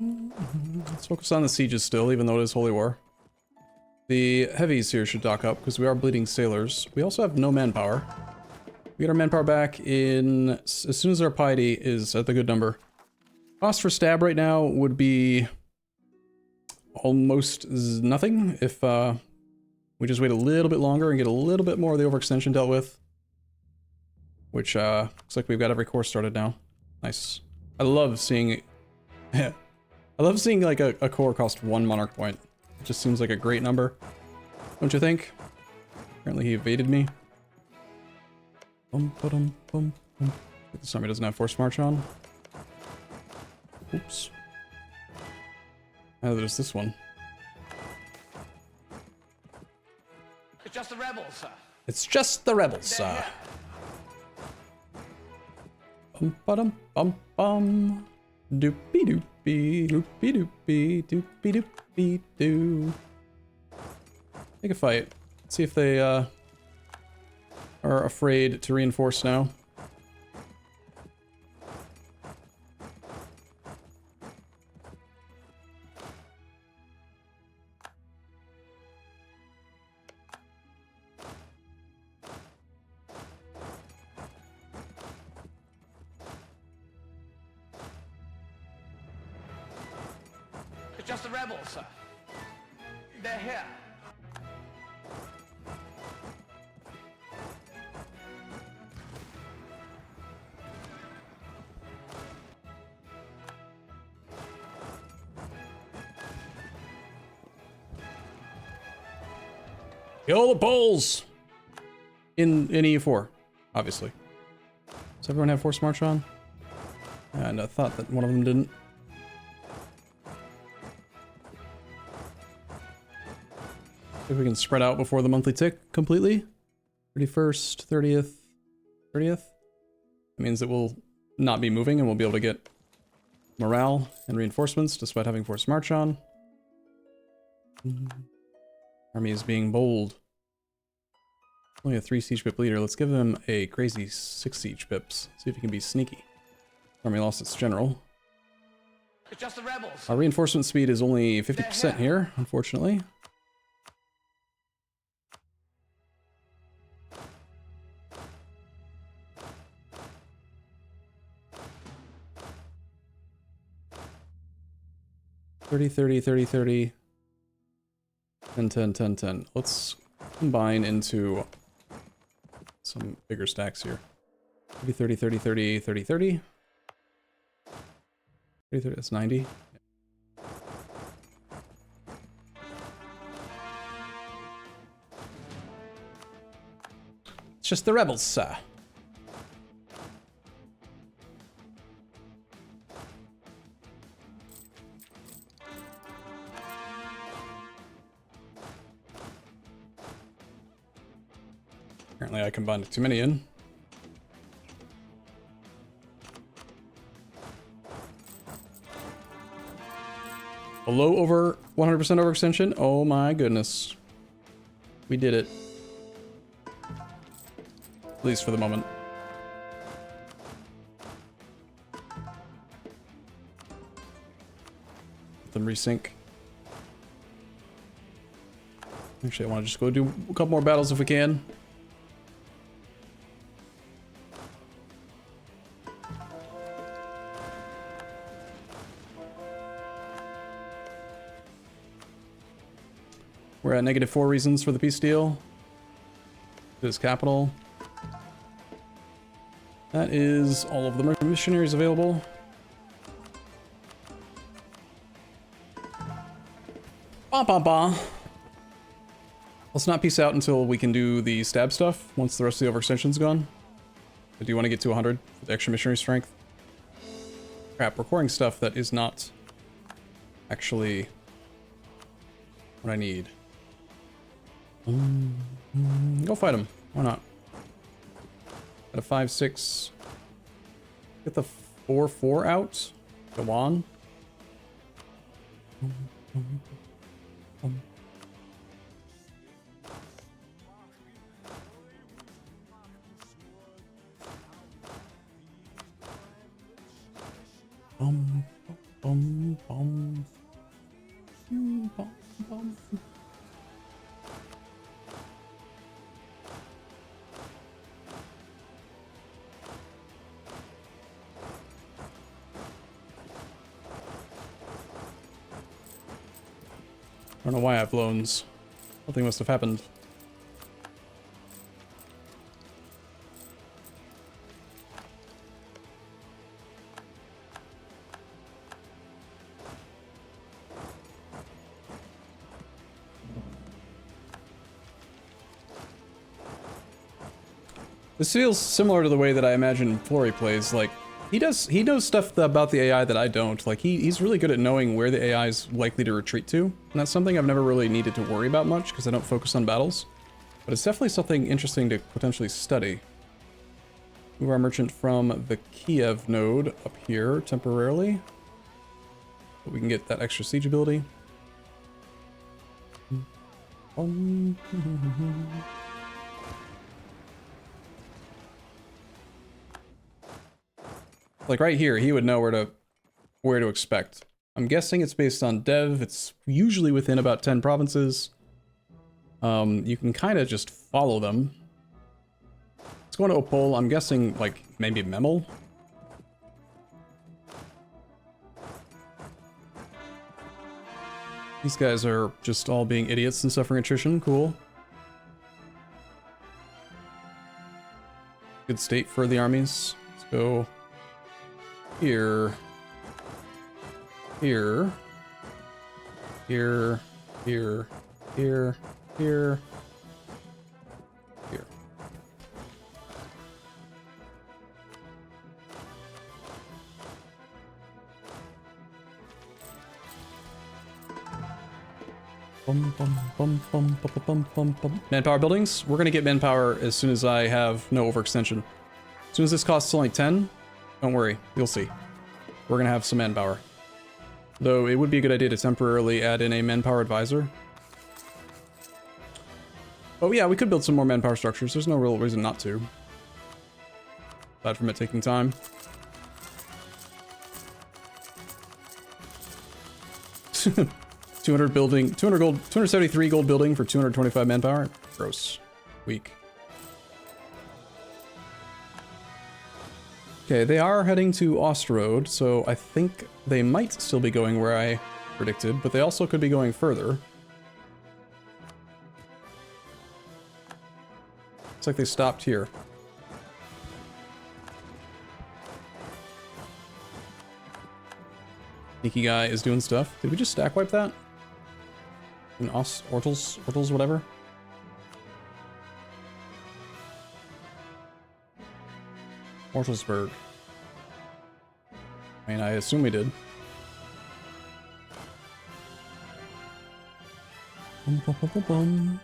Let's focus on the sieges still, even though it is Holy War. The heavies here should dock up, because we are bleeding sailors. We also have no manpower. We get our manpower back in as soon as our piety is at the good number. Cost for stab right now would be almost nothing if we just wait a little bit longer and get a little bit more of the overextension dealt with. Which looks like we've got every course started now. Nice. I love seeing I love seeing like a core cost 1 monarch point. It just seems like a great number. Don't you think? Apparently he evaded me. This army doesn't have force march on. Oops. Oh, there's this one. It's just the rebels, sir. It's just the rebels, sir. Bum ba-dum bum bum. Doopy doopy doopy doopy doopy doopy doo. Take a fight. See if they are afraid to reinforce now. It's just the rebels, sir. They're here. Kill the Poles! In EU4, obviously. Does everyone have force march on? And I thought that one of them didn't. See if we can spread out before the monthly tick completely. 31st, 30th, 30th. That means that we'll not be moving and we'll be able to get morale and reinforcements despite having force march on. Army is being bold. Only a 3 siege pip leader. Let's give him a crazy 6 siege pips. See if he can be sneaky. Army lost its general. It's just the rebels. Our reinforcement speed is only 50% here, unfortunately. $30, $30, $30, $30. 10, 10, 10, 10. Let's combine into some bigger stacks here. 30, 30, 30, 30, 30, 30. 30, 30, that's 90. It's just the rebels, sir. Apparently I combined too many in. Below over 100% overextension. Oh my goodness. We did it. At least for the moment. Let them resync. Actually, I want to just go do a couple more battles if we can. We're at -4 reasons for the peace deal. This capital. That is all of the missionaries available. Ba ba ba. Let's not peace out until we can do the stab stuff, once the rest of the overextension's gone. I do want to get to 100 with extra missionary strength. Crap, we're coring stuff that is not actually what I need. Go fight him. Why not? Got a 5-6. Get the 4-4 out. Go on. bum, bum. Bum, bum. I don't know why I have loans. Something must have happened. This feels similar to the way that I imagine Flory plays. Like, he knows stuff about the AI that I don't. Like, he's really good at knowing where the AI is likely to retreat to. And that's something I've never really needed to worry about much, because I don't focus on battles. But it's definitely something interesting to potentially study. Move our merchant from the Kiev node up here temporarily. But we can get that extra siege ability. Like right here, he would know where to expect. I'm guessing it's based on dev. It's usually within about 10 provinces. You can kind of just follow them. Let's go to Opol. I'm guessing like maybe Memel. These guys are just all being idiots and suffering attrition. Cool. Good state for the armies. Let's go here. Here. Here. Here. Here. Here. Here. Bum, bum, bum, bum, bum, bum, bum, bum. Manpower buildings. We're gonna get manpower as soon as I have no overextension. As soon as this costs only 10, don't worry, you'll see. We're gonna have some manpower. Though it would be a good idea to temporarily add in a manpower advisor. Oh yeah, we could build some more manpower structures. There's no real reason not to. Aside from it taking time. $200 building, 200 gold, 273 gold building for 225 manpower. Gross. Weak. Okay, they are heading to Osterode, so I think they might still be going where I predicted, but they also could be going further. Looks like they stopped here. Sneaky guy is doing stuff. Did we just stack wipe that? In Ortals, whatever? Ortalsburg. I mean, I assume we did. Bum, bum, bum, bum, bum.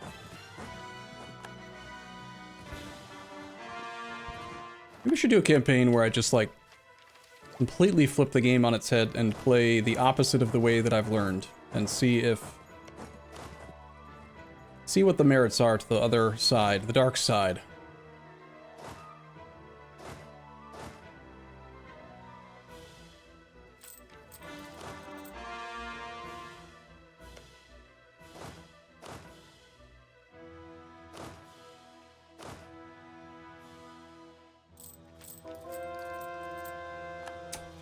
Maybe we should do a campaign where I just, like, completely flip the game on its head and play the opposite of the way that I've learned. And see what the merits are to the other side, the dark side.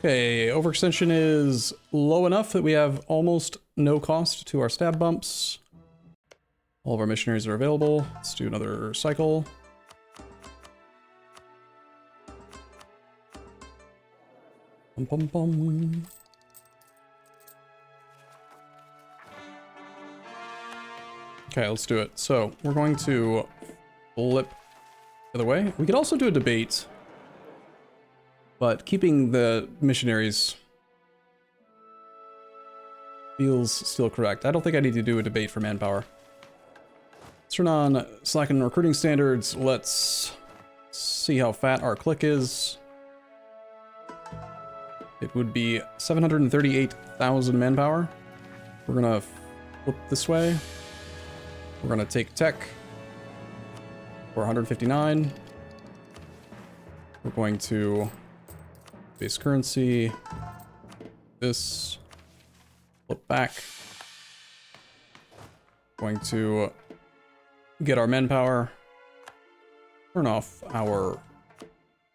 Okay, overextension is low enough that we have almost no cost to our stab bumps. All of our missionaries are available. Let's do another cycle. Bum, bum, bum. Okay, let's do it. So, we're going to flip the other way. We could also do a debate. But keeping the missionaries feels still correct. I don't think I need to do a debate for manpower. Let's turn on Slacken recruiting standards. Let's see how fat our click is. It would be 738,000 manpower. We're gonna flip this way. We're gonna take tech for 159. We're going to base currency, this. Flip back. Going to get our manpower. Turn off our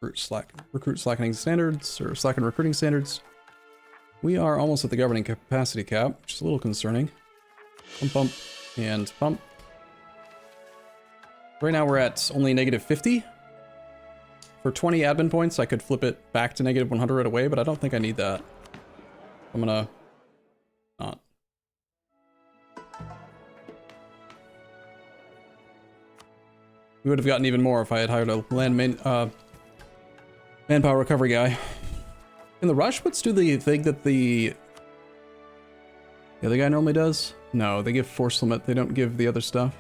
recruit slackening standards, or slacken recruiting standards. We are almost at the governing capacity cap, which is a little concerning. Pump, pump, and pump. Right now we're at only -50. For 20 admin points, I could flip it back to -100 right away, but I don't think I need that. I'm gonna not. We would have gotten even more if I had hired a manpower recovery guy. Can the Rajputs do the thing that the other guy normally does? No, they give force limit. They don't give the other stuff.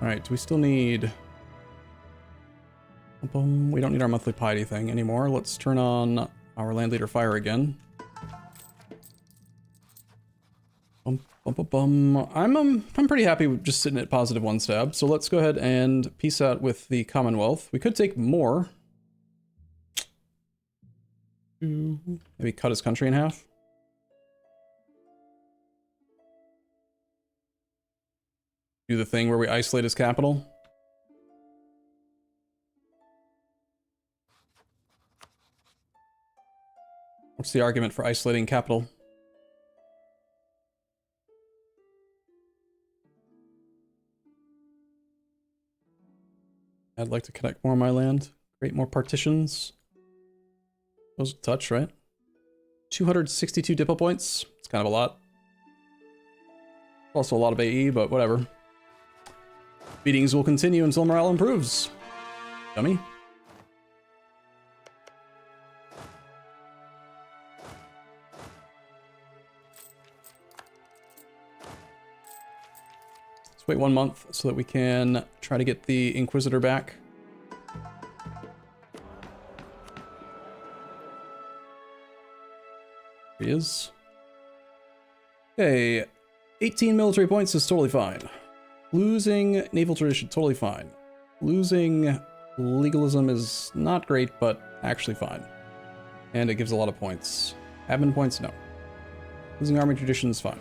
Alright, do we still need... We don't need our monthly piety thing anymore. Let's turn on our land leader fire again. I'm pretty happy with just sitting at +1 stab. So let's go ahead and peace out with the Commonwealth. We could take more. Maybe cut his country in half. Do the thing where we isolate his capital. What's the argument for isolating capital? I'd like to connect more of my land. Create more partitions. Those touch, right? 262 diplo points. It's kind of a lot. Also a lot of AE, but whatever. Beatings will continue until morale improves. Dummy. Let's wait 1 month so that we can try to get the Inquisitor back. Here he is. Okay, 18 military points is totally fine. Losing naval tradition, totally fine. Losing legalism is not great, but actually fine. And it gives a lot of points. Admin points, no. Losing army tradition is fine.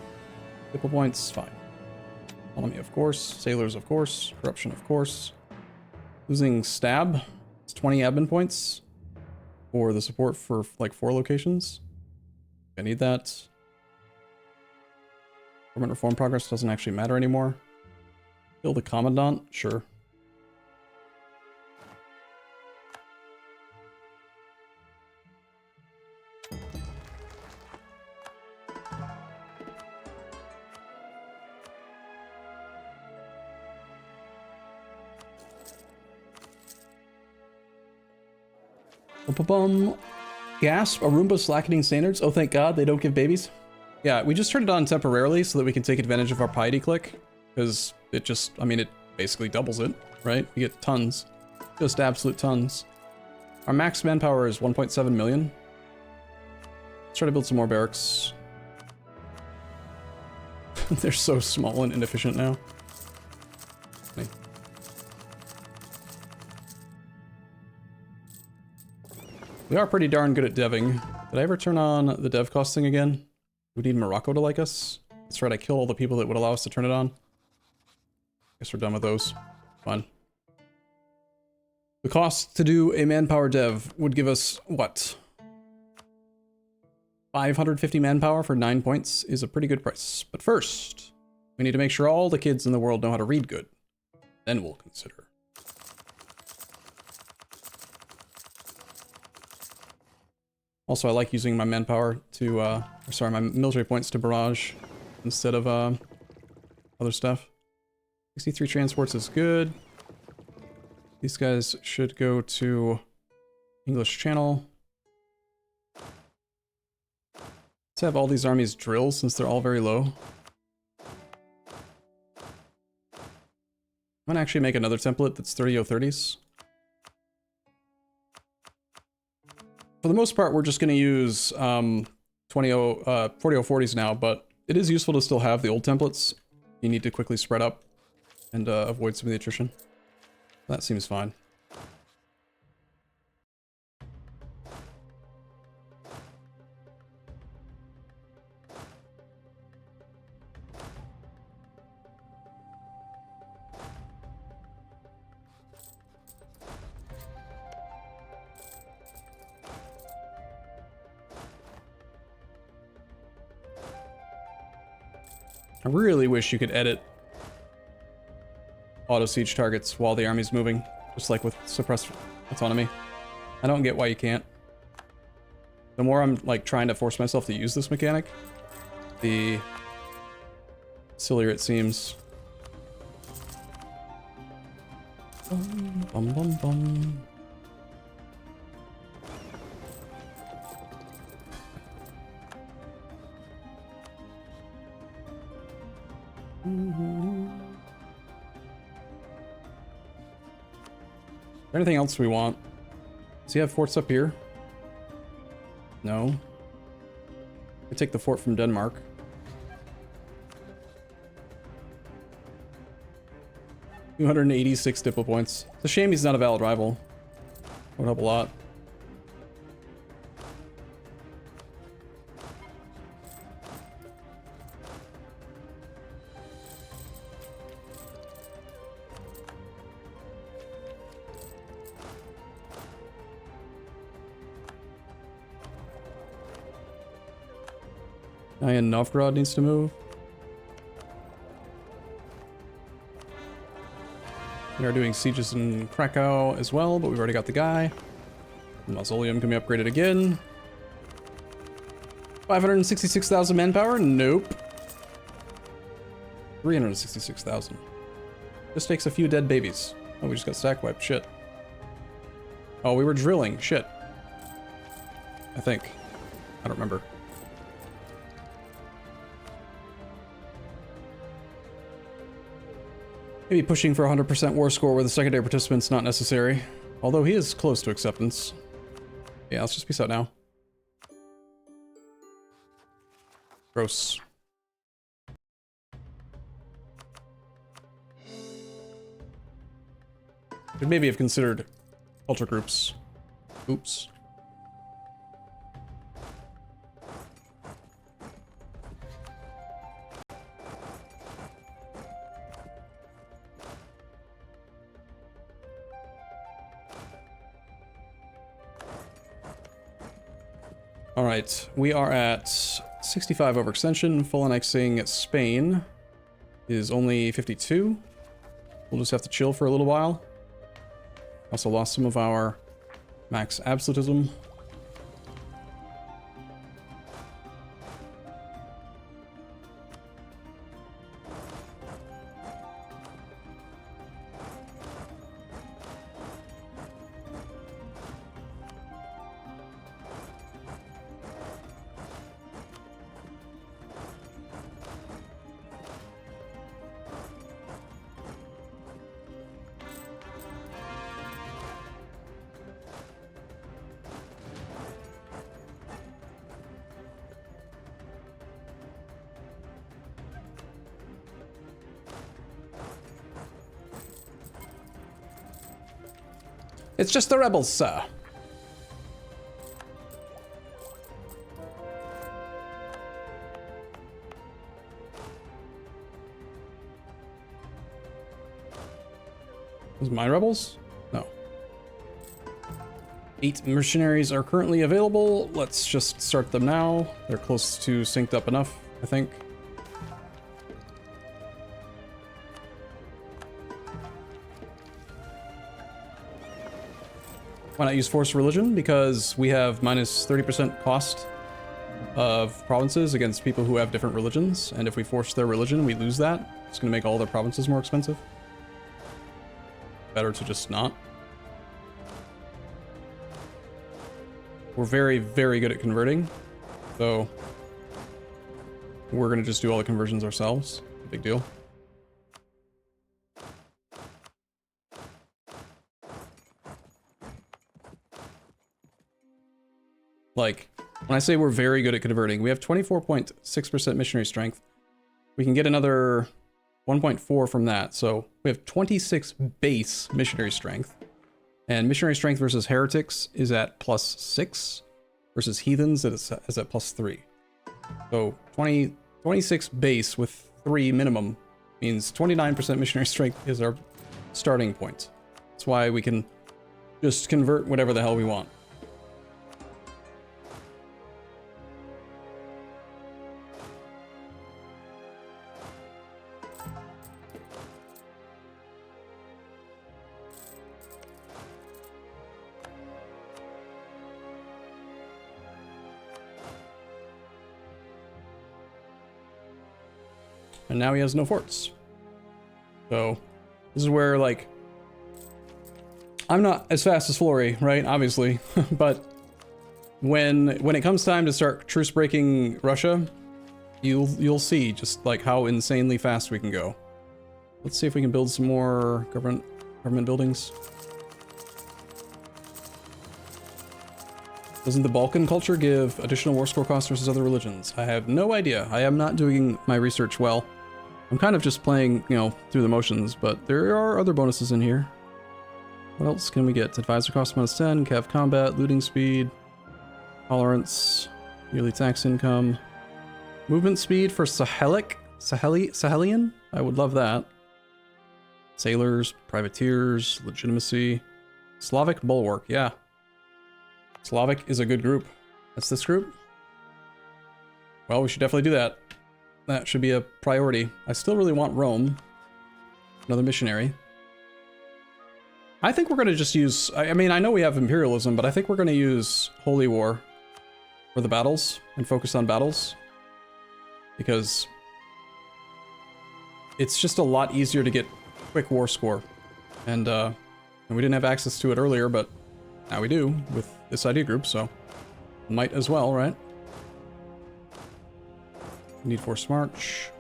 Diplo points, fine. Economy, of course. Sailors, of course. Corruption, of course. Losing stab, it's 20 admin points for the support for like 4 locations. I need that. Government reform progress doesn't actually matter anymore. Kill the commandant, sure. Gasp, Arumba slackening standards. Oh, thank God they don't give babies. Yeah, we just turned it on temporarily so that we can take advantage of our piety click. Because it just, I mean, it basically doubles it, right? We get tons. Just absolute tons. Our max manpower is 1.7 million. Let's try to build some more barracks. They're so small and inefficient now. Funny. We are pretty darn good at deving. Did I ever turn on the dev cost thing again? We need Morocco to like us. That's right, I killed all the people that would allow us to turn it on. Guess we're done with those. Fine. The cost to do a manpower dev would give us, what? 550 manpower for 9 points is a pretty good price. But first, we need to make sure all the kids in the world know how to read good. Then we'll consider. Also, I like using my manpower to, my military points to barrage instead of, other stuff. 63 transports is good. These guys should go to English Channel. Let's have all these armies drill since they're all very low. I'm gonna actually make another template that's 30-30s. For the most part, we're just gonna use 40-40s now, but it is useful to still have the old templates. You need to quickly spread up and avoid some of the attrition. That seems fine. I really wish you could edit auto siege targets while the army's moving, just like with suppressed autonomy. I don't get why you can't. The more I'm like trying to force myself to use this mechanic, the sillier it seems. Bum, bum, bum, bum. Is there anything else we want? Does he have forts up here? No. I take the fort from Denmark. $286 diplo points. It's a shame he's not a valid rival. Would help a lot. And Novgorod needs to move. We are doing sieges in Krakow as well, but we've already got the guy. The mausoleum can be upgraded again. 566,000 manpower? Nope. 366,000. This takes a few dead babies. Oh, we just got stack wiped. Shit. Oh, we were drilling. Shit. I think. I don't remember. Maybe pushing for 100% war score with a secondary participant's not necessary. Although he is close to acceptance. Yeah, let's just peace out now. Gross. Could maybe have considered culture groups. Oops. All right, we are at 65 overextension. Full annexing Spain is only 52. We'll just have to chill for a little while. Also lost some of our max absolutism. It's just the rebels, sir. Those my rebels? No. 8 mercenaries are currently available. Let's just start them now. They're close to synced up enough, I think. Why not use force religion? Because we have minus 30% cost of provinces against people who have different religions, and if we force their religion, we lose that. It's going to make all their provinces more expensive. Better to just not. We're very, very good at converting, so we're going to just do all the conversions ourselves. No big deal. Like, when I say we're very good at converting, we have 24.6% missionary strength. We can get another 1.4 from that, so we have 26 base missionary strength. And missionary strength versus heretics is at +6, versus heathens is at +3. So 26 base with 3 minimum means 29% missionary strength is our starting point. That's why we can just convert whatever the hell we want. and now he has no forts. So this is where, like, I'm not as fast as Flory, right? Obviously, but when it comes time to start truce breaking Russia, you'll see just like how insanely fast we can go. Let's see if we can build some more government buildings. Doesn't the Balkan culture give additional war score costs versus other religions? I have no idea. I am not doing my research well. I'm kind of just playing, you know, through the motions, but there are other bonuses in here. What else can we get? Advisor cost -10, cav combat, looting speed, tolerance, yearly tax income, movement speed for Sahelian? I would love that. Sailors, privateers, legitimacy, Slavic bulwark, yeah. Slavic is a good group. That's this group? Well, we should definitely do that. That should be a priority. I still really want Rome. Another missionary. I think we're going to just use... I mean, I know we have imperialism, but I think we're going to use Holy War for the battles and focus on battles. Because it's just a lot easier to get quick war score. And we didn't have access to it earlier, but now we do with this idea group, so might as well, right? Need force march.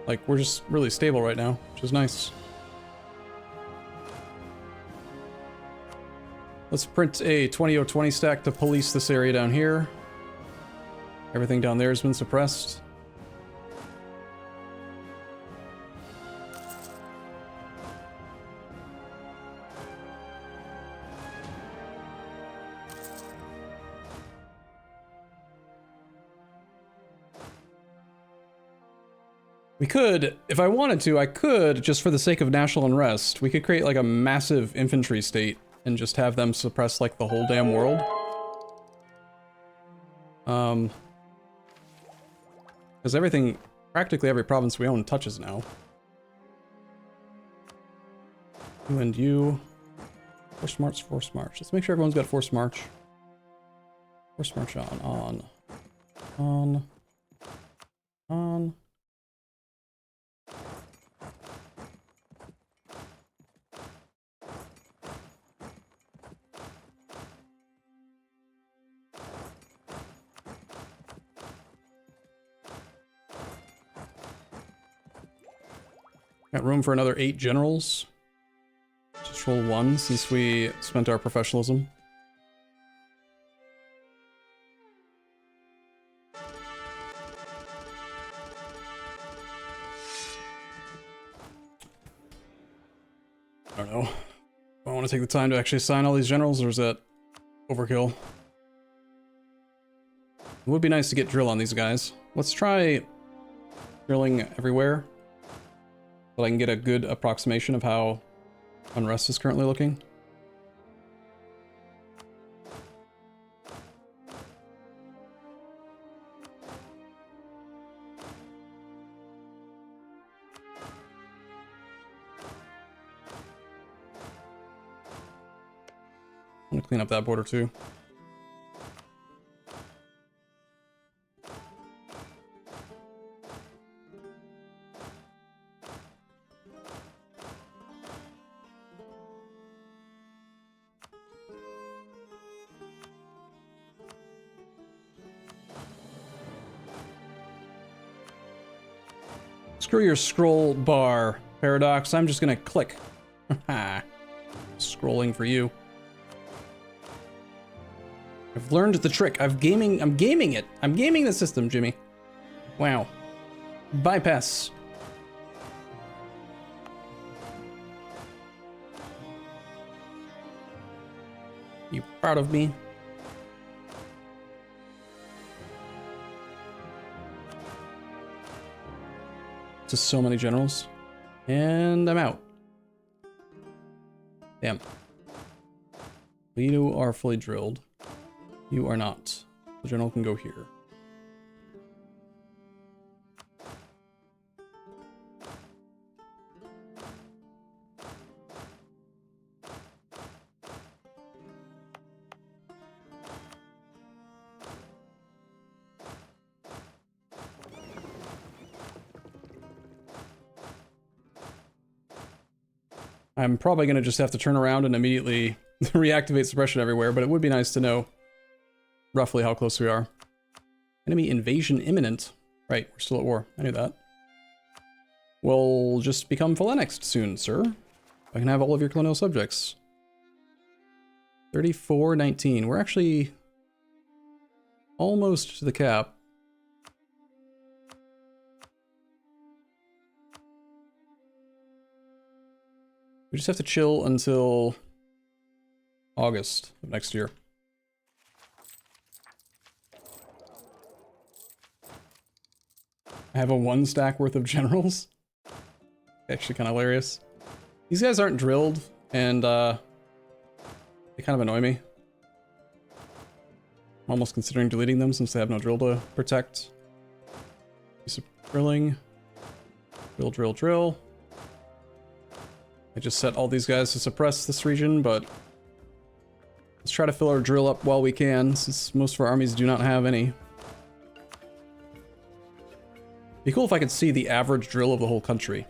Like, we're just really stable right now, which is nice. Let's print a 20/20 stack to police this area down here. Everything down there has been suppressed. We could, if I wanted to, I could, just for the sake of national unrest, we could create like a massive infantry state and just have them suppress like the whole damn world. Because everything, practically every province we own touches now. You and you. Force march, force march. Let's make sure everyone's got force march. Force march on. Got room for another 8 generals. Just roll 1 since we spent our professionalism. I don't know. Do I want to take the time to actually assign all these generals, or is that overkill? It would be nice to get drill on these guys. Let's try drilling everywhere, so I can get a good approximation of how unrest is currently looking. I'm gonna clean up that border too. Screw your scroll bar, Paradox. I'm just gonna click. Scrolling for you. I've learned the trick. I'm gaming it. I'm gaming the system, Jimmy. Wow. Bypass. You proud of me? Just so many generals. And I'm out. Damn. You are fully drilled. You are not. The general can go here. I'm probably going to just have to turn around and immediately reactivate suppression everywhere, but it would be nice to know roughly how close we are. Enemy invasion imminent. Right, we're still at war. I knew that. We'll just become phalanxed soon, sir. I can have all of your colonial subjects. 34-19. We're actually almost to the cap. We just have to chill until August of next year. I have a 1 stack worth of generals. Actually kind of hilarious. These guys aren't drilled, and they kind of annoy me. I'm almost considering deleting them since they have no drill to protect. Piece of drilling. Drill, drill, drill. I just set all these guys to suppress this region, but let's try to fill our drill up while we can, since most of our armies do not have any. Be cool if I could see the average drill of the whole country.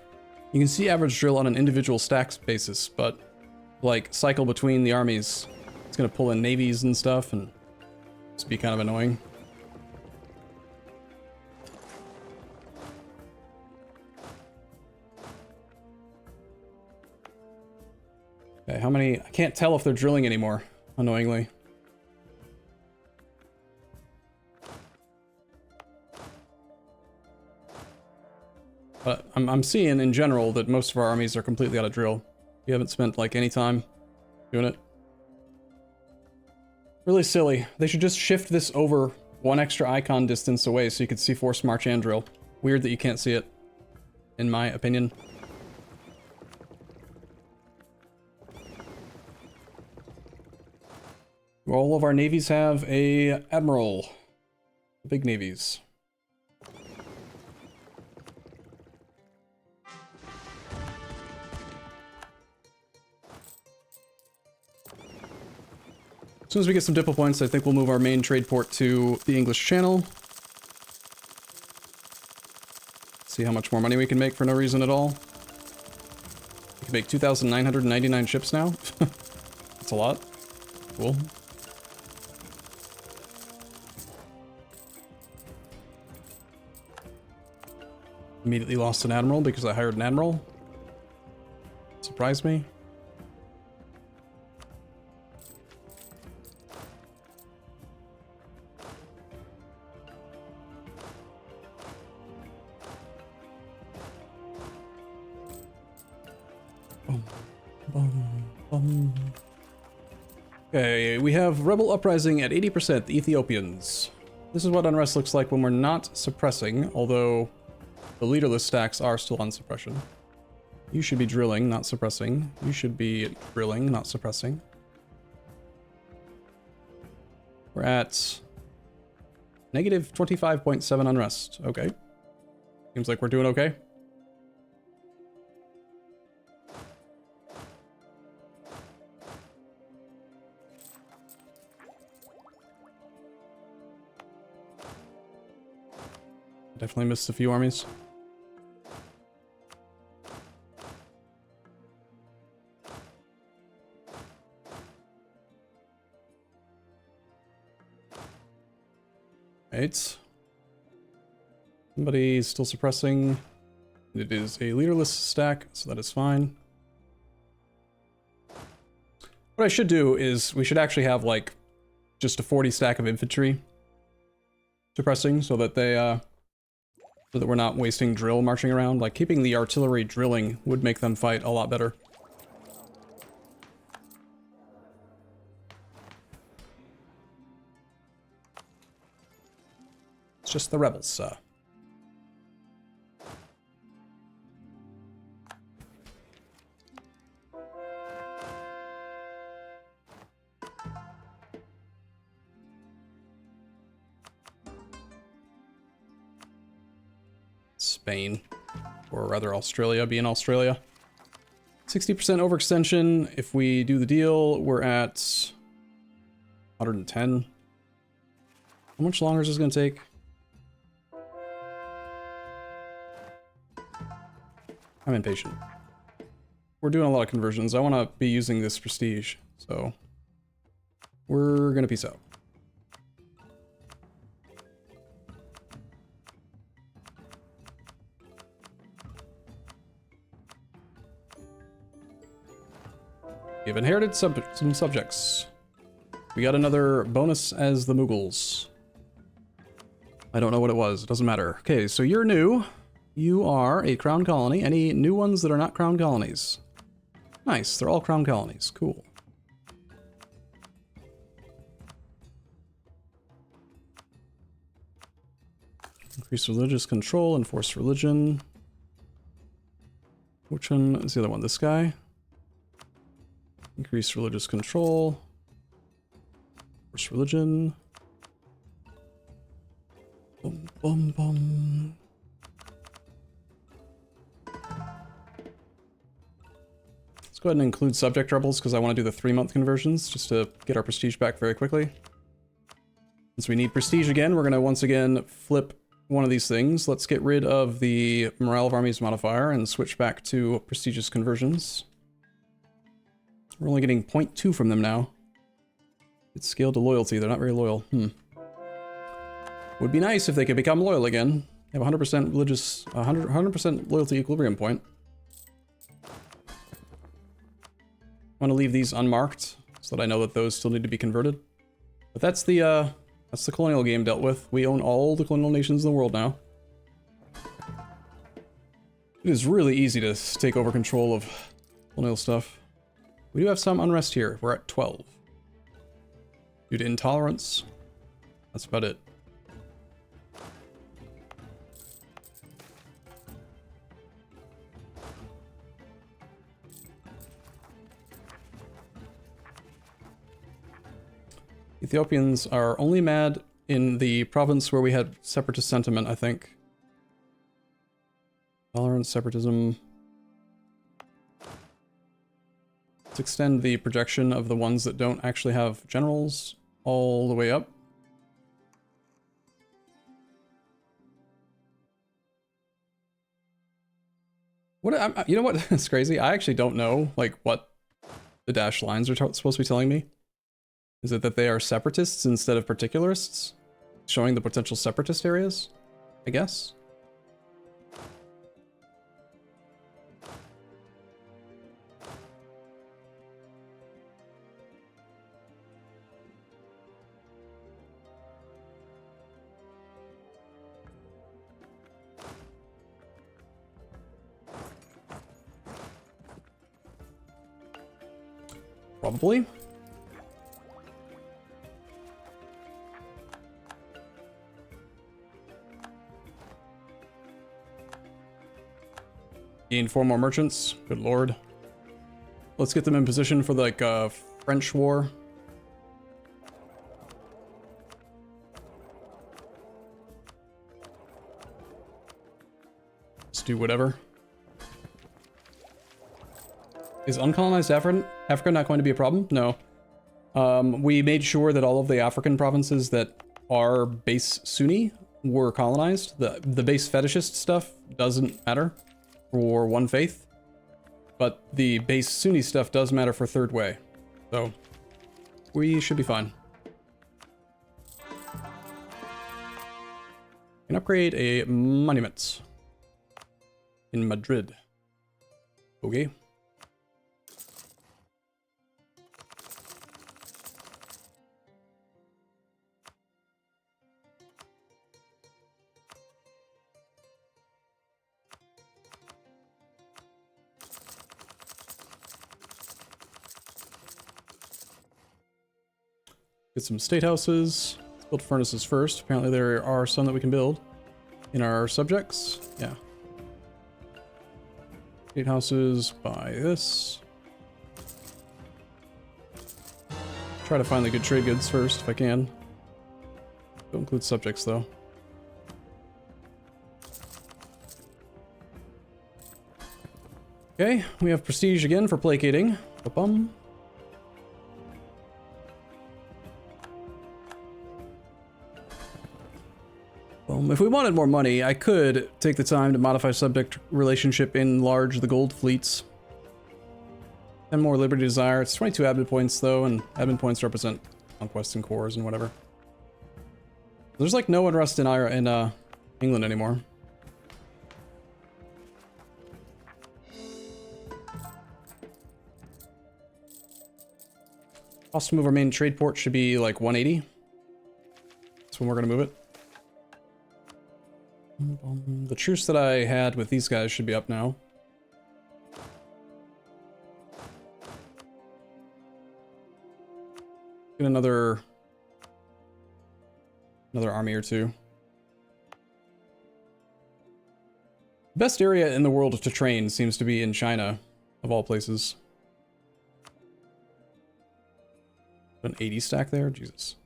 You can see average drill on an individual stacks basis, but like cycle between the armies, it's gonna pull in navies and stuff, and it's be kind of annoying. Okay, how many? I can't tell if they're drilling anymore, annoyingly. But I'm seeing in general that most of our armies are completely out of drill. We haven't spent like any time doing it. Really silly. They should just shift this over 1 extra icon distance away so you could see force march and drill. Weird that you can't see it, in my opinion. All of our navies have a admiral. The big navies. As soon as we get some diplo points, I think we'll move our main trade port to the English Channel. See how much more money we can make for no reason at all. We can make 2,999 ships now. That's a lot. Cool. Immediately lost an admiral because I hired an admiral. Surprised me. Okay, we have rebel uprising at 80%, the Ethiopians. This is what unrest looks like when we're not suppressing, although the leaderless stacks are still on suppression. You should be drilling, not suppressing. You should be drilling, not suppressing. We're at negative 25.7 unrest. Okay. Seems like we're doing okay. Definitely missed a few armies. Right. Somebody's still suppressing. It is a leaderless stack, so that is fine. What I should do is we should actually have like just a 40 stack of infantry suppressing so that they so that we're not wasting drill marching around. Like, keeping the artillery drilling would make them fight a lot better. It's just the rebels, Spain, or rather Australia being Australia. 60% overextension. If we do the deal, we're at 110. How much longer is this going to take? I'm impatient. we're doing a lot of conversions. I want to be using this prestige, so we're gonna peace out. We've inherited some subjects. We got another bonus as the Mughals. I don't know what it was. It doesn't matter. Okay, so you're new. You are a crown colony. Any new ones that are not crown colonies? Nice. They're all crown colonies. Cool. Increase religious control, enforce religion. Which one is the other one? This guy? Increase religious control. Enforce religion. Bum, bum, bum. Let's go ahead and include subject rebels because I want to do the 3-month conversions just to get our prestige back very quickly. Since we need prestige again, we're going to once again flip one of these things. Let's get rid of the Morale of Armies modifier and switch back to prestigious conversions. We're only getting 0.2 from them now. It's scaled to loyalty. They're not very loyal. Would be nice if they could become loyal again. They have 100% religious, 100% loyalty equilibrium point. Want to leave these unmarked so that I know that those still need to be converted. But that's the colonial game dealt with. We own all the colonial nations in the world now. It is really easy to take over control of colonial stuff. We do have some unrest here. We're at 12. Due to intolerance. That's about it. Ethiopians are only mad in the province where we had separatist sentiment, I think. Tolerance, separatism. Let's extend the projection of the ones that don't actually have generals all the way up. What? You know what? It's crazy. I actually don't know like what the dashed lines are supposed to be telling me. Is it that they are separatists instead of particularists? Showing the potential separatist areas, I guess? Probably. Gain 4 more merchants. Good lord. Let's get them in position for like French war. Let's do whatever. Is uncolonized Africa not going to be a problem? No. We made sure that all of the African provinces that are base Sunni were colonized. The base fetishist stuff doesn't matter for one faith, but the base Sunni stuff does matter for third way. So we should be fine. Can upgrade a monument in Madrid. Okay. Get some state houses. Let's build furnaces first. Apparently there are some that we can build in our subjects. Yeah. State houses by this. Try to find the good trade goods first if I can. Don't include subjects though. Okay, we have prestige again for placating. Ba-bum. If we wanted more money, I could take the time to modify subject relationship, enlarge the gold fleets. 10 more Liberty Desire. It's 22 admin points, though, and admin points represent conquests and cores and whatever. There's like no unrest in England anymore. Cost to move our main trade port should be like 180. That's when we're gonna move it. The truce that I had with these guys should be up now. Get another army or two. Best area in the world to train seems to be in China, of all places. An 80 stack there? Jesus.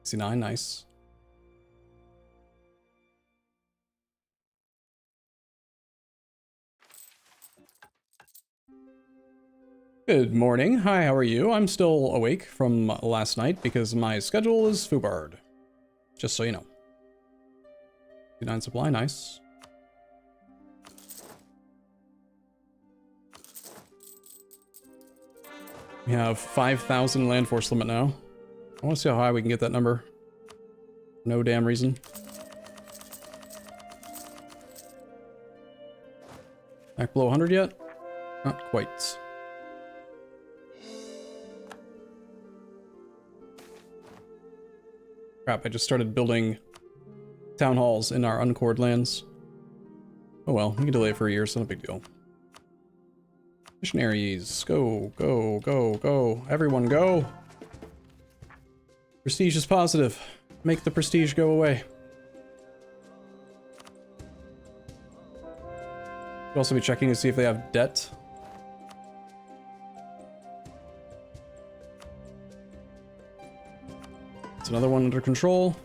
C9, nice. Good morning. Hi, how are you? I'm still awake from last night because my schedule is foobarred. Just so you know. C9 supply, nice. We have 5,000 land force limit now. I want to see how high we can get that number. No damn reason. Back below 100 yet? Not quite. Crap, I just started building town halls in our uncored lands. Oh well, we can delay it for a year, so not a big deal. Missionaries, go, go, go, go. Everyone go. Prestige is positive. Make the prestige go away. We'll also be checking to see if they have debt. It's another one under control.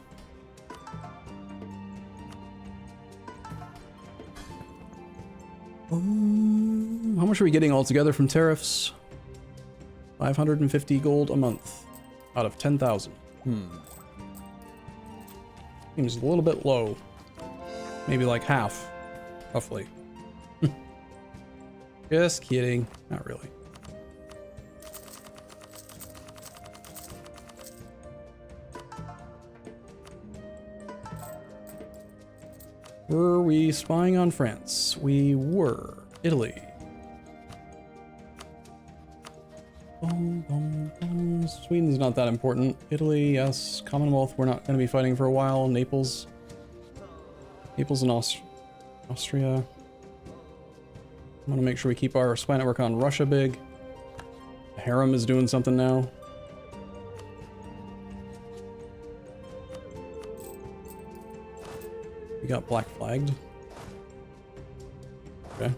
How much are we getting altogether from tariffs? 550 gold a month out of 10,000. Seems a little bit low. Maybe like half, roughly. Just kidding. Not really. Were we spying on France? We were. Italy. Sweden's not that important. Italy, yes. Commonwealth, we're not going to be fighting for a while. Naples. Naples and Austria. I want to make sure we keep our spy network on Russia big. The harem is doing something now. We got black flagged. Okay.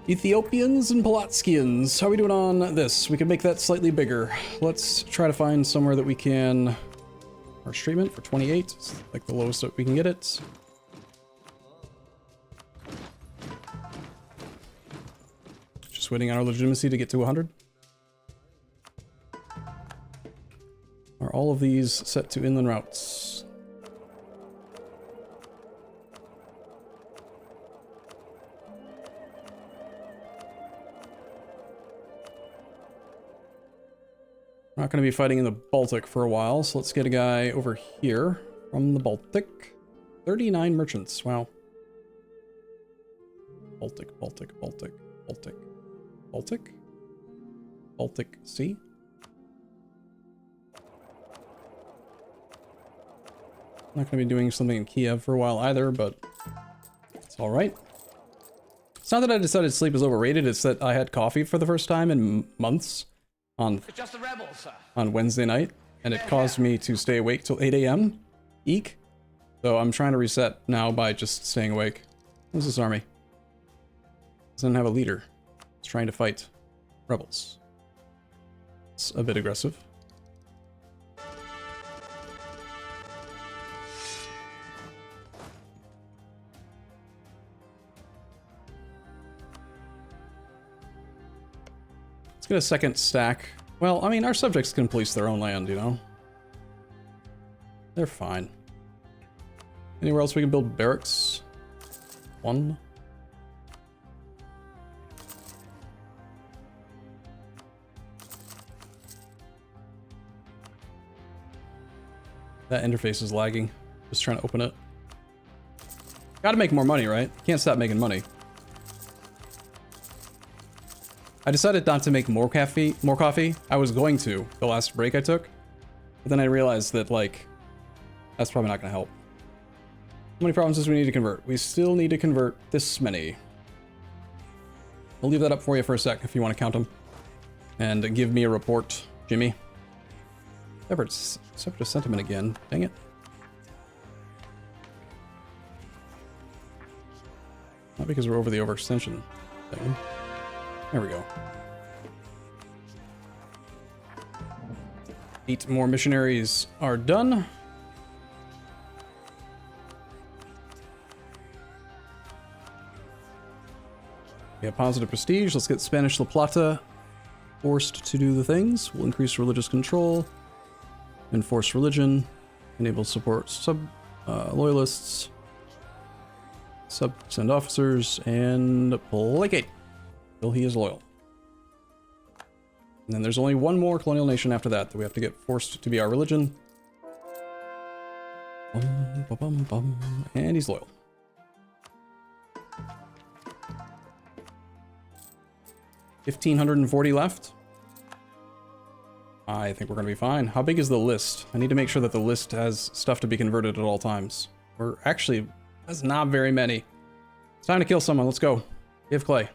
Ethiopians and Palatskians. How are we doing on this? We can make that slightly bigger. Let's try to find somewhere that we can... Our treatment for 28. It's like the lowest that we can get it. Just waiting on our legitimacy to get to 100. Are all of these set to inland routes? We're not going to be fighting in the Baltic for a while, so let's get a guy over here from the Baltic. 39 merchants, wow. Baltic, Baltic, Baltic, Baltic, Baltic, Baltic Sea. Not going to be doing something in Kiev for a while either, but it's all right. It's not that I decided sleep is overrated, it's that I had coffee for the first time in months on Wednesday night, and it caused me to stay awake till 8 a.m. Eek. So I'm trying to reset now by just staying awake. Who's this army? Doesn't have a leader. It's trying to fight rebels. It's a bit aggressive. Let's get a second stack. Well, I mean, our subjects can police their own land, you know? They're fine. Anywhere else we can build barracks? One. That interface is lagging. Just trying to open it. Gotta make more money, right? Can't stop making money. I decided not to make more coffee. I was going to the last break I took, but then I realized that, like, that's probably not gonna help. How many provinces do we need to convert? We still need to convert this many. I'll leave that up for you for a sec if you want to count them. And give me a report, Jimmy. Separate sentiment again. Dang it. Not because we're over the overextension thing. There we go. 8 more missionaries are done. We have positive prestige. Let's get Spanish La Plata forced to do the things. We'll increase religious control, enforce religion, enable support loyalists, send officers, and placate. Till he is loyal. And then there's only one more colonial nation after that we have to get forced to be our religion. And he's loyal. $1,540 left. I think we're gonna be fine. How big is the list? I need to make sure that the list has stuff to be converted at all times. That's not very many. It's time to kill someone. Let's go. Give clay.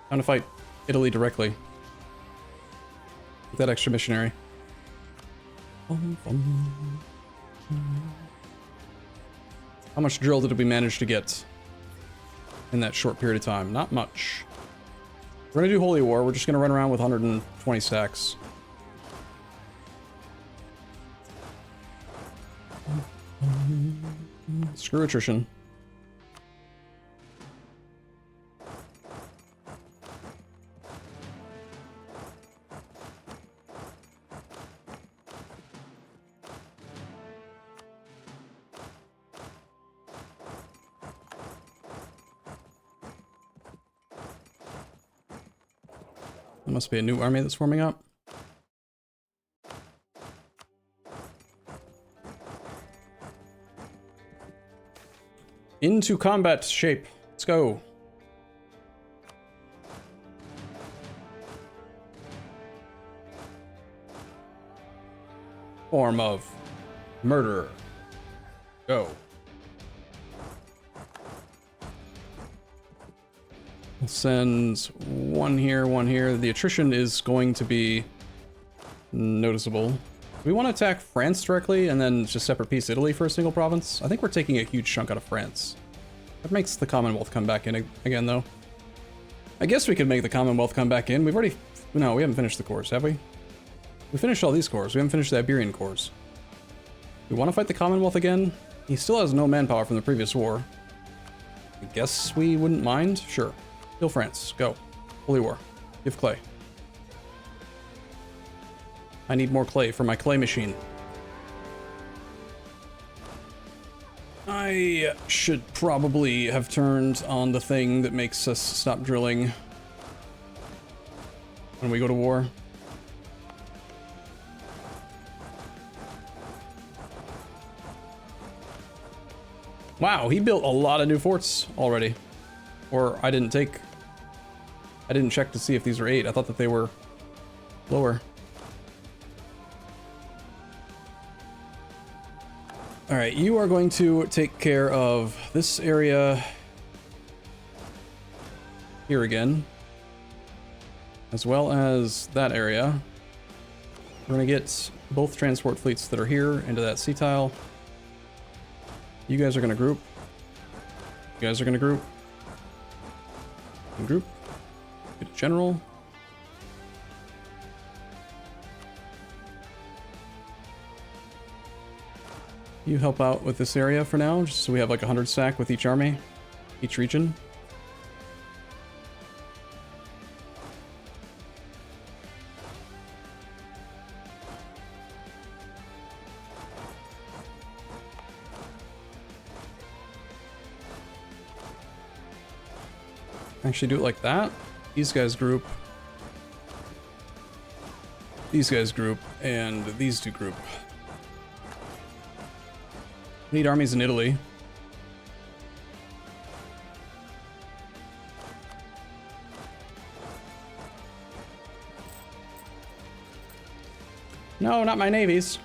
Time to fight Italy directly. Get that extra missionary. How much drill did we manage to get in that short period of time? Not much. We're gonna do Holy War. We're just gonna run around with 120 stacks. Screw attrition. There must be a new army that's forming up. Into combat shape. Let's go. Form of murder. Go. We'll send one here, one here. The attrition is going to be noticeable. Do we want to attack France directly and then just separate piece Italy for a single province? I think we're taking a huge chunk out of France. That makes the Commonwealth come back in again, though. I guess we could make the Commonwealth come back in. No, we haven't finished the cores, have we? We finished all these cores. We haven't finished the Iberian cores. We want to fight the Commonwealth again? He still has no manpower from the previous war. I guess we wouldn't mind? Sure. Kill France. Go. Holy War. Give clay. I need more clay for my clay machine. I should probably have turned on the thing that makes us stop drilling when we go to war. Wow, he built a lot of new forts already. Or I didn't check to see if these were 8. I thought that they were lower. All right, you are going to take care of this area here again, as well as that area. We're gonna get both transport fleets that are here into that sea tile. You guys are gonna group. You guys are gonna group. Group. Get a general. You help out with this area for now, just so we have like 100 stack with each army, each region. Actually do it like that. These guys group. These guys group, and these two group. We need armies in Italy. No, not my navies.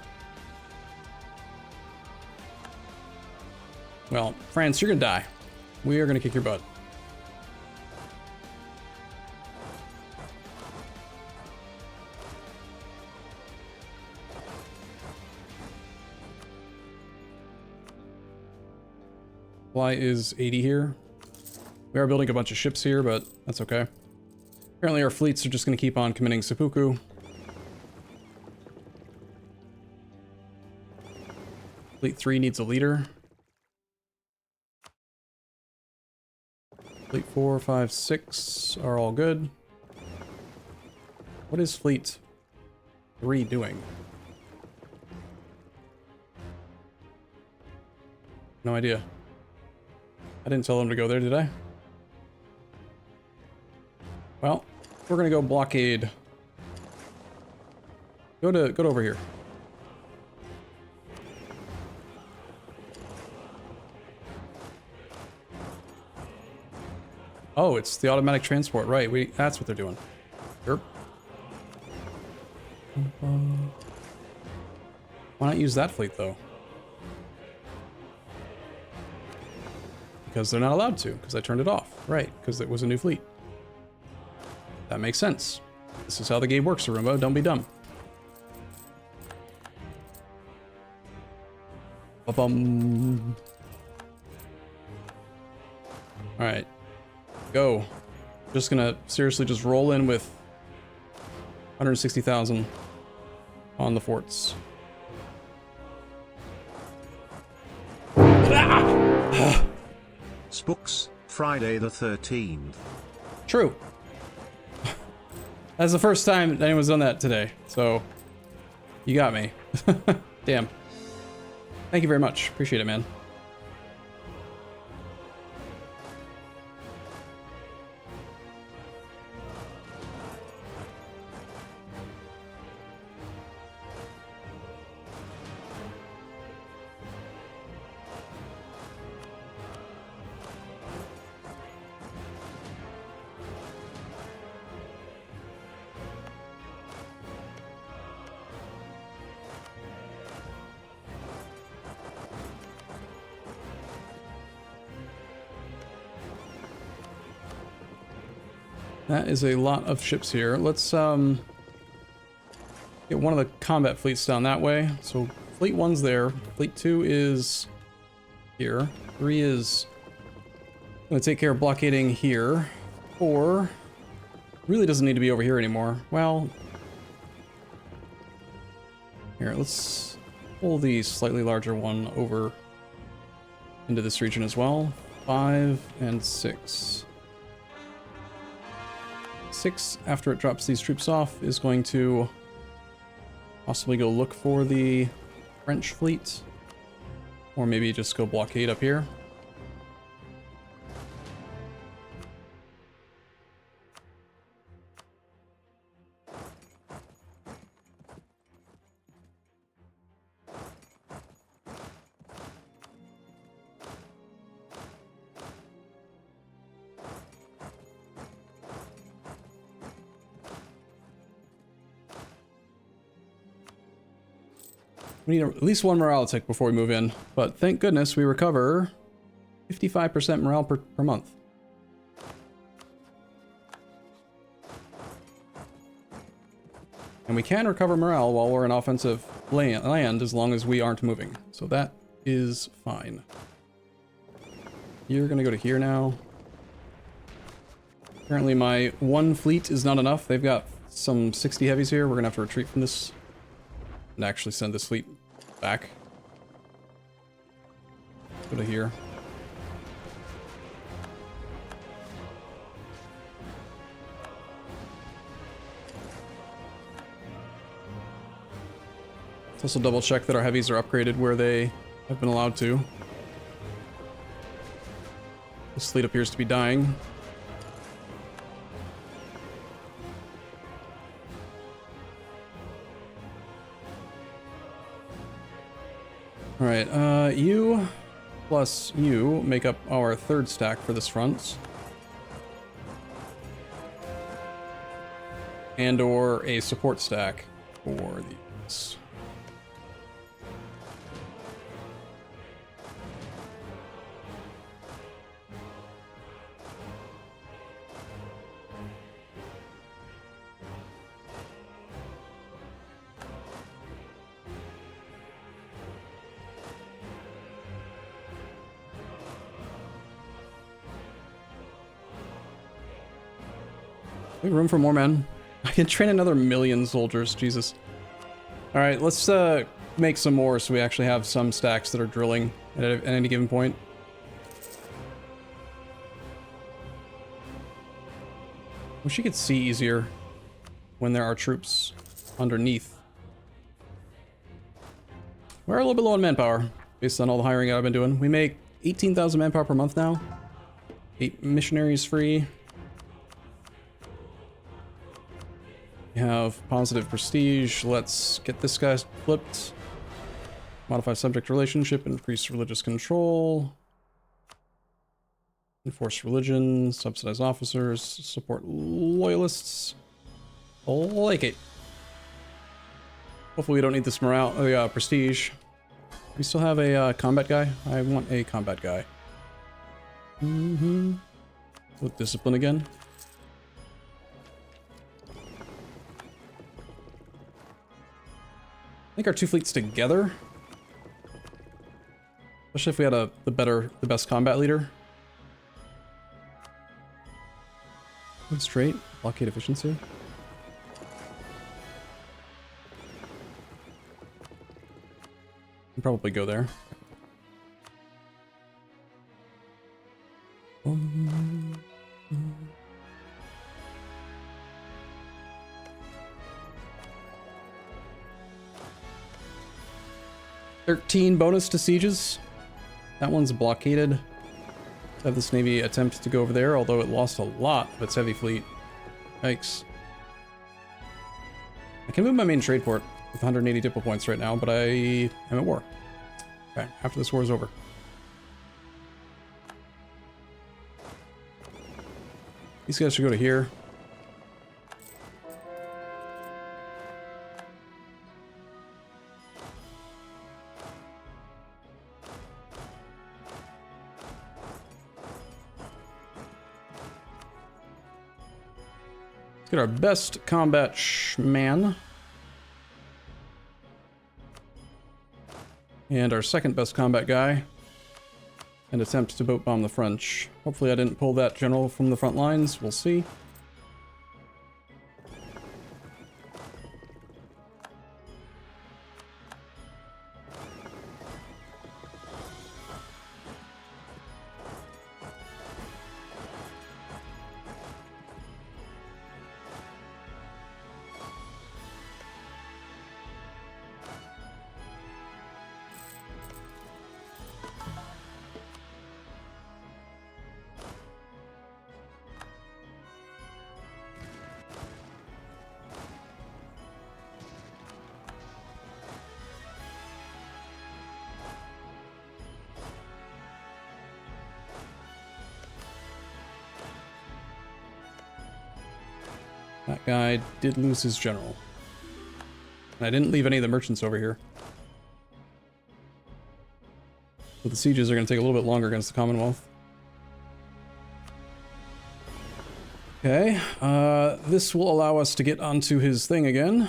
Well, France, you're gonna die. We are gonna kick your butt. Why is 80 here? We are building a bunch of ships here, but that's okay. Apparently our fleets are just gonna keep on committing seppuku. Fleet 3 needs a leader. Fleet 4, 5, 6 are all good. What is Fleet 3 doing? No idea. I didn't tell them to go there, did I? Well, we're gonna go blockade. Go to over here. Oh, it's the automatic transport, right? That's what they're doing. Sure. Why not use that fleet though? Because they're not allowed to, because I turned it off. Right, because it was a new fleet. That makes sense. This is how the game works, Arumba. Don't be dumb. Ba-bum. Alright. Go. Just gonna seriously just roll in with 160,000 on the forts. Spooks, Friday the 13th. True. That's the first time anyone's done that today, so you got me. Damn. Thank you very much. Appreciate it, man. That is a lot of ships here. Let's get one of the combat fleets down that way. So fleet 1's there. Fleet 2 is here. 3 is going to take care of blockading here. 4 really doesn't need to be over here anymore. Well, here, let's pull the slightly larger one over into this region as well. 5 and 6. 6, after it drops these troops off, is going to possibly go look for the French fleet. Or maybe just go blockade up here. We need at least one morale tick before we move in, but thank goodness we recover 55% morale per month. And we can recover morale while we're in offensive land as long as we aren't moving. So that is fine. You're gonna go to here now. Apparently my one fleet is not enough. They've got some 60 heavies here. We're gonna have to retreat from this and actually send this fleet back. Go to here. Let's also double check that our heavies are upgraded where they have been allowed to. This fleet appears to be dying. Alright, you plus you make up our third stack for this front. And or a support stack for these. We have room for more men. I can train another 1,000,000 soldiers, Jesus. Alright, let's make some more so we actually have some stacks that are drilling at any given point. Wish you could see easier when there are troops underneath. We're a little bit low on manpower, based on all the hiring I've been doing. We make 18,000 manpower per month now. 8 missionaries free. We have positive prestige. Let's get this guy flipped. Modify subject relationship, increase religious control. Enforce religion, subsidize officers, support loyalists. Like it. Hopefully we don't need this morale, prestige. We still have a combat guy? I want a combat guy. With discipline again. I think our two fleets together, especially if we had the best combat leader. One straight, blockade efficiency. Can probably go there. $13 bonus to sieges. That one's blockaded. Have this navy attempt to go over there, although it lost a lot of its heavy fleet. Yikes. I can move my main trade port with 180 diplo points right now, but I am at war. Okay, after this war is over. These guys should go to here. Get our best combat man. And our second best combat guy. And attempt to boat bomb the French. Hopefully I didn't pull that general from the front lines. We'll see. That guy did lose his general. And I didn't leave any of the merchants over here. So the sieges are going to take a little bit longer against the Commonwealth. Okay, this will allow us to get onto his thing again.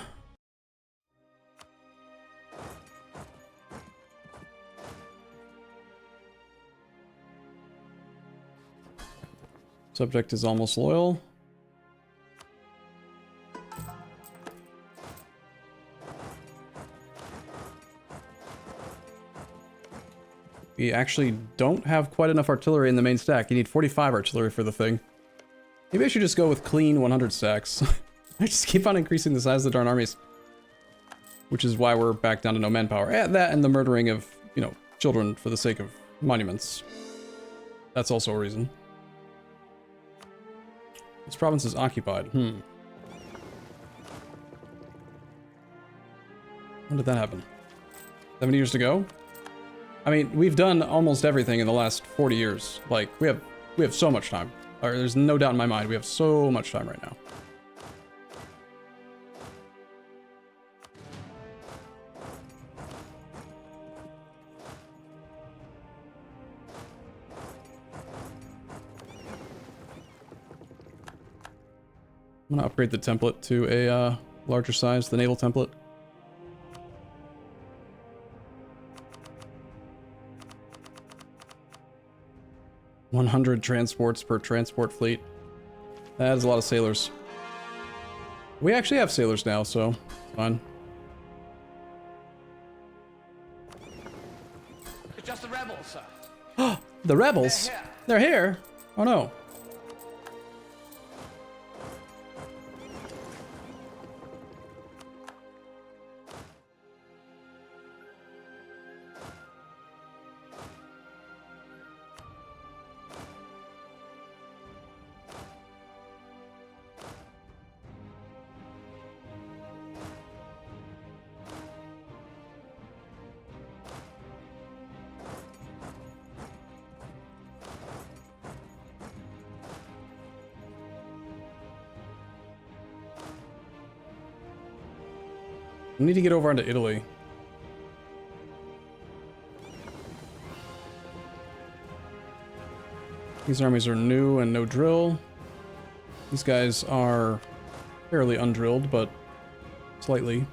Subject is almost loyal. We actually don't have quite enough artillery in the main stack. You need 45 artillery for the thing. Maybe I should just go with clean 100 stacks. I just keep on increasing the size of the darn armies. Which is why we're back down to no manpower. That and the murdering of, you know, children for the sake of monuments. That's also a reason. This province is occupied. When did that happen? 70 years to go? I mean, we've done almost everything in the last 40 years. Like, we have so much time. Or there's no doubt in my mind, we have so much time right now. I'm gonna upgrade the template to a larger size, the naval template. "100 transports per transport fleet." That is a lot of sailors. We actually have sailors now, so it's fine. It's just the rebels, sir. The rebels? They're here. They're here? Oh no. We need to get over onto Italy. These armies are new and no drill. These guys are fairly undrilled, but slightly.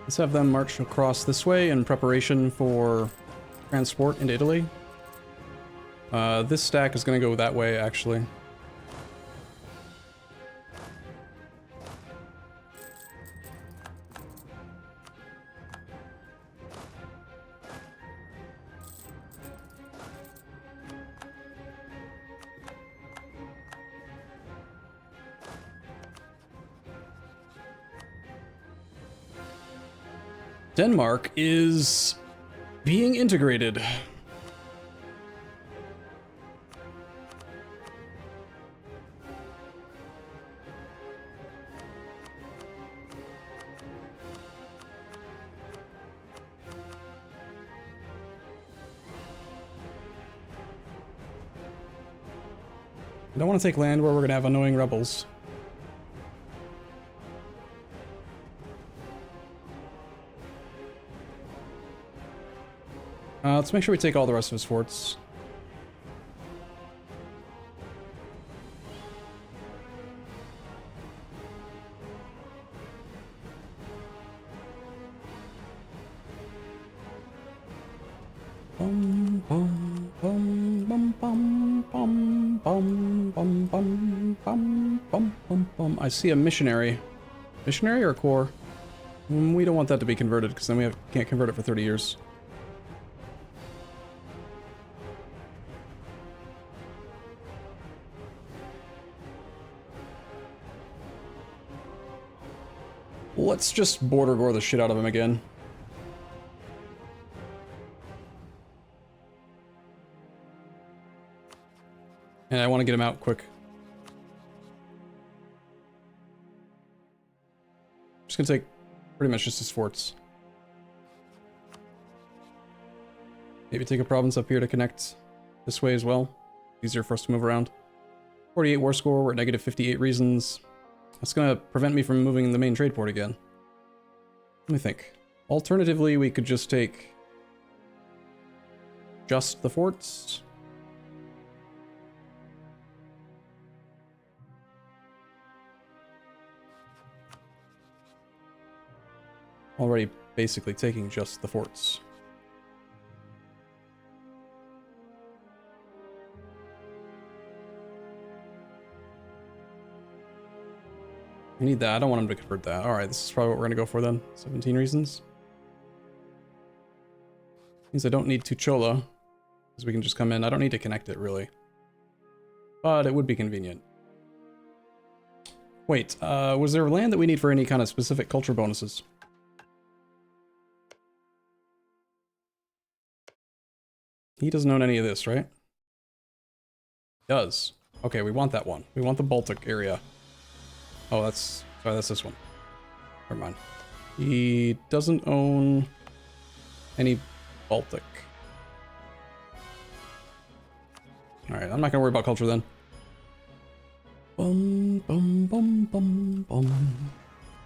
Let's have them march across this way in preparation for transport into Italy. This stack is going to go that way, actually. Denmark is being integrated. I don't want to take land where we're going to have annoying rebels. Let's make sure we take all the rest of his forts. Bum, bum, bum, bum, bum, bum, bum, bum, bum, bum, bum, bum, bum. I see a missionary. Missionary or a core? We don't want that to be converted because then we can't convert it for 30 years. Let's just border gore the shit out of him again. And I want to get him out quick. Just gonna take pretty much just his forts. Maybe take a province up here to connect this way as well. Easier for us to move around. 48 war score, we're at negative 58 reasons. That's gonna prevent me from moving the main trade port again. Let me think. Alternatively, we could just take just the forts. Already basically taking just the forts. I need that. I don't want him to convert that. Alright, this is probably what we're going to go for then. 17 reasons. Means I don't need Tuchola, because we can just come in. I don't need to connect it, really. But it would be convenient. Wait, was there land that we need for any kind of specific culture bonuses? He doesn't own any of this, right? Does. Okay, we want that one. We want the Baltic area. Oh, that's... Sorry, that's this one. Never mind. He doesn't own Any Baltic. Alright, I'm not gonna worry about culture then. Bum, bum, bum, bum, bum.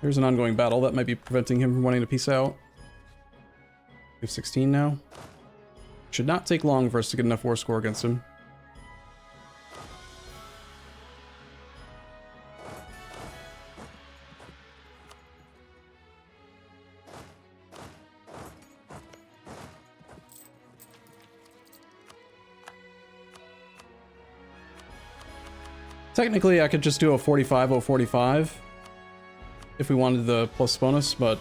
There's an ongoing battle that might be preventing him from wanting to peace out. We have 16 now. Should not take long for us to get enough war score against him. Technically, I could just do a 45-0-45 if we wanted the plus bonus, but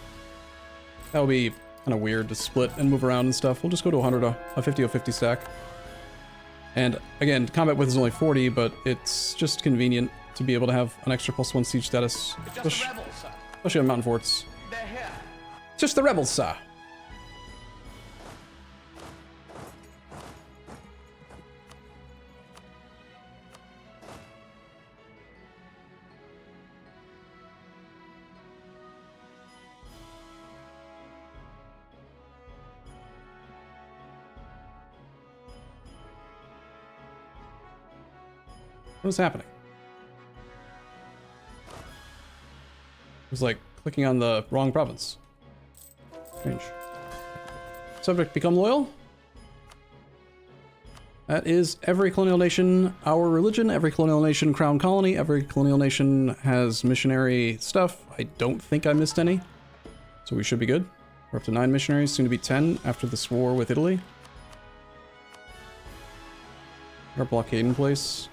that would be kind of weird to split and move around and stuff. We'll just go to 100, a 50-50 stack. And again, combat width is only 40, but it's just convenient to be able to have an extra +1 siege status, especially on mountain forts. They're here. Just the rebels, sir. What is happening? It was like clicking on the wrong province. Strange. Subject become loyal? That is every colonial nation our religion, every colonial nation crown colony, every colonial nation has missionary stuff. I don't think I missed any. So we should be good. We're up to 9 missionaries, soon to be 10 after this war with Italy. Our blockade in place.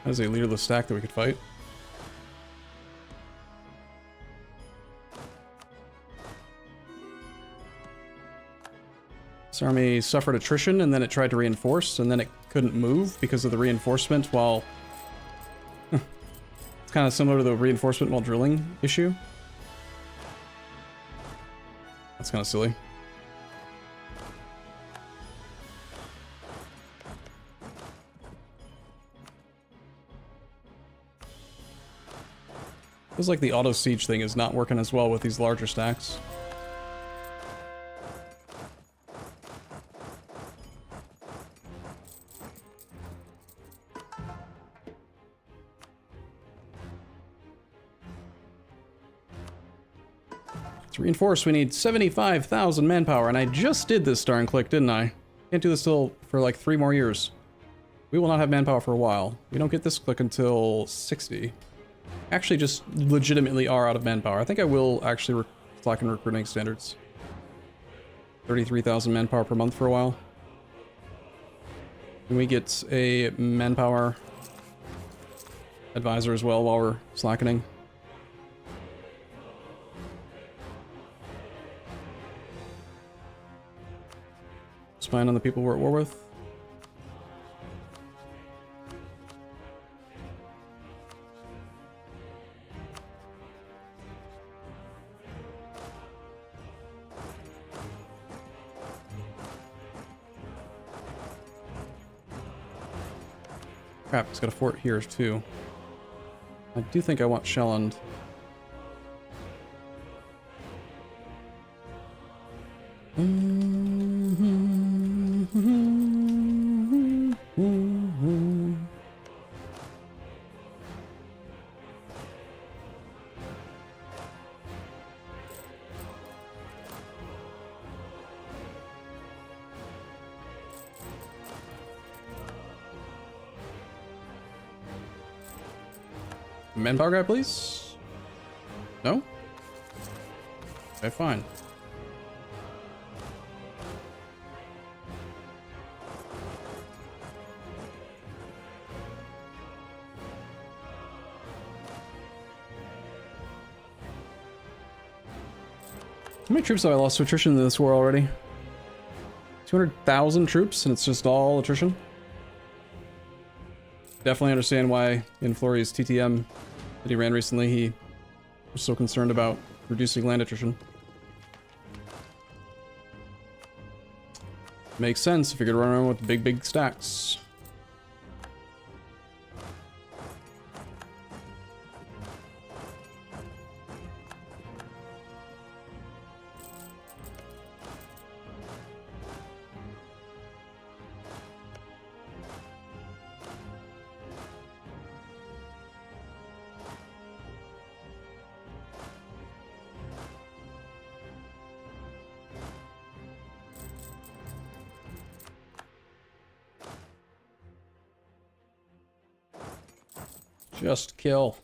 That is a leaderless stack that we could fight. This army suffered attrition and then it tried to reinforce and then it couldn't move because of the reinforcement while... It's kind of similar to the reinforcement while drilling issue. That's kind of silly. Feels like the auto siege thing is not working as well with these larger stacks. To reinforce, we need 75,000 manpower, and I just did this darn click, didn't I? Can't do this till for like 3 more years. We will not have manpower for a while. We don't get this click until 60. Actually just legitimately are out of manpower. I think I will actually slacken recruiting standards. 33,000 manpower per month for a while. Can we get a manpower advisor as well while we're slackening? Spying on the people we're at war with. Crap, it's got a fort here too. I do think I want Shelland. Manpower guy, please? No? Okay, fine. How many troops have I lost to attrition in this war already? 200,000 troops, and it's just all attrition? Definitely understand why in Florey's TTM that he ran recently, he was so concerned about reducing land attrition. Makes sense if you're gonna run around with big stacks. Just kill.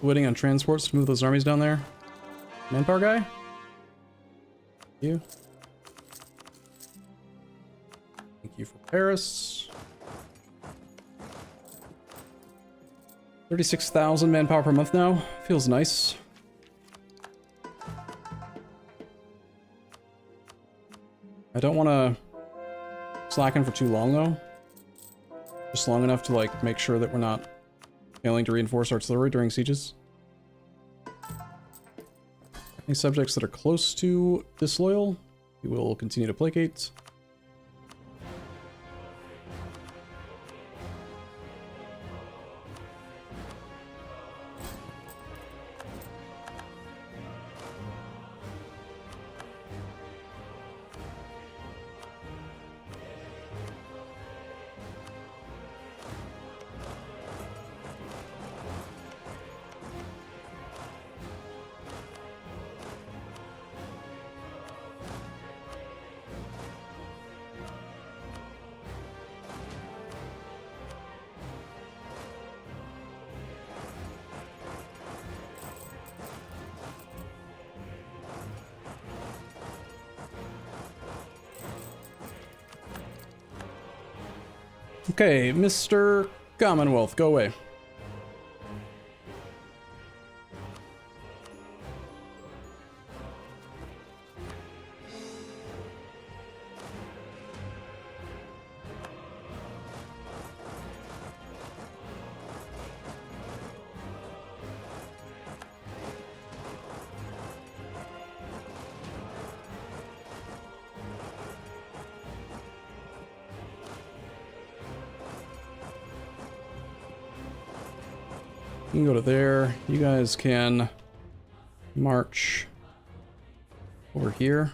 Waiting on transports to move those armies down there. Manpower guy? You. Thank you for Paris. 36,000 manpower per month now. Feels nice. I don't want to slacken for too long though. Just long enough to like make sure that we're not failing to reinforce artillery during sieges. Any subjects that are close to disloyal, we will continue to placate. Okay, Mr. Commonwealth, go away. You can go to there. You guys can march over here.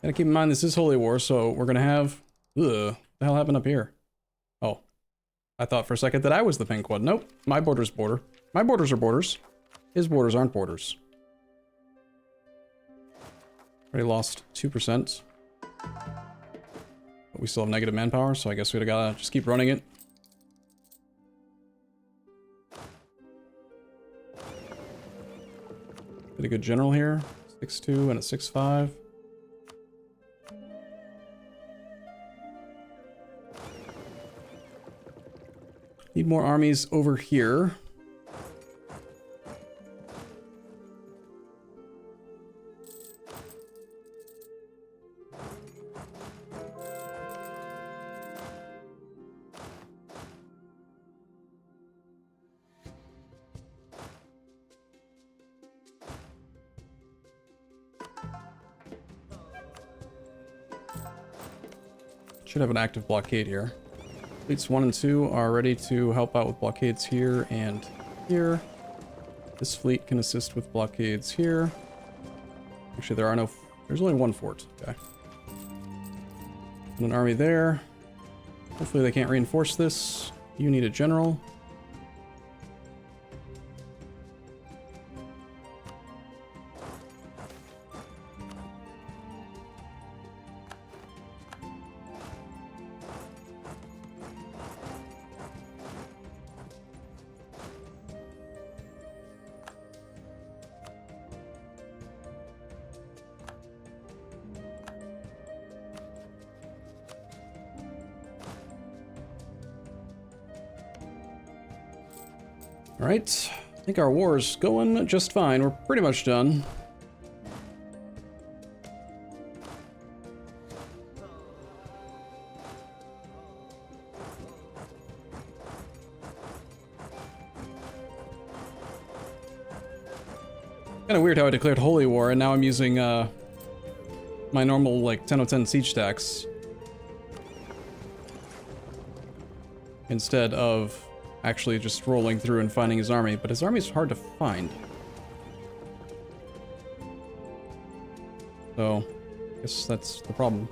Gotta keep in mind this is Holy War, so we're gonna have... Ugh, what the hell happened up here? Oh. I thought for a second that I was the pink one. Nope. My border's border. My borders are borders. His borders aren't borders. Already lost 2%. But we still have negative manpower, so I guess we gotta just keep running it. Get a good general here. 6-2 and a 6-5. Need more armies over here. Should have an active blockade here. Fleets 1 and 2 are ready to help out with blockades here and here. This fleet can assist with blockades here. Actually, there are no... There's only one fort. Okay. And an army there. Hopefully they can't reinforce this. You need a general. Alright, I think our war's going just fine. We're pretty much done. Kinda weird how I declared Holy War and now I'm using my normal like 10 of 10 siege stacks instead of actually just rolling through and finding his army, but his army is hard to find. So, I guess that's the problem.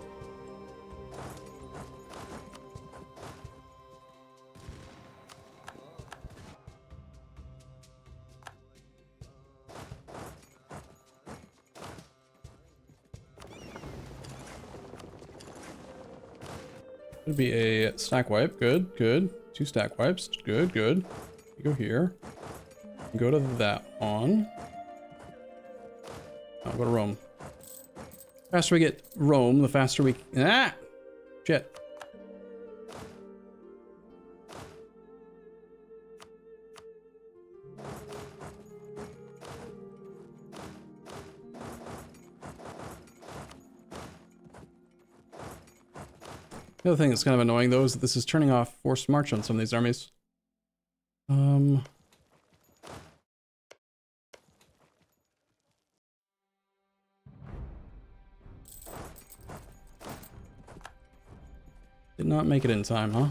Could be a stack wipe. Good, good. 2 stack wipes. Good, good. You go here. Go to that one. I'll go to Rome. The faster we get Rome, the faster we... Ah! Shit. The other thing that's kind of annoying, though, is that this is turning off forced march on some of these armies. Did not make it in time, huh?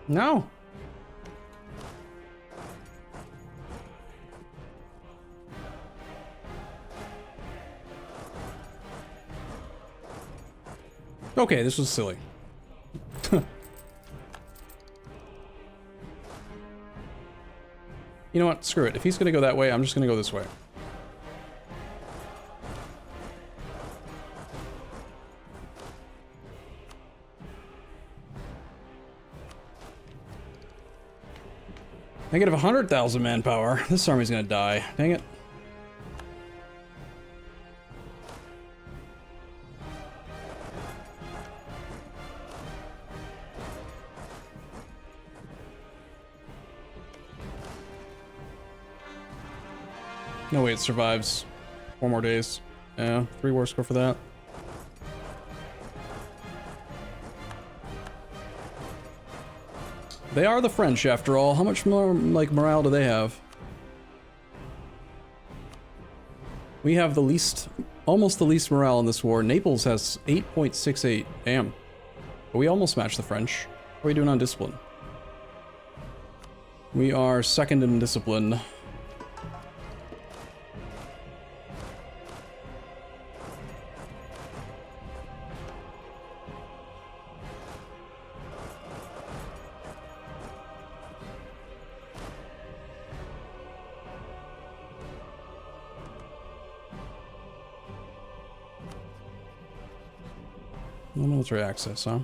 No. Okay, this was silly. You know what? Screw it. If he's gonna go that way, I'm just gonna go this way. Negative 100,000 manpower. This army's gonna die. Dang it. No way it survives 4 more days. Yeah, 3 war score for that. They are the French, after all. How much more, like, morale do they have? We have the least, almost the least morale in this war. Naples has 8.68. Damn. But we almost match the French. How are we doing on discipline? We are second in discipline. No military access, huh?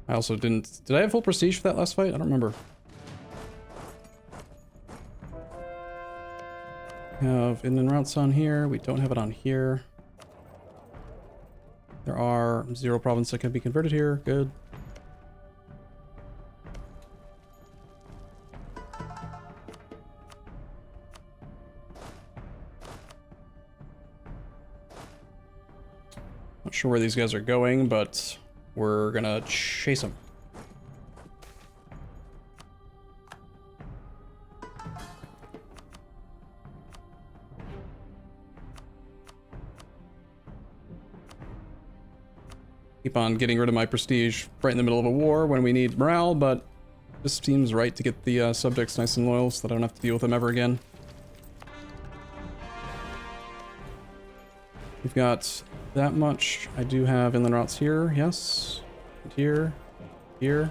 I also didn't... Did I have full prestige for that last fight? I don't remember. We have inland routes on here. We don't have it on here. There are 0 province that can be converted here. Good. Not sure where these guys are going, but... we're gonna chase them. Keep on getting rid of my prestige right in the middle of a war when we need morale, but this seems right to get the subjects nice and loyal so that I don't have to deal with them ever again. We've got that much. I do have inland routes here, yes. And here, here.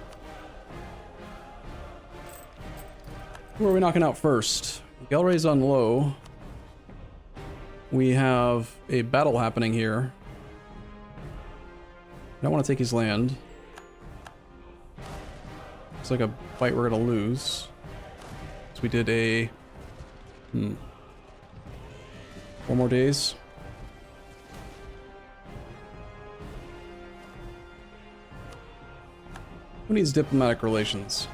Who are we knocking out first? Galray's on low. We have a battle happening here. I don't want to take his land. Looks like a fight we're gonna lose. So we did a... 4 more days. Who needs diplomatic relations?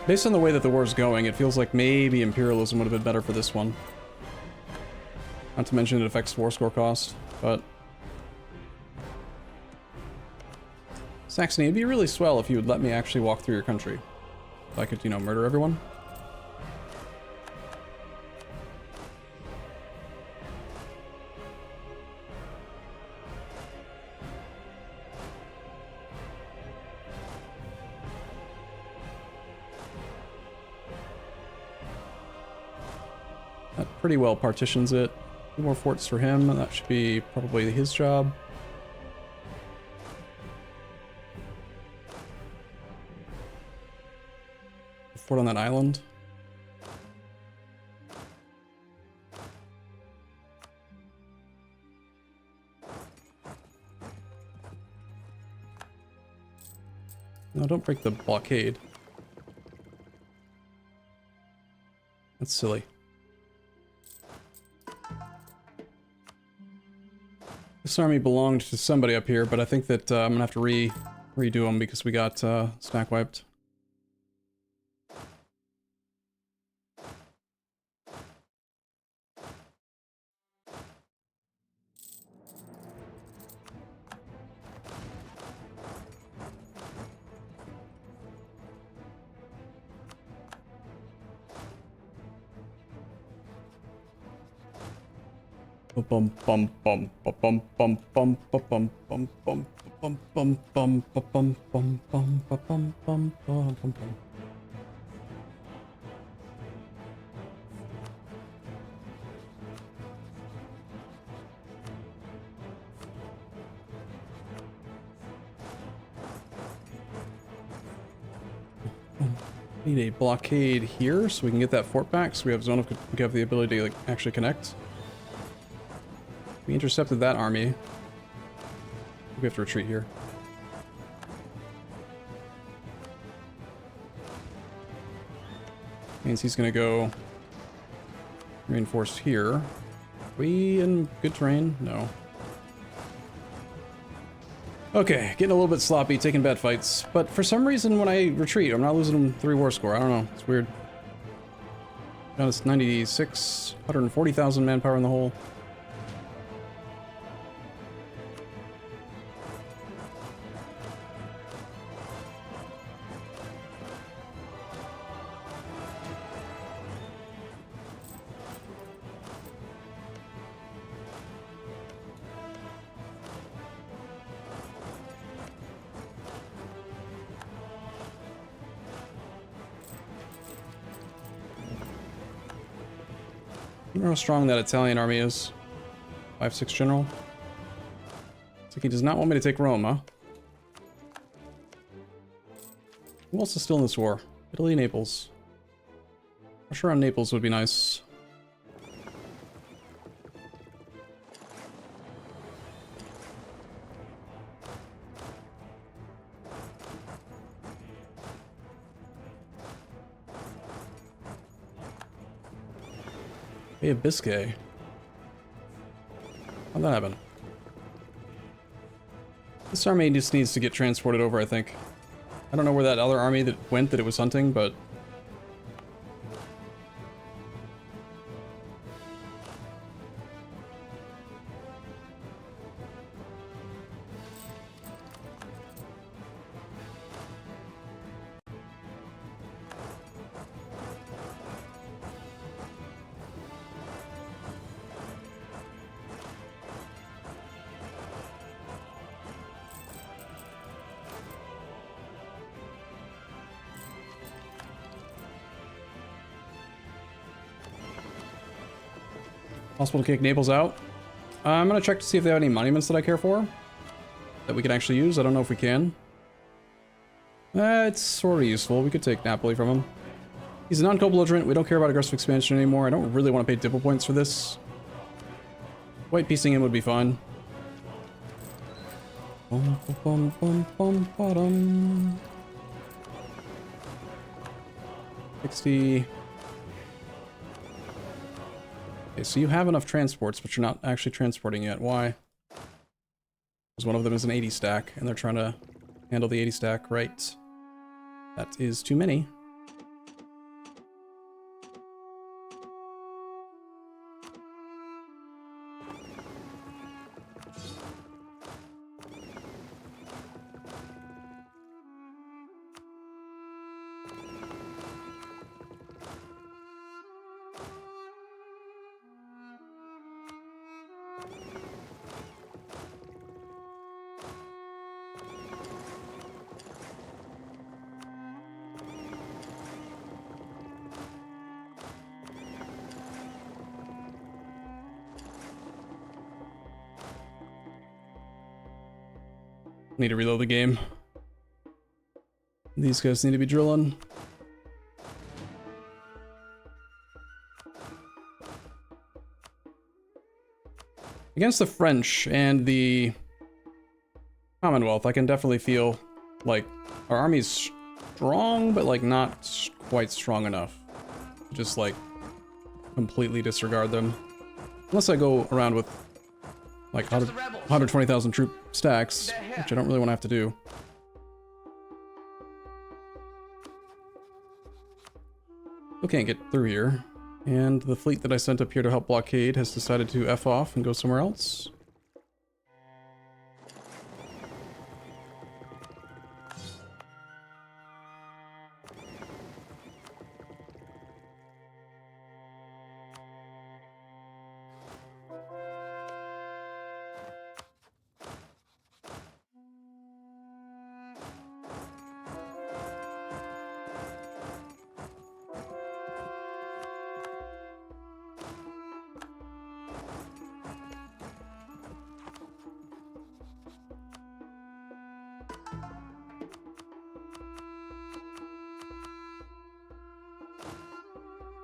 Based on the way that the war's going, it feels like maybe imperialism would have been better for this one. Not to mention it affects war score cost, but... Saxony, it'd be really swell if you would let me actually walk through your country. If I could, you know, murder everyone. That pretty well partitions it. 2 more forts for him, and that should be probably his job. A fort on that island. No, don't break the blockade. That's silly. This army belonged to somebody up here, but I think that I'm gonna have to redo them because we got stack wiped. Bum bum bum bum bum bum bum bum bum bum bum bum bum bum bum bum bum bum bum. Need a blockade here so we can get that fort back, so we have we have the ability to like actually connect. We intercepted that army. We have to retreat here. Means he's gonna go reinforced here. We in good terrain? No. Okay, getting a little bit sloppy, taking bad fights. But for some reason when I retreat, I'm not losing them 3 war score. I don't know. It's weird. Now it's 96, 140,000 manpower in the hole. I don't know how strong that Italian army is. 5-6 general. It's like he does not want me to take Rome, huh? Who else is still in this war? Italy, Naples. Pressure on Naples would be nice. Bay of Biscay. How'd that happen? This army just needs to get transported over, I think. I don't know where that other army that went that it was hunting, but... Possible to kick Naples out. I'm gonna check to see if they have any monuments that I care for that we can actually use. I don't know if we can. It's sort of useful. We could take Napoli from him. He's a non-co-belligerent. We don't care about aggressive expansion anymore. I don't really want to pay dipple points for this. White piecing him would be fine. 60. Okay, so you have enough transports, but you're not actually transporting yet. Why? Because one of them is an 80 stack, and they're trying to handle the 80 stack, right? That is too many. Need to reload the game. These guys need to be drilling. Against the French and the Commonwealth, I can definitely feel like our army's strong, but like not quite strong enough to just like completely disregard them. Unless I go around with like 120,000 troop stacks, which I don't really want to have to do. Still can't get through here. And the fleet that I sent up here to help blockade has decided to F off and go somewhere else.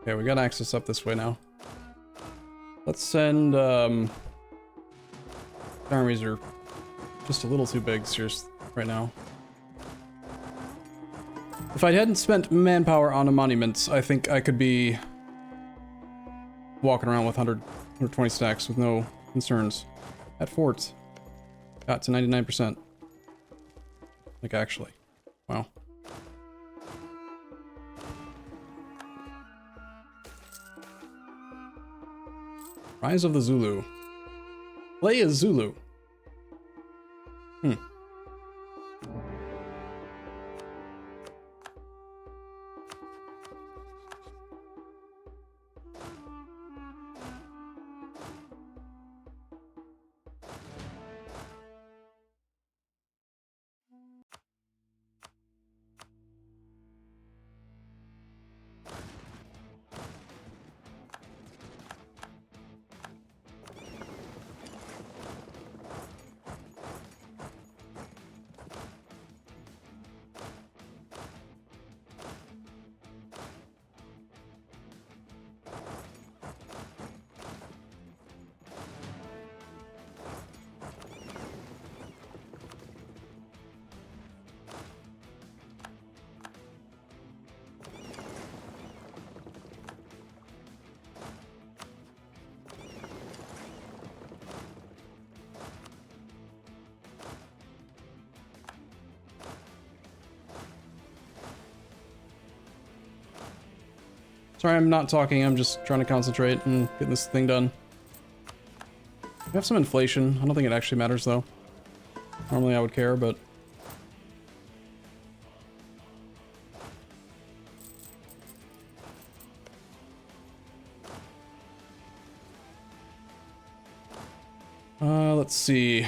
Okay, we got access up this way now. Let's send, armies are just a little too big, seriously, right now. If I hadn't spent manpower on a monument, I think I could be walking around with 120 stacks with no concerns. At fort, got to 99%. Like, actually. Wow. Rise of the Zulu. Play as Zulu. Sorry, I'm not talking, I'm just trying to concentrate and get this thing done. We have some inflation. I don't think it actually matters, though. Normally I would care, but... let's see.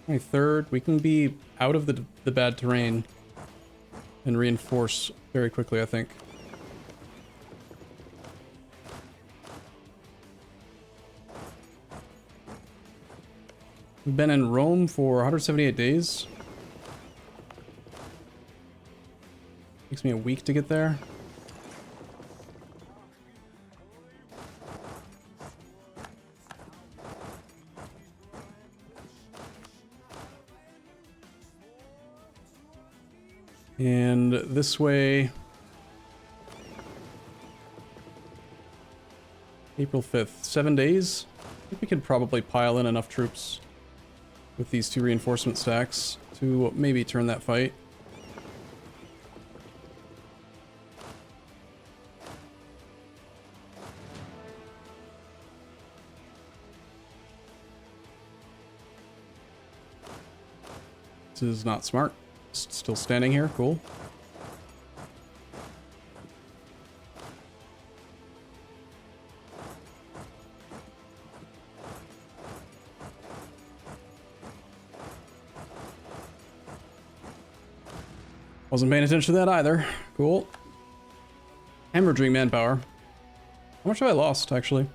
23rd. We can be out of the bad terrain and reinforce very quickly, I think. We've been in Rome for 178 days. Takes me a week to get there. And this way, April 5th, 7 days. I think we could probably pile in enough troops with these 2 reinforcement stacks to maybe turn that fight. This is not smart. Still standing here, cool. Wasn't paying attention to that either. Cool. Hemorrhaging manpower. How much have I lost, actually?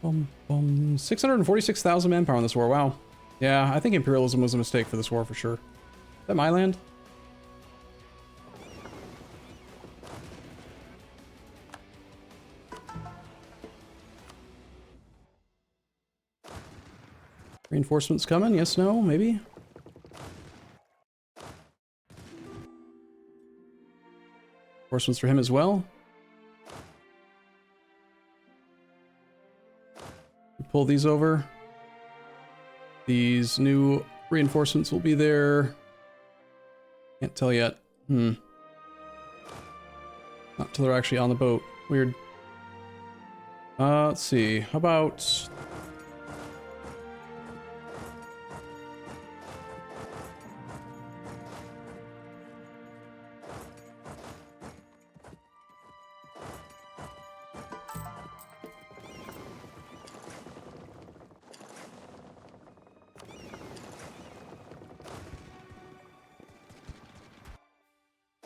646,000 manpower in this war, wow. Yeah, I think imperialism was a mistake for this war for sure. Is that my land? Reinforcements coming? Yes, no, maybe? Reinforcements for him as well. Pull these over. These new reinforcements will be there. Can't tell yet. Not till they're actually on the boat. Weird. Let's see. How about...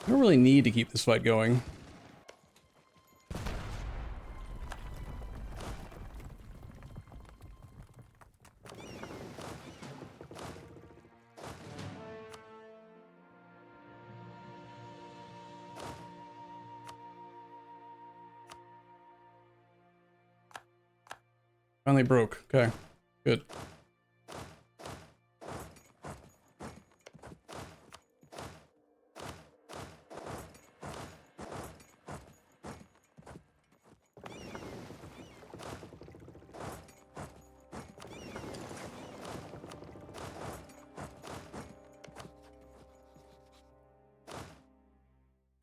I don't really need to keep this fight going. Finally broke. Okay, good.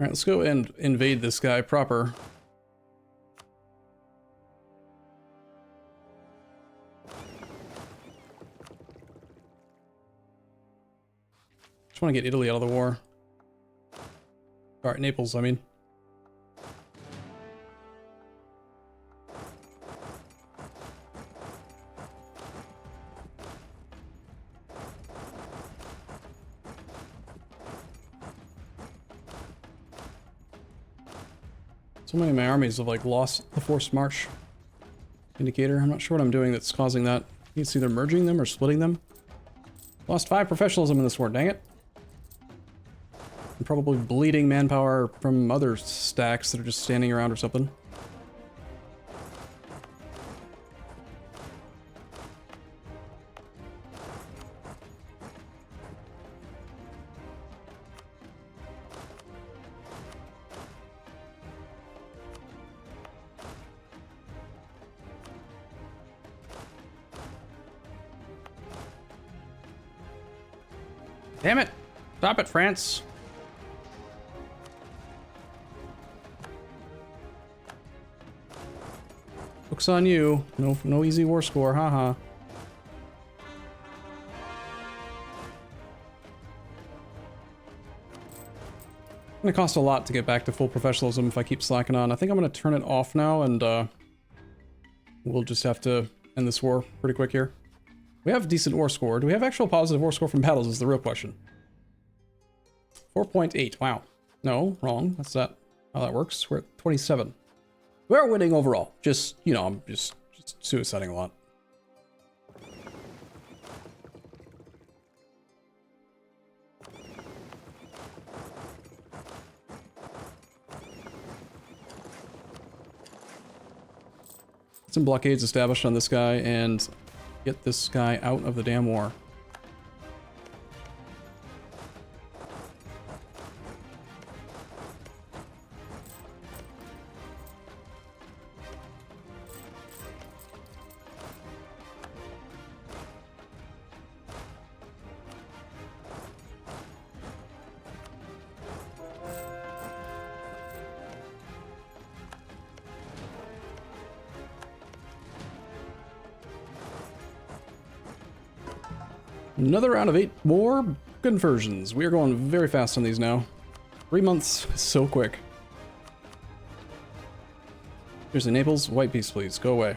Alright, let's go and invade this guy proper. Just want to get Italy out of the war. Alright, Naples, I mean. So many of my armies have like lost the forced march indicator. I'm not sure what I'm doing that's causing that. It's either merging them or splitting them. Lost 5 professionalism in this war, dang it. I'm probably bleeding manpower from other stacks that are just standing around or something. Damn it! Stop it, France! Joke's on you. No easy war score, haha. It's gonna cost a lot to get back to full professionalism if I keep slacking on. I think I'm gonna turn it off now and we'll just have to end this war pretty quick here. We have decent ore score. Do we have actual positive ore score from battles is the real question. 4.8. Wow. No, wrong. That's not how that works. We're at 27. We're winning overall. Just, you know, I'm just suiciding a lot. Some blockades established on this guy and get this guy out of the damn war. Another round of 8 more conversions. We are going very fast on these now. 3 months, so quick. Seriously, Naples, white peace, please. Go away.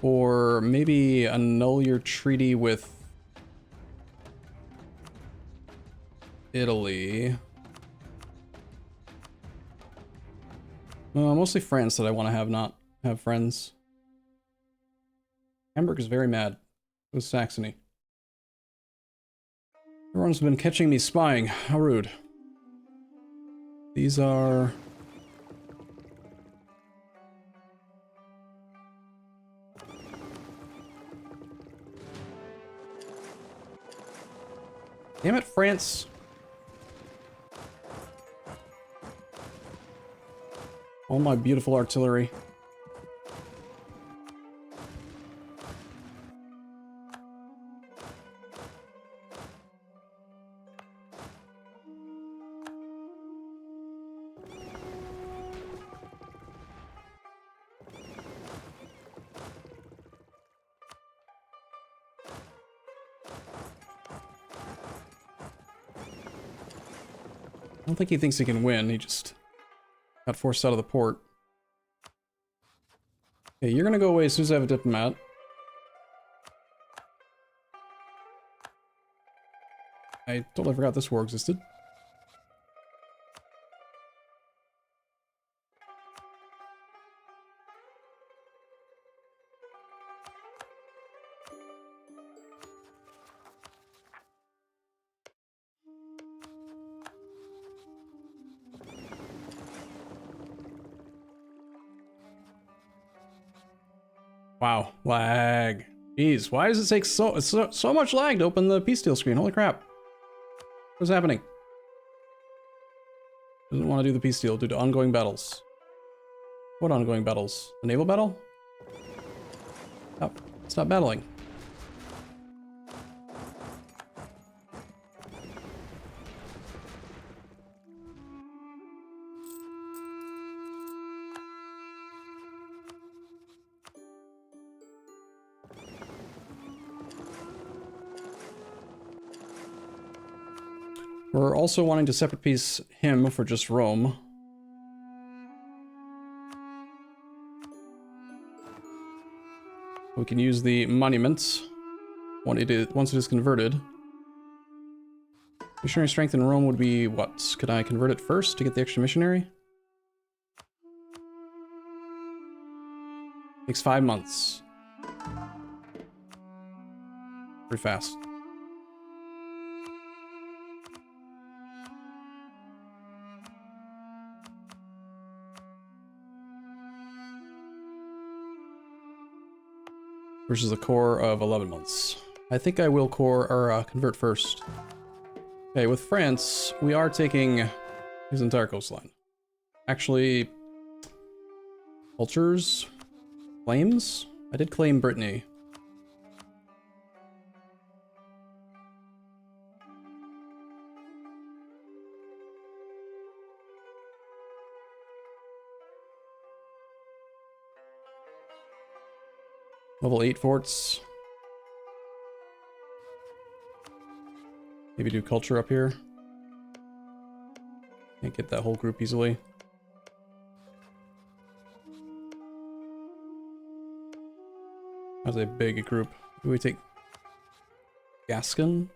Or maybe annul your treaty with Italy. Mostly France that I want to have, not have friends. Hamburg is very mad. It was Saxony. Everyone's been catching me spying. How rude. These are... Damn it, France. All my beautiful artillery. I don't think he thinks he can win. He just got forced out of the port. Okay, you're gonna go away as soon as I have a diplomat. I totally forgot this war existed. Wow, lag. Jeez, why does it take so much lag to open the peace deal screen? Holy crap. What's happening? Doesn't want to do the peace deal due to ongoing battles. What ongoing battles? The naval battle? Stop battling. We're also wanting to separate piece him for just Rome. We can use the monument once it is converted. Missionary strength in Rome would be what? Could I convert it first to get the extra missionary? Takes 5 months. Pretty fast. Versus a core of 11 months. I think I will convert first. Okay, with France, we are taking his entire coastline. Actually, cultures, claims? I did claim Brittany. Level 8 forts. Maybe do culture up here. Can't get that whole group easily. As a big group. Do we take Gascon?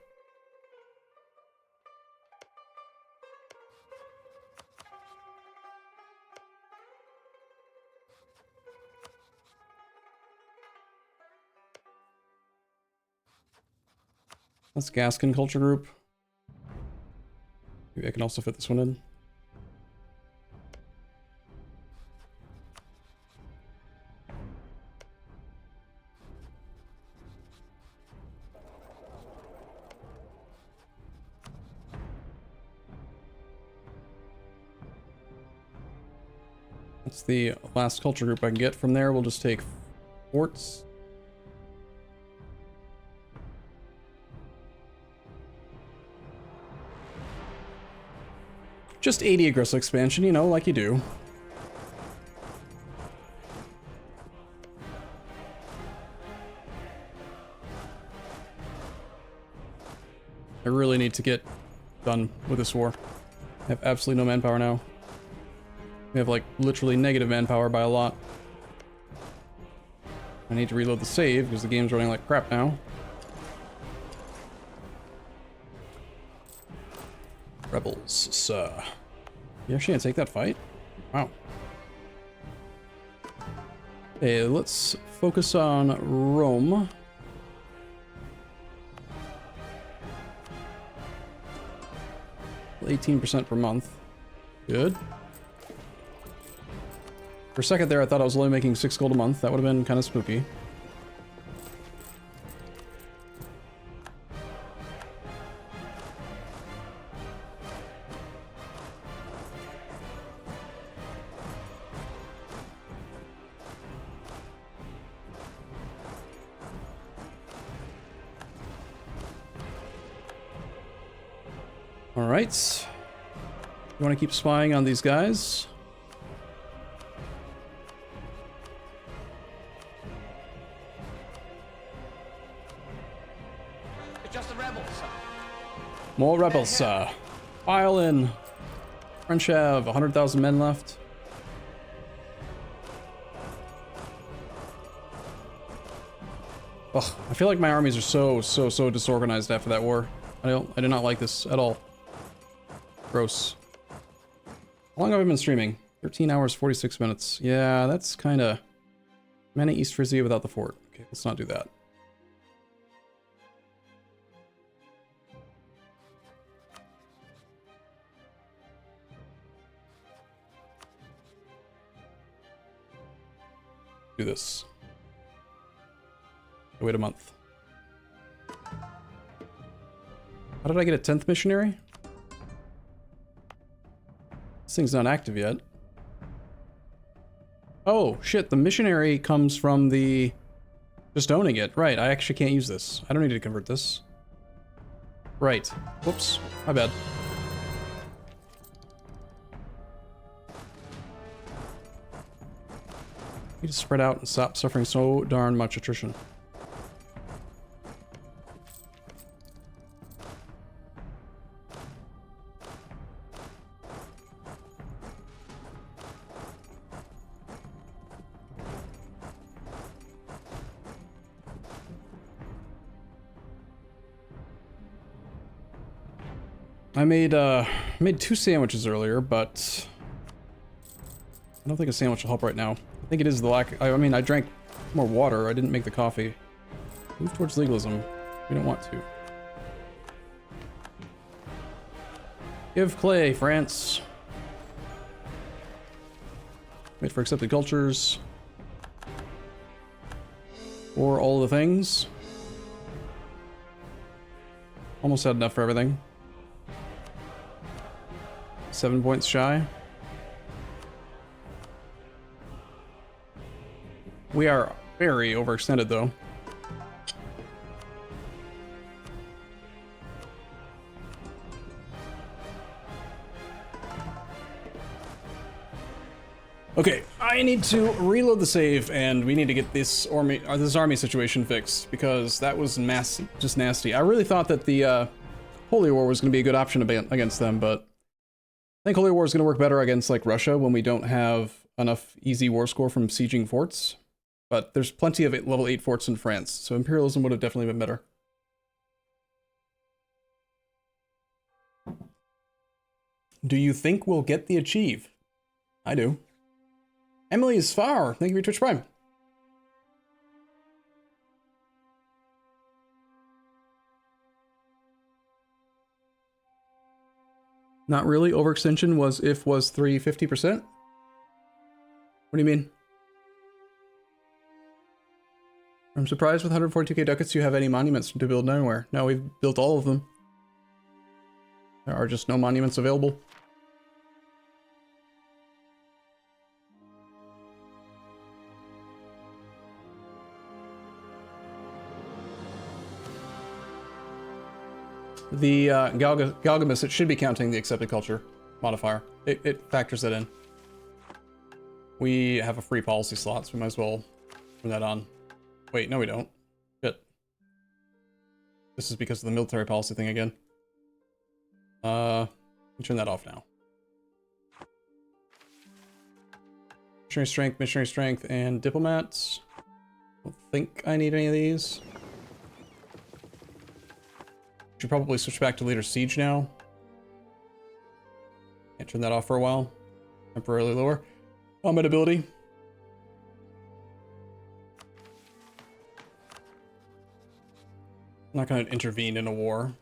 That's Gascon culture group. Maybe I can also fit this one in. That's the last culture group I can get. From there, we'll just take forts. Just 80 aggressive expansion, you know, like you do. I really need to get done with this war. I have absolutely no manpower now. We have like literally negative manpower by a lot. I need to reload the save because the game's running like crap now. Rebels, sir. You actually gonna take that fight? Wow. Hey, let's focus on Rome. Well, 18% per month. Good. For a second there, I thought I was only making 6 gold a month. That would have been kind of spooky. All right. You want to keep spying on these guys? It's just the rebels, sir. More rebels, sir. File in. French have 100,000 men left. Ugh, I feel like my armies are so disorganized after that war. I do not like this at all. Gross. How long have I been streaming? 13 hours, 46 minutes. Yeah, that's kind of... Many East Frisia without the fort. Okay, let's not do that. Do this. Wait a month. How did I get a 10th missionary? This thing's not active yet. Oh, shit, the missionary comes from the... Just owning it. Right, I actually can't use this. I don't need to convert this. Right. Whoops, my bad. Need to spread out and stop suffering so darn much attrition. I made 2 sandwiches earlier, but I don't think a sandwich will help right now. I think it is the lack. I mean, I drank more water. I didn't make the coffee. Move towards legalism. We don't want to. Give clay, France. Wait for accepted cultures. Or all the things. Almost had enough for everything. 7 points shy. We are very overextended though. Okay, I need to reload the save, and we need to get this army situation fixed, because that was just nasty. I really thought that the Holy War was going to be a good option against them, but I think Holy War is going to work better against like Russia when we don't have enough easy war score from sieging forts. But there's plenty of level 8 forts in France, so imperialism would have definitely been better. Do you think we'll get the achieve? I do. Emily is far. Thank you for your Twitch Prime. Not really. Overextension was 350%. What do you mean? I'm surprised with 142k ducats you have any monuments to build anywhere. No, we've built all of them. There are just no monuments available. The Galgamus, it should be counting the accepted culture modifier. It factors that in. We have a free policy slot, so we might as well turn that on. Wait, no we don't. Shit. This is because of the military policy thing again. Let me turn that off now. Missionary strength, and diplomats. Don't think I need any of these. Should probably switch back to leader siege now. Can't turn that off for a while. Temporarily lower. Combat ability. I'm not going to intervene in a war.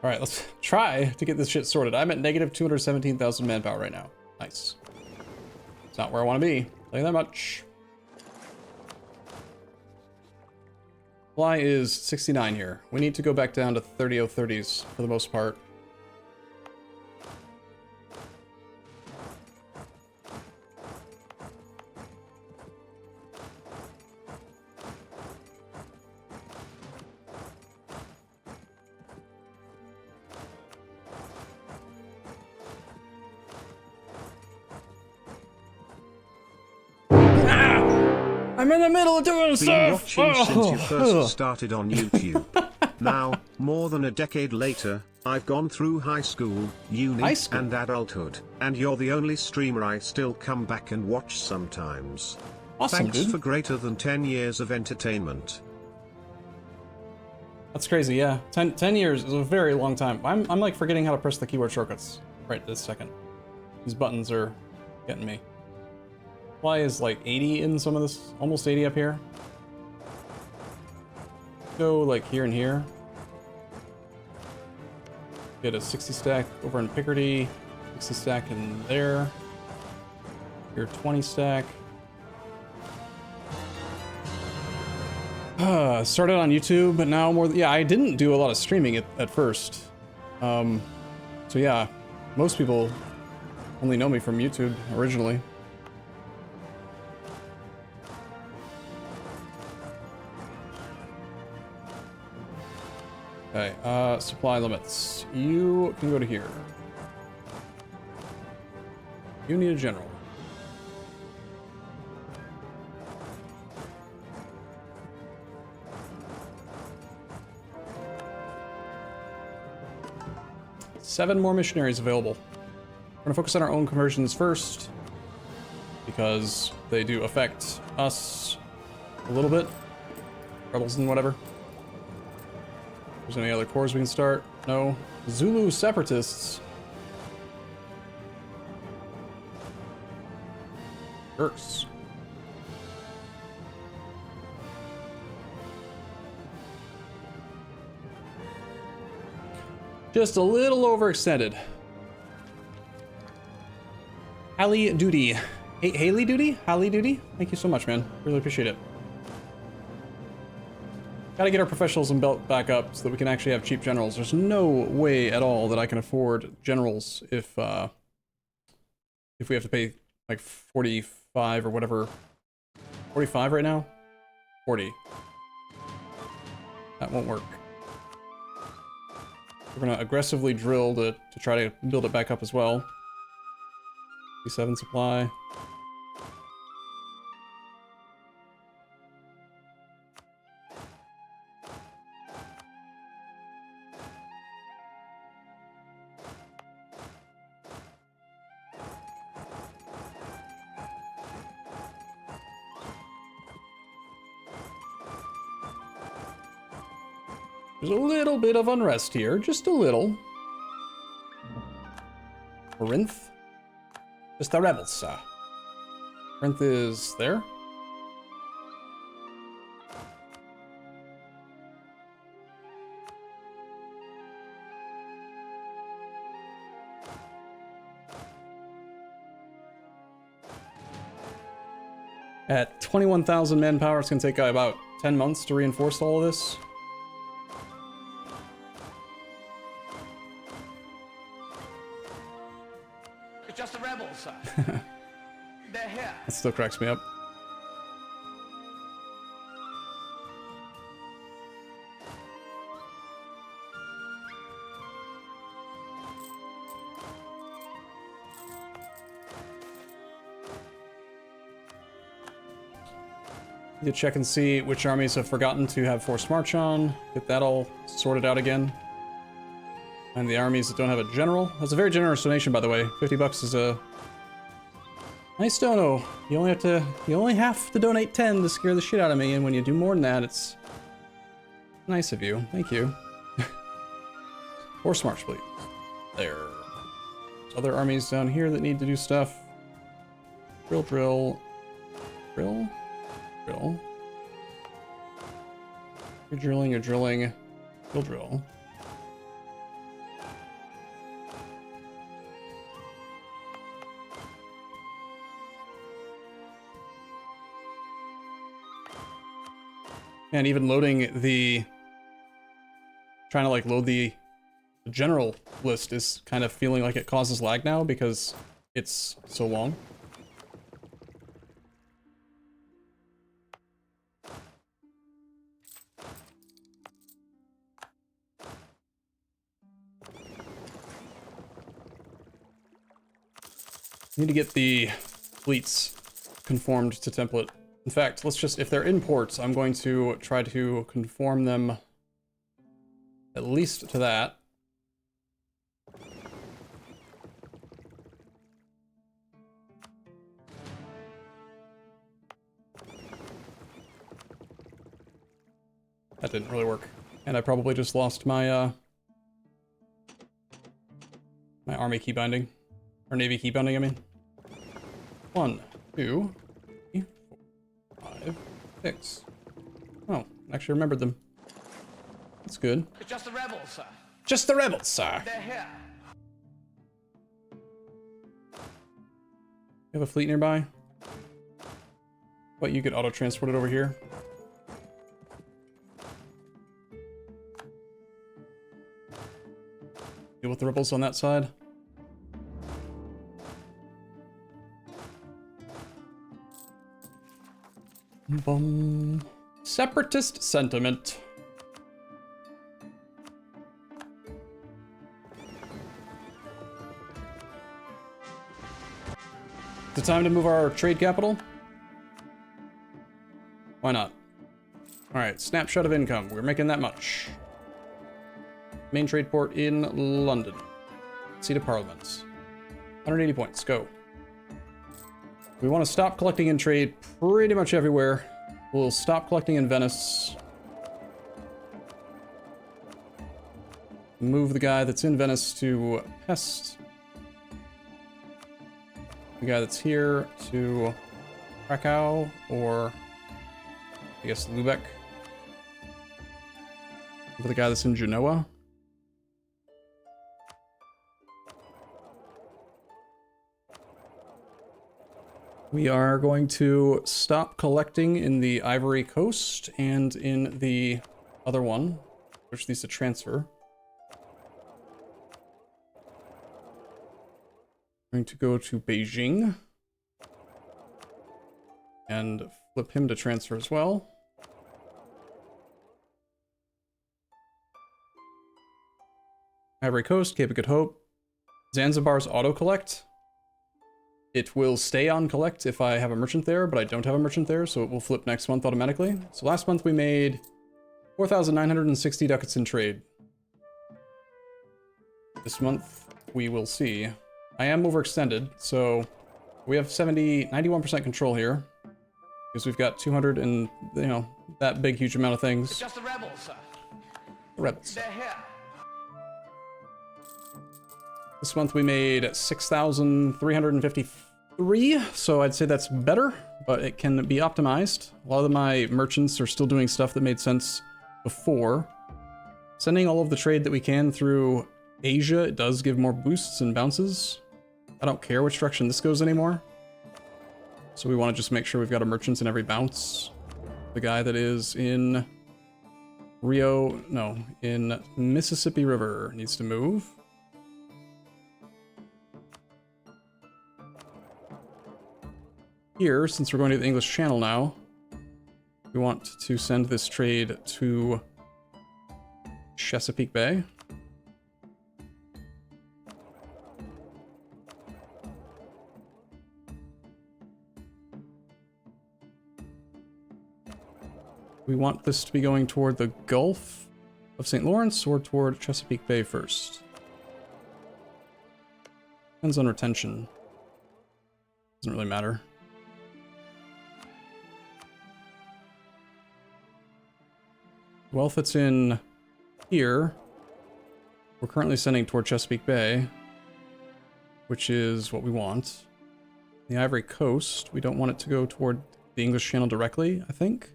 Alright, let's try to get this shit sorted. I'm at negative 217,000 manpower right now. Nice. It's not where I want to be. Tell you that much. Supply is 69 here. We need to go back down to 30-030s for the most part. I'm in the middle of doing stuff! Been watching since you first started on YouTube. Now, more than a decade later, I've gone through high school, uni, and adulthood, and you're the only streamer I still come back and watch sometimes. Awesome, Thanks dude. for greater than 10 years of entertainment. That's crazy, yeah. 10 years is a very long time. I'm like forgetting how to press the keyboard shortcuts right this second. These buttons are getting me. Supply is like 80 in some of this, almost 80 up here. Go like here and here. Get a 60 stack over in Picardy, 60 stack in there. Here 20 stack. Started on YouTube, but now more. Yeah, I didn't do a lot of streaming at first. So yeah, most people only know me from YouTube originally. Okay, supply limits. You can go to here. You need a general. Seven more missionaries available. We're gonna focus on our own conversions first, because they do affect us a little bit. Rebels and whatever. If there's any other cores we can start? No. Zulu separatists. Jerks. Just a little overextended. Hallie Duty. Hey, Haley Duty? Hallie Duty? Thank you so much, man. Really appreciate it. Gotta get our professionals and belt back up so that we can actually have cheap generals. There's no way at all that I can afford generals if we have to pay like 45 or whatever. 45 right now? 40. That won't work. We're gonna aggressively drill to try to build it back up as well. P7 supply. There's a little bit of unrest here, just a little. Corinth? Just the rebels, Corinth is there. At 21,000 manpower, it's going to take about 10 months to reinforce all of this. It's just the rebels, sir. They're here. That still cracks me up. You check and see which armies have forgotten to have forced march on. Get that all sorted out again. And the armies that don't have a general. That's a very generous donation, by the way. 50 bucks is a nice dono. You only have to donate 10 to scare the shit out of me, and when you do more than that, it's nice of you. Thank you. Force march, please. There. There's other armies down here that need to do stuff. Drill, drill. Drill? Drill. You're drilling, you're drilling. Drill, drill. And even loading the... trying to like load the general list is kind of feeling like it causes lag now because it's so long. Need to get the fleets conformed to template. In fact, let's just, if they're imports, I'm going to try to conform them at least to that. That didn't really work. And I probably just lost my, my army key binding. Or navy key binding, I mean. 1, 2, 3, 4, 5, 6. Oh, actually remembered them. That's good. It's just the rebels, sir. Just the rebels, sir. They're here. You have a fleet nearby? What, you could auto-transport it over here? Deal with the rebels on that side. Boom. Separatist sentiment. Is it time to move our trade capital? Why not? Alright, snapshot of income. We're making that much. Main trade port in London. Seat of Parliament. 180 points. Go. We want to stop collecting in trade pretty much everywhere. We'll stop collecting in Venice. Move the guy that's in Venice to Pest. The guy that's here to Krakow, or I guess Lubeck. For the guy that's in Genoa. We are going to stop collecting in the Ivory Coast and in the other one, which needs to transfer. Going to go to Beijing and flip him to transfer as well. Ivory Coast, Cape of Good Hope. Zanzibar's auto-collect. It will stay on collect if I have a merchant there, but I don't have a merchant there, so it will flip next month automatically. So last month we made 4,960 ducats in trade. This month we will see. I am overextended, so we have 91% control here. Because we've got 200 and, you know, that big huge amount of things. It's just the rebels, sir. Rebels. They're here. This month we made 6,353, so I'd say that's better, but it can be optimized. A lot of my merchants are still doing stuff that made sense before. Sending all of the trade that we can through Asia, it does give more boosts and bounces. I don't care which direction this goes anymore. So we want to just make sure we've got a merchant in every bounce. The guy that is in in Mississippi River needs to move. Here, since we're going to the English Channel now, we want to send this trade to Chesapeake Bay. We want this to be going toward the Gulf of St. Lawrence or toward Chesapeake Bay first. Depends on retention. Doesn't really matter. Wealth that's in here, we're currently sending toward Chesapeake Bay, which is what we want. The Ivory Coast, we don't want it to go toward the English Channel directly, I think.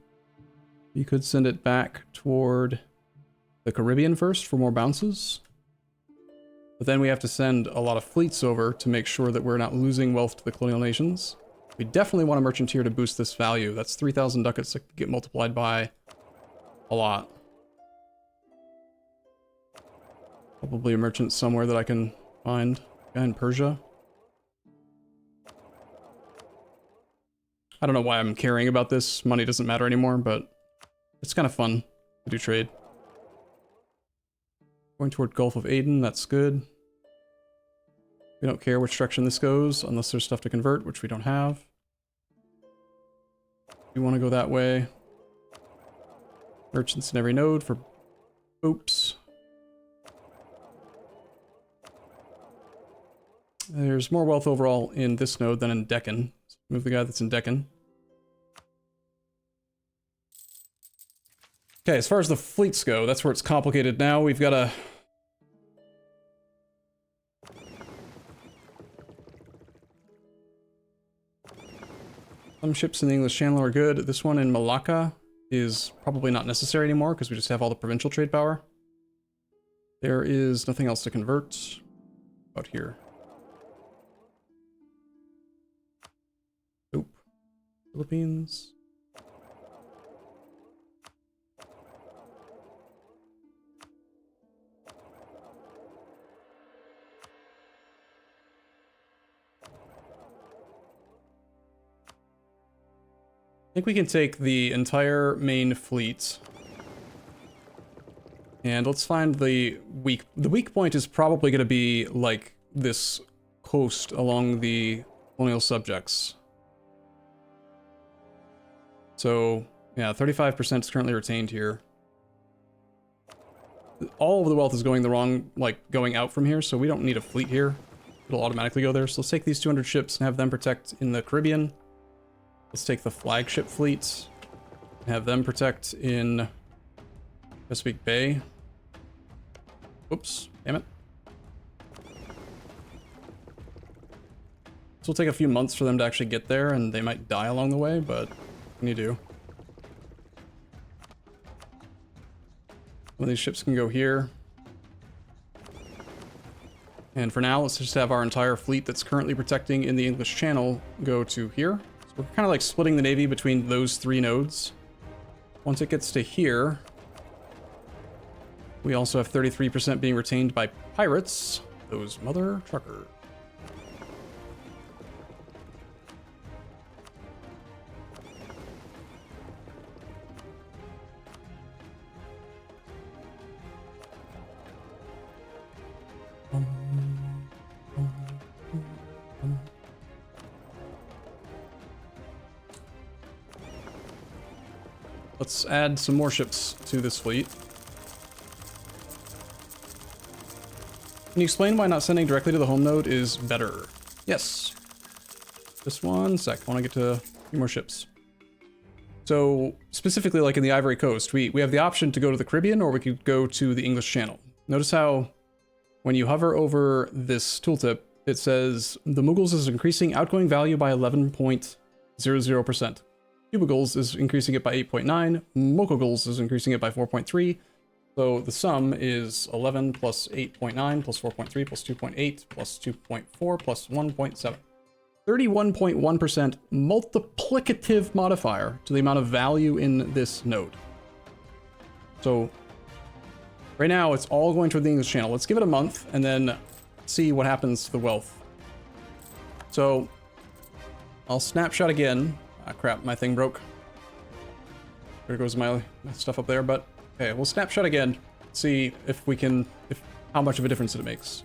You could send it back toward the Caribbean first for more bounces. But then we have to send a lot of fleets over to make sure that we're not losing wealth to the colonial nations. We definitely want a merchant here to boost this value. That's 3,000 ducats that get multiplied by a lot. Probably a merchant somewhere that I can find. Guy in Persia. I don't know why I'm caring about this. Money doesn't matter anymore, but it's kind of fun to do trade. Going toward Gulf of Aden, that's good. We don't care which direction this goes, unless there's stuff to convert, which we don't have. We want to go that way. Merchants in every node for... Oops. There's more wealth overall in this node than in Deccan. So move the guy that's in Deccan. Okay, as far as the fleets go, that's where it's complicated now. We've got a... Some ships in the English Channel are good. This one in Malacca is probably not necessary anymore because we just have all the provincial trade power. There is nothing else to convert out here. Nope. Philippines. I think we can take the entire main fleet. And let's find the weak... The weak point is probably going to be, like, this coast along the colonial subjects. So, yeah, 35% is currently retained here. All of the wealth is going the wrong... like, going out from here, so we don't need a fleet here. It'll automatically go there. So let's take these 200 ships and have them protect in the Caribbean. Let's take the flagship fleet and have them protect in Chesapeake Bay. Oops, damn it. This will take a few months for them to actually get there, and they might die along the way, but what can you do? Some of these ships can go here. And for now, let's just have our entire fleet that's currently protecting in the English Channel go to here. We're kind of like splitting the navy between those three nodes. Once it gets to here, we also have 33% being retained by pirates. Those mother trucker. Let's add some more ships to this fleet. Can you explain why not sending directly to the home node is better? Yes. Just one sec. I want to get to a few more ships. So specifically like in the Ivory Coast, we have the option to go to the Caribbean or we could go to the English Channel. Notice how when you hover over this tooltip, it says the Mughals is increasing outgoing value by 11.00%. Cubicles is increasing it by 8.9. Mokoguls is increasing it by 4.3. So the sum is 11 plus 8.9 plus 4.3 plus 2.8 plus 2.4 plus 1.7. 31.1% multiplicative modifier to the amount of value in this node. So right now it's all going toward the English Channel. Let's give it a month and then see what happens to the wealth. So I'll snapshot again. Ah, crap, my thing broke. There goes my stuff up there, but okay, we'll snapshot again. See if we can, how much of a difference it makes.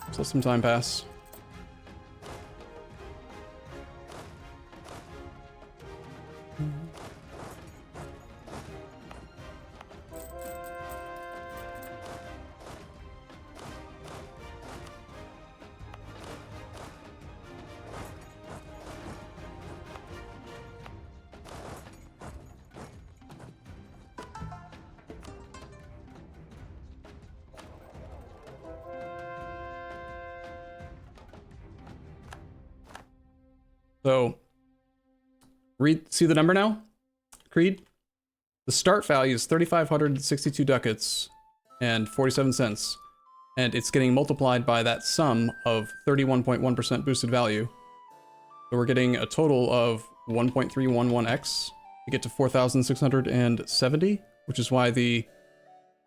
Let's let some time pass. So, see the number now? Creed? The start value is 3,562 ducats and 47 cents. And it's getting multiplied by that sum of 31.1% boosted value. So we're getting a total of 1.311x to get to 4,670, which is why the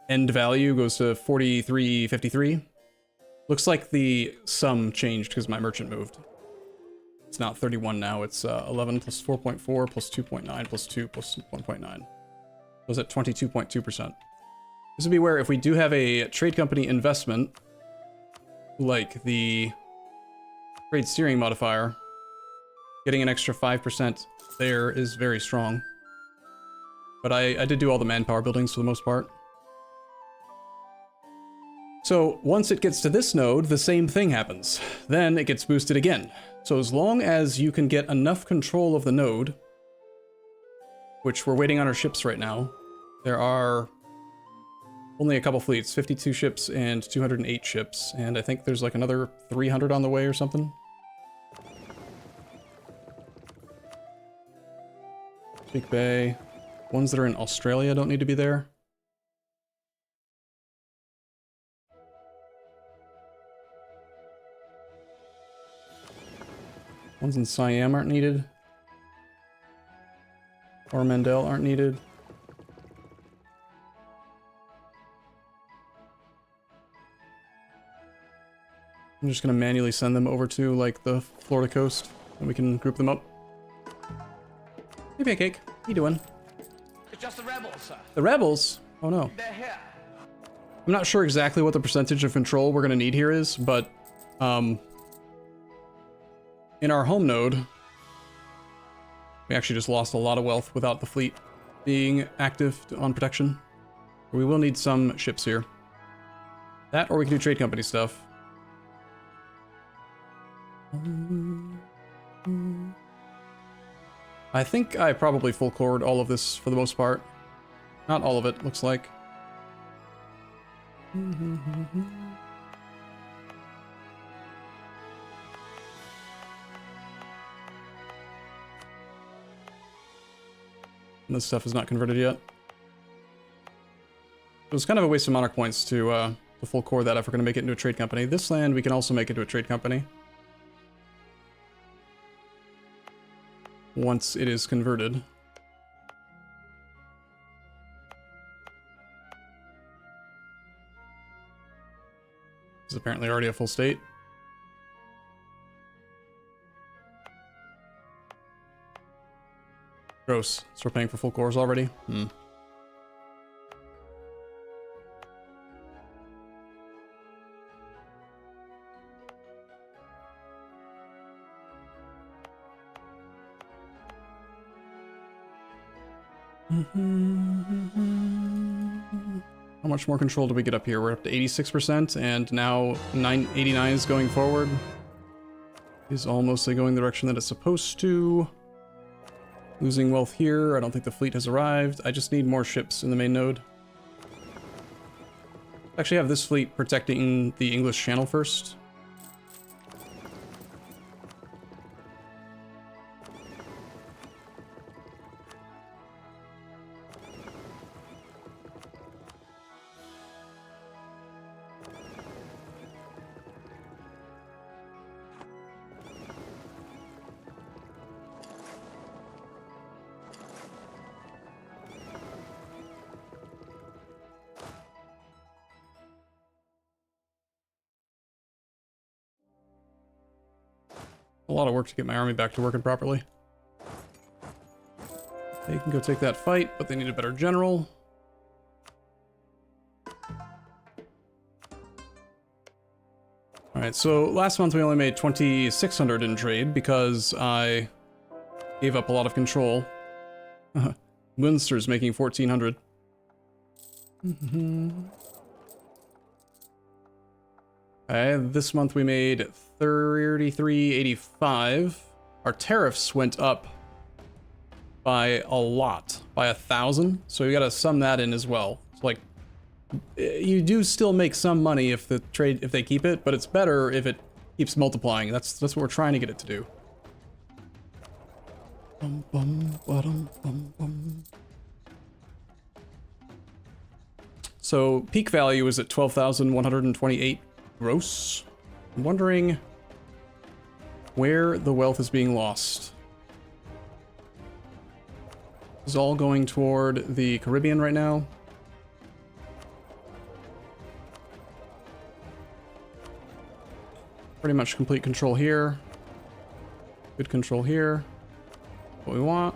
end value goes to 43.53. Looks like the sum changed because my merchant moved. It's not 31 now, it's 11 plus 4.4 plus 2.9 plus 2 plus 1.9. So it's at 22.2%. This would be where if we do have a trade company investment, like the trade steering modifier, getting an extra 5% there is very strong. But I did do all the manpower buildings for the most part. So once it gets to this node, the same thing happens. Then it gets boosted again. So as long as you can get enough control of the node, which we're waiting on our ships right now, there are only a couple fleets, 52 ships and 208 ships, and I think there's like another 300 on the way or something. Big Bay. Ones that are in Australia don't need to be there. Ones in Siam aren't needed. Or Mandel aren't needed. I'm just gonna manually send them over to like the Florida coast and we can group them up. Hey Pancake, how you doing? It's just the rebels, sir. The rebels? Oh no. They're here. I'm not sure exactly what the percentage of control we're gonna need here is, but in our home node, we actually just lost a lot of wealth without the fleet being active on protection. We will need some ships here. That, or we can do trade company stuff. I think I probably full cored all of this for the most part. Not all of it, looks like. And this stuff is not converted yet. It was kind of a waste of monarch points to full core that if we're going to make it into a trade company. This land we can also make into a trade company. Once it is converted. It's apparently already a full state. Gross. So we're paying for full cores already? How much more control do we get up here? We're up to 86%, and now 89 is going forward. Is all mostly going the direction that it's supposed to. Losing wealth here. I don't think the fleet has arrived. I just need more ships in the main node. Actually have this fleet protecting the English Channel first. A lot of work to get my army back to working properly. They can go take that fight, but they need a better general. Alright, so last month we only made 2,600 in trade because I gave up a lot of control. Munster's making 1,400. Okay, this month we made 33.85. Our tariffs went up by a lot, by 1,000. So we gotta sum that in as well. It's like, you do still make some money if they keep it, but it's better if it keeps multiplying. That's what we're trying to get it to do. Bum, bum, ba-dum, bum, bum. So peak value is at 12,128 gross. I'm wondering where the wealth is being lost. This is all going toward the Caribbean right now. Pretty much complete control here. Good control here. What we want.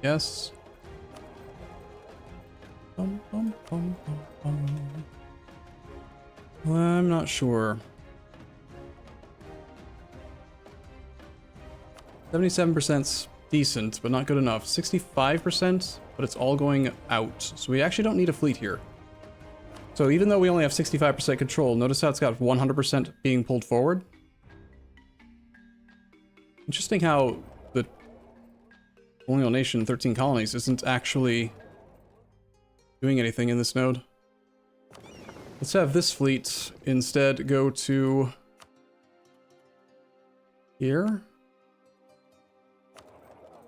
Yes. Bum, bum, bum, bum, bum. Well, I'm not sure. 77%'s decent, but not good enough. 65%, but it's all going out. So we actually don't need a fleet here. So even though we only have 65% control, notice how it's got 100% being pulled forward. Interesting how the colonial nation, 13 colonies, isn't actually doing anything in this node. Let's have this fleet instead go to here.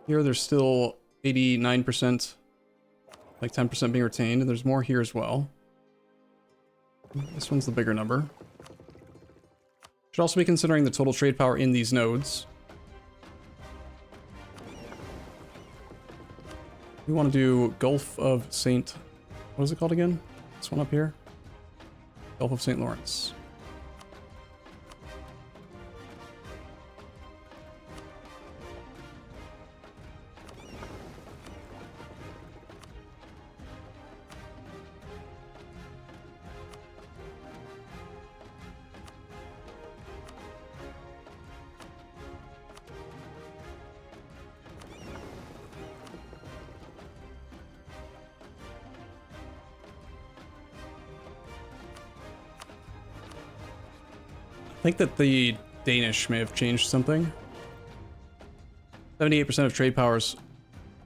Here there's still 89%, like 10% being retained, and there's more here as well. This one's the bigger number. Should also be considering the total trade power in these nodes. We want to do Gulf of St. What is it called again? This one up here? Gulf of St. Lawrence. I think that the Danish may have changed something. 78% of trade powers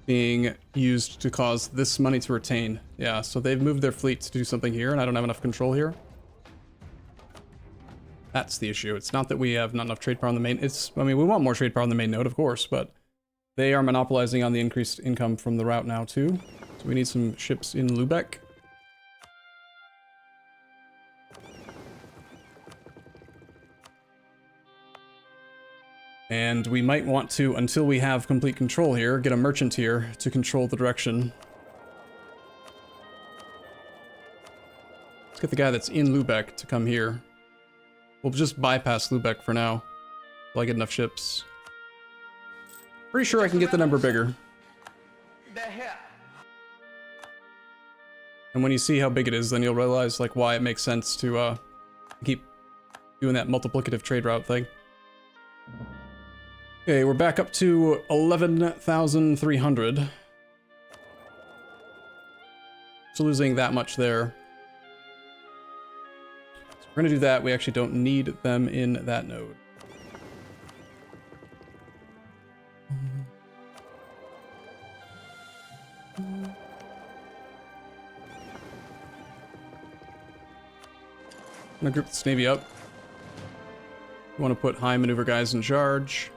being used to cause this money to retain. Yeah, so they've moved their fleet to do something here, and I don't have enough control here. That's the issue. It's not that we have not enough trade power on the main... I mean, we want more trade power on the main node, of course, but they are monopolizing on the increased income from the route now, too. So we need some ships in Lubeck. And we might want to, until we have complete control here, get a merchant here to control the direction. Let's get the guy that's in Lubeck to come here. We'll just bypass Lubeck for now, till I get enough ships. Pretty sure I can get the number bigger. They're here. And when you see how big it is, then you'll realize like why it makes sense to keep doing that multiplicative trade route thing. Okay, we're back up to 11,300. So losing that much there. So we're gonna do that. We actually don't need them in that node. gonna group this navy up. We want to put high maneuver guys in charge.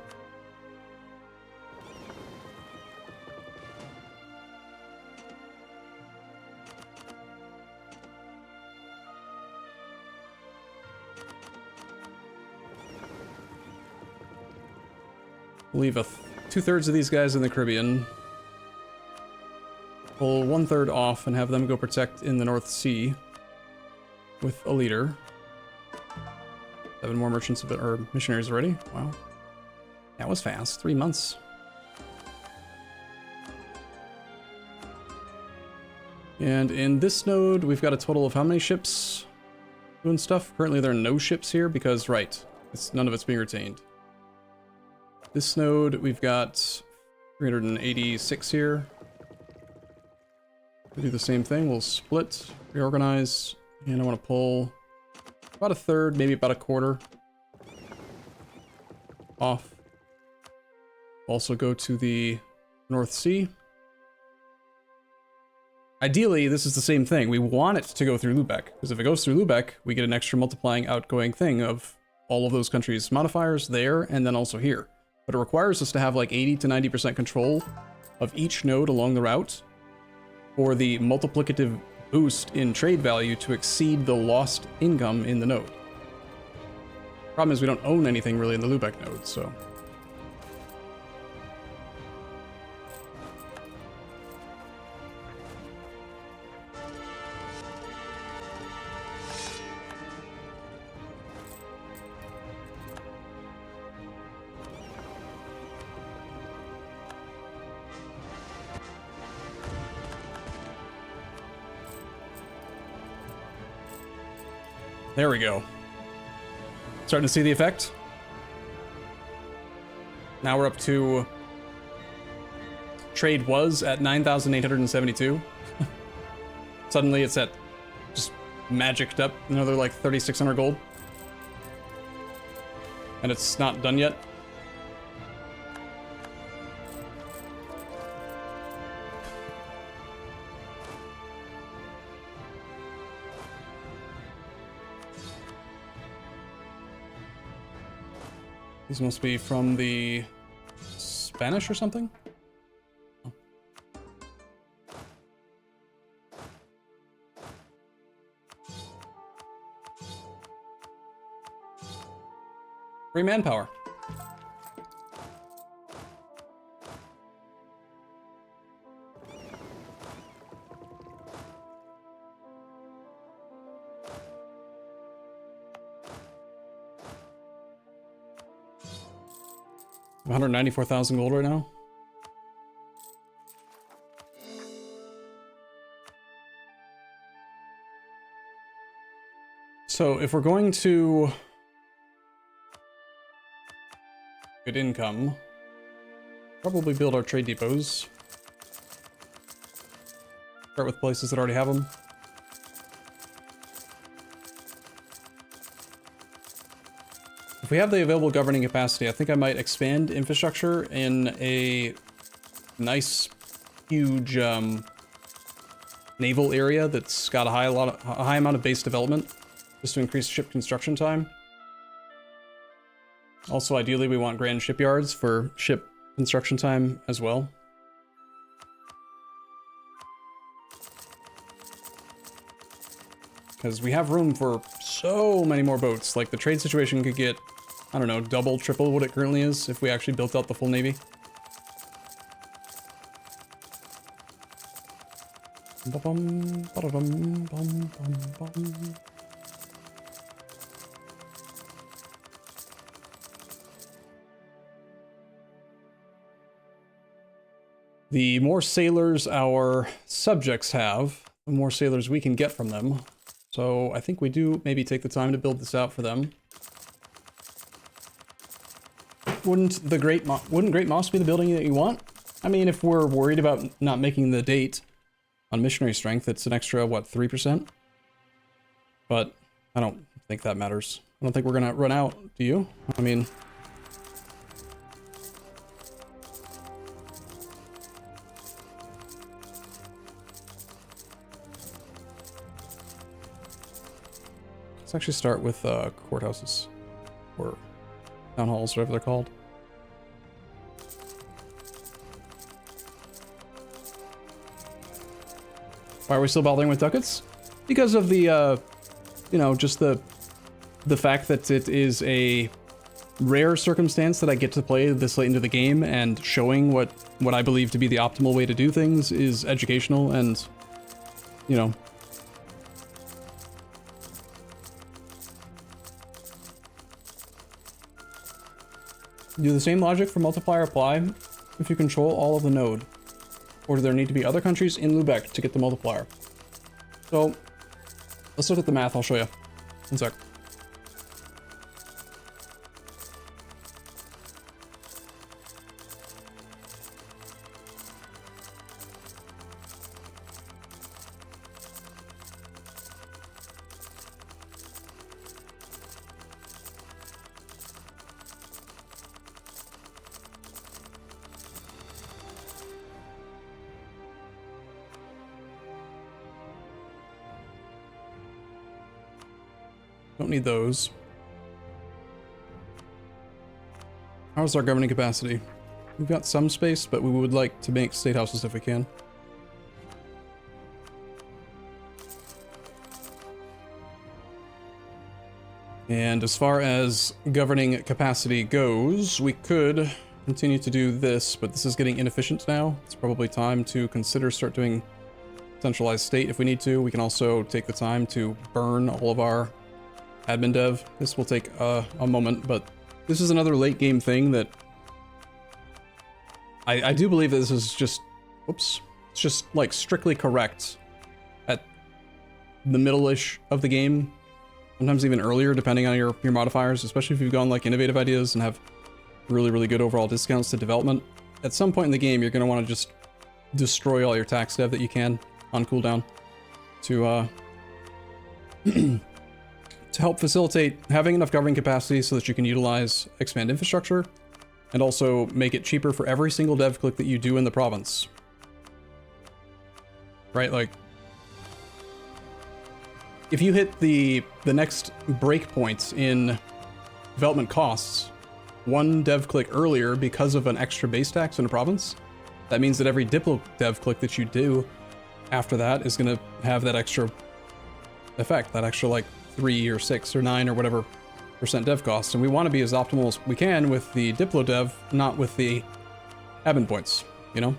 Leave two-thirds of these guys in the Caribbean. Pull 1/3 off and have them go protect in the North Sea with a leader. 7 more merchants or missionaries already. Wow. That was fast. 3 months. And in this node, we've got a total of how many ships doing stuff? Currently, there are no ships here because, right, none of it's being retained. This node, we've got 386 here. We'll do the same thing. We'll split, reorganize, and I want to pull about 1/3, maybe about 1/4 off. Also go to the North Sea. Ideally, this is the same thing. We want it to go through Lubeck, because if it goes through Lubeck, we get an extra multiplying outgoing thing of all of those countries' modifiers there, and then also here. But it requires us to have like 80 to 90% control of each node along the route for the multiplicative boost in trade value to exceed the lost income in the node. Problem is we don't own anything really in the Lubeck node, so... There we go. Starting to see the effect. Now we're up to... Trade was at 9,872. Suddenly it's at... just magicked up another like 3,600 gold. And it's not done yet. These must be from the Spanish or something? Oh. Free manpower. $194,000 gold right now. So if we're going to good income, probably build our trade depots. Start with places that already have them. If we have the available governing capacity, I think I might expand infrastructure in a nice, huge naval area that's got a high amount of base development, just to increase ship construction time. Also, ideally, we want grand shipyards for ship construction time as well. Because we have room for so many more boats. Like, the trade situation could get, I don't know, double, triple what it currently is if we actually built out the full navy. The more sailors our subjects have, the more sailors we can get from them. So I think we do maybe take the time to build this out for them. Wouldn't Great Moss be the building that you want? I mean, if we're worried about not making the date on missionary strength, it's an extra, what, 3%? But I don't think that matters. I don't think we're gonna run out, do you? I mean... Let's actually start with courthouses, or town halls, whatever they're called. Why are we still bothering with ducats? Because of the, you know, just the fact that it is a rare circumstance that I get to play this late into the game, and showing what I believe to be the optimal way to do things is educational, and, you know. Do the same logic for multiplier apply if you control all of the node? Or do there need to be other countries in Lubeck to get the multiplier? So, let's look at the math, I'll show you. One sec. Don't need those. How's our governing capacity? We've got some space, but we would like to make state houses if we can. And as far as governing capacity goes, we could continue to do this, but this is getting inefficient now. It's probably time to consider start doing centralized state if we need to. We can also take the time to burn all of our admin dev. This will take a moment, but this is another late game thing that I do believe that this is just, whoops, it's just like strictly correct at the middle-ish of the game, sometimes even earlier depending on your modifiers, especially if you've gone like innovative ideas and have really, really good overall discounts to development. At some point in the game, you're going to want to just destroy all your tax dev that you can on cooldown to to help facilitate having enough governing capacity so that you can utilize expand infrastructure, and also make it cheaper for every single dev click that you do in the province. Right, like, if you hit the next breakpoint in development costs one dev click earlier because of an extra base tax in a province, that means that every Diplo dev click that you do after that is going to have that extra effect, that extra like 3 or 6 or 9 or whatever % dev cost. And we want to be as optimal as we can with the Diplo dev, not with the admin points, you know?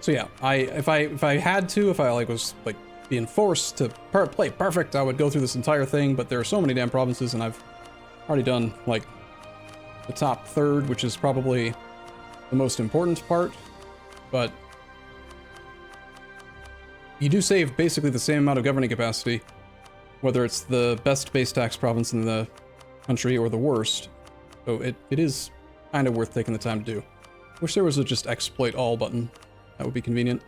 So yeah, if I had to, if I like was like being forced to play perfect, I would go through this entire thing, but there are so many damn provinces, and I've already done like the top third, which is probably the most important part, but you do save basically the same amount of governing capacity, whether it's the best base tax province in the country or the worst. So it is kind of worth taking the time to do. Wish there was a just exploit all button. That would be convenient.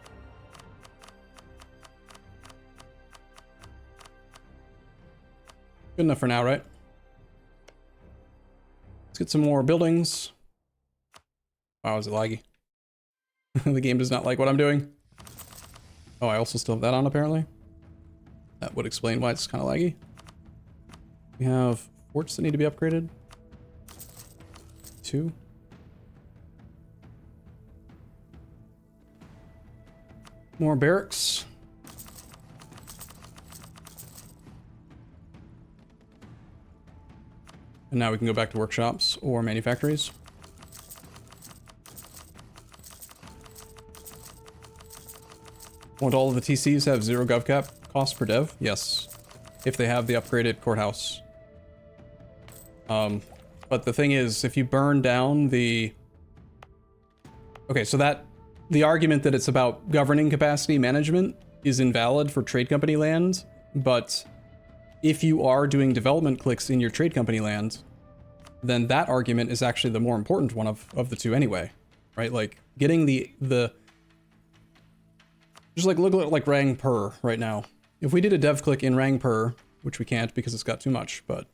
Good enough for now, right? Let's get some more buildings. Wow, is it laggy? The game does not like what I'm doing. Oh, I also still have that on, apparently. That would explain why it's kind of laggy. We have forts that need to be upgraded. 2. More barracks. And now we can go back to workshops or manufactories. Won't all of the TCs have 0 gov cap cost per dev? Yes, if they have the upgraded courthouse. But the thing is, if you burn down the... Okay, so that... The argument that it's about governing capacity management is invalid for trade company land, but if you are doing development clicks in your trade company land, then that argument is actually the more important one of the two anyway, right? Like, getting the just like look at like Rang Per right now. If we did a dev click in Rang Per, which we can't because it's got too much, but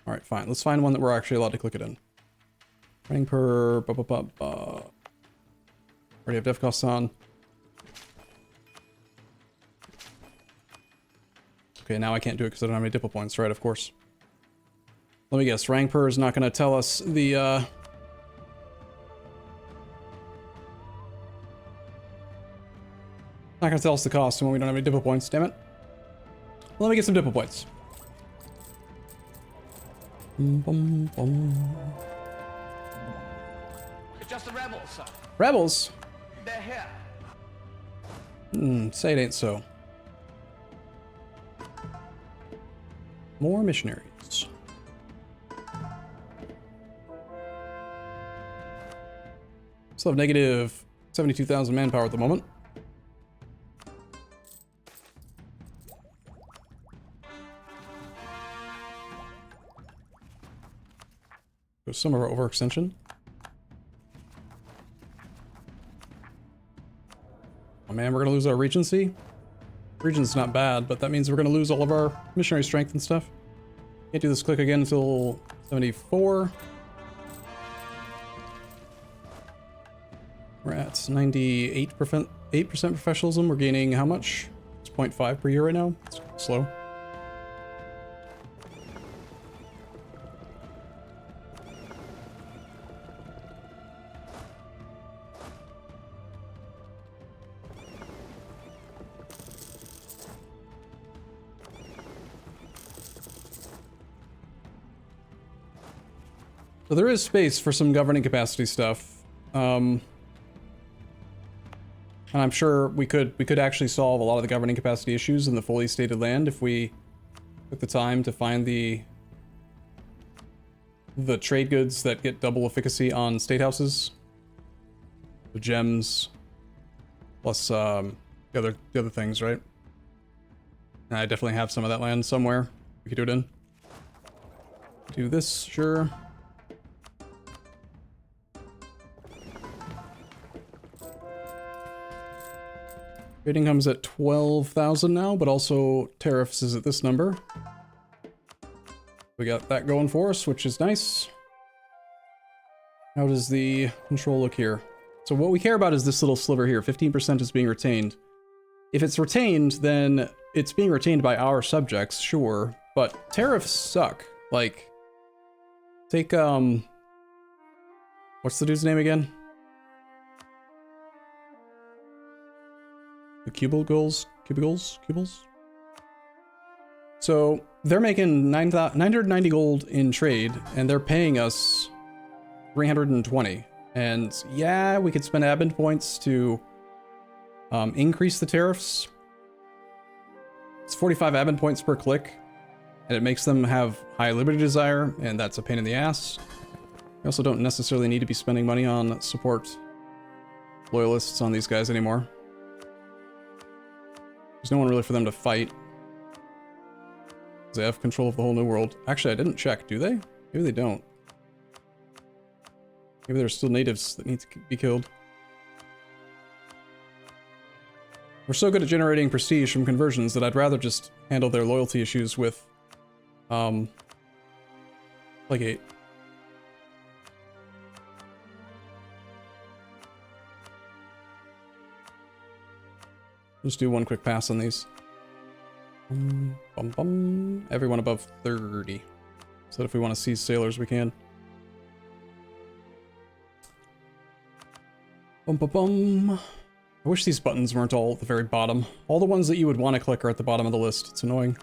all right, fine. Let's find one that we're actually allowed to click it in. Rang Per, already have dev costs on. Okay, now I can't do it because I don't have any dipple points, right? Of course. Let me guess. Rangpur is not going to tell us the, not going to tell us the cost when we don't have any dipple points, damn it. Let me get some dipple points. It's just the rebels, sir. Rebels? They're here. Say it ain't so. More missionaries. Still have negative 72,000 manpower at the moment. So some of our overextension. Oh man, we're gonna lose our regency. Region's not bad, but that means we're gonna lose all of our missionary strength and stuff. Can't do this click again until 74. We're at 98%, 8% professionalism. We're gaining how much? It's 0.5 per year right now. It's slow. So there is space for some governing capacity stuff. And I'm sure we could actually solve a lot of the governing capacity issues in the fully stated land if we took the time to find the trade goods that get double efficacy on state houses. The gems plus the other things, right? And I definitely have some of that land somewhere. We could do it in. Do this, sure. Trade income's at 12,000 now, but also tariffs is at this number. We got that going for us, which is nice. How does the control look here? So what we care about is this little sliver here. 15% is being retained. If it's retained, then it's being retained by our subjects, sure, but tariffs suck. Like, take, what's the dude's name again? The cubicles? So they're making 990 gold in trade, and they're paying us 320. And yeah, we could spend admin points to increase the tariffs. It's 45 admin points per click, and it makes them have high liberty desire, and that's a pain in the ass. We also don't necessarily need to be spending money on support loyalists on these guys anymore. There's no one really for them to fight. They have control of the whole new world. Actually, I didn't check. Do they? Maybe they don't. Maybe there's still natives that need to be killed. We're so good at generating prestige from conversions that I'd rather just handle their loyalty issues with, Playgate. Just do one quick pass on these. Everyone above 30. So that if we want to seize sailors, we can. I wish these buttons weren't all at the very bottom. All the ones that you would want to click are at the bottom of the list. It's annoying.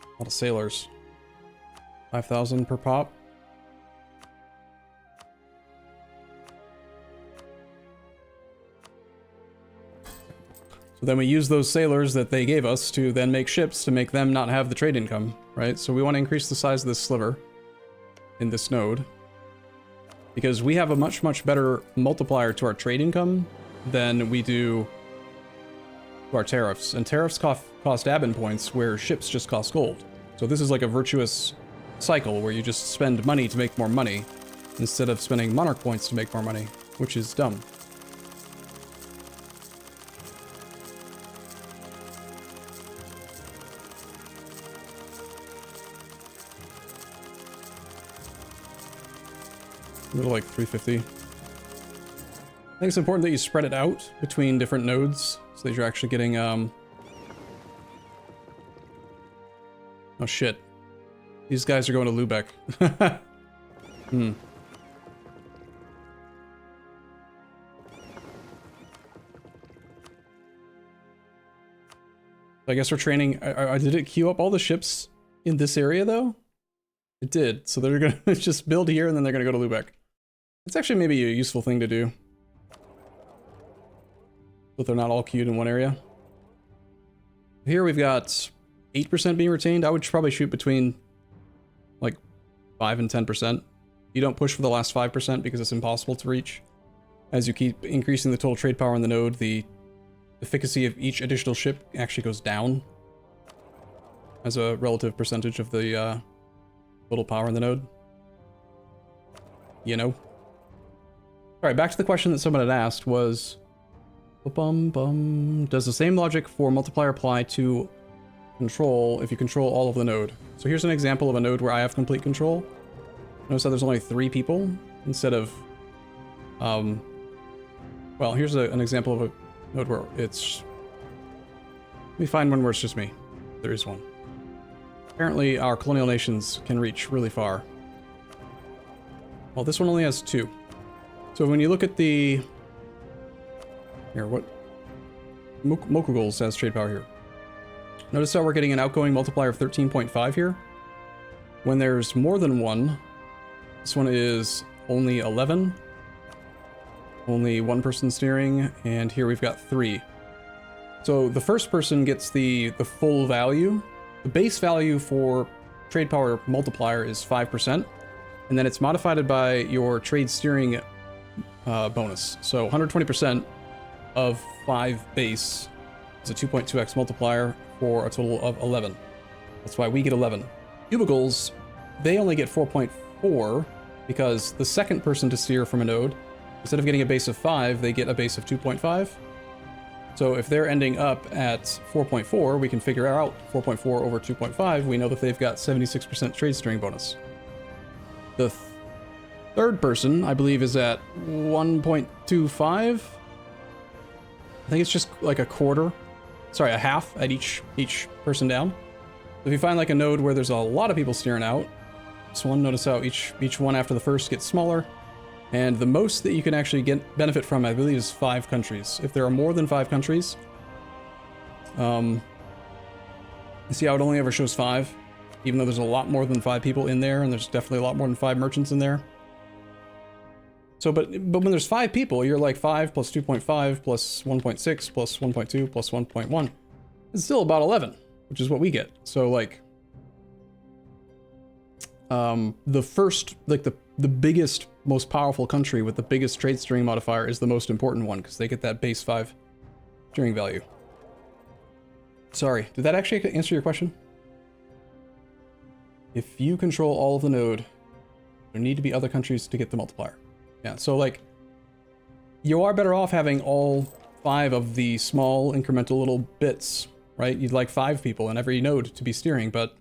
A lot of sailors. 5,000 per pop. So then we use those sailors that they gave us to then make ships to make them not have the trade income, right? So we want to increase the size of this sliver in this node because we have a much, much better multiplier to our trade income than we do to our tariffs. And tariffs cost admin points where ships just cost gold. So this is like a virtuous cycle where you just spend money to make more money. instead of spending monarch points to make more money, which is dumb. A little like 350. I think it's important that you spread it out between different nodes so that you're actually getting, oh shit. These guys are going to Lubeck. I guess we're training. Did it queue up all the ships in this area though? It did. So they're gonna just build here and then they're gonna go to Lubeck. It's actually maybe a useful thing to do. But they're not all queued in one area. Here we've got 8% being retained. I would probably shoot between like 5 and 10%. You don't push for the last 5% because it's impossible to reach. As you keep increasing the total trade power in the node, the efficacy of each additional ship actually goes down as a relative percentage of the total power in the node. You know? Alright, back to the question that someone had asked was... Does the same logic for multiplier apply to control if you control all of the node? So here's an example of a node where I have complete control. Notice how there's only 3 people instead of... well, here's an example of a node where it's... Let me find one where it's just me. There is one. Apparently our colonial nations can reach really far. Well, this one only has 2. So when you look at the... Here, what? Mokugols has trade power here. Notice how we're getting an outgoing multiplier of 13.5 here. When there's more than one, this one is only 11. Only 1 person steering, and here we've got 3. So the first person gets the full value. The base value for trade power multiplier is 5%, and then it's modified by your trade steering bonus. So 120% of 5 base is a 2.2x multiplier for a total of 11. That's why we get 11. Cubicles, they only get 4.4 because the second person to steer from a node, instead of getting a base of 5, they get a base of 2.5. So if they're ending up at 4.4, we can figure out 4.4 over 2.5. We know that they've got 76% trade steering bonus. The third person, I believe, is at 1.25. I think it's just like a quarter. Sorry, a half at each person down. If you find like a node where there's a lot of people steering out, this one, notice how each one after the first gets smaller. And the most that you can actually get benefit from, I believe, is 5 countries. If there are more than 5 countries, you see how it only ever shows 5, even though there's a lot more than 5 people in there, and there's definitely a lot more than 5 merchants in there. So, but when there's 5 people, you're like 5 plus 2.5 plus 1.6 plus 1.2 plus 1.1. It's still about 11, which is what we get. So like, the first, like the biggest, most powerful country with the biggest trade steering modifier is the most important one because they get that base 5 steering value. Sorry, did that actually answer your question? If you control all of the node, there need to be other countries to get the multiplier. Yeah, so like, you are better off having all 5 of the small incremental little bits, right? You'd like 5 people in every node to be steering, but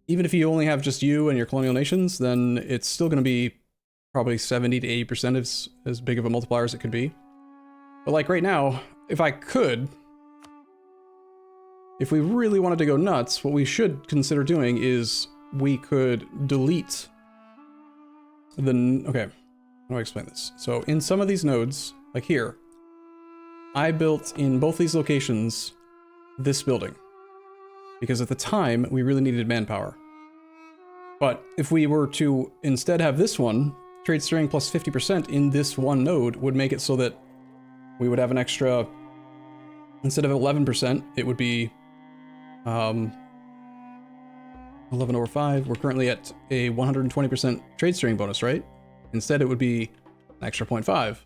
even if you only have just you and your colonial nations, then it's still going to be probably 70 to 80% as big of a multiplier as it could be. But like right now, if we really wanted to go nuts, what we should consider doing is we could delete okay, how do I explain this? So in some of these nodes, like here, I built in both these locations this building because at the time we really needed manpower. But if we were to instead have this one, trade steering plus 50% in this one node would make it so that we would have an extra, instead of 11%, it would be 11 over 5. We're currently at a 120% trade steering bonus, right? Instead, it would be an extra 0.5.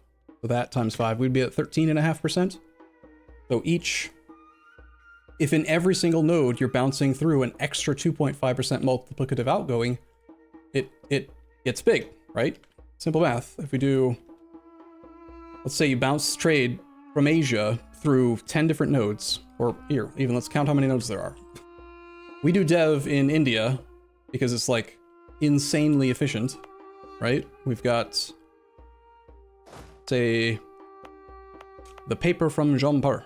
So that times 5, we'd be at 13.5%. So if in every single node you're bouncing through an extra 2.5% multiplicative outgoing, it gets big, right? simple math. If we do, let's say you bounce trade from Asia through 10 different nodes, or here, even let's count how many nodes there are. We do dev in India because it's like insanely efficient, right? We've got, say, the paper from Jampur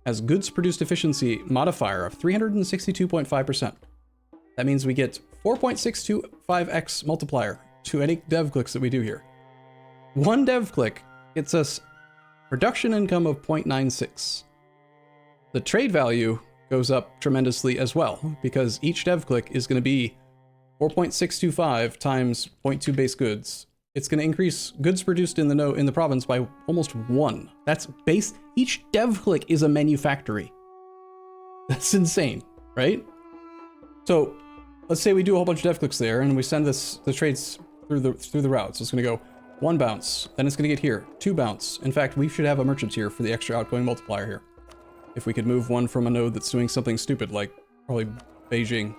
has goods produced efficiency modifier of 362.5%. That means we get 4.625x multiplier to any dev clicks that we do here. One dev click gets us production income of 0.96. The trade value goes up tremendously as well, because each dev click is going to be 4.625 times 0.2 base goods. It's going to increase goods produced in the province by almost 1. That's base. Each dev click is a manufactory. That's insane, right? So let's say we do a whole bunch of dev clicks there, and we send the trades through the routes. It's going to go 1 bounce, then it's going to get here 2 bounce. In fact, we should have a merchant here for the extra outgoing multiplier here. If we could move one from a node that's doing something stupid, like probably Beijing.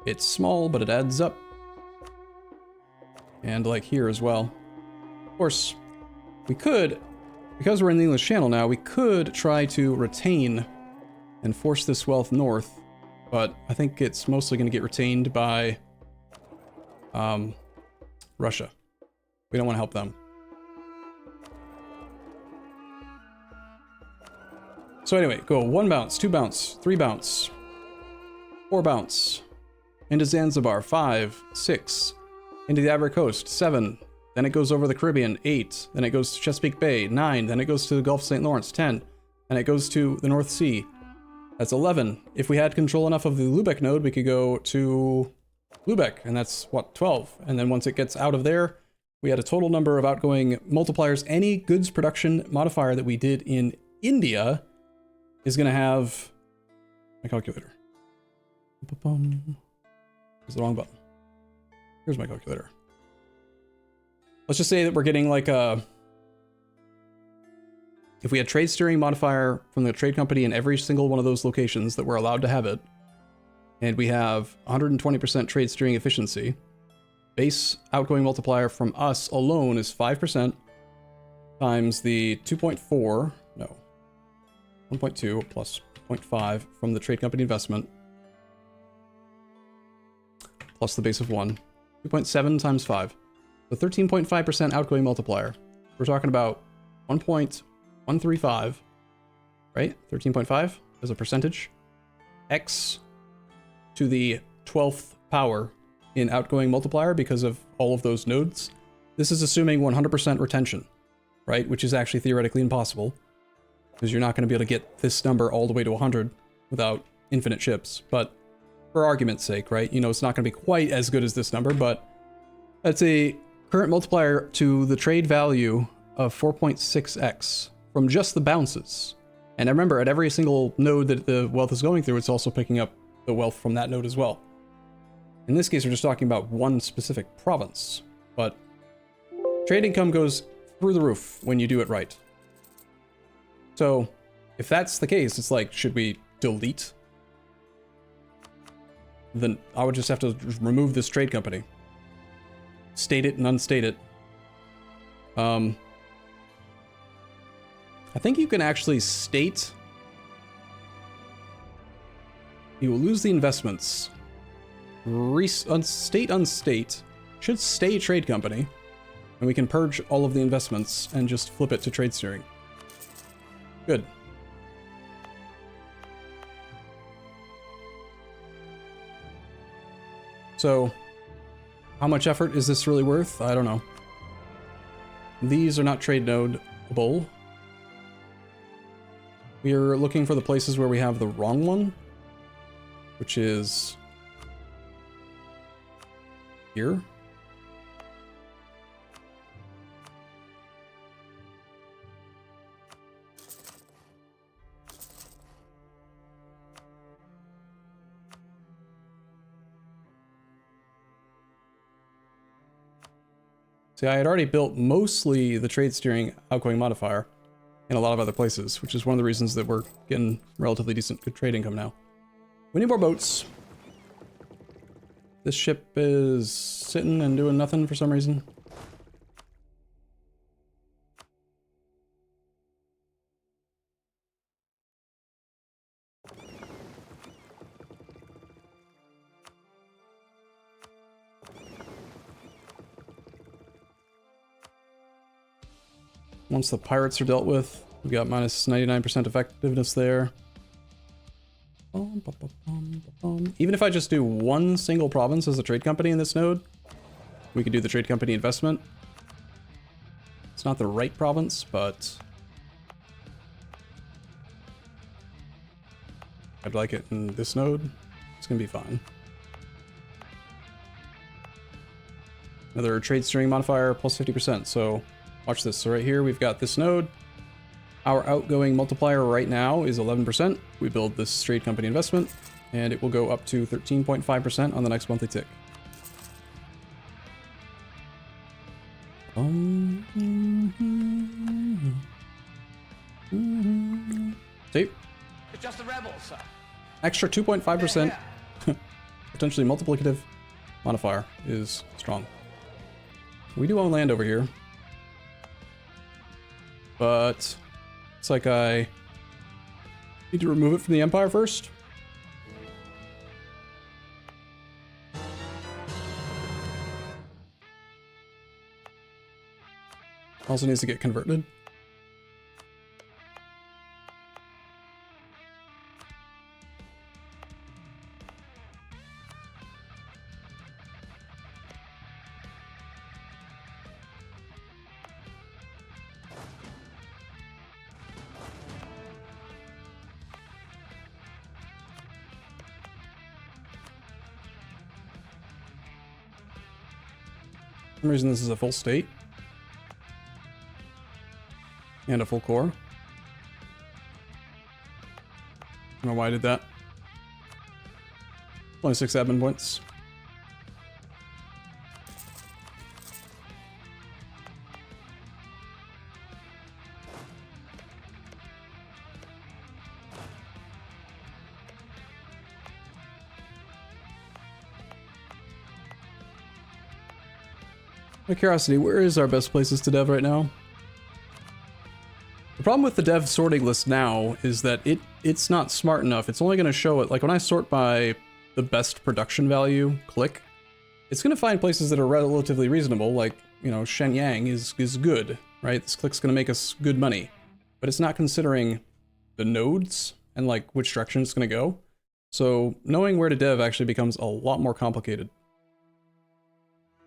It's small, but it adds up. And like here as well. Of course, we could, because we're in the English Channel now, we could try to retain and force this wealth north, but I think it's mostly going to get retained by Russia. We don't want to help them. So anyway, go 1 bounce, 2 bounce, 3 bounce, 4 bounce, into Zanzibar, 5, 6, into the Ivory Coast, 7, then it goes over the Caribbean, 8, then it goes to Chesapeake Bay, 9, then it goes to the Gulf of St. Lawrence, 10, and it goes to the North Sea. That's 11. If we had control enough of the Lubeck node, we could go to Lubeck, and that's, what, 12. And then once it gets out of there, we had a total number of outgoing multipliers. Any goods production modifier that we did in India is going to have my calculator. Here's the wrong button. Here's my calculator. Let's just say that we're getting like a... If we had trade steering modifier from the trade company in every single one of those locations that we're allowed to have it, and we have 120% trade steering efficiency, base outgoing multiplier from us alone is 5% times the 2.4, no, 1.2 plus 0.5 from the trade company investment, plus the base of 1, 2.7 times 5. So 13.5% outgoing multiplier. We're talking about 1.135, right? 13.5 as a percentage. X to the 12th power in outgoing multiplier because of all of those nodes. This is assuming 100% retention, right? Which is actually theoretically impossible, because you're not going to be able to get this number all the way to 100 without infinite ships. But for argument's sake, right? You know, it's not going to be quite as good as this number, but that's a current multiplier to the trade value of 4.6x from just the bounces. And remember, at every single node that the wealth is going through, it's also picking up the wealth from that node as well. In this case, we're just talking about one specific province, but trade income goes through the roof when you do it right. So if that's the case, it's like, should we delete? Then I would just have to remove this trade company. State it and unstate it. I think you can actually state. You will lose the investments. Unstate. Should stay trade company. And we can purge all of the investments and just flip it to trade steering. Good. So, how much effort is this really worth? I don't know. These are not trade node-able. We are looking for the places where we have the wrong one, which is here. See, I had already built mostly the trade steering outgoing modifier in a lot of other places, which is one of the reasons that we're getting relatively decent good trade income now. We need more boats. This ship is sitting and doing nothing for some reason. Once the pirates are dealt with, we got minus 99% effectiveness there. Even if I just do one single province as a trade company in this node, we could do the trade company investment. It's not the right province, but I'd like it in this node. It's gonna be fine. Another trade steering modifier plus 50%. So watch this. So right here, we've got this node. Our outgoing multiplier right now is 11%. We build this trade company investment, and it will go up to 13.5% on the next monthly tick. See? It's just the rebels, sir. Extra 2.5% potentially multiplicative modifier is strong. We do own land over here, but it's like I need to remove it from the Empire first. Also needs to get converted. For some reason this is a full state. And a full core. I don't know why I did that. Only 6 admin points. Out of curiosity, where is our best places to dev right now? The problem with the dev sorting list now is that it's not smart enough. It's only going to show it, like when I sort by the best production value click, it's going to find places that are relatively reasonable, like, you know, Shenyang is good, right? This click's going to make us good money, but it's not considering the nodes and like which direction it's going to go. So knowing where to dev actually becomes a lot more complicated.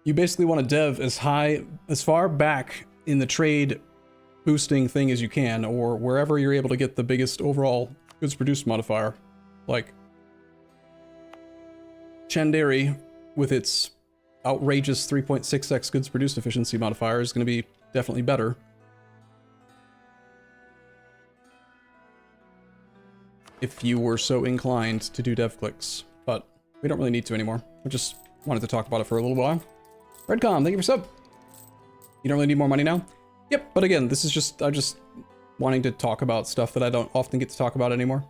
You basically want to dev as far back in the trade boosting thing as you can, or wherever you're able to get the biggest overall goods produced modifier. Like Chanderi with its outrageous 3.6x goods produced efficiency modifier is going to be definitely better. If you were so inclined to do dev clicks, but we don't really need to anymore. I just wanted to talk about it for a little while. Redcom, thank you for sub. You don't really need more money now? Yep, but again, this is just, I'm just wanting to talk about stuff that I don't often get to talk about anymore.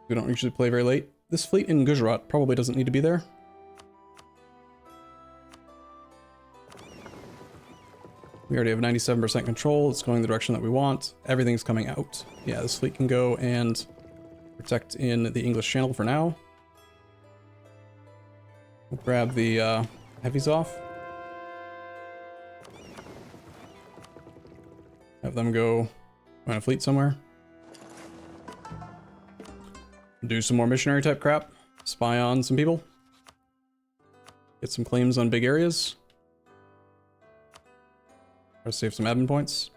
We don't usually play very late. This fleet in Gujarat probably doesn't need to be there. We already have 97% control. It's going the direction that we want. Everything's coming out. Yeah, this fleet can go and protect in the English Channel for now. We'll grab the heavies off. Have them go on a fleet somewhere. Do some more missionary type crap. Spy on some people. Get some claims on big areas. Try to save some admin points.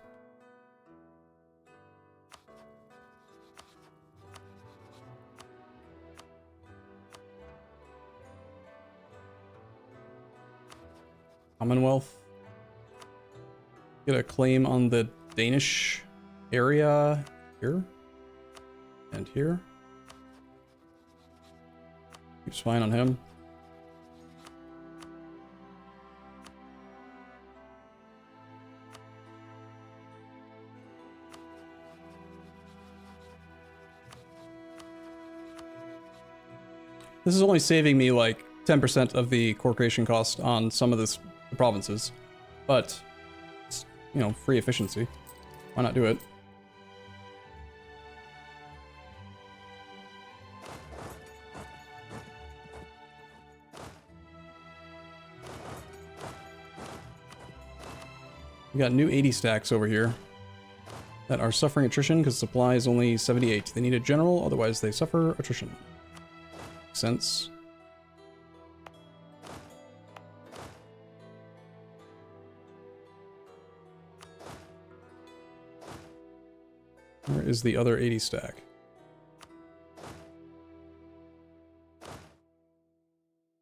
Commonwealth. Get a claim on the Danish area here and here. Keep spying on him. This is only saving me like 10% of the core creation cost on some of the provinces, but it's, you know, free efficiency. Why not do it? We got new 80 stacks over here that are suffering attrition because supply is only 78. They need a general, otherwise they suffer attrition. Makes sense. Where is the other 80 stack?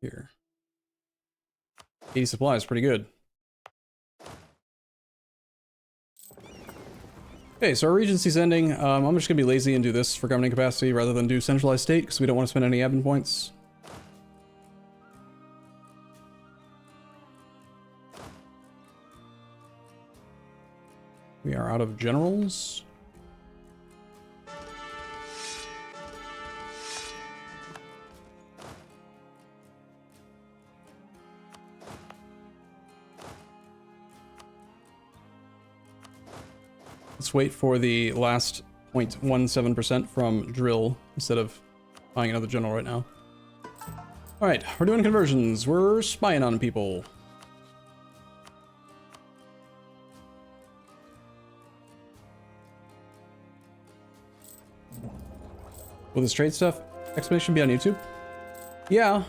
Here. 80 supply is pretty good. Okay, so our regency's ending. I'm just gonna be lazy and do this for governing capacity rather than do centralized state because we don't want to spend any admin points. We are out of generals. Let's wait for the last 0.17% from drill instead of buying another general right now. Alright, we're doing conversions. We're spying on people. Will this trade stuff explanation be on YouTube? Yeah,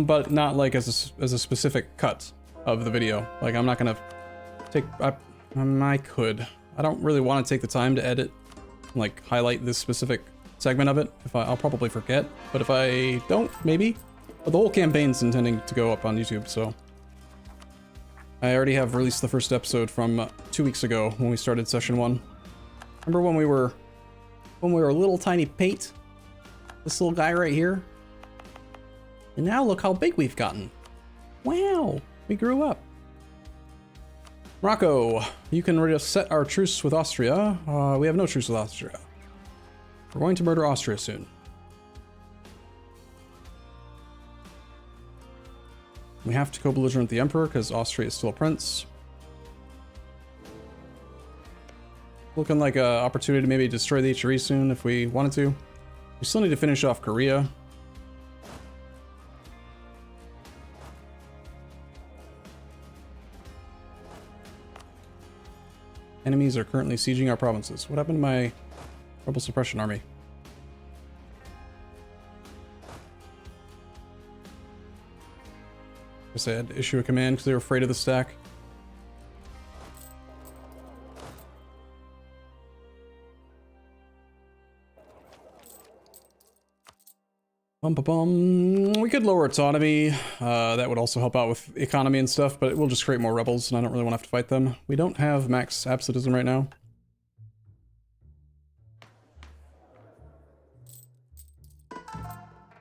but not like as a specific cut of the video. Like, I'm not gonna take... I could. I don't really want to take the time to edit, like, highlight this specific segment of it. I'll probably forget, but if I don't, maybe. But the whole campaign's intending to go up on YouTube, so... I already have released the first episode from 2 weeks ago when we started session 1. Remember when we were a little tiny Pate? This little guy right here? And now look how big we've gotten. Wow, we grew up. Morocco, you can reset our truce with Austria. We have no truce with Austria. We're going to murder Austria soon. We have to co-belligerent the Emperor because Austria is still a prince. Looking like an opportunity to maybe destroy the HRE soon if we wanted to. We still need to finish off Korea. Enemies are currently sieging our provinces. What happened to my rebel suppression army? Guess I had to issue a command because they were afraid of the stack. We could lower autonomy. That would also help out with economy and stuff, but it will just create more rebels, and I don't really want to have to fight them. We don't have max absolutism right now.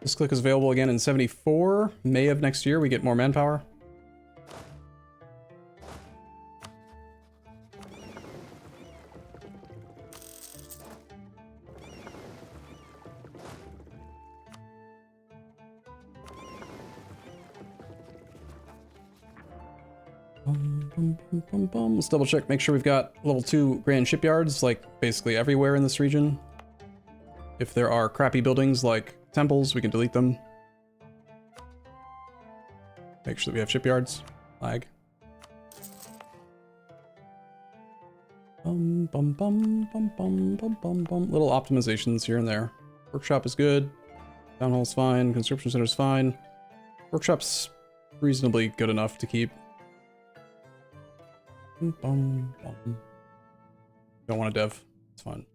This click is available again in 74. May of next year, we get more manpower. Let's double check, make sure we've got level 2 grand shipyards, like basically everywhere in this region. If there are crappy buildings like temples, we can delete them. Make sure that we have shipyards. Lag. Little optimizations here and there. Workshop is good. Town hall's fine. Conscription center's fine. Workshop's reasonably good enough to keep. Don't want to dev. It's fine.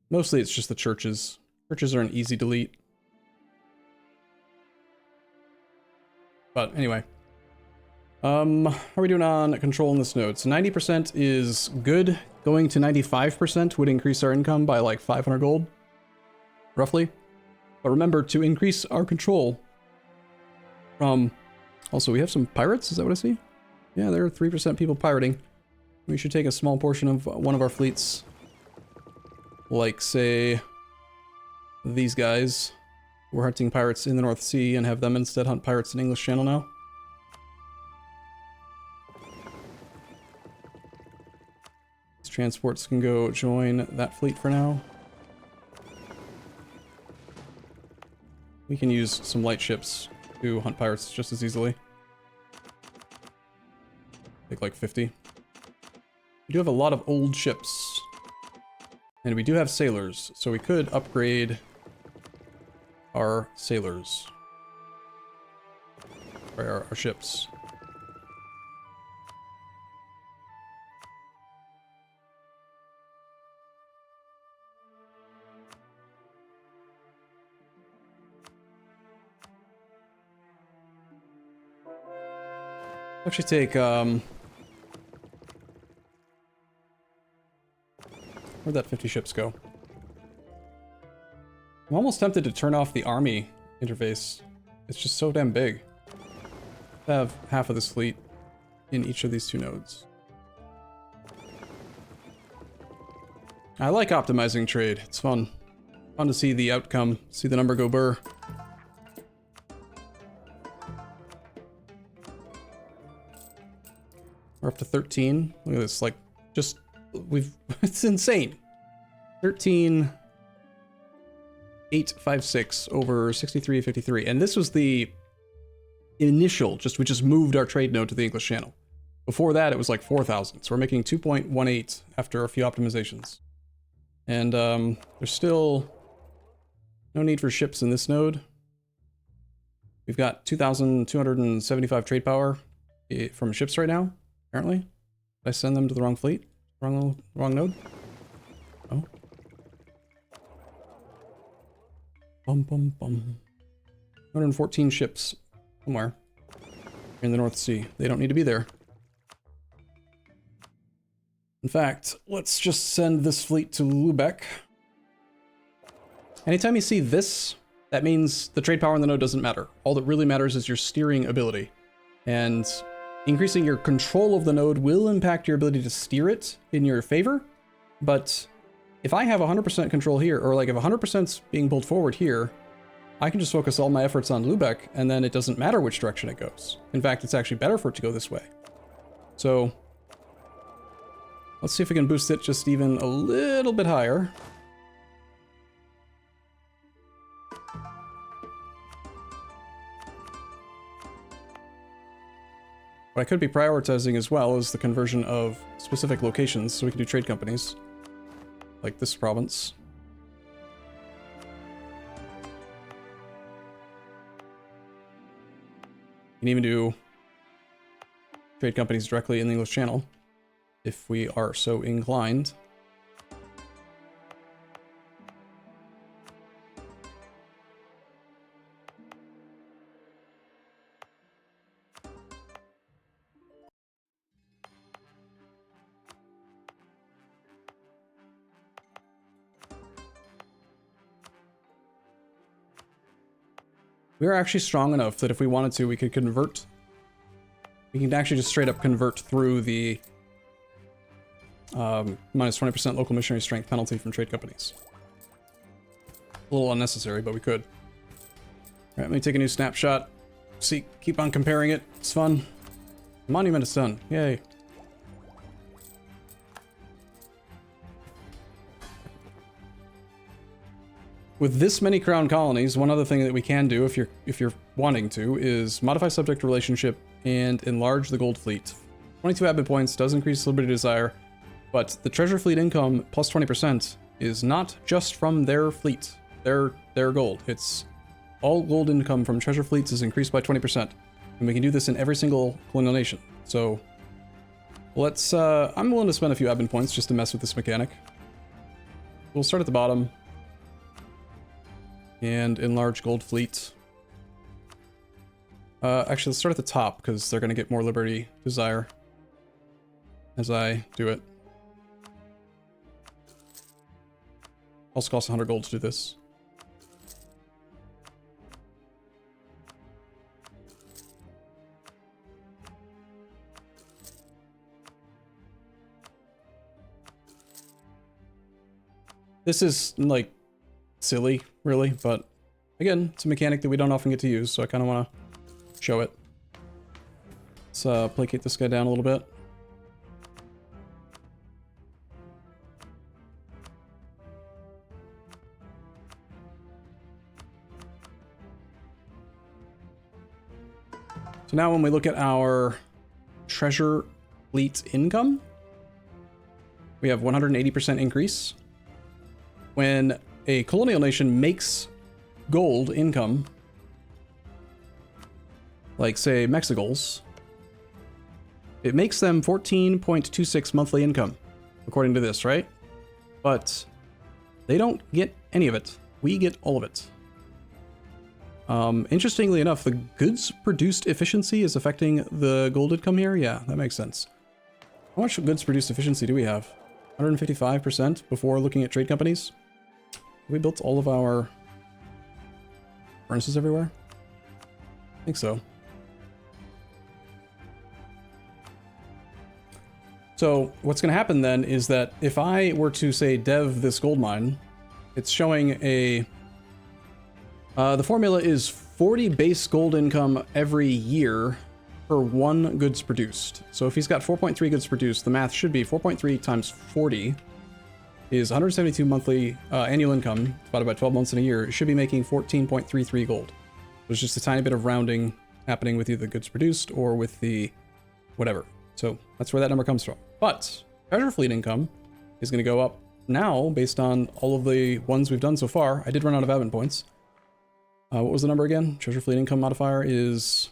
Mostly it's just the churches. Churches are an easy delete. But anyway. How are we doing on control in this node? So 90% is good. Going to 95% would increase our income by like 500 gold. Roughly. But remember to increase our control from... Also, we have some pirates? Is that what I see? Yeah, there are 3% people pirating. We should take a small portion of one of our fleets. Like, say, these guys. We're hunting pirates in the North Sea and have them instead hunt pirates in English Channel now. These transports can go join that fleet for now. We can use some light ships to hunt pirates just as easily. Take like 50. We do have a lot of old ships. And we do have sailors, so we could upgrade our sailors. Or our ships. Actually take, where'd that 50 ships go? I'm almost tempted to turn off the army interface. It's just so damn big. I have half of this fleet in each of these two nodes. I like optimizing trade. It's fun. Fun to see the outcome, see the number go burr. We're up to 13. Look at this, like, just, it's insane. 13,856 over 6353. And this was the initial, we just moved our trade node to the English Channel. Before that, it was like 4,000. So we're making 2.18 after a few optimizations. And there's still no need for ships in this node. We've got 2,275 trade power from ships right now. Apparently. Did I send them to the wrong fleet? Wrong node? Oh. Bum bum bum. 114 ships somewhere in the North Sea. They don't need to be there. In fact, let's just send this fleet to Lubeck. Anytime you see this, that means the trade power in the node doesn't matter. All that really matters is your steering ability. And increasing your control of the node will impact your ability to steer it in your favor, but if I have 100% control here, or like if 100%'s being pulled forward here, I can just focus all my efforts on Lubeck, and then it doesn't matter which direction it goes. In fact, it's actually better for it to go this way. So, let's see if we can boost it just even a little bit higher. What I could be prioritizing as well is the conversion of specific locations so we can do trade companies. Like this province. You can even do trade companies directly in the English Channel if we are so inclined. We are actually strong enough that if we wanted to, we could convert. We can actually just straight up convert through the minus 20% local missionary strength penalty from trade companies. A little unnecessary, but we could. Alright, let me take a new snapshot. See, keep on comparing it. It's fun. Monument is done. Yay. With this many crown colonies, one other thing that we can do if you're wanting to is modify subject relationship and enlarge the gold fleet. 22 admin points does increase liberty desire, but the treasure fleet income plus 20% is not just from their fleet, their gold. It's all gold income from treasure fleets is increased by 20%, and we can do this in every single colonial nation. So let's I'm willing to spend a few admin points just to mess with this mechanic. We'll start at the bottom. And enlarge gold fleet. Actually, let's start at the top, because they're going to get more liberty desire as I do it. Also costs 100 gold to do this. This is, like, silly, really, but Again, it's a mechanic that we don't often get to use, so I kind of want to show it. Let's placate this guy down a little bit. So now when we look at our treasure fleet income, we have 180% increase. When a colonial nation makes gold income, like say Mexico's, it makes them 14.26 monthly income, according to this, right? But they don't get any of it. We get all of it. Interestingly enough, the goods produced efficiency is affecting the gold income here. Yeah, that makes sense. How much goods produced efficiency do we have? 155% before looking at trade companies. We built all of our furnaces everywhere? I think so. So what's going to happen then is that if I were to say dev this gold mine, it's showing a... the formula is 40 base gold income every year per 1 goods produced. So if he's got 4.3 goods produced, the math should be 4.3 times 40 is 172 monthly annual income divided by 12 months in a year. It should be making 14.33 gold. There's just a tiny bit of rounding happening with either the goods produced or with the whatever. So that's where that number comes from. But treasure fleet income is going to go up now based on all of the ones we've done so far. I did run out of admin points. What was the number again? Treasure fleet income modifier is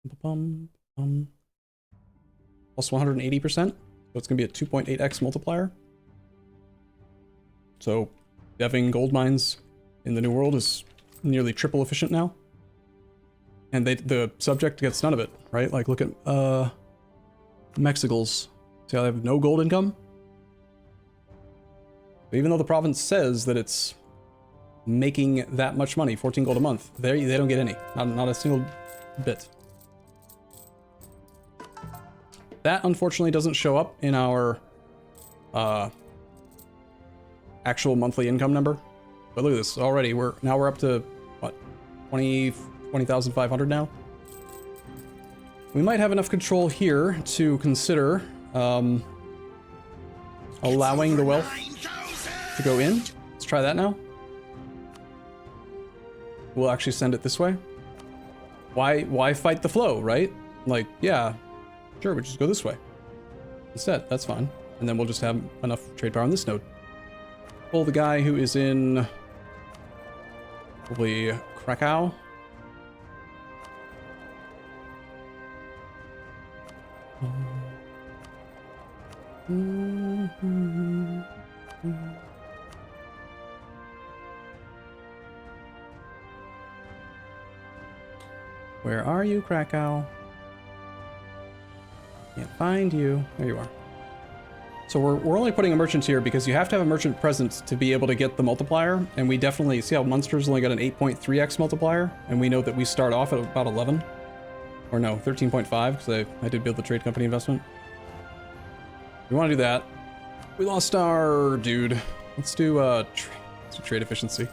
plus 180%. So it's going to be a 2.8x multiplier. So deving gold mines in the New World is nearly triple efficient now. And the subject gets none of it, right? Like look at Mexico's. See how they have no gold income? But even though the province says that it's making that much money, 14 gold a month, they don't get any. Not a single bit. That unfortunately doesn't show up in our actual monthly income number. But look at this already. We're up to what, 20,500 now. We might have enough control here to consider allowing the wealth to go in. Let's try that now. We'll actually send it this way. Why fight the flow, right? Like, yeah, sure, we'll just go this way instead. That's fine. And then we'll just have enough trade power on this node. Pull the guy who is in probably Krakow. Where are you, Krakow? Can't find you. There you are. So we're only putting a merchant here because you have to have a merchant present to be able to get the multiplier, and we definitely see how Munster's only got an 8.3x multiplier, and we know that we start off at about 11. Or no, 13.5, because I did build the trade company investment. We want to do that. We lost our dude. Let's do trade efficiency.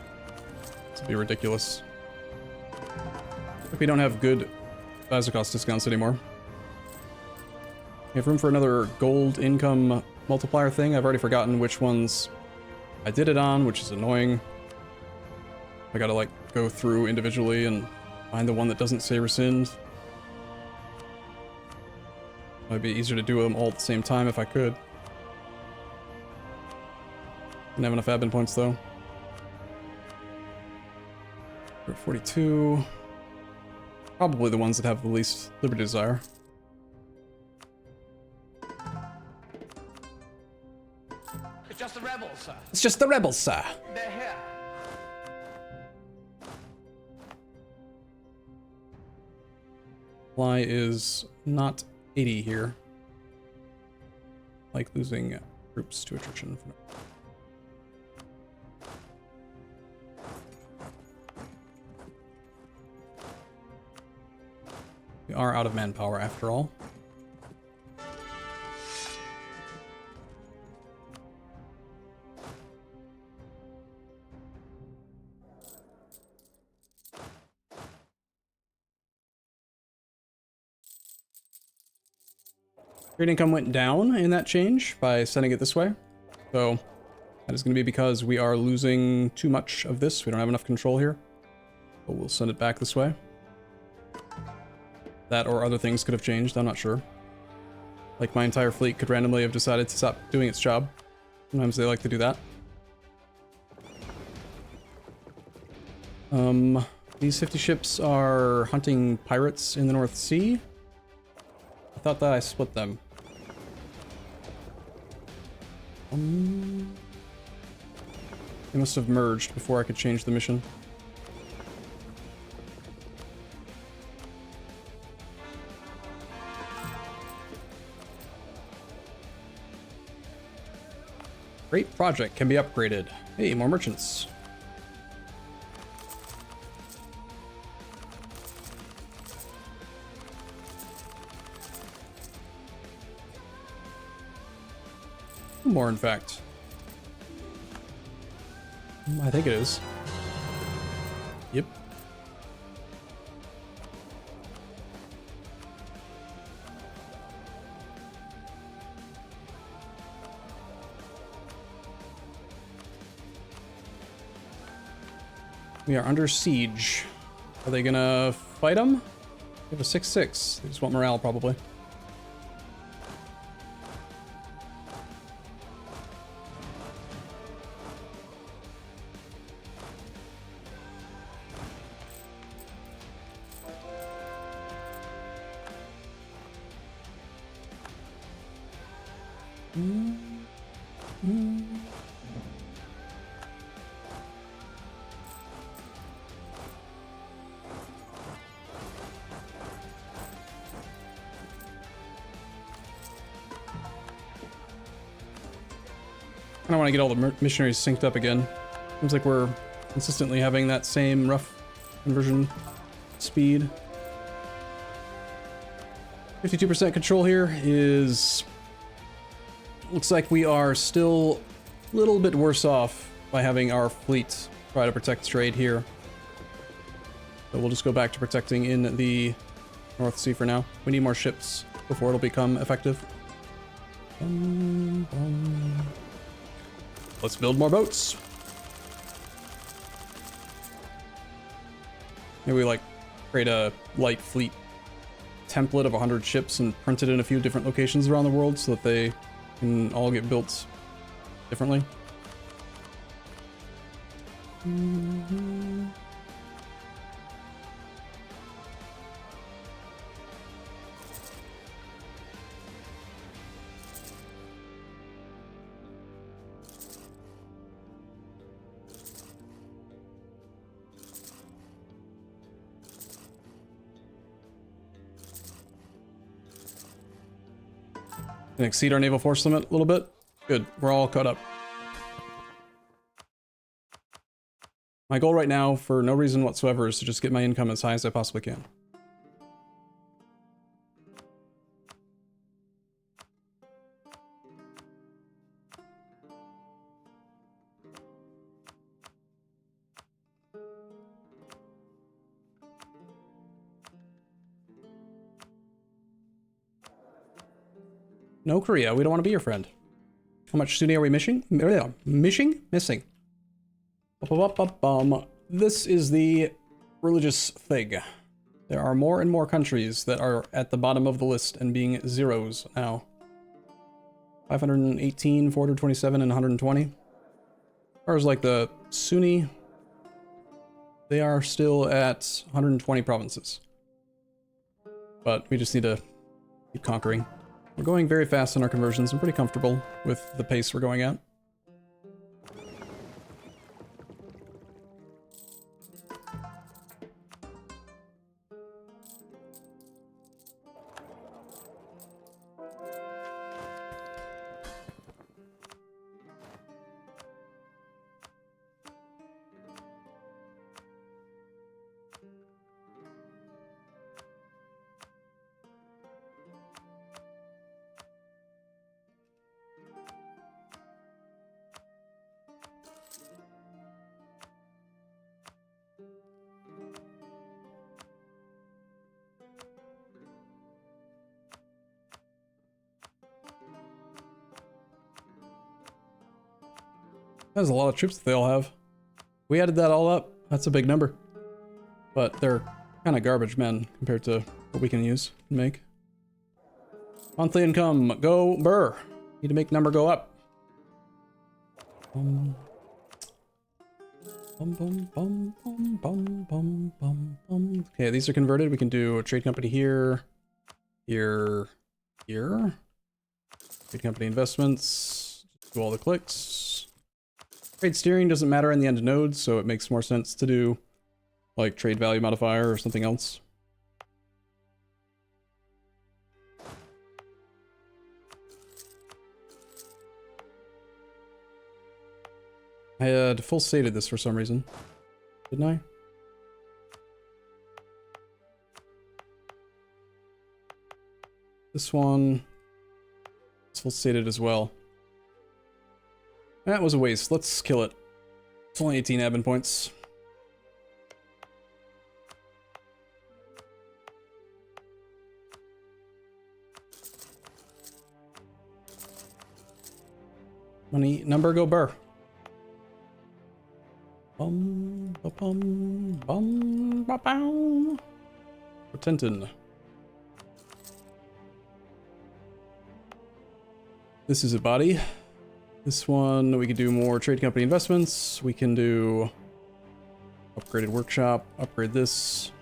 This will be ridiculous. We don't have good Bazakos discounts anymore. We have room for another gold income multiplier thing. I've already forgotten which ones I did it on, which is annoying. I gotta like go through individually and find the one that doesn't say rescind. Might be easier to do them all at the same time if I could. Didn't have enough admin points though. We're at 42. Probably the ones that have the least liberty desire. It's just the rebels, sir. It's just the rebels, sir. They're here. Supply is not 80 here. Like losing troops to attrition. We are out of manpower after all. Trade income went down in that change by sending it this way. So that is going to be because we are losing too much of this. We don't have enough control here. But we'll send it back this way. That or other things could have changed, I'm not sure. Like my entire fleet could randomly have decided to stop doing its job. Sometimes they like to do that. These 50 ships are hunting pirates in the North Sea. I thought that I split them. They must have merged before I could change the mission. Great project can be upgraded. Hey, more merchants. More, in fact. I think it is. Yep. We are under siege. Are they gonna fight them? We have a 6-6. They just want morale, probably. I don't want to get all the missionaries synced up again. Seems like we're consistently having that same rough conversion speed. 52% control here is... Looks like we are still a little bit worse off by having our fleet try to protect trade here. So we'll just go back to protecting in the North Sea for now. We need more ships before it'll become effective. Let's build more boats. Maybe we like create a light fleet template of 100 ships and print it in a few different locations around the world so that they can all get built differently. Can exceed our naval force limit a little bit. Good, we're all caught up. My goal right now, for no reason whatsoever, is to just get my income as high as I possibly can. No, Korea, we don't want to be your friend. How much Sunni are we missing? Missing? This is the religious thing. There are more and more countries that are at the bottom of the list and being zeros now. 518, 427, and 120. As far as like the Sunni, they are still at 120 provinces. But we just need to keep conquering. We're going very fast in our conversions. I'm pretty comfortable with the pace we're going at. That's a lot of troops that they all have. We added that all up. That's a big number. But they're kind of garbage men compared to what we can use and make. Monthly income, go burr. Need to make number go up. Bum, bum, bum, bum, bum, bum, bum, bum. Okay, these are converted. We can do a trade company here, here, here. Trade company investments. Do all the clicks. Trade steering doesn't matter in the end nodes, so it makes more sense to do like trade value modifier or something else. I had full stated this for some reason, didn't I? This one is full stated as well. That was a waste. Let's kill it. It's only 18 admin points. Money number go burr. Bum ba bum bum ba bow. Potentin. This is Ibadi. This one we can do more trade company investments. We can do upgraded workshop. Upgrade this.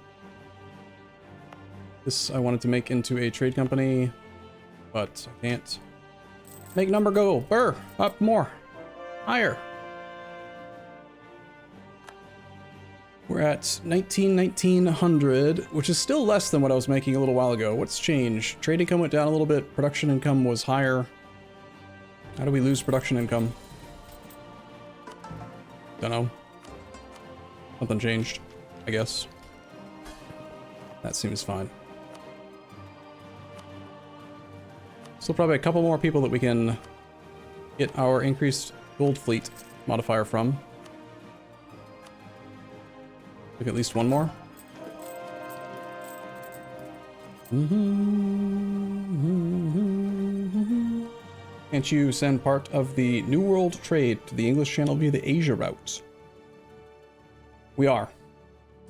This I wanted to make into a trade company, but I can't. Make number go burr up more higher. We're at 1900, which is still less than what I was making a little while ago. What's changed? Trade income went down a little bit. Production income was higher. How do we lose production income? Don't know. Nothing changed, I guess. That seems fine. Still probably a couple more people that we can get our increased gold fleet modifier from. Look, at least one more. Can't you send part of the New World trade to the English Channel via the Asia route? We are.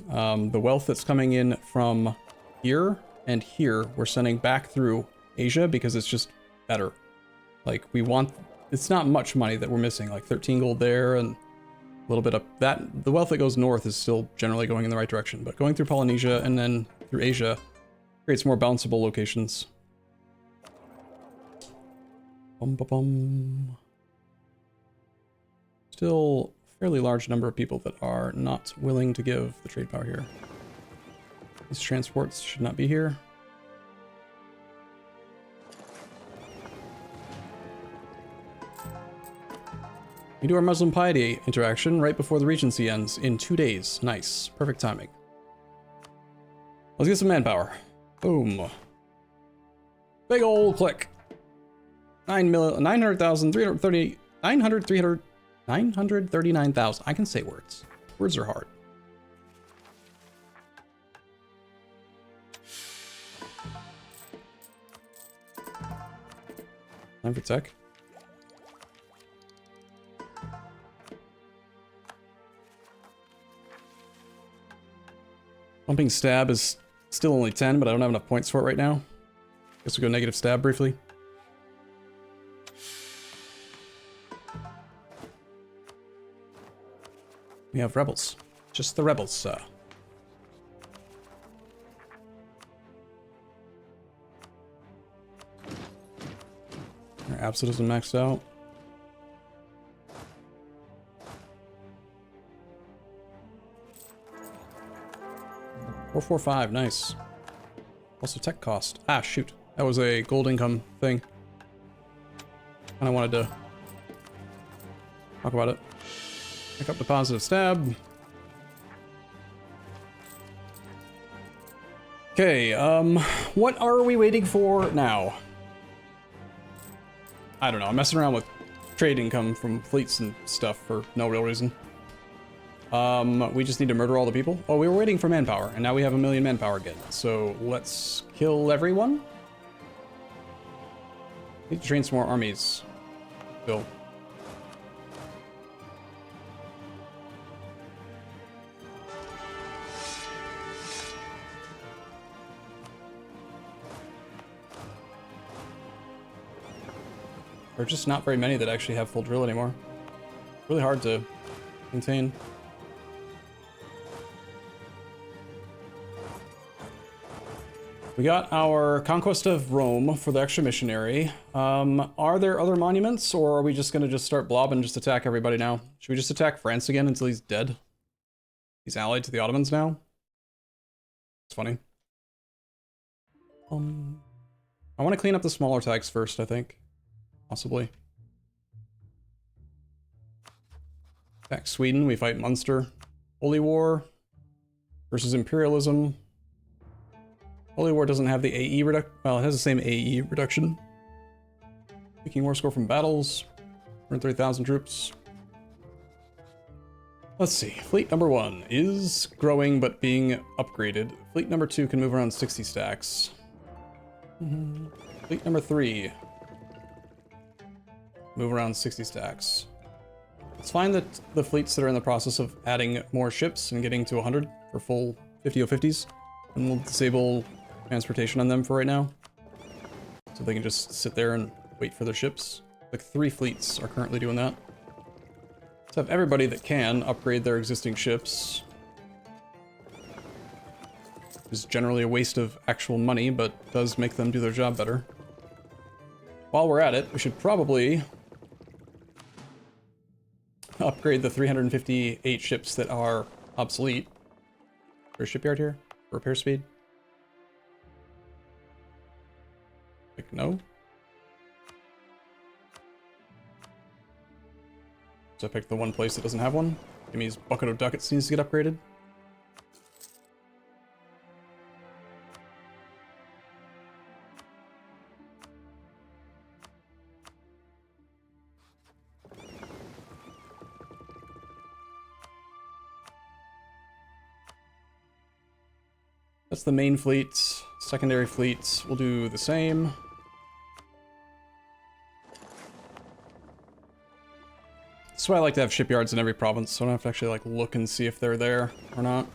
The wealth that's coming in from here and here, we're sending back through Asia because it's just better. Like, we want... It's not much money that we're missing, like 13 gold there and a little bit up that. The wealth that goes north is still generally going in the right direction, but going through Polynesia and then through Asia creates more bounceable locations. Bum, ba, bum. Still a fairly large number of people that are not willing to give the trade power here. These transports should not be here. We do our Muslim piety interaction right before the Regency ends in 2 days. Nice. Perfect timing. Let's get some manpower. Boom. Big old click. 939,000. I can say words. Words are hard. Time for tech. Pumping stab is still only 10, but I don't have enough points for it right now. Guess we'll go negative stab briefly. We have rebels. Just the rebels, Our absolute isn't maxed out. $445, nice. Also tech cost. Ah, shoot. That was a gold income thing. Kinda wanted to talk about it. Pick up the positive stab. Okay, what are we waiting for now? I don't know, I'm messing around with trade income from fleets and stuff for no real reason. We just need to murder all the people. Oh, we were waiting for manpower, and now we have 1 million manpower again. So let's kill everyone. Need to train some more armies. Bill. There are just not very many that actually have full drill anymore. Really hard to maintain. We got our Conquest of Rome for the extra missionary. Are there other monuments, or are we just gonna just start blob and just attack everybody now? Should we just attack France again until he's dead? He's allied to the Ottomans now? It's funny. I want to clean up the smaller tags first, I think. Possibly. Attack Sweden, we fight Munster. Holy War versus Imperialism. Holy War doesn't have the AE reduction. Well, it has the same AE reduction. Taking war score from battles. 130,000 troops. Let's see. Fleet number 1 is growing but being upgraded. Fleet number 2 can move around 60 stacks. Fleet number 3. Move around 60 stacks. It's fine that the fleets that are in the process of adding more ships and getting to 100 for full 50-50s. And we'll disable transportation on them for right now. So they can just sit there and wait for their ships. Like 3 fleets are currently doing that. Let's have everybody that can upgrade their existing ships. It's generally a waste of actual money, but does make them do their job better. While we're at it, we should probably upgrade the 358 ships that are obsolete. Is there a shipyard here? Repair speed? Like, no? So I picked the one place that doesn't have one. Jimmy's Bucket of Ducats needs to get upgraded. That's the main fleet. Secondary fleets will do the same. That's why I like to have shipyards in every province, so I don't have to actually like look and see if they're there or not.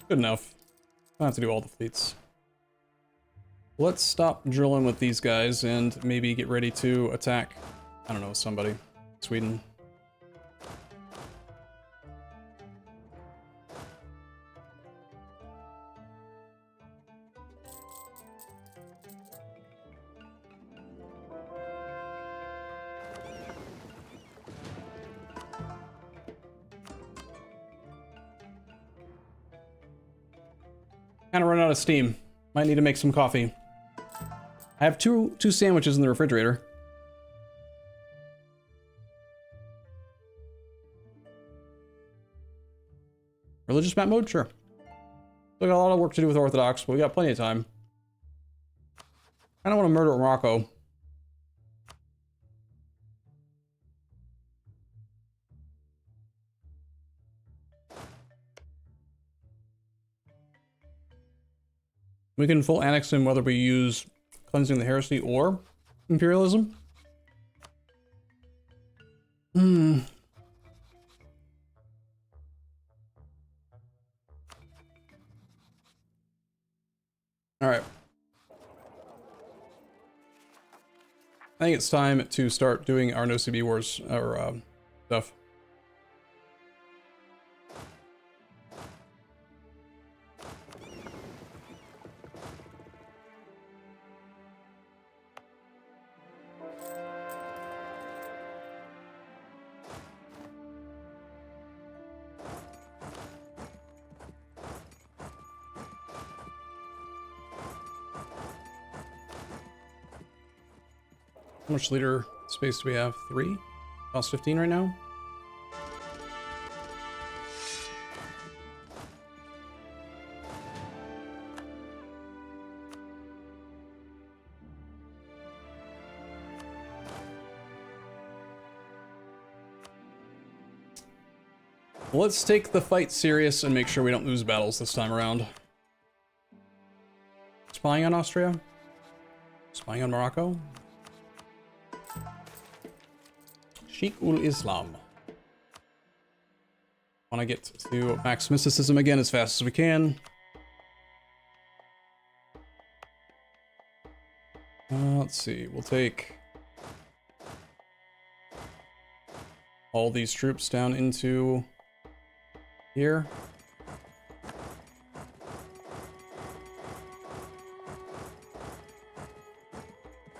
Good enough. I don't have to do all the fleets. Let's stop drilling with these guys and maybe get ready to attack, I don't know, somebody. Sweden. Kind of run out of steam. Might need to make some coffee. I have two sandwiches in the refrigerator. Religious map mode? Sure. We got a lot of work to do with Orthodox, but we got plenty of time. I don't want to murder Morocco. We can full annex him whether we use Cleansing the Heresy or Imperialism. Alright. I think it's time to start doing our no CB wars, or stuff. How much leader space do we have? 3? Cost 15 right now? Let's take the fight serious and make sure we don't lose battles this time around. Spying on Austria? Spying on Morocco? Sheikh ul Islam. Want to get to max mysticism again as fast as we can. Let's see, we'll take all these troops down into here.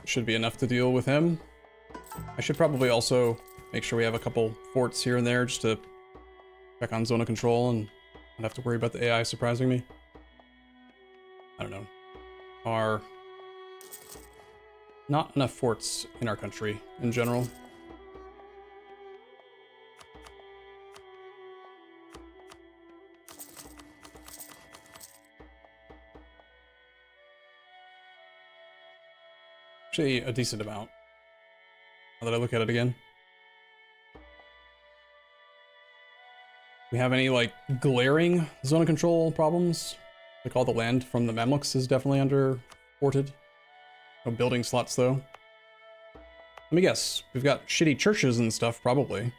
Should be enough to deal with him. I should probably also make sure we have a couple forts here and there just to check on zone of control and not have to worry about the AI surprising me. I don't know. Are not enough forts in our country in general. Actually, a decent amount. Now that I look at it again. We have any, like, glaring zone of control problems? Like, all the land from the Mamluks is definitely under forted. No building slots, though. Let me guess. We've got shitty churches and stuff, probably.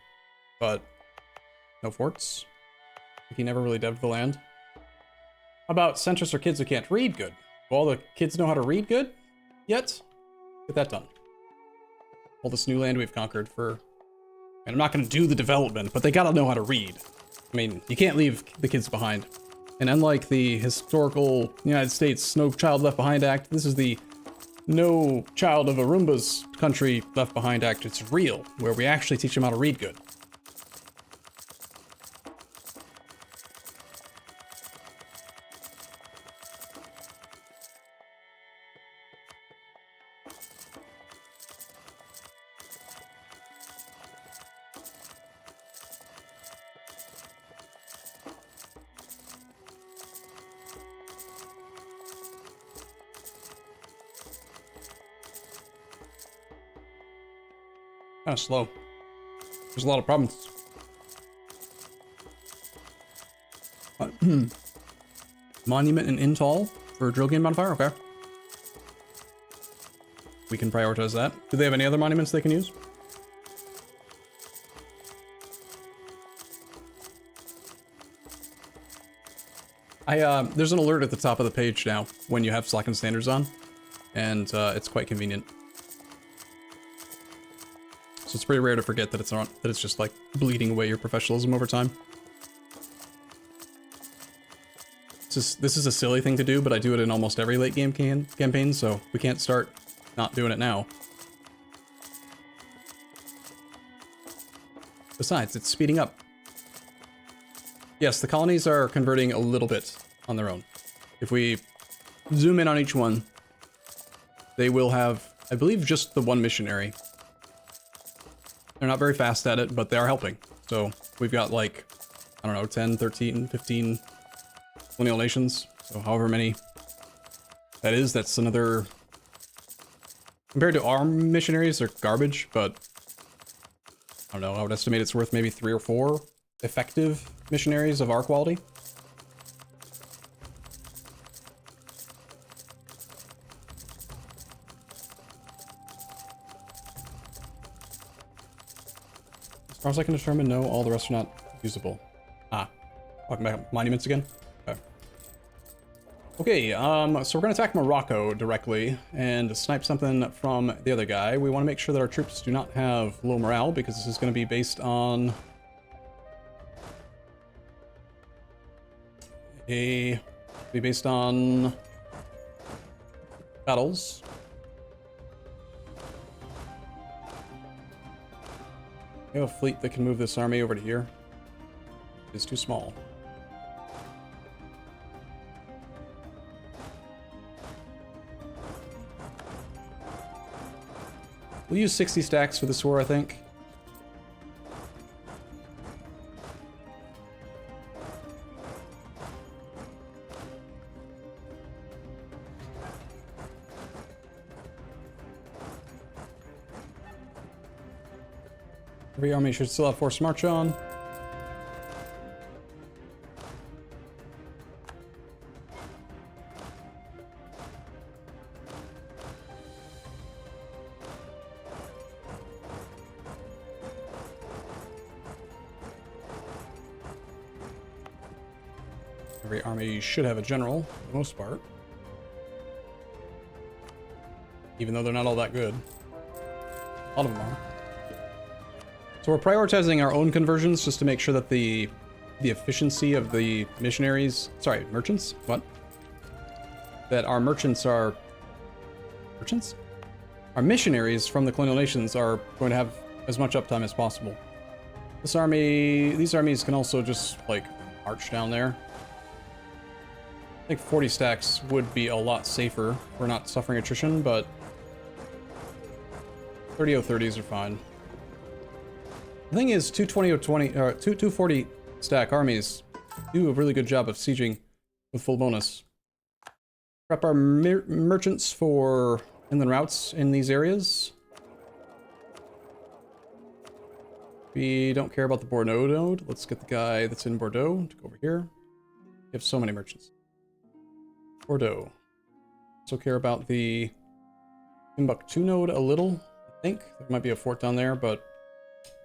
But no forts? Like, he never really devved the land. How about centrists or kids who can't read good? Do all the kids know how to read good? Yet? Get that done. All this new land we've conquered for... And I'm not going to do the development, but they gotta know how to read. I mean, you can't leave the kids behind. And unlike the historical United States No Child Left Behind Act, this is the No Child of Arumba's Country Left Behind Act. It's real, where we actually teach them how to read good. Kind of slow. There's a lot of problems. Monument and Intol for drill game modifier? Okay. We can prioritize that. Do they have any other monuments they can use? There's an alert at the top of the page now when you have Slacken Standards on, and it's quite convenient. So it's pretty rare to forget that it's just like bleeding away your professionalism over time. This is a silly thing to do, but I do it in almost every late game campaign, so we can't start not doing it now. Besides, it's speeding up. Yes, the colonies are converting a little bit on their own. If we zoom in on each one, they will have, I believe, just the one missionary. They're not very fast at it, but they are helping. So we've got like, I don't know, 10, 13, 15 colonial nations. So however many that is, that's another... Compared to our missionaries, they're garbage, but I don't know, I would estimate it's worth maybe 3 or 4 effective missionaries of our quality. As far as I can determine, no, all the rest are not usable. Ah, talking about monuments again? Okay, so we're gonna attack Morocco directly and snipe something from the other guy. We want to make sure that our troops do not have low morale, because this is going to be based on battles. We have a fleet that can move this army over to here. It's too small. We'll use 60 stacks for this war, I think. Every army should still have force march on. Every army should have a general, for the most part. Even though they're not all that good. A lot of them are. So we're prioritizing our own conversions just to make sure that the efficiency of the missionaries... Sorry, merchants? What? That our merchants are... Merchants? Our missionaries from the colonial nations are going to have as much uptime as possible. This army... These armies can also just, like, march down there. I think 40 stacks would be a lot safer. We're not suffering attrition, but 30-030s are fine. The thing is, 240 stack armies do a really good job of sieging with full bonus. Prep our merchants for inland routes in these areas. We don't care about the Bordeaux node. Let's get the guy that's in Bordeaux to go over here. We have so many merchants. Bordeaux. Also care about the Timbuktu node a little, I think. There might be a fort down there, but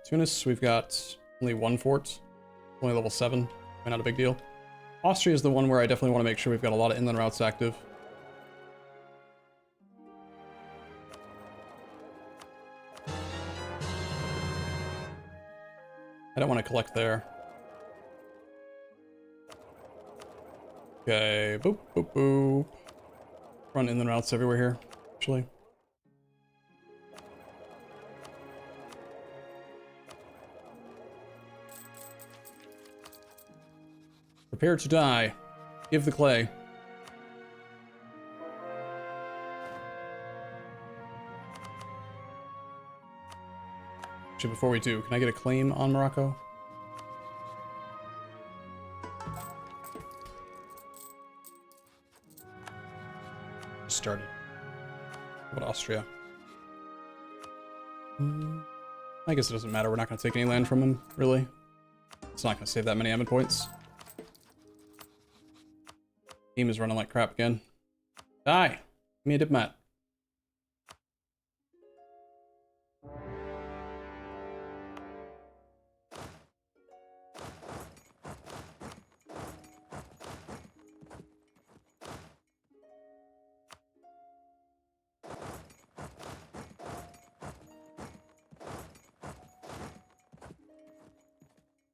Tunis, we've got only one fort. Only level 7. Not a big deal. Austria is the one where I definitely want to make sure we've got a lot of inland routes active. I don't want to collect there. Okay, boop, boop, boop. Run inland routes everywhere here, actually. Prepare to die. Give the clay. Actually, before we do, can I get a claim on Morocco? Started. What about Austria? I guess it doesn't matter. We're not going to take any land from them, really. It's not going to save that many Ammon points. Team is running like crap again. Die! Give me a diplomat.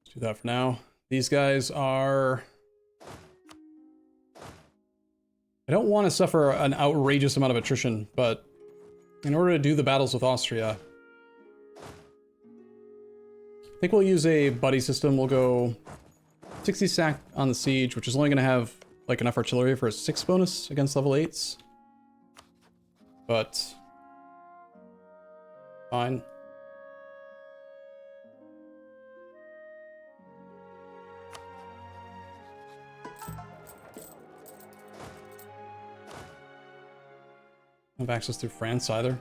Let's do that for now. These guys are... I don't want to suffer an outrageous amount of attrition, but in order to do the battles with Austria, I think we'll use a buddy system. We'll go 60 stack on the siege, which is only going to have like enough artillery for a 6 bonus against level 8s. But fine. Have access through France either.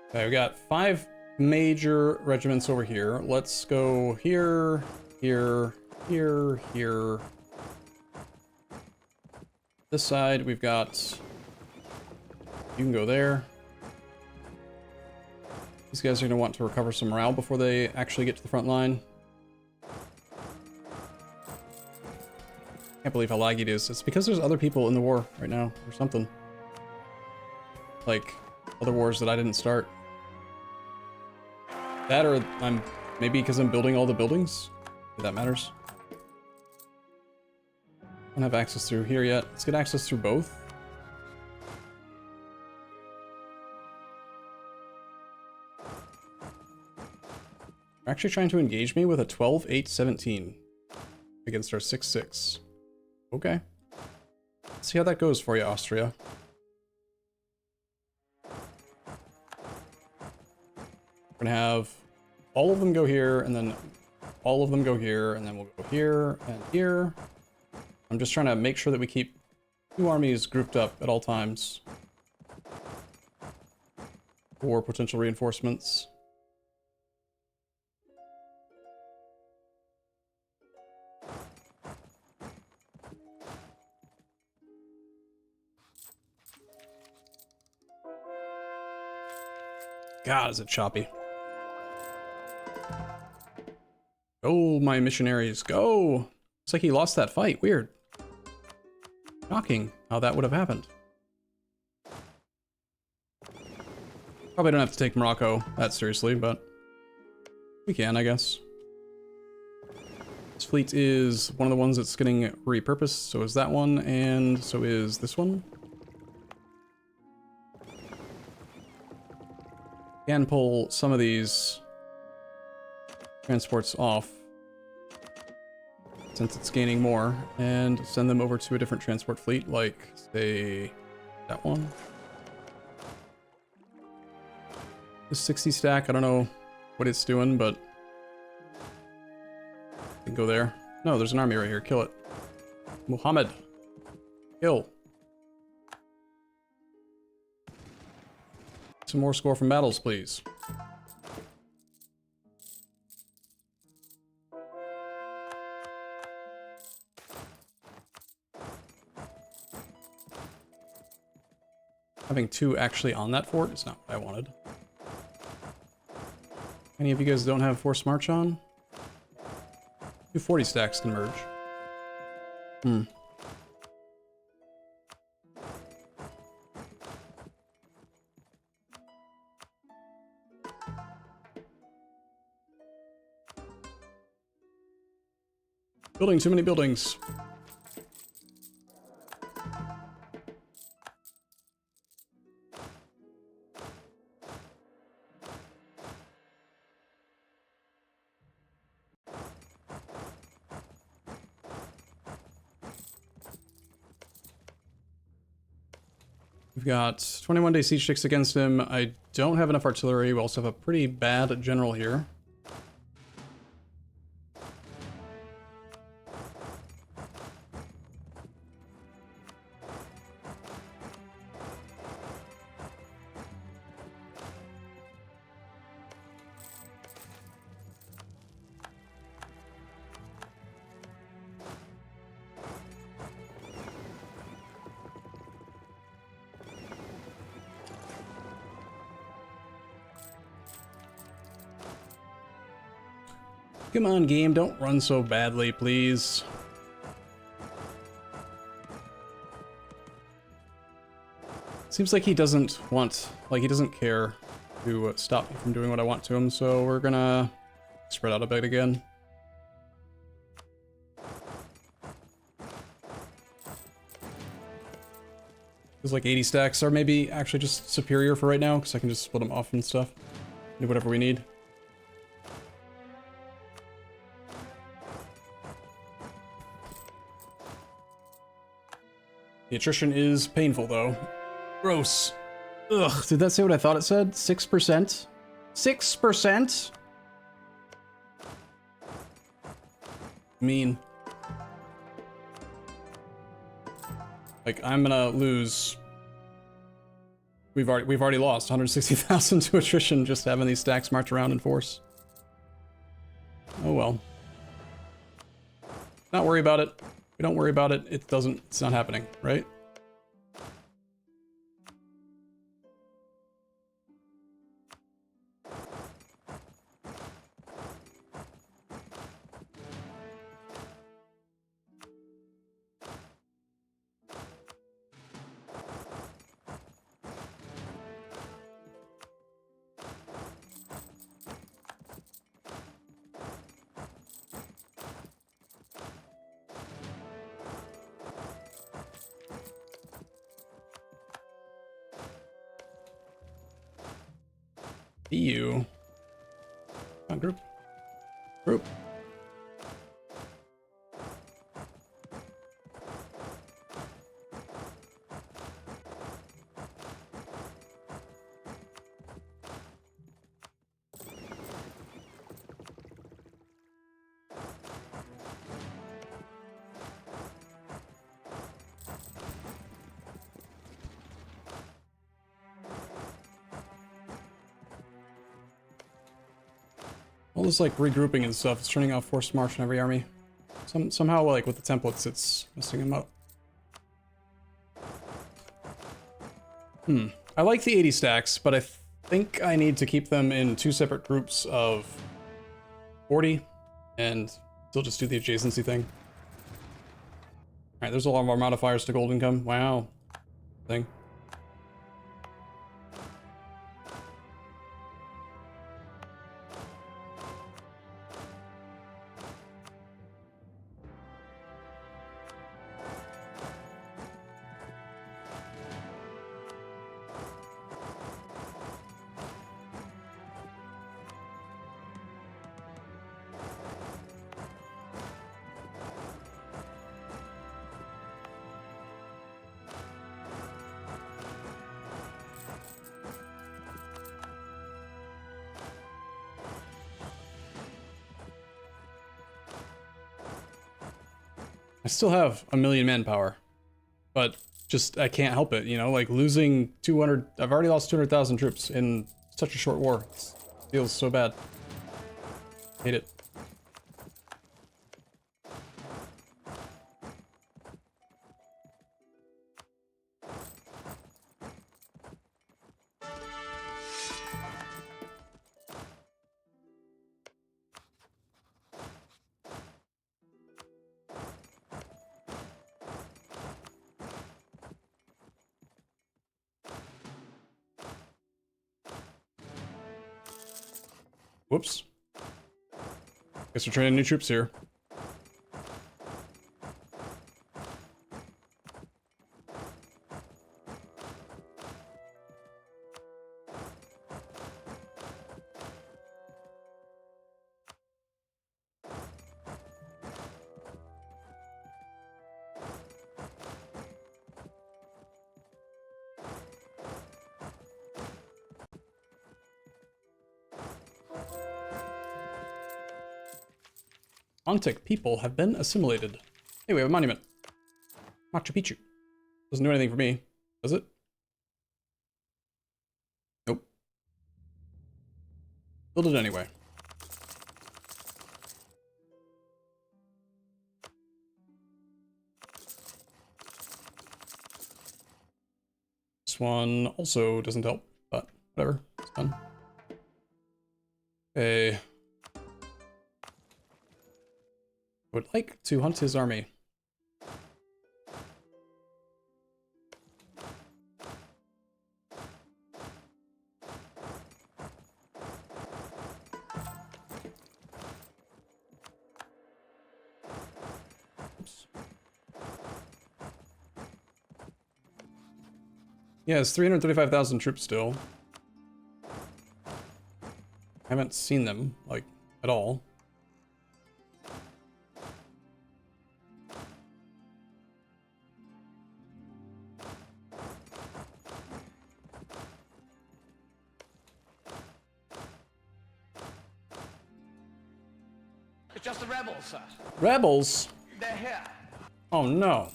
Okay, we got 5 major regiments over here. Let's go here, here, here, here. This side we've got... You can go there. These guys are going to want to recover some morale before they actually get to the front line. Can't believe how laggy it is. It's because there's other people in the war right now, or something. Like, other wars that I didn't start. That, or I'm... Maybe because I'm building all the buildings? If that matters. I don't have access through here yet. Let's get access through both. They're actually trying to engage me with a 12-8-17 against our 6-6. Okay. Let's see how that goes for you, Austria. We're gonna have all of them go here, and then all of them go here, and then we'll go here and here. I'm just trying to make sure that we keep 2 armies grouped up at all times for potential reinforcements. God, is it choppy. Go, my missionaries, go! Looks like he lost that fight. Weird. Shocking how that would have happened. Probably don't have to take Morocco that seriously, but we can, I guess. This fleet is one of the ones that's getting repurposed, so is that one, and so is this one. Can pull some of these transports off, since it's gaining more, and send them over to a different transport fleet, like, say, that one. The 60 stack, I don't know what it's doing, but can go there. No, there's an army right here. Kill it. Muhammad. Kill. Some more score from battles, please. Having 2 actually on that fort is not what I wanted. Any of you guys don't have forced march on? 240 stacks can merge. Building too many buildings. We've got 21-day siege sticks against him. I don't have enough artillery. We also have a pretty bad general here. Come on, game, don't run so badly, please. Seems like he doesn't want, like he doesn't care to stop me from doing what I want to him, so we're gonna spread out a bit again. Feels like 80 stacks are maybe actually just superior for right now, because I can just split them off and stuff. Do whatever we need. The attrition is painful, though. Gross. Ugh, did that say what I thought it said? 6%? 6%? Mean. Like, I'm gonna lose... We've already lost 160,000 to attrition just having these stacks march around in force. Oh well. Not worry about it. We don't worry about it, it's not happening, right? EU. Come on, group. Group. All this like regrouping and stuff is turning off forced march in every army. Somehow like with the templates it's messing them up. I like the 80 stacks, but I think I need to keep them in 2 separate groups of 40. and still just do the adjacency thing. Alright, there's a lot more modifiers to gold income. Wow. Thing. I still have 1,000,000 manpower, but just, I can't help it, you know, like losing 200, I've already lost 200,000 troops in such a short war. It feels so bad. Hate it. Whoops. Guess we're training new troops here. Ontic people have been assimilated. Hey, we have a monument. Machu Picchu. Doesn't do anything for me, does it? Nope. Build it anyway. This one also doesn't help, but whatever. It's fun. Okay. Would like to hunt his army. Oops. Yeah, it's 335,000 troops still. Haven't seen them, like, at all. It's just the rebels, sir. Rebels? They're here. Oh no.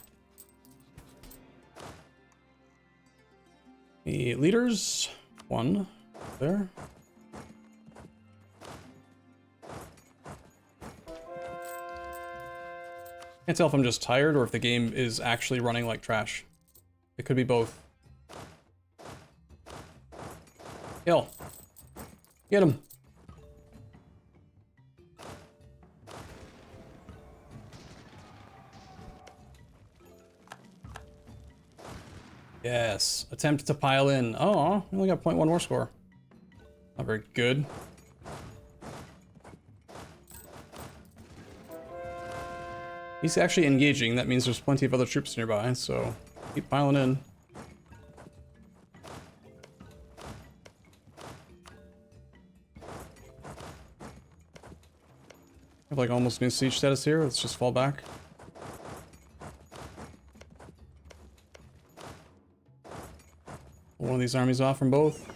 The leaders, one there. Can't tell if I'm just tired or if the game is actually running like trash. It could be both. Kill. Get him. Yes. Attempt to pile in. Oh, we only got 0.1 war score. Not very good. He's actually engaging. That means there's plenty of other troops nearby, so keep piling in. I have like almost new siege status here. Let's just fall back. Pull one of these armies off from both.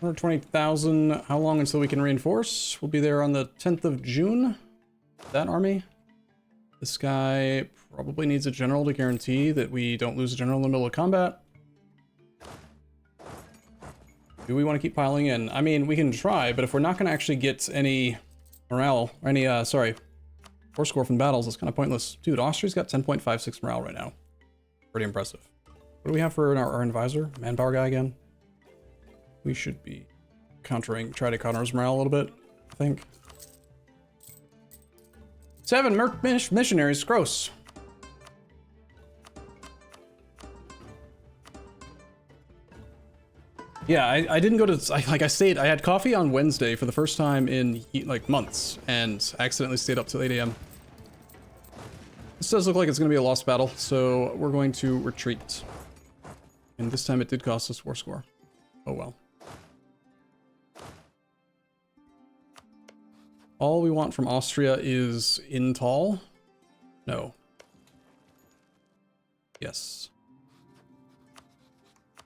$120,000. How long until we can reinforce? We'll be there on the 10th of June. That army. This guy probably needs a general to guarantee that we don't lose a general in the middle of combat. Do we want to keep piling in? I mean, we can try, but if we're not going to actually get any morale, or any, force score from battles, it's kind of pointless. Dude, Austria's got 10.56 morale right now. Pretty impressive. What do we have for our advisor? Manpower guy again? We should be try to counter his morale a little bit, I think. 7 missionaries, gross. Yeah, I didn't go to, like I stayed, I had coffee on Wednesday for the first time in like months, and I accidentally stayed up till 8 a.m. This does look like it's going to be a lost battle, so we're going to retreat. And this time it did cost us 4 score. Oh well. All we want from Austria is Intal. No. Yes.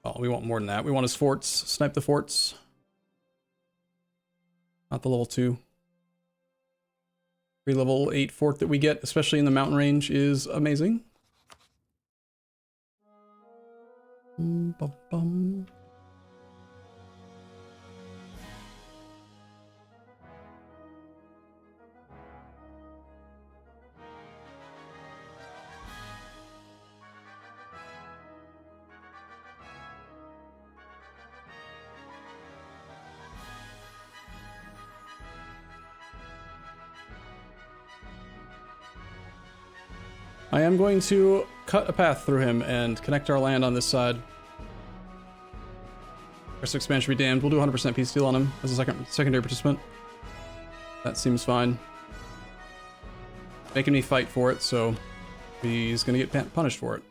Oh, we want more than that. We want his forts. Snipe the forts. Not the level 2. Every level 8 fort that we get, especially in the mountain range, is amazing. Bum, bum. I am going to cut a path through him and connect our land on this side. First expansion should be damned. We'll do 100% peace deal on him as a secondary participant. That seems fine. Making me fight for it, so he's gonna get punished for it.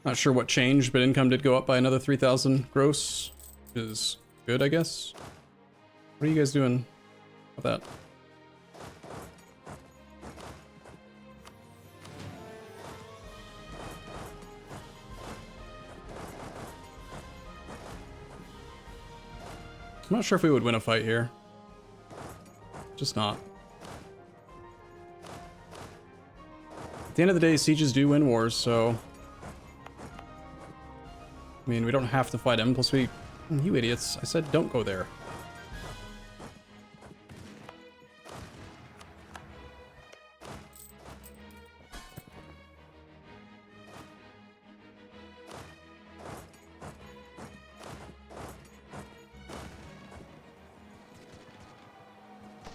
Not sure what changed, but income did go up by another 3,000 gross, which is good, I guess. What are you guys doing with that? I'm not sure if we would win a fight here. Just not. At the end of the day, sieges do win wars, so... I mean, we don't have to fight him, plus we... You idiots. I said don't go there.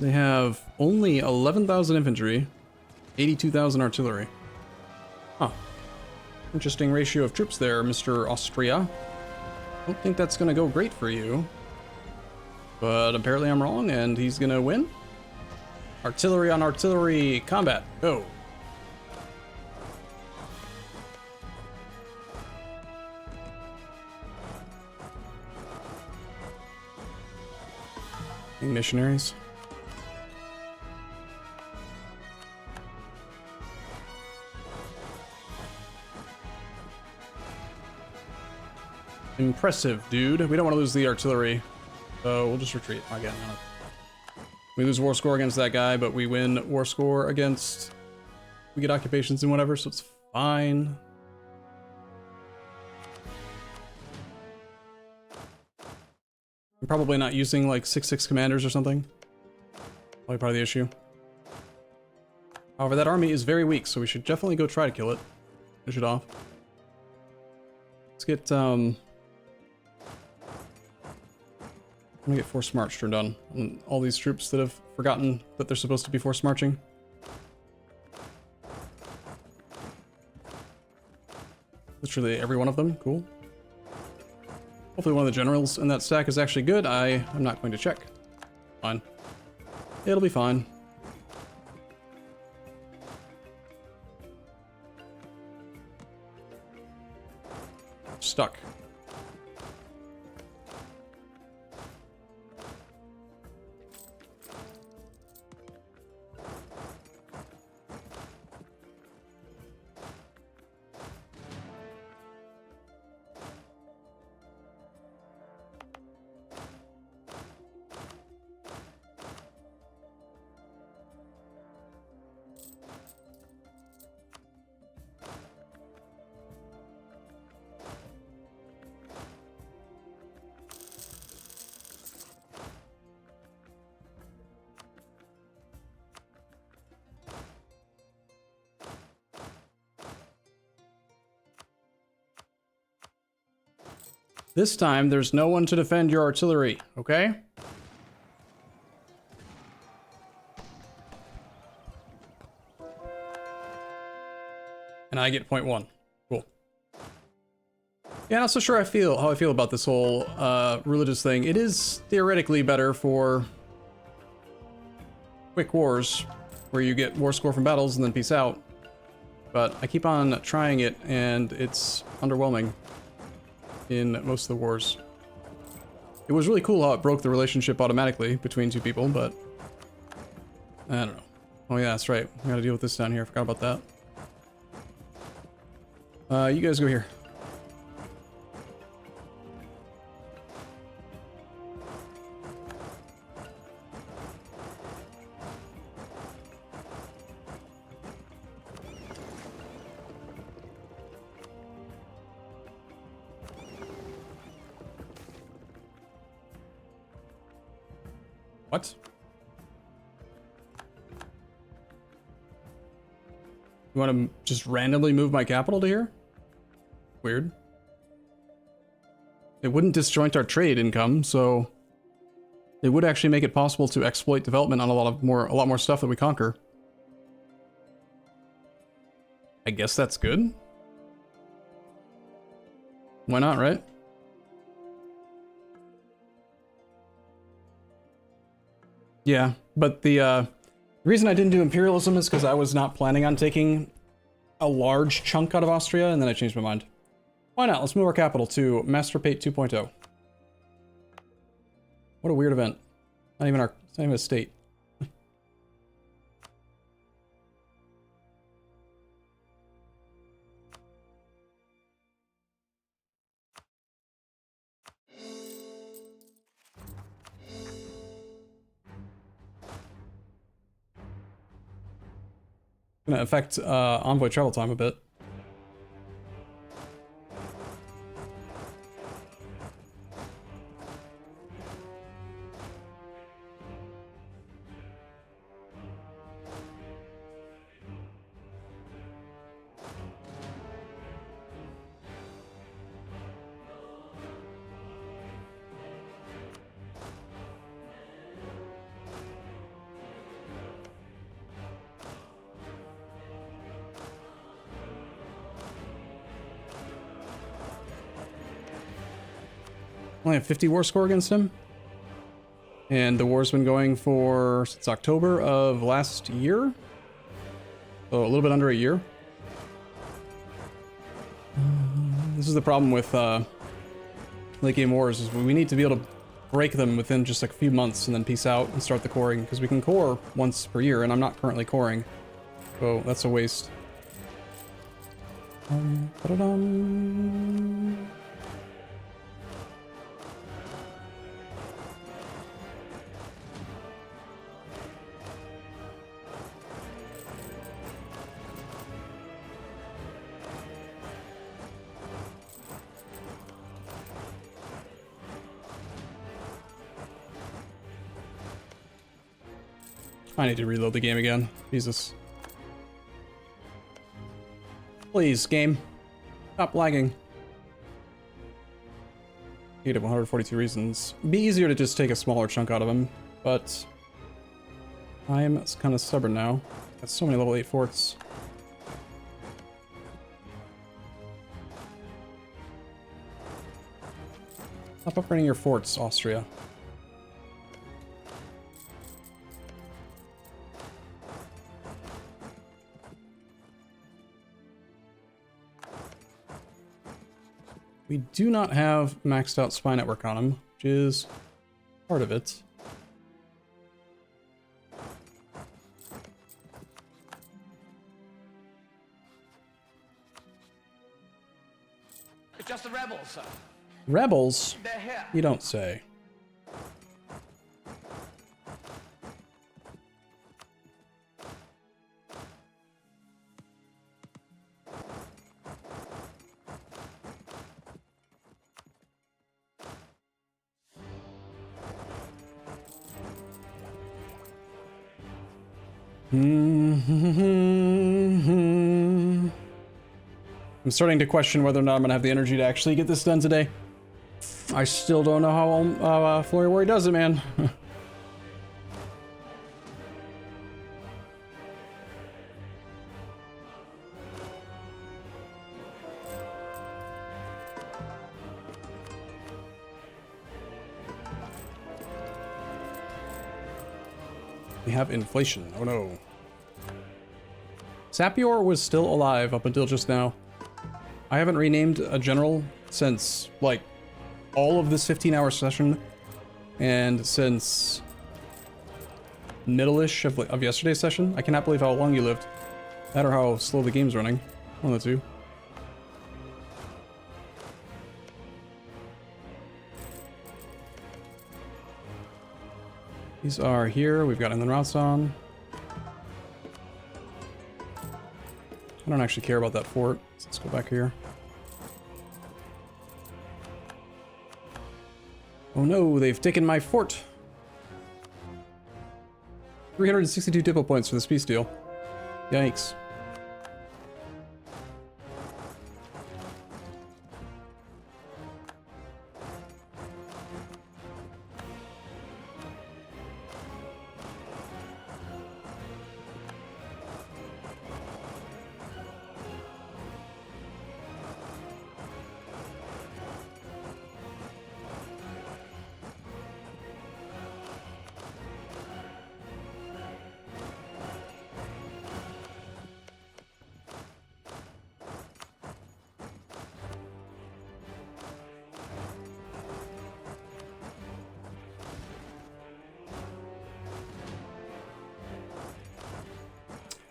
They have only 11,000 infantry, 82,000 artillery. Huh. Interesting ratio of troops there, Mr. Austria. Don't think that's gonna go great for you. But apparently I'm wrong, and he's gonna win. Artillery on artillery, combat, go. Missionaries. Impressive, dude. We don't want to lose the artillery, so we'll just retreat. Again, we lose war score against that guy, but we win war score against... We get occupations and whatever, so it's fine. I'm probably not using like 6/6 commanders or something. Probably part of the issue. However, that army is very weak, so we should definitely go try to kill it. Finish it off. Let's get, I'm gonna get forced march turned on all these troops that have forgotten that they're supposed to be forced marching. Literally every one of them, cool. Hopefully one of the generals in that stack is actually good. I'm not going to check. Fine. It'll be fine. Stuck. This time, there's no one to defend your artillery, okay? And I get .1. Cool. Yeah, not so sure how I feel about this whole religious thing. It is theoretically better for quick wars, where you get war score from battles and then peace out. But I keep on trying it, and it's underwhelming in most of the wars. It was really cool how it broke the relationship automatically between two people, but I don't know. Oh yeah, that's right. We gotta deal with this down here. I forgot about that. You guys go here. What? You want to just randomly move my capital to here? Weird. It wouldn't disjoint our trade income, so it would actually make it possible to exploit development on a lot more stuff that we conquer. I guess that's good. Why not, right? Yeah, but the reason I didn't do imperialism is because I was not planning on taking a large chunk out of Austria, and then I changed my mind. Why not? Let's move our capital to Master Pate 2.0. What a weird event. It's not even a state. Gonna affect envoy travel time a bit. Only have 50 war score against him. And the war's been going since October of last year. So a little bit under a year. This is the problem with late game wars, is we need to be able to break them within just like a few months and then peace out and start the coring, because we can core once per year, and I'm not currently coring. So that's a waste. Ba-da-dum. I need to reload the game again. Jesus. Please, game. Stop lagging. 8 of 142 reasons. It'd be easier to just take a smaller chunk out of him, but I'm kind of stubborn now. Got so many level 8 forts. Stop upgrading your forts, Austria. We do not have maxed out spy network on him, which is part of it. It's just the rebels, sir. Rebels? They're here. You don't say. I'm starting to question whether or not I'm gonna have the energy to actually get this done today. I still don't know how Floriwari does it, man. We have inflation. Oh no. Sapior was still alive up until just now. I haven't renamed a general since, like, all of this 15-hour session, and since middle-ish of yesterday's session. I cannot believe how long you lived. That or how slow the game's running. One of the two. These are here. We've got inland routes on. I don't actually care about that fort. So let's go back here. Oh no, they've taken my fort. 362 diplo points for this peace deal. Yikes.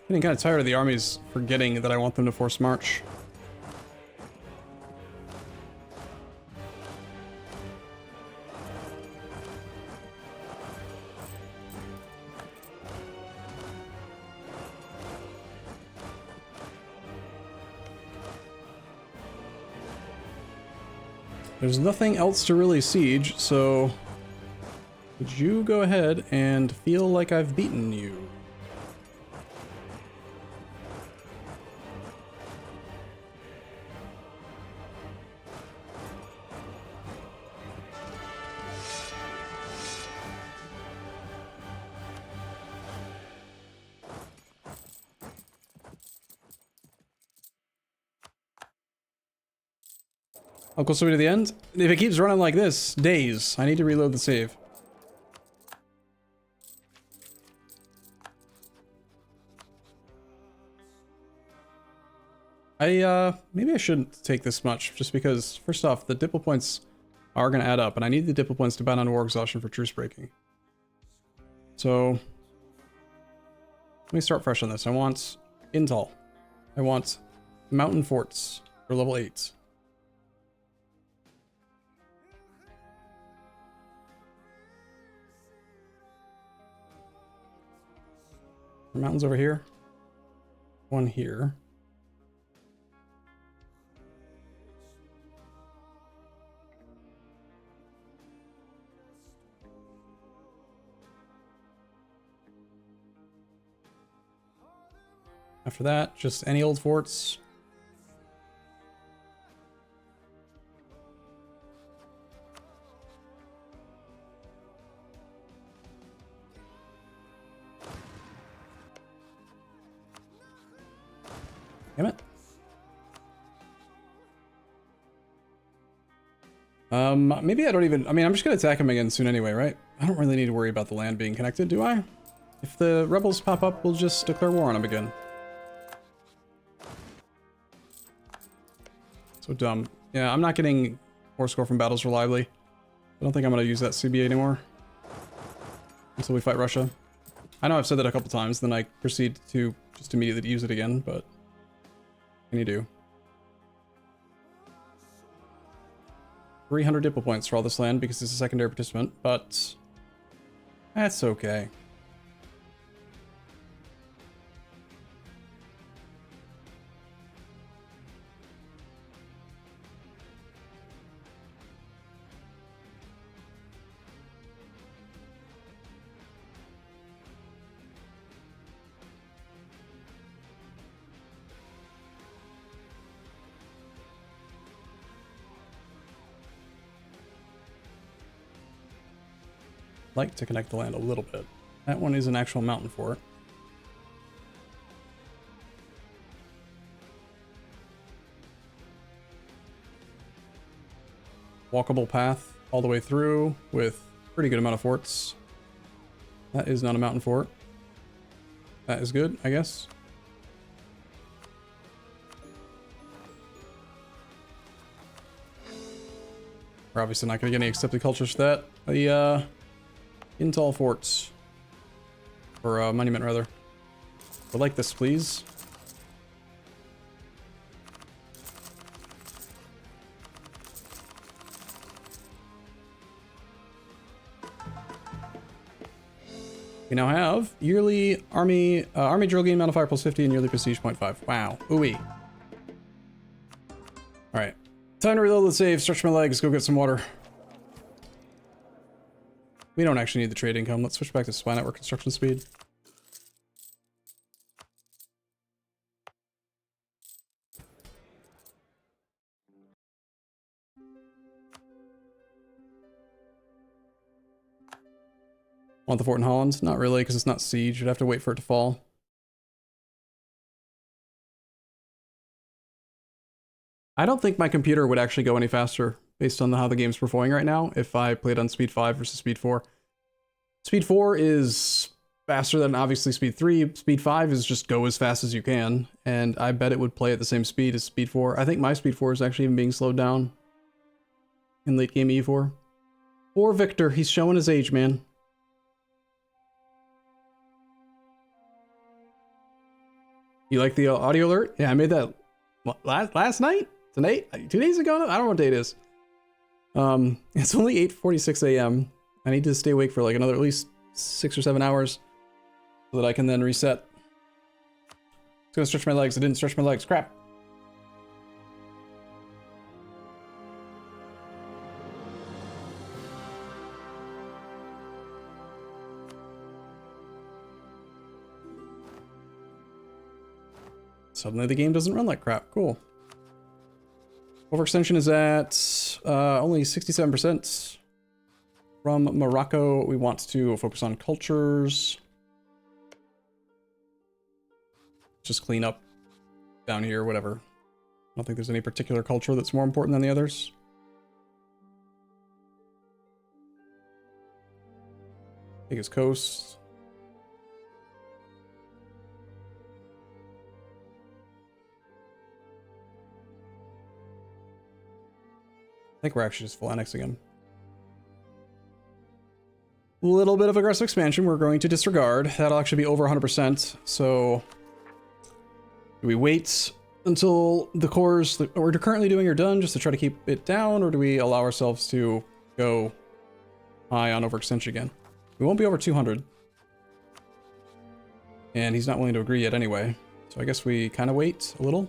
Getting kind of tired of the armies forgetting that I want them to force march. There's nothing else to really siege, so would you go ahead and feel like I've beaten you? How close are we to the end? If it keeps running like this, days. I need to reload the save. Maybe I shouldn't take this much, just because, first off, the diplo points are going to add up, and I need the diplo points to ban on war exhaustion for truce breaking. So, let me start fresh on this. I want intel. I want mountain forts for level 8. Mountains over here. One here. After that, just any old forts. Damn it. Maybe I don't even... I mean, I'm just gonna attack him again soon anyway, right? I don't really need to worry about the land being connected, do I? If the rebels pop up, we'll just declare war on them again. So dumb. Yeah, I'm not getting war score from battles reliably. I don't think I'm gonna use that CBA anymore. Until we fight Russia. I know I've said that a couple times, then I proceed to just immediately use it again, but... What can you do? 300 diplo points for all this land because it's a secondary participant, but... That's okay. like to connect the land a little bit. That one is an actual mountain fort. Walkable path all the way through with pretty good amount of forts. That is not a mountain fort. That is good, I guess. We're obviously not going to get any accepted cultures for that. The Intal forts. Or monument, rather. Would like this, please. We now have yearly army drill gain modifier plus 50 and yearly prestige 0.5. Wow. Ooh-wee. Alright. Time to reload the save, stretch my legs, go get some water. We don't actually need the trade income. Let's switch back to spy network construction speed. Want the fort in Holland? Not really, because it's not siege. You'd have to wait for it to fall. I don't think my computer would actually go any faster based on how the game's performing right now if I played on speed 5 versus speed 4. Speed 4 is faster than obviously speed 3. Speed 5 is just go as fast as you can, and I bet it would play at the same speed as speed 4. I think my speed 4 is actually even being slowed down in late game E4. Poor Victor, he's showing his age, man. You like the audio alert? Yeah, I made that last night? Tonight? 2 days ago? I don't know what day it is. It's only 8:46 a.m. I need to stay awake for like another at least 6 or 7 hours so that I can then reset. It's gonna stretch my legs. I didn't stretch my legs. Crap. Suddenly the game doesn't run like crap. Cool. Overextension is at only 67%. From Morocco, we want to focus on cultures. Just clean up down here, whatever. I don't think there's any particular culture that's more important than the others. Biggest coast. I think we're actually just full annexing him. A little bit of aggressive expansion we're going to disregard. That'll actually be over 100%. So, do we wait until the cores that we're currently doing are done just to try to keep it down, or do we allow ourselves to go high on overextension again? We won't be over 200. And he's not willing to agree yet anyway. So I guess we kind of wait a little.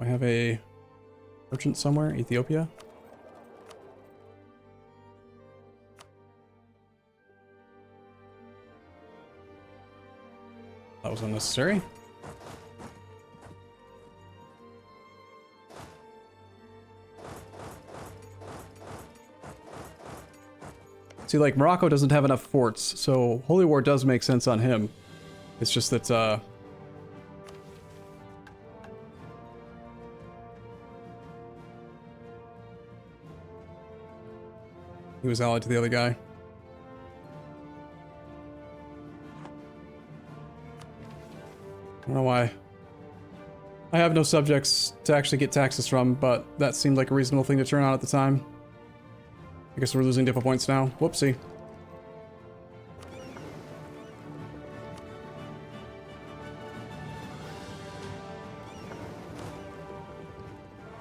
I have a merchant somewhere, Ethiopia. That was unnecessary. See, like, Morocco doesn't have enough forts, so Holy War does make sense on him. It's just that, he was allied to the other guy. I don't know why. I have no subjects to actually get taxes from, but that seemed like a reasonable thing to turn on at the time. I guess we're losing diplo points now. Whoopsie.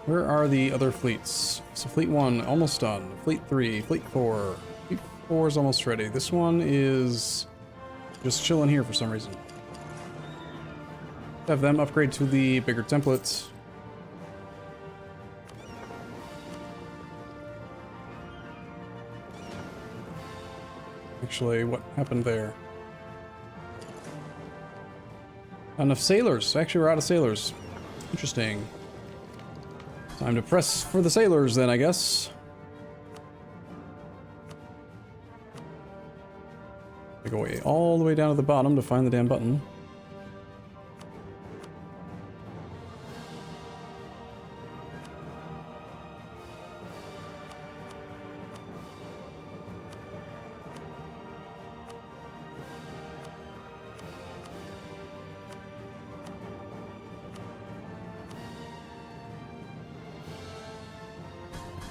Where are the other fleets? So fleet 1, almost done. Fleet 3, fleet 4. Fleet 4 is almost ready. This one is just chilling here for some reason. Have them upgrade to the bigger templates. Actually, what happened there? Not enough sailors. Actually, we're out of sailors. Interesting. Time to press for the sailors then, I guess. I go all the way down to the bottom to find the damn button.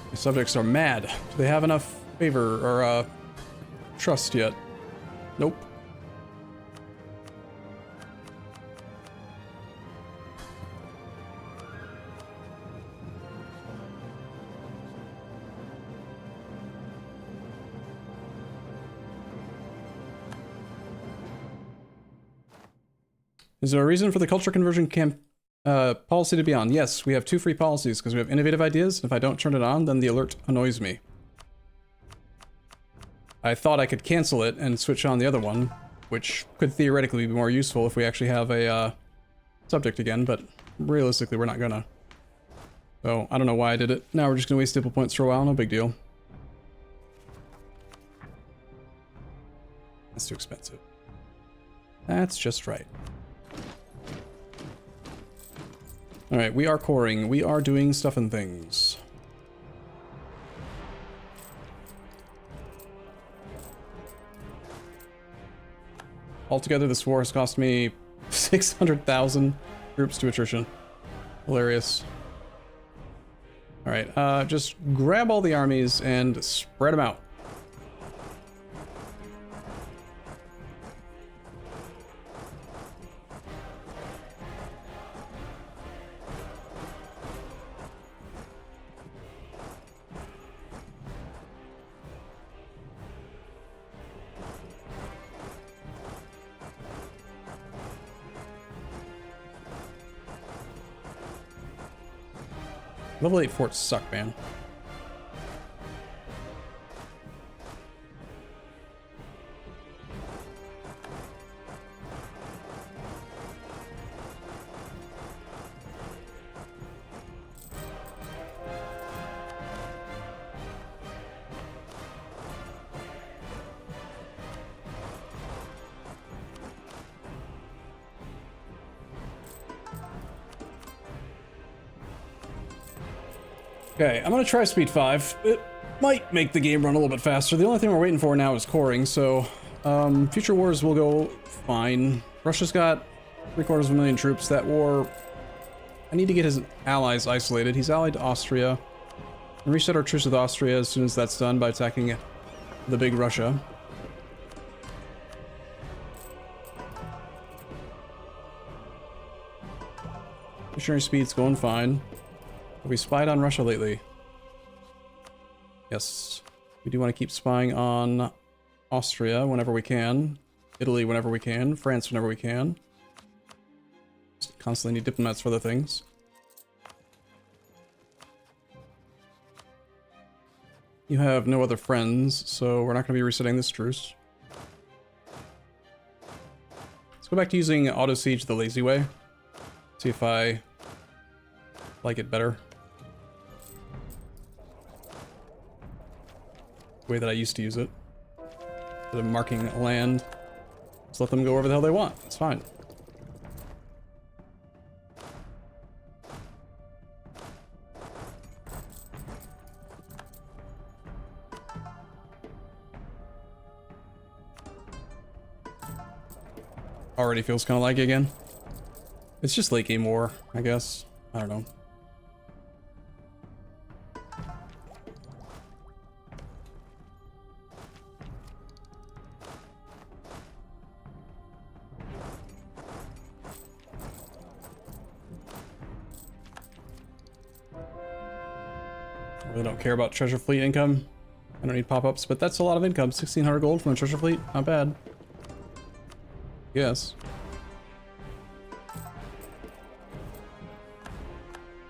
The subjects are mad. Do they have enough favor or trust yet? Nope. Is there a reason for the culture conversion policy to be on? Yes, we have 2 free policies because we have innovative ideas, and if I don't turn it on, then the alert annoys me. I thought I could cancel it and switch on the other one, which could theoretically be more useful if we actually have a subject again, but realistically we're not gonna. So, I don't know why I did it. Now we're just gonna waste stable points for a while, no big deal. That's too expensive. That's just right. Alright, we are coring. We are doing stuff and things. Altogether, this war has cost me 600,000 troops to attrition. Hilarious. Alright, just grab all the armies and spread them out. Level 8 forts suck, man. Okay, I'm gonna try speed 5. It might make the game run a little bit faster. The only thing we're waiting for now is coring, so future wars will go fine. Russia's got 750,000 troops. That war, I need to get his allies isolated. He's allied to Austria. And reset our truce with Austria as soon as that's done by attacking the big Russia. Missionary speed's going fine. Have we spied on Russia lately? Yes. We do want to keep spying on Austria whenever we can. Italy whenever we can. France whenever we can. Just constantly need diplomats for other things. You have no other friends, so we're not going to be resetting this truce. Let's go back to using auto siege the lazy way. See if I like it better. The way that I used to use it. Instead of marking land, just let them go wherever the hell they want. It's fine. Already feels kind of laggy again. It's just late game war, I guess. I don't know. I really don't care about treasure fleet income. I don't need pop-ups, but that's a lot of income. 1,600 gold from a treasure fleet, not bad. Yes.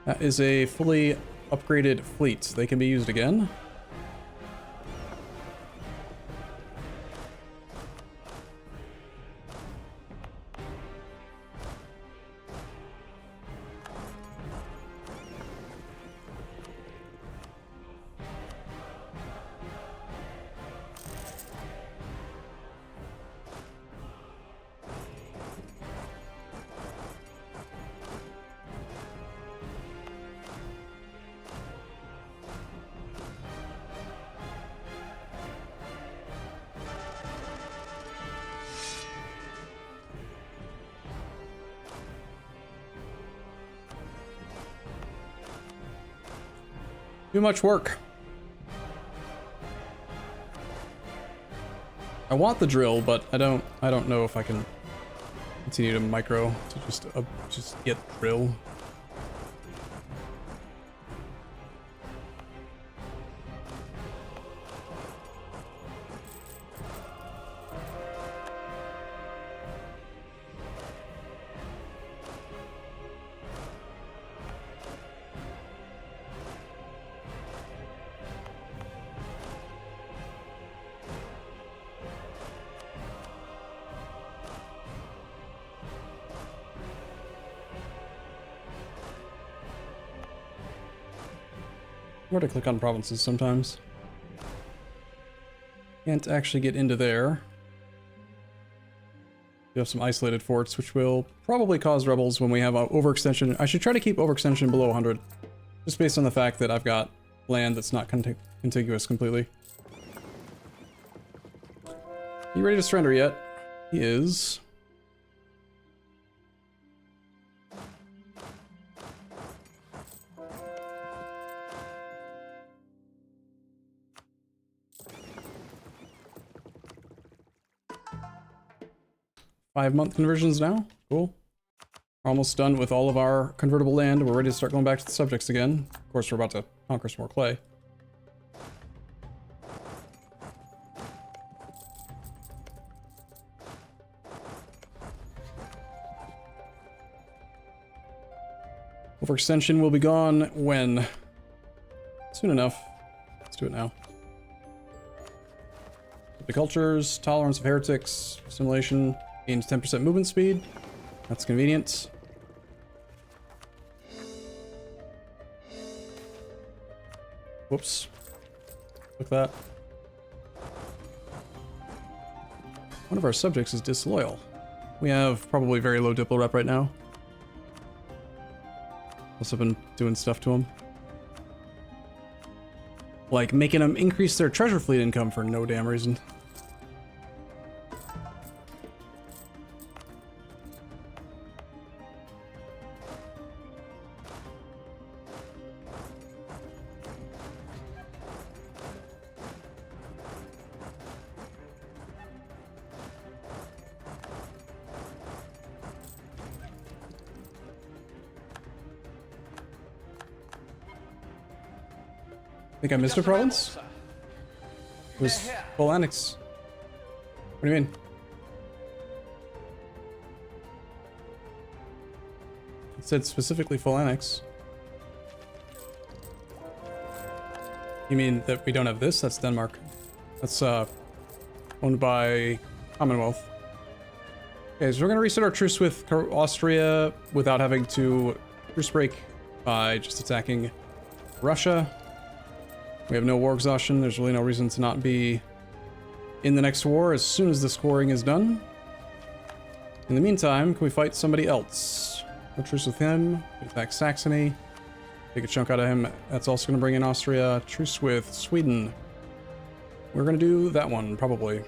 That is a fully upgraded fleet. They can be used again. Too much work. I want the drill, but I don't know if I can continue to micro to just get drill. Where to click on provinces sometimes. Can't actually get into there. We have some isolated forts, which will probably cause rebels when we have overextension. I should try to keep overextension below 100, just based on the fact that I've got land that's not contiguous completely. You ready to surrender yet? He is. Five-month conversions now. Cool. We're almost done with all of our convertible land. We're ready to start going back to the subjects again. Of course, we're about to conquer some more clay. Overextension will be gone when? Soon enough. Let's do it now. The cultures, tolerance of heretics, assimilation. Gains 10% movement speed. That's convenient. Whoops. Look at that. One of our subjects is disloyal. We have probably very low Diplo rep right now. Also been doing stuff to them. Like making them increase their treasure fleet income for no damn reason. I think I missed a province? It was full annex. What do you mean? It said specifically full annex. You mean that we don't have this? That's Denmark. That's owned by Commonwealth. Okay, so we're gonna reset our truce with Austria without having to truce break by just attacking Russia. We have no war exhaustion. There's really no reason to not be in the next war as soon as the scoring is done. In the meantime, can we fight somebody else? No truce with him. Attack Saxony. Take a chunk out of him. That's also going to bring in Austria. Truce with Sweden. We're going to do that one, probably. I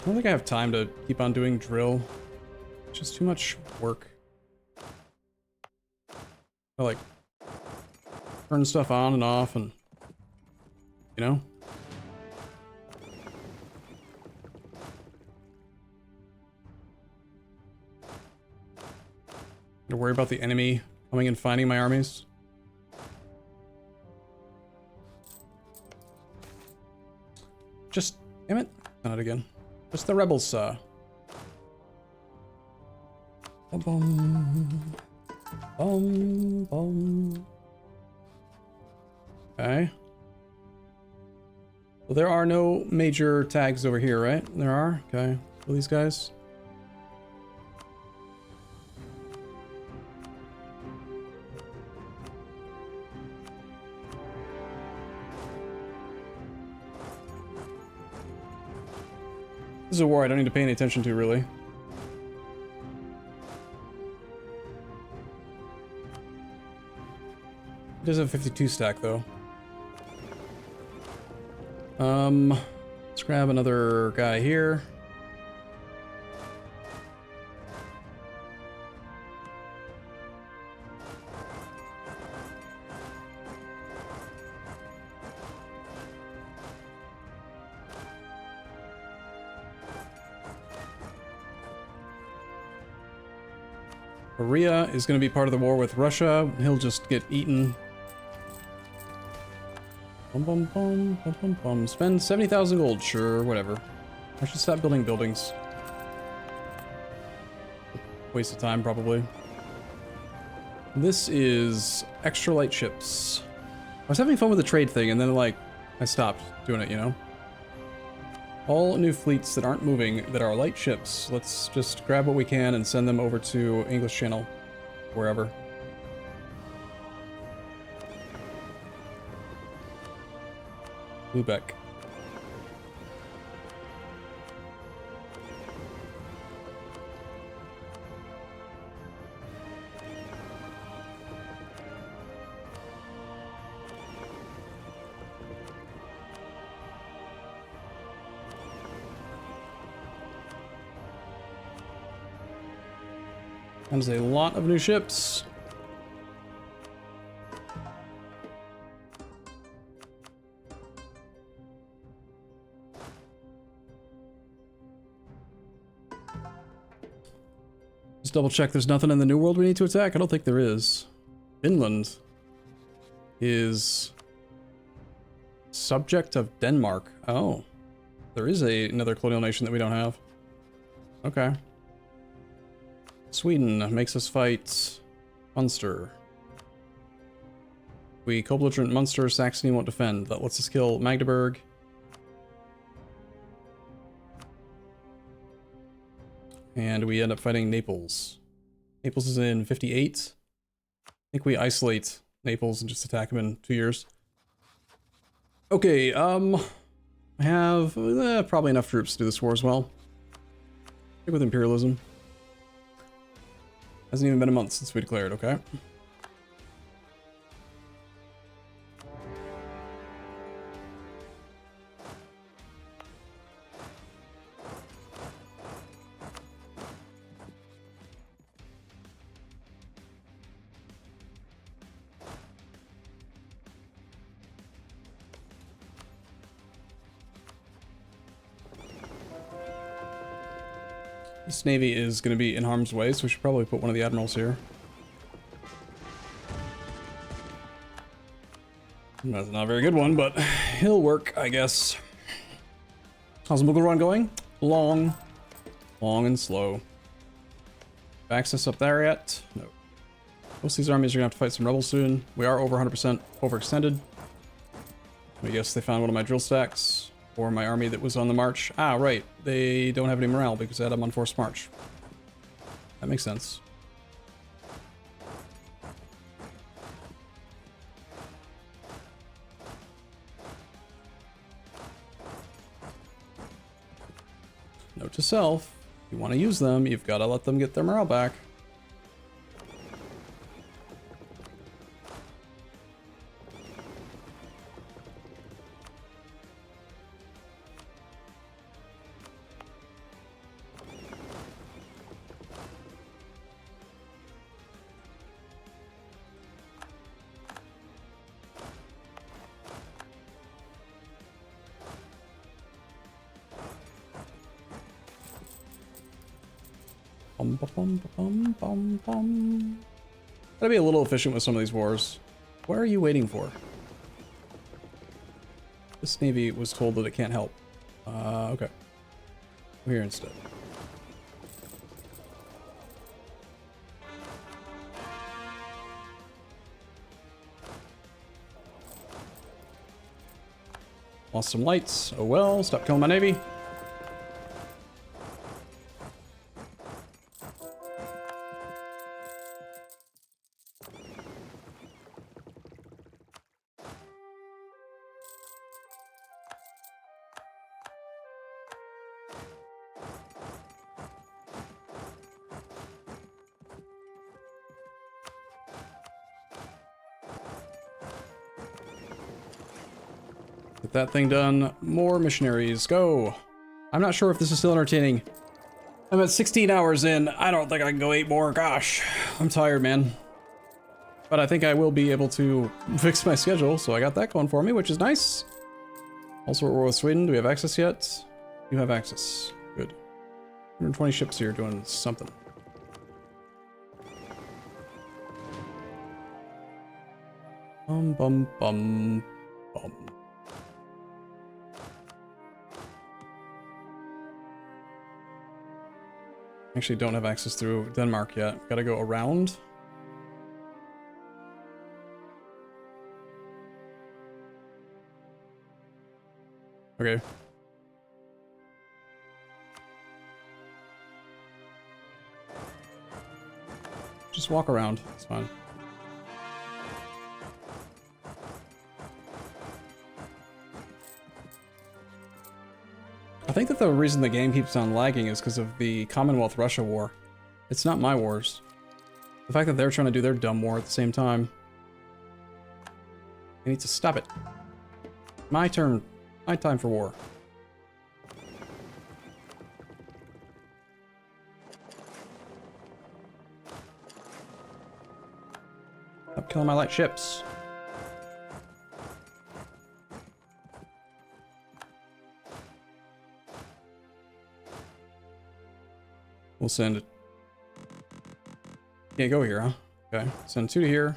don't think I have time to keep on doing drill. It's just too much work. I like turn stuff on and off and, you know? To worry about the enemy coming and finding my armies. Just, damn it, not again. Just the rebels, Boom. Boom. Boom. Okay. Well, there are no major tags over here, right? There are? Okay. Kill these guys. This is a war I don't need to pay any attention to, really. It does have 52 stack, though. Let's grab another guy here. Korea is going to be part of the war with Russia. He'll just get eaten. Bum, bum, bum, bum, bum, bum. Spend 70,000 gold. Sure, whatever. I should stop building buildings. Waste of time, probably. This is extra light ships. I was having fun with the trade thing, and then, like, I stopped doing it, you know? All new fleets that aren't moving, that are light ships. Let's just grab what we can and send them over to English Channel. Wherever. Lubeck. That is a lot of new ships. Just double check there's nothing in the New World we need to attack. I don't think there is. Finland is subject of Denmark. Oh, there is another colonial nation that we don't have. Okay. Sweden makes us fight Munster. We co-belligerent Munster, Saxony won't defend. That lets us kill Magdeburg. And we end up fighting Naples. Naples is in 58. I think we isolate Naples and just attack them in 2 years. Okay, I have probably enough troops to do this war as well. Stick with imperialism. Hasn't even been a month since we declared, okay? This navy is going to be in harm's way, so we should probably put one of the admirals here. That's not a very good one, but he'll work, I guess. How's the Mughal run going? Long. Long and slow. Access up there yet? No. Most of these armies are going to have to fight some rebels soon. We are over 100% overextended. I guess they found one of my drill stacks. Or my army that was on the march. Ah, right. They don't have any morale because I had them on forced march. That makes sense. Note to self, if you want to use them, you've got to let them get their morale back. Gotta be a little efficient with some of these wars. What are you waiting for? This navy was told that it can't help. Okay. We're here instead. Lost some lights. Oh well, stop killing my navy. Get that thing done. More missionaries. Go. I'm not sure if this is still entertaining. I'm at 16 hours in. I don't think I can go 8 more. Gosh, I'm tired, man. But I think I will be able to fix my schedule, so I got that going for me, which is nice. Also, we're with Sweden. Do we have access yet? You have access. Good. 120 ships here doing something. Bum bum bum bum. Actually don't have access through Denmark yet. Gotta go around. Okay. Just walk around, it's fine. I think that the reason the game keeps on lagging is because of the Commonwealth-Russia war. It's not my wars. The fact that they're trying to do their dumb war at the same time. I need to stop it. My turn. My time for war. Stop killing my light ships. We'll send it. Can't go here, huh? Okay. Send 2 to here.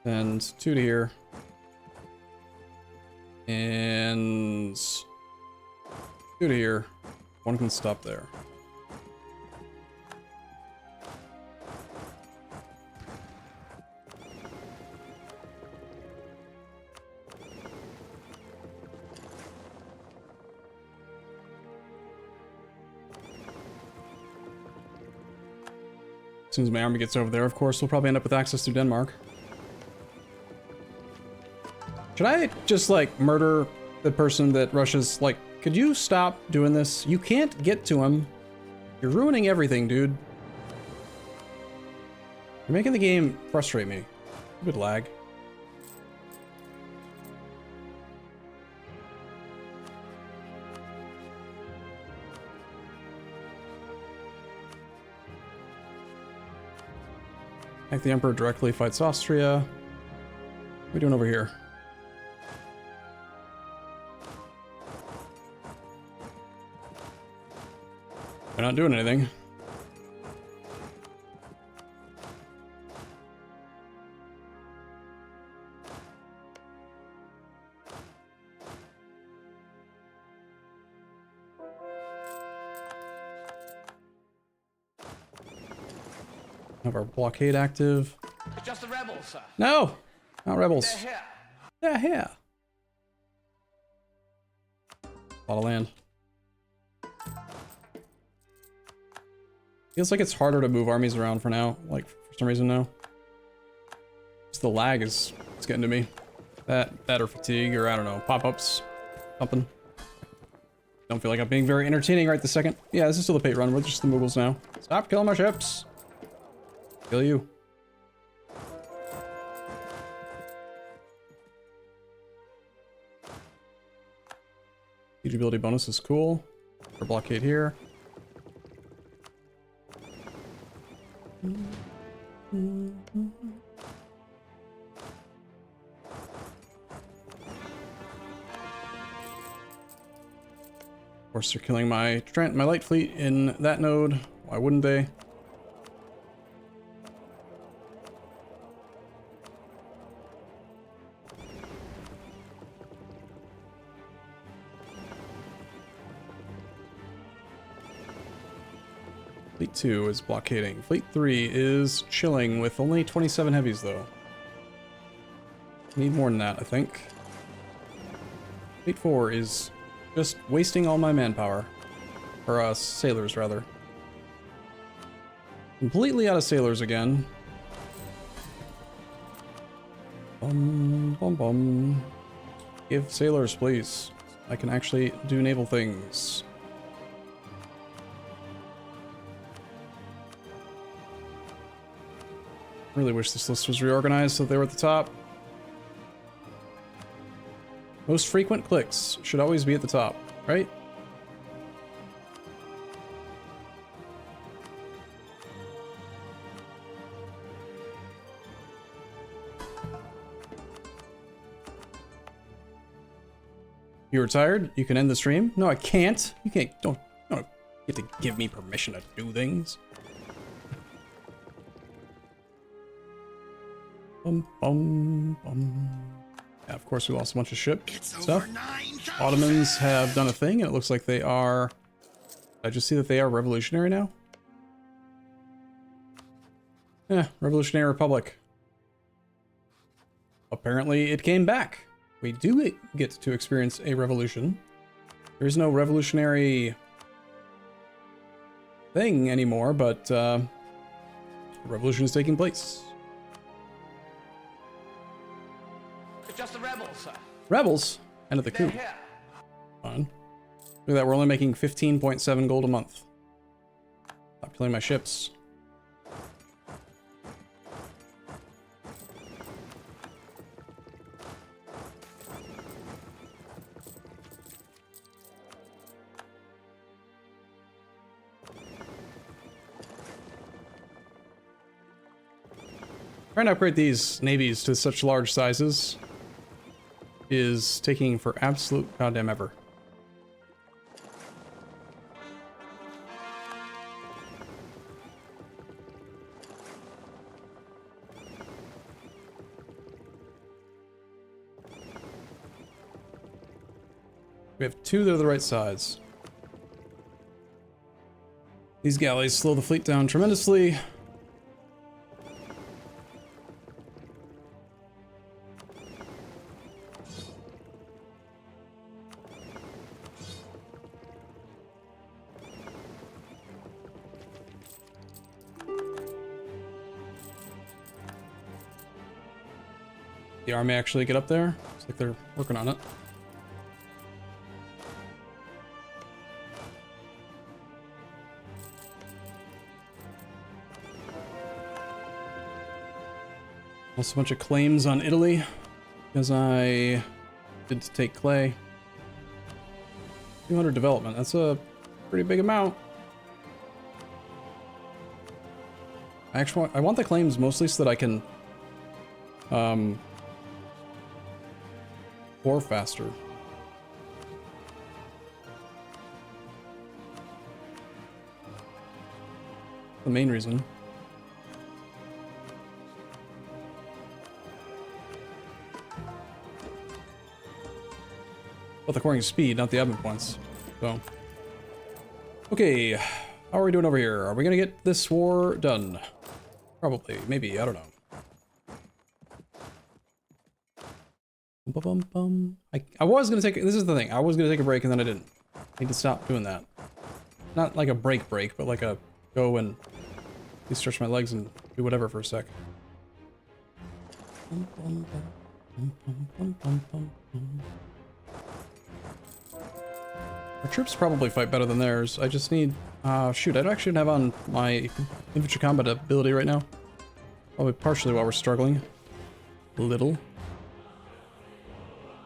Send 2 to here. And 2 to here. 1 can stop there. As soon as my army gets over there, of course, we'll probably end up with access to Denmark. Should I just, like, murder the person that Russia's, like, could you stop doing this? You can't get to him. You're ruining everything, dude. You're making the game frustrate me. Good lag. Like the Emperor directly fights Austria. What are we doing over here? We're not doing anything. Have our blockade active. It's just the rebels, sir. No! Not rebels. They're here. They're here. A lot of land. Feels like it's harder to move armies around for now, like for some reason now. Just the lag is it's getting to me. That or fatigue, or I don't know, pop-ups, something. Don't feel like I'm being very entertaining right this second. Yeah, this is still the Pate run. We're just the Mughals now. Stop killing my ships. Kill you. Siege ability bonus is cool. For blockade here. Of course, they're killing my light fleet in that node. Why wouldn't they? Fleet 2 is blockading. Fleet 3 is chilling with only 27 heavies, though. Need more than that, I think. Fleet 4 is just wasting all my manpower. Or, sailors, rather. Completely out of sailors again. Bum, bum, bum. Give sailors, please. I can actually do naval things. Really wish this list was reorganized so they were at the top. Most frequent clicks should always be at the top, right? You retired? You can end the stream? No, I can't. You can't. Don't get to give me permission to do things. Bum, bum, bum. Yeah, of course we lost a bunch of ship stuff. Ottomans have done a thing, and it looks like they are... I just see that they are revolutionary now. Yeah, Revolutionary Republic. Apparently it came back. We do get to experience a revolution. There is no revolutionary thing anymore, but a revolution is taking place. It's just the rebels, sir. Rebels? End of the coup. They're here. Fine. Look at that, we're only making 15.7 gold a month. Stop killing my ships. Trying to upgrade these navies to such large sizes is taking for absolute goddamn ever. We have two that are the right size. These galleys slow the fleet down tremendously. The army actually get up there? Looks like they're working on it. Also a bunch of claims on Italy, because I did take clay. 200 development, that's a pretty big amount. Actually, I want the claims mostly so that I can war faster. The main reason. But according to speed, not the admin points. So. Okay, how are we doing over here? Are we gonna get this war done? Probably, maybe, I don't know. I was gonna take, this is the thing, I was gonna take a break and then I didn't. I need to stop doing that. Not like a break, but like a go and at least stretch my legs and do whatever for a sec. Our troops probably fight better than theirs. I just need, shoot, I actually have on my infantry combat ability right now. Probably partially while we're struggling. A little.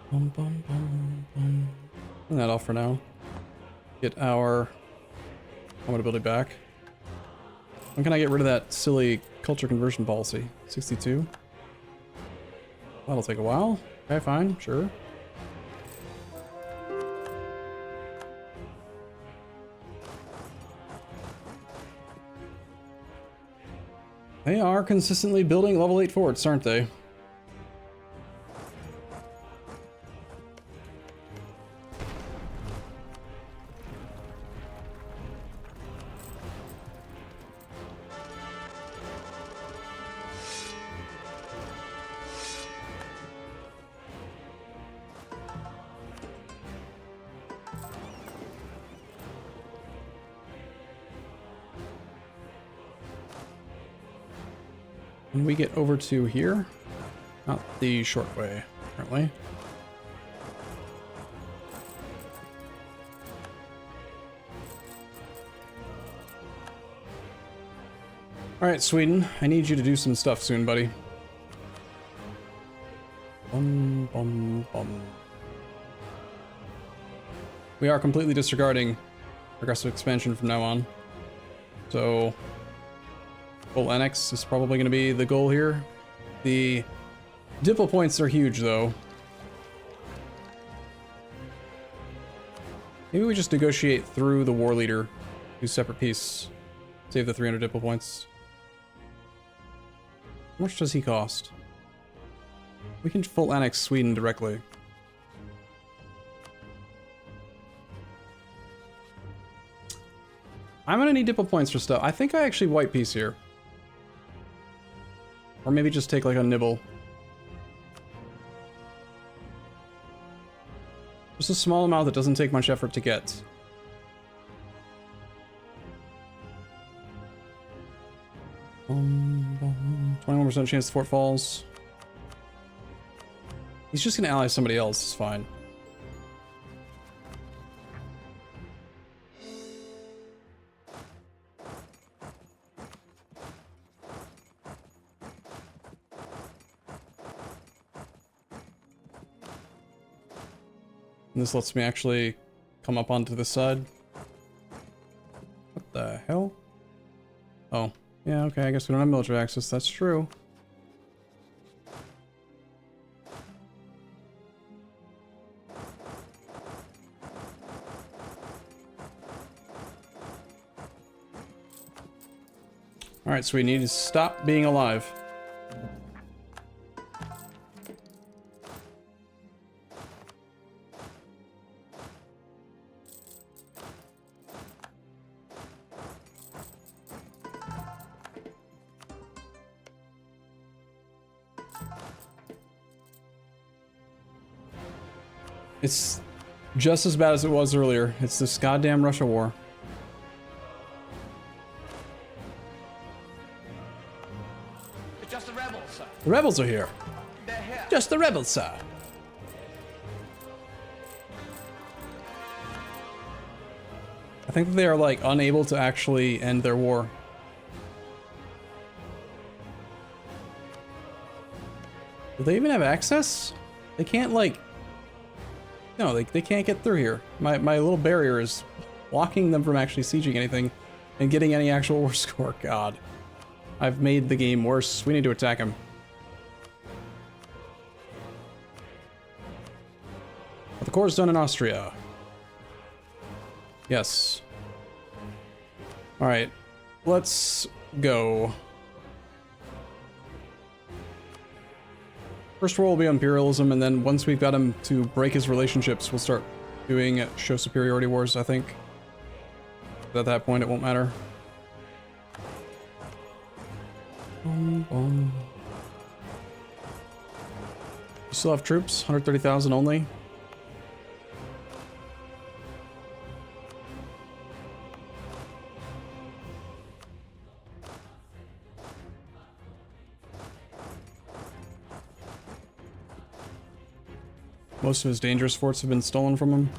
Turn that off for now. Get our combat ability back. When can I get rid of that silly culture conversion policy? 62? That'll take a while. Okay, fine, sure. They are consistently building level 8 forts, aren't they? Can we get over to here? Not the short way, apparently. Alright, Sweden, I need you to do some stuff soon, buddy. Bum, bum, bum. We are completely disregarding progressive expansion from now on. So full annex is probably going to be the goal here. The diplo points are huge, though. Maybe we just negotiate through the war leader, do separate peace, save the 300 diplo points. How much does he cost? We can full annex Sweden directly. I'm gonna need diplo points for stuff. I think I actually white peace here. Or maybe just take like a nibble. Just a small amount that doesn't take much effort to get. Boom. 21% chance the fort falls. He's just gonna ally somebody else, it's fine. And this lets me actually come up onto this side. What the hell? Oh, yeah, okay, I guess we don't have military access, that's true. Alright, so we need to stop being alive. It's just as bad as it was earlier. It's this goddamn Russia war. It's just the rebels, sir. The rebels are here. They're here. Just the rebels, sir. I think that they are, like, unable to actually end their war. Do they even have access? They can't, like... No, they can't get through here. My little barrier is blocking them from actually sieging anything and getting any actual war score. God. I've made the game worse. We need to attack him. But the core is done in Austria. Yes. Alright. Let's go. First war will be imperialism, and then once we've got him to break his relationships, we'll start doing show superiority wars, I think. But at that point, it won't matter. You still have troops? 130,000 only? Most of his dangerous forts have been stolen from him.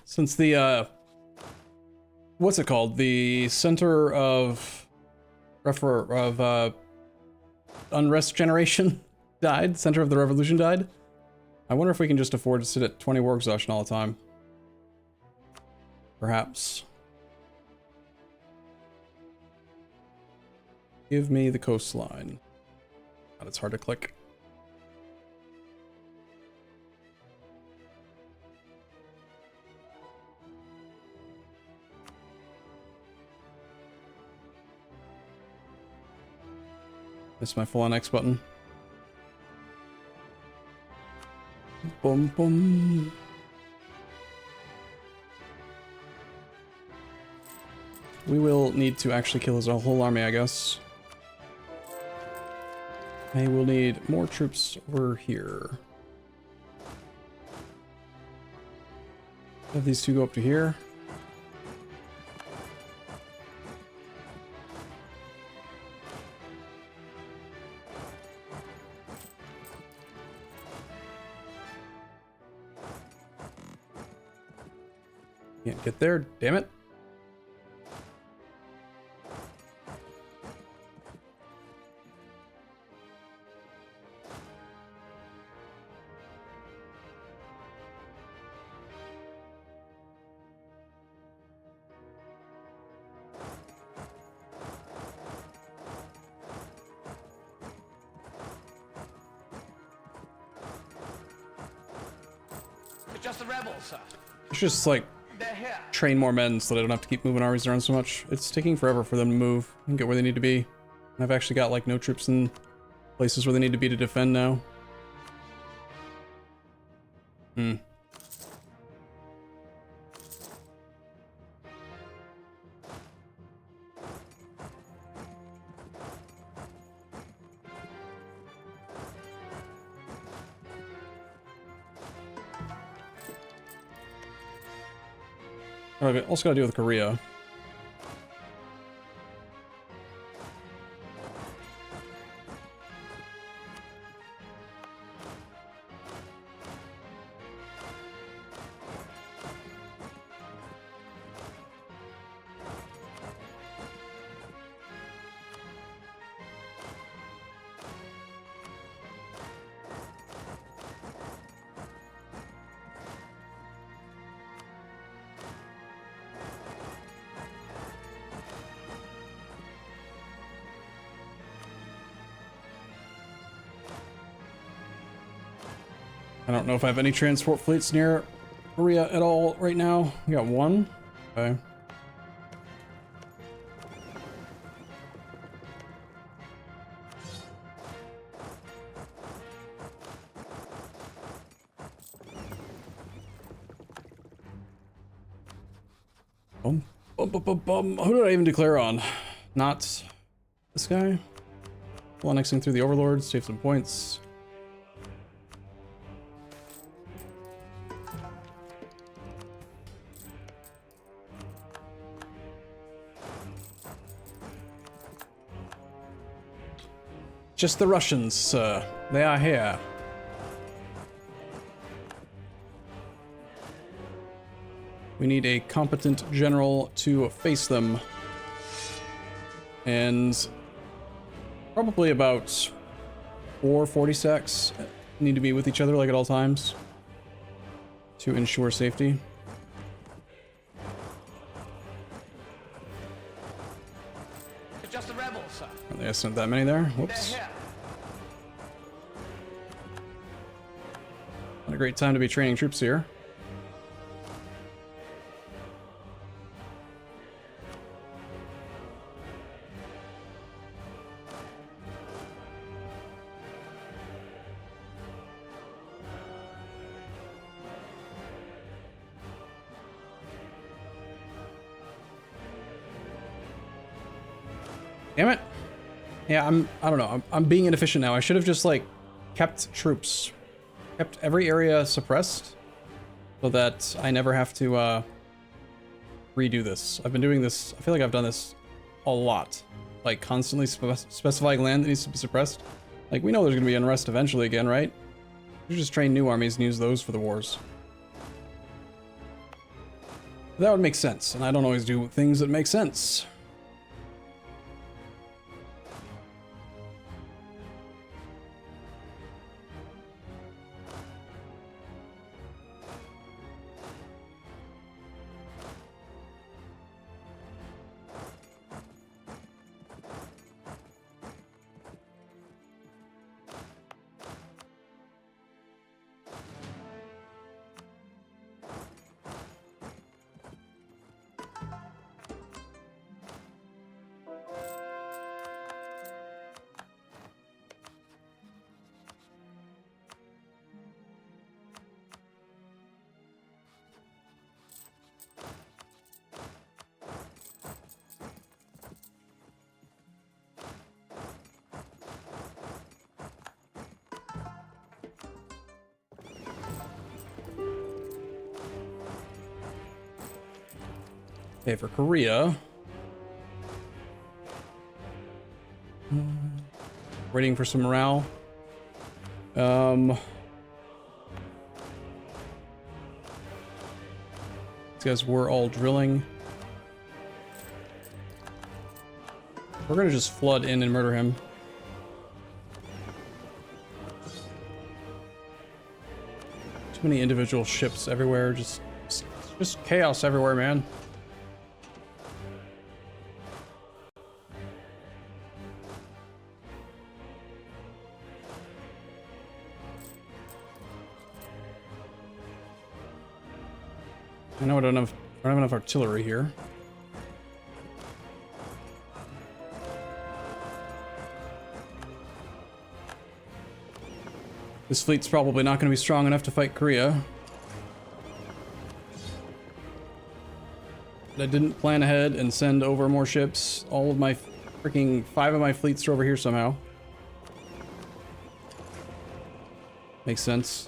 Since the, what's it called? The center of unrest generation died, center of the revolution died. I wonder if we can just afford to sit at 20 war exhaustion all the time. Perhaps. Give me the coastline. God, it's hard to click. Missed my full on X button. Boom, boom. We will need to actually kill his whole army, I guess. I will need more troops over here. Have these two go up to here. Can't get there, damn it. just the rebels, sir. It's just like They're here. train more men so they don't have to keep moving armies around so much. It's taking forever for them to move and get where they need to be. And I've actually got like no troops in places where they need to be to defend now. Hmm. Alright, also gotta deal with Korea. I don't know if I have any transport fleets near Korea at all right now. We got one. Okay. Who did I even declare on? Not this guy? Well, annexing through the overlords, save some points. Just the Russians, sir. They are here. We need a competent general to face them. And probably about 4 40 stacks need to be with each other like at all times to ensure safety. It's just the rebels, sir. I think I sent that many there. They're Whoops. here. Not a great time to be training troops here. Damn it. Yeah, I don't know. I'm being inefficient now. I should have just like kept troops. Kept every area suppressed so that I never have to redo this. I've been doing this. I feel like I've done this a lot. Like constantly specifying land that needs to be suppressed. Like we know there's gonna be unrest eventually again, right? You just train new armies and use those for the wars. That would make sense, and I don't always do things that make sense. Okay, for Korea. Waiting for some morale. These guys were all drilling. We're gonna just flood in and murder him. Too many individual ships everywhere, just chaos everywhere, man. I know I don't have enough artillery here. This fleet's probably not going to be strong enough to fight Korea. But I didn't plan ahead and send over more ships. All of my freaking 5 of my fleets are over here somehow. Makes sense.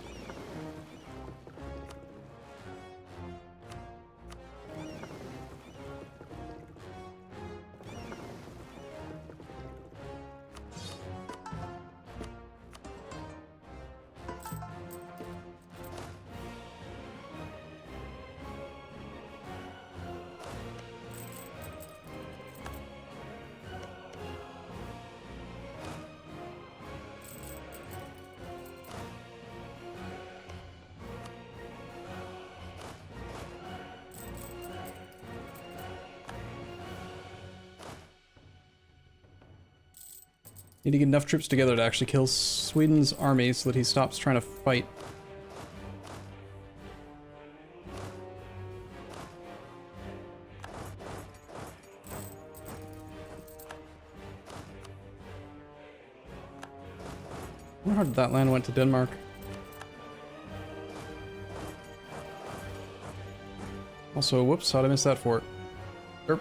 Need to get enough troops together to actually kill Sweden's army so that he stops trying to fight. I wonder how that land went to Denmark. Also, whoops, how'd I miss that fort? Derp.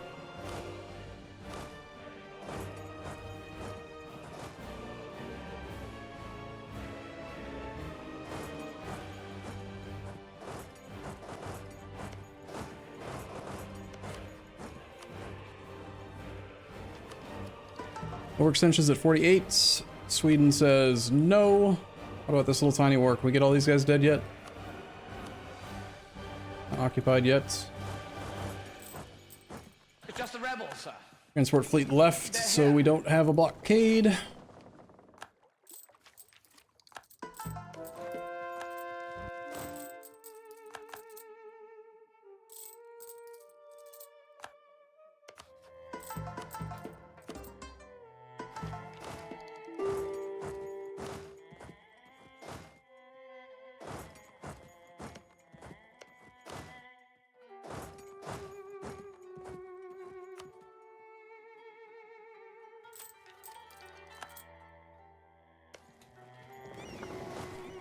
Overextension's at 48. Sweden says no. What about this little tiny war? Can we get all these guys dead yet? Not occupied yet. It's just the rebels, sir. Transport fleet left, so we don't have a blockade.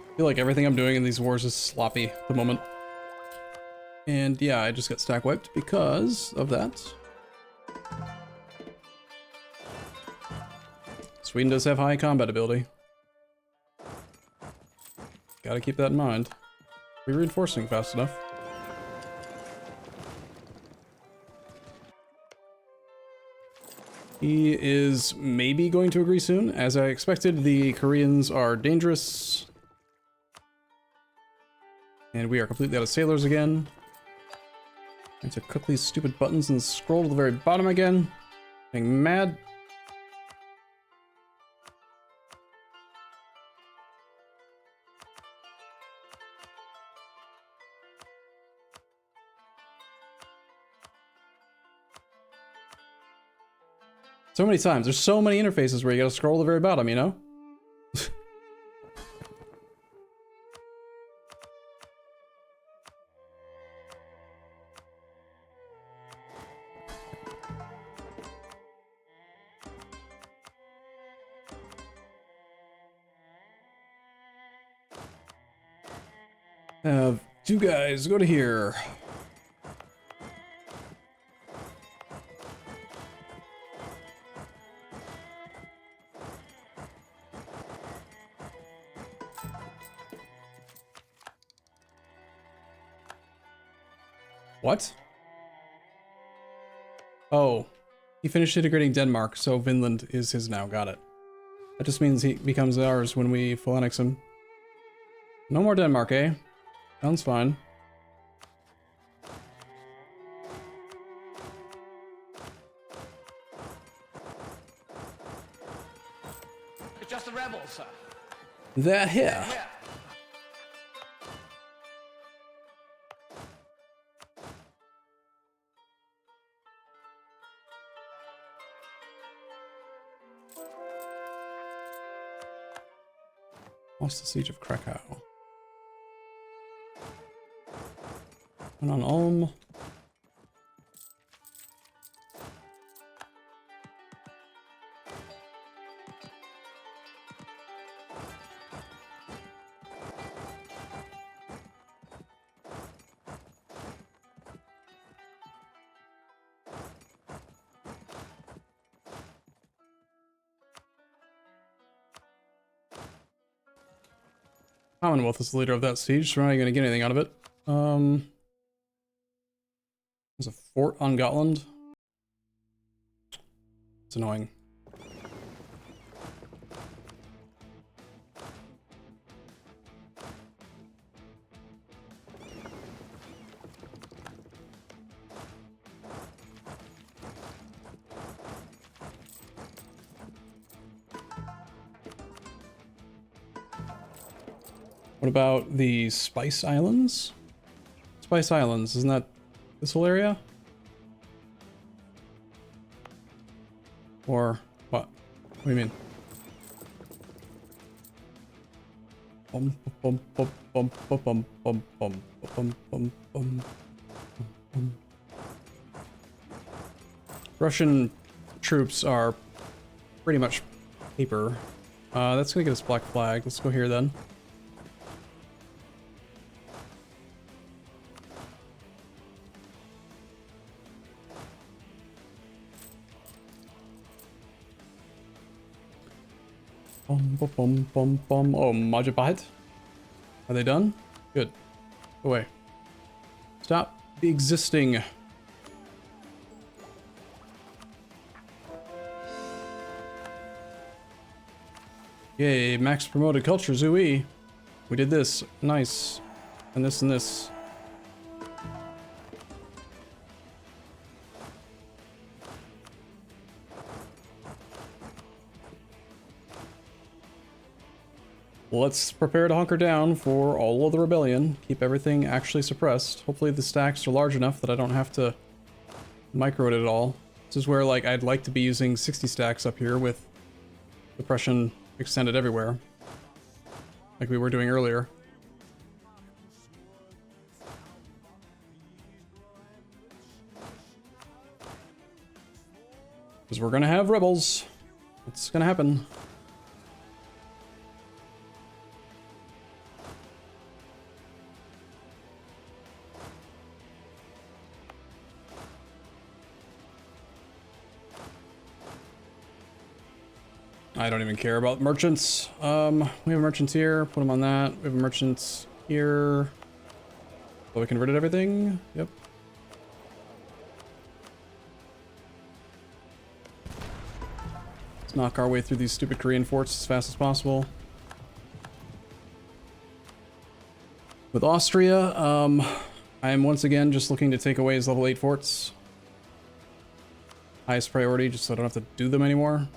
I feel like everything I'm doing in these wars is sloppy at the moment. And yeah, I just got stack wiped because of that. Sweden does have high combat ability. Gotta keep that in mind. We're reinforcing fast enough. He is maybe going to agree soon. As I expected, the Koreans are dangerous. And we are completely out of sailors again. I need to click these stupid buttons and scroll to the very bottom again. Getting mad. So many times. There's so many interfaces where you gotta scroll to the very bottom, you know? Have two guys go to here. What? Oh, he finished integrating Denmark, so Vinland is his now. Got it. That just means he becomes ours when we full annex him. No more Denmark, eh? Sounds fine. It's just the rebels, sir. They're here. Yeah. Lost the siege of Krakow. And on Ulm. Commonwealth is the leader of that siege, so we're not going to get anything out of it. There's a fort on Gotland. It's annoying. What about the Spice Islands? Spice Islands, isn't that this whole area? Or what? What do you mean? Bum, bum, bum, bum, bum, bum, bum, bum, bum, bum, bum, bum. Russian troops are pretty much paper. That's gonna get us black flag. Let's go here then. Bum, bum, bum, bum, bum. Oh, Majapahit? Are they done? Good. Go away. Stop existing. Yay, max promoted culture, zooey. We did this. Nice. And this and this. Let's prepare to hunker down for all of the rebellion. Keep everything actually suppressed. Hopefully the stacks are large enough that I don't have to micro it at all. This is where, like, I'd like to be using 60 stacks up here with suppression extended everywhere. Like we were doing earlier. Because we're gonna have rebels. It's gonna happen. I don't even care about merchants. We have merchants here. Put them on that. We have merchants here. Oh, we converted everything? Yep. Let's knock our way through these stupid Korean forts as fast as possible. With Austria, I am once again just looking to take away his level 8 forts. Highest priority, just so I don't have to do them anymore.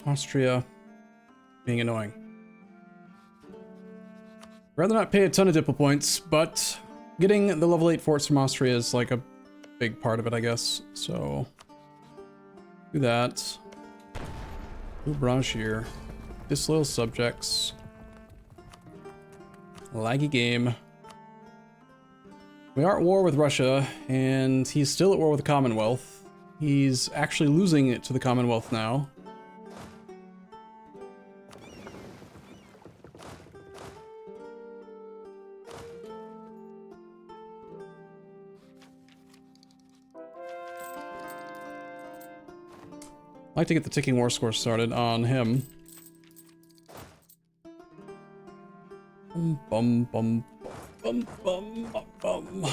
Austria being annoying. Rather not pay a ton of diplo points, but getting the level 8 forts from Austria is like a big part of it, I guess. So do that. Do branch here. Disloyal subjects. Laggy game. We are at war with Russia, and he's still at war with the Commonwealth. He's actually losing it to the Commonwealth now. like to get the ticking war score started on him. Bum bum bum bum bum bum bum.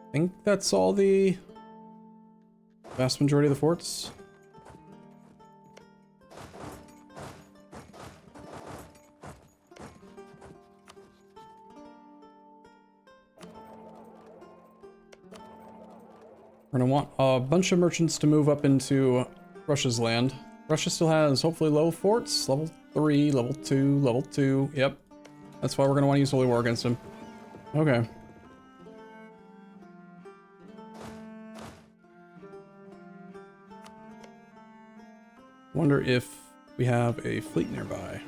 I think that's all the vast majority of the forts. We're gonna want a bunch of merchants to move up into Russia's land. Russia still has hopefully low forts, level 3, level 2, level 2. Yep. That's why we're gonna want to use Holy War against him. Okay. Wonder if we have a fleet nearby.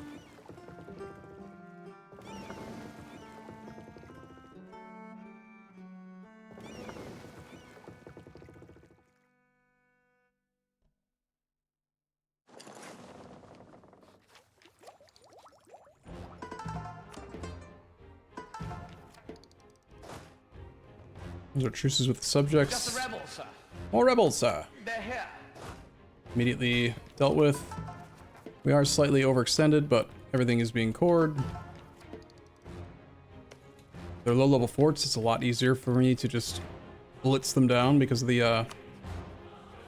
Those are truces with the subjects. Just the rebels, sir. More rebels, sir. They're here. Immediately dealt with. We are slightly overextended, but everything is being cored. They're low-level forts. It's a lot easier for me to just blitz them down because of the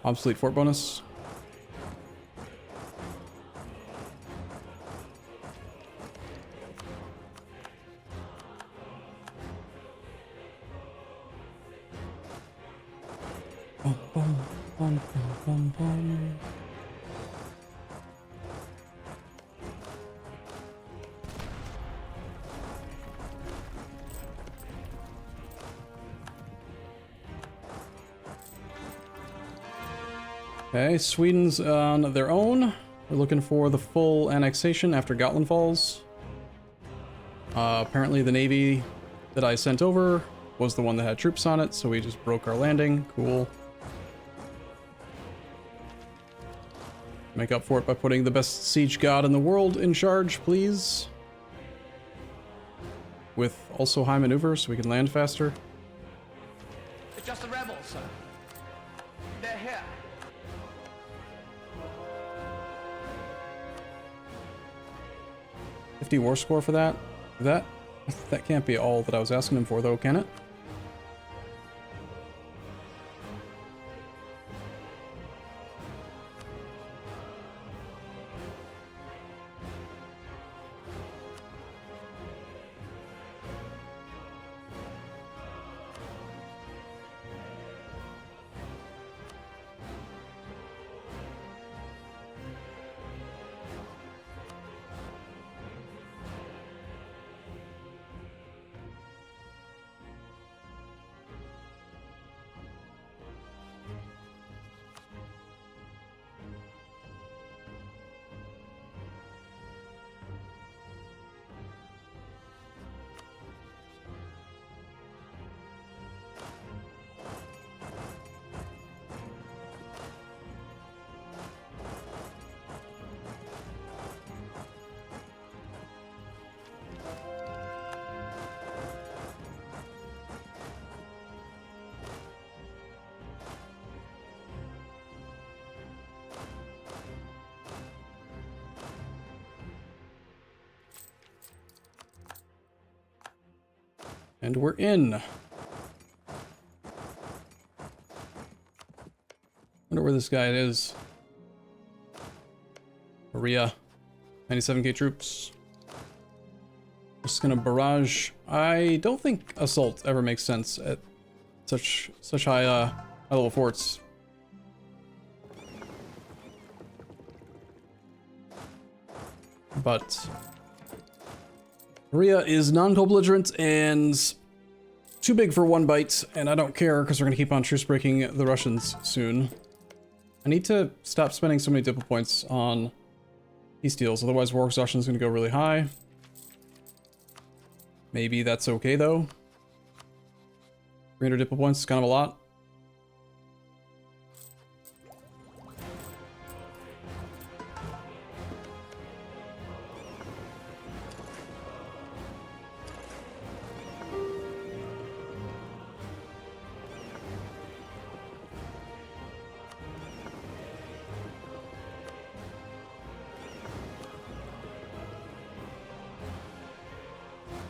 obsolete fort bonus. Bum, bum, bum, bum, bum. Okay, Sweden's on their own. We're looking for the full annexation after Gotland falls. Apparently the navy that I sent over was the one that had troops on it, so we just broke our landing. Cool. Make up for it by putting the best siege god in the world in charge, please. With also high maneuver, so we can land faster. It's just the rebels, sir. They're here. $50 war score for that? That can't be all that I was asking him for, though, can it? And we're in. Wonder where this guy is. Maria. 97k troops. Just gonna barrage. I don't think assault ever makes sense at such high high level forts. But Maria is non-co-belligerent and too big for one bite, and I don't care because we're going to keep on truce breaking the Russians soon. I need to stop spending so many diplo points on peace deals, otherwise war exhaustion is going to go really high. Maybe that's okay though. 300 diplo points is kind of a lot.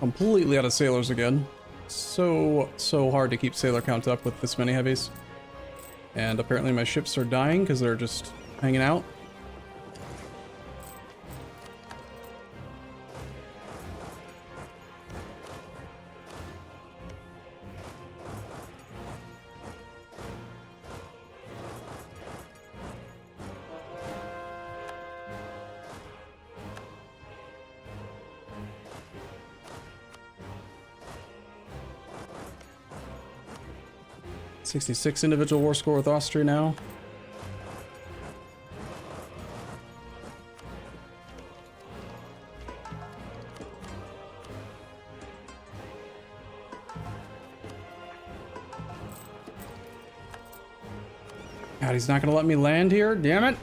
completely out of sailors again. So hard to keep sailor count up with this many heavies. And apparently my ships are dying because they're just hanging out. '66 individual war score with Austria now. God, he's not gonna let me land here. Damn it!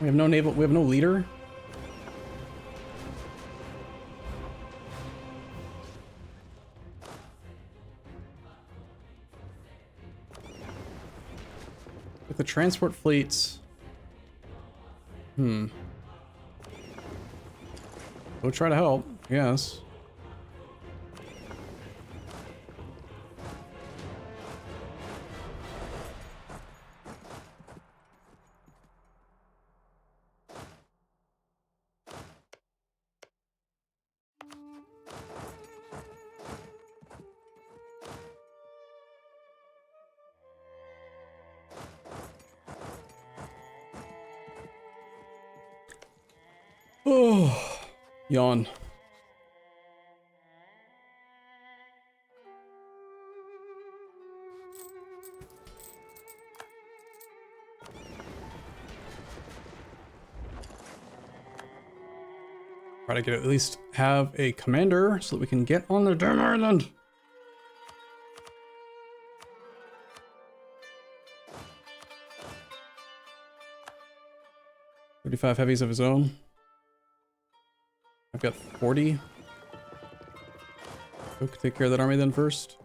We have no naval. We have no leader. With the transport fleets. Go try to help. Yes. Oh, yawn. Try to get at least have a commander so that we can get on the damn island. "35 heavies of his own. I've got 40. Go take care of that army then first.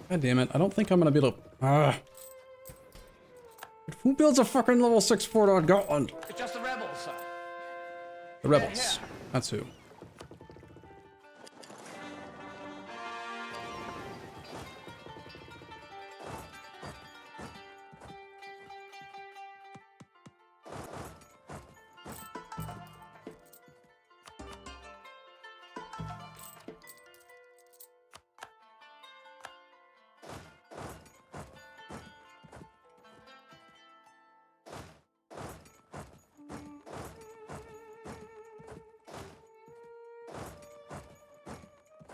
God damn it. I don't think I'm gonna be able to... Who builds a fucking level 6 fort on Gotland? It's just the rebels, sir. The rebels. That's who.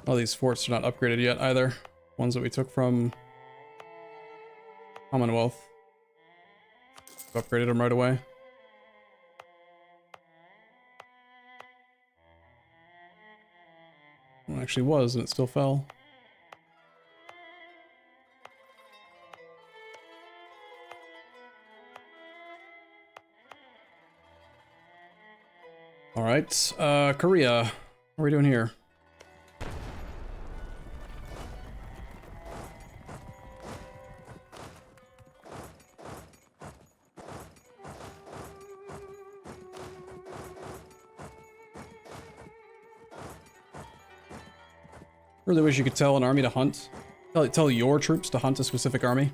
All these forts are not upgraded yet either. Ones that we took from Commonwealth. Upgraded them right away. Well, it actually was, and it still fell. All right, Korea. What are we doing here? Really wish you could tell an army to hunt. Tell your troops to hunt a specific army.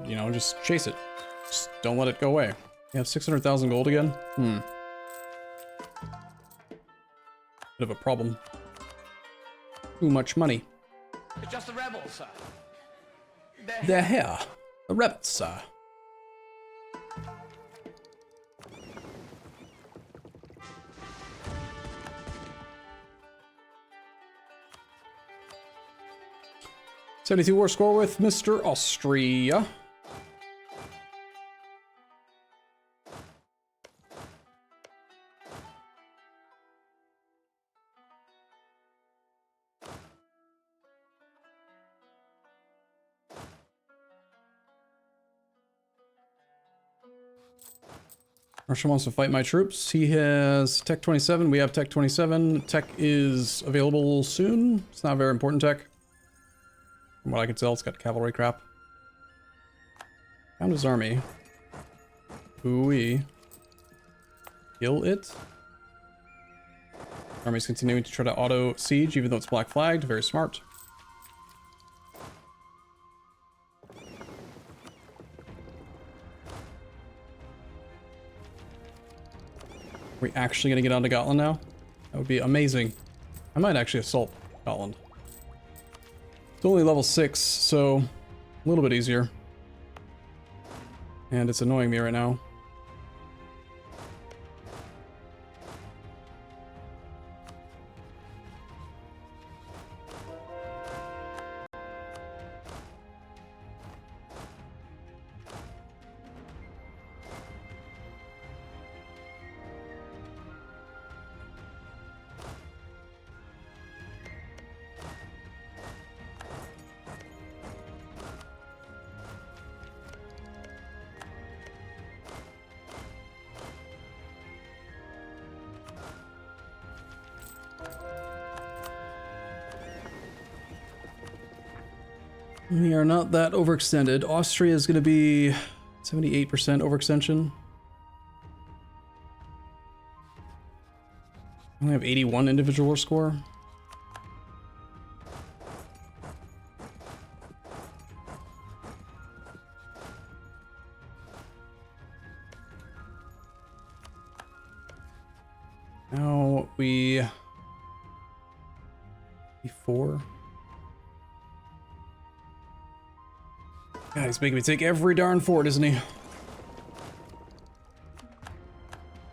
You know, just chase it. Just don't let it go away. You have 600,000 gold again? Bit of a problem. Too much money. It's just the rebels, sir. They're here. The rebels, sir. '72 war score with Mr. Austria. Russia wants to fight my troops. He has Tech 27. We have Tech 27. Tech is available soon. It's not very important tech. From what I can tell, it's got cavalry crap. Found his army. Ooh-wee. Kill it. Army's continuing to try to auto siege, even though it's black flagged. Very smart. Are we actually gonna get onto Gotland now? That would be amazing. I might actually assault Gotland. It's only level 6, so a little bit easier. And it's annoying me right now. We are not that overextended. Austria is going to be 78% overextension. I only have 81 individual war score. Now we... Before... God, he's making me take every darn fort, isn't he?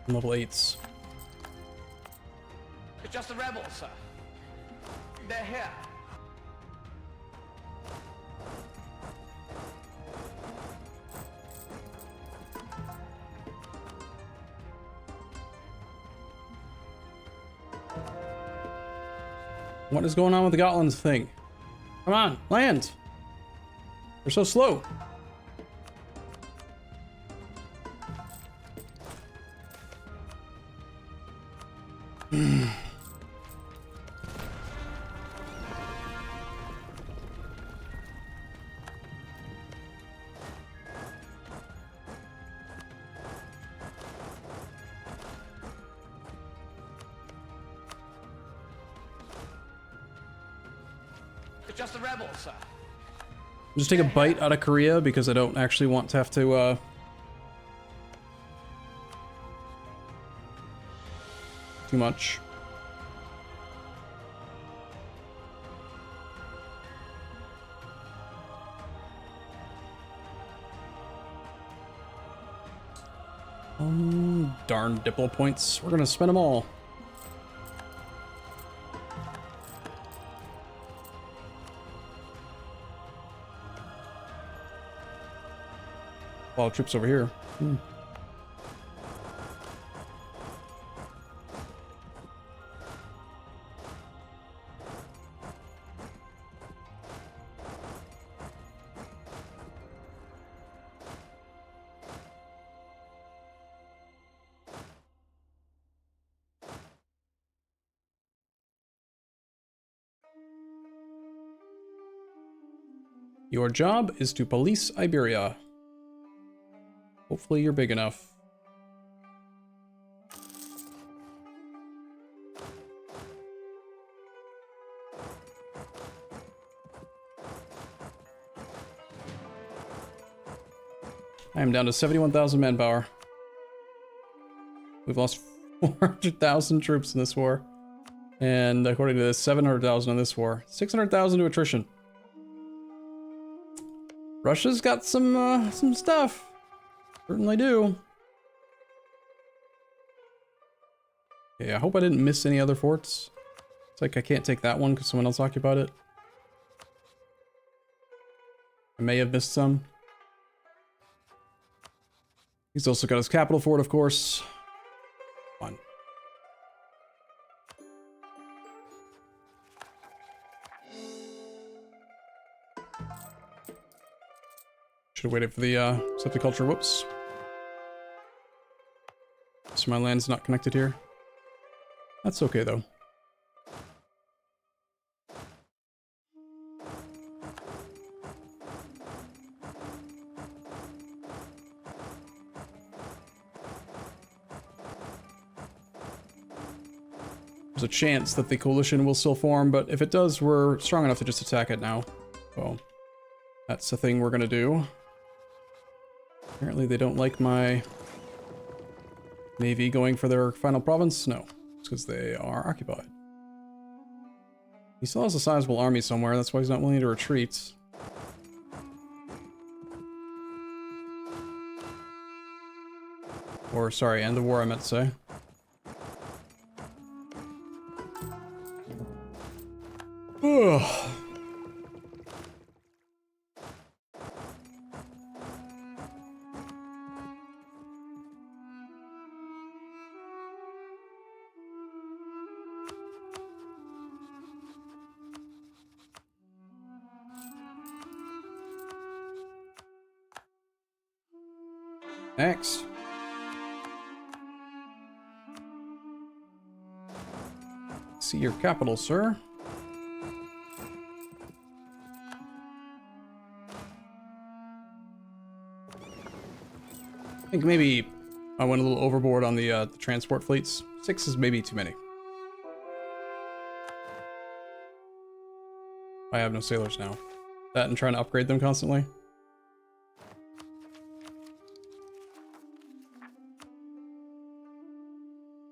Level 8s. It's just the rebels, sir. They're here. What is going on with the Gotland thing? Come on, land! They're so slow. It's just the rebels, sir. Just take a bite out of Korea because I don't actually want to have to, too much. Darn Diplo points. We're gonna spend them all. A lot of troops over here. Your job is to police Iberia. Hopefully you're big enough. I am down to 71,000 manpower. We've lost 400,000 troops in this war. And according to this, 700,000 in this war. 600,000 to attrition. Russia's got some stuff. Certainly do. Okay, I hope I didn't miss any other forts. It's like I can't take that one because someone else occupied it. I may have missed some. He's also got his capital fort, of course. Fine. Should have waited for the septiculture. Whoops. So my land's not connected here. That's okay though. there's a chance that the coalition will still form, but if it does, we're strong enough to just attack it now. So that's the thing we're gonna do. Apparently they don't like my navy going for their final province. No, it's because they are occupied. He still has a sizable army somewhere, that's why he's not willing to retreat. Or, sorry, end the war, I meant to say. Ugh. Next. See your capital, sir. I think maybe I went a little overboard on the transport fleets. 6 is maybe too many. I have no sailors now. That and trying to upgrade them constantly.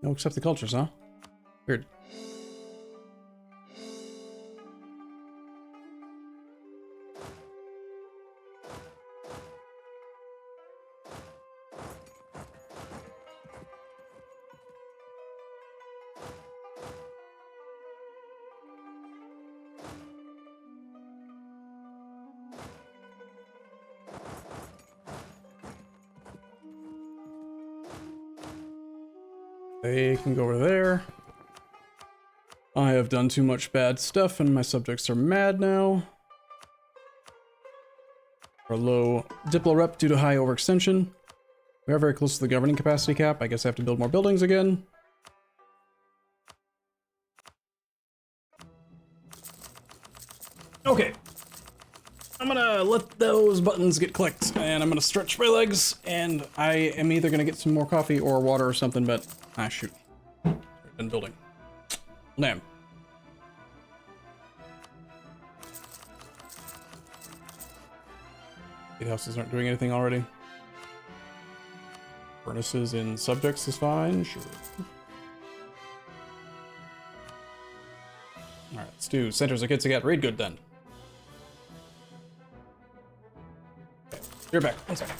No, accept the cultures, huh? Weird. They can go over there. I have done too much bad stuff and my subjects are mad now. Our low Diplo rep due to high overextension. We are very close to the governing capacity cap. I guess I have to build more buildings again. Okay. I'm gonna let those buttons get clicked and I'm gonna stretch my legs and I am either gonna get some more coffee or water or something, but ah, shoot. Been building. Damn. Gatehouses aren't doing anything already. Furnaces in subjects is fine, sure. Alright, let's do centers of Kitsagat raid good then. Okay, you're back. 1 second.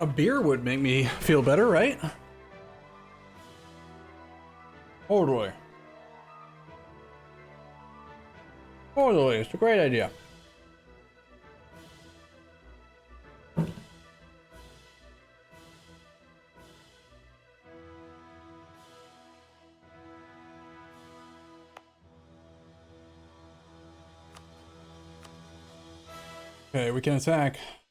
A beer would make me feel better, right? Totally. Totally, it's a great idea. Okay, we can attack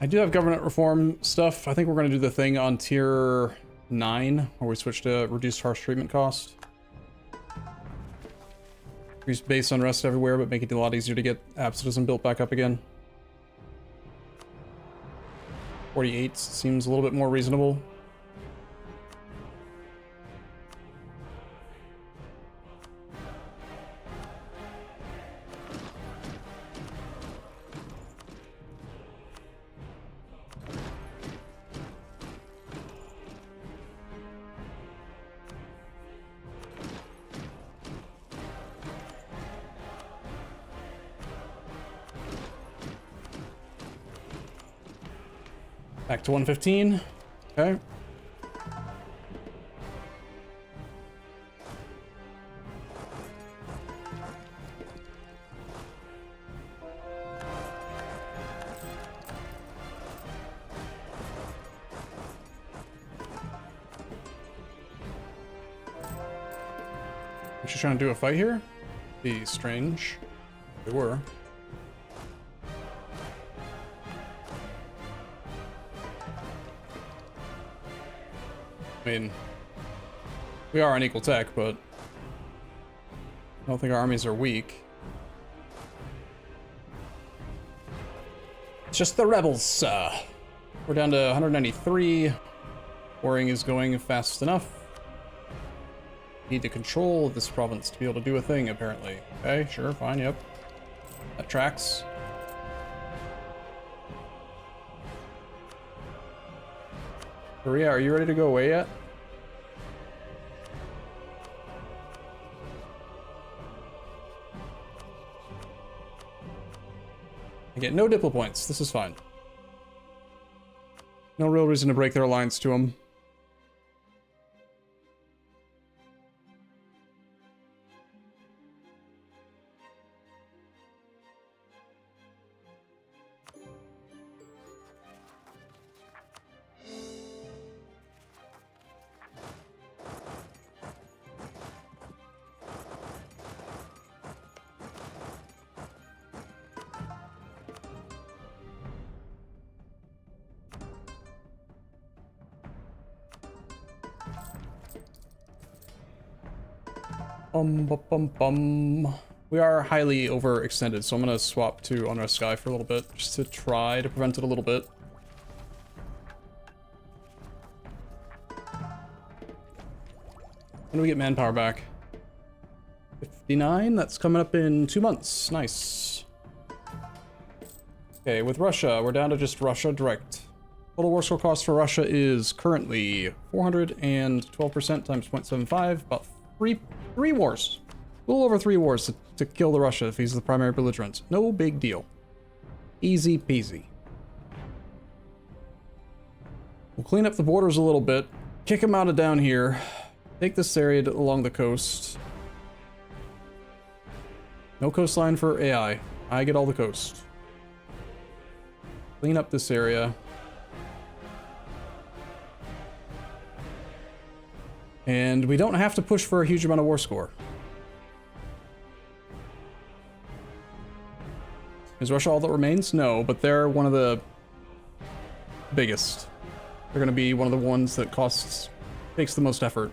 I do have government reform stuff. I think we're going to do the thing on tier 9, where we switch to reduced harsh treatment cost. Increase base unrest everywhere, but make it a lot easier to get absolutism built back up again. 48 seems a little bit more reasonable. Back to 115. Okay. Was she trying to do a fight here? Be strange. They were. I mean, we are on equal tech, but I don't think our armies are weak. It's just the rebels. We're down to 193. Warring is going fast enough. Need to control this province to be able to do a thing, apparently. Okay, sure, fine, yep. That tracks. Korea, are you ready to go away yet? I get no diplo points. This is fine. No real reason to break their alliance to them. We are highly overextended, so I'm gonna swap to Unrest Sky for a little bit, just to try to prevent it a little bit. When do we get manpower back? 59? That's coming up in 2 months. Nice. Okay, with Russia, we're down to just Russia direct. Total war score cost for Russia is currently 412% times 0.75, about three wars. A little over 3 wars to kill the Russia if he's the primary belligerent. No big deal. Easy peasy. We'll clean up the borders a little bit. Kick him out of down here. Take this area along the coast. No coastline for AI. I get all the coast. Clean up this area. And we don't have to push for a huge amount of war score. Is Russia all that remains? No, but they're one of the biggest. They're going to be one of the ones that takes the most effort.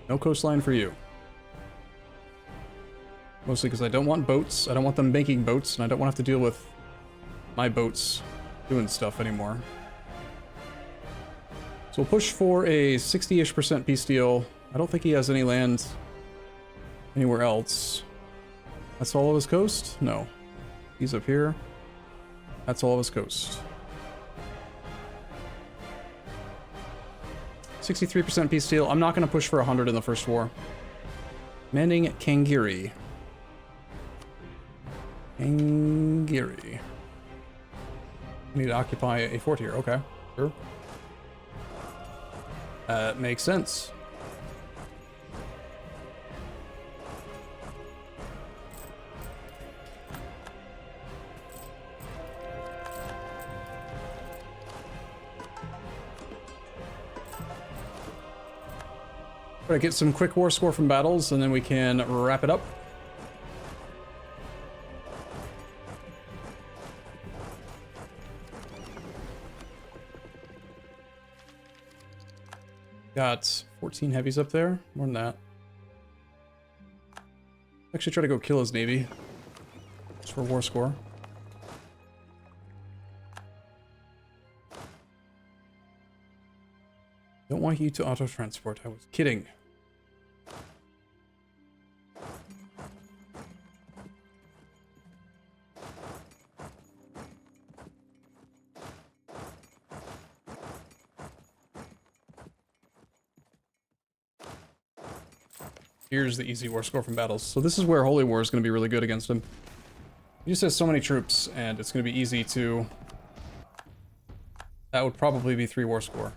No coastline for you. Mostly because I don't want boats. I don't want them making boats, and I don't want to have to deal with my boats doing stuff anymore. So we'll push for a 60-ish% peace deal. I don't think he has any land anywhere else. That's all of his coast? No. He's up here. That's all of his coast. 63% peace deal. I'm not going to push for 100 in the first war. Manning Kangiri. Kangiri. Need to occupy a fort here. Okay, sure. Makes sense. Gonna get some quick war score from battles, and then we can wrap it up. Got 14 heavies up there. More than that. Actually try to go kill his navy. Just for war score. Don't want you to auto-transport. I was kidding. Here's the easy war score from battles. So this is where Holy War is going to be really good against him. He just has so many troops, and it's going to be easy to... That would probably be 3 war score.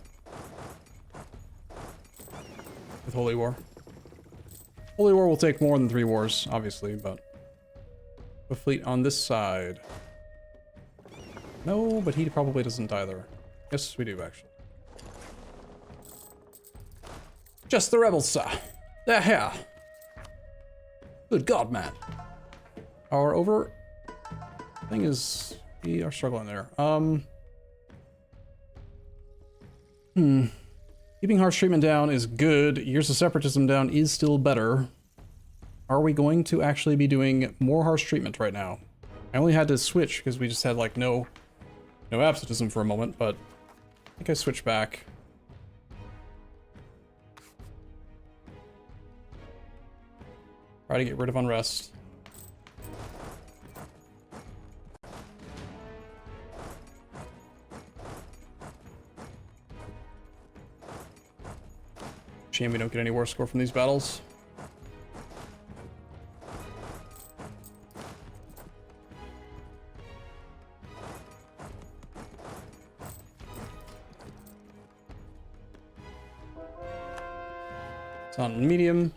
With Holy War. Holy War will take more than 3 wars, obviously, but... A fleet on this side. No, but he probably doesn't either. Yes, we do, actually. Just the rebels, sir. They're here. Good God, man. Our over... thing is... We are struggling there. Keeping harsh treatment down is good. Years of separatism down is still better. Are we going to actually be doing more harsh treatment right now? I only had to switch because we just had like no absolutism for a moment, but I think I switched back. Try to get rid of unrest. Shame we don't get any war score from these battles. It's on medium.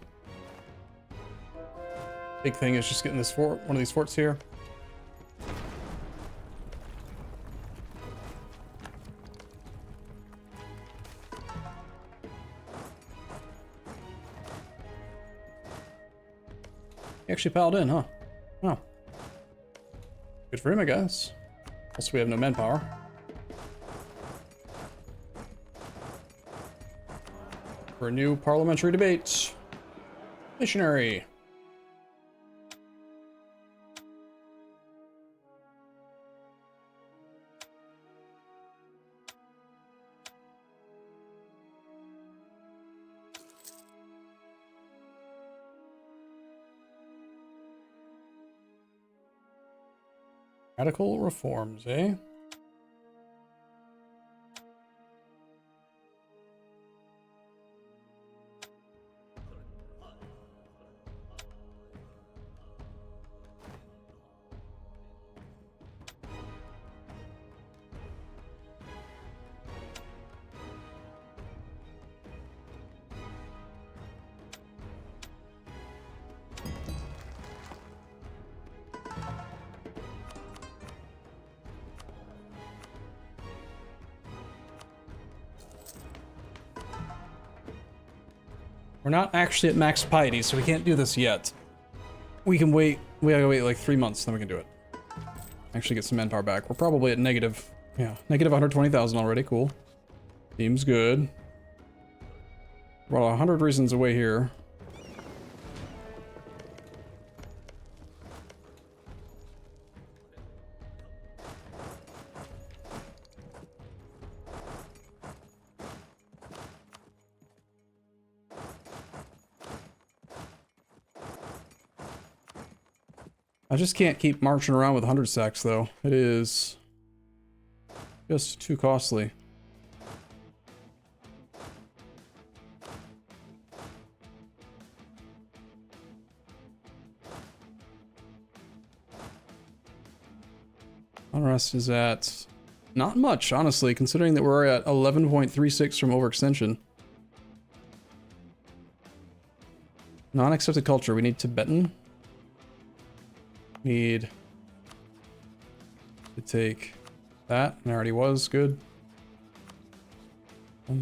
Big thing is just getting this fort, one of these forts here. He actually piled in, huh? Wow. Good for him, I guess. Also, we have no manpower. For a new parliamentary debate. Missionary. Radical reforms, eh? We're not actually at max piety, so we can't do this yet. We can wait. We gotta wait like 3 months, then we can do it. Actually get some manpower back. We're probably at negative, yeah, negative 120,000 already. Cool. Seems good. We're about 100 reasons away here. I just can't keep marching around with 100 sacks, though. It is just too costly. Unrest is at not much, honestly, considering that we're at 11.36 from overextension. Non-accepted culture. We need Tibetan. Need to take that, and I already was good. Take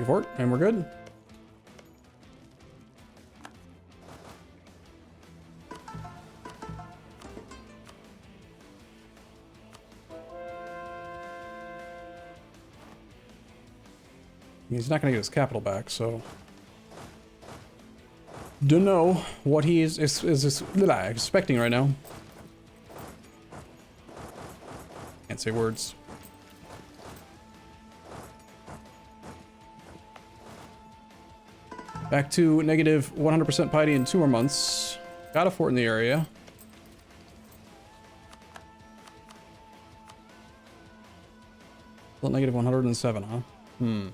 a fort, and we're good. He's not going to get his capital back, so... Don't know what he is expecting right now. Can't say words. Back to negative 100% Pate in 2 more months. Got a fort in the area. Still negative 107, huh? Hmm.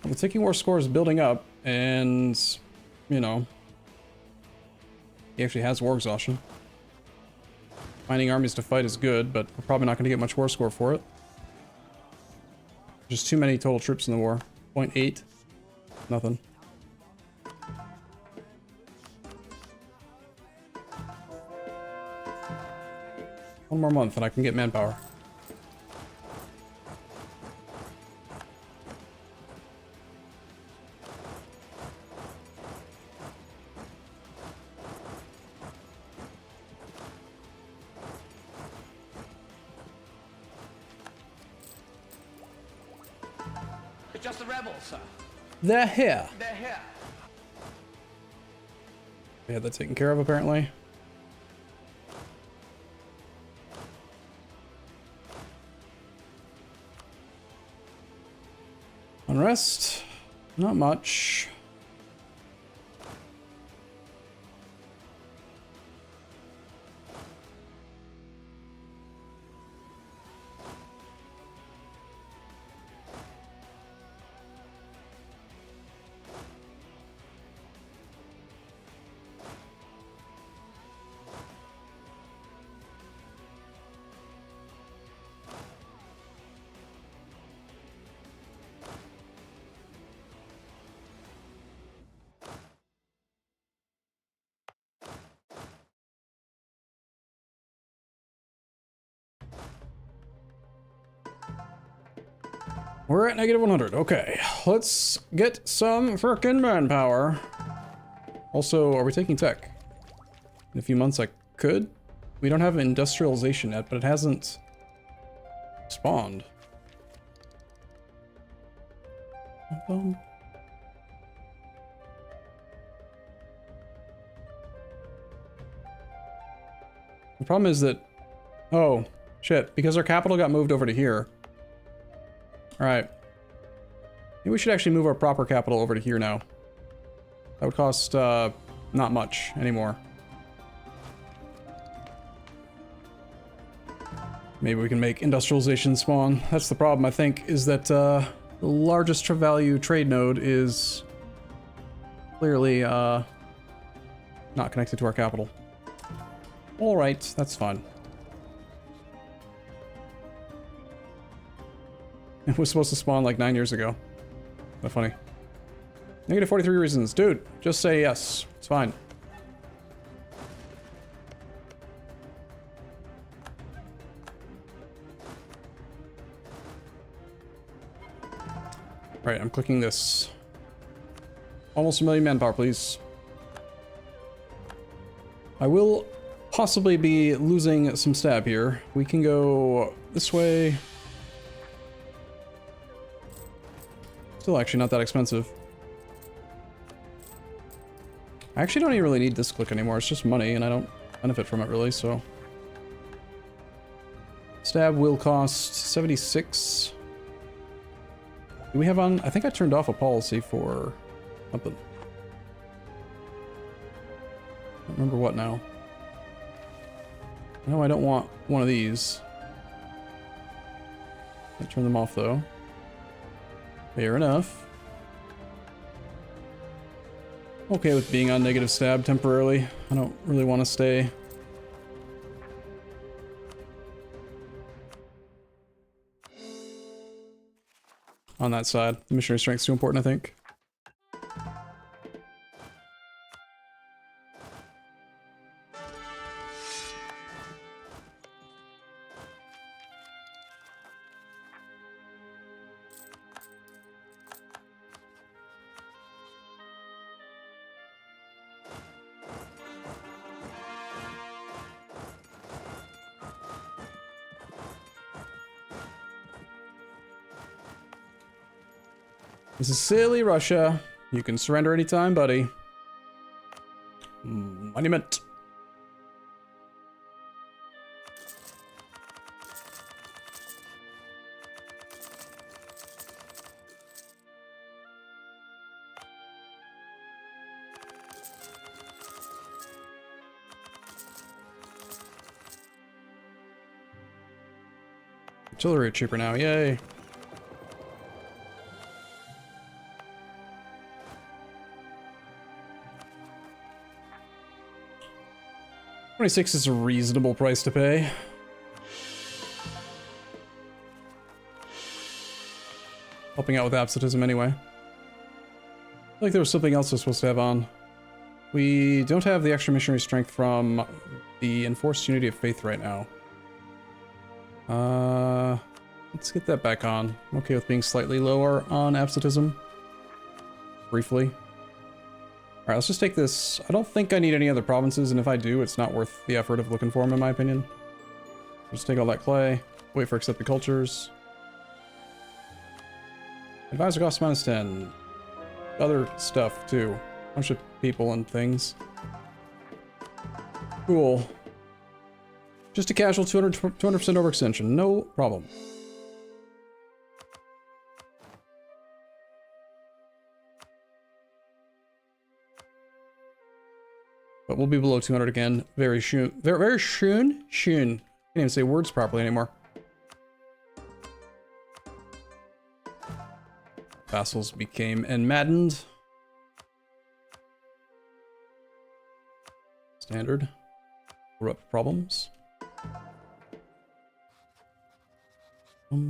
The ticking war score is building up, and, you know, he actually has war exhaustion. Finding armies to fight is good, but we're probably not going to get much war score for it. Just too many total troops in the war. 0.8. Nothing. One more month and I can get manpower. It's just the rebels, sir. They're here. They're here. We had that taken care of, apparently. Unrest? Not much. We're at negative 100. Okay, let's get some frickin' manpower. Also, are we taking tech? In a few months I could. We don't have industrialization yet, but it hasn't spawned. The problem is that... Oh, shit. Because our capital got moved over to here. Alright. Maybe we should actually move our proper capital over to here now. That would cost, not much anymore. Maybe we can make industrialization spawn. That's the problem, I think, is that, the largest value trade node is clearly, not connected to our capital. Alright, that's fine. It was supposed to spawn like 9 years ago. Not funny. Negative 43 reasons. Dude, just say yes. It's fine. Right, I'm clicking this. Almost 1 million manpower, please. I will possibly be losing some stab here. We can go this way. Still actually not that expensive. I actually don't even really need this click anymore. It's just money and I don't benefit from it really, so. Stab will cost 76. Do we have on? I think I turned off a policy for something. I don't remember what now. No, I don't want one of these. I turn them off though. Fair enough. Okay with being on negative stab temporarily. I don't really want to stay. On that side. The missionary strength's too important, I think. This is silly Russia. You can surrender anytime, buddy. Monument. Artillery cheaper now, yay. $26 is a reasonable price to pay. Helping out with absolutism anyway. I feel like there was something else I was supposed to have on. We don't have the extra missionary strength from the enforced unity of faith right now. Let's get that back on. I'm okay with being slightly lower on absolutism. Briefly. Alright, let's just take this. I don't think I need any other provinces, and if I do, it's not worth the effort of looking for them, in my opinion. Just take all that clay. Wait for accepted cultures. Advisor cost -10. Other stuff, too. Bunch of people and things. Cool. Just a casual 200% overextension. No problem. But we'll be below 200 again very soon. Very soon. Soon. Can't even say words properly anymore. Vassals became maddened. Standard. Corrupt problems. Okay,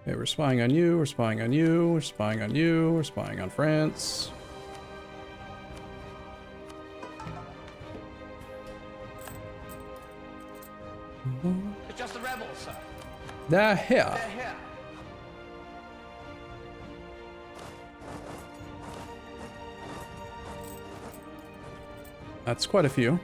we're spying on you, we're spying on you, we're spying on you, we're spying on France. It's just the rebels, sir. They're here. They're here. That's quite a few.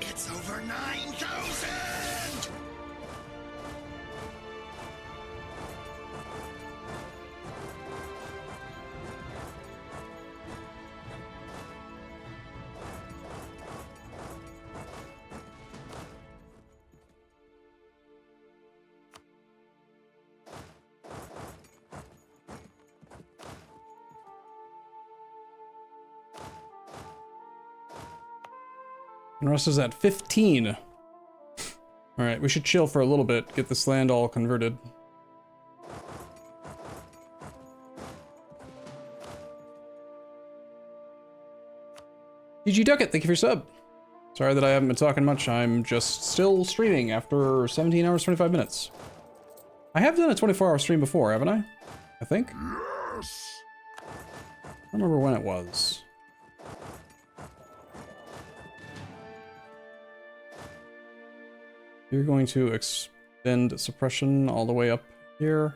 It's over 9,000! And Russ is at 15. Alright, we should chill for a little bit, get this land all converted. GG Ducket, thank you for your sub. Sorry that I haven't been talking much, I'm just still streaming after 17 hours, 25 minutes. I have done a 24-hour stream before, haven't I? I think? Yes! I don't remember when it was. You're going to extend suppression all the way up here.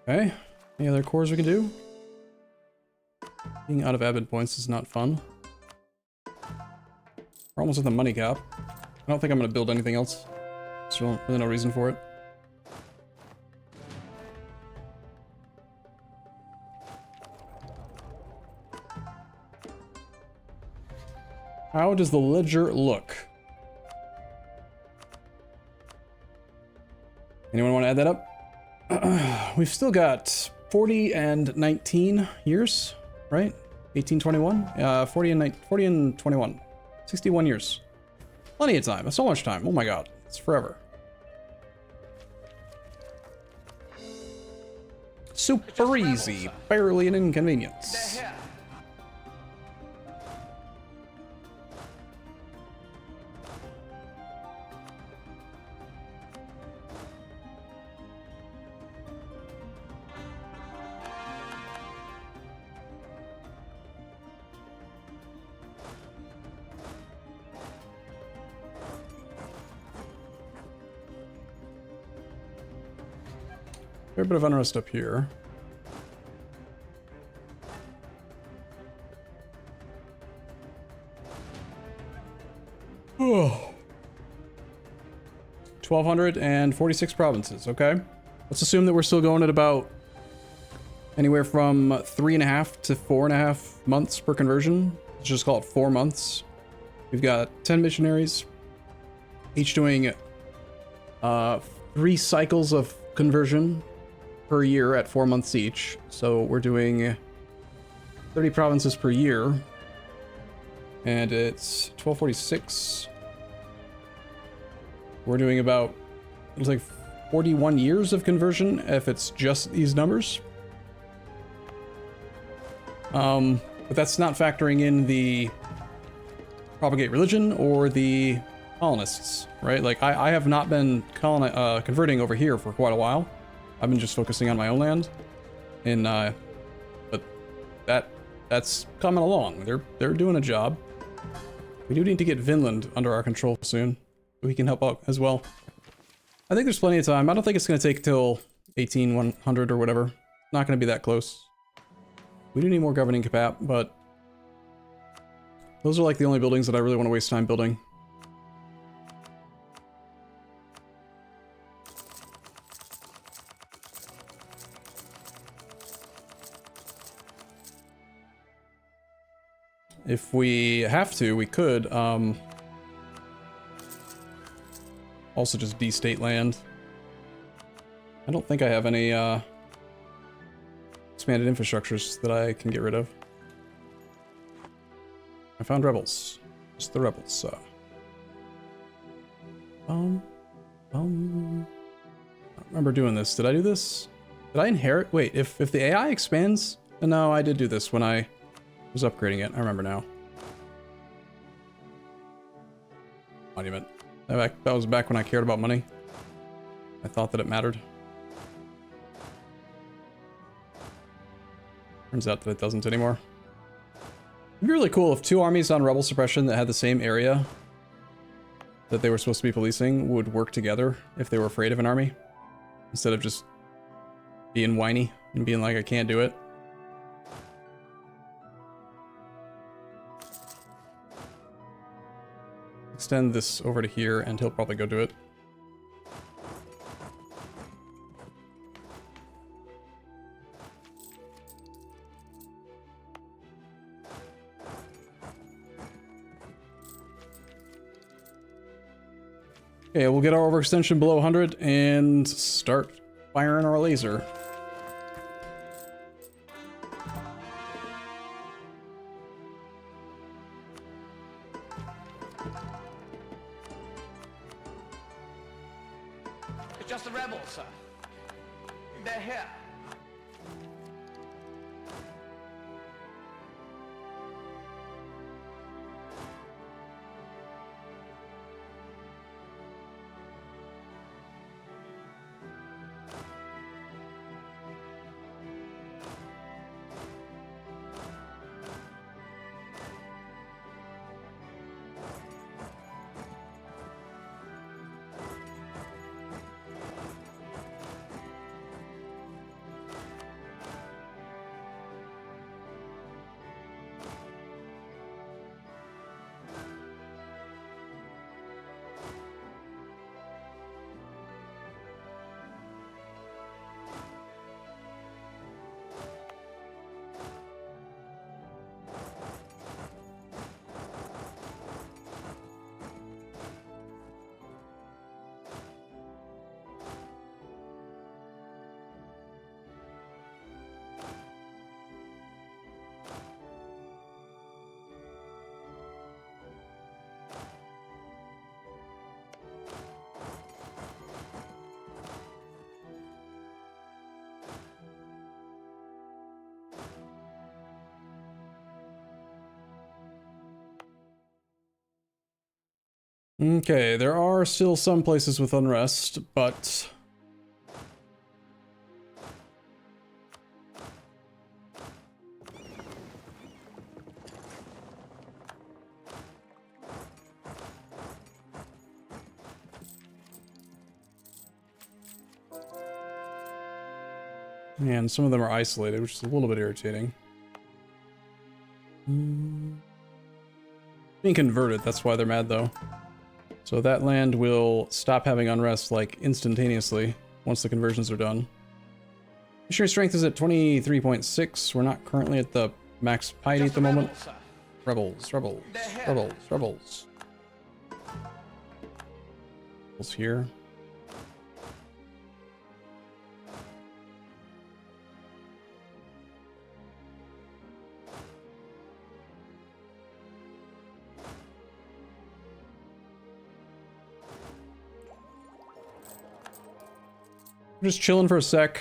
Okay, any other cores we can do? Being out of admin points is not fun. We're almost at the money cap. I don't think I'm going to build anything else. So really no reason for it. How does the ledger look? Anyone want to add that up? We've still got 40 and 19 years, right? 1821? 40 and 21. 61 years. Plenty of time. That's so much time. Oh my god. It's forever. Super easy. Barely an inconvenience. Fair bit of unrest up here. Oh. 1,246 provinces, okay. Let's assume that we're still going at about anywhere from 3.5 to 4.5 months per conversion. Let's just call it 4 months. We've got 10 missionaries, each doing 3 cycles of conversion per year at 4 months each. So we're doing 30 provinces per year. And it's 1246. We're doing about, it looks like 41 years of conversion if it's just these numbers. But that's not factoring in the propagate religion or the colonists, right? Like I have not been converting over here for quite a while. I've been just focusing on my own land, and but that's coming along. They're doing a job. We do need to get Vinland under our control soon, so we can help out as well. I think there's plenty of time. I don't think it's going to take till 1800 or whatever. Not going to be that close. We do need more governing cap, but those are like the only buildings that I really want to waste time building. If we have to, we could also just de-state land. I don't think I have any expanded infrastructures that I can get rid of. I found rebels. Just the rebels. I don't remember doing this. Did I do this? Did I inherit? Wait, if the AI expands? No, I did do this when I was upgrading it. I remember now. Monument. That was back when I cared about money. I thought that it mattered. Turns out that it doesn't anymore. It'd be really cool if 2 armies on rebel suppression that had the same area that they were supposed to be policing would work together if they were afraid of an army, instead of just being whiny and being like, I can't do it. Extend this over to here and he'll probably go do it. Okay, we'll get our overextension below 100 and start firing our laser. It's just the rebels, sir. They're here. Okay, there are still some places with unrest, but... and some of them are isolated, which is a little bit irritating. Being converted, that's why they're mad though. So that land will stop having unrest like instantaneously once the conversions are done. Missionary strength is at 23.6. We're not currently at the max Pate at the moment. Rebels, rebels, rebels, rebels. Rebels here. We're just chilling for a sec.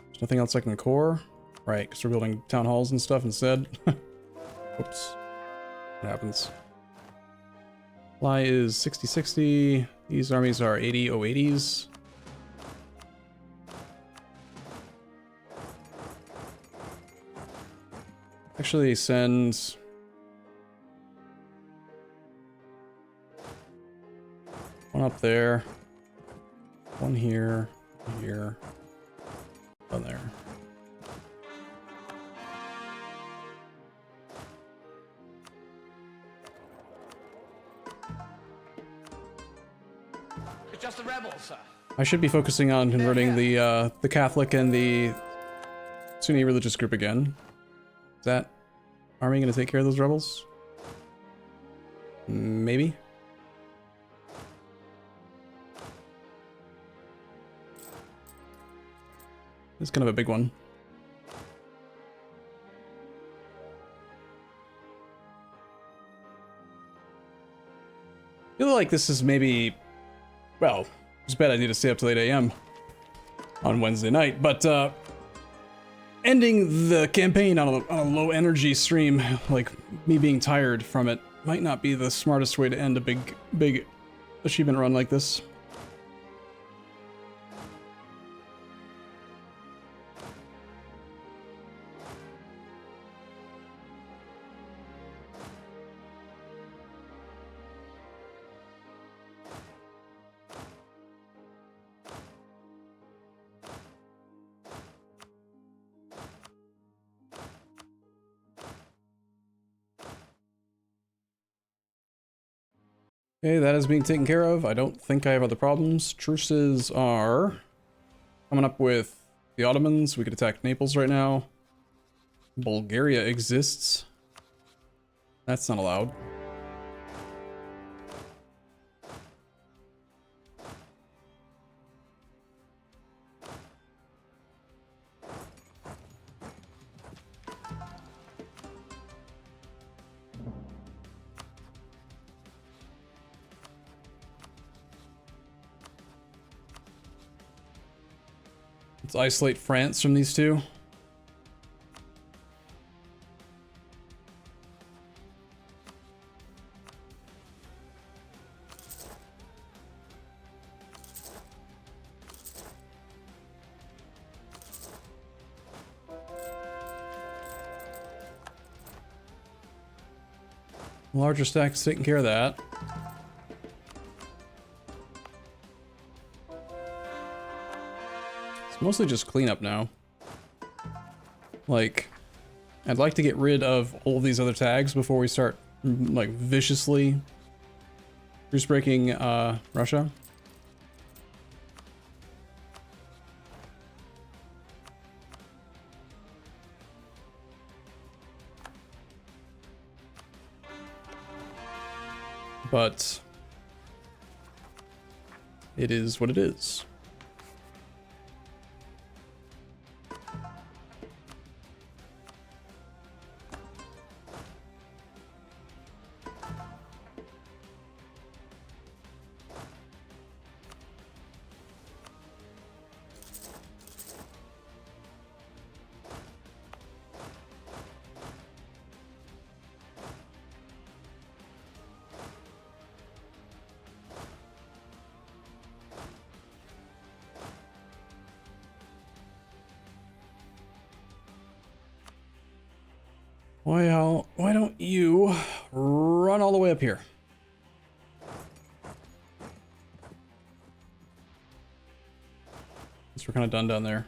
There's nothing else I can core. Right, because we're building town halls and stuff instead. Oops. What happens? Fly is 60-60. These armies are 80-080s. Actually send... one up there. One here. Here. One there. It's just the rebels, sir. I should be focusing on converting the Catholic and the Sunni religious group again. Is that army gonna take care of those rebels? Maybe. It's kind of a big one. I feel like this is maybe, well, it's a bad idea to stay up till 8 AM on Wednesday night, but ending the campaign on a low energy stream, like me being tired from it, might not be the smartest way to end a big achievement run like this. Okay, that is being taken care of. I don't think I have other problems. Truces are coming up with the Ottomans. We could attack Naples right now. Bulgaria exists. That's not allowed. Let's isolate France from these two. Larger stack's taking care of that. Mostly just cleanup now. Like, I'd like to get rid of all these other tags before we start, like, viciously truce breaking Russia. But it is what it is. Why don't you run all the way up here? Since we're kind of done down there.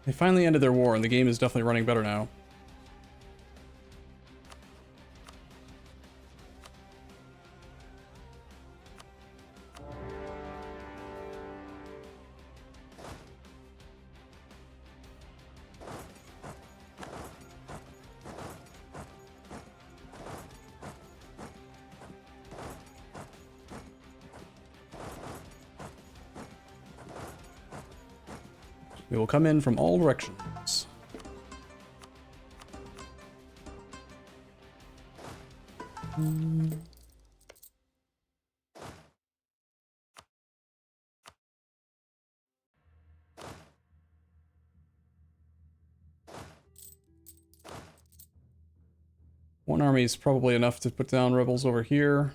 They finally ended their war, and the game is definitely running better now. We will come in from all directions. One army is probably enough to put down rebels over here.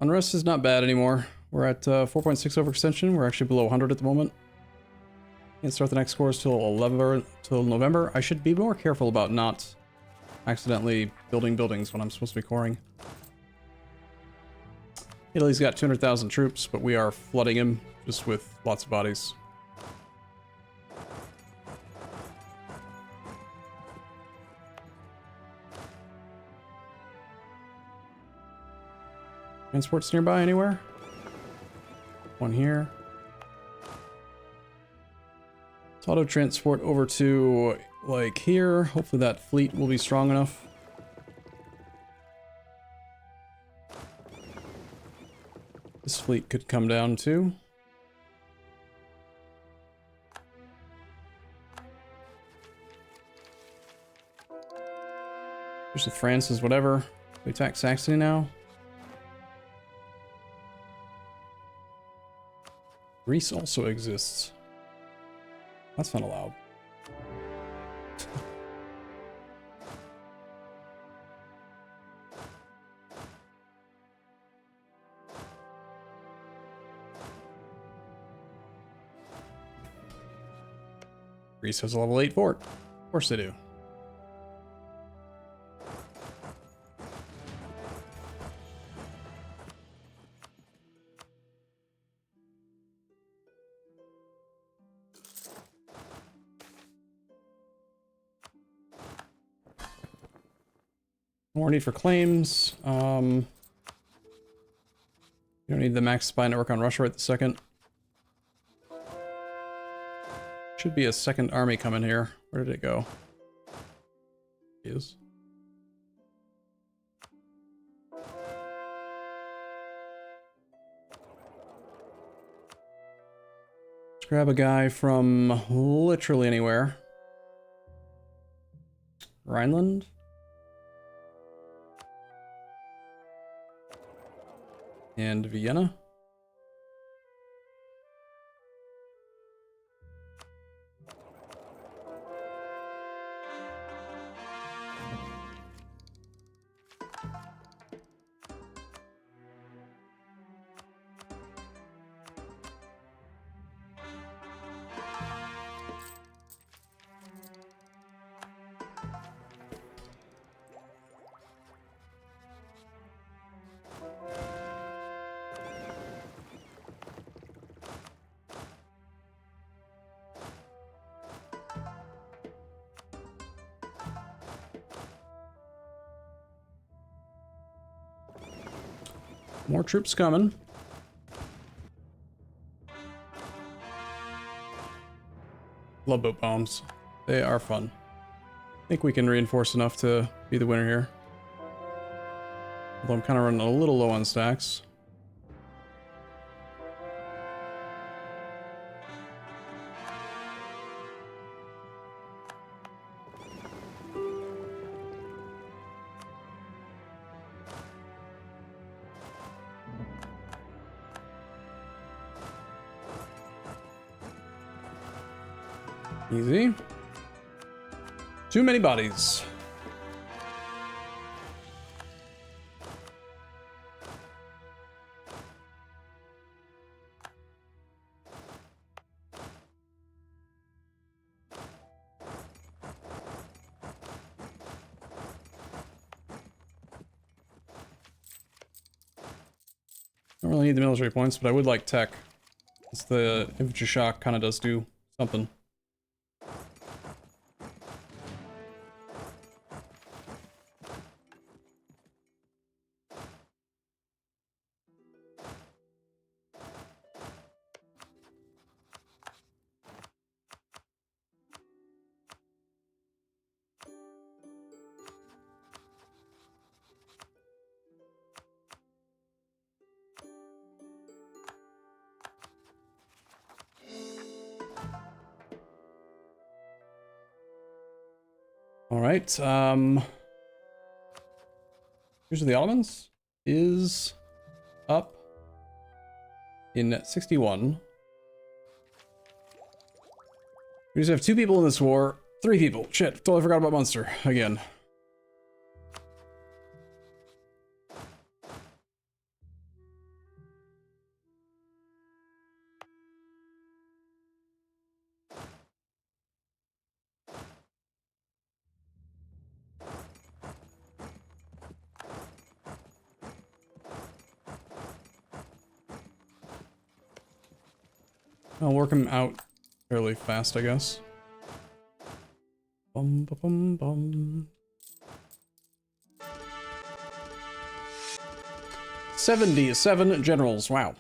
Unrest is not bad anymore. We're at 4.6 overextension. We're actually below 100 at the moment. Can't start the next course till November. I should be more careful about not accidentally building buildings when I'm supposed to be coring. Italy's got 200,000 troops, but we are flooding him just with lots of bodies. Transports nearby anywhere? One here. Let's auto transport over to like here. Hopefully that fleet will be strong enough. This fleet could come down too. Here's the France's whatever. We attack Saxony now. Greece also exists. That's not allowed. Greece has a level 8 fort. Of course they do. More need for claims. You don't need the max spy network on Russia right this second. Should be a second army coming here. Where did it go? It is. Let's grab a guy from literally anywhere. Rhineland? And Vienna. More troops coming. Love boat bombs. They are fun. I think we can reinforce enough to be the winner here. Although I'm kind of running a little low on stacks. Easy. Too many bodies. Don't really need the military points, but I would like tech. It's the infantry shock kind of does do something. All right, here's the Ottomans is up in 61. We just have 2 people in this war. 3 people. Shit, totally forgot about Munster again. I'll work him out fairly fast, I guess. Bum, ba, bum, bum. 77 generals, wow.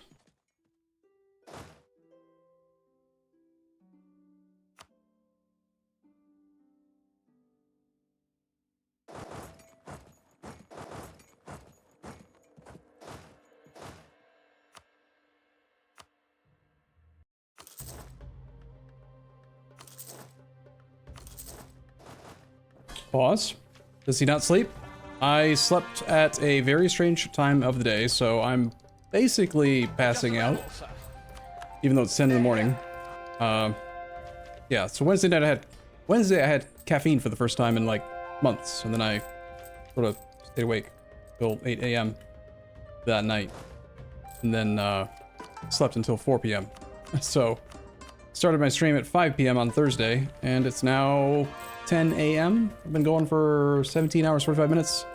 Pause. Does he not sleep? I slept at a very strange time of the day, so I'm basically passing out. Even though it's 10 in the morning. Yeah, so Wednesday I had caffeine for the first time in like months, and then I sort of stayed awake till 8 a.m. that night. And then slept until 4 p.m. So started my stream at 5 p.m. on Thursday, and it's now 10 a.m. I've been going for 17 hours, 45 minutes.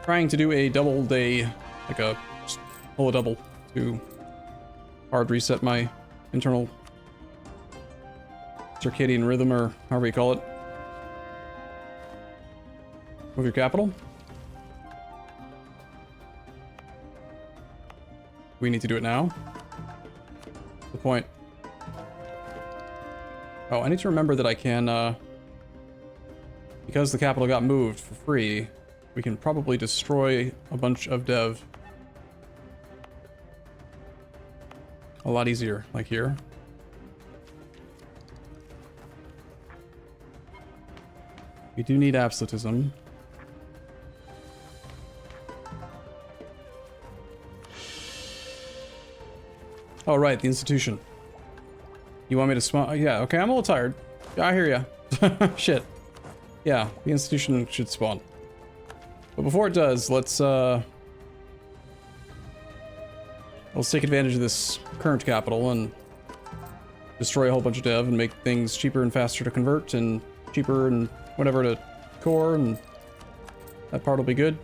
Trying to do a double day, like a pull a double to hard reset my internal circadian rhythm, or however you call it. Move your capital. We need to do it now. The point. Oh, I need to remember that I can, because the capital got moved for free, we can probably destroy a bunch of dev a lot easier, like here. We do need absolutism. Oh, right, the institution. You want me to spawn? Yeah, okay, I'm a little tired. Yeah, I hear ya. Shit. Yeah, the institution should spawn. But before it does, let's take advantage of this current capital and destroy a whole bunch of dev and make things cheaper and faster to convert and cheaper and whatever to core, and that part will be good.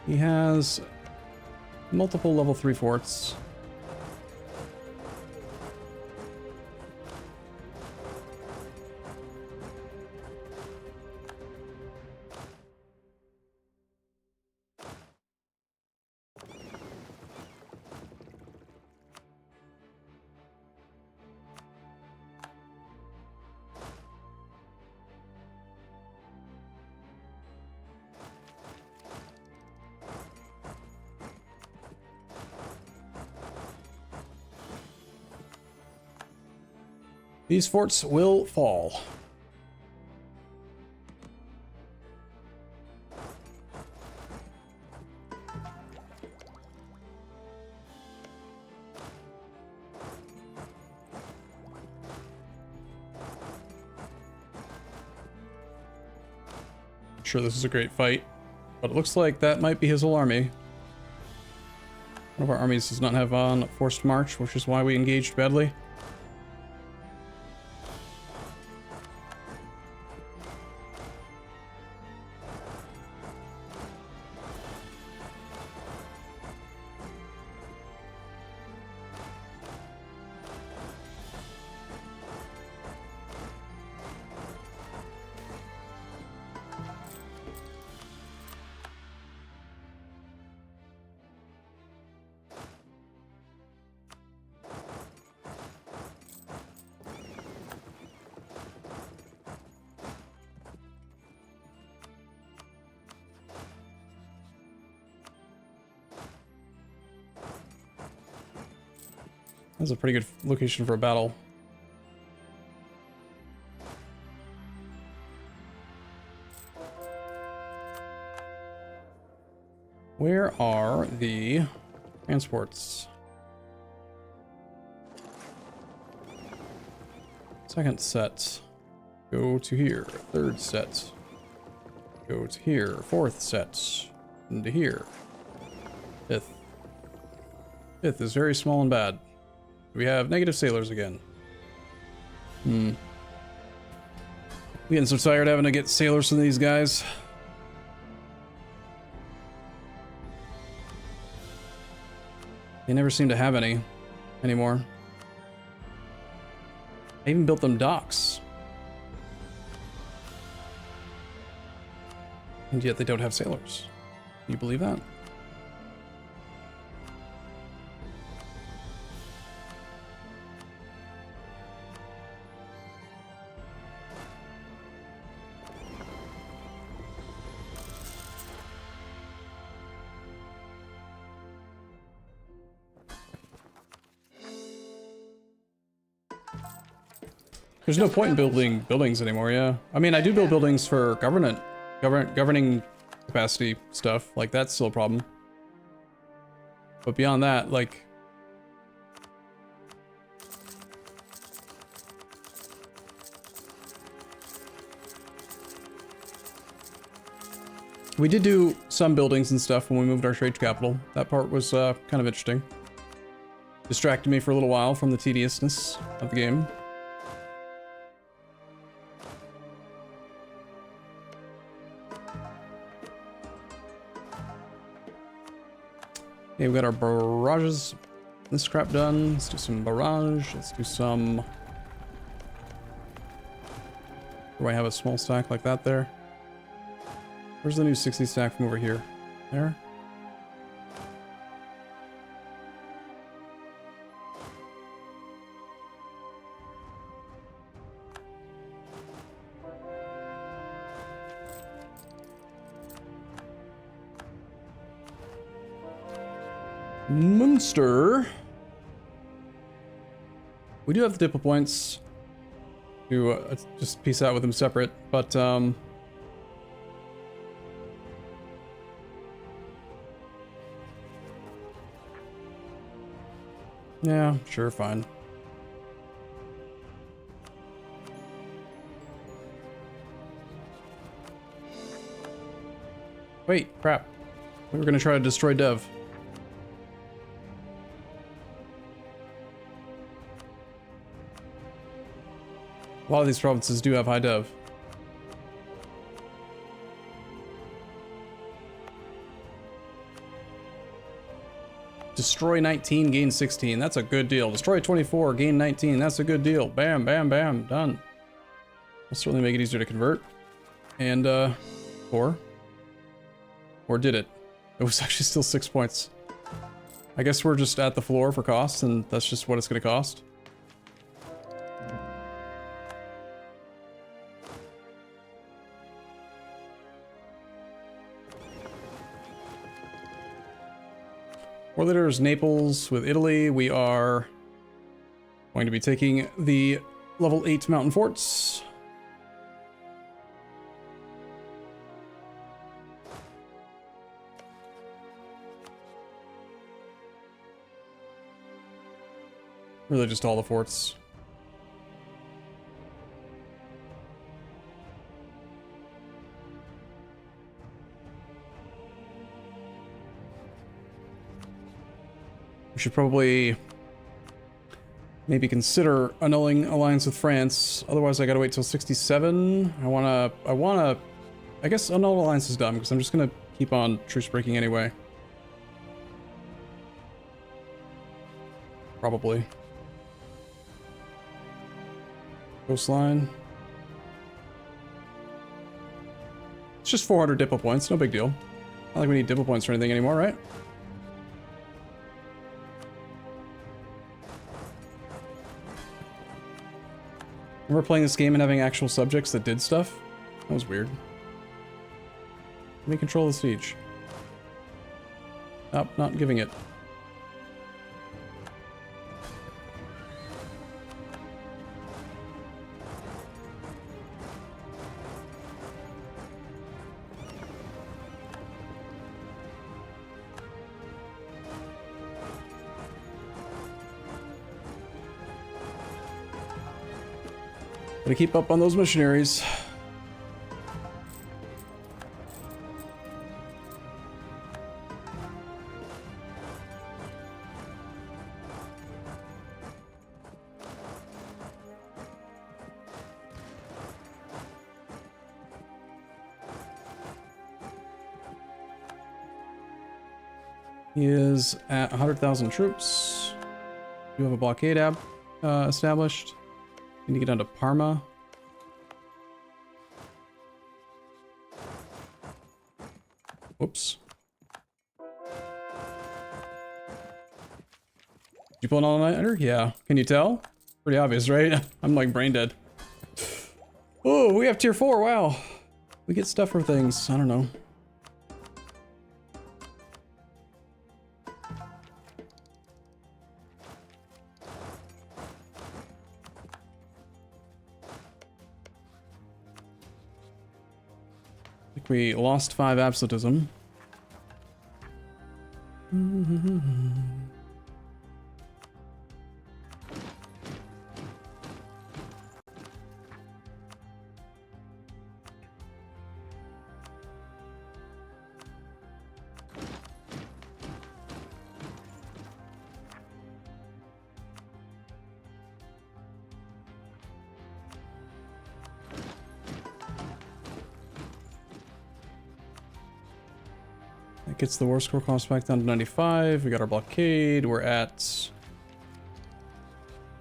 He has multiple level 3 forts. These forts will fall. I'm sure this is a great fight, but it looks like that might be his whole army. One of our armies does not have on forced march, which is why we engaged badly. That's a pretty good location for a battle. Where are the transports? Second set. Go to here. Third set. Go to here. Fourth set. Into here. Fifth. Fifth is very small and bad. We have negative sailors again. Getting so tired having to get sailors from these guys. They never seem to have any anymore. I even built them docks. And yet they don't have sailors. Can you believe that? There's no point in building buildings anymore, yeah. I mean, I do build buildings for governing capacity stuff. Like, that's still a problem. But beyond that, like... We did do some buildings and stuff when we moved our trade capital. That part was kind of interesting. Distracted me for a little while from the tediousness of the game. Okay, we got our barrages. This crap done. Let's do some barrage. Let's do some... Do I have a small stack like that there? Where's the new 60 stack from over here? There? Munster. We do have the diplo points to just piece out with them separate, but yeah, sure, fine. Wait, crap. We were gonna try to destroy Dev. A lot of these provinces do have high dev. Destroy 19, gain 16. That's a good deal. Destroy 24, gain 19. That's a good deal. Bam, bam, bam. Done. Will certainly make it easier to convert. And, or did it? It was actually still 6 points. I guess we're just at the floor for costs, and that's just what it's going to cost. War leaders, Naples with Italy. We are going to be taking the level 8 mountain forts. Really just all the forts. We should probably maybe consider annulling alliance with France. Otherwise, I gotta wait till 67. I guess annul alliance is dumb because I'm just gonna keep on truce breaking anyway. Probably. Coastline. It's just 400 diplo points, no big deal. Not like we need diplo points for anything anymore, right? Remember playing this game and having actual subjects that did stuff? That was weird. Let me control the siege. Nope, not giving it. Gotta keep up on those missionaries. He is at 100,000 troops. You have a blockade established. Need to get down to Parma. Whoops. Did you pull an all-nighter? Yeah. Can you tell? Pretty obvious, right? I'm like brain dead. Oh, we have tier 4. Wow. We get stuff for things. I don't know. We lost 5 absolutism. That gets the war score cost back down to 95. We got our blockade. We're at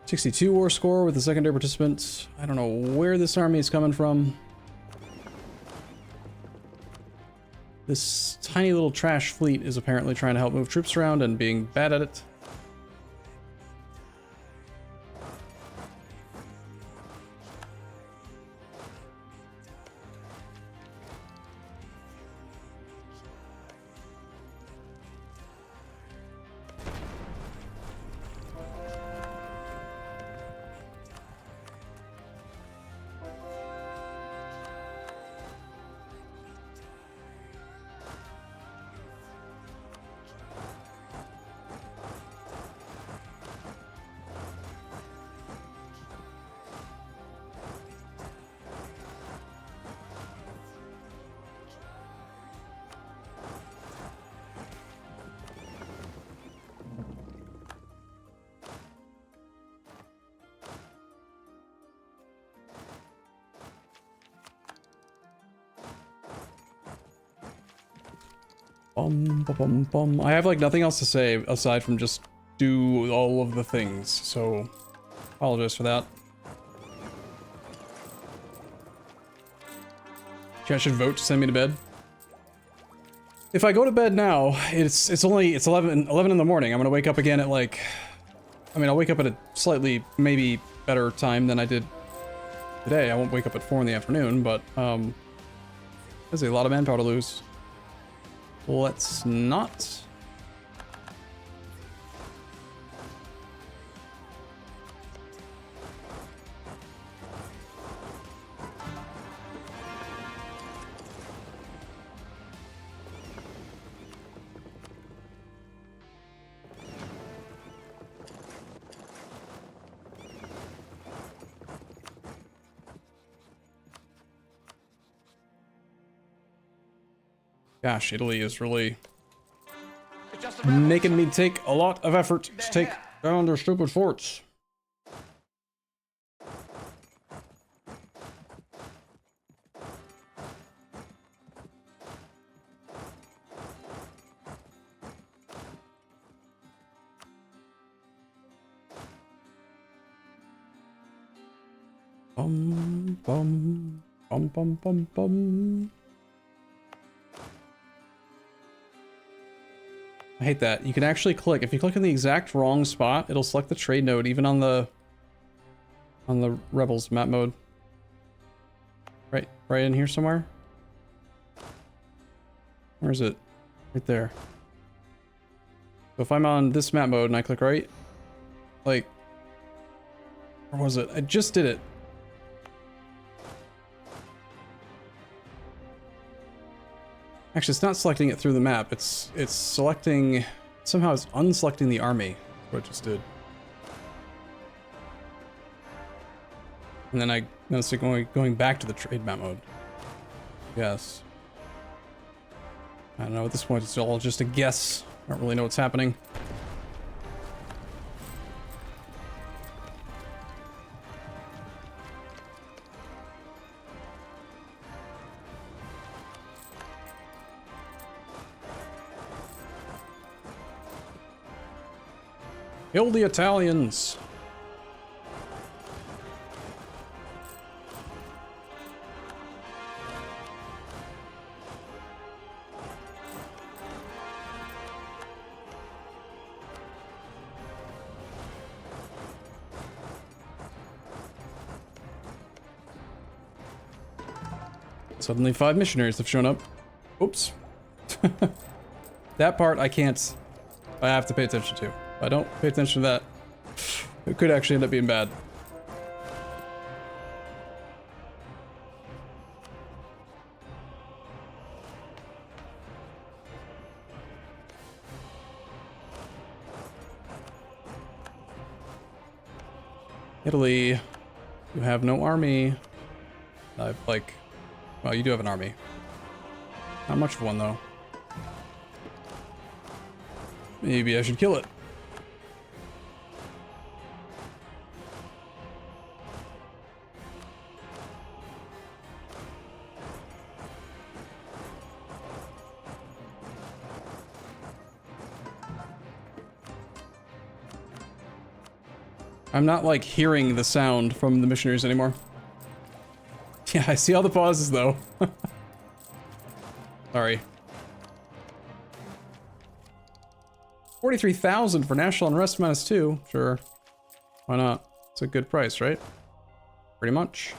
62 war score with the secondary participant. I don't know where this army is coming from. This tiny little trash fleet is apparently trying to help move troops around and being bad at it. I have like nothing else to say aside from just do all of the things, so apologize for that. I should vote to send me to bed. If I go to bed now, it's 11 in the morning. I'm gonna wake up again at like, I mean, I'll wake up at a slightly maybe better time than I did today. I won't wake up at 4 in the afternoon, but there's a lot of manpower to lose. Let's not. Gosh, Italy is really making me take a lot of effort to take down their stupid forts. Bum, bum, bum, bum, bum, bum. I hate that. You can actually click. If you click in the exact wrong spot, it'll select the trade node, even on the Rebels map mode. Right in here somewhere. Where is it? Right there. So if I'm on this map mode and I click right, like, where was it? I just did it. Actually, it's not selecting it through the map. It's selecting, somehow it's unselecting the army. That's what it just did. And then I'm gonna stick going back to the trade map mode. Yes. I don't know, at this point it's all just a guess. I don't really know what's happening. Kill the Italians! Suddenly 5 missionaries have shown up. Oops. That part I can't... I have to pay attention to. If I don't pay attention to that, it could actually end up being bad. Italy, you have no army. I've like... Well, you do have an army. Not much of one, though. Maybe I should kill it. I'm not, like, hearing the sound from the missionaries anymore. Yeah, I see all the pauses, though. Sorry. 43,000 for national unrest -2. Sure. Why not? It's a good price, right? Pretty much.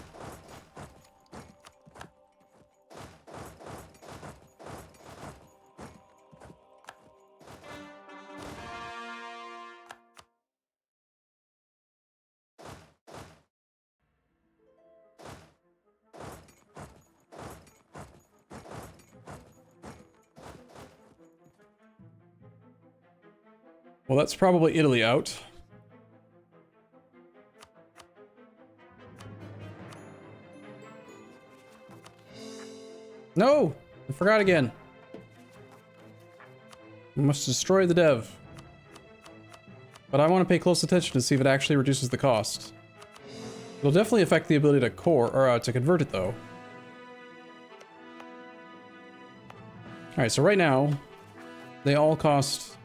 Well, that's probably Italy out. No! I forgot again. We must destroy the dev. But I want to pay close attention to see if it actually reduces the cost. It'll definitely affect the ability to core, or to convert it, though. Alright, so right now, they all cost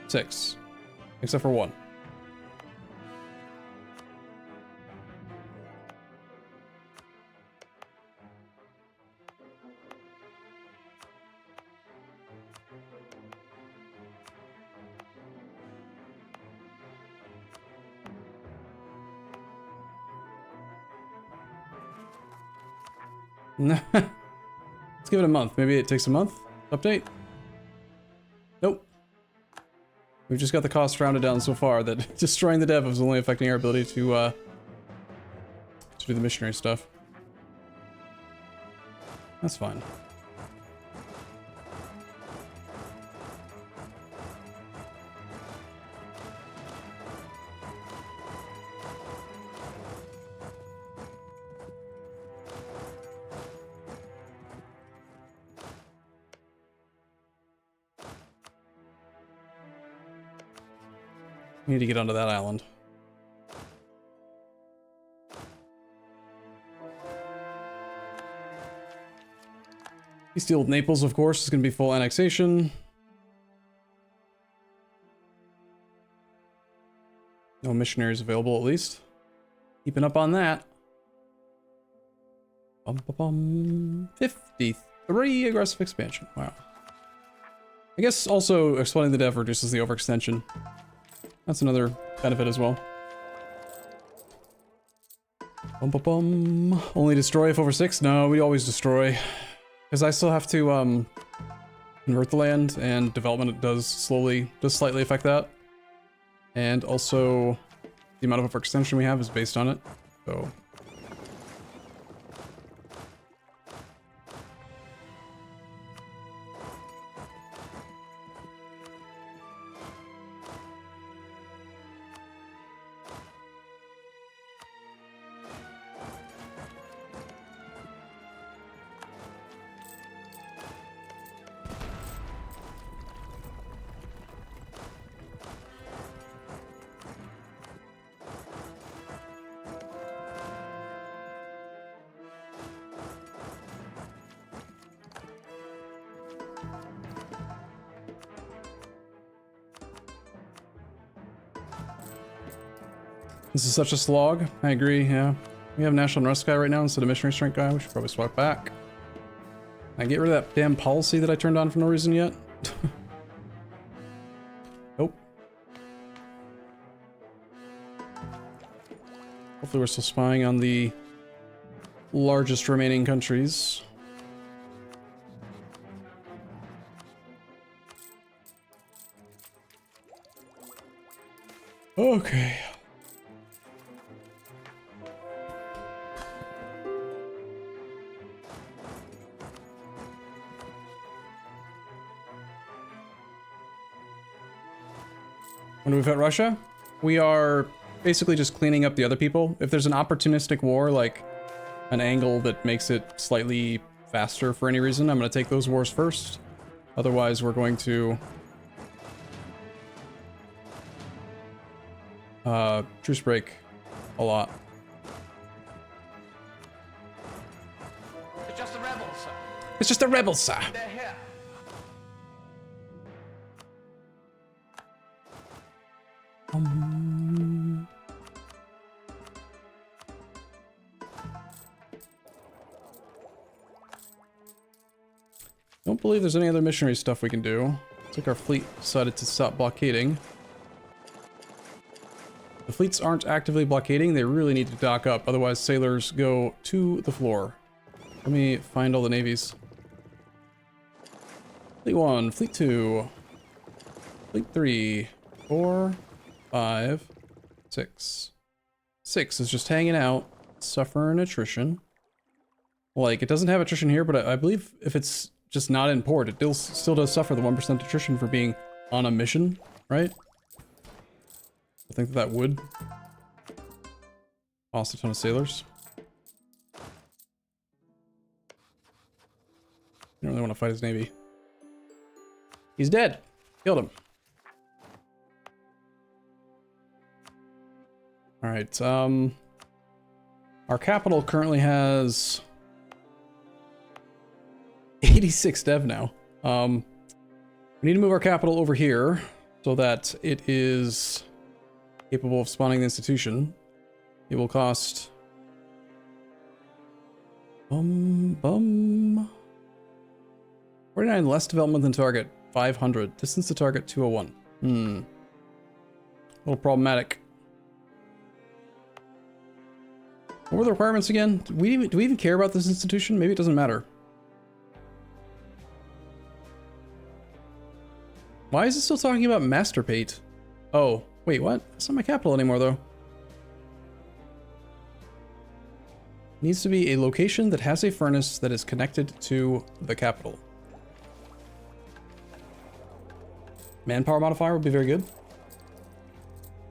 6. Except for 1. Let's give it a month. Maybe it takes a month? Update? Nope. We've just got the cost rounded down so far that destroying the dev is only affecting our ability to do the missionary stuff. That's fine. We need to get onto that island. East Old Naples, of course, is going to be full annexation. No missionaries available, at least. Keeping up on that. 53 aggressive expansion. Wow. I guess also exploiting the dev reduces the overextension. That's another benefit as well. Only destroy if over 6? No, we always destroy. Because I still have to convert the land, and development does slightly affect that. And also, the amount of overextension we have is based on it. So... This is such a slog. I agree, yeah. We have National Unrest guy right now instead of Missionary Strength guy. We should probably swap back. Can I get rid of that damn policy that I turned on for no reason yet? Nope. Hopefully we're still spying on the largest remaining countries. Okay. When we fight Russia, we are basically just cleaning up the other people. If there's an opportunistic war, like an angle that makes it slightly faster for any reason, I'm going to take those wars first. Otherwise, we're going to truce break a lot. It's just the rebels, sir. It's just the rebels, sir. They're here. Don't believe there's any other missionary stuff we can do. Looks like our fleet decided to stop blockading. The fleets aren't actively blockading, they really need to dock up, otherwise sailors go to the floor. Let me find all the navies. Fleet 1, Fleet 2, Fleet 3, 4, 5, 6. 6 is just hanging out, suffering attrition. Like, it doesn't have attrition here, but I believe if it's just not in port, it still does suffer the 1% attrition for being on a mission, right? I think that would cost a ton of sailors. I don't really want to fight his navy. He's dead. Killed him. All right. Our capital currently has 86 dev now. We need to move our capital over here so that it is capable of spawning the institution. It will cost 49 less development than target, 500. Distance to target 201. A little problematic. What were the requirements again? Do we even care about this institution? Maybe it doesn't matter. Why is it still talking about Master Pate? Oh, wait, what? That's not my capital anymore, though. Needs to be a location that has a furnace that is connected to the capital. Manpower modifier would be very good.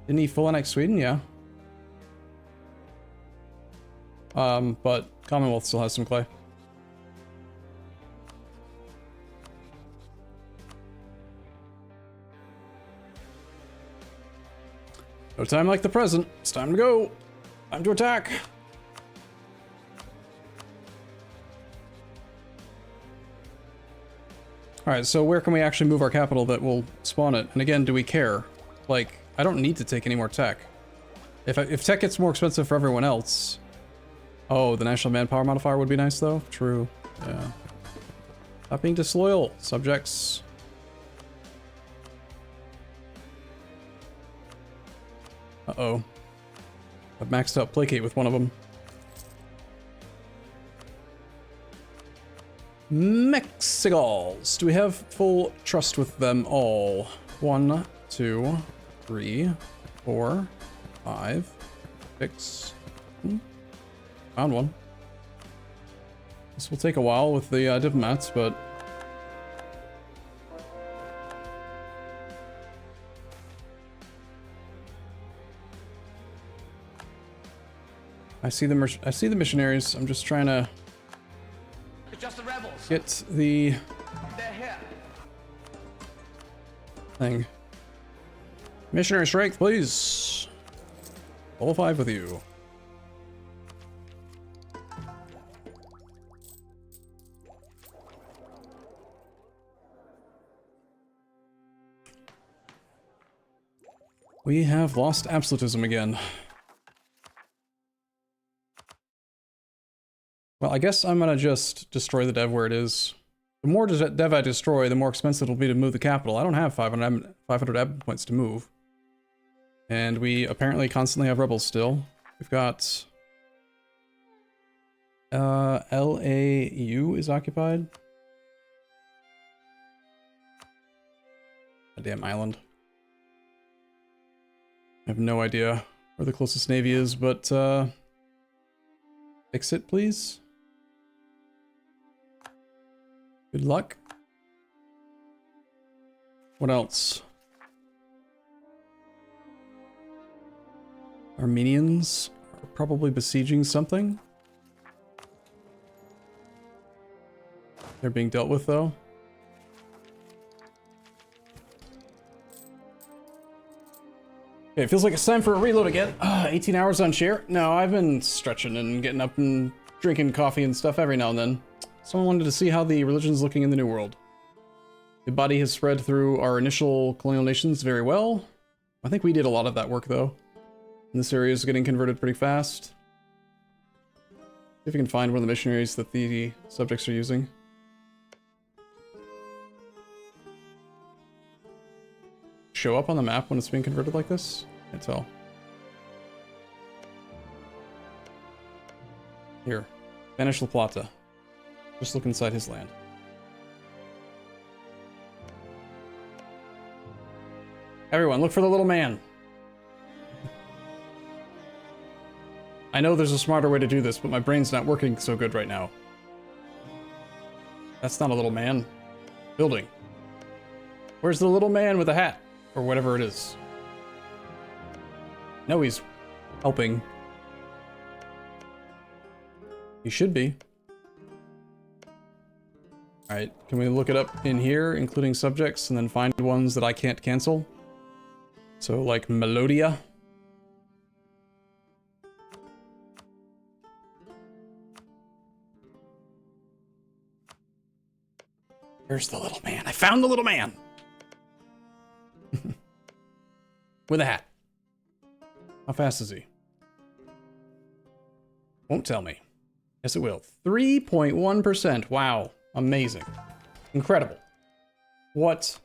Didn't he full annex Sweden? Yeah. But Commonwealth still has some clay. No time like the present. It's time to go. Time to attack. Alright, so where can we actually move our capital that will spawn it? And again, do we care? Like, I don't need to take any more tech. If tech gets more expensive for everyone else... Oh, the national manpower modifier would be nice, though? True. Yeah. Stop being disloyal, subjects. Uh-oh. I've maxed out placate with one of them. Mexicals. Do we have full trust with them all? 1, 2, 3, 4, 5, 6. Found one. This will take a while with the diplomats, but... I see the missionaries. I'm just trying to It's just the rebels. get the They're here. thing. Missionary strength, please. Level 5 with you. We have lost absolutism again. Well, I guess I'm gonna just destroy the dev where it is. The more dev I destroy, the more expensive it'll be to move the capital. I don't have 500 admin points to move. And we apparently constantly have rebels still. We've got... LAU is occupied. A damn island. I have no idea where the closest navy is, but, fix it, please. Good luck. What else? Armenians are probably besieging something. They're being dealt with, though. Okay, it feels like it's time for a reload again. 18 hours on share? No, I've been stretching and getting up and drinking coffee and stuff every now and then. Someone wanted to see how the religion's looking in the New World. Ibadi has spread through our initial colonial nations very well. I think we did a lot of that work, though. And this area is getting converted pretty fast. See if we can find one of the missionaries that the subjects are using. Show up on the map when it's being converted like this? Can't tell. Here. Banish La Plata. Just look inside his land. Everyone, look for the little man. I know there's a smarter way to do this, but my brain's not working so good right now. That's not a little man. Building. Where's the little man with the hat? Or whatever it is. No, he's helping. He should be. Alright, can we look it up in here, including subjects, and then find ones that I can't cancel? So, like, Melodia. Where's the little man? I found the little man! With a hat. How fast is he? Won't tell me. Yes, it will. 3.1%. Wow. Amazing. Incredible. What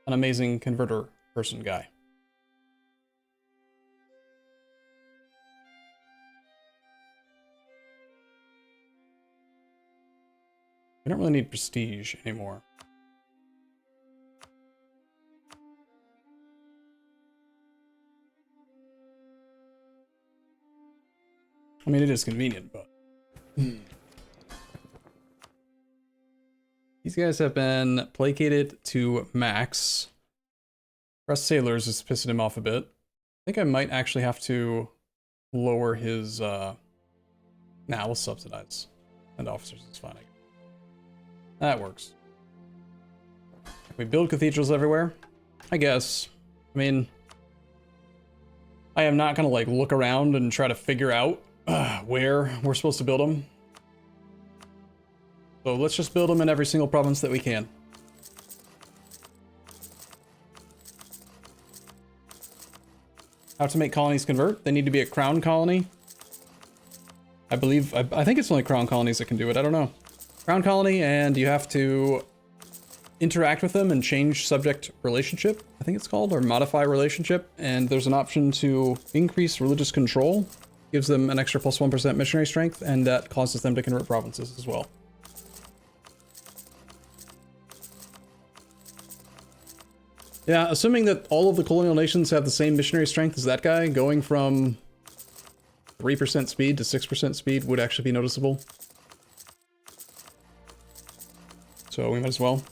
an amazing converter person guy. We don't really need prestige anymore. I mean, it is convenient, but... These guys have been placated to max. Press Sailors is pissing him off a bit. I think I might actually have to lower his... Nah, we'll subsidize. And officers is fine. That works. We build cathedrals everywhere? I guess. I mean... I am not gonna, like, look around and try to figure out where we're supposed to build them. So let's just build them in every single province that we can. How to make colonies convert? They need to be a crown colony. I believe, I think it's only crown colonies that can do it. I don't know. Crown colony, and you have to interact with them and change subject relationship, I think it's called, or modify relationship. And there's an option to increase religious control. Gives them an extra plus 1% missionary strength, and that causes them to convert provinces as well. Yeah, assuming that all of the colonial nations have the same missionary strength as that guy, going from 3% speed to 6% speed would actually be noticeable. So we might as well.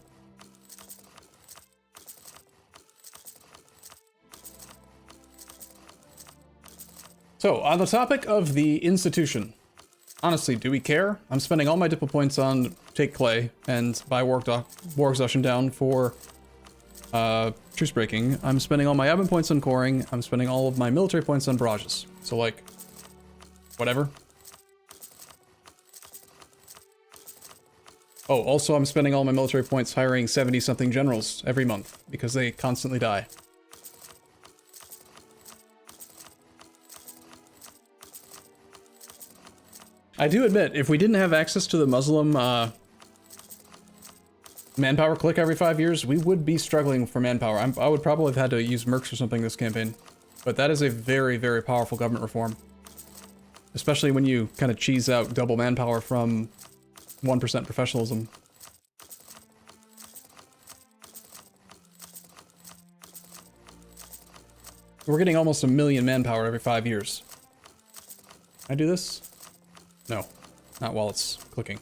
So, on the topic of the institution, honestly, do we care? I'm spending all my diplo points on Take Clay and buy war exhaustion down for truce breaking. I'm spending all my admin points on coring. I'm spending all of my military points on barrages. So, like, whatever. Oh, also I'm spending all my military points hiring 70-something generals every month because they constantly die. I do admit, if we didn't have access to the Muslim manpower click every 5 years, we would be struggling for manpower. I would probably have had to use mercs or something this campaign. But that is a very, very powerful government reform. Especially when you kind of cheese out double manpower from 1% professionalism. We're getting almost 1 million manpower every 5 years. Can I do this? No, not while it's clicking.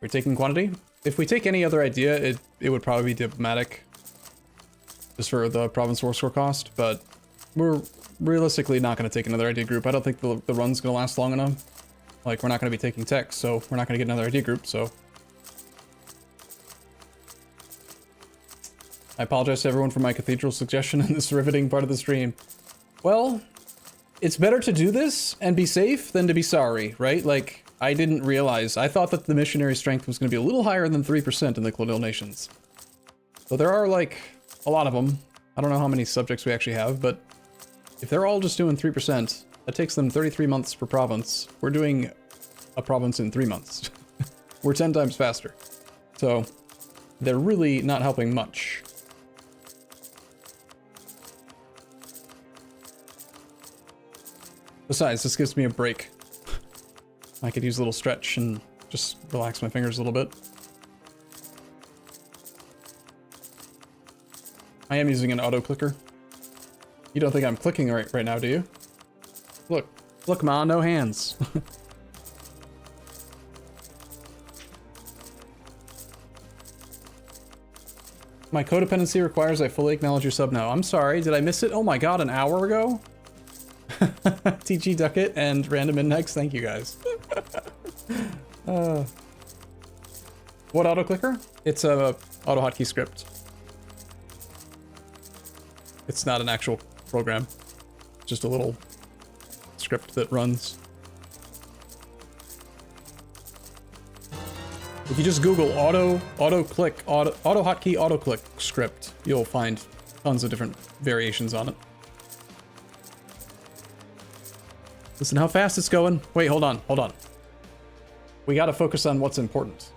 We're taking quantity. If we take any other idea, it would probably be diplomatic. Just for the province war score cost, but we're realistically not going to take another idea group. I don't think the run's going to last long enough. Like, we're not going to be taking tech, so we're not going to get another idea group, so... I apologize to everyone for my cathedral suggestion in this riveting part of the stream. Well, it's better to do this and be safe than to be sorry, right? Like, I didn't realize. I thought that the missionary strength was going to be a little higher than 3% in the colonial nations. So there are, like, a lot of them. I don't know how many subjects we actually have, but if they're all just doing 3%, that takes them 33 months per province. We're doing a province in 3 months. We're 10 times faster. So they're really not helping much. Besides, this gives me a break. I could use a little stretch and just relax my fingers a little bit. I am using an auto clicker. You don't think I'm clicking right now, do you? Look, ma, no hands. My codependency requires I fully acknowledge your sub now. I'm sorry, did I miss it? Oh my god, an hour ago? TG Ducket and Random Index, thank you guys. What auto clicker? It's a auto hotkey script. It's not an actual program, just a little script that runs. If you just Google auto hotkey auto click script, you'll find tons of different variations on it. Listen how fast it's going. Wait, hold on. We gotta focus on what's important.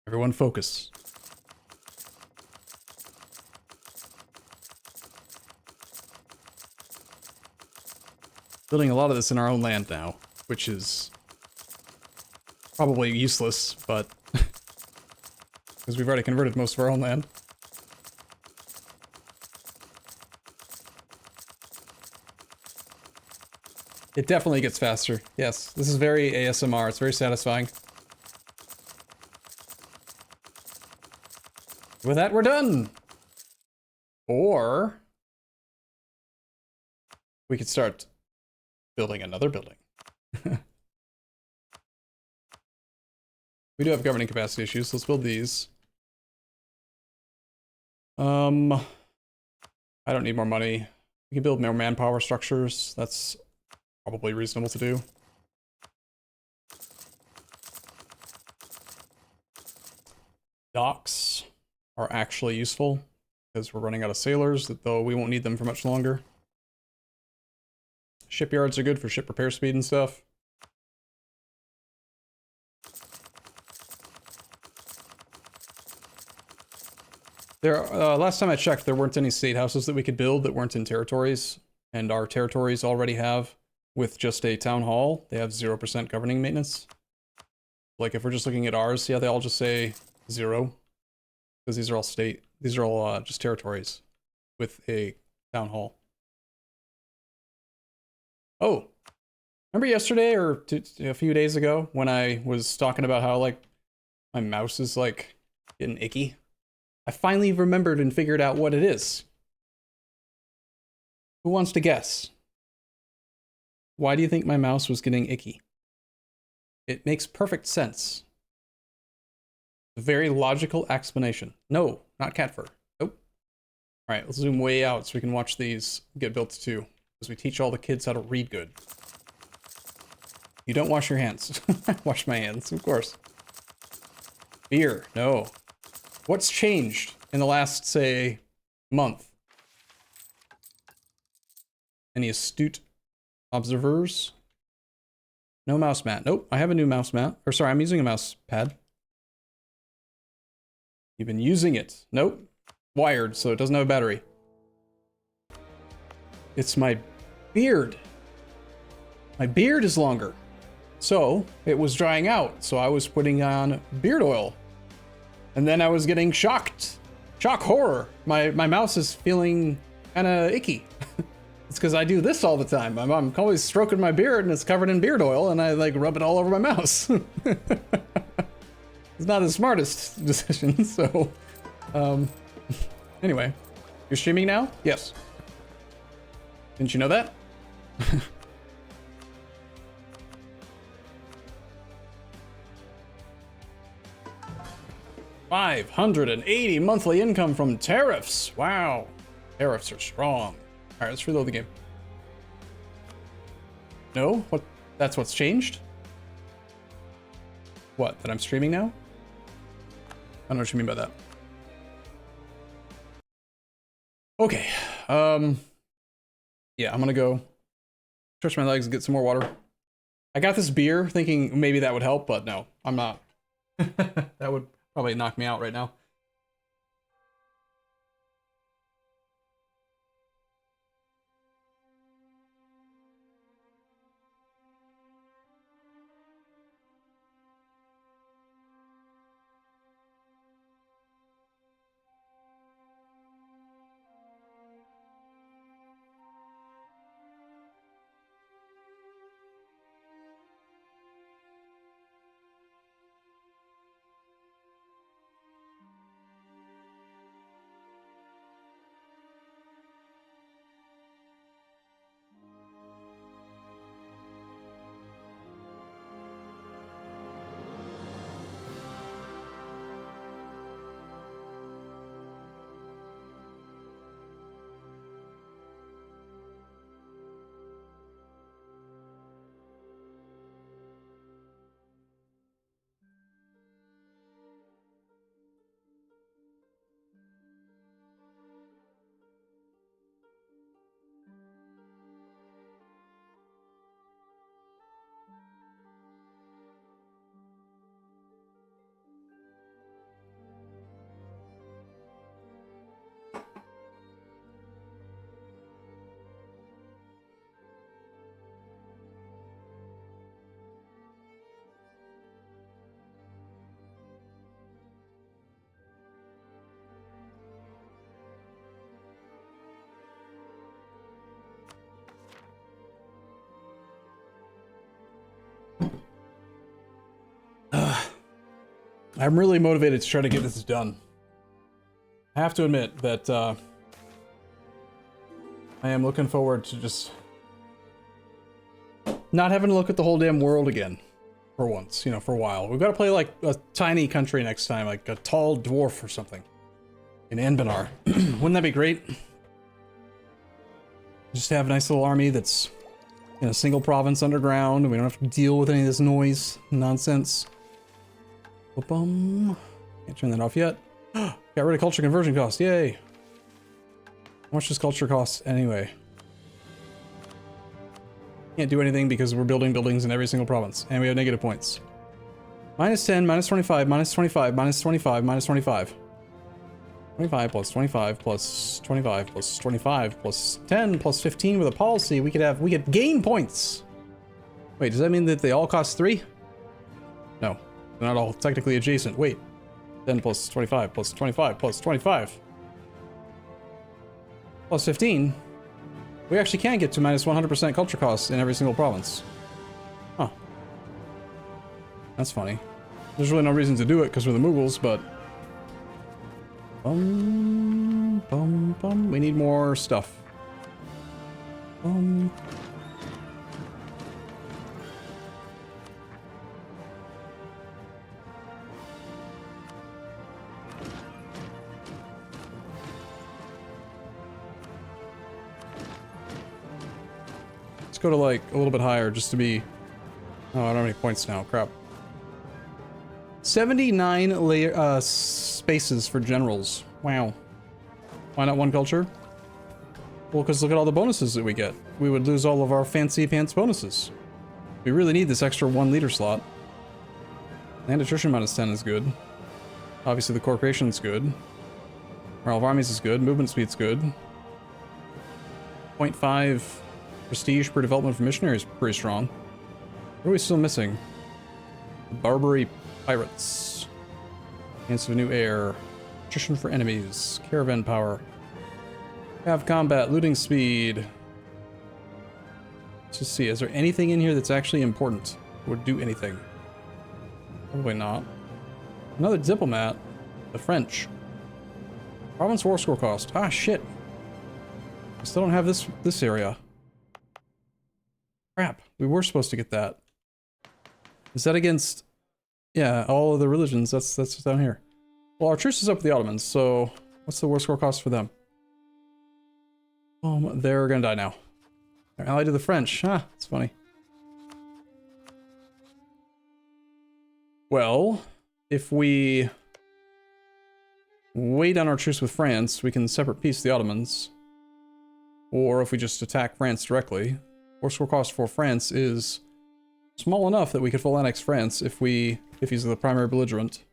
Everyone focus. Building a lot of this in our own land now, which is probably useless, but because we've already converted most of our own land. It definitely gets faster. Yes, this is very ASMR. It's very satisfying. With that, we're done. Or we could start building another building. We do have governing capacity issues, so let's build these. I don't need more money. We can build more manpower structures. That's probably reasonable to do. Docks are actually useful because we're running out of sailors, though we won't need them for much longer. Shipyards are good for ship repair speed and stuff. Last time I checked, there weren't any state houses that we could build that weren't in territories, and our territories already have, with just a town hall, they have 0% governing maintenance. Like if we're just looking at ours, yeah, they all just say 0, because these are all just territories with a town hall. Oh, remember yesterday or a few days ago when I was talking about how like my mouse is like getting icky? I finally remembered and figured out what it is. Who wants to guess? Why do you think my mouse was getting icky? It makes perfect sense. A very logical explanation. No, not cat fur. Nope. All right, let's zoom way out so we can watch these get built too. As we teach all the kids how to read good. You don't wash your hands. Wash my hands, of course. Beer, no. What's changed in the last, say, month? Any astute observers? No mouse mat. Nope, I have a new mouse mat. Or sorry, I'm using a mouse pad. You've been using it. Nope. Wired, so it doesn't have a battery. It's my beard. My beard is longer. So it was drying out, so I was putting on beard oil. And then I was getting shocked. Shock horror. My mouse is feeling kind of icky. It's because I do this all the time. I'm always stroking my beard and it's covered in beard oil and I like rub it all over my mouse. It's not the smartest decision, so... Anyway. You're streaming now? Yes. Didn't you know that? 580 monthly income from tariffs. Wow. Tariffs are strong. All right, let's reload the game. No? What? That's what's changed? What? That I'm streaming now? I don't know what you mean by that. Okay. Yeah, I'm gonna go stretch my legs and get some more water. I got this beer thinking maybe that would help, but no, I'm not. That would probably knock me out right now. I'm really motivated to try to get this done. I have to admit that I am looking forward to just not having to look at the whole damn world again for once, you know, for a while. We've got to play like a tiny country next time, like a tall dwarf or something in Anbanar. Wouldn't that be great? Just have a nice little army that's in a single province underground, and we don't have to deal with any of this noise nonsense. Boom. Can't turn that off yet. Got rid of culture conversion cost. Yay. How much does culture cost anyway? Can't do anything because we're building buildings in every single province. And we have negative points. Minus 10, minus 25, minus 25, minus 25, minus 25. 25 plus 25 plus 25 plus 25 plus 10 plus 15 with a policy. We could gain points. Wait, does that mean that they all cost 3? No. They're not all technically adjacent. Wait. 10 plus 25 plus 25 plus 25 plus 15. We actually can get to minus 100% culture costs in every single province. Huh. That's funny. There's really no reason to do it because we're the Mughals, but... We need more stuff. Let's go to like a little bit higher just to be... Oh, I don't have any points now. Crap. 79 spaces for generals. Wow. Why not one culture? Well, because look at all the bonuses that we get. We would lose all of our fancy pants bonuses. We really need this extra 1 leader slot. And attrition -10 is good. Obviously the core creation's good. Morale of armies is good. Movement speed's good. 0.5 prestige per development for missionary is pretty strong. What are we still missing? Barbary pirates. Chance of a new heir. Attrition for enemies. Caravan power. Have combat. Looting speed. Let's just see. Is there anything in here that's actually important? Would do anything? Probably not. Another diplomat. The French. Province war score cost. Ah, shit. I still don't have this area. Crap. We were supposed to get that. Is that against... Yeah, all of the religions. That's down here. Well, our truce is up with the Ottomans, so... What's the war score cost for them? They're gonna die now. They're allied to the French. Ah, it's funny. Well, if we... wait on our truce with France, we can separate peace the Ottomans. Or if we just attack France directly. War score cost for France is small enough that we could full annex France if he's the primary belligerent.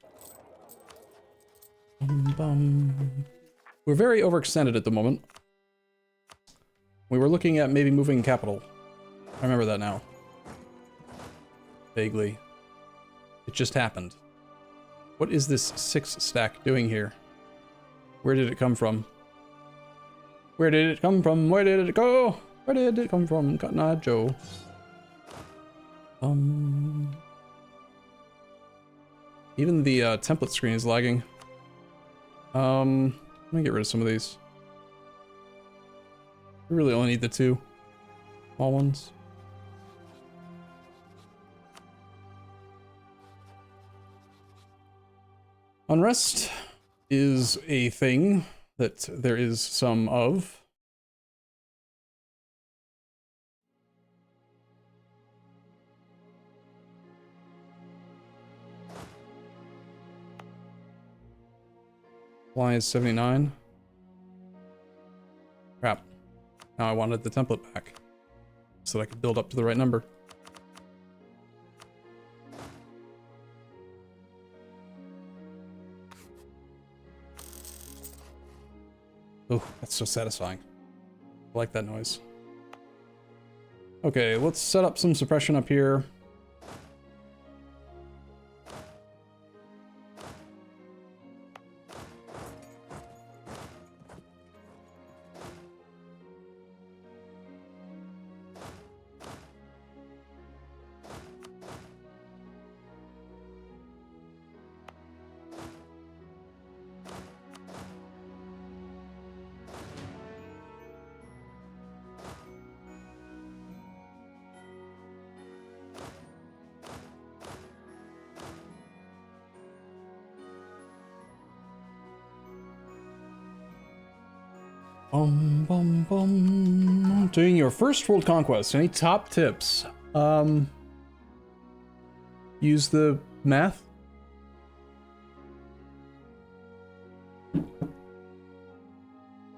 We're very overextended at the moment. We were looking at maybe moving capital. I remember that now. Vaguely. It just happened. What is this 6 stack doing here? Where did it come from? Where did it come from? Where did it go? Where did it come from? Cotton Eye Joe. Even the template screen is lagging. Let me get rid of some of these. We really only need the 2 small ones. Unrest is a thing that there is some of. Supply is 79. Crap. Now I wanted the template back so that I could build up to the right number. Oh, that's so satisfying. I like that noise. Okay, let's set up some suppression up here. Doing your first world conquest. Any top tips? Use the math.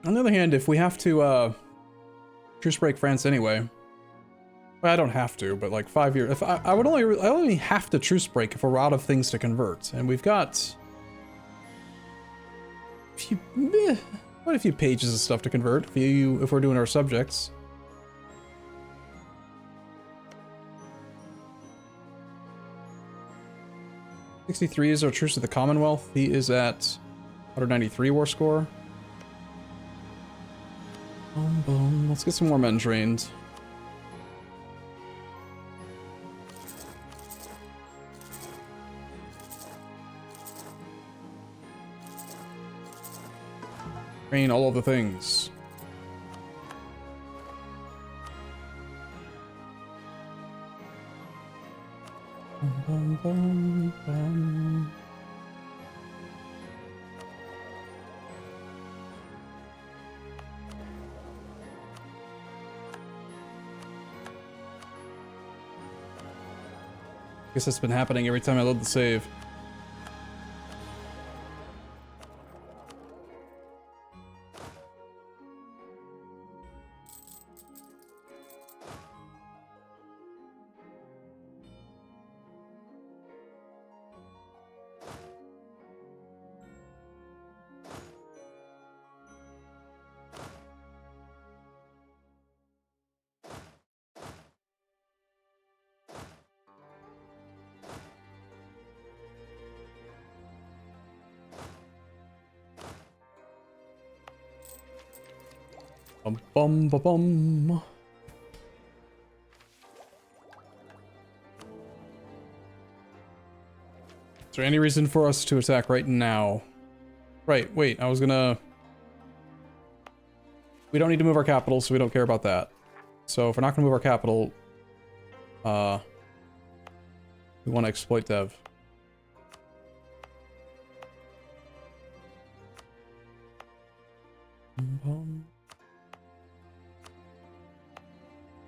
On the other hand, if we have to truce break France anyway, well, I don't have to, but like 5 years. If I only have to truce break if we're out of things to convert, and we've got quite a few pages of stuff to convert if we're doing our subjects. '63 is our truce with the Commonwealth. He is at 193 war score. Boom, boom. Let's get some more men trained. Train all of the things. Bum, bum, bum. Guess that's been happening every time I load the save. Bum bum ba bum. Is there any reason for us to attack right now? Right, wait, I was gonna... We don't need to move our capital, so we don't care about that. So if we're not gonna move our capital, we want to exploit dev.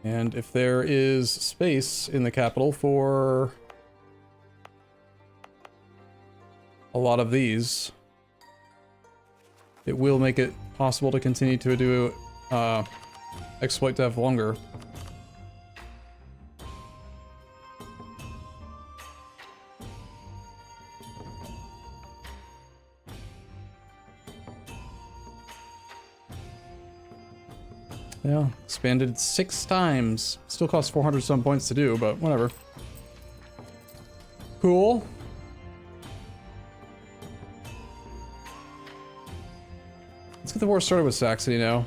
And if there is space in the capital for a lot of these, it will make it possible to continue to do exploit dev longer. Yeah, expanded 6 times. Still costs 400 some points to do, but whatever. Cool. Let's get the war started with Saxony now.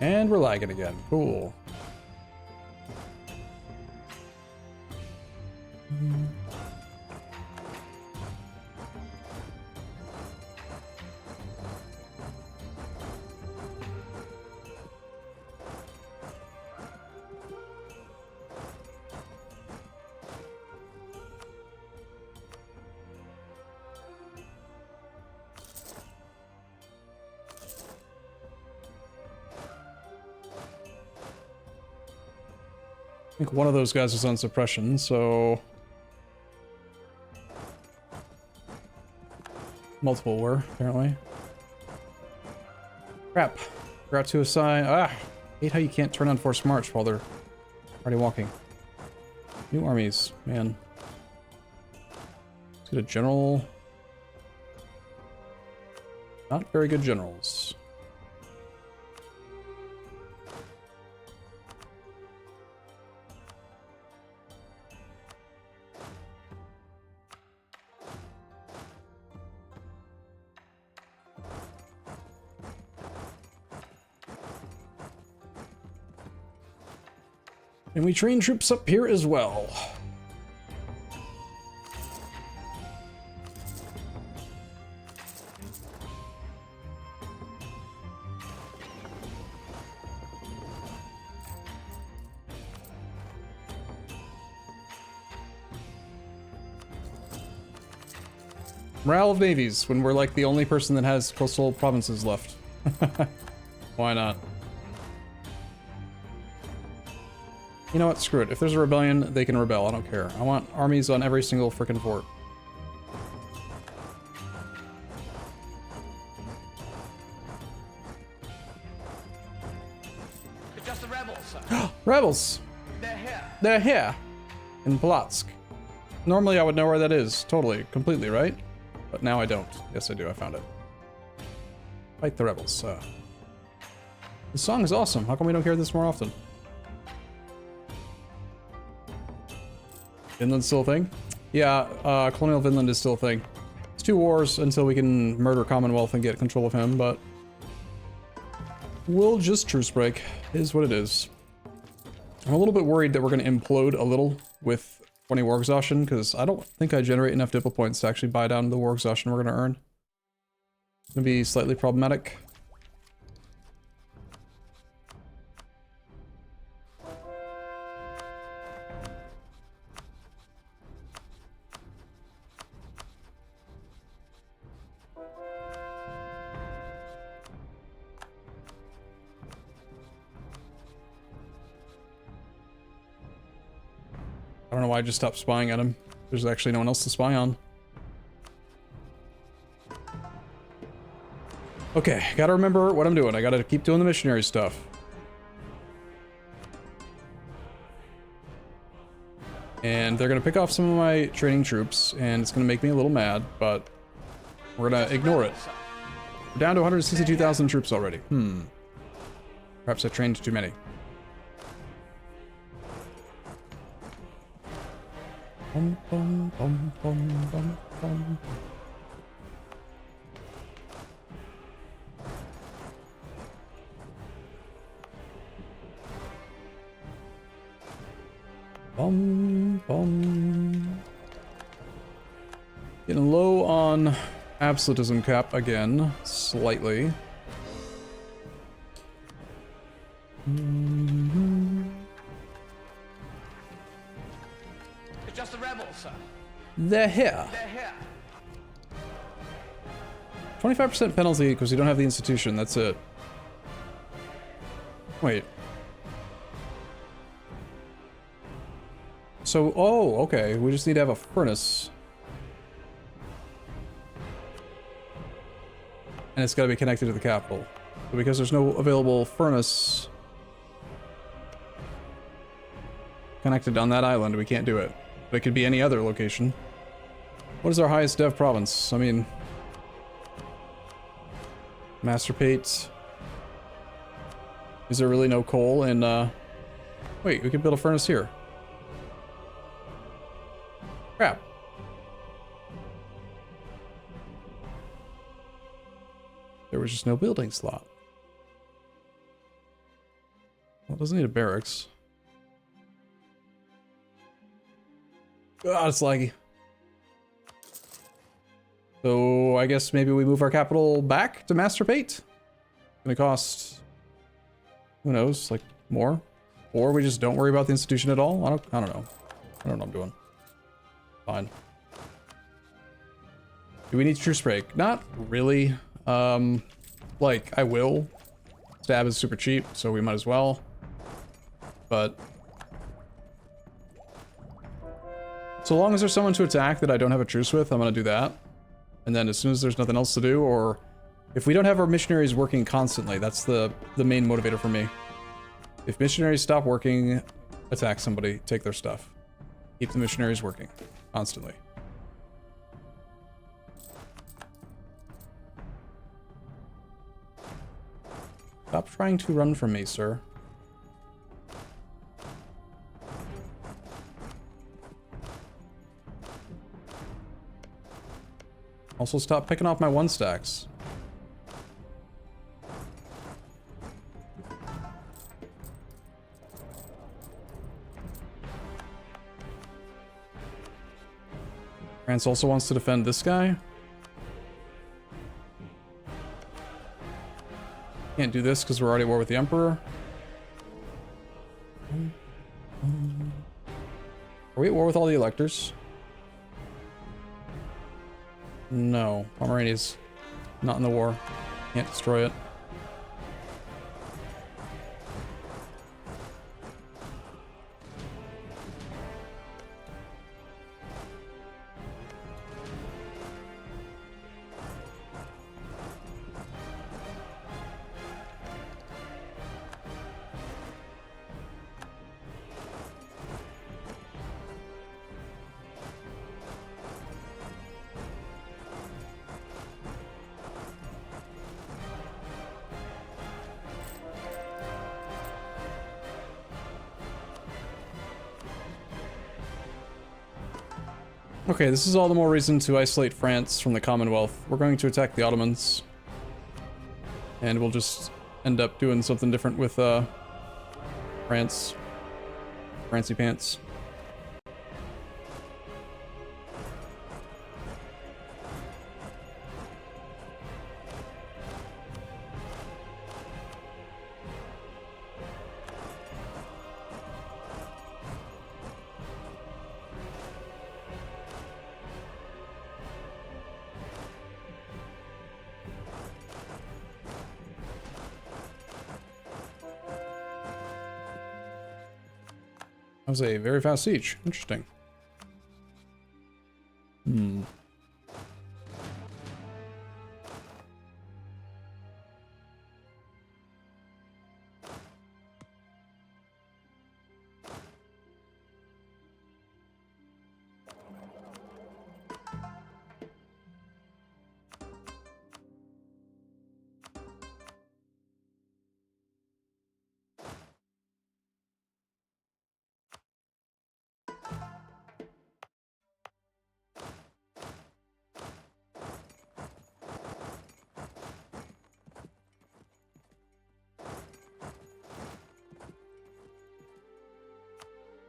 And we're lagging again. Cool. I think one of those guys was on suppression, so... Multiple were, apparently. Crap. Forgot to assign... Ah! Hate how you can't turn on forced march while they're already walking. New armies, man. Let's get a general... Not very good generals. And we train troops up here as well. Morale of navies when we're like the only person that has coastal provinces left. Why not? You know what? Screw it. If there's a rebellion, they can rebel. I don't care. I want armies on every single frickin' fort. It's just the rebels, sir. Rebels! They're here. They're here! In Polotsk. Normally I would know where that is. Totally. Completely, right? But now I don't. Yes, I do. I found it. Fight the rebels. This song is awesome. How come we don't hear this more often? Finland's still a thing? Yeah, colonial Finland is still a thing. It's 2 wars until we can murder Commonwealth and get control of him, but... We'll just truce break. It is what it is. I'm a little bit worried that we're going to implode a little with 20 war exhaustion, because I don't think I generate enough Diplo points to actually buy down the war exhaustion we're going to earn. It's going to be slightly problematic. I don't know why I just stopped spying at him. There's actually no one else to spy on. Okay, gotta remember what I'm doing. I gotta keep doing the missionary stuff. And they're gonna pick off some of my training troops, and it's gonna make me a little mad, but we're gonna ignore it. We're down to 162,000 troops already. Perhaps I trained too many. Bum, bum, bum, bum, bum, bum. Bum, bum. Getting low on absolutism cap again, slightly. It's just the rebels, sir. They're here. They're here. 25% penalty because you don't have the institution, that's it. Wait. So, oh, okay, we just need to have a furnace. And it's got to be connected to the capital. But because there's no available furnace connected on that island, we can't do it. But it could be any other location. What is our highest dev province? I mean... Master Pate. Is there really no coal in, Wait, we could build a furnace here. Crap. There was just no building slot. Well, it doesn't need a barracks. God, it's laggy. So I guess maybe we move our capital back to Master Pate. Gonna cost, who knows, like more, or we just don't worry about the institution at all. I don't know. I don't know what I'm doing. Fine. Do we need truce break? Not really. Like I will. Stab is super cheap, so we might as well. But so long as there's someone to attack that I don't have a truce with, I'm gonna do that. And then as soon as there's nothing else to do, or if we don't have our missionaries working constantly, that's the main motivator for me. If missionaries stop working, attack somebody, take their stuff. Keep the missionaries working constantly. Stop trying to run from me, sir. Also, stop picking off my one stacks. France also wants to defend this guy. Can't do this because we're already at war with the Emperor. Are we at war with all the electors? No, Pomerania's not in the war. Can't destroy it. Okay, this is all the more reason to isolate France from the Commonwealth. We're going to attack the Ottomans. And we'll just end up doing something different with, France. Francie pants. That was a very fast siege. Interesting.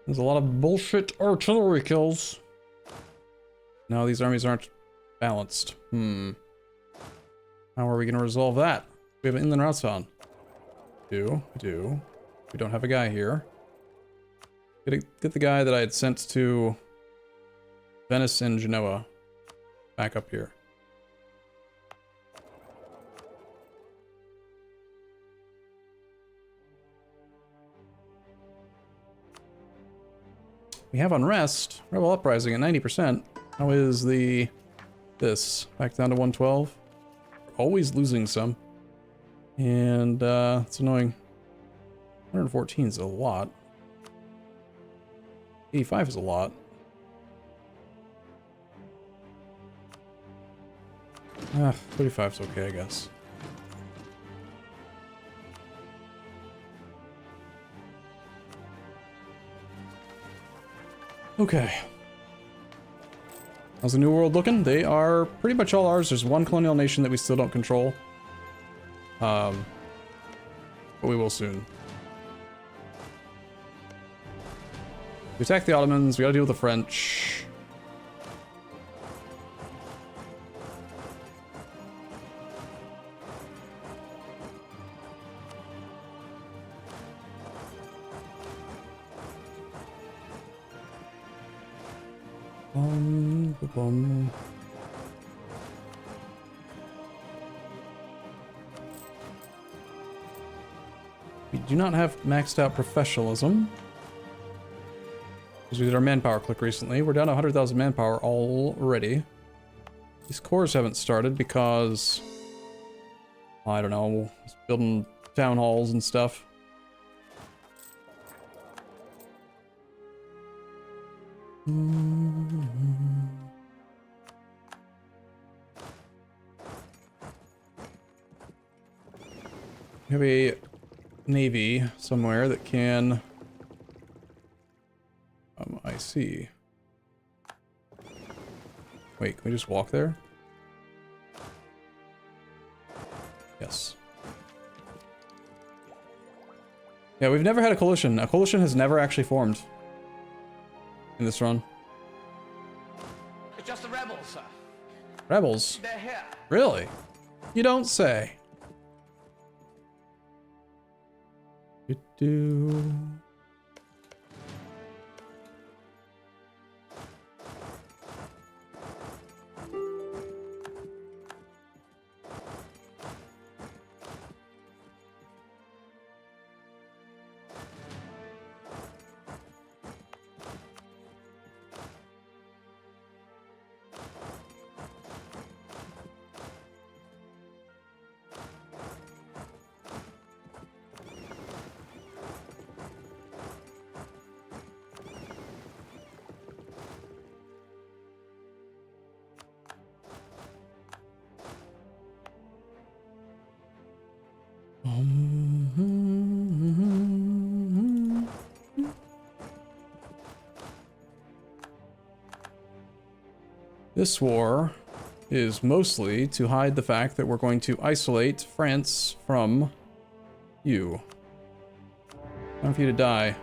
There's a lot of bullshit artillery kills. No, these armies aren't balanced. How are we gonna resolve that? We have an inland routes on. We do. We don't have a guy here. Get the guy that I had sent to Venice and Genoa back up here. We have unrest. Rebel uprising at 90%. How is this? Back down to 112. Always losing some. And it's annoying. 114 is a lot. 85 is a lot. 35 is okay, I guess. Okay. How's the New World looking? They are pretty much all ours. There's one colonial nation that we still don't control. But we will soon. We attack the Ottomans. We gotta deal with the French. We do not have maxed out professionalism. Because we did our manpower click recently. We're down to 100,000 manpower already. These cores haven't started because... I don't know, building town halls and stuff. We have a navy somewhere that can... I see. Wait, can we just walk there? Yes. Yeah, we've never had a coalition. A coalition has never actually formed in this run. It's just the rebels, sir. Rebels? They're here. Really? You don't say. Do-do. This war is mostly to hide the fact that we're going to isolate France from you. Time for you to die.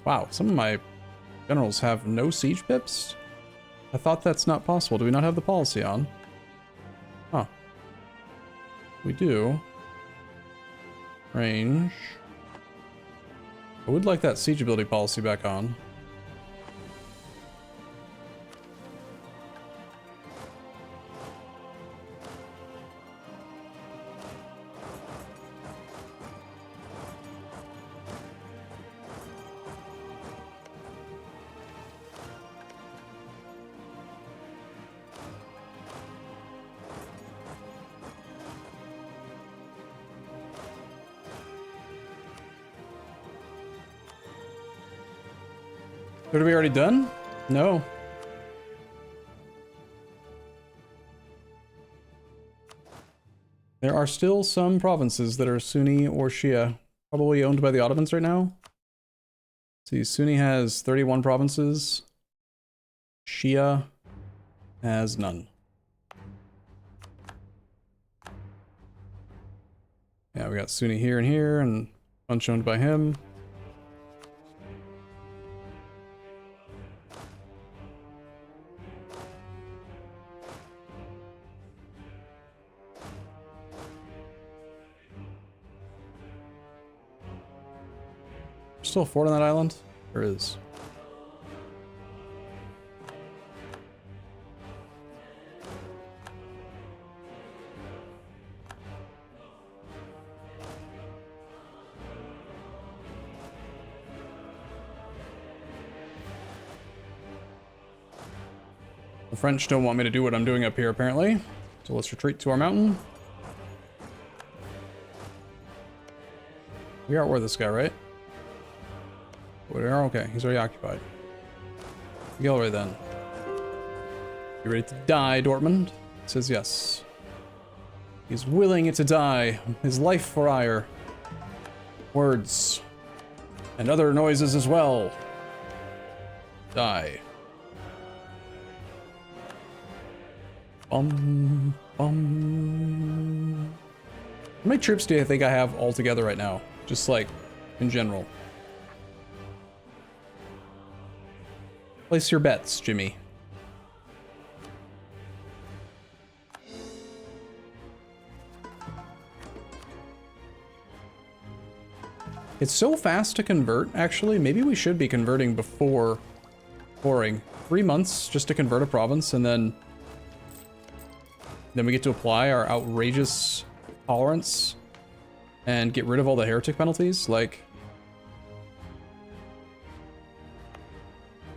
Wow, some of my generals have no siege pips? I thought that's not possible. Do we not have the policy on? Huh. We do. Range. I would like that siege ability policy back on. Are we already done? No. There are still some provinces that are Sunni or Shia, probably owned by the Ottomans right now. See, Sunni has 31 provinces. Shia has none. Yeah, we got Sunni here and here, and bunch owned by him. Still a fort on that island? There is. The French don't want me to do what I'm doing up here, apparently. So let's retreat to our mountain. We outwar this guy, right? We are okay. He's already occupied. Gilroy, then. You ready to die, Dortmund? He says yes. He's willing to die. His life for ire. Words. And other noises as well. Die. How many troops do you think I have all together right now? Just like, in general. Place your bets, Jimmy. It's so fast to convert, actually. Maybe we should be converting before pouring. 3 months just to convert a province, and then we get to apply our outrageous tolerance and get rid of all the heretic penalties. Like,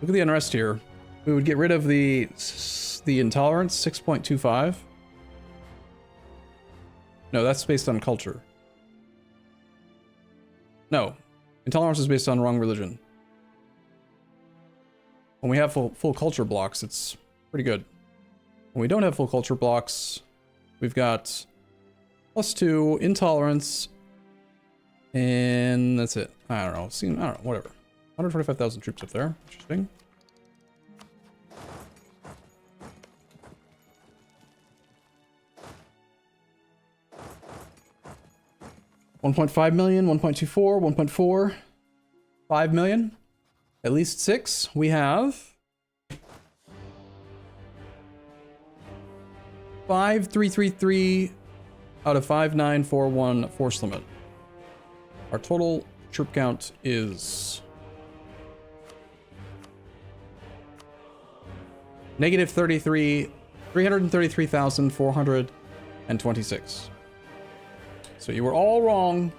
look at the unrest here. We would get rid of the intolerance, 6.25. No, that's based on culture. No, intolerance is based on wrong religion. When we have full culture blocks, it's pretty good. When we don't have full culture blocks, we've got +2 intolerance, and that's it. I don't know. I don't know. Whatever. 125,000 troops up there. Interesting. $1.5 million, 1.24, 1.4, 5 million. At least 6. We have 5333 out of 5941 force limit. Our total troop count is negative 333,426. So you were all wrong.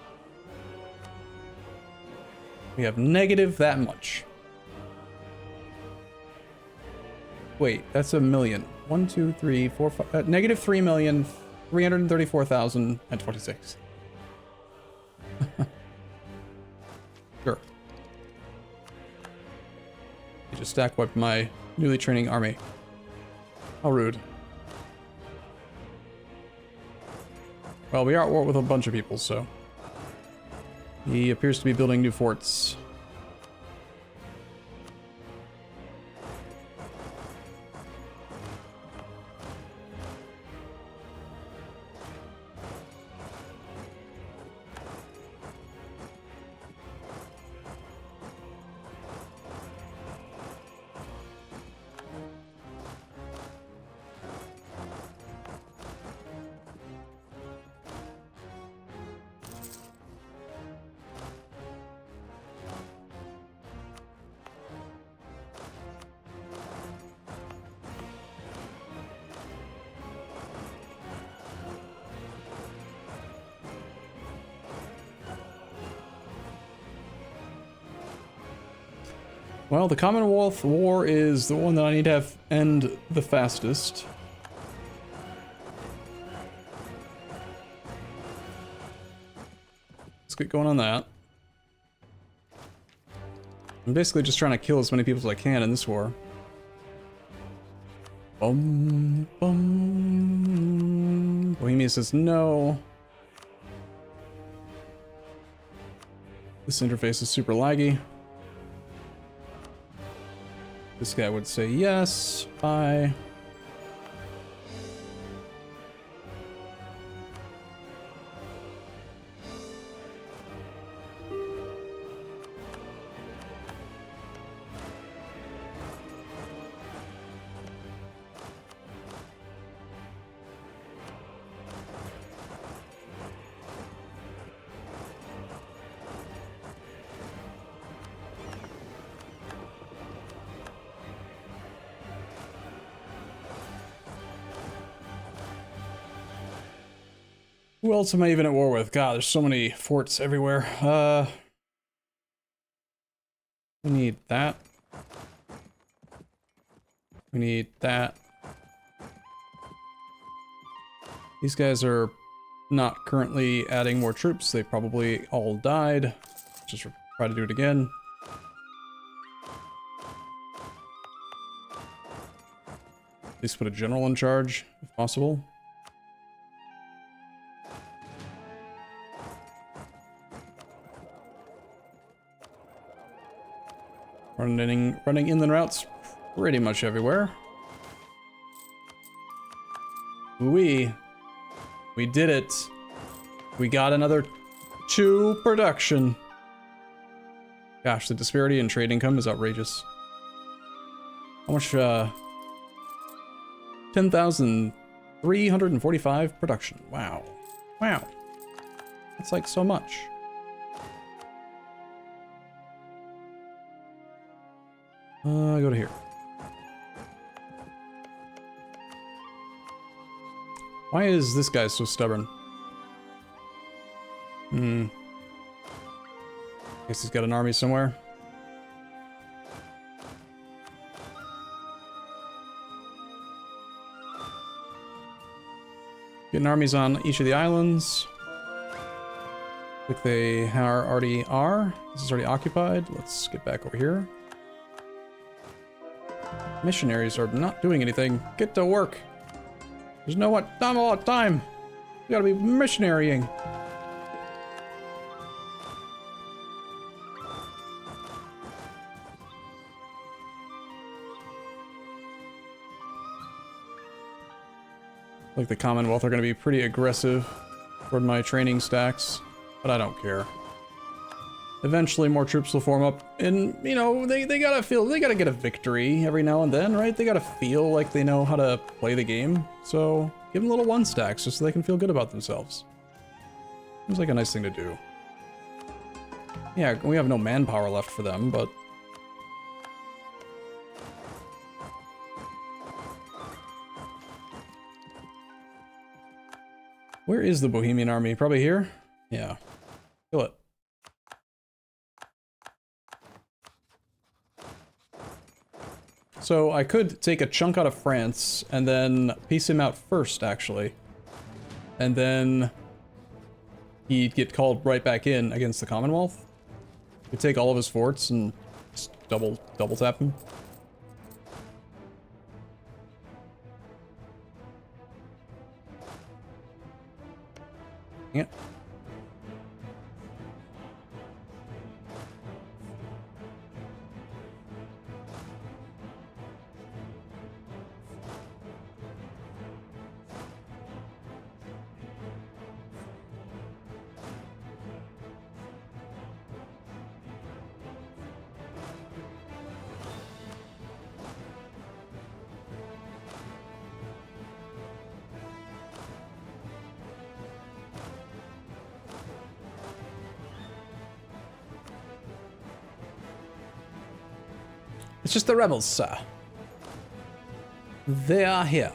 We have negative that much. Wait, that's a million. 1, 2, 3, 4, 5. Negative 3,334,026. Sure. You just stack wiped my newly training army. How rude. Well, we are at war with a bunch of people, so he appears to be building new forts. Well, the Commonwealth War is the one that I need to have end the fastest. Let's get going on that. I'm basically just trying to kill as many people as I can in this war. Bohemia says no. This interface is super laggy. This guy would say yes. Bye. Who else am I even at war with? God, there's so many forts everywhere. We need that. We need that. These guys are not currently adding more troops. They probably all died. Just try to do it again. At least put a general in charge, if possible. Running inland routes pretty much everywhere. We did it. We got another 2 production. Gosh, the disparity in trade income is outrageous. How much, 10,345 production. Wow. Wow. That's like so much. Go to here. Why is this guy so stubborn? Guess he's got an army somewhere. Getting armies on each of the islands. Like they already are. This is already occupied. Let's get back over here. Missionaries are not doing anything. Get to work. There's not a lot of time. You gotta be missionarying. Like the Commonwealth are gonna be pretty aggressive toward my training stacks, but I don't care. Eventually more troops will form up, and you know, they gotta get a victory every now and then, right? They gotta feel like they know how to play the game. So give them little 1 stacks just so they can feel good about themselves. Seems like a nice thing to do. Yeah, we have no manpower left for them, but where is the Bohemian army? Probably here? Yeah. Kill it. So I could take a chunk out of France and then piece him out first, actually. And then he'd get called right back in against the Commonwealth. We'd take all of his forts and just double tap him. Yeah. It's just the rebels, sir. They are here.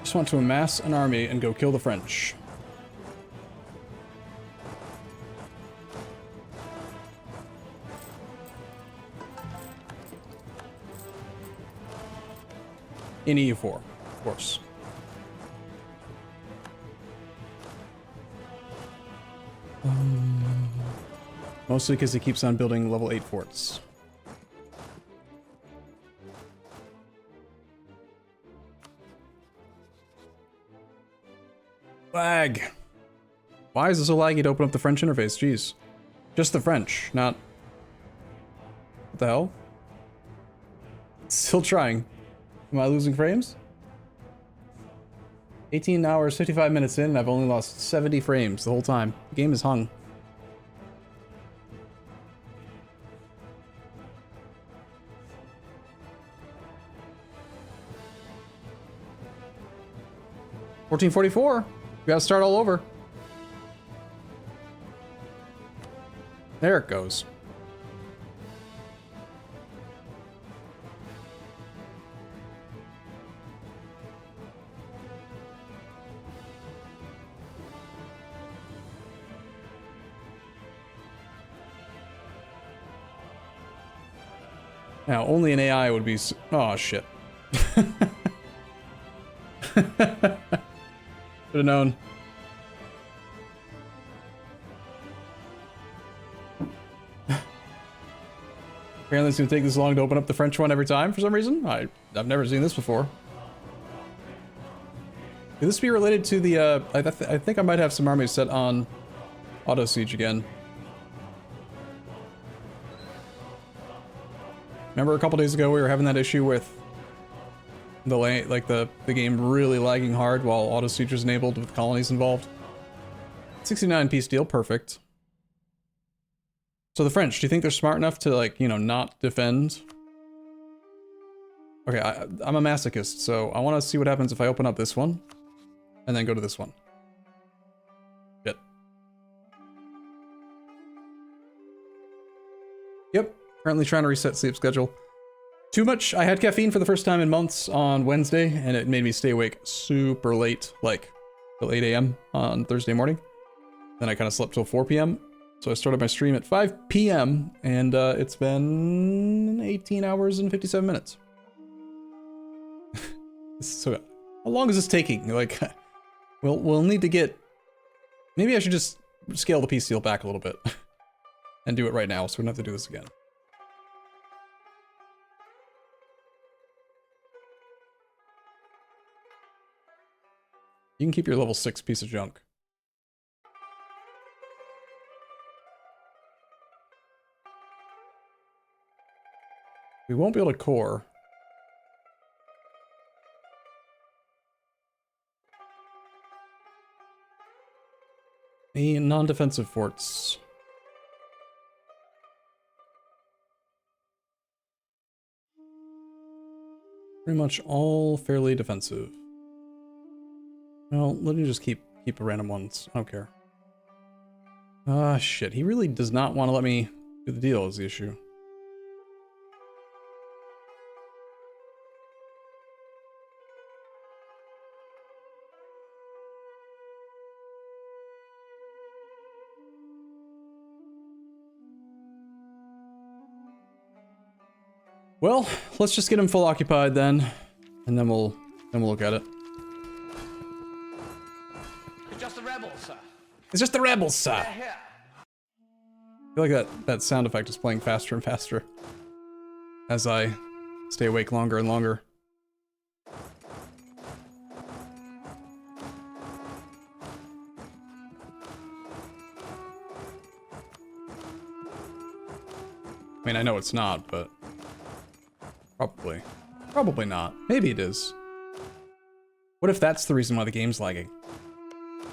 Just want to amass an army and go kill the French. In EU4, of course. Mostly because he keeps on building level 8 forts. Lag. Why is it so laggy to open up the French interface? Jeez. Just the French, not... What the hell? Still trying. Am I losing frames? 18 hours, 55 minutes in, and I've only lost 70 frames the whole time. The game is hung. 1444. We gotta start all over. There it goes. Now, only an AI would be... Oh, shit. Should have known. Apparently it's going to take this long to open up the French one every time for some reason. I've never seen this before. Could this be related to the... I think I might have some armies set on auto siege again. Remember a couple days ago we were having that issue with the game really lagging hard while auto siege was enabled with colonies involved. 69 peace deal, perfect. So the French, do you think they're smart enough to, like, you know, not defend? Okay, I'm a masochist, so I want to see what happens if I open up this one and then go to this one. Shit. Yep. Currently trying to reset sleep schedule. Too much. I had caffeine for the first time in months on Wednesday, and it made me stay awake super late, like till 8 a.m. on Thursday morning. Then I kind of slept till 4 p.m. So I started my stream at 5 p.m. and it's been 18 hours and 57 minutes. So how long is this taking? Like, we'll need to get... Maybe I should just scale the peace deal back a little bit and do it right now so we don't have to do this again. You can keep your level 6 piece of junk. We won't be able to core. The non-defensive forts. Pretty much all fairly defensive. Well, let me just keep a random ones. I don't care. Ah, shit. He really does not want to let me do the deal is the issue. Well, let's just get him full occupied then, and then we'll look at it. It's just the rebels, sir. It's just the rebels, sir. They're here. I feel like that sound effect is playing faster and faster as I stay awake longer and longer. I mean, I know it's not, but probably. Probably not. Maybe it is. What if that's the reason why the game's lagging?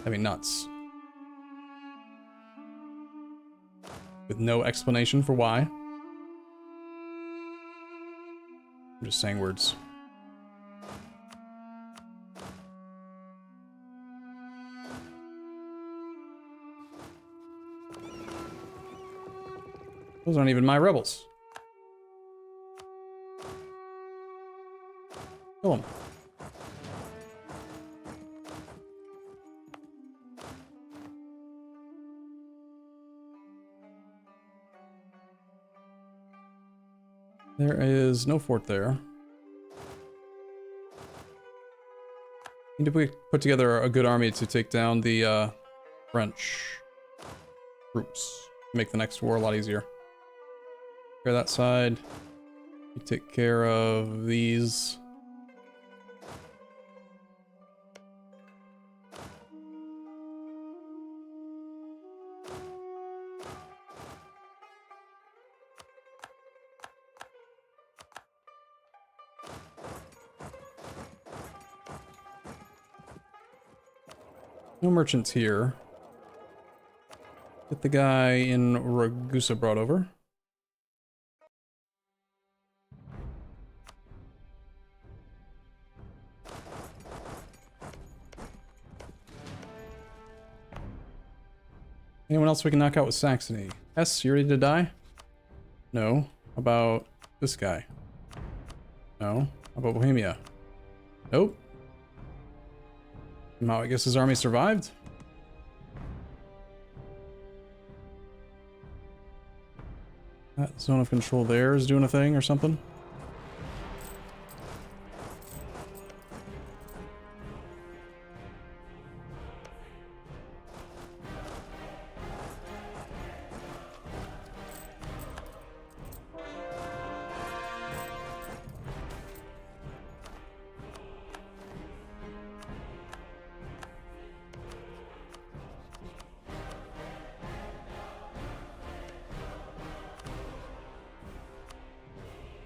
I mean, nuts. With no explanation for why. I'm just saying words. Those aren't even my rebels. Kill them. There is no fort there. Need to put together a good army to take down the French troops. Make the next war a lot easier. Clear that side. You take care of these. No merchants here. Get the guy in Ragusa brought over. Anyone else we can knock out with Saxony? S, you ready to die? No. How about this guy? No. How about Bohemia? Nope. Somehow I guess his army survived. That zone of control there is doing a thing or something.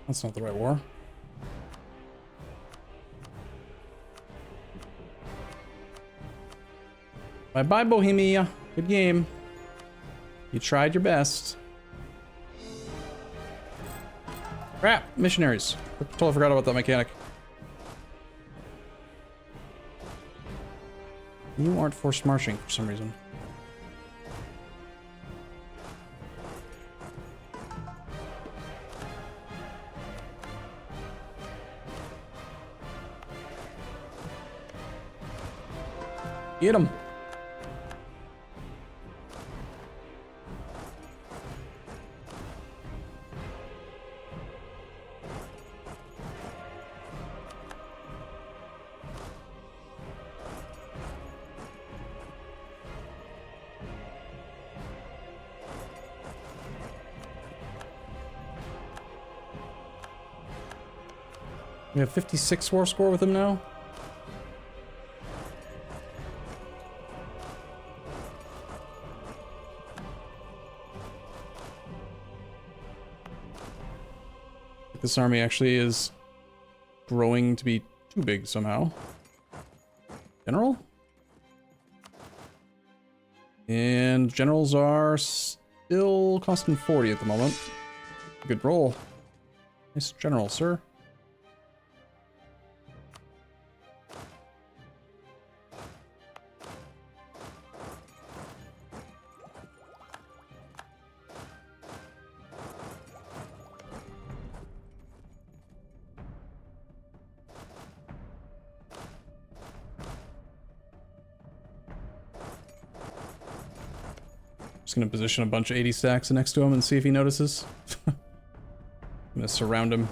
That's not the right war. Bye-bye, Bohemia. Good game. You tried your best. Crap! Missionaries. I totally forgot about that mechanic. You aren't forced marching for some reason. Get him. We have 56 war score with him now. This army actually is growing to be too big somehow. General? And generals are still costing 40 at the moment. Good roll. Nice general, sir. Just gonna position a bunch of 80 stacks next to him and see if he notices. I'm gonna surround him.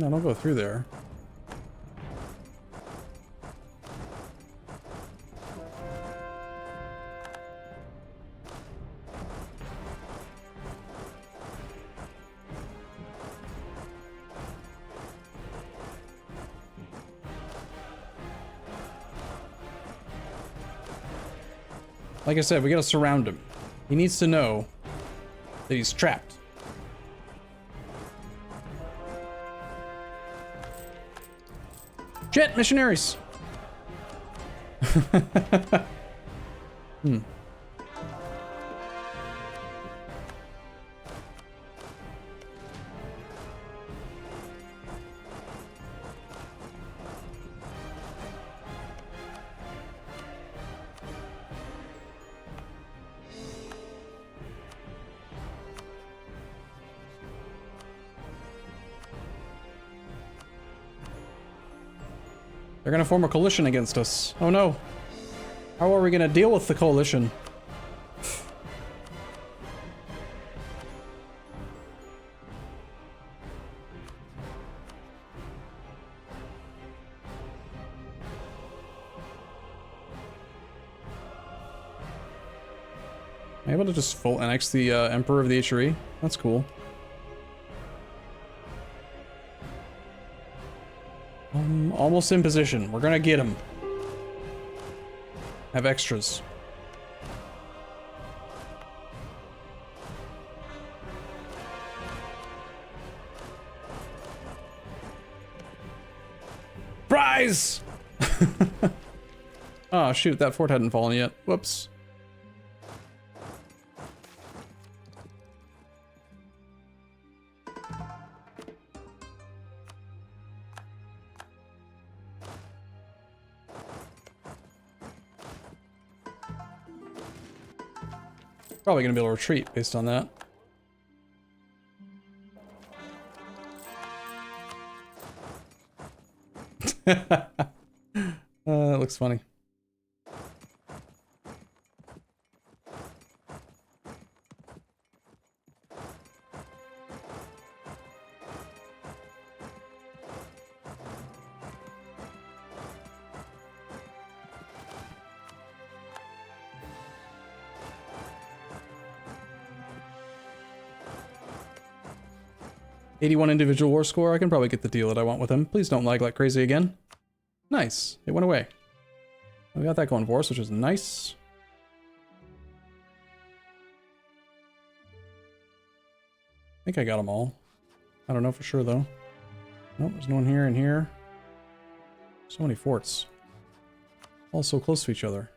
No, don't go through there. Like I said, we gotta surround him. He needs to know that he's trapped. Shit, missionaries! Hmm. They're gonna form a coalition against us. Oh no. How are we gonna deal with the coalition? Am I able to just full annex the Emperor of the HRE? That's cool. Almost in position. We're gonna get him. Have extras. Surprise! Oh, shoot, that fort hadn't fallen yet. Whoops. Probably gonna be able to retreat based on that. That looks funny. '81 individual war score. I can probably get the deal that I want with him. Please don't lag like crazy again. Nice. It went away. We got that going for us, which is nice. I think I got them all. I don't know for sure, though. Nope, there's no one here and here. So many forts. All so close to each other.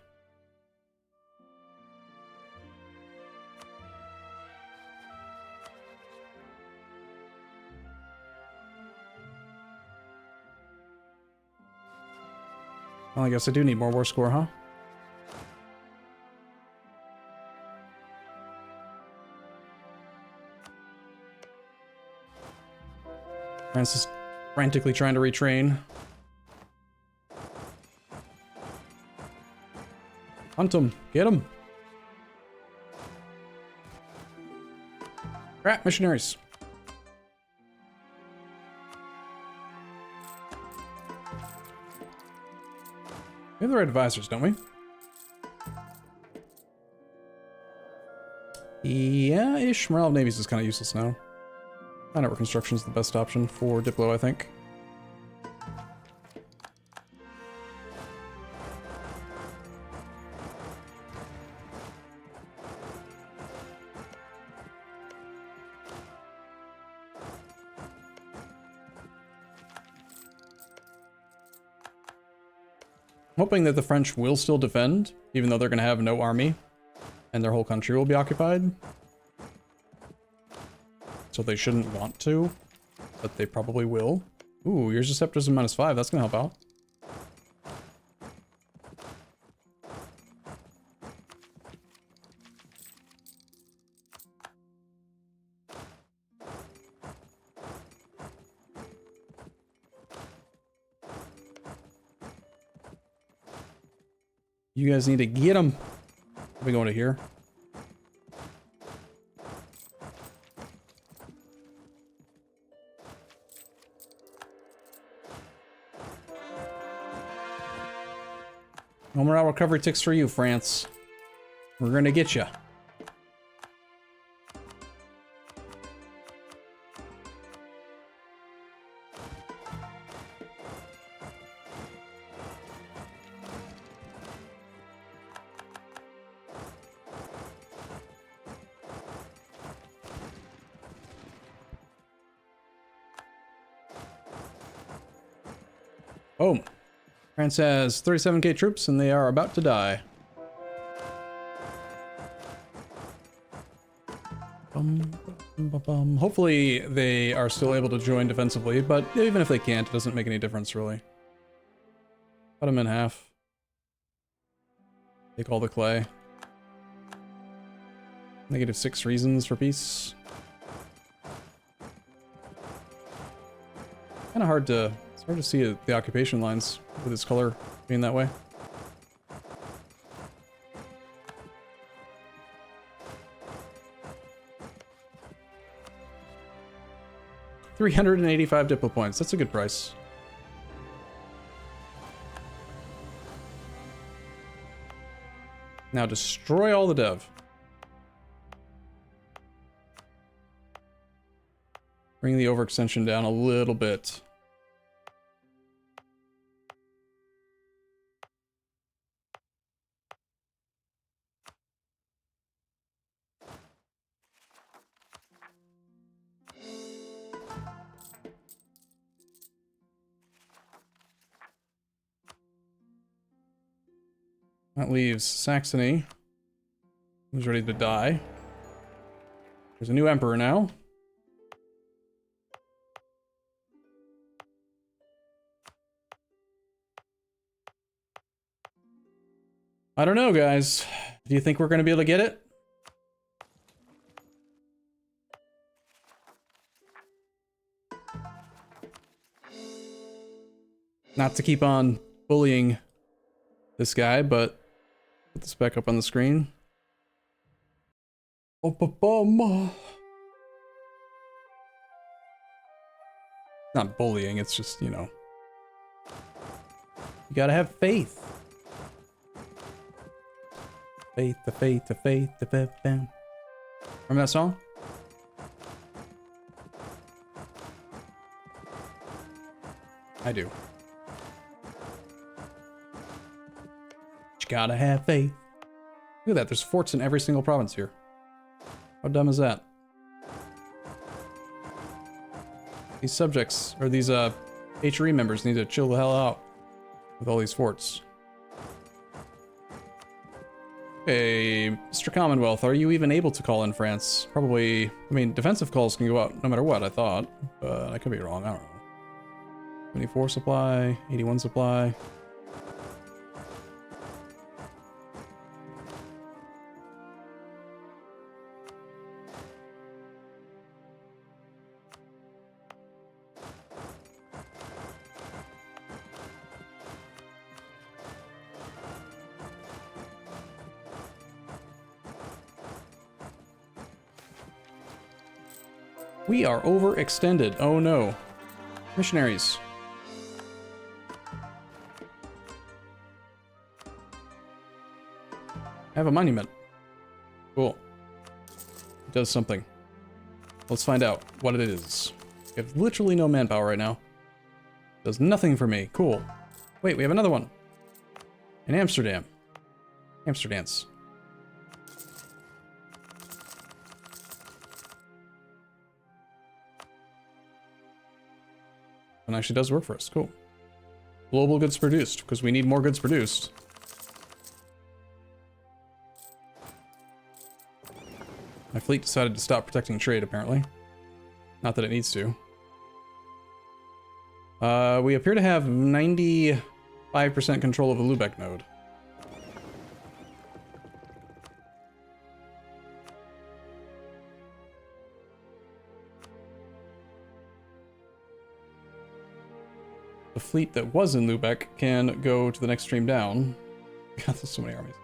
Well, I guess I do need more war score, huh? France is frantically trying to retrain. Hunt him. Get him. Crap, missionaries. We have the right advisors, don't we? Yeah-ish. Morale of navies is kind of useless now. High network construction is the best option for Diplo, I think. I'm hoping that the French will still defend, even though they're going to have no army, and their whole country will be occupied. So they shouldn't want to, but they probably will. Ooh, yours Receptors in -5, that's going to help out. You guys need to get them. We going to here. No morale recovery ticks for you, France. We're gonna get you. Boom. France has 37k troops and they are about to die. Hopefully they are still able to join defensively, but even if they can't, it doesn't make any difference really. Cut them in half. Take all the clay. -6 reasons for peace. Kind of hard to... It's hard to see the occupation lines with its color being that way. $385 Diplo points. That's a good price. Now destroy all the dev. Bring the overextension down a little bit. That leaves Saxony, who's ready to die. There's a new emperor now. I don't know, guys. Do you think we're going to be able to get it? Not to keep on bullying this guy, but put this back up on the screen. Not bullying, it's just, you know. You gotta have faith. Faith, the faith, the faith, the faith. Remember that song? I do. You gotta have faith. Look at that, there's forts in every single province here. How dumb is that? These subjects, or these HRE members need to chill the hell out with all these forts. Okay, Mr. Commonwealth, are you even able to call in France? Probably, I mean, defensive calls can go out no matter what, I thought. But I could be wrong, I don't know. 24 supply, 81 supply. We are overextended. Oh no. Missionaries. I have a monument. Cool. It does something. Let's find out what it is. We have literally no manpower right now. Does nothing for me. Cool. Wait, we have another one. In Amsterdam. Amsterdance. And actually does work for us. Cool. Global goods produced, because we need more goods produced. My fleet decided to stop protecting trade, apparently. Not that it needs to. We appear to have 95% control of the Lubeck node. The fleet that was in Lubeck can go to the next stream down. God, there's so many armies.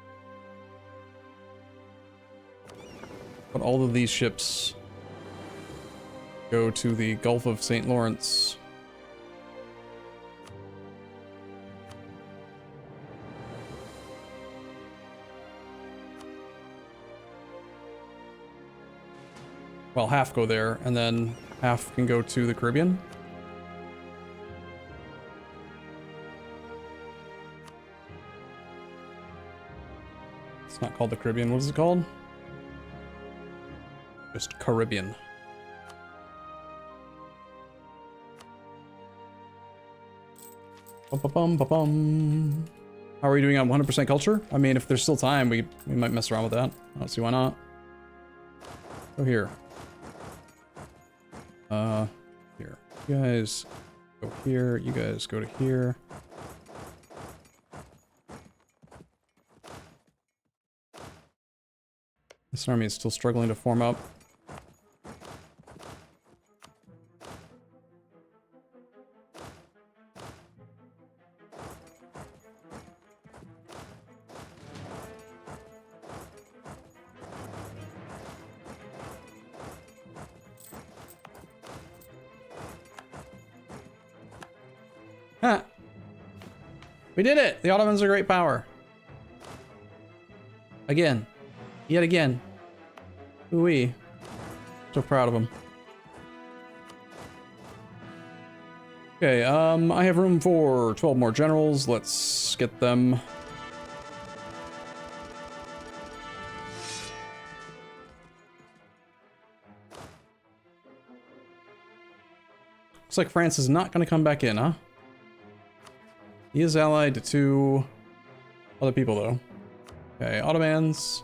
But all of these ships go to the Gulf of St. Lawrence. Well, half go there, and then half can go to the Caribbean. It's not called the Caribbean. What is it called? Just Caribbean. Bum. How are we doing on 100% culture? I mean, if there's still time, we might mess around with that. I don't see why not. Go here. Here. You guys go here. You guys go to here. This army is still struggling to form up. Huh. We did it! The Ottomans are great power. Again. Yet again. Ooh-wee. So proud of them. Okay, I have room for 12 more generals. Let's get them. Looks like France is not going to come back in, huh? He is allied to 2 other people, though. Okay, Ottomans.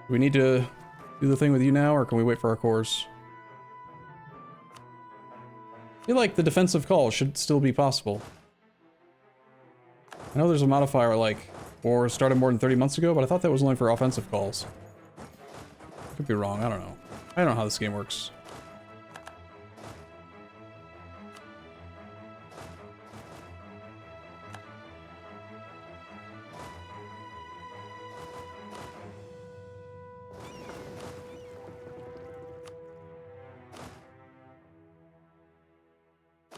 Do we need to do the thing with you now, or can we wait for our cores? I feel like the defensive call should still be possible. I know there's a modifier like war started more than 30 months ago, but I thought that was only for offensive calls. Could be wrong, I don't know. I don't know how this game works.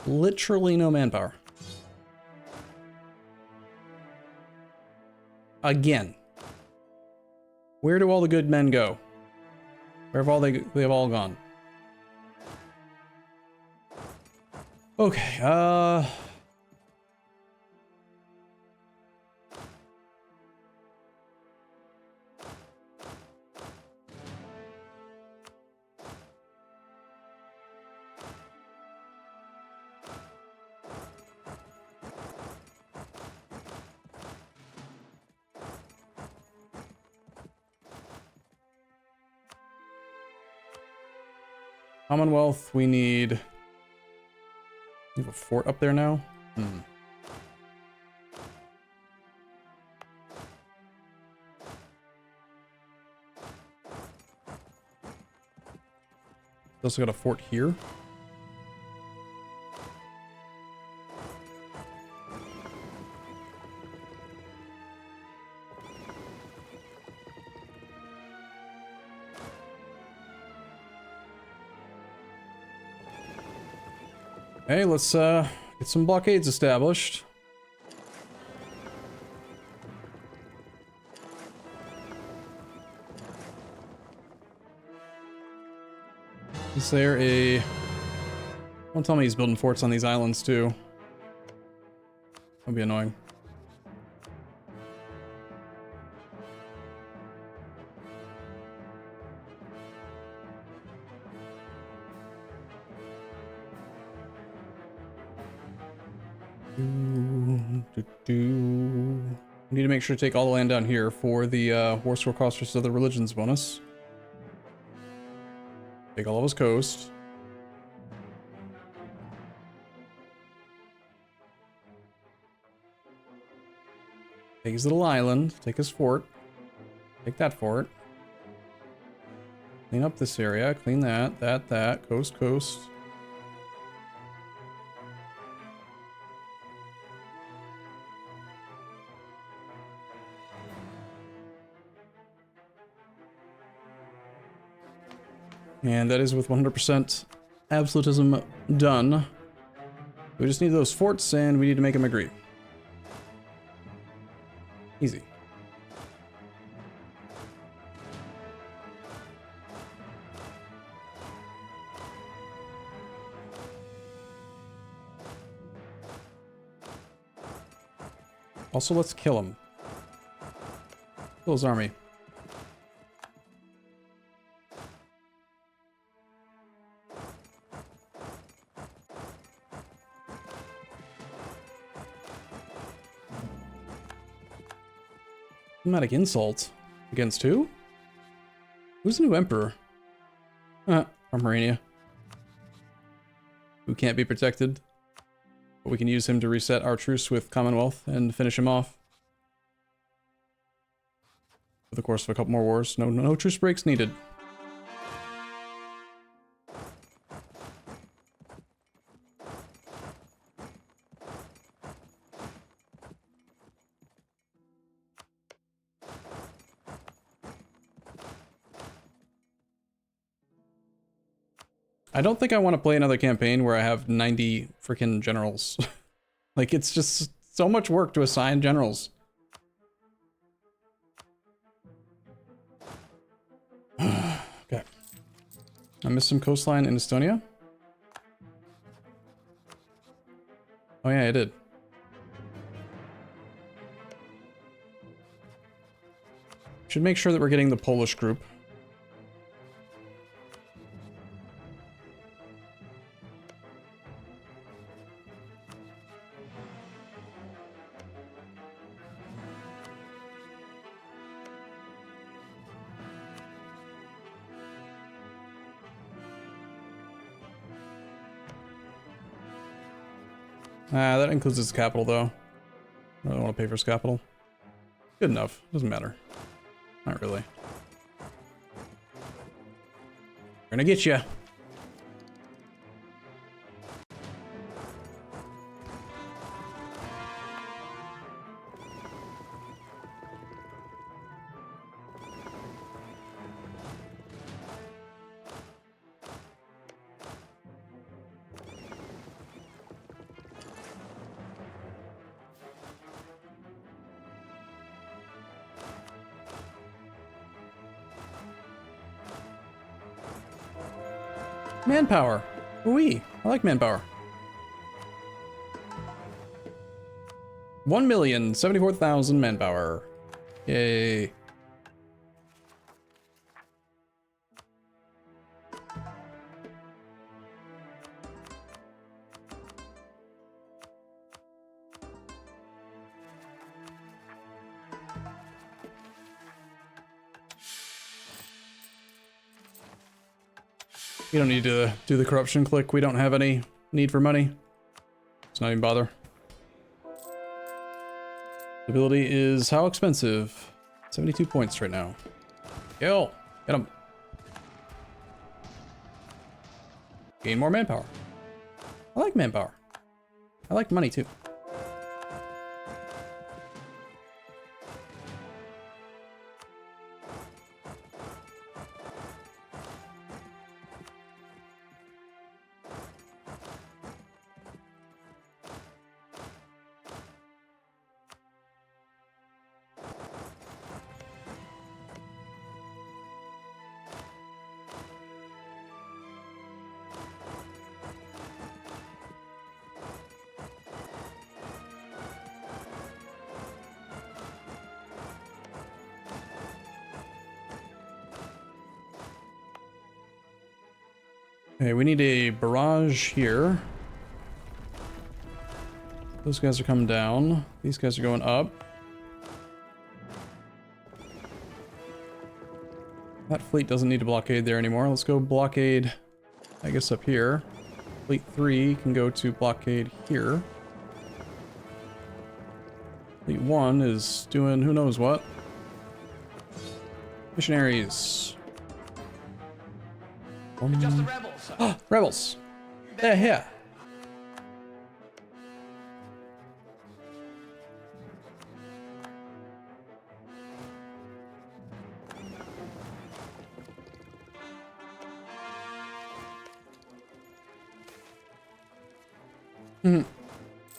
Literally no manpower. Again. Where do all the good men go? Where have they have all gone? Okay, Commonwealth, we need... We have a fort up there now? Hmm. Also got a fort here. Hey, let's get some blockades established. Is there a... Don't tell me he's building forts on these islands too. That'd be annoying. We need to make sure to take all the land down here for the war score cost versus other religions bonus. Take all of his coast. Take his little island. Take his fort. Take that fort. Clean up this area. Clean that. That. Coast, coast. And that is with 100% absolutism done. We just need those forts and we need to make them agree. Easy. Also, let's kill him. Kill his army. Diplomatic insult. Against who? Who's the new emperor? From Armenia. Who can't be protected. But we can use him to reset our truce with Commonwealth and finish him off. For the course of a couple more wars. No truce breaks needed. I don't think I want to play another campaign where I have 90 freaking generals. Like, it's just so much work to assign generals. Okay. I missed some coastline in Estonia. Oh yeah, I did. Should make sure that we're getting the Polish group. Ah, that includes his capital, though. I don't want to pay for his capital. Good enough. Doesn't matter. Not really. Gonna get you. Manpower. Ooh-wee. I like manpower. 1,074,000 manpower. Yay. You don't need to do the corruption click. We don't have any need for money. Let's not even bother. Ability is how expensive? 72 points right now. Yo, get him. Gain more manpower. I like manpower. I like money too. Okay, we need a barrage here. Those guys are coming down. These guys are going up. That fleet doesn't need to blockade there anymore. Let's go blockade, I guess, up here. Fleet 3 can go to blockade here. Fleet 1 is doing who knows what. Missionaries. Just the rebels, sir. Rebels! They're here!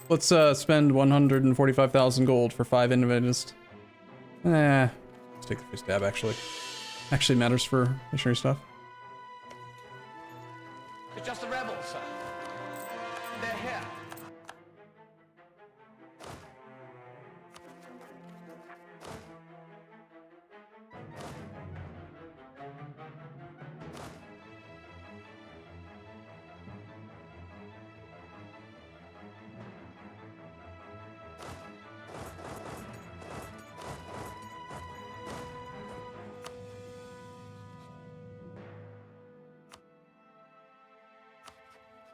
Let's spend 145,000 gold for 5 individuals. Let's take the free stab, actually. Actually matters for missionary stuff. It's just the rebels, sir. They're here.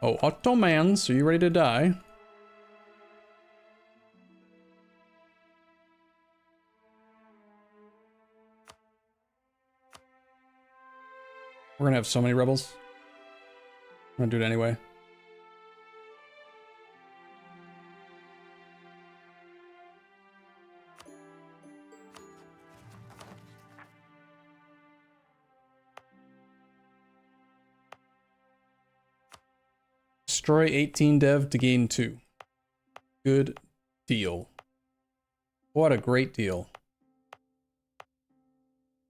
Oh, Ottomans, are you ready to die? We're gonna have so many rebels. I'm gonna do it anyway. Destroy 18 dev to gain 2. Good deal. What a great deal.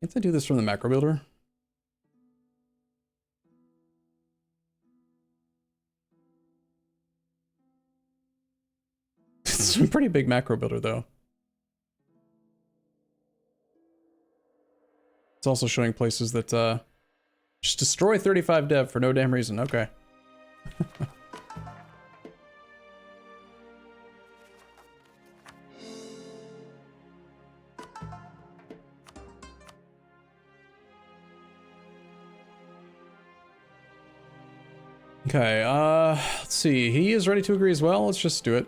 Can't I do this from the macro builder? It's a pretty big macro builder though. It's also showing places that just destroy 35 dev for no damn reason. Okay. Okay, let's see. He is ready to agree as well. Let's just do it.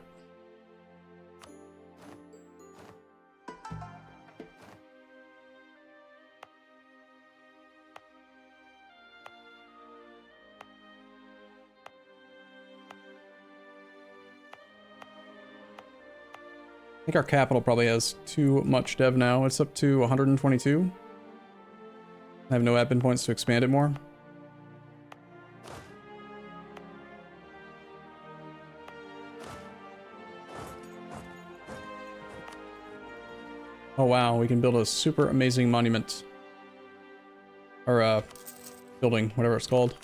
I think our capital probably has too much dev now. It's up to 122. I have no admin points to expand it more. Oh wow, we can build a super amazing monument. Or, building, whatever it's called.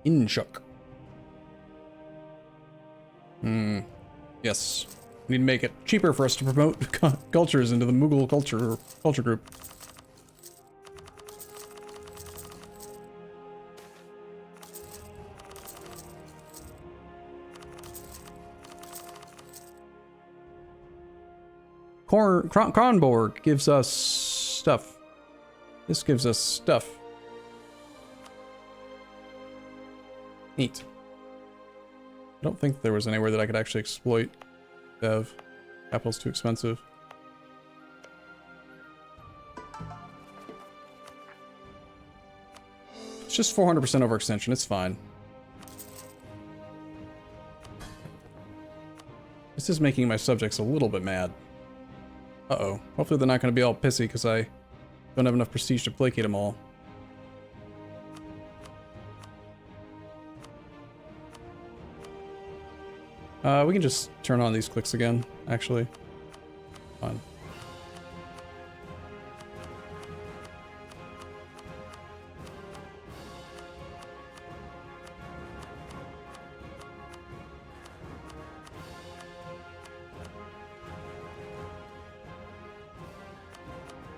Inshuk. Yes. We need to make it cheaper for us to promote cultures into the Mughal culture group. Kronborg gives us stuff. This gives us stuff. Neat. I don't think there was anywhere that I could actually exploit dev. Capital's too expensive. It's just 400% overextension, it's fine. This is making my subjects a little bit mad. Uh-oh. Hopefully they're not going to be all pissy because I don't have enough prestige to placate them all. We can just turn on these clicks again, actually. Fine.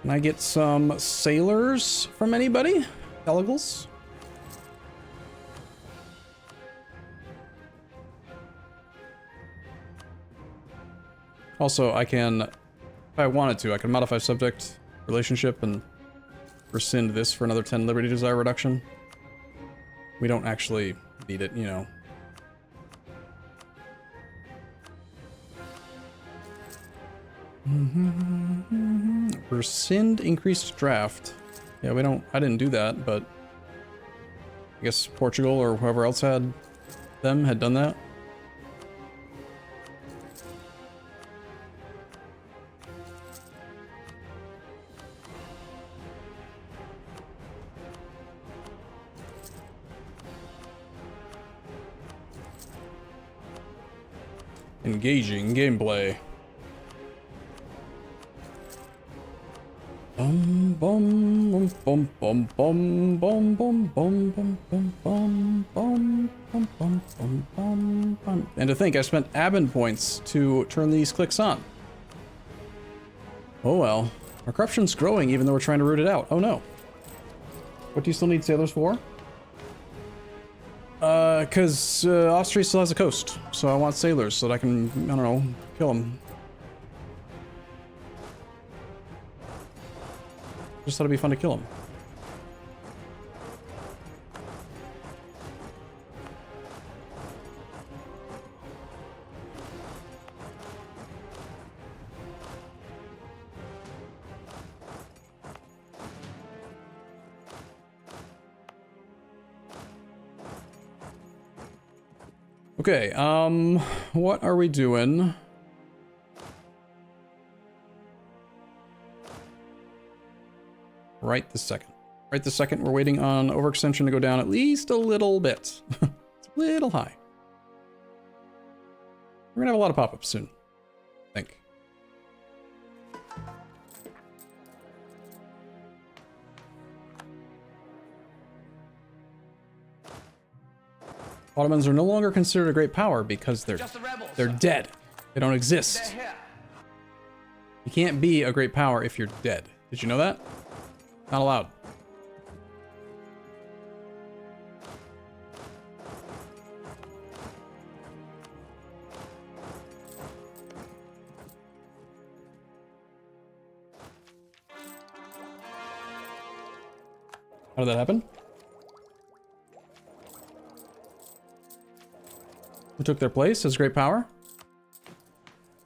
Can I get some sailors from anybody? Elegals? Also, I can, if I wanted to, I can modify subject relationship and rescind this for another 10 liberty desire reduction. We don't actually need it, you know. Rescind increased draft. Yeah, we don't, I didn't do that, but I guess Portugal or whoever else had done that. Engaging gameplay. And to think, I spent admin points to turn these clicks on. Oh well. Our corruption's growing even though we're trying to root it out. Oh no. What do you still need sailors for? Because Austria still has a coast, so I want sailors so that I can, I don't know, kill them. Just thought it'd be fun to kill them. Okay, what are we doing? Right this second. Right this second, we're waiting on overextension to go down at least a little bit. It's a little high. We're gonna have a lot of pop-ups soon, I think. Ottomans are no longer considered a great power because they're dead. They don't exist. You can't be a great power if you're dead. Did you know that? Not allowed. How did that happen? Who took their place as great power?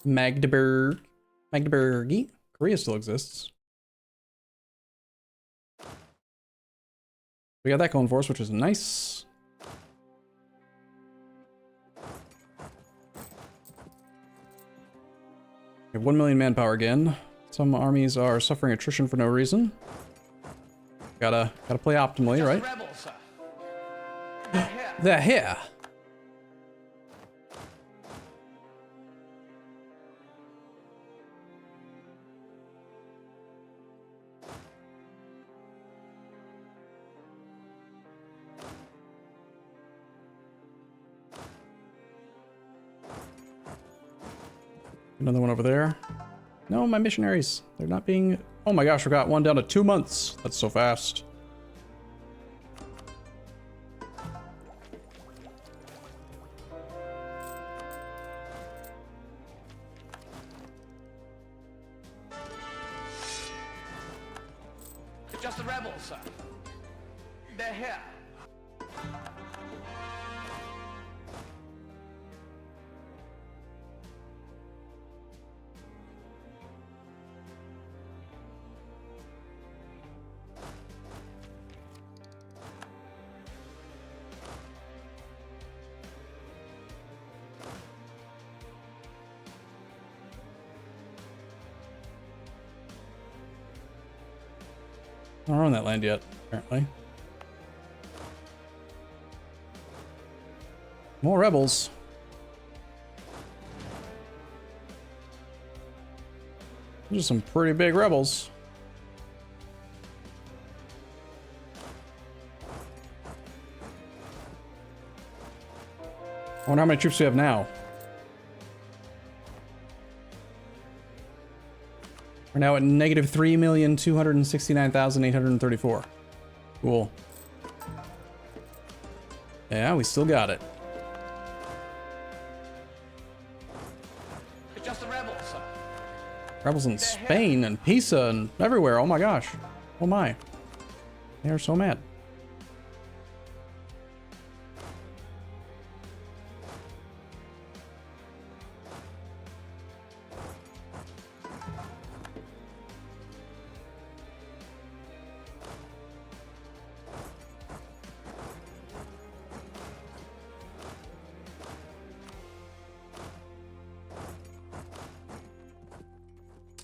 Magdeburg. Magdeburgi. Korea still exists. We got that going for us, which is nice. We have 1 million manpower again. Some armies are suffering attrition for no reason. Gotta play optimally, right? They're here. Another one over there. No, my missionaries. They're not being... Oh my gosh, we got one down to 2 months. That's so fast. It's just the rebels, sir. They're here. I don't own that land yet, apparently. More rebels. Those are some pretty big rebels. I wonder how many troops we have now. We're now at negative 3,269,834. Cool. Yeah, we still got it. It's just the rebels, sir. Rebels in Spain and Pisa and everywhere. Oh my gosh. Oh my. They are so mad.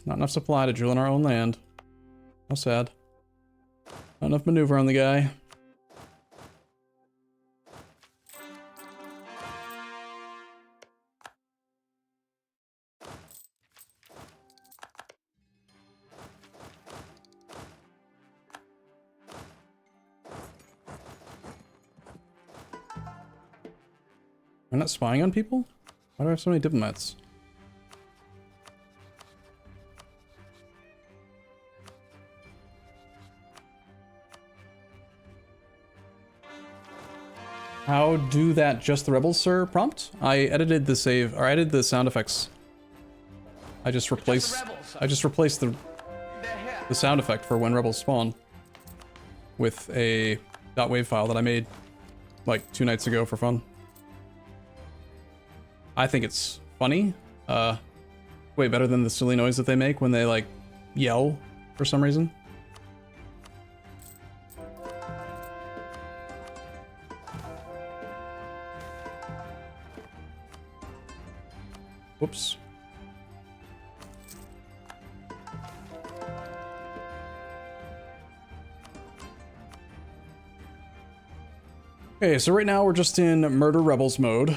Not enough supply to drill in our own land. How sad. Not enough maneuver on the guy. I'm not spying on people? Why do I have so many diplomats? How do that just the rebels, sir prompt? I edited the save, or I edited the sound effects. I just replaced the sound effect for when rebels spawn with a .wav file that I made like 2 nights ago for fun. I think it's funny. Way better than the silly noise that they make when they like yell for some reason. Whoops. Okay, so right now we're just in murder rebels mode.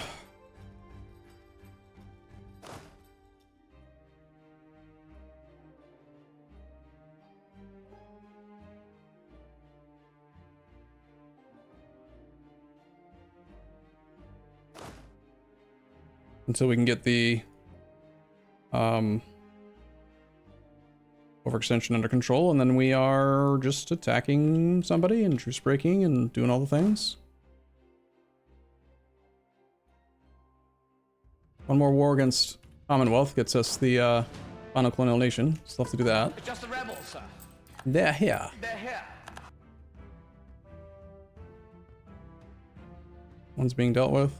Until we can get the overextension under control, and then we are just attacking somebody and truce breaking and doing all the things. One more war against Commonwealth gets us the final colonial nation. Still have to do that. It's just the rebels, sir. They're here. They're here. One's being dealt with.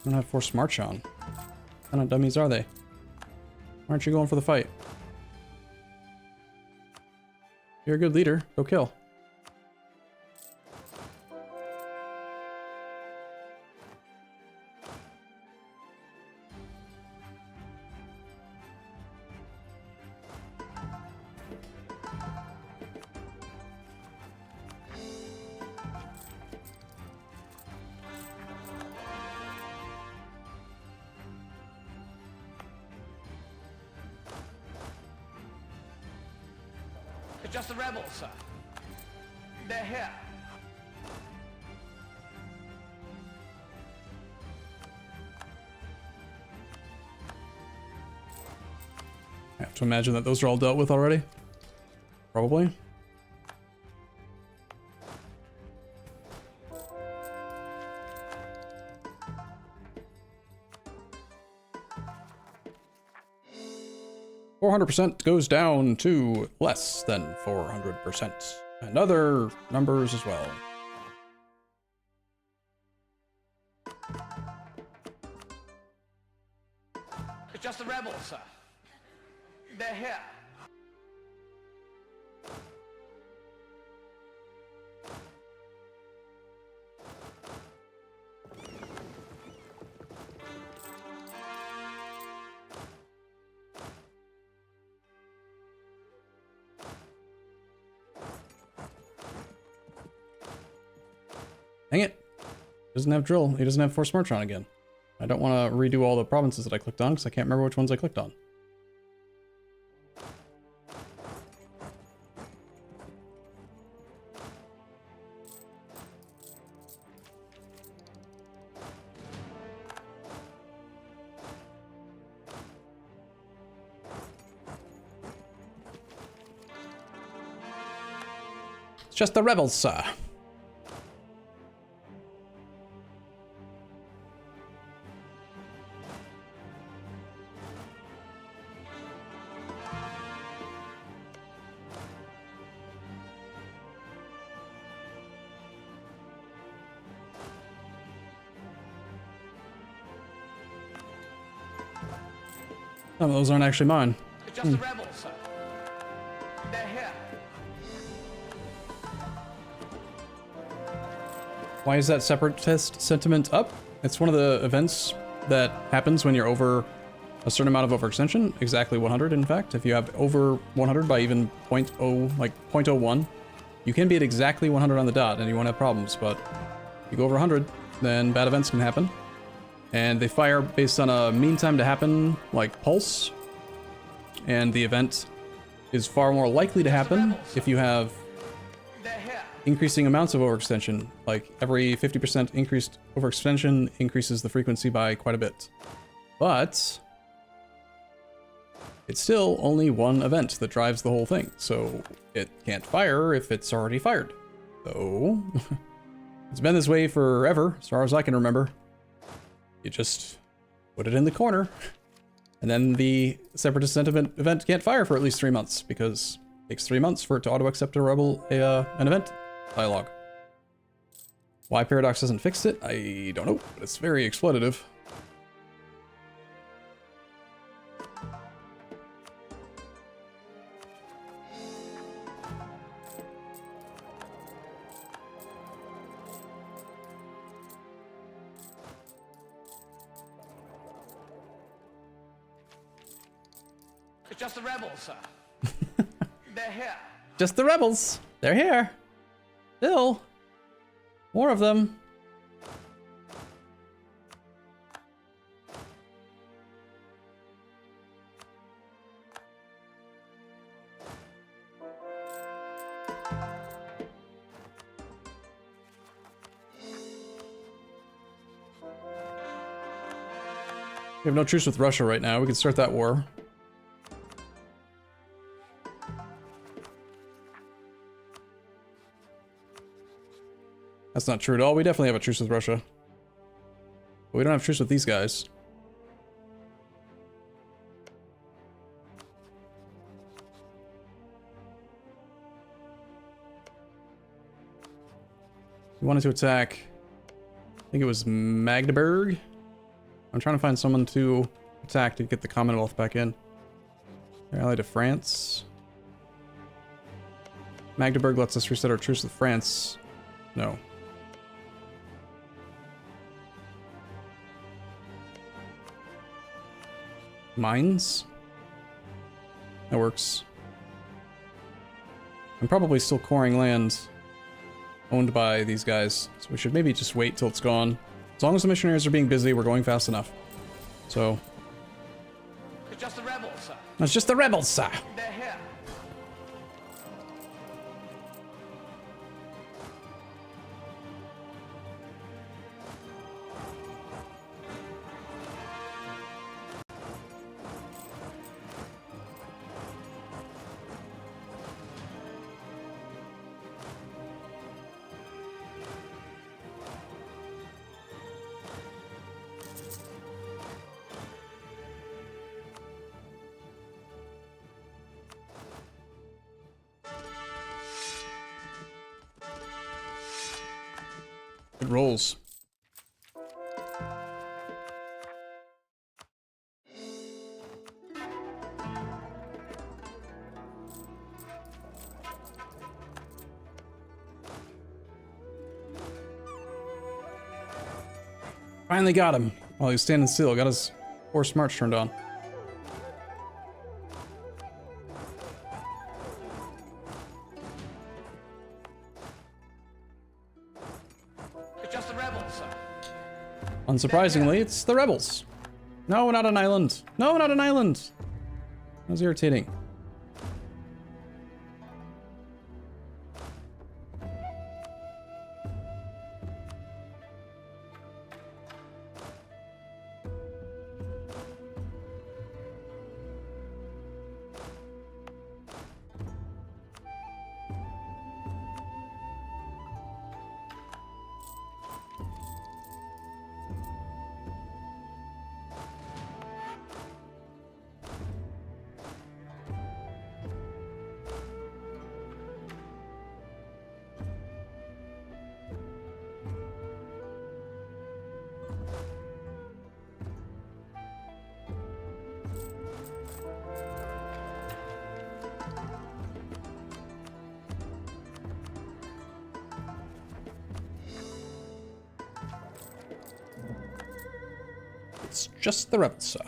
I don't have forced march on. What kind of dummies are they? Why aren't you going for the fight? You're a good leader. Go kill. It's just the rebels, sir. They're here. I have to imagine that those are all dealt with already. Probably. %400% goes down to less than 400%. And other numbers as well. It's just the rebels, sir. They're here. Dang it. He doesn't have drill. He doesn't have force march on again. I don't want to redo all the provinces that I clicked on because I can't remember which ones I clicked on. It's just the rebels, sir. Some of those aren't actually mine. It's just the rebels, sir. They're here. Why is that separatist sentiment up? It's one of the events that happens when you're over a certain amount of overextension, exactly 100 in fact. If you have over 100 by even 0.0, like 0.01, you can be at exactly 100 on the dot and you won't have problems, but if you go over 100, then bad events can happen. And they fire based on a mean time to happen, like pulse. And the event is far more likely to happen if you have increasing amounts of overextension. Like every 50% increased overextension increases the frequency by quite a bit. But it's still only one event that drives the whole thing. So it can't fire if it's already fired. So it's been this way forever, as far as I can remember. You just put it in the corner, and then the separatist sentiment event can't fire for at least 3 months, because it takes 3 months for it to auto-accept an event dialogue. Why Paradox hasn't fixed it, I don't know, but it's very exploitative. It's just the rebels, sir. They're here. Just the rebels. They're here. Still. More of them. We have no truce with Russia right now. We can start that war. That's not true at all. We definitely have a truce with Russia. But we don't have a truce with these guys. We wanted to attack, I think it was Magdeburg. I'm trying to find someone to attack to get the Commonwealth back in. They're allied to France. Magdeburg lets us reset our truce with France. No. Mines? That works. I'm probably still coring land owned by these guys, so we should maybe just wait till it's gone. As long as the missionaries are being busy, we're going fast enough. So... It's just the rebels, sir. It's just the rebels, sir. They're here. It rolls. Finally got him while he was standing still. Got his forced march turned on. Unsurprisingly, it's the rebels. No, not an island. No, not an island. That was irritating. It's just the rebels, sir.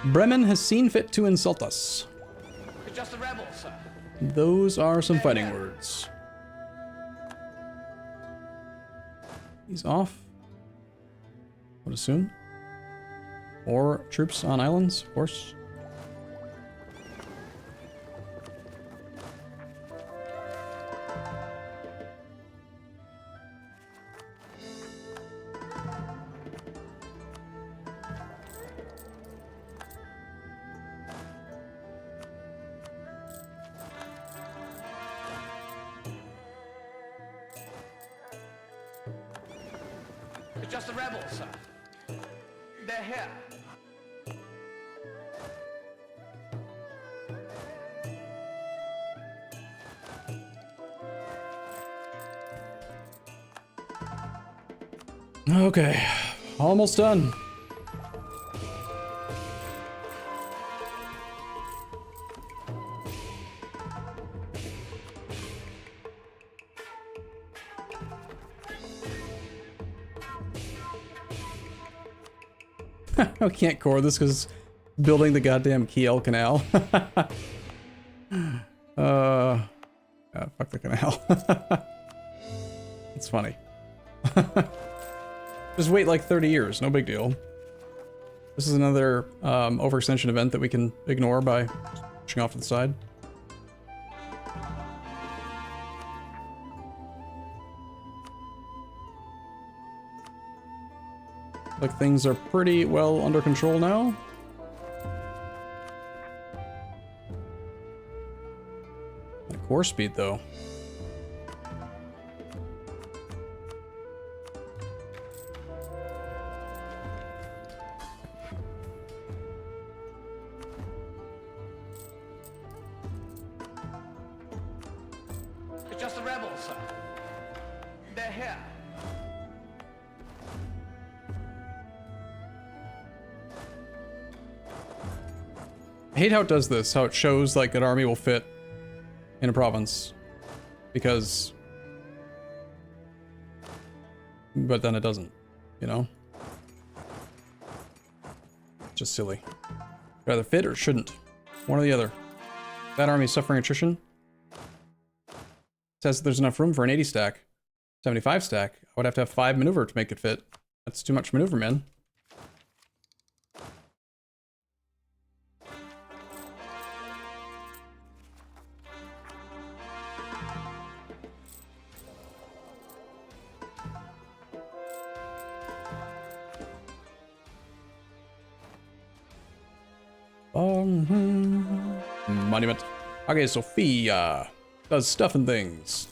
Bremen has seen fit to insult us. It's just the rebels, sir. Those are some fighting words. He's off. I would assume. Or troops on islands, of course. It's just the rebels, sir. They're here. Okay, almost done. I can't core this because building the goddamn Kiel Canal. Fuck the canal. It's funny. Just wait like 30 years, no big deal. This is another overextension event that we can ignore by pushing off to the side. Like things are pretty well under control now. The core speed though. It's just the rebels, sir. They're here. I hate how it does this, how it shows like an army will fit in a province. Because... but then it doesn't, you know? Just silly. Either fit or shouldn't. One or the other. That army is suffering attrition. Says there's enough room for an 80 stack. 75 stack. I would have to have 5 maneuver to make it fit. That's too much maneuver, man. Monument. Okay, Sophia does stuff and things.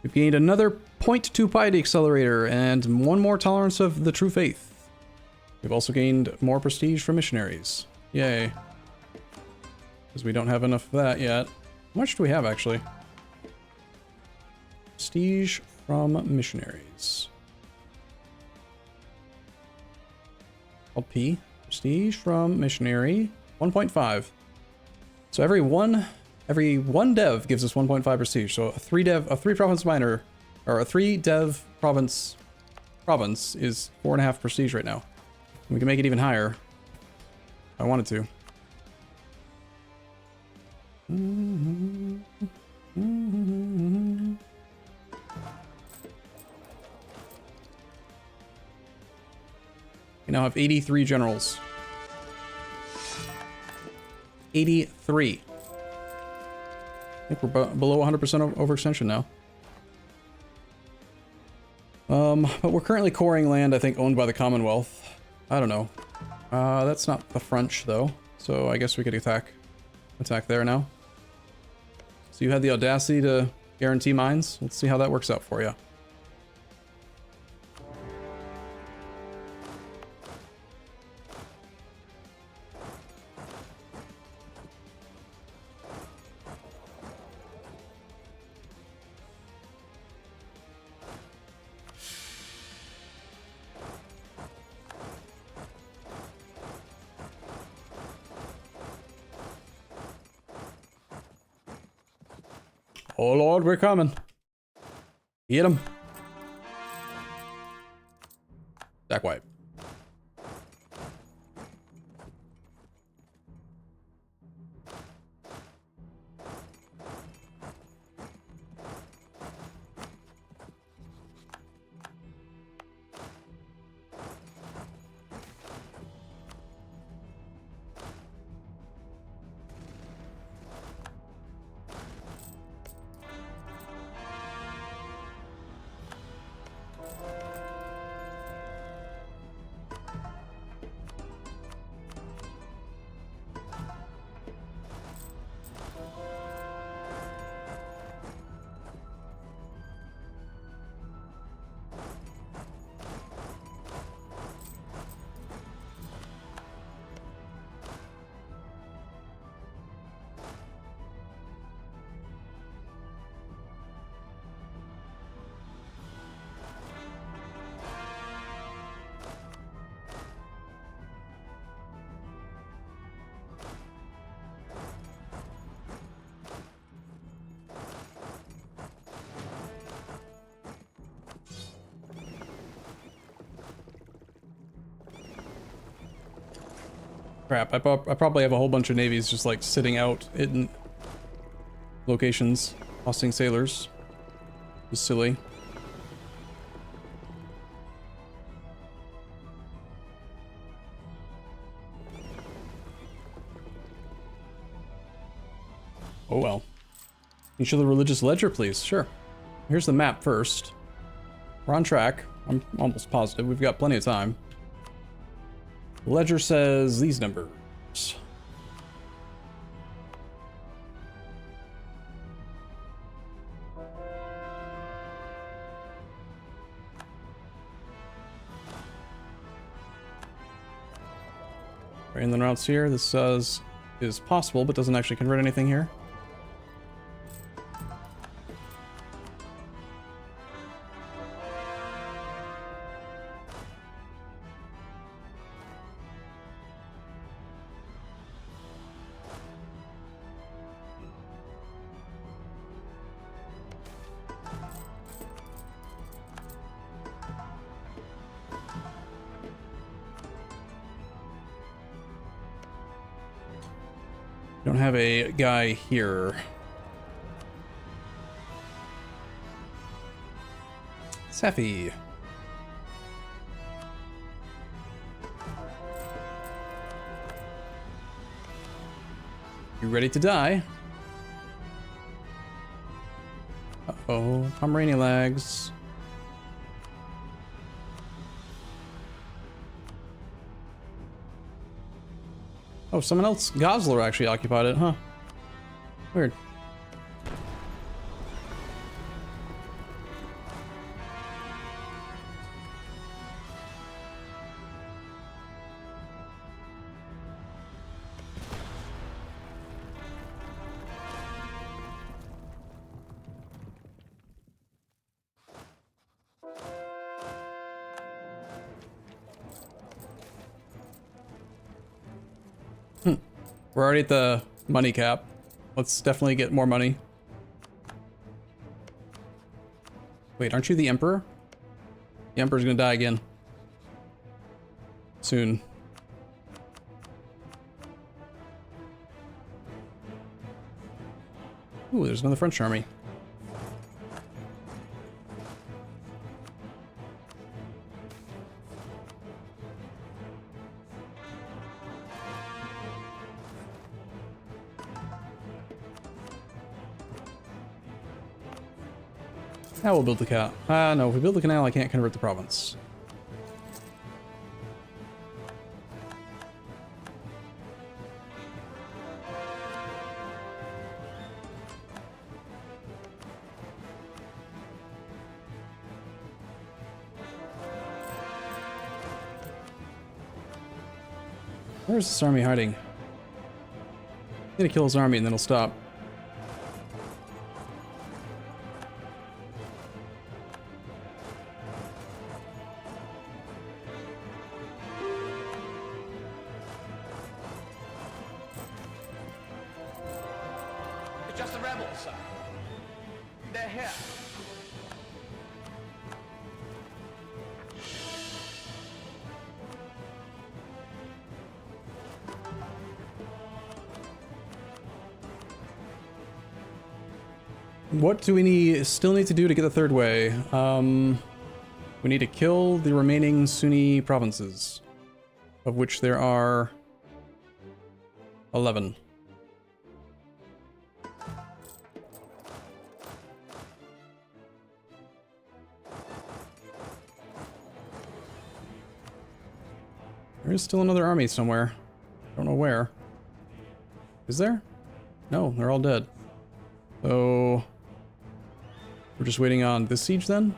We've gained another 0.2 Pate accelerator and one more tolerance of the true faith. We've also gained more prestige from missionaries. Yay. Because we don't have enough of that yet. How much do we have, actually? Prestige from missionaries. Called P. Prestige from missionary. 1.5. So every one dev gives us 1.5 prestige. So a 3 province minor, or a 3 dev province is 4.5 prestige right now. We can make it even higher if I wanted to. We now have 83 generals. 83. I think we're below 100% overextension now. But we're currently coring land, I think, owned by the Commonwealth. I don't know. That's not the French, though. So I guess we could attack there now. So you had the audacity to guarantee mines. Let's see how that works out for you. Oh Lord, we're coming. Get him. Stack wipe. Crap, I probably have a whole bunch of navies just like sitting out in locations, hosting sailors. It's silly. Oh well. Can you show the religious ledger, please? Sure. Here's the map first. We're on track. I'm almost positive. We've got plenty of time. The ledger says these numbers. Inland routes here. This says is possible, but doesn't actually convert anything here. Don't have a guy here. Safi. You ready to die? Uh-oh, Pomeranian lags. Oh, someone else, Gosler, actually occupied it, huh? Weird. We're already at the money cap. Let's definitely get more money. Wait, aren't you the Emperor? The Emperor's gonna die again. Soon. Ooh, there's another French army. Now we'll build the canal. No, if we build the canal, I can't convert the province. Where's this army hiding? I'm gonna kill his army and then he'll stop. It's just the rebels, sir. They're here. What do we still need to do to get the third way? We need to kill the remaining Sunni provinces, of which there are 11. There is still another army somewhere. Don't know where. Is there? No, they're all dead. So we're just waiting on this siege then?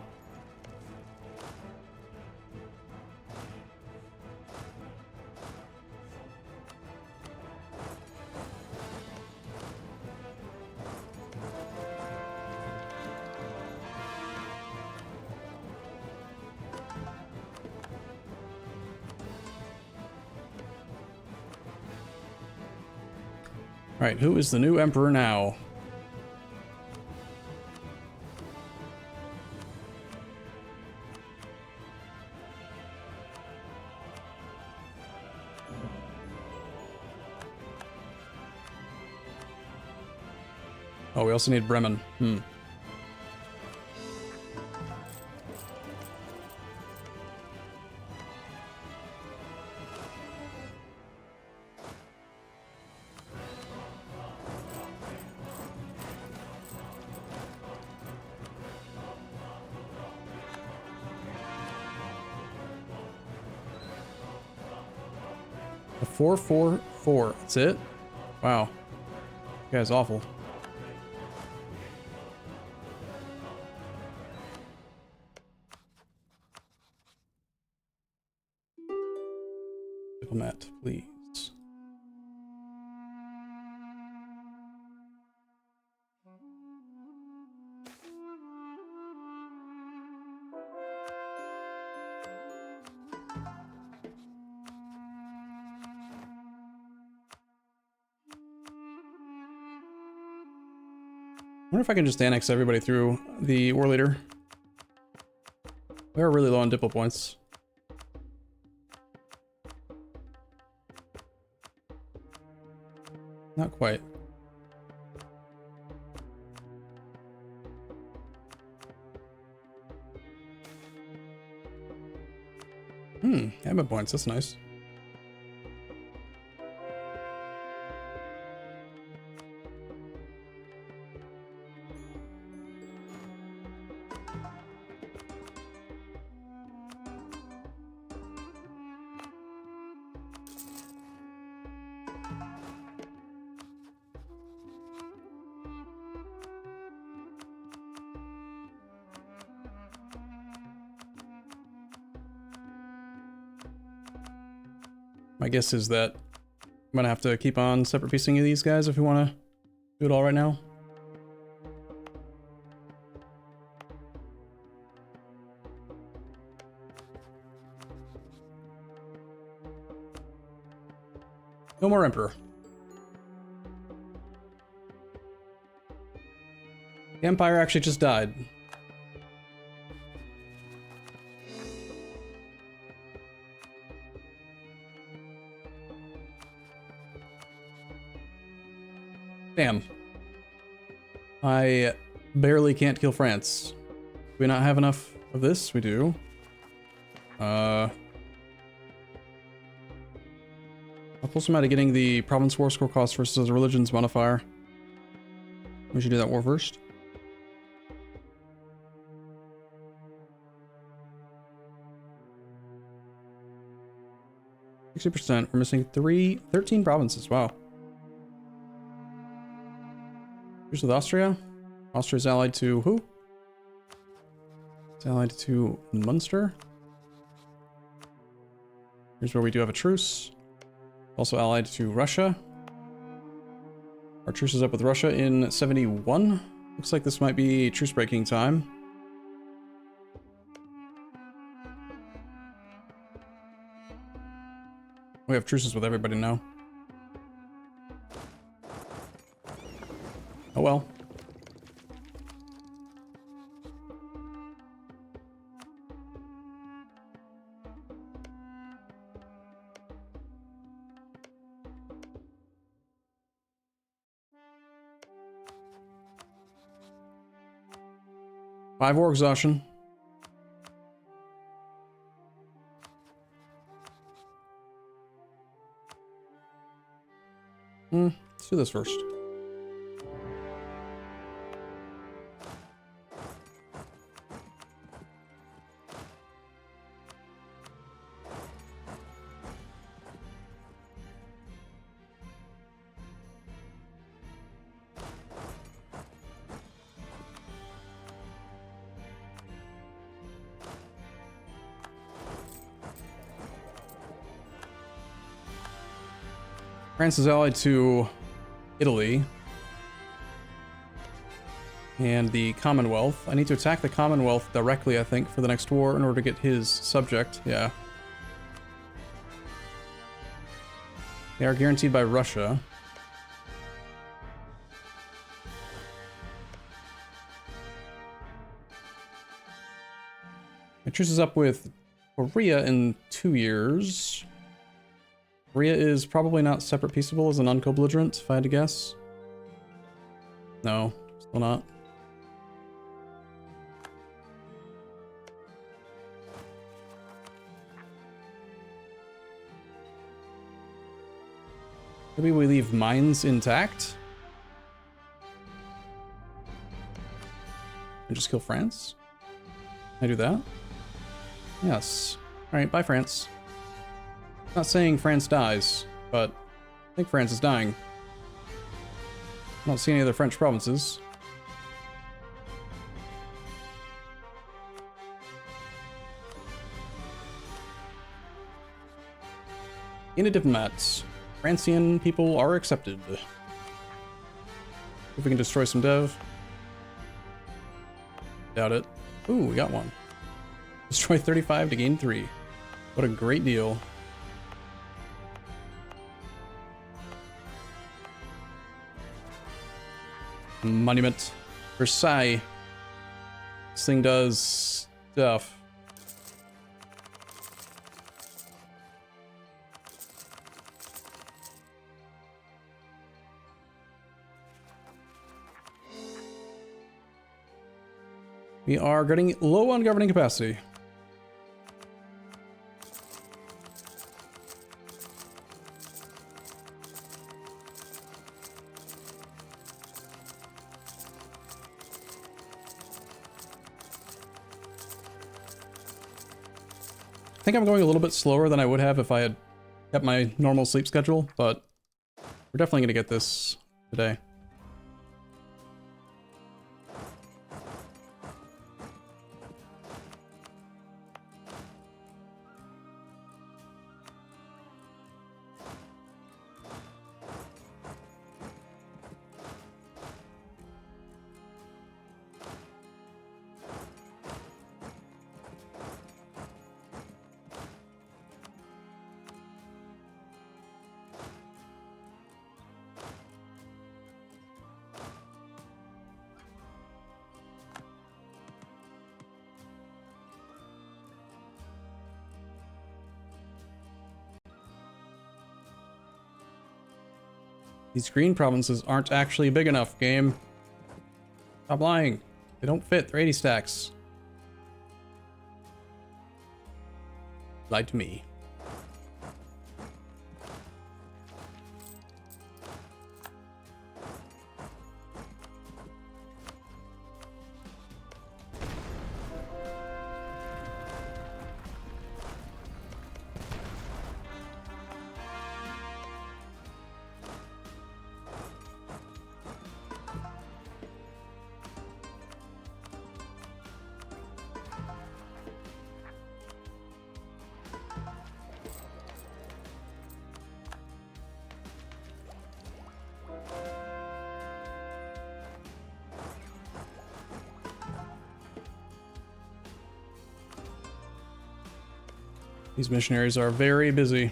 Alright, who is the new emperor now? Oh, we also need Bremen. A 444. That's it? Wow. You guy's awful. Diplomat, please. I wonder if I can just annex everybody through the war leader. We are really low on diplo points. Not quite. Admin points, that's nice. My guess is that I'm gonna have to keep on separate piecing of these guys if we want to do it all right now. No more Emperor. The Empire actually just died. Damn. I barely can't kill France. Do we not have enough of this? We do. I'll pull some out of getting the province war score cost versus religions modifier. We should do that war first. %. We're missing 13 provinces. Wow. Here's with Austria. Austria's allied to who? It's allied to Munster. Here's where we do have a truce. Also allied to Russia. Our truce is up with Russia in 71. Looks like this might be truce breaking time. We have truces with everybody now. Oh well. Five war exhaustion. Let's do this first. France is allied to Italy and the Commonwealth. I need to attack the Commonwealth directly, I think, for the next war in order to get his subject. Yeah. They are guaranteed by Russia. My truce is up with Korea in 2 years. Korea is probably not separate peaceable as a non-co-belligerent, if I had to guess. No, still not. Maybe we leave mines intact? And just kill France? Can I do that? Yes. Alright, bye France. Not saying France dies, but I think France is dying. I don't see any other French provinces. In a diplomats, Francian people are accepted. If we can destroy some dev. Doubt it. Ooh, we got one. Destroy 35 to gain 3. What a great deal. Monument. Versailles. This thing does stuff. We are getting low on governing capacity. I think I'm going a little bit slower than I would have if I had kept my normal sleep schedule, but we're definitely going to get this today. These green provinces aren't actually big enough, game. Stop lying. They don't fit. They're 80 stacks. Lied to me. These missionaries are very busy.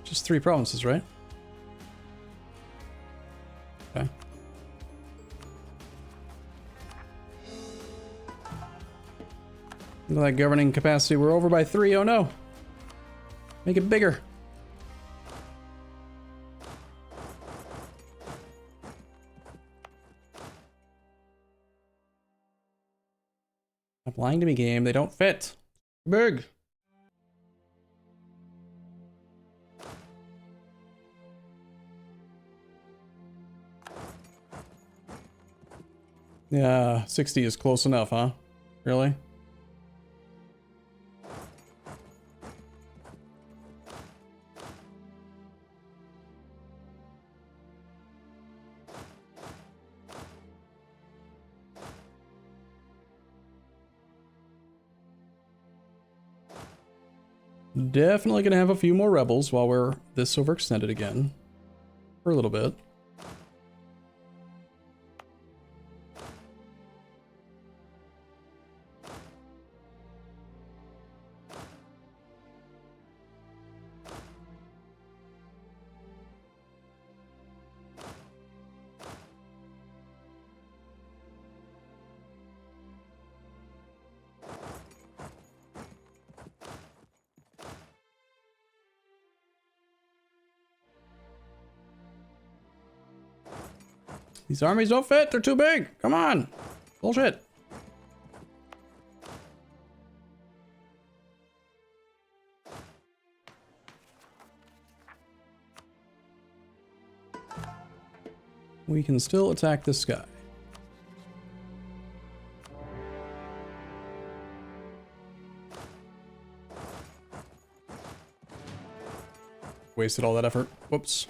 Just 3 provinces, right? Okay. Look at that governing capacity. We're over by 3. Oh no. Make it bigger. Stop lying to me, game. They don't fit. Big. Yeah, 60 is close enough, huh? Really? Definitely gonna have a few more rebels while we're this overextended again. For a little bit. These armies don't fit. They're too big. Come on. Bullshit. we can still attack this guy. Wasted all that effort. Whoops.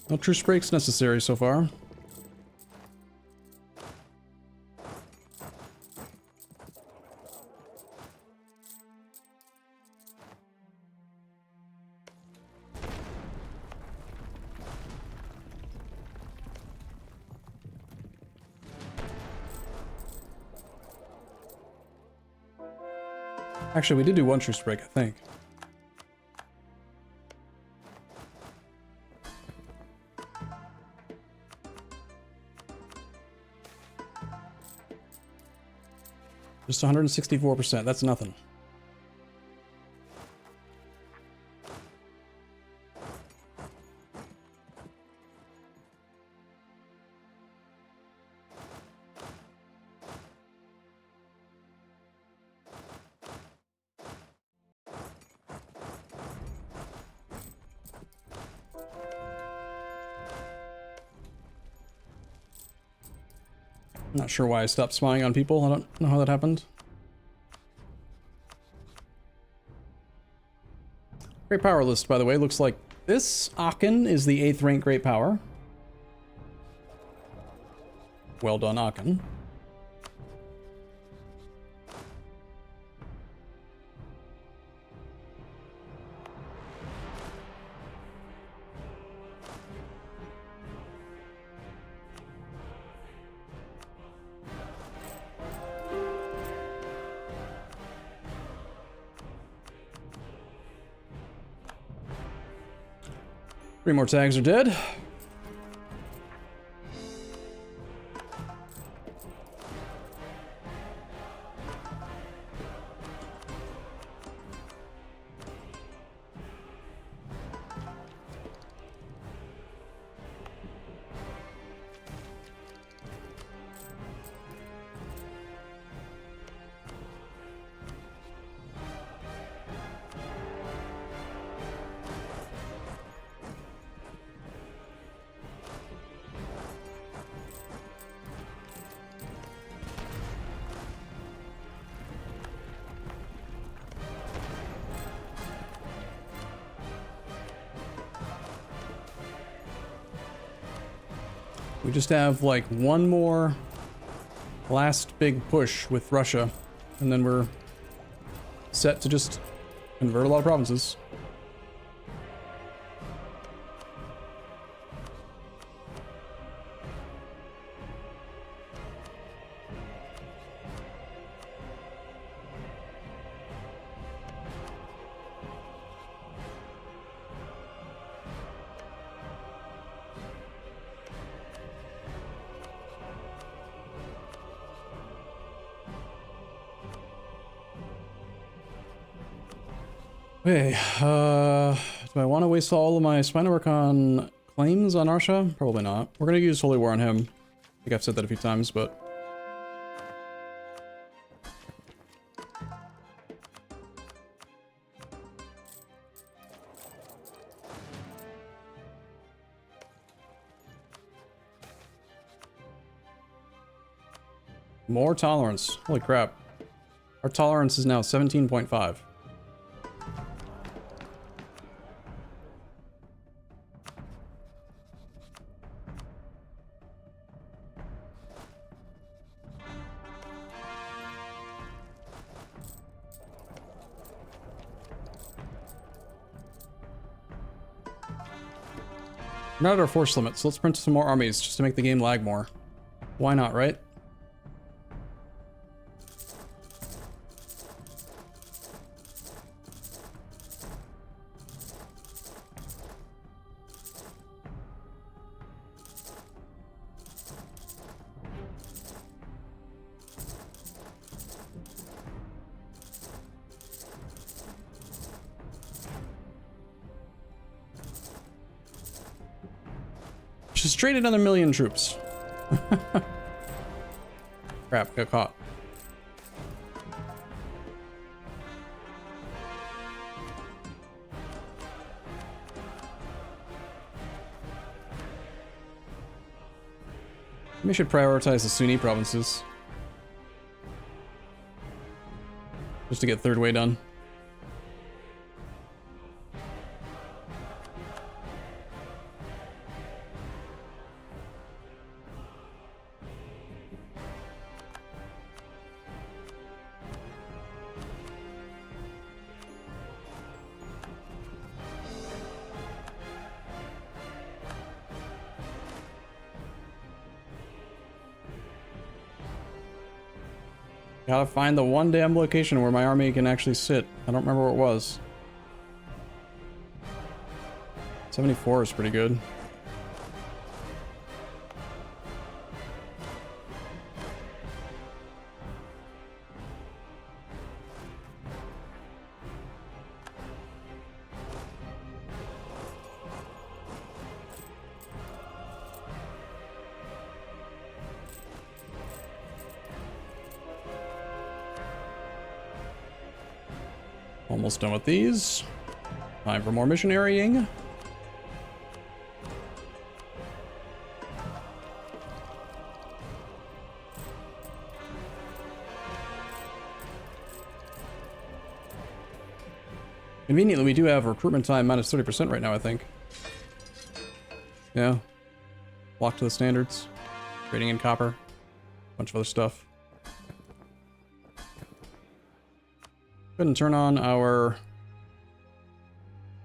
No truce breaks necessary so far. Actually, we did do one truce break, I think. Just 164%, that's nothing. Not sure why I stopped spying on people. I don't know how that happened. Great power list, by the way. Looks like this Aachen is the 8th rank great power. Well done, Aachen. Three more tags are dead. We just have like one more last big push with Russia, and then we're set to just convert a lot of provinces. Okay, do I want to waste all of my spine work on claims on Arsha? Probably not. We're going to use Holy War on him. I think I've said that a few times, but... More tolerance. Holy crap. Our tolerance is now 17.5. We're not at our force limit, so let's print some more armies just to make the game lag more. Why not, right? Just trade another 1,000,000 troops. Crap, got caught. We should prioritize the Sunni provinces. Just to get third way done. Gotta find the one damn location where my army can actually sit. I don't remember where it was. 74 is pretty good. Almost done with these. Time for more missionarying. Conveniently, we do have recruitment time minus 30% right now, I think. Yeah. Locked to the standards. Trading in copper. Bunch of other stuff. Go ahead and turn on our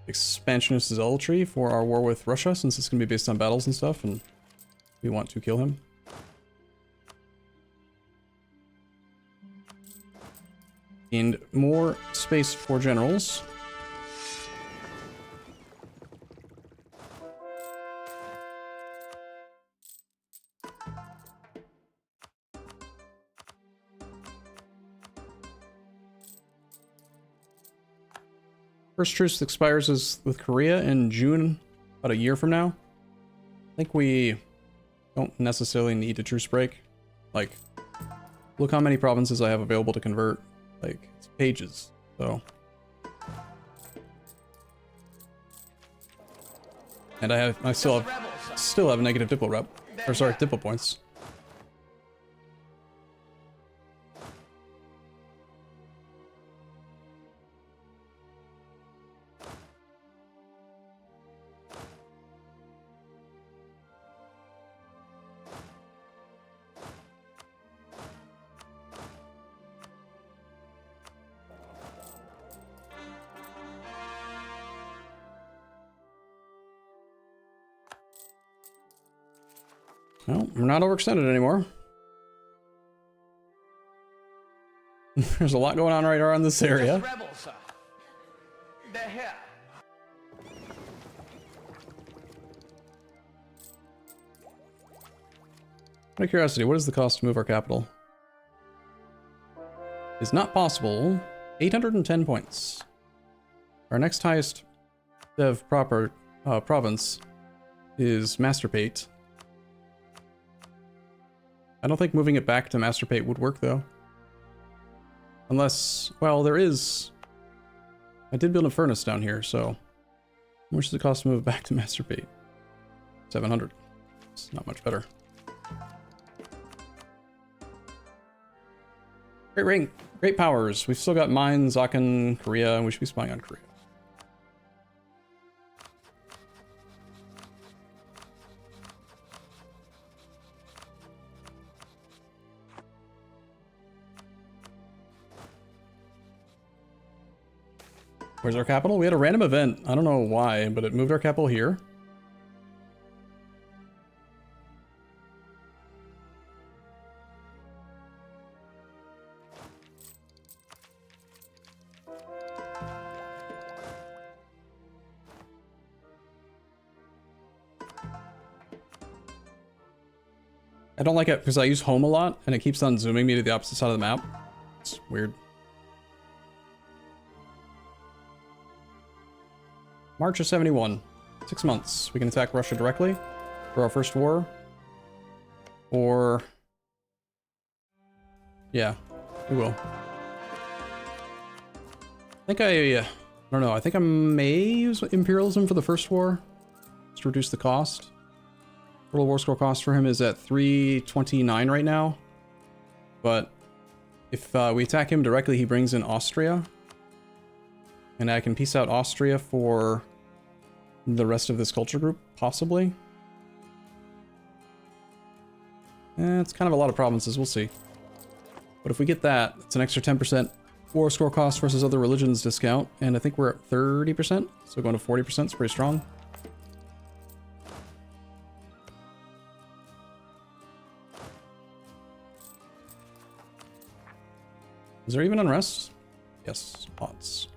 expansionist zealotry for our war with Russia, since it's going to be based on battles and stuff, and we want to kill him. And more space for generals. First truce expires with Korea in June, about a year from now. I think we don't necessarily need a truce break. Like, look how many provinces I have available to convert. Like, it's pages, so. And I still have negative diplo rep, or sorry, diplo points. Well, we're not overextended anymore. There's a lot going on right around this area. Rebels, sir. They're here. Out of curiosity, what is the cost to move our capital? It's not possible. 810 points. Our next highest dev province is Master Pate. I don't think moving it back to Master Pate would work, though. Unless, well, there is... I did build a furnace down here, so... How much does it cost to move back to Master Pate? 700. It's not much better. Great rank, great powers. We've still got mines, Aachen, Korea, and we should be spying on Korea. Where's our capital? We had a random event. I don't know why, but it moved our capital here. I don't like it because I use home a lot and it keeps on zooming me to the opposite side of the map. It's weird. March of 71. 6 months. We can attack Russia directly. for our first war. Or... yeah, we will. I think I don't know, I think I may use Imperialism for the first war. Just to reduce the cost. Total war score cost for him is at 329 right now. But if we attack him directly, he brings in Austria. And I can peace out Austria for the rest of this culture group, possibly. It's kind of a lot of provinces, we'll see. But if we get that, it's an extra 10% war score cost versus other religions discount. And I think we're at 30%, so going to 40% is pretty strong. Is there even unrest? Yes, lots.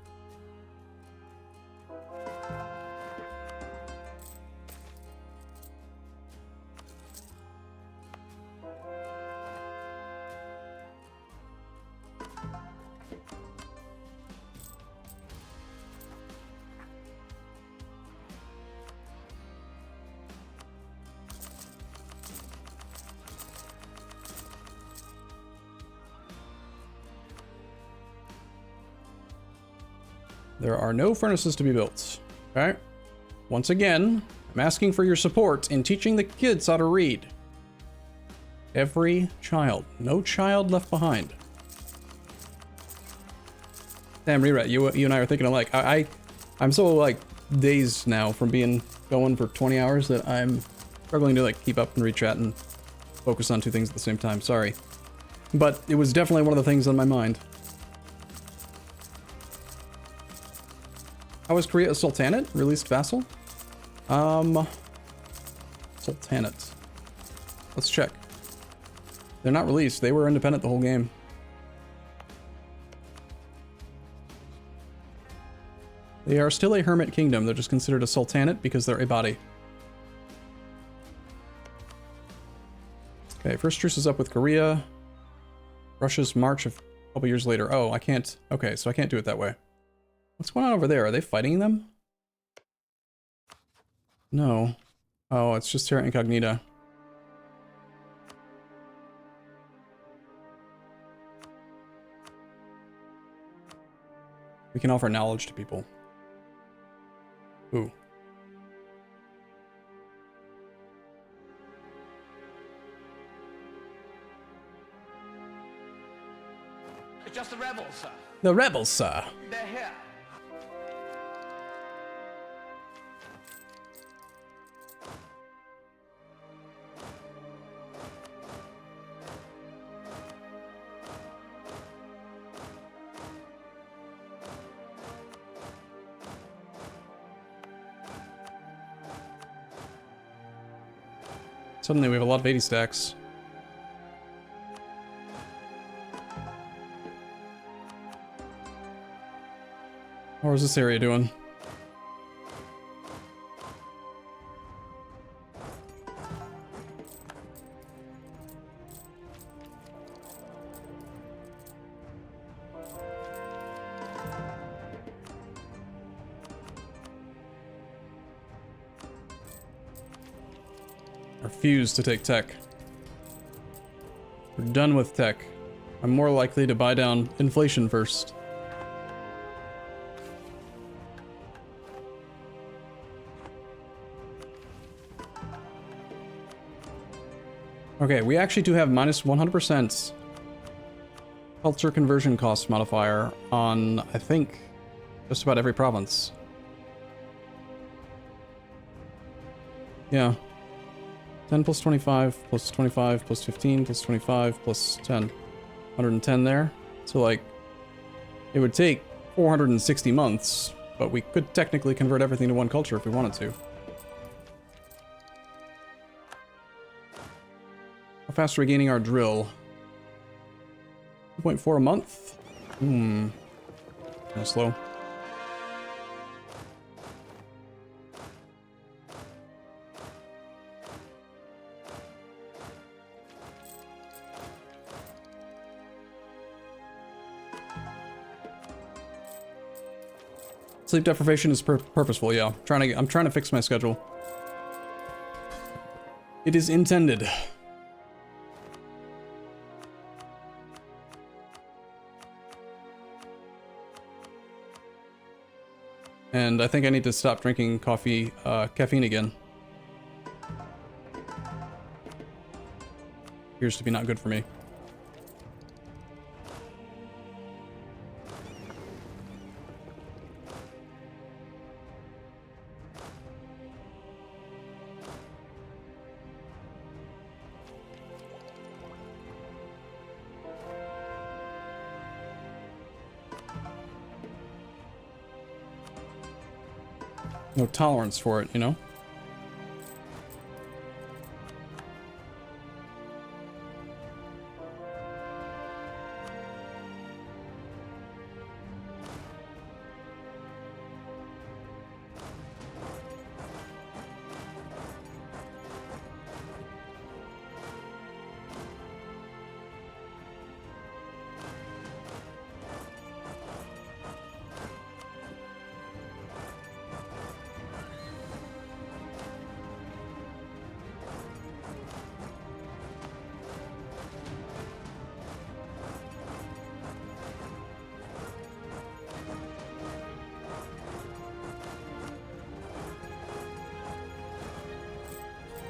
There are no furnaces to be built. Okay? Once again, I'm asking for your support in teaching the kids how to read. Every child. No child left behind. Damn, Rerat, you and I are thinking alike. I'm so, like, dazed now from being going for 20 hours that I'm struggling to, like, keep up and read chat and focus on two things at the same time. Sorry. But it was definitely one of the things on my mind. How was Korea a sultanate? Released vassal? Sultanate. Let's check. They're not released. They were independent the whole game. They are still a hermit kingdom. They're just considered a sultanate because they're Ibadi. Okay, first truce is up with Korea. Russia's march a couple years later. Oh, I can't. Okay, so I can't do it that way. What's going on over there? Are they fighting them? No. Oh, it's just Terra Incognita. We can offer knowledge to people. Ooh. It's just the rebels, sir. The rebels, sir. They're here. Suddenly we have a lot of 80 stacks. How is this area doing? Refuse to take tech. We're done with tech. I'm more likely to buy down inflation first. Okay, we actually do have minus 100% culture conversion cost modifier on, I think, just about every province. Yeah. 10 plus 25 plus 25 plus 15 plus 25 plus 10. 110 there. So, like, it would take 460 months, but we could technically convert everything to one culture if we wanted to. How fast are we gaining our drill? 2.4 a month? Kind of slow. Sleep deprivation is purposeful, yeah. I'm trying to fix my schedule. it is intended. And I think I need to stop drinking coffee, caffeine again. Appears to be not good for me. No tolerance for it, you know?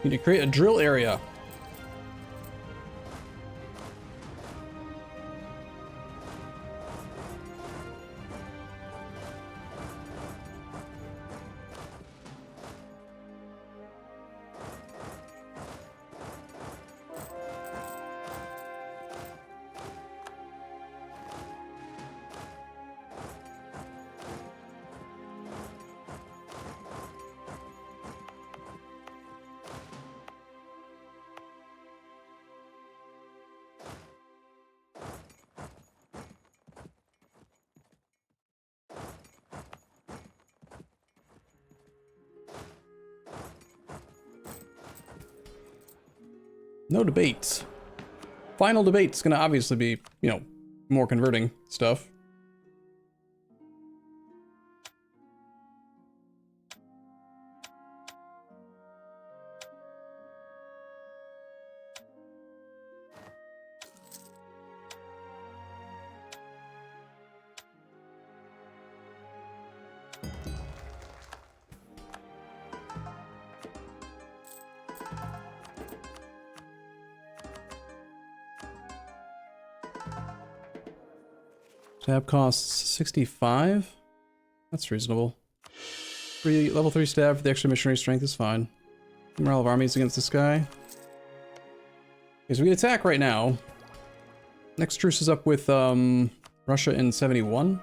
Need to create a drill area. No debates. Final debate's gonna obviously be, you know, more converting stuff. Stab costs 65. That's reasonable. Level 3 stab for the extra missionary strength is fine. Morale of armies against this guy. Okay, so we can attack right now. Next truce is up with Russia in 71.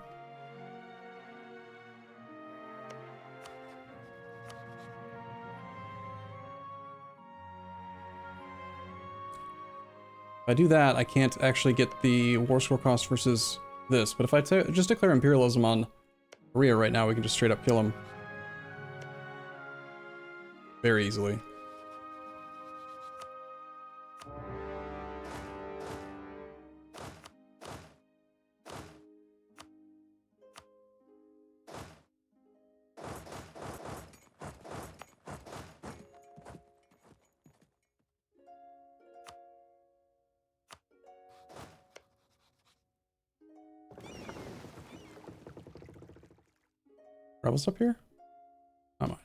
If I do that, I can't actually get the war score cost versus this, but if I just declare imperialism on Korea right now, we can just straight up kill him very easily. Rebels up here? Not mine.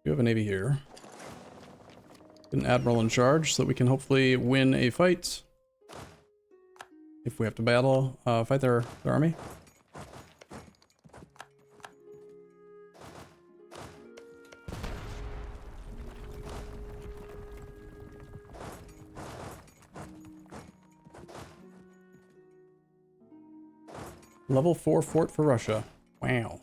You have a navy here. Get an admiral in charge so that we can hopefully win a fight. If we have to fight their army. Level 4 fort for Russia. Wow.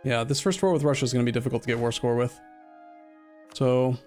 Yeah, this first war with Russia is going to be difficult to get war score with. So...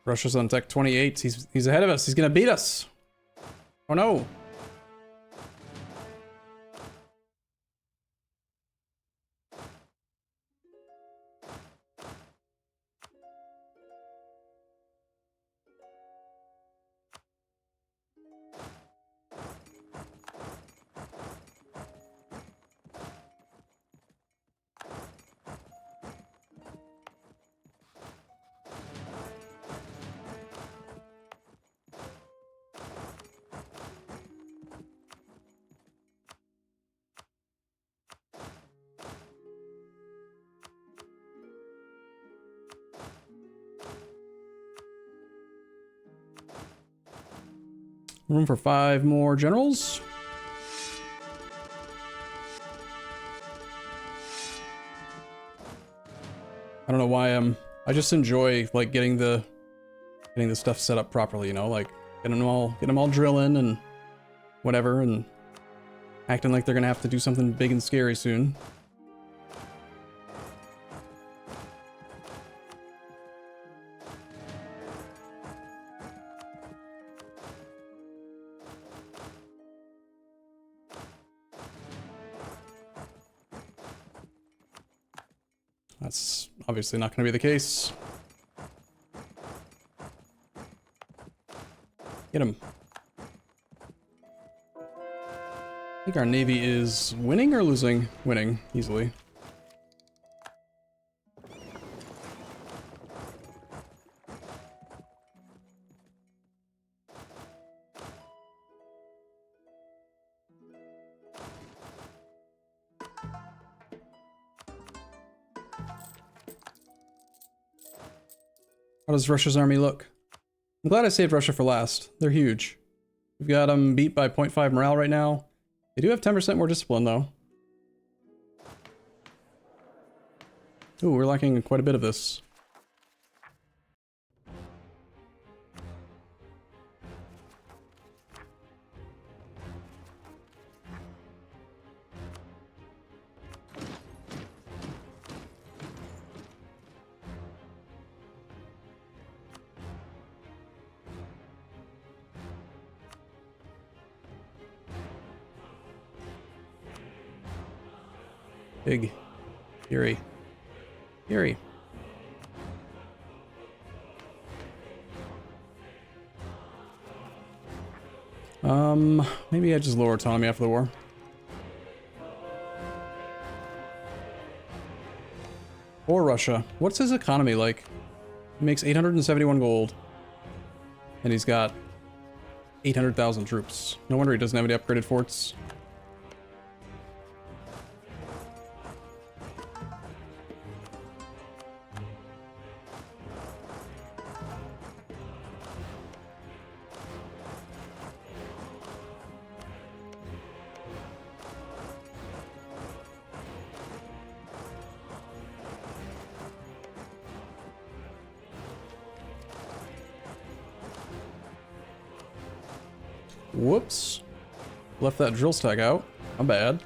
Russia's on deck 28. He's ahead of us. He's gonna beat us. Oh no. Room for 5 more generals. I don't know why I just enjoy like getting the stuff set up properly, you know, like get them all drilling and whatever, and acting like they're gonna have to do something big and scary soon. That's obviously not going to be the case. Get him. I think our navy is winning or losing? Winning, easily. How does Russia's army look? I'm glad I saved Russia for last. They're huge. We've got them beat by 0.5 morale right now. They do have 10% more discipline, though. Ooh, we're lacking quite a bit of this. Big. Fury. Fury. Maybe I just lower autonomy after the war. Or Russia. What's his economy like? He makes 871 gold. And he's got 800,000 troops. No wonder he doesn't have any upgraded forts. Whoops. Left that drill stack out. I'm bad.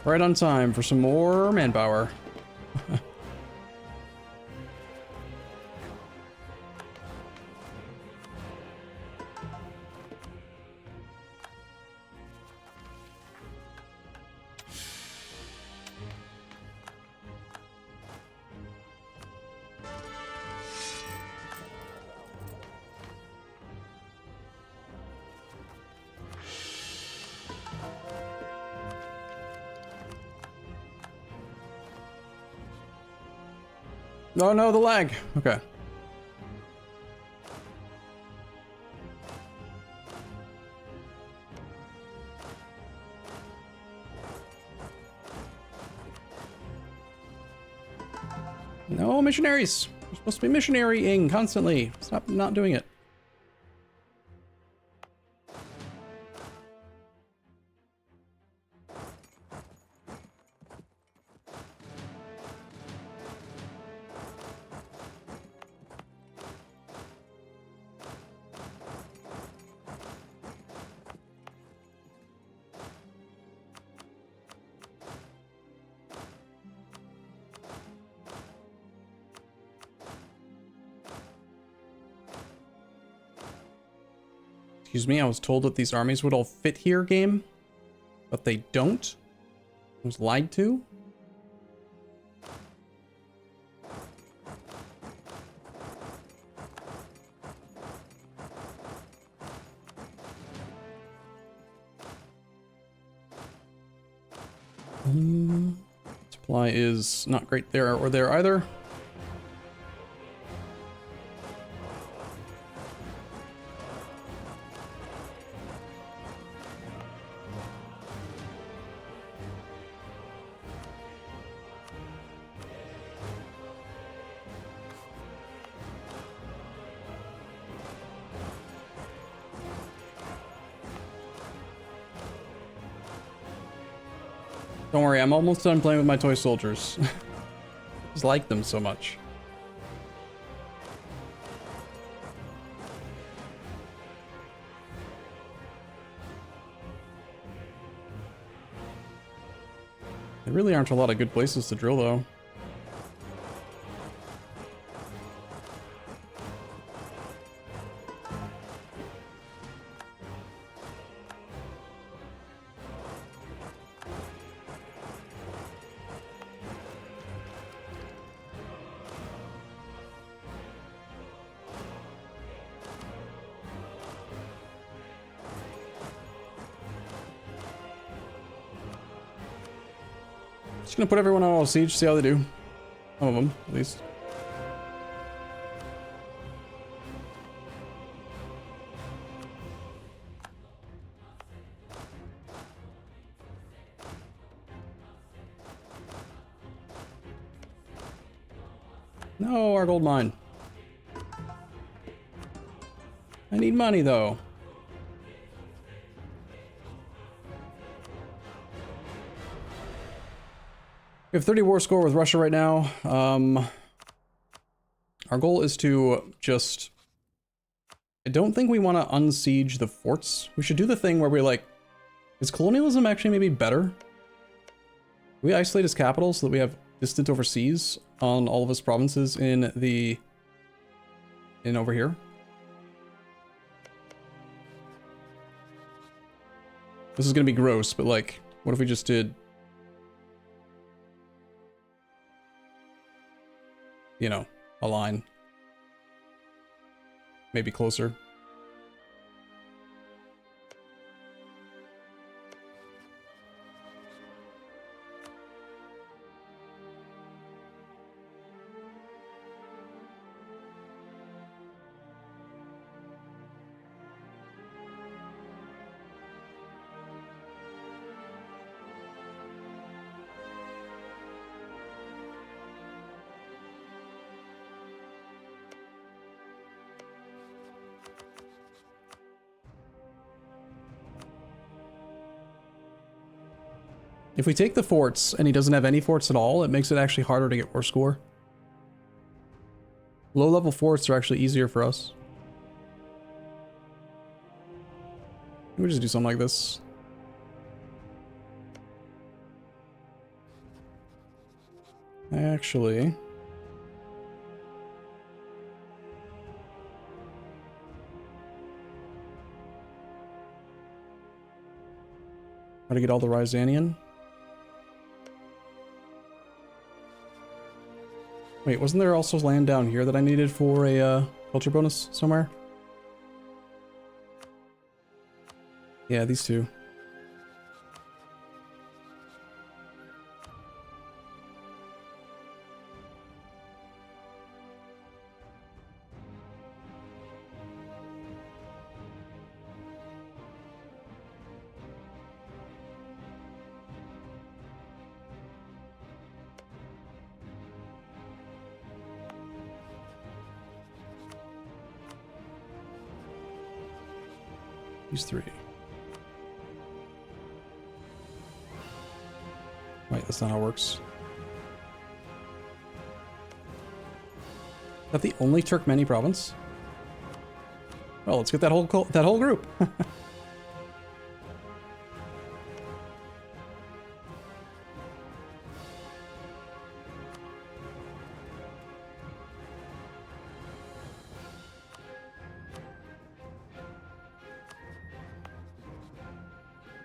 Right on time for some more manpower. Oh no, the lag. Okay. No, missionaries! We're supposed to be missionarying constantly. Stop not doing it. Excuse me, I was told that these armies would all fit here, game, but they don't. I was lied to. Supply is not great there or there either. Don't worry, I'm almost done playing with my toy soldiers. I just like them so much. There really aren't a lot of good places to drill, though. Just gonna put everyone on auto siege, see how they do. Some of them, at least. No, our gold mine. I need money, though. We have 30 war score with Russia right now. Our goal is to just... I don't think we want to unsiege the forts. We should do the thing where we're like... Is colonialism actually maybe better? We isolate his capital so that we have distant overseas on all of his provinces in the... in over here. This is gonna be gross, but like, what if we just did... you know, a line. Maybe closer. If we take the forts and he doesn't have any forts at all, it makes it actually harder to get war score. Low-level forts are actually easier for us. We just do something like this. Actually... how to get all the Rysanian? Wait, wasn't there also land down here that I needed for a culture bonus somewhere? Yeah, these two. These three. Wait, that's not how it works. Is that the only Turkmeni province? Well, let's get that whole group.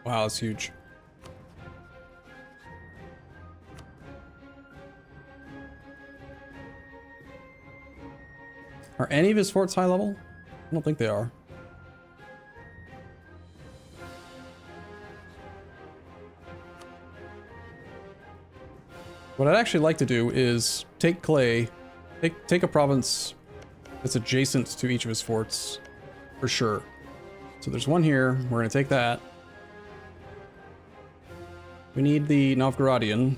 Wow, that's huge. Are any of his forts high level? I don't think they are. What I'd actually like to do is take Clay, take a province that's adjacent to each of his forts, for sure. So there's one here, we're gonna take that. We need the Novgorodian.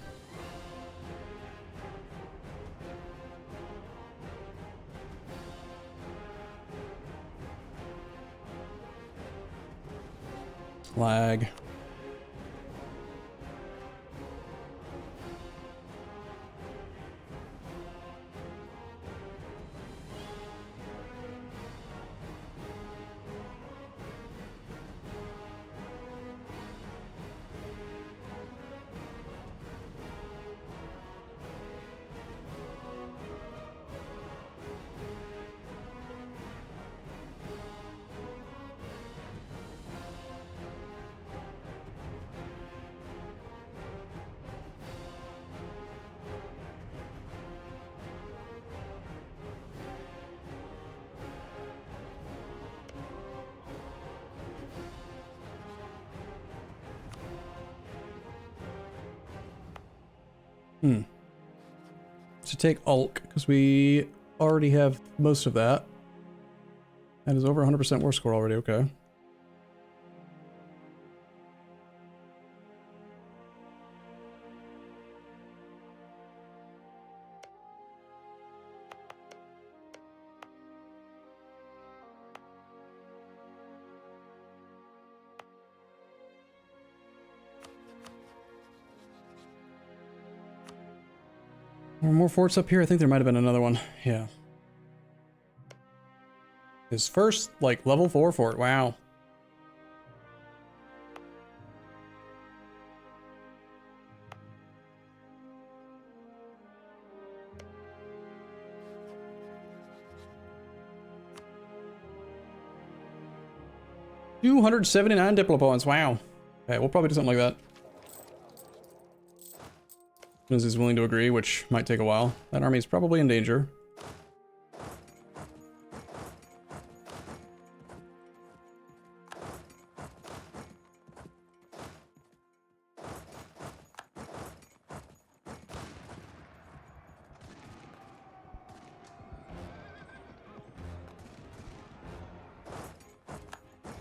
Lag. To take Ulk, because we already have most of that. That is over 100% war score already, okay. Are more forts up here? I think there might have been another one. Yeah. His first, like, level 4 fort. Wow. $279 diplo points. Wow. Okay, we'll probably do something like that. As soon as he's willing to agree, which might take a while. That army is probably in danger.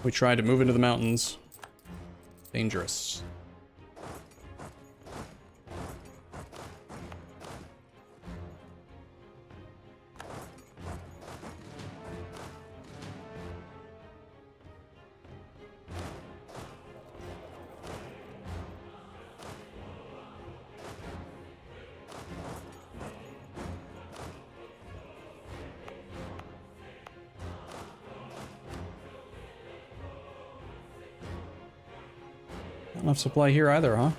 We tried to move into the mountains. Dangerous. Not enough supply here either, huh?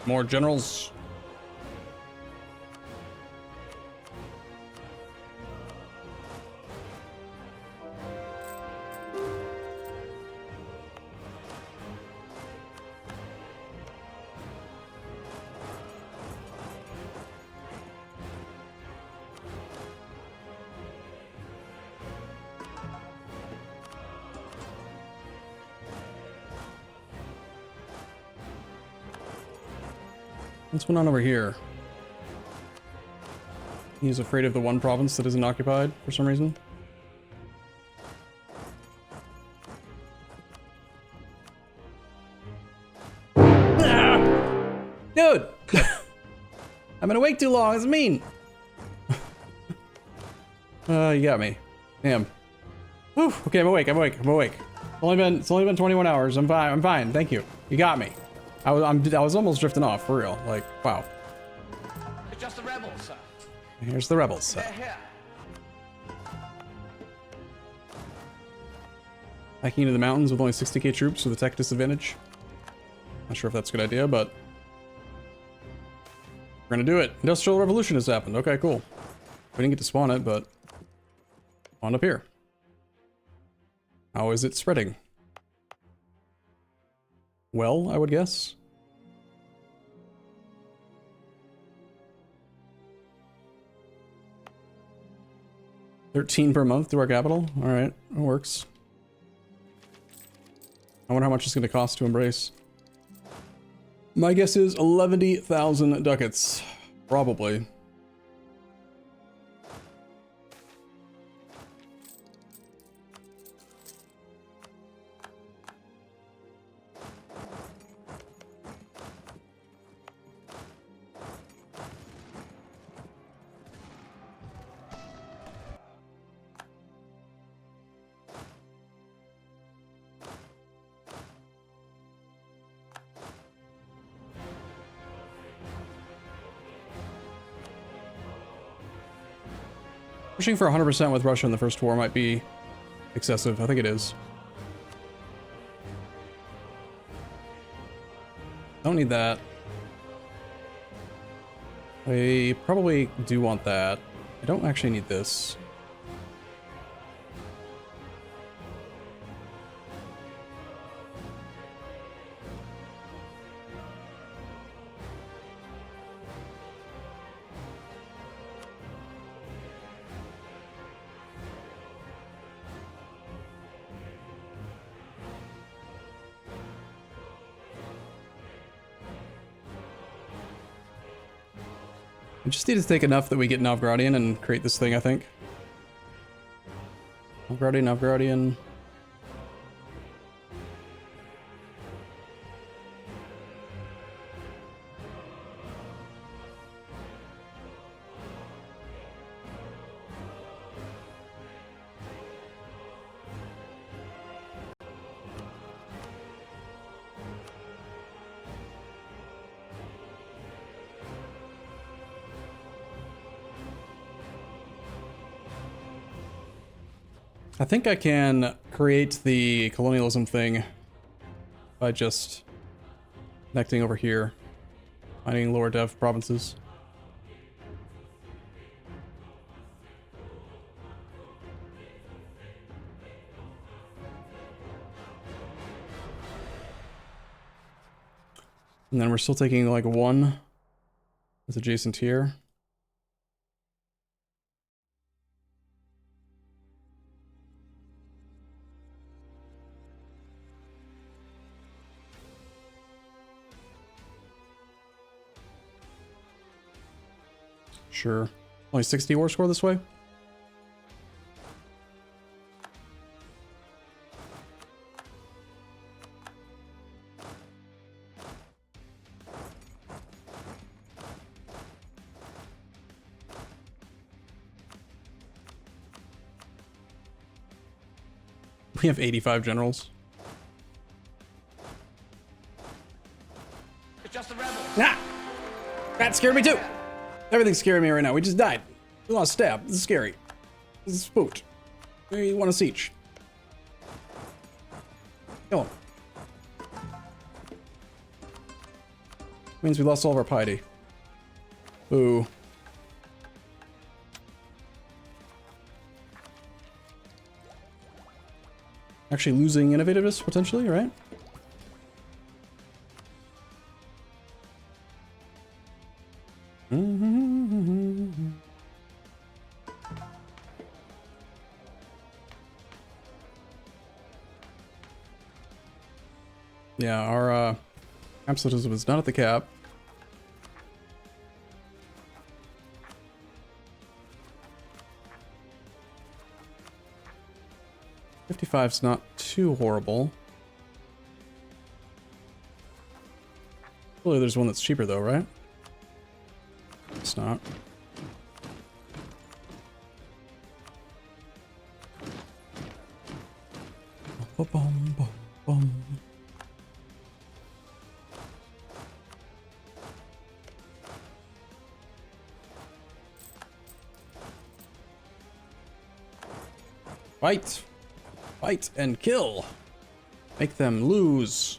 More generals. What's going on over here? He's afraid of the one province that isn't occupied for some reason. Ah! Dude! I've been awake too long, it's mean! You got me. Damn. Whew. Okay, I'm awake, I'm awake, I'm awake. It's only been 21 hours, I'm fine, thank you. You got me. I was almost drifting off, for real. Like, wow. It's just the rebels, sir. Here's the rebels. They're here. Hiking into the mountains with only 60k troops with a tech disadvantage. Not sure if that's a good idea, but we're gonna do it. Industrial Revolution has happened. Okay, cool. We didn't get to spawn it, but spawned up here. How is it spreading? Well, I would guess. $13 per month to our capital. All right, it works. I wonder how much it's going to cost to embrace. My guess is 11,000 ducats, probably. Pushing for 100% with Russia in the first war might be excessive. I think it is. Don't need that. I probably do want that. I don't actually need this. We just need to take enough that we get Novgorodian and create this thing, I think. Novgorodian. I think I can create the colonialism thing by just connecting over here, finding lower dev provinces. And then we're still taking like one that's adjacent here. Sure. Only 60 war score this way? We have 85 generals. It's just the rebels. Nah! That scared me too! Everything's scaring me right now. We just died. We lost stab. This is scary. This is spooked. We want a siege. Kill him. Means we lost all of our piety. Ooh. Actually losing innovativeness, potentially, right? Yeah, our absolutism is not at the cap. 55's not too horrible. Surely there's one that's cheaper though, right? It's not. Ba-bum, ba-bum. Fight! Fight and kill! Make them lose!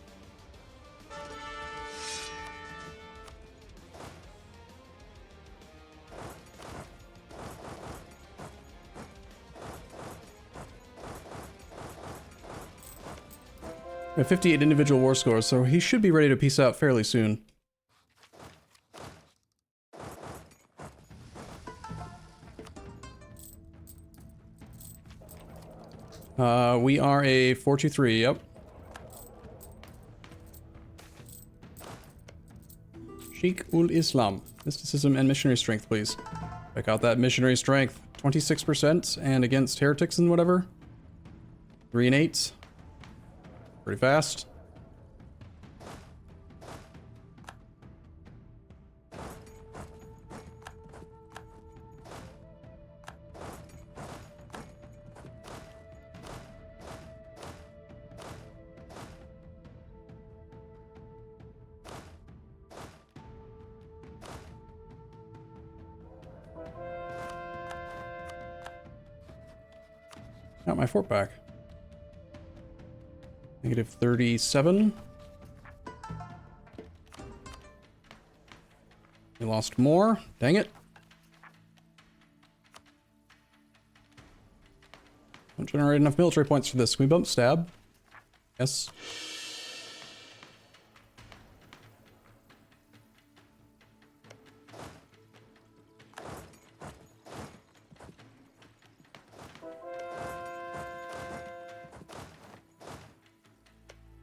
We have 58 individual war scores, so he should be ready to peace out fairly soon. We are a 423, yep. Sheikh ul Islam. Mysticism and missionary strength, please. Check out that missionary strength. 26% and against heretics and whatever. 3 and 8. Pretty fast. Got my fort back. Negative 37. We lost more. Dang it. Don't generate enough military points for this. Can we bump stab? Yes.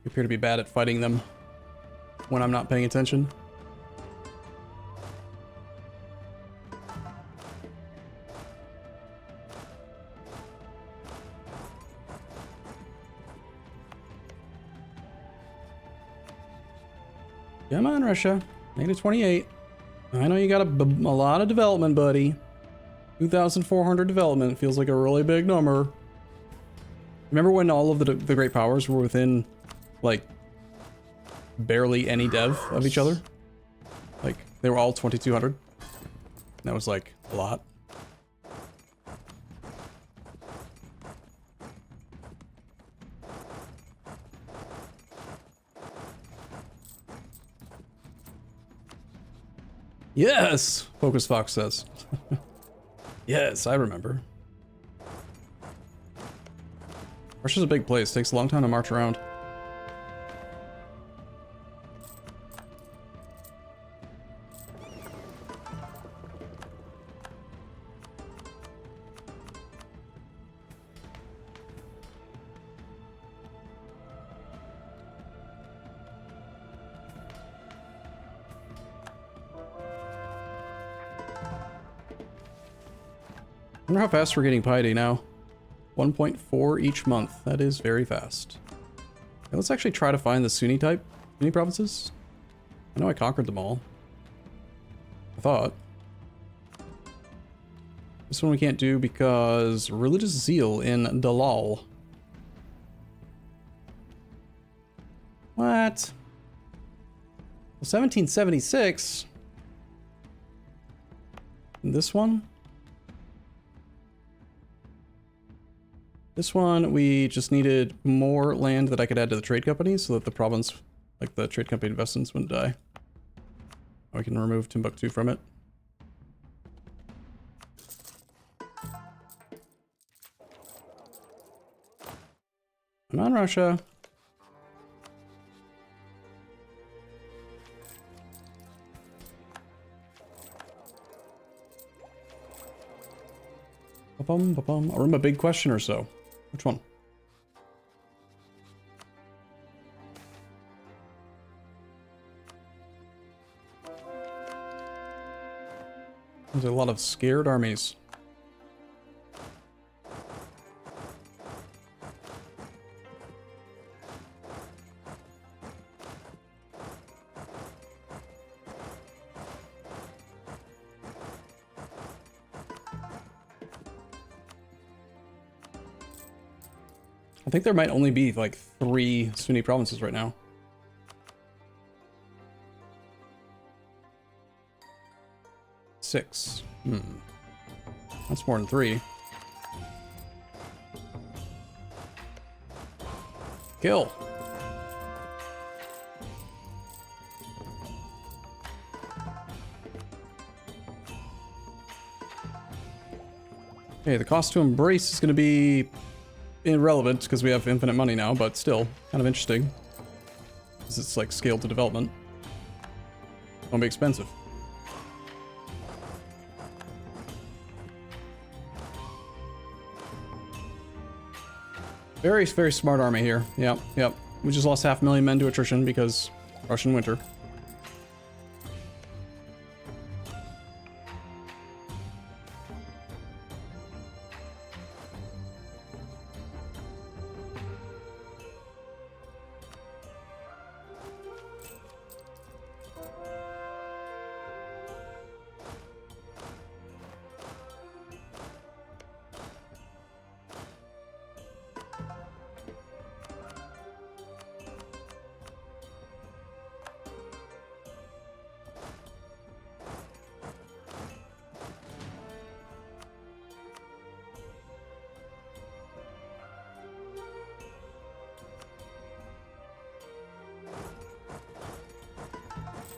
You appear to be bad at fighting them when I'm not paying attention. Come on, Russia. Negative 28. I know you got a lot of development, buddy. 2,400 development feels like a really big number. Remember when all of the great powers were within, like, barely any dev of each other? Like, they were all 2,200. That was, like, a lot. Yes! Focus Fox says. Yes, I remember. Russia's a big place. Takes a long time to march around. I wonder how fast we're getting Pate now. 1.4 each month. That is very fast. Okay, let's actually try to find the Sunni provinces. I know I conquered them all. I thought. This one we can't do because religious zeal in Dalal. What? Well, 1776. And this one? This one, we just needed more land that I could add to the trade company so that the province, like the trade company investments, wouldn't die. We can remove Timbuktu from it. Come on, Russia. Ba-bum, ba-bum. Arumba, big question or so. Which one? There's a lot of scared armies. I think there might only be like 3 Sunni provinces right now. Six. That's more than 3. Kill. Okay, the cost to embrace is going to be irrelevant because we have infinite money now, but still kind of interesting. Because it's like scaled to development. Won't be expensive. Very, very smart army here. Yep, yep. We just lost 500,000 men to attrition because Russian winter.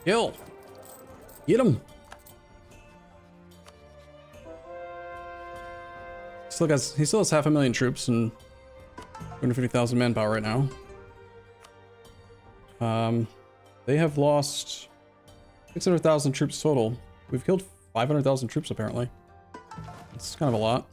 Kill. Get him. He still has 500,000 troops and 250,000 manpower right now. They have lost 600,000 troops total. We've killed 500,000 troops apparently. It's kind of a lot.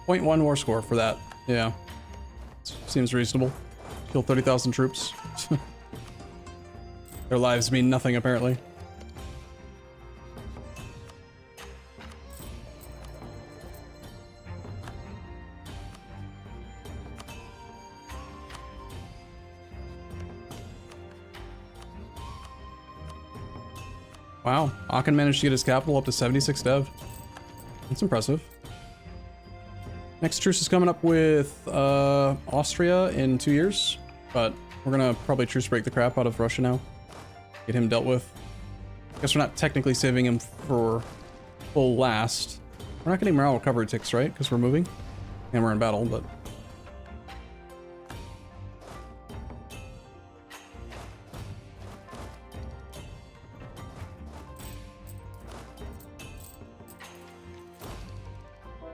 .1 war score for that. Yeah. Seems reasonable. Kill 30,000 troops. Their lives mean nothing, apparently. Wow. Aachen managed to get his capital up to 76 dev. That's impressive. Next truce is coming up with Austria in 2 years, but we're gonna probably truce break the crap out of Russia now. Get him dealt with. Guess we're not technically saving him for full last. We're not getting morale recovery ticks, right? Because we're moving and we're in battle, but...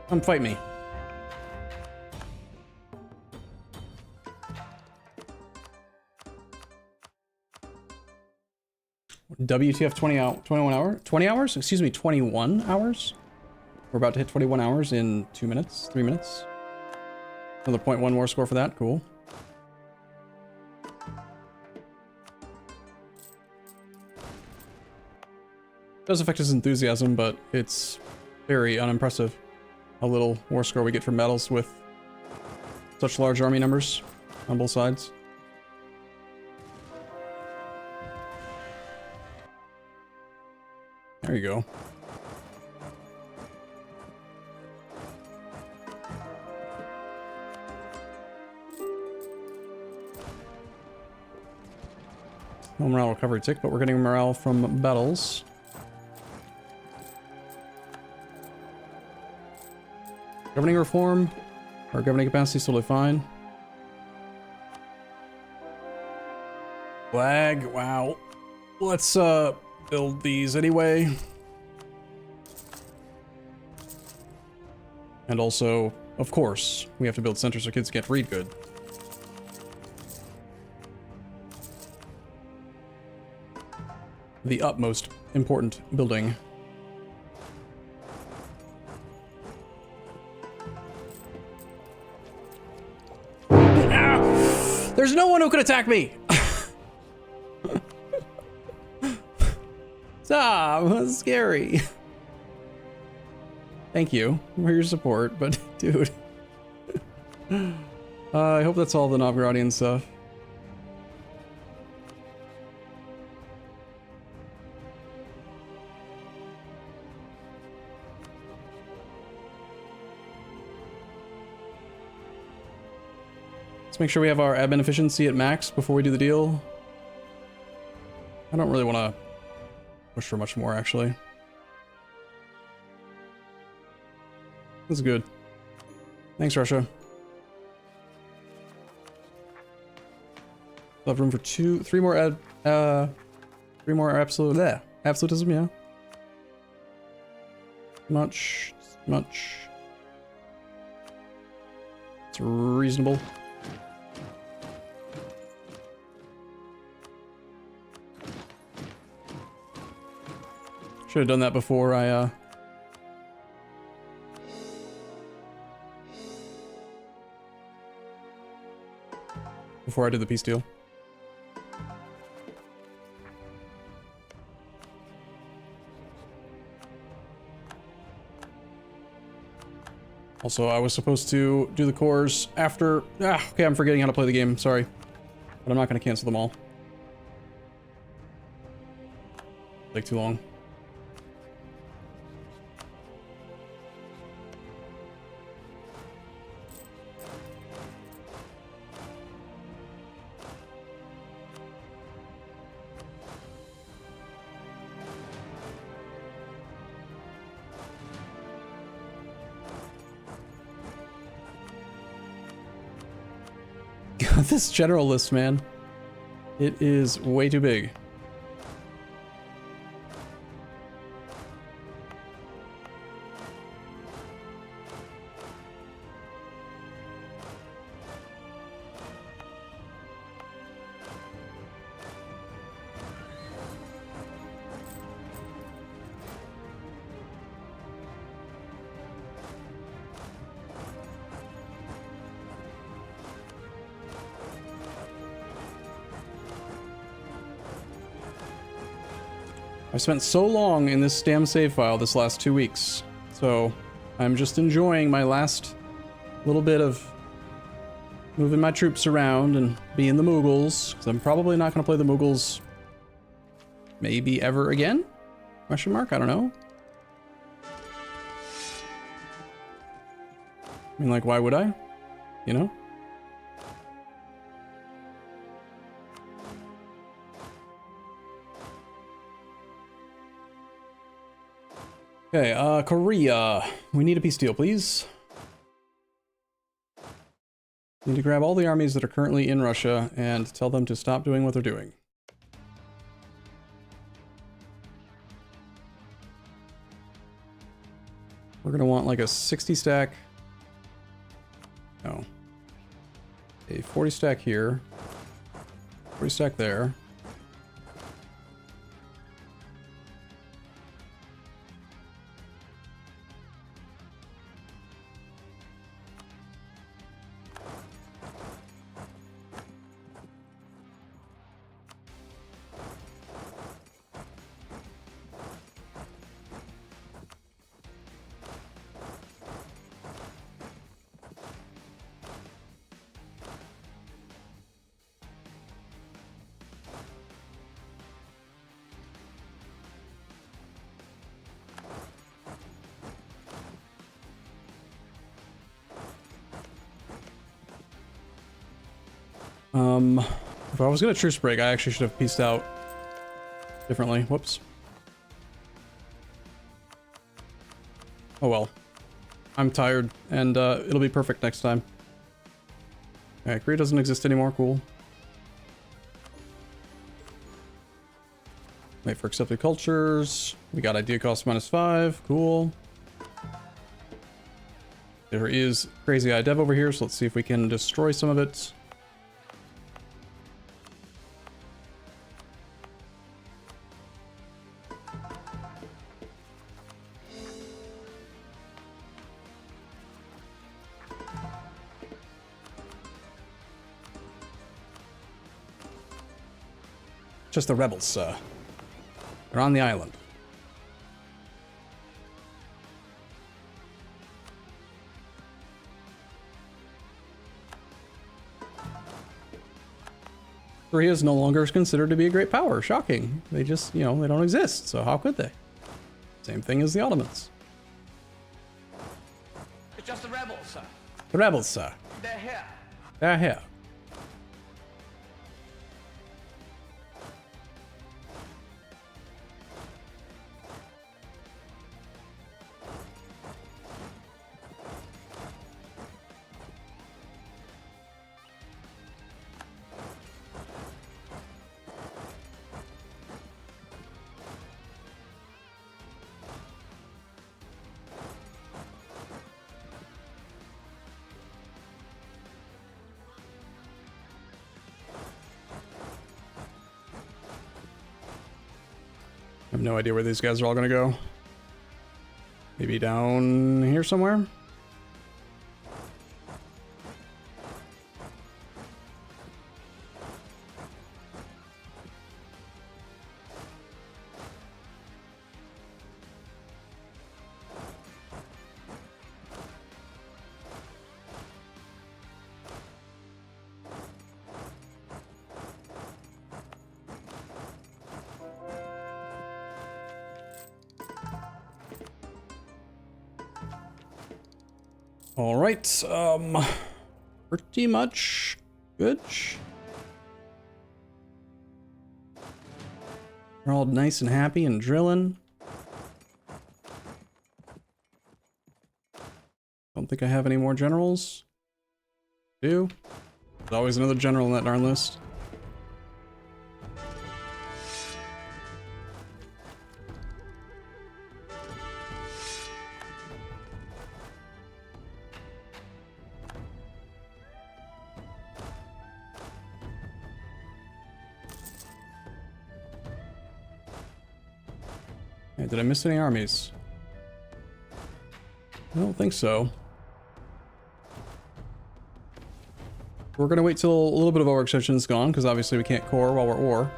Come fight me. WTF 20 hours? Excuse me, 21 hours? We're about to hit 21 hours in 2 minutes, 3 minutes. Another .1 war score for that, cool. Does affect his enthusiasm, but it's very unimpressive how little war score we get from battles with such large army numbers on both sides. There you go. No morale recovery tick, but we're getting morale from battles. Governing reform. Our governing capacity is totally fine. Flag, wow. Let's build these anyway. And also, of course, we have to build centers so kids can't read good. The utmost important building. Ah! There's no one who could attack me! Stop, that's scary. Thank you for your support, but dude. I hope that's all the Novgorodian stuff. Let's make sure we have our admin efficiency at max before we do the deal. I don't really want to push for much more, actually. This is good. Thanks, Russia. We'll have room for three more absolutism, yeah. Much. It's reasonable. Should have done that before I did the peace deal. Also, I was supposed to do the cores after... okay, I'm forgetting how to play the game, sorry. But I'm not going to cancel them all. Take too long. This general list, man. It is way too big. I spent so long in this damn save file this last 2 weeks, so I'm just enjoying my last little bit of moving my troops around and being the Mughals, because I'm probably not going to play the Mughals maybe ever again? Question mark? I don't know. I mean, like, why would I? You know? Okay, Korea. We need a peace deal, please. Need to grab all the armies that are currently in Russia and tell them to stop doing what they're doing. We're gonna want like a 60 stack. No. A 40 stack here. 40 stack there. If I was gonna truce break, I actually should have pieced out differently. Whoops. Oh well. I'm tired, and it'll be perfect next time. Okay, Korea doesn't exist anymore, cool. Wait for accepted cultures. We got idea cost -5, cool. There is crazy IDev over here, so let's see if we can destroy some of it. Just the rebels, they're on the island. Korea is no longer considered to be a great power. Shocking. They just, you know, they don't exist, so how could they? Same thing as the Ottomans. It's just the rebels, sir. The rebels, sir. They're here. They're here. I have no idea where these guys are all gonna go. Maybe down here somewhere? All right, pretty much good. We're all nice and happy and drilling. Don't think I have any more generals. Do? There's always another general in that darn list. Hey, did I miss any armies? I don't think so. We're gonna wait till a little bit of overextension is gone, because obviously we can't core while we're at war.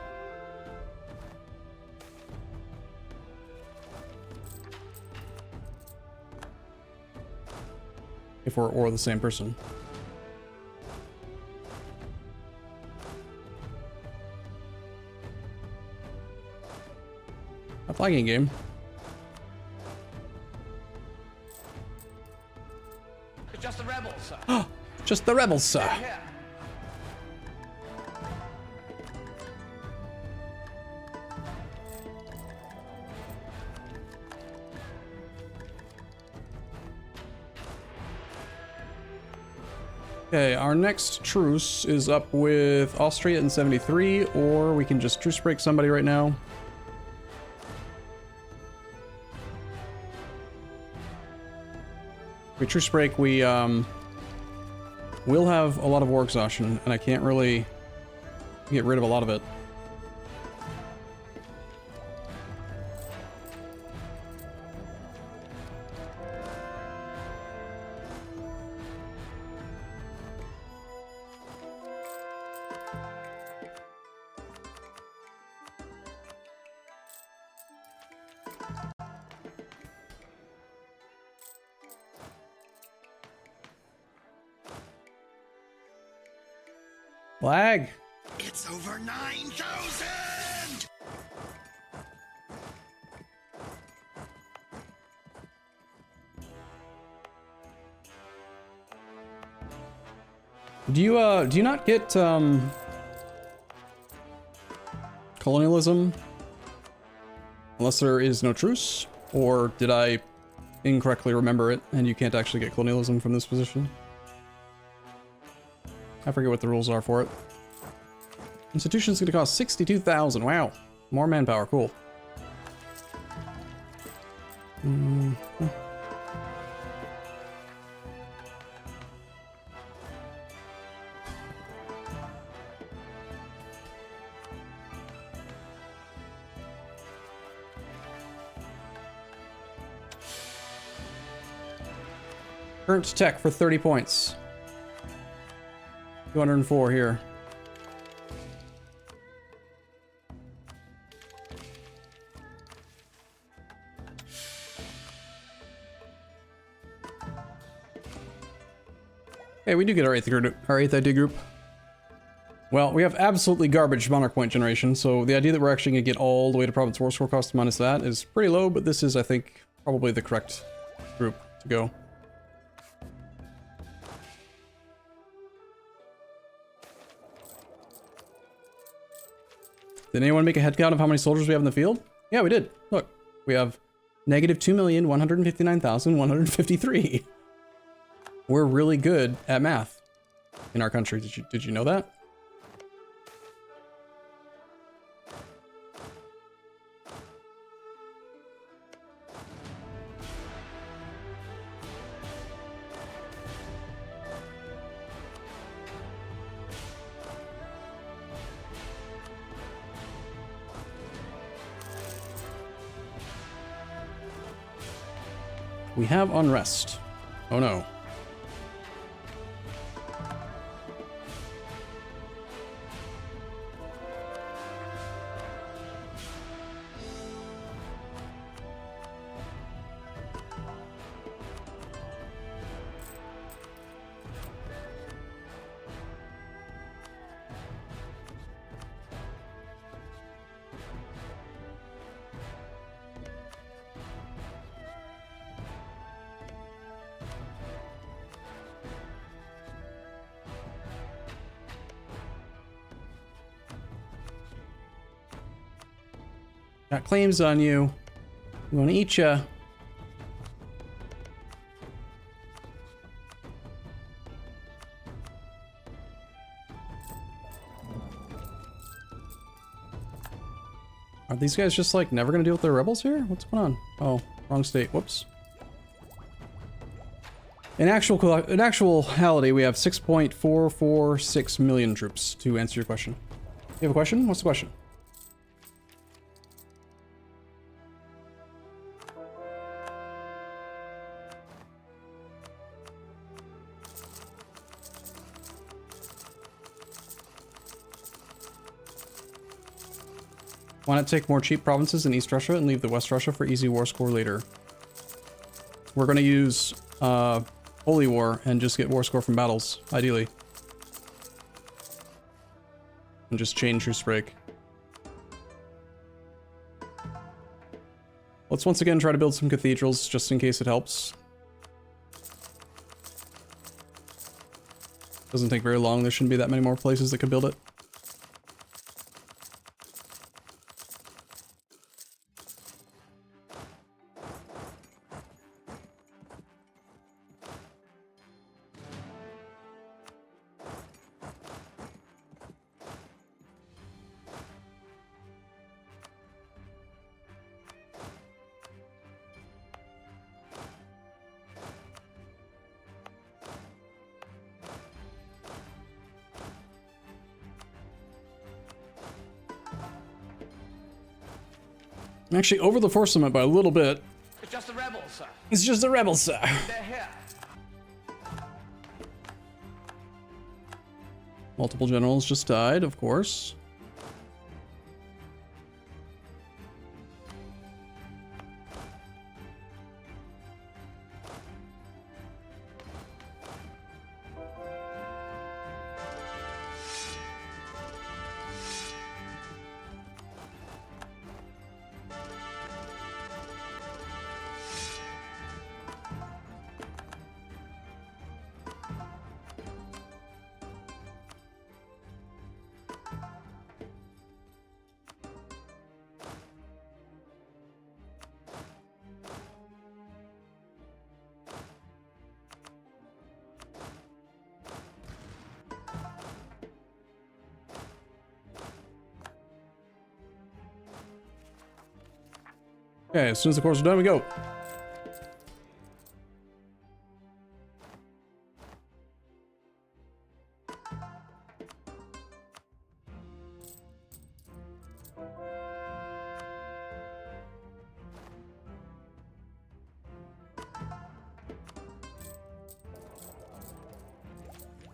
If we're or the same person. A flagging game. It's just the rebels, sir. Just the rebels, sir. They're here. Okay, our next truce is up with Austria in 73, or we can just truce break somebody right now. If we truce break, we will have a lot of war exhaustion, and I can't really get rid of a lot of it. Flag! It's over 9,000! Do you not get, colonialism? Unless there is no truce? Or did I incorrectly remember it, and you can't actually get colonialism from this position? I forget what the rules are for it. Institution's gonna cost 62,000. Wow. More manpower. Cool. Current tech for 30 points. 204 here. Hey, we do get our 8th ID group. Well, we have absolutely garbage monarch point generation, so the idea that we're actually going to get all the way to province war score cost minus that is pretty low, but this is, I think, probably the correct group to go. Did anyone make a head count of how many soldiers we have in the field? Yeah, we did. Look, we have negative 2,159,153. We're really good at math in our country. Did you know that? We have unrest. Oh no. Got claims on you. I'm gonna eat ya. Are these guys just like never gonna deal with their rebels here? What's going on? Oh, wrong state. Whoops. In actuality, we have 6.446 million troops to answer your question. You have a question? What's the question? Why not take more cheap provinces in East Russia and leave the West Russia for easy war score later? We're going to use Holy War and just get war score from battles, ideally. And just chain truce break. Let's once again try to build some cathedrals just in case it helps. Doesn't take very long, there shouldn't be that many more places that could build it. I'm actually over the force limit by a little bit. It's just the rebels, sir. It's just the rebels, sir. They're here. Multiple generals just died, of course. Okay, as soon as the course is done, we go.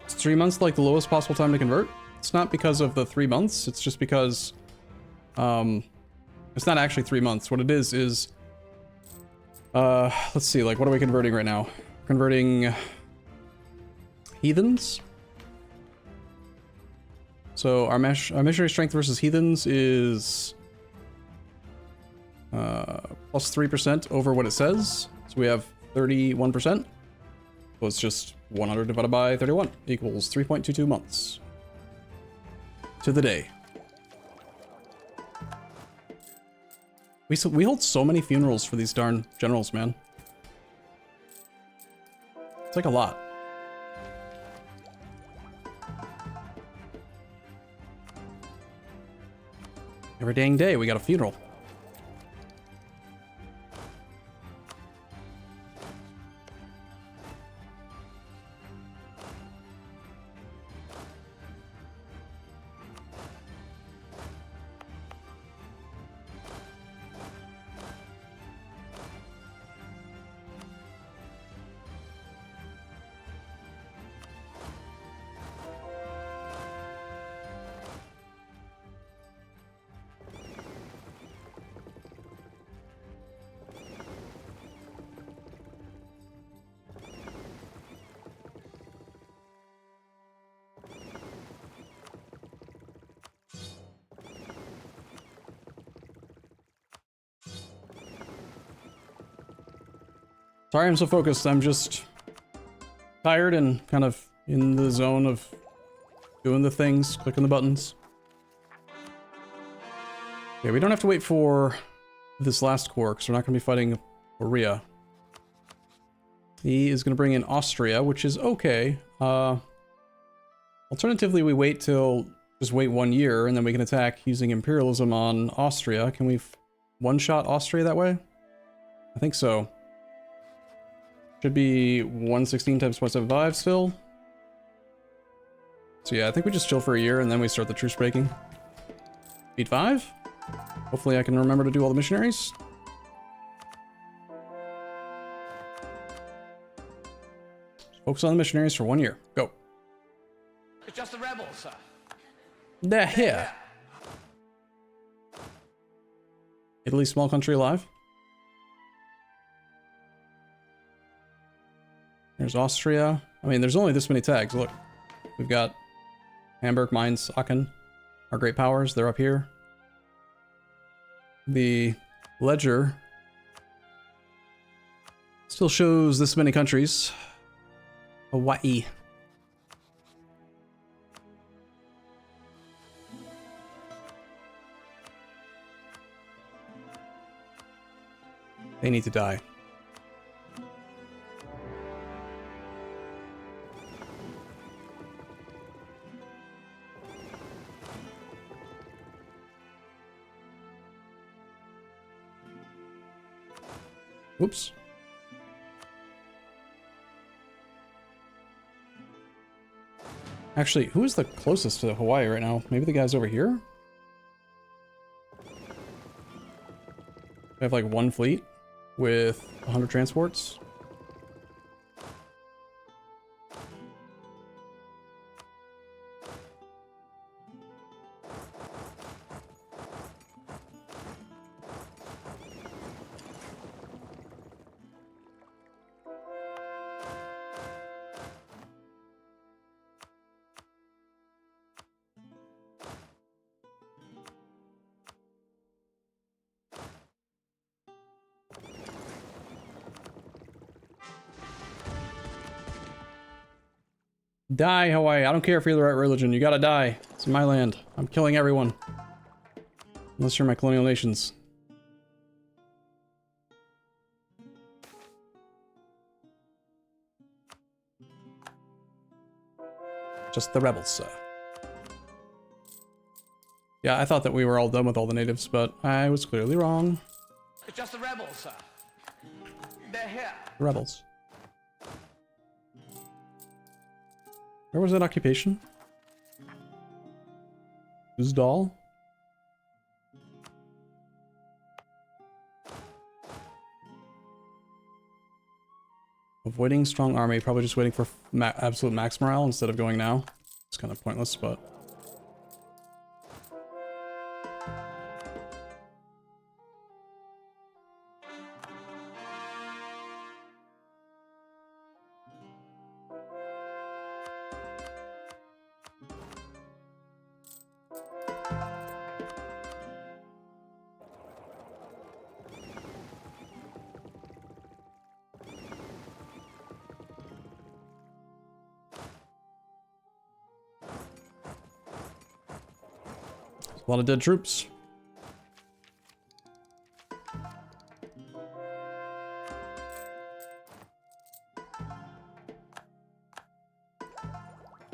Is 3 months like the lowest possible time to convert? It's not because of the 3 months, it's just because it's not actually 3 months. What it is, let's see, like, what are we converting right now? Converting heathens? So our missionary strength versus heathens is plus 3% over what it says. So we have 31%. So it's just 100 divided by 31 equals 3.22 months. To the day. We hold so many funerals for these darn generals, man. It's like a lot. Every dang day we got a funeral. Sorry I'm so focused, I'm just tired and kind of in the zone of doing the things, clicking the buttons. Okay, we don't have to wait for this last corps, because we're not going to be fighting Korea. He is going to bring in Austria, which is okay. Alternatively, we wait till, just wait 1 year, and then we can attack using imperialism on Austria. Can we one-shot Austria that way? I think so. Should be 116 times 0.75 still. So yeah, I think we just chill for a year and then we start the truce breaking. Beat 5. Hopefully I can remember to do all the missionaries. Focus on the missionaries for 1 year. Go. It's just the rebels, sir. They're here. Italy, small country alive. There's Austria. I mean, there's only this many tags. Look, we've got Hamburg, Mainz, Aachen. Our great powers, they're up here. The ledger still shows this many countries. Hawaii. They need to die. Whoops. Actually, who is the closest to Hawaii right now? Maybe the guys over here? We have like 1 fleet with 100 transports. Die, Hawaii. I don't care if you're the right religion. You gotta die. It's my land. I'm killing everyone. Unless you're my colonial nations. Just the rebels, sir. Yeah, I thought that we were all done with all the natives, but I was clearly wrong. It's just the rebels, sir. They're here. The rebels. Where was that occupation? Uzdal? Avoiding strong army, probably just waiting for absolute max morale instead of going now. It's kind of pointless, but... A lot of dead troops.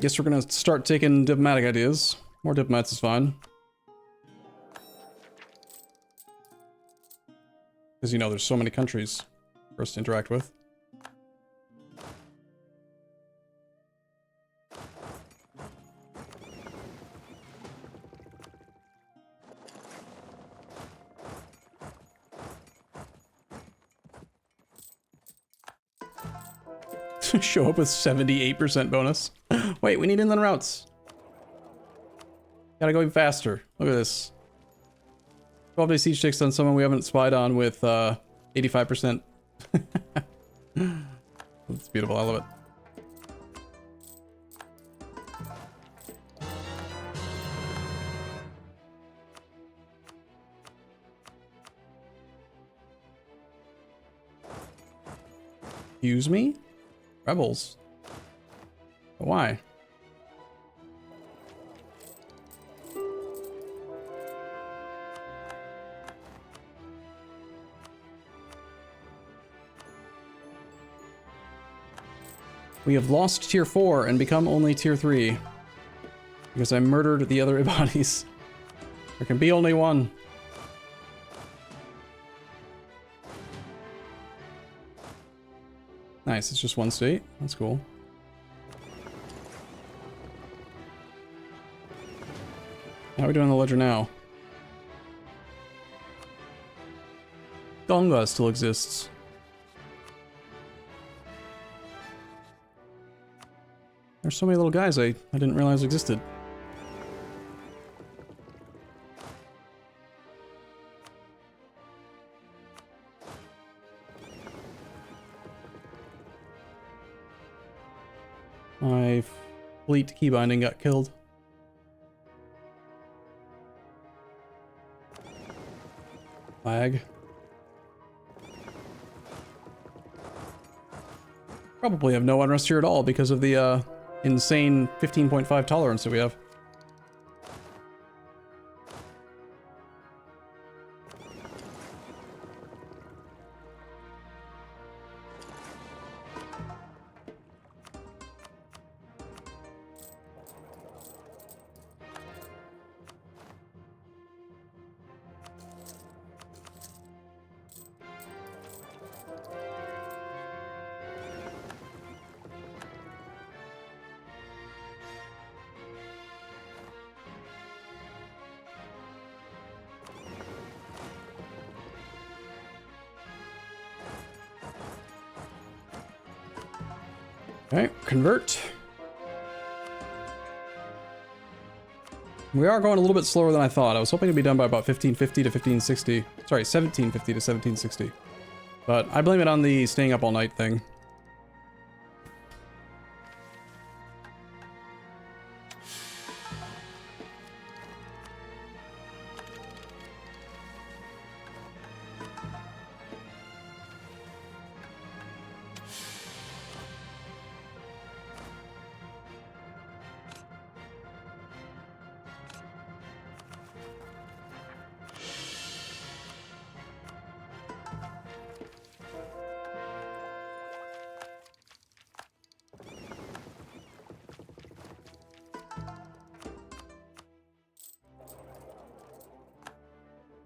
Guess we're gonna start taking diplomatic ideas. More diplomats is fine. Because, you know, there's so many countries for us to interact with. Show up with 78% bonus. Wait, we need inland routes. Gotta go even faster. Look at this. 12-day siege takes on someone we haven't spied on with 85%. That's beautiful. I love it. Excuse me? Rebels. But why? We have lost tier 4 and become only tier 3. Because I murdered the other Ibadis. There can be only one. Nice, it's just one state. That's cool. How are we doing on the ledger now? Tonga still exists. There's so many little guys I didn't realize existed. My fleet keybinding got killed. Flag. Probably have no unrest here at all because of the insane 15.5 tolerance that we have. Okay, convert. We are going a little bit slower than I thought. I was hoping to be done by about 1550 to 1560. Sorry, 1750 to 1760. But I blame it on the staying up all night thing.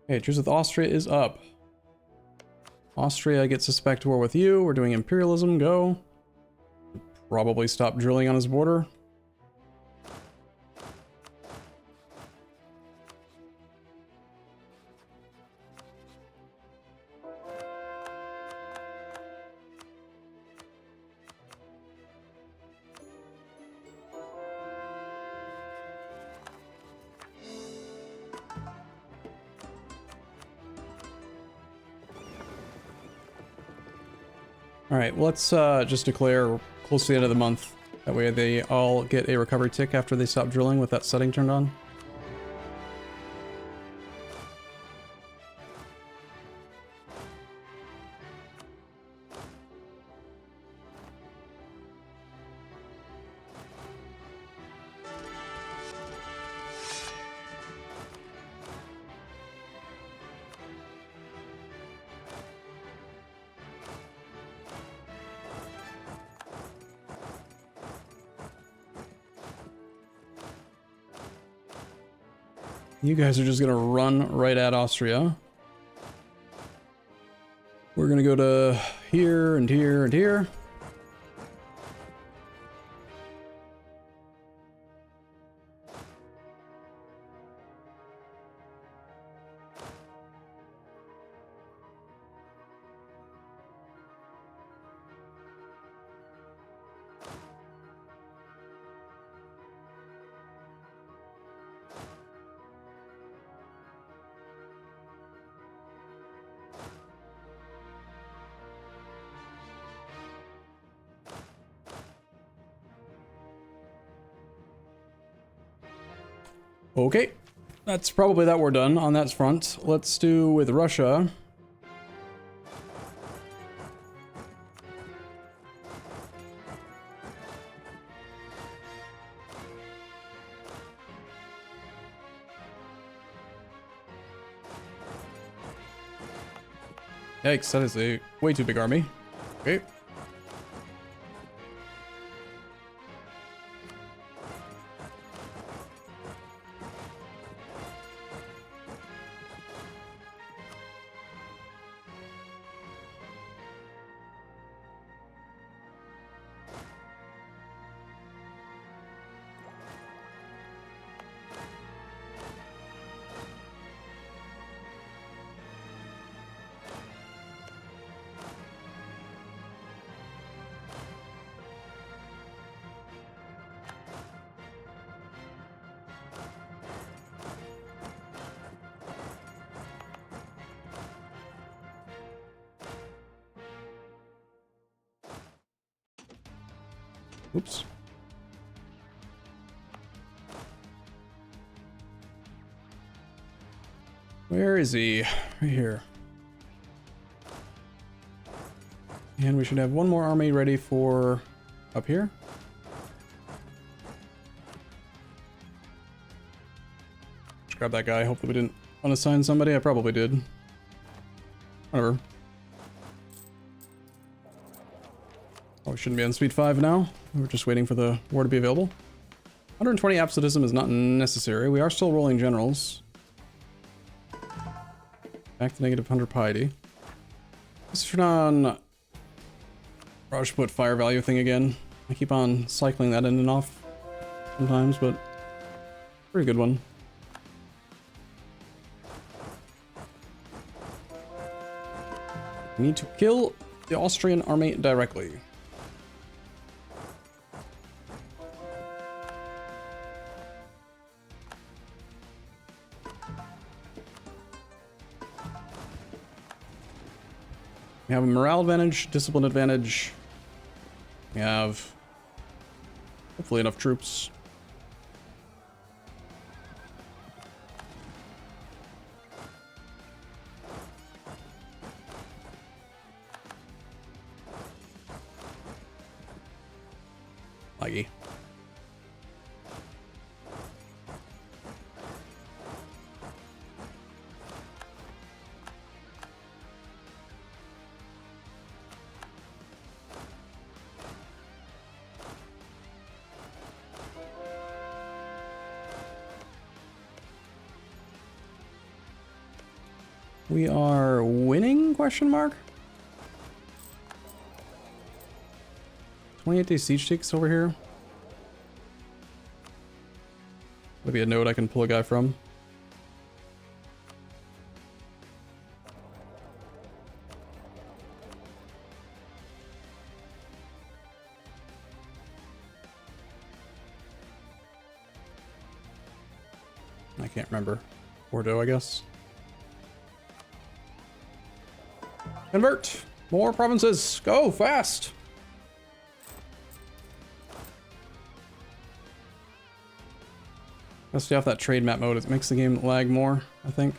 Okay, truce with Austria is up. Austria gets suspect war with you. We're doing imperialism. Go. Probably stop drilling on his border. Alright, well, let's just declare close to the end of the month. That way they all get a recovery tick after they stop drilling with that setting turned on. You guys are just gonna run right at Austria. We're gonna go to here and here and here. Okay, that's probably that we're done on that front. Let's do with Russia. Yikes, that is a way too big army. Okay. Oops. Where is he? Right here. And we should have one more army ready for up here. Just grab that guy. Hopefully we didn't unassign somebody. I probably did. Whatever. Oh, we shouldn't be on speed 5 now. We're just waiting for the war to be available. 120 absolutism is not necessary. We are still rolling generals. Back to negative 100 piety. Let's turn on Rajput fire value thing again. I keep on cycling that in and off sometimes, but pretty good one. We need to kill the Austrian army directly. We have a morale advantage, discipline advantage. We have hopefully enough troops. Laggy. We are winning, question mark? 28-day siege takes over here. Maybe a node I can pull a guy from. I can't remember. Bordeaux, I guess. Convert! More provinces! Go fast! Let's stay off that trade map mode. It makes the game lag more, I think.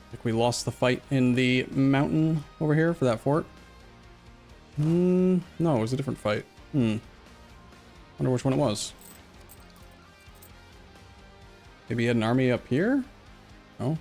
I think we lost the fight in the mountain over here for that fort. No, it was a different fight. Wonder which one it was. Maybe he had an army up here? No.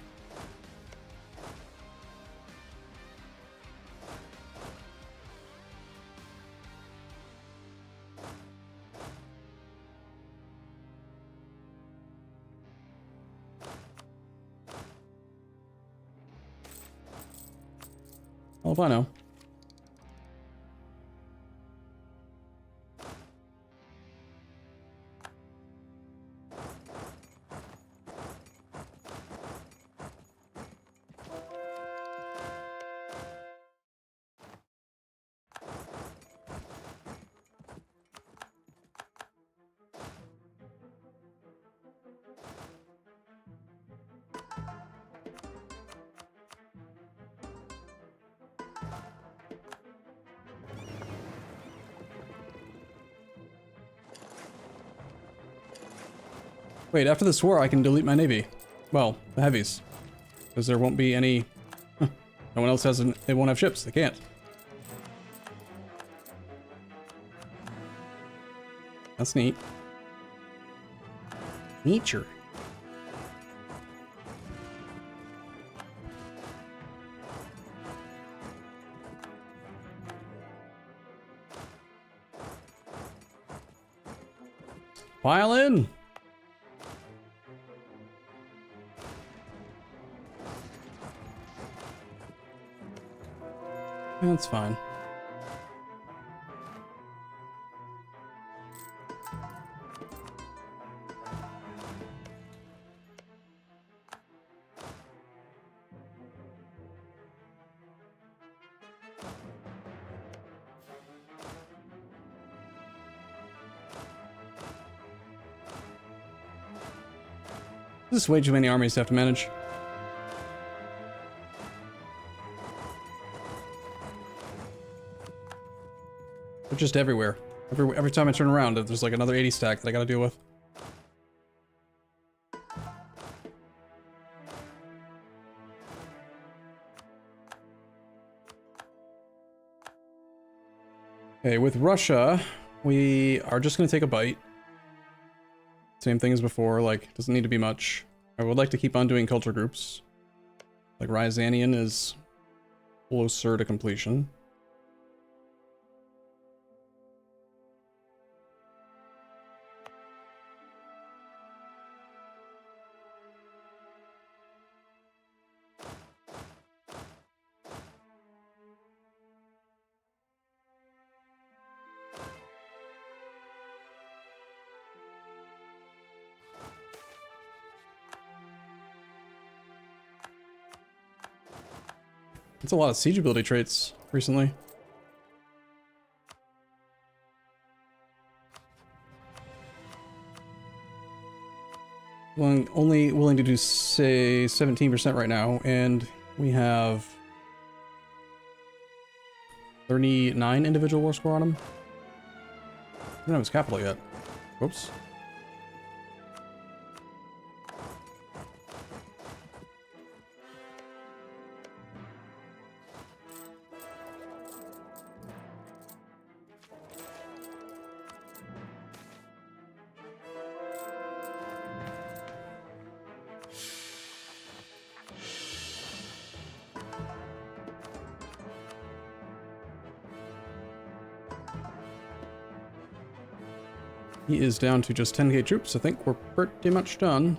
Well, if I know. Wait, after this war, I can delete my navy. Well, the heavies. Because there won't be any... No one else has... They won't have ships. They can't. That's neat. Nature. Pile in! That's fine. This is way too many armies to have to manage. They're just everywhere. Every time I turn around, there's like another 80 stack that I gotta deal with. Okay, with Russia, we are just gonna take a bite. Same thing as before, like, doesn't need to be much. I would like to keep on doing culture groups. Like, Ryazanian is closer to completion. It's a lot of siege ability traits recently. Only willing to do, say, 17% right now, and we have 39 individual war score on him. I don't have his capital yet. Whoops. He is down to just 10k troops. I think we're pretty much done.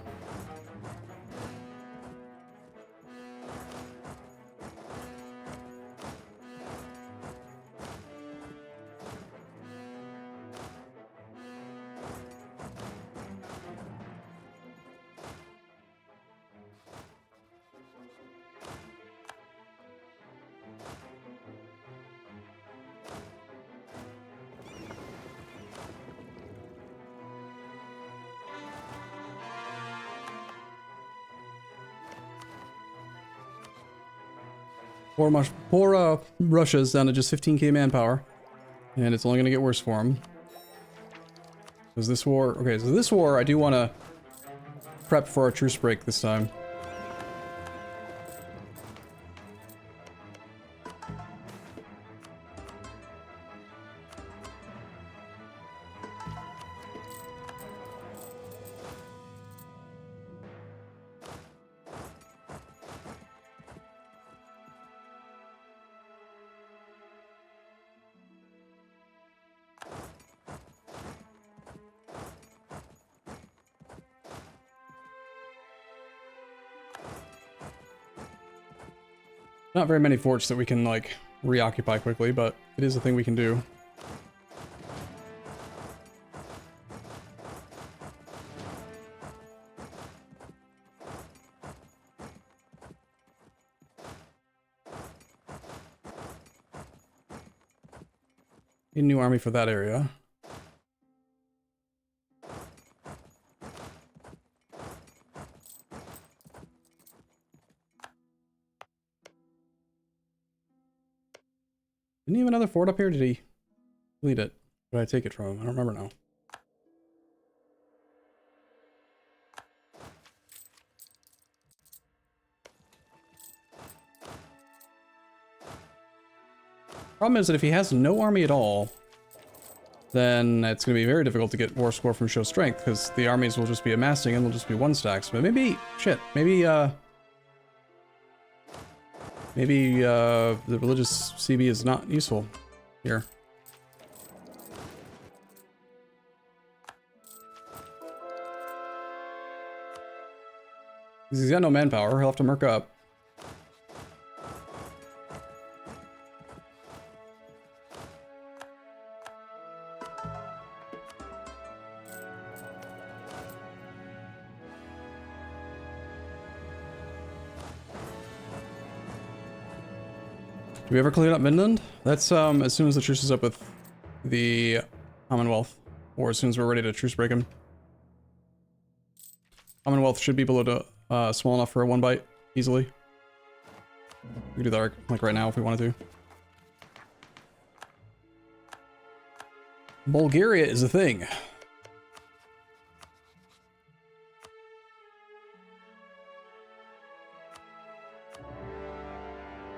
Poor Russia's down to just 15k manpower, and it's only going to get worse for him. Because this war... Okay, so this war, I do want to prep for our truce break this time. Not very many forts that we can, like, reoccupy quickly, but it is a thing we can do. Need a new army for that area. Didn't he have another fort up here? Did he lead it? Where did I take it from? I don't remember now. Problem is that if he has no army at all, then it's going to be very difficult to get war score from show strength, because the armies will just be amassing and they'll just be one stacks. But maybe, shit, maybe the religious CB is not useful here. Because he's got no manpower, he'll have to merc up. Do we ever clean up Midland? That's as soon as the truce is up with the Commonwealth, or as soon as we're ready to truce break him. Commonwealth should be below to small enough for a one bite easily. We can do that like right now if we wanted to. Bulgaria is a thing.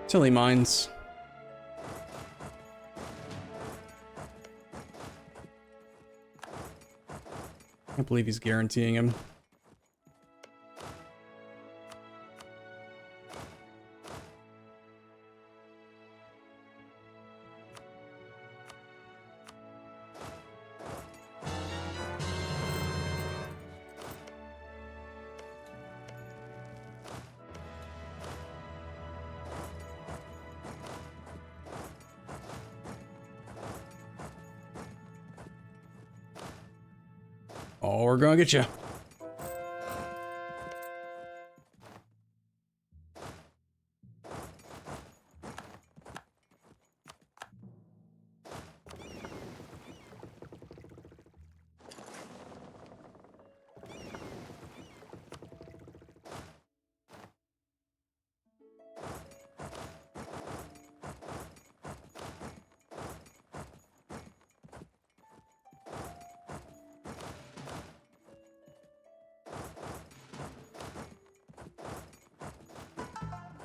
Silly mines. Can't believe he's guaranteeing him. Oh, we're gonna get you.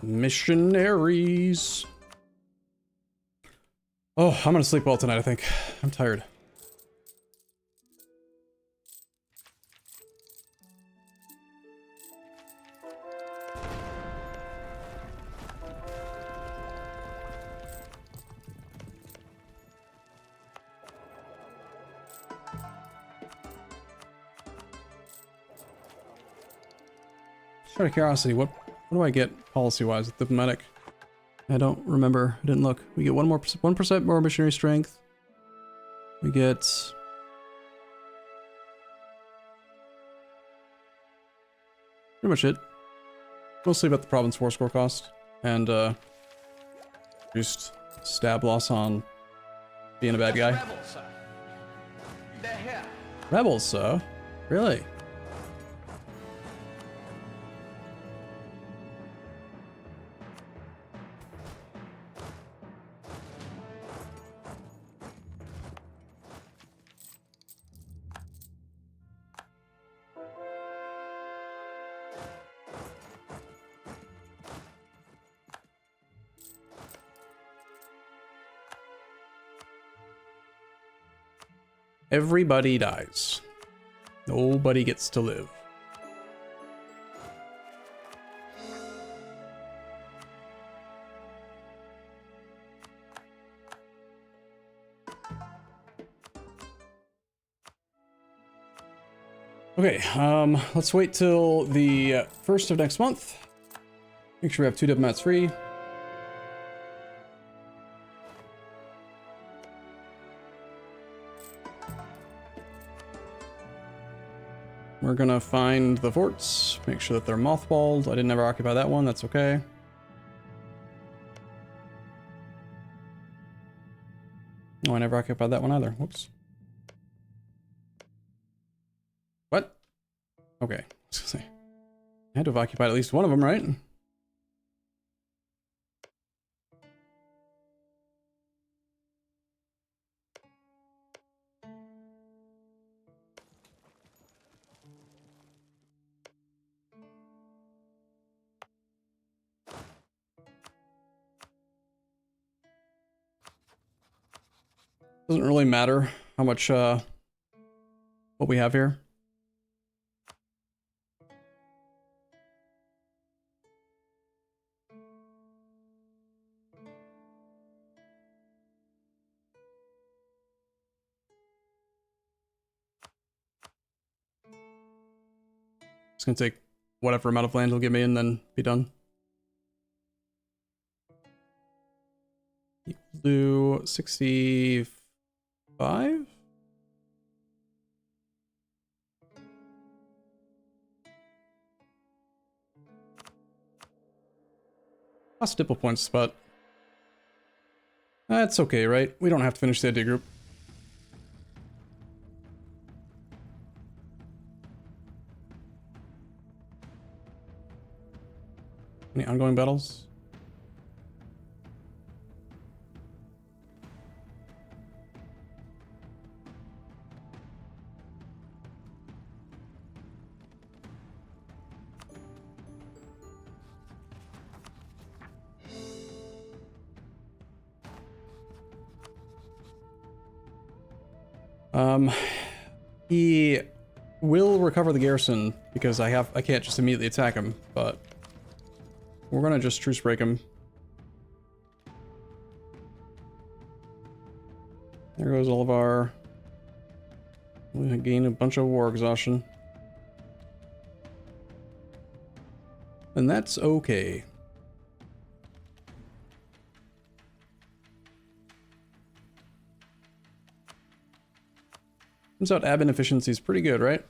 Missionaries. Oh, I'm gonna sleep well tonight, I think. I'm tired. Just out of curiosity, what do I get policy-wise with diplomatic? I don't remember. I didn't look. We get 1% more missionary strength. We get pretty much it. Mostly about the province war score cost and reduced stab loss on being a bad guy. Rebels, sir. They're here. Rebels, sir? Really? Everybody dies. Nobody gets to live. Okay, let's wait till the 1st of next month. Make sure we have 2 diplomats free. we're gonna find the forts, make sure that they're mothballed. I didn't ever occupy that one, that's okay. Oh, I never occupied that one either. Whoops. What? Okay. I had to have occupied at least one of them, right? Doesn't really matter how much, what we have here. It's gonna take whatever amount of land he'll give me and then be done. Do 65? Lost stipple points, but that's okay, right? We don't have to finish the idea group. Any ongoing battles? He will recover the garrison because I can't just immediately attack him, but we're gonna just truce break him. There goes all of our... We're gonna gain a bunch of war exhaustion. And that's okay. Turns out admin efficiency is pretty good, right?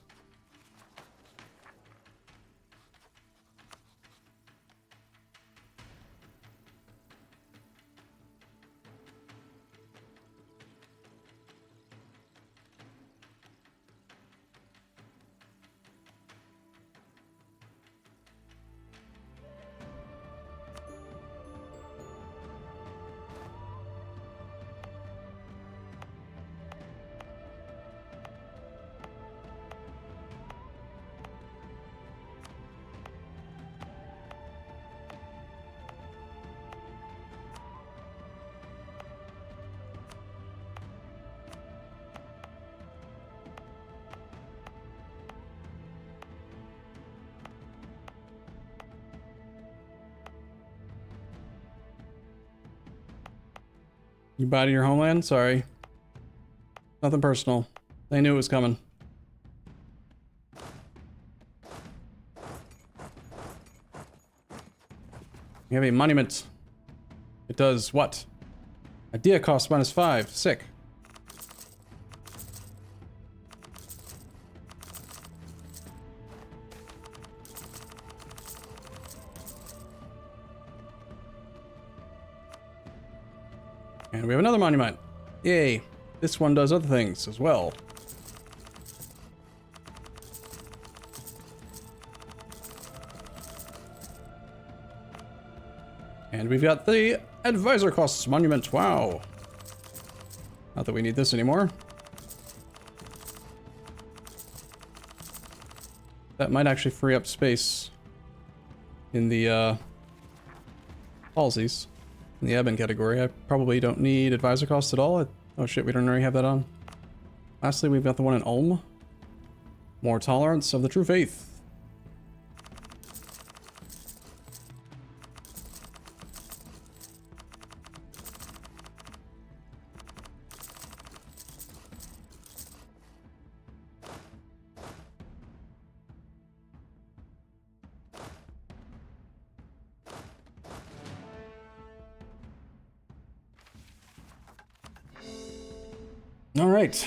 You body your homeland? Sorry. Nothing personal. They knew it was coming. We have a monument. It does what? Idea cost -5. Sick. And we have another monument. Yay. This one does other things as well. And we've got the advisor costs monument. Wow. Not that we need this anymore. That might actually free up space in the policies. In the admin category. I probably don't need advisor costs at all. Oh shit, we don't already have that on. Lastly, we've got the one in Ulm. More tolerance of the true faith. All right.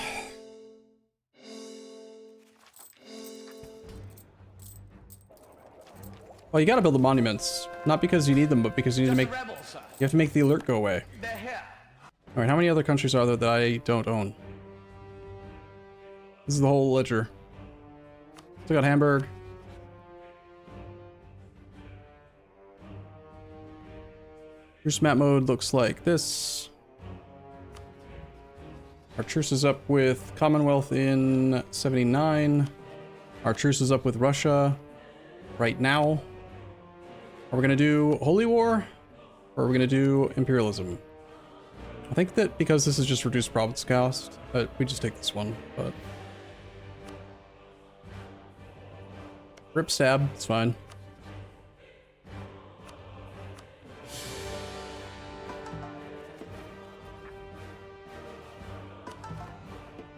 Well, you gotta build the monuments. Not because you need them, but because you need to Just make... a rebel, sir. You have to make the alert go away. They're here. Alright, how many other countries are there that I don't own? This is the whole ledger. Still got Hamburg. Truce map mode looks like this. Our truce is up with Commonwealth in 79. Our truce is up with Russia right now. Are we gonna do Holy War? Or are we gonna do Imperialism? I think that because this is just reduced province cost, we just take this one, but... Rip stab, it's fine.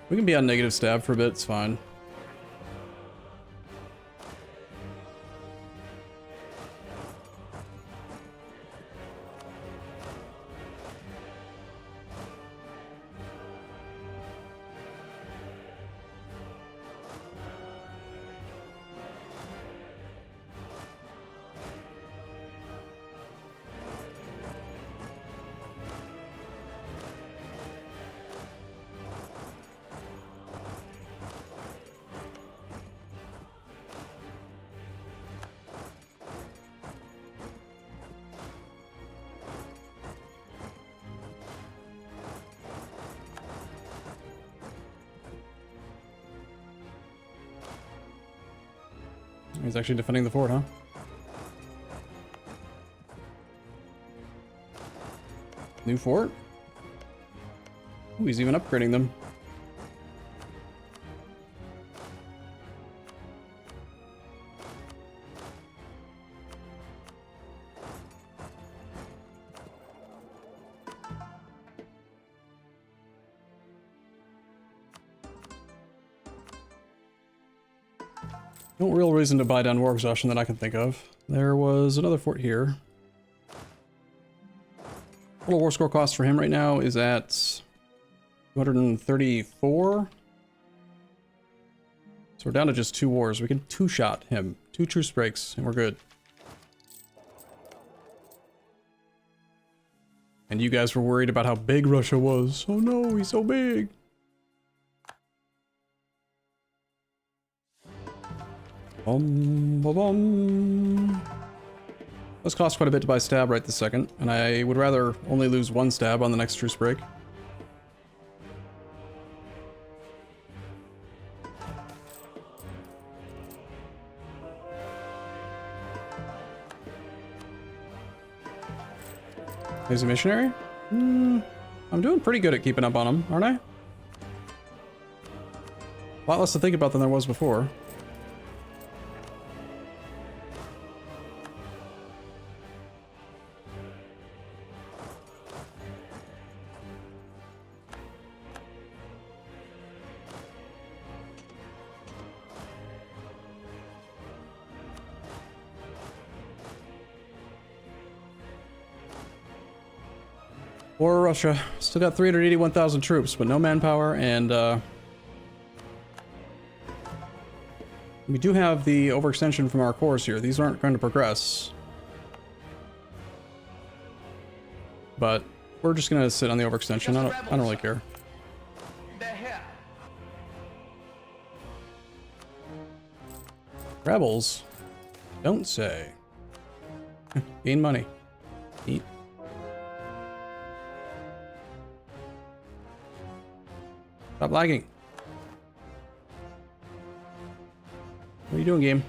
We can be on negative stab for a bit, it's fine. He's actually defending the fort, huh? New fort? Ooh, he's even upgrading them. No real reason to buy down war exhaustion that I can think of. There was another fort here. Total war score cost for him right now is at 234. So we're down to just 2 wars. We can 2-shot him. 2 truce breaks, and we're good. And you guys were worried about how big Russia was. Oh no, he's so big. This costs quite a bit to buy stab right this second, and I would rather only lose 1 stab on the next truce break. He's a missionary? I'm doing pretty good at keeping up on him, aren't I? A lot less to think about than there was before. Or Russia. Still got 381,000 troops, but no manpower, and we do have the overextension from our cores here. These aren't going to progress. But we're just going to sit on the overextension. I don't really care. They're here. Rebels? Don't say. Gain money. Eat. Stop lagging. What are you doing, game?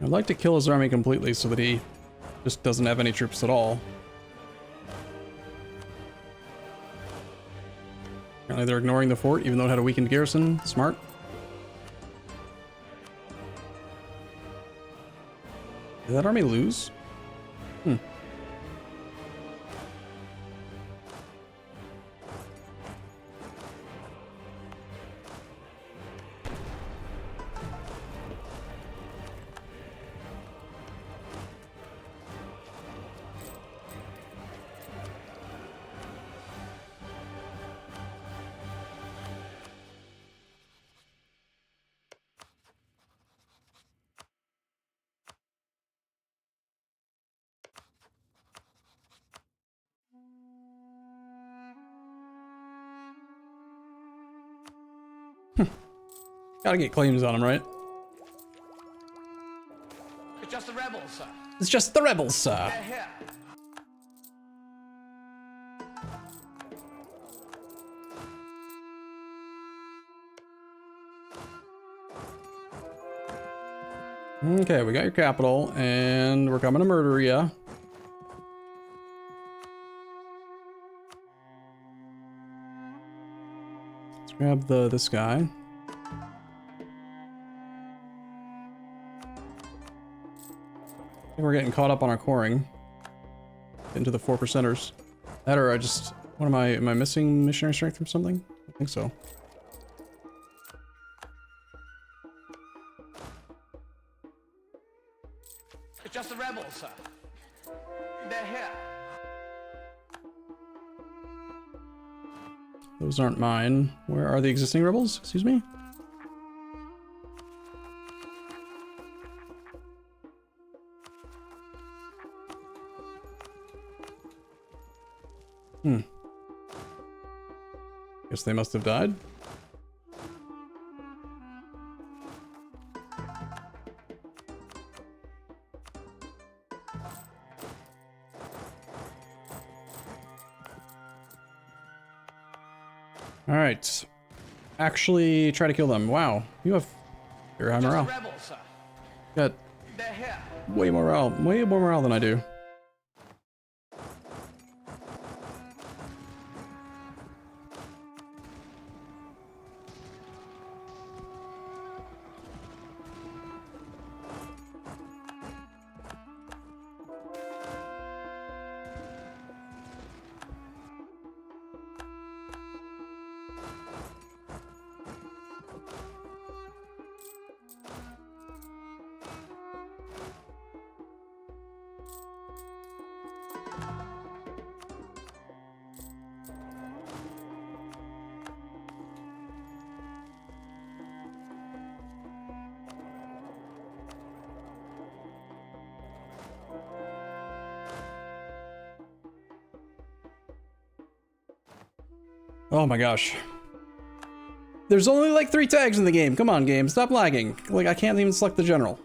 I'd like to kill his army completely so that he just doesn't have any troops at all. Apparently they're ignoring the fort, even though it had a weakened garrison. Smart. Did that army lose? Hmm. Gotta get claims on them, right? It's just the rebels, sir. It's just the rebels, sir. They're here. Okay, we got your capital, and we're coming to murder ya. Let's grab this guy. I think we're getting caught up on our coring. Into the 4%ers. That or I just... What am I missing missionary strength from something? I think so. It's just the rebels, sir. They're here. Those aren't mine. Where are the existing rebels? Excuse me? Hmm. Guess they must have died. Alright. Actually try to kill them. Wow. You have your high morale. Rebels, sir. Got They're here. way more morale than I do. Oh my gosh. There's only like 3 tags in the game. Come on, game. Stop lagging. Like, I can't even select the general.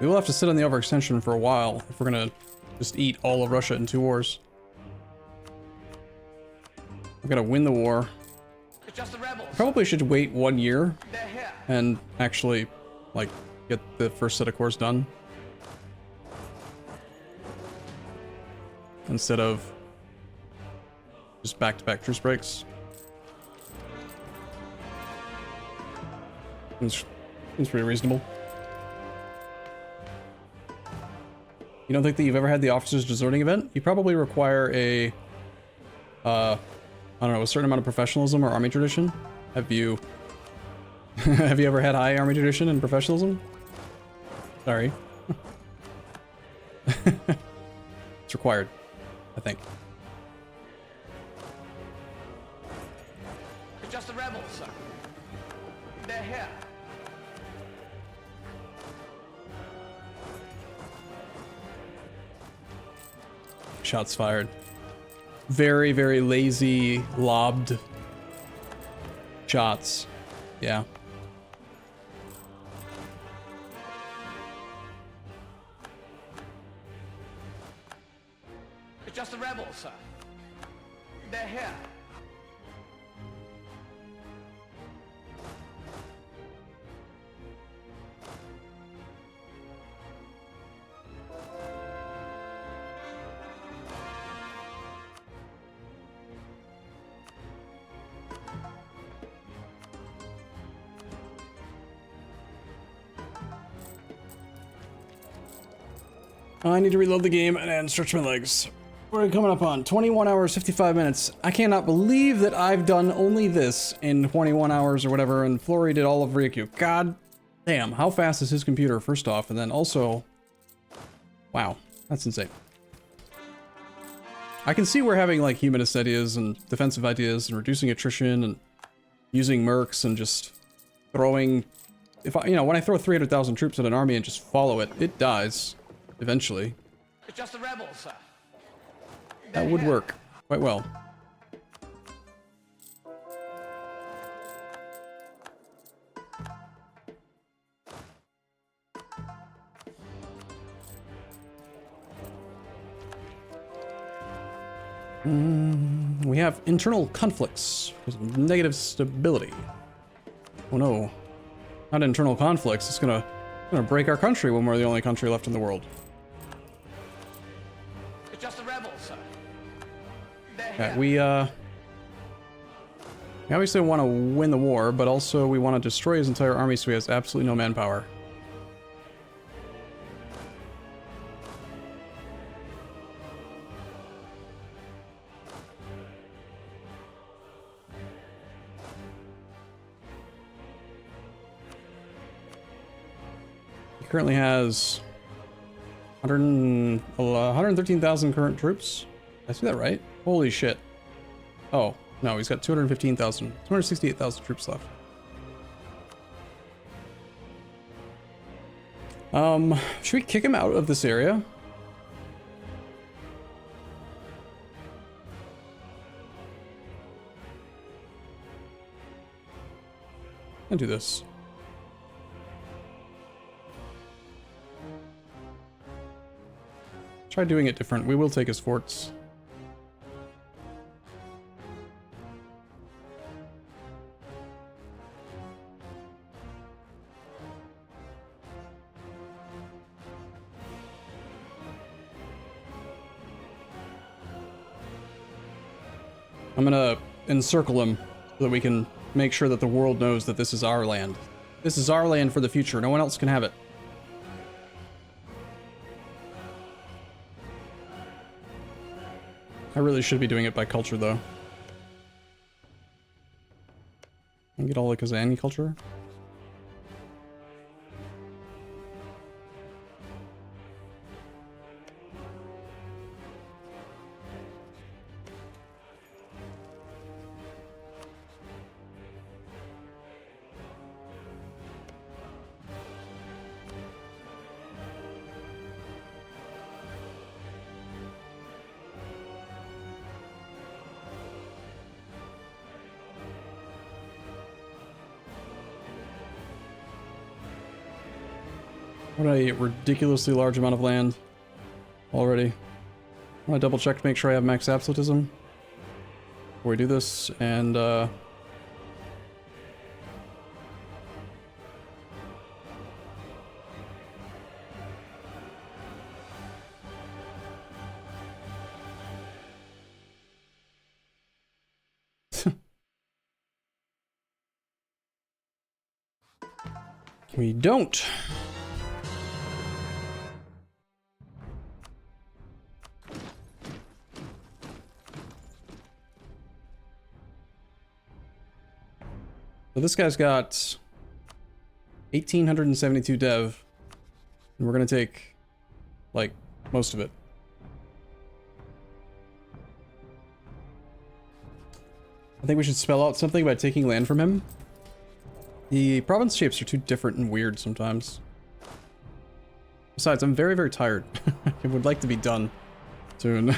We will have to sit on the overextension for a while if we're gonna just eat all of Russia in 2 wars. We're gonna win the war. It's just the rebels. Probably should wait 1 year They're here. and actually, like, get the first set of cores done. Instead of just back-to-back truce breaks. Seems pretty reasonable. You don't think that you've ever had the officers deserting event? You probably require a, I don't know, a certain amount of professionalism or army tradition. Have you, have you ever had high army tradition and professionalism? Sorry. It's required, I think. It's just the rebels, sir. They're here. shots fired. Very, very lazy, lobbed shots. Yeah. It's just the rebels, sir. They're here. I need to reload the game and stretch my legs. We're coming up on 21 hours, 55 minutes. I cannot believe that I've done only this in 21 hours or whatever, and Flory did all of Ryukyu. God damn, how fast is his computer, first off, and then also... Wow, that's insane. I can see we're having, like, humanist ideas and defensive ideas and reducing attrition and using mercs and just throwing... If I, you know, when I throw 300,000 troops at an army and just follow it, it dies. Eventually. It's just the rebels, sir. That would work quite well. We have internal conflicts with negative stability. Oh no, not internal conflicts. It's gonna break our country when we're the only country left in the world. It's just the rebels, sir. They're Okay, here. we obviously want to win the war, but also we want to destroy his entire army so he has absolutely no manpower. He currently has 113,000 current troops. Did I see that right? Holy shit. Oh, no, he's got 268,000 troops left. Should we kick him out of this area? I'll do this. Try doing it different. We will take his forts. I'm gonna encircle him so that we can make sure that the world knows that this is our land. This is our land for the future. No one else can have it. I really should be doing it by culture, though. And get all the Kazani culture. What a ridiculously large amount of land already. I want to double check to make sure I have max absolutism before we do this, and we don't. So this guy's got 1,872 dev, and we're gonna take, like, most of it. I think we should spell out something by taking land from him. The province shapes are too different and weird sometimes. Besides, I'm very, very tired. I would like to be done Tune.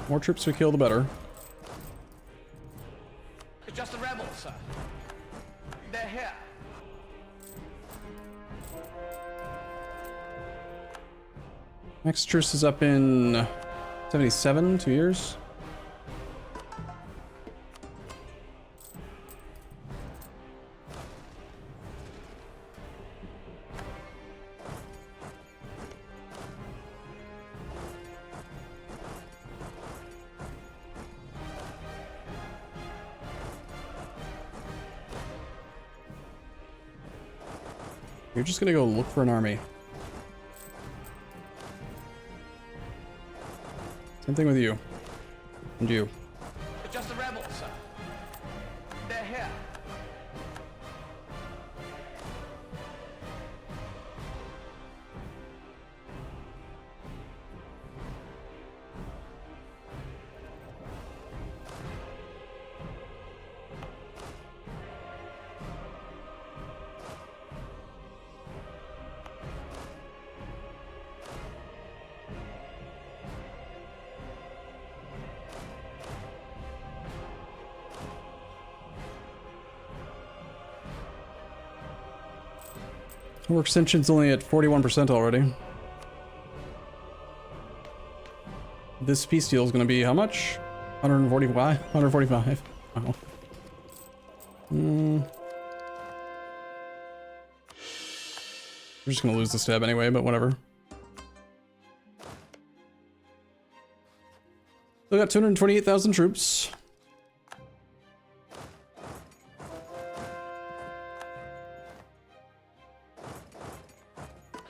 More troops we kill, the better. It's just the rebels, sir. They're here. Next truce is up in 77, 2 years. You're just gonna go look for an army. Same thing with you. And you. It's just the rebels, sir. They're here. Overextension's only at 41% already. This peace deal is going to be how much? 145? 145. Wow. We're just going to lose this tab anyway, but whatever. We got 228,000 troops.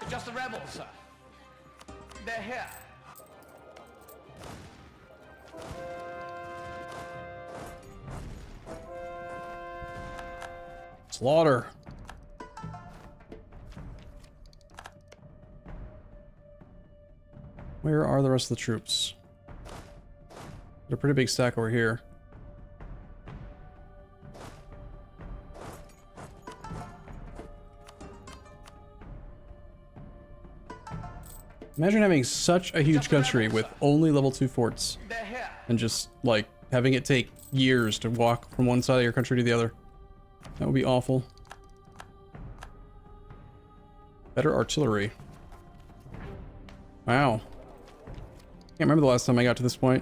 It's just the rebels, sir. They're here. Slaughter. Where are the rest of the troops? Got a pretty big stack over here. Imagine having such a huge country with only level 2 forts. They're here. And just, like, having it take years to walk from one side of your country to the other. That would be awful. Better artillery. Wow. Can't remember the last time I got to this point.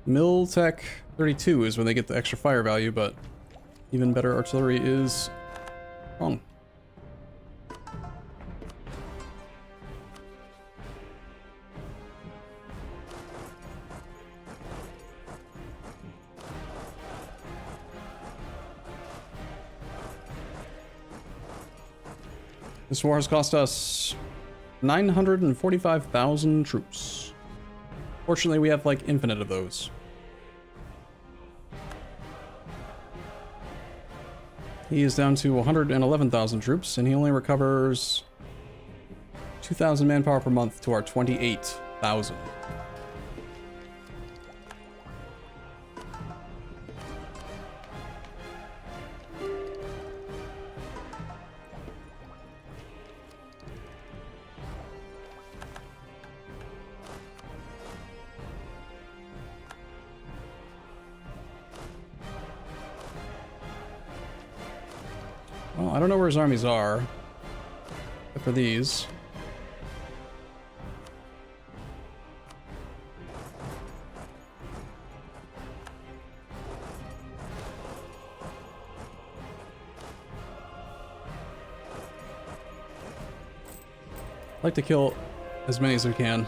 Mill Tech 32 is when they get the extra fire value, but even better artillery is wrong. This war has cost us 945,000 troops. Fortunately, we have like infinite of those. He is down to 111,000 troops, and he only recovers 2,000 manpower per month to our 28,000. Well, I don't know where his armies are, except for these. I'd like to kill as many as we can.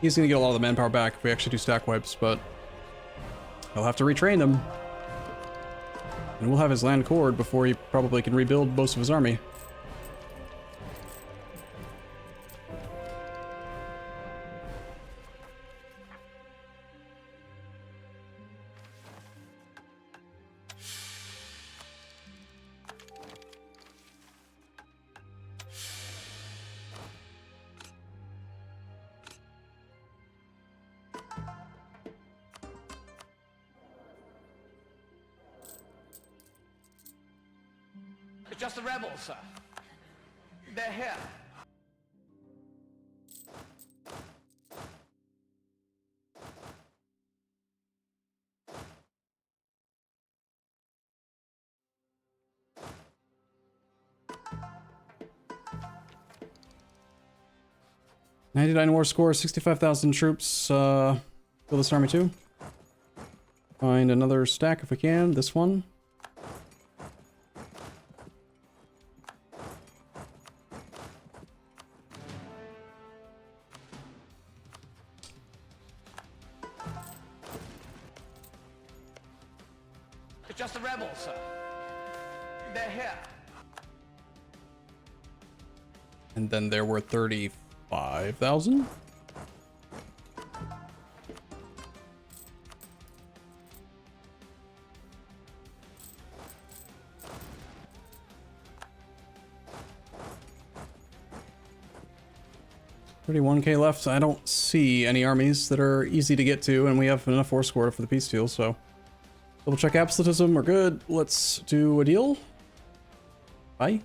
He's gonna get a lot of the manpower back if we actually do stack wipes, but he'll have to retrain them. And we'll have his land cored before he probably can rebuild most of his army. It's just the rebels, sir. They're here. $99 war score, 65,000 troops. Build this army too. Find another stack if we can. This one. It's just the rebels, sir. They're here. And then there were 35,000. $31K left. I don't see any armies that are easy to get to, and we have enough war score for the peace deal, so double check absolutism. We're good. Let's do a deal. Bye.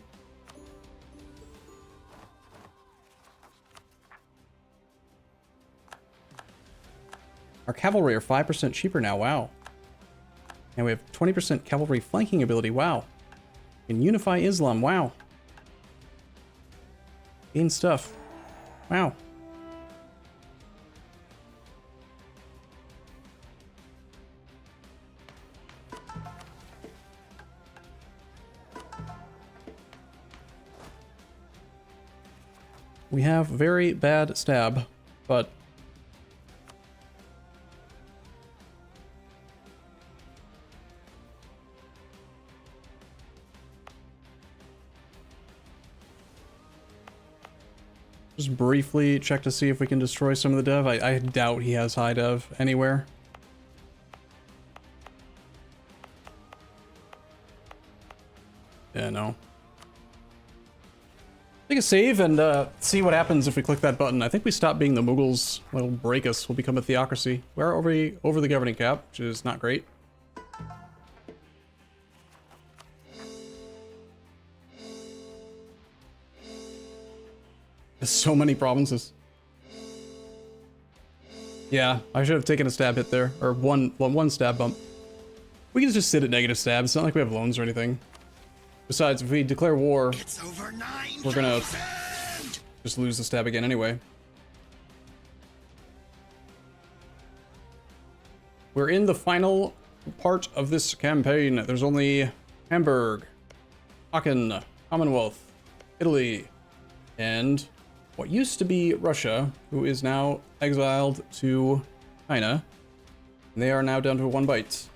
Our cavalry are 5% cheaper now. Wow. And we have 20% cavalry flanking ability. Wow. And unify Islam. Wow. Gain stuff. Wow. We have very bad stab, but just briefly check to see if we can destroy some of the dev. I doubt he has high dev anywhere. Yeah, no. Take a save and see what happens if we click that button. I think we stop being the Mughals. It'll break us. We'll become a theocracy. We're over the governing cap, which is not great. There's so many provinces. Yeah, I should have taken a stab hit there, or one stab bump. We can just sit at negative stab. It's not like we have loans or anything. Besides, if we declare war, It's over 9,000! we're gonna just lose the stab again anyway. We're in the final part of this campaign. There's only Hamburg, Aachen, Commonwealth, Italy, and what used to be Russia, who is now exiled to China. And they are now down to 1 byte.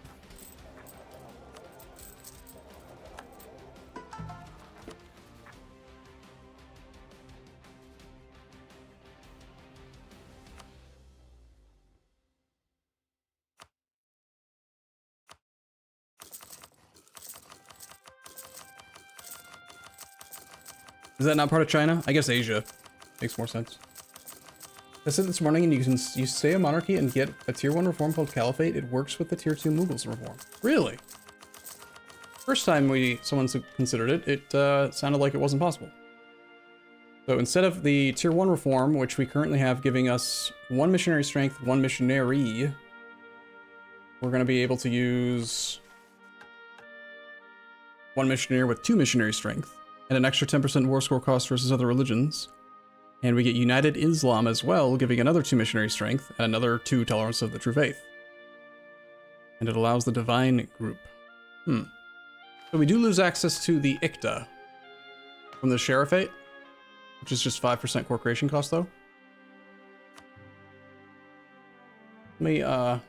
Is that not part of China? I guess Asia. Makes more sense. I said this morning, and you stay a monarchy and get a tier 1 reform called Caliphate. It works with the tier 2 Mughals reform. Really? First time someone considered it, it sounded like it wasn't possible. So instead of the tier 1 reform, which we currently have giving us 1 missionary strength, 1 missionary, we're going to be able to use 1 missionary with 2 missionary strength. And an extra 10% war score cost versus other religions. And we get United Islam as well, giving another 2 missionary strength and another 2 tolerance of the true faith. And it allows the divine group. So we do lose access to the Ikta from the Sheriffate, which is just 5% core creation cost though. Let me get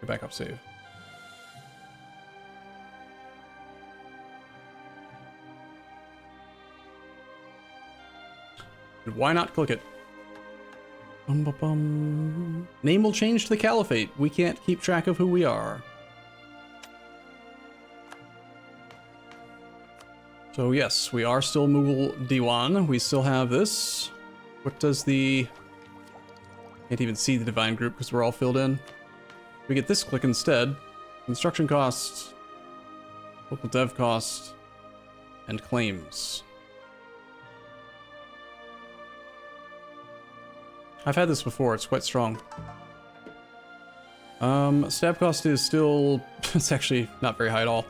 back up save. Why not click it? Name will change to the Caliphate. We can't keep track of who we are. So yes, we are still Mughal Diwan. We still have this. What does the... Can't even see the divine group because we're all filled in. We get this click instead. Construction costs. Local dev cost. and claims. I've had this before, it's quite strong. Stab cost is still, it's actually not very high at all.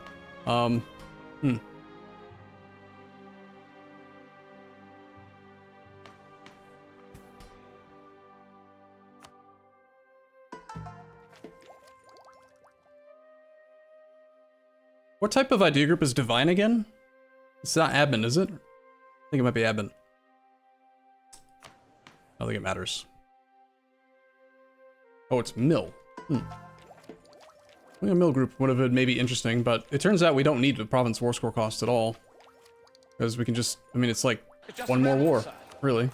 What type of idea group is divine again? It's not admin, is it? I think it might be admin. I don't think it matters. Oh, it's mill. I think a mill group would have been maybe interesting, but it turns out we don't need the province war score cost at all. Because we can just, I mean, it's like one more war, really.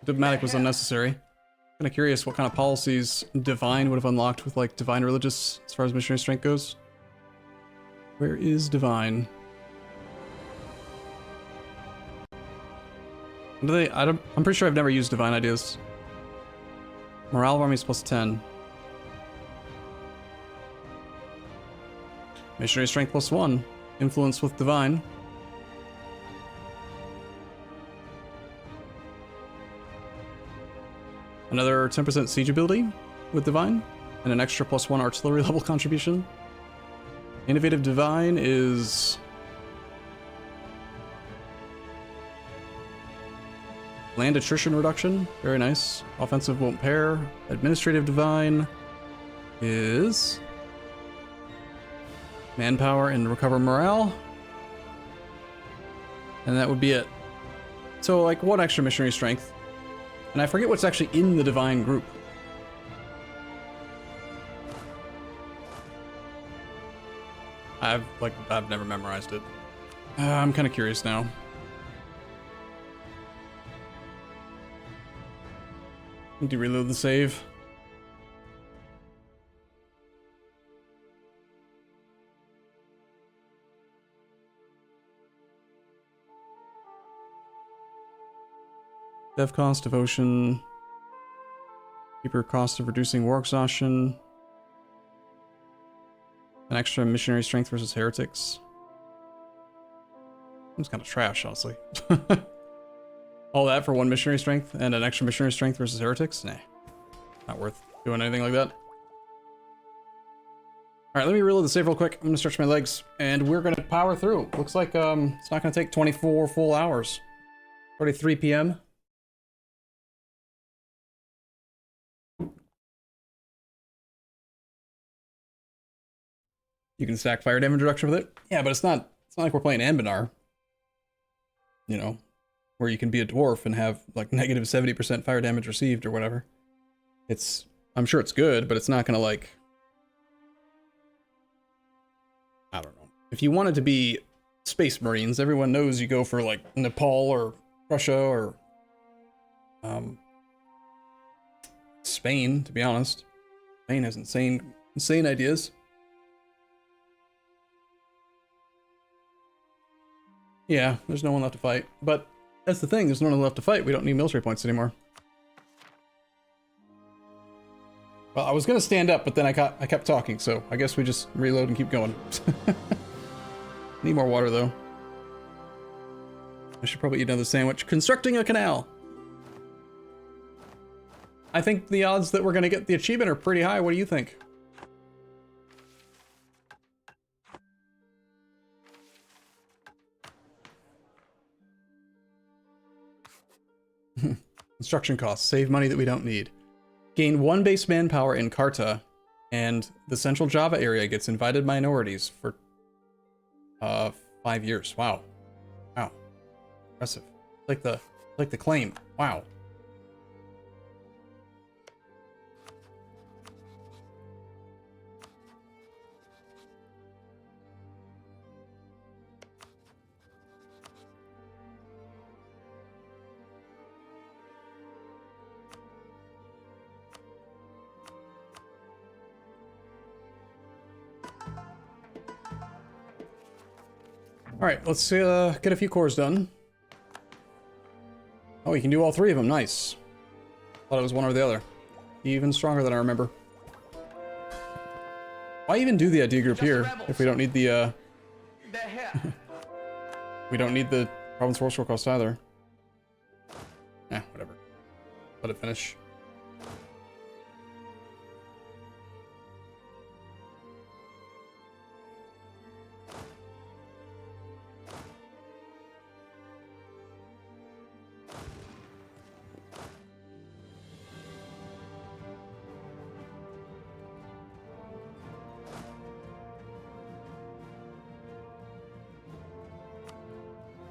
Diplomatic was unnecessary. Kind of curious what kind of policies divine would have unlocked with like divine religious as far as missionary strength goes. Where is divine? Do they? I'm pretty sure I've never used divine ideas. Morale of armies plus 10. Missionary strength plus 1. Influence with divine. Another 10% siege ability with divine, and an extra plus 1 artillery level contribution. Innovative divine is land attrition reduction, very nice. Offensive won't pair. Administrative divine is manpower and recover morale. And that would be it. So like 1 extra missionary strength. And I forget what's actually in the divine group. I've never memorized it. I'm kind of curious now. Need to reload the save. Dev cost, devotion. Keeper cost of reducing war exhaustion. An extra missionary strength versus heretics. Seems kind of trash, honestly. All that for 1 missionary strength and an extra missionary strength versus heretics? Nah. Not worth doing anything like that. Alright, let me reload the save real quick. I'm gonna stretch my legs and we're gonna power through. Looks like it's not gonna take 24 full hours. Already 3 p.m. You can stack fire damage reduction with it. Yeah, but it's not like we're playing Anbinar. You know, where you can be a dwarf and have like negative 70% fire damage received or whatever. I'm sure it's good, but it's not gonna like, I don't know. If you wanted to be Space Marines, everyone knows you go for like Nepal or Russia or Spain, to be honest. Spain has insane ideas. Yeah, there's no one left to fight. But that's the thing, there's no one left to fight. We don't need military points anymore. Well, I was gonna stand up, but then I kept talking, so I guess we just reload and keep going. Need more water, though. I should probably eat another sandwich. Constructing a canal! I think the odds that we're gonna get the achievement are pretty high. What do you think? Construction costs. Save money that we don't need. Gain 1 base manpower in Carta, and the Central Java area gets invited minorities for 5 years. Wow. Wow. Impressive. Like the claim. Wow. Alright, let's get a few cores done. Oh, you can do all 3 of them. Nice. Thought it was one or the other. Even stronger than I remember. Why even do the idea group here if we don't need the They're here. We don't need the province war score cost either. Eh, whatever. Let it finish.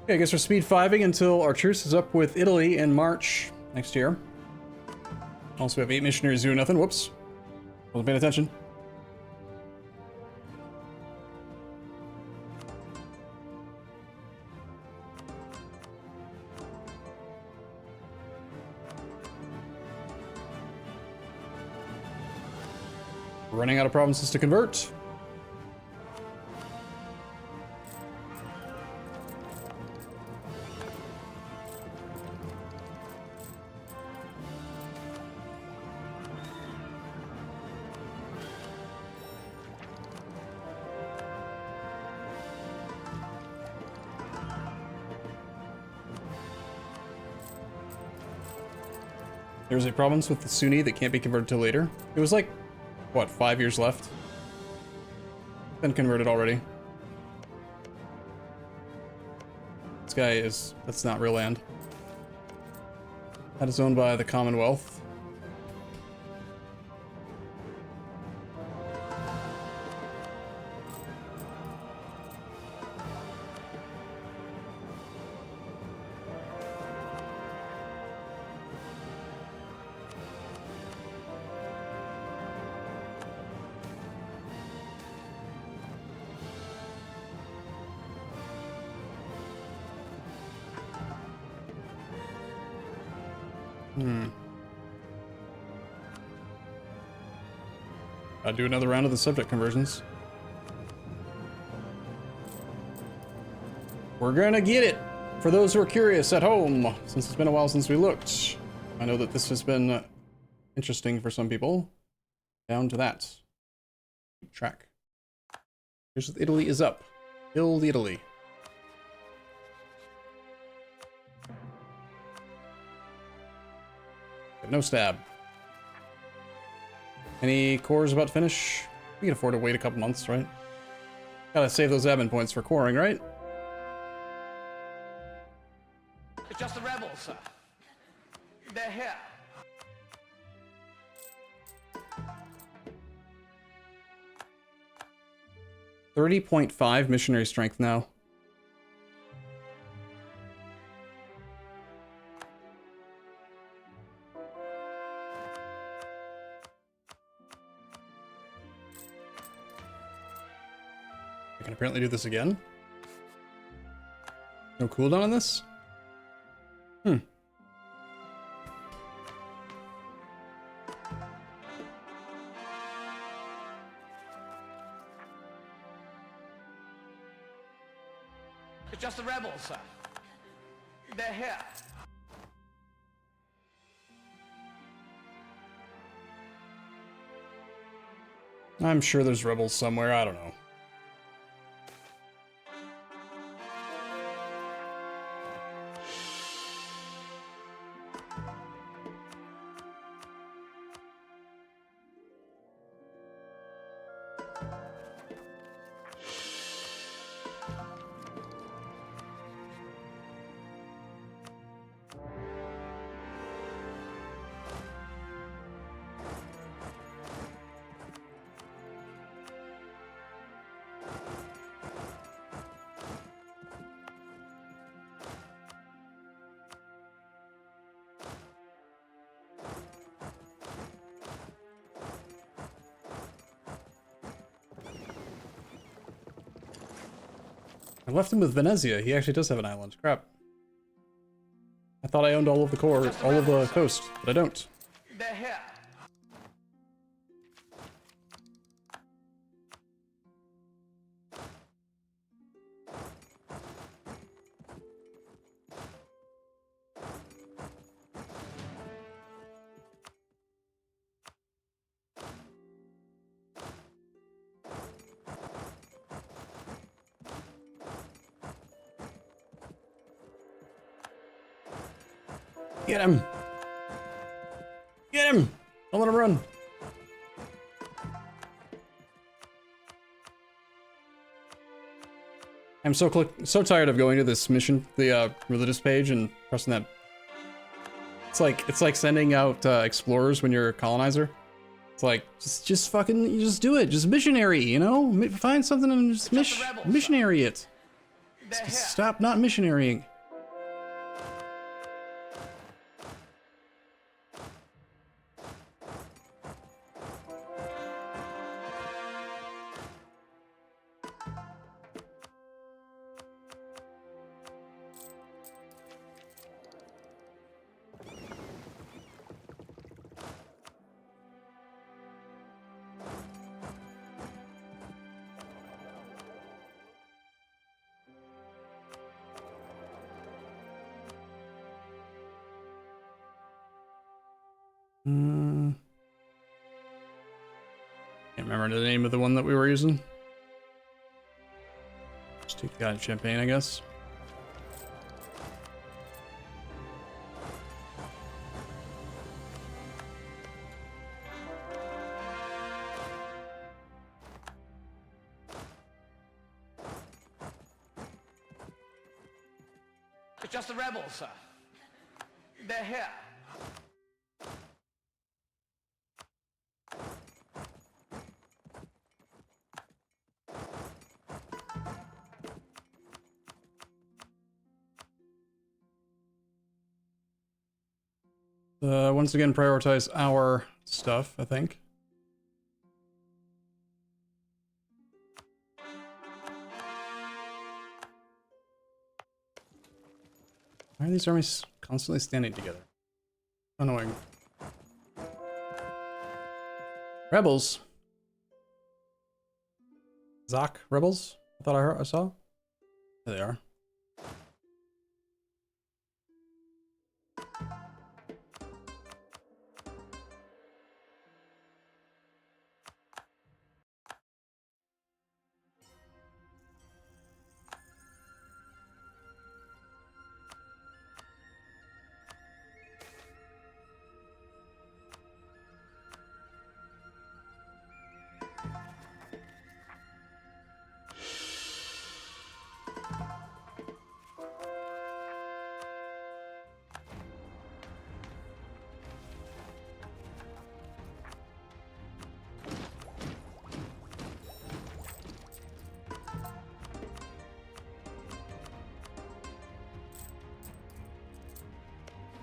Okay, I guess we're speed 5ing until our truce is up with Italy in March next year. Also, we have 8 missionaries doing nothing. Whoops. Wasn't paying attention. We're running out of provinces to convert. There's a province with the Sunni that can't be converted till later. It was like, what, 5 years left? Been converted already. This guy is, that's not real land. That is owned by the Commonwealth. I'll do another round of the subject conversions. We're gonna get it! For those who are curious at home, since it's been a while since we looked. I know that this has been interesting for some people. Down to that. Keep track. Here's what Italy is up. Build Italy. No stab. Any cores about to finish? We can afford to wait a couple months, right? Gotta save those admin points for coring, right? It's just the rebels, sir. They're here. $30.5 missionary strength now. I can apparently do this again. No cooldown on this? It's just the rebels, sir. They're here. I'm sure there's rebels somewhere, I don't know. I left him with Venezia. He actually does have an island. Crap. I thought I owned all of the core, all of the coast, but I don't. They're here. Get him! Get him! Don't let him run. I'm so tired of going to this mission, the religious page, and pressing that. It's like sending out explorers when you're a colonizer. It's like just fucking you just do it, just missionary, you know, find something and just missionary it. Stop not missionarying. Can't remember the name of the one that we were using. Just take the guy in champagne, I guess. It's just the rebels, sir. They're here. Once again, prioritize our stuff, I think. Why are these armies constantly standing together? Annoying. Rebels. Zach rebels? I thought I saw. There they are.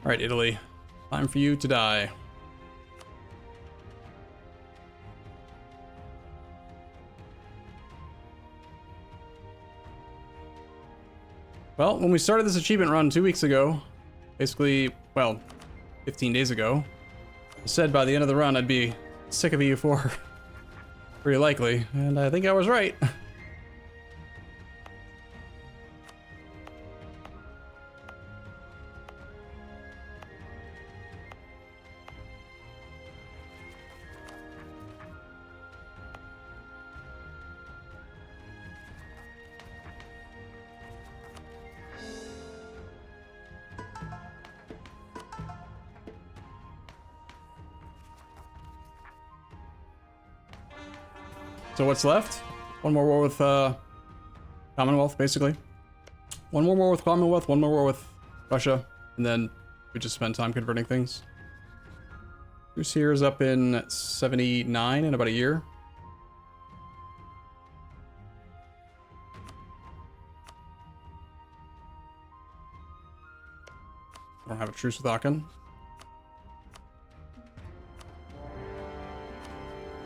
All right, Italy. Time for you to die. Well, when we started this achievement run 2 weeks ago, basically, well, 15 days ago, I said by the end of the run I'd be sick of EU4. Pretty likely, and I think I was right. So what's left? One more war with Commonwealth, basically. One more war with Commonwealth, one more war with Russia, and then we just spend time converting things. Truce here is up in 79 in about a year. I don't have a truce with Aachen.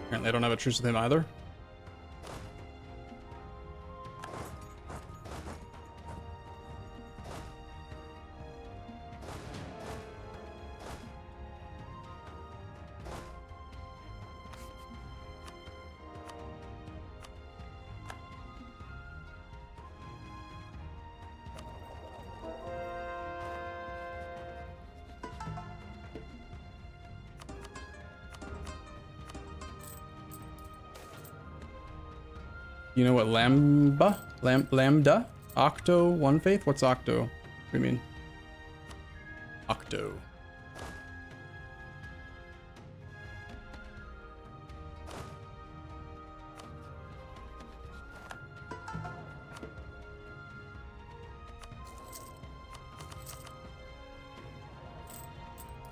Apparently I don't have a truce with him either. You know what Lambda? Octo One Faith? What's Octo? What do you mean? dough.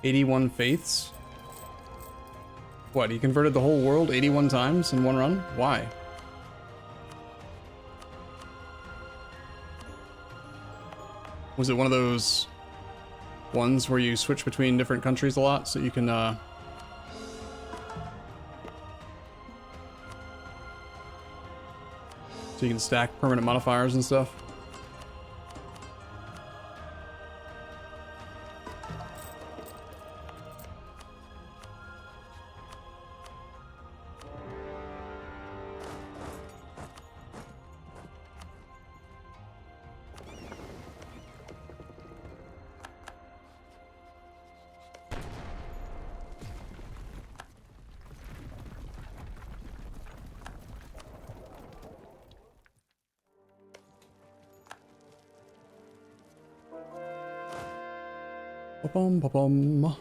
"81 faiths." What, he converted the whole world 81 times in one run? Why? Was it one of those ones where you switch between different countries a lot so you can, so you can stack permanent modifiers and stuff? Ba-bum, ba-bum.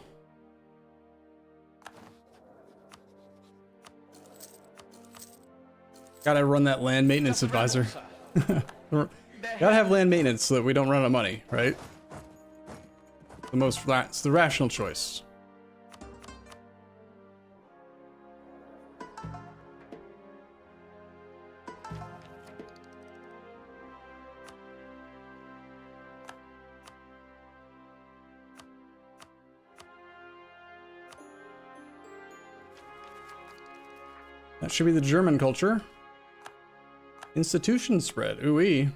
Gotta run that land maintenance advisor. Gotta have land maintenance so that we don't run out of money, right? It's the rational choice. That should be the German culture. Institution spread. Ooh-wee.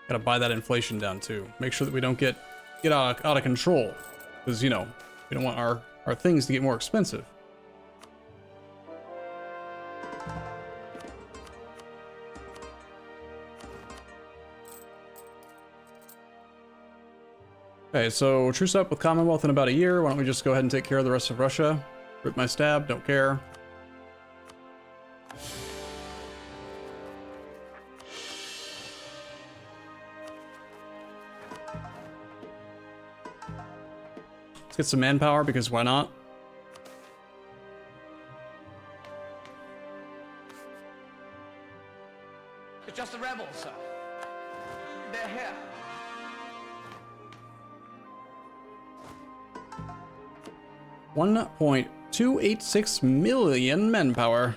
Gotta buy that inflation down too. Make sure that we don't get out of control. Because, you know, we don't want our things to get more expensive. Okay, so truce up with Commonwealth in about a year. Why don't we just go ahead and take care of the rest of Russia? Rip my stab, don't care. Let's get some manpower, because why not? It's just the rebels, sir. They're here. $1.286 million manpower.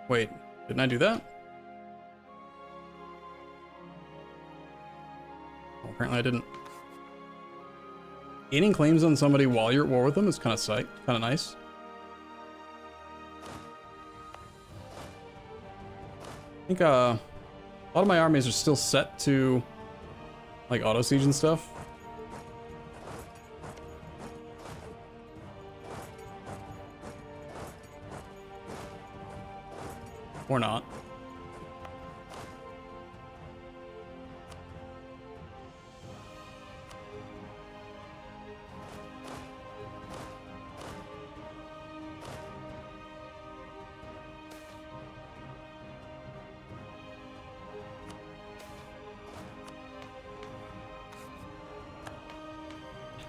Wait, didn't I do that? Well, apparently I didn't. Gaining claims on somebody while you're at war with them is kind of nice. I think a lot of my armies are still set to like auto siege and stuff. Or not.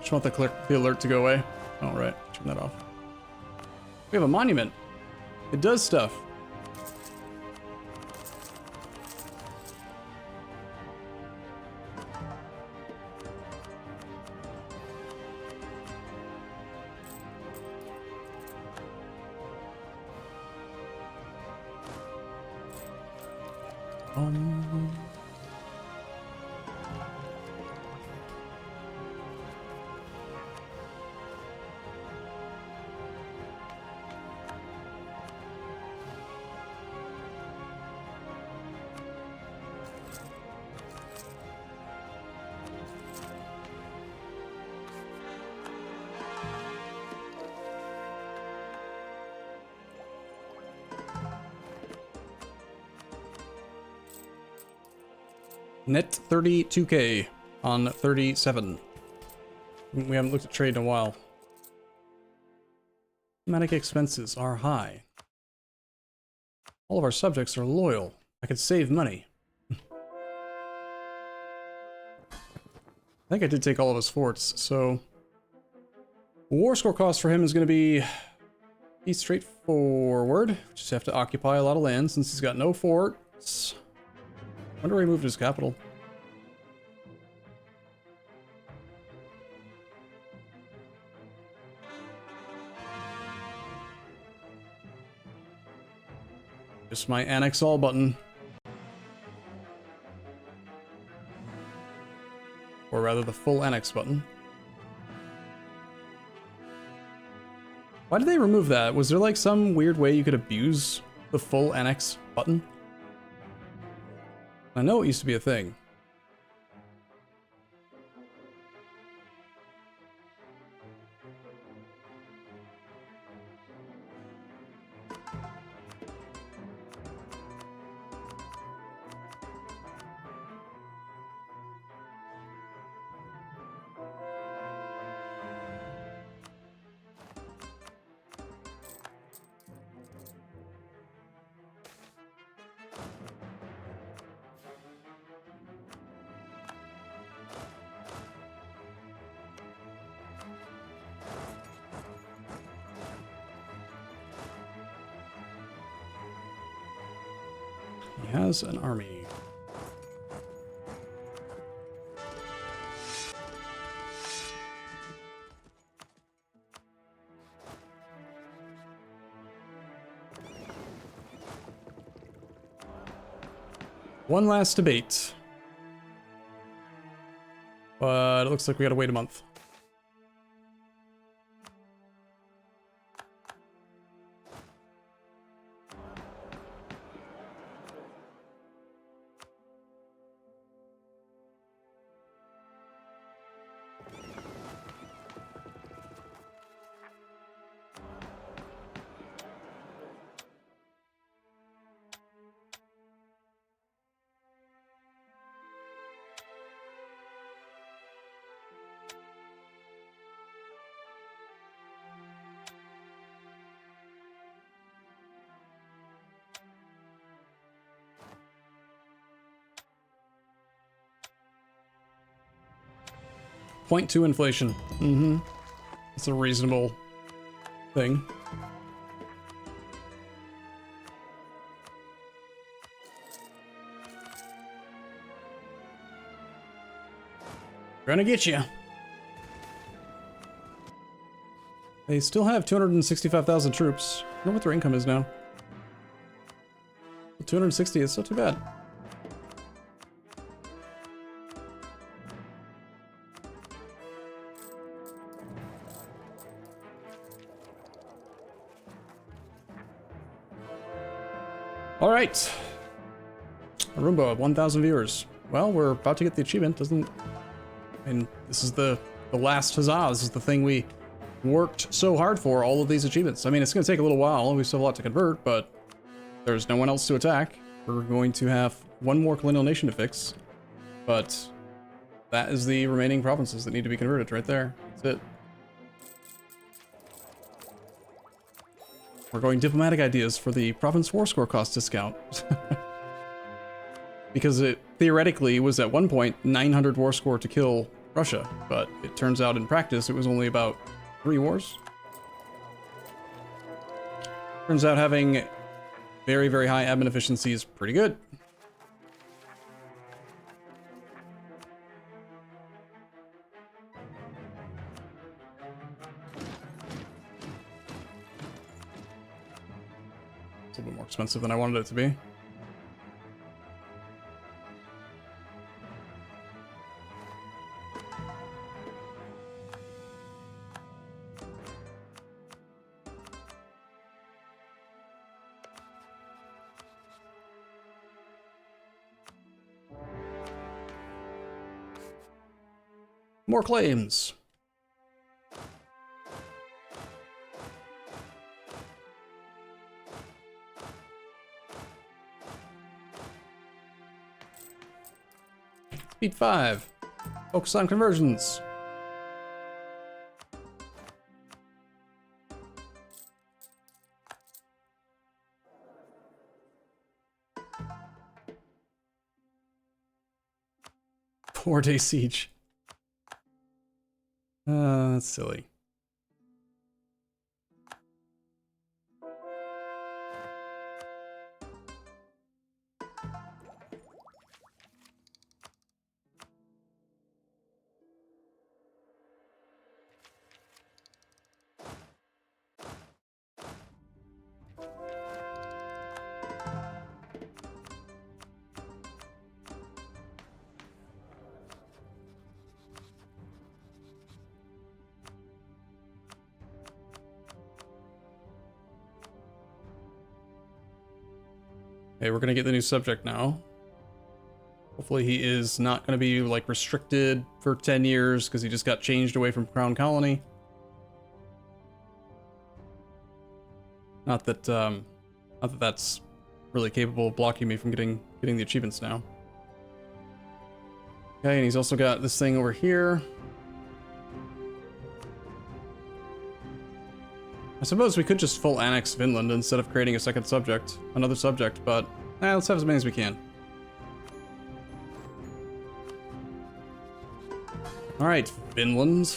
Just want the alert to go away. All right, turn that off. We have a monument. It does stuff. Net 32k on 37. We haven't looked at trade in a while. Diplomatic expenses are high. All of our subjects are loyal. I could save money. I think I did take all of his forts, so... War score cost for him is going to be straightforward. Just have to occupy a lot of land since he's got no forts. Wonder where he moved his capital. Just my annex all button. Or rather, the full annex button. Why did they remove that? Was there like some weird way you could abuse the full annex button? I know it used to be a thing. He has an army. One last debate. But it looks like we gotta wait a month. .2 inflation. Mm-hmm. It's a reasonable thing. Gonna get you. They still have 265,000 troops. I wonder what their income is now. 260 is still too bad. All right. Arumba, 1,000 viewers. Well, we're about to get the achievement, doesn't... And this is the last huzzah. This is the thing we worked so hard for, all of these achievements. I mean, it's going to take a little while. We still have a lot to convert, but there's no one else to attack. We're going to have one more colonial nation to fix, but that is the remaining provinces that need to be converted right there. That's it. We're going diplomatic ideas for the province war score cost discount. Because it theoretically was at one point 900 war score to kill Russia, but it turns out in practice it was only about 3 wars. Turns out having very, very high admin efficiency is pretty good. It's a little bit more expensive than I wanted it to be. More claims. Feat 5. Focus on conversions. Four-day siege. That's silly. Okay, we're gonna get the new subject now. Hopefully he is not gonna be like restricted for 10 years because he just got changed away from Crown Colony. Not that that's really capable of blocking me from getting the achievements now. Okay, and he's also got this thing over here. I suppose we could just full annex Vinland instead of creating a second subject, another subject, but let's have as many as we can. Alright, Vinland.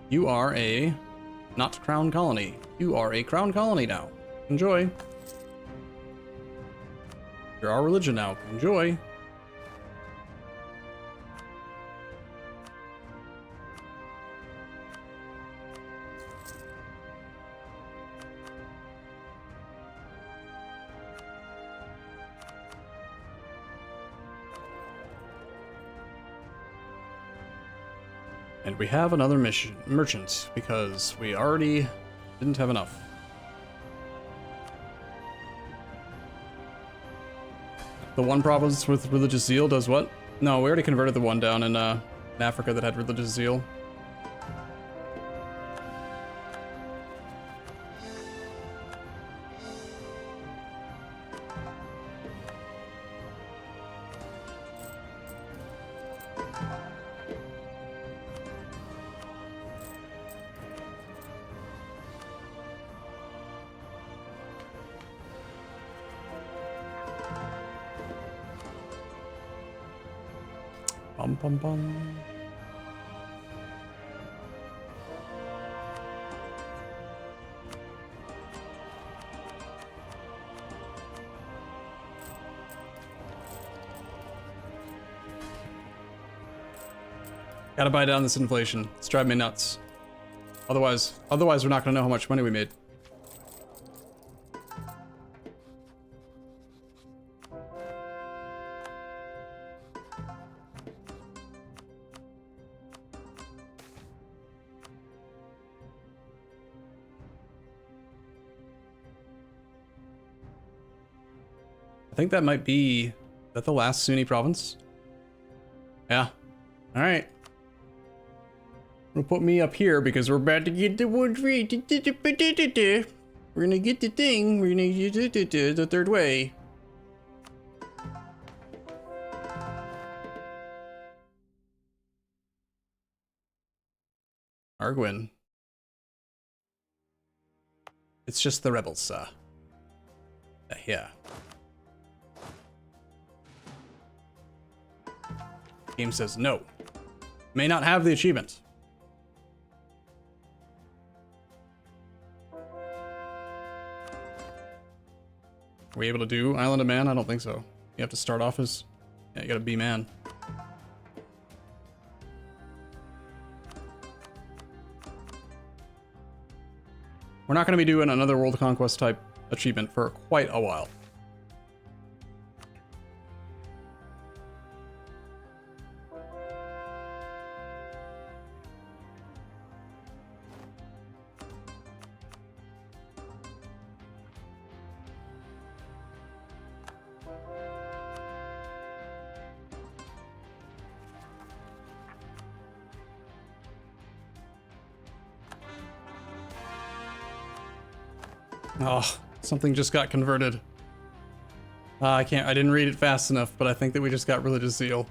You are a not crown colony. You are a crown colony now. Enjoy. You're our religion now. Enjoy. And we have another merchant, because we already didn't have enough. The one province with religious zeal does what? No, we already converted the one down in Africa that had religious zeal. Bum bum bum. Gotta buy down this inflation. It's driving me nuts. Otherwise we're not gonna know how much money we made. I think that might be... Is that the last Sunni province? Yeah. Alright. We'll put me up here because we're about to get the one free. We're gonna get the thing. We're gonna get the third way. Arguin. It's just the rebels, sir. Yeah. Game says no. May not have the achievement. Are we able to do Island of Man? I don't think so. You have to start off as... Yeah, you gotta be man. We're not gonna be doing another World Conquest type achievement for quite a while. Oh, something just got converted. I didn't read it fast enough, but I think that we just got religious zeal.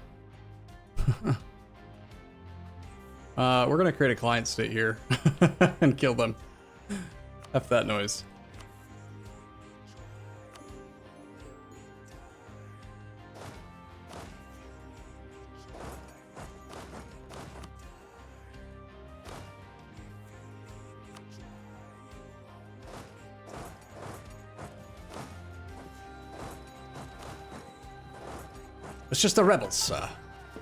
We're gonna create a client state here and kill them. F that noise. It's just the rebels,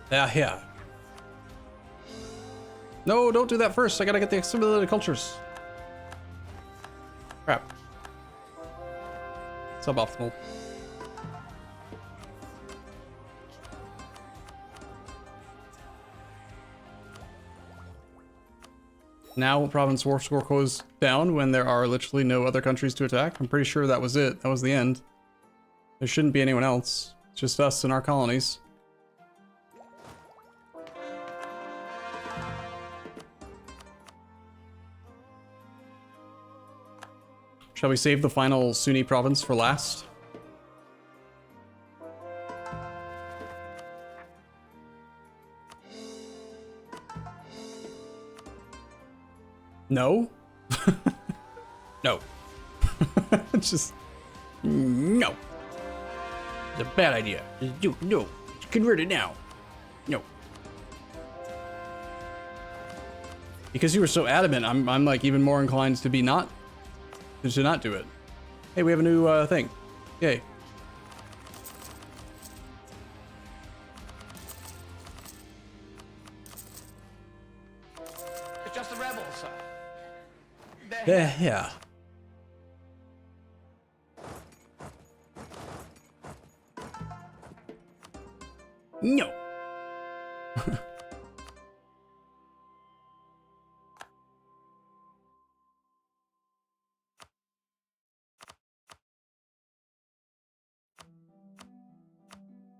they're here. No, don't do that first. I gotta get the assimilated cultures. Crap. Suboptimal. Now province war score goes down when there are literally no other countries to attack. I'm pretty sure that was it. That was the end. There shouldn't be anyone else. It's just us and our colonies. Shall we save the final Sunni province for last? No? No. Just... no. It's a bad idea. Just do, no. Just convert it now. No. Because you were so adamant, I'm like even more inclined to be not... to not do it. Hey, we have a new thing. Yay. It's just the rebels, sir. They're here. No.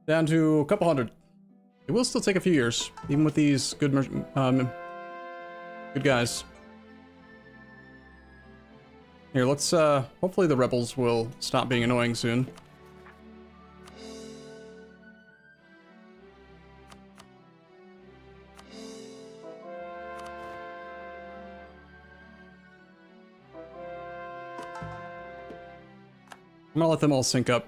Down to a couple hundred. It will still take a few years, even with these good good guys. Here, let's, hopefully the rebels will stop being annoying soon. I'm gonna let them all sync up.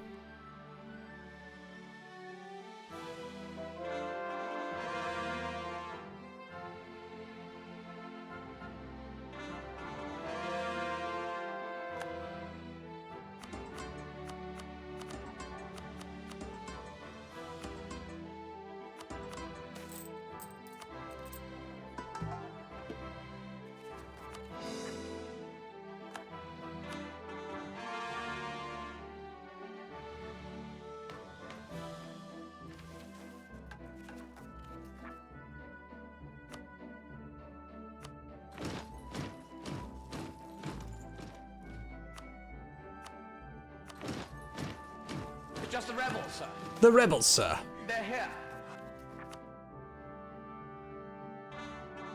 It's just the rebels, sir. The rebels, sir. They're here.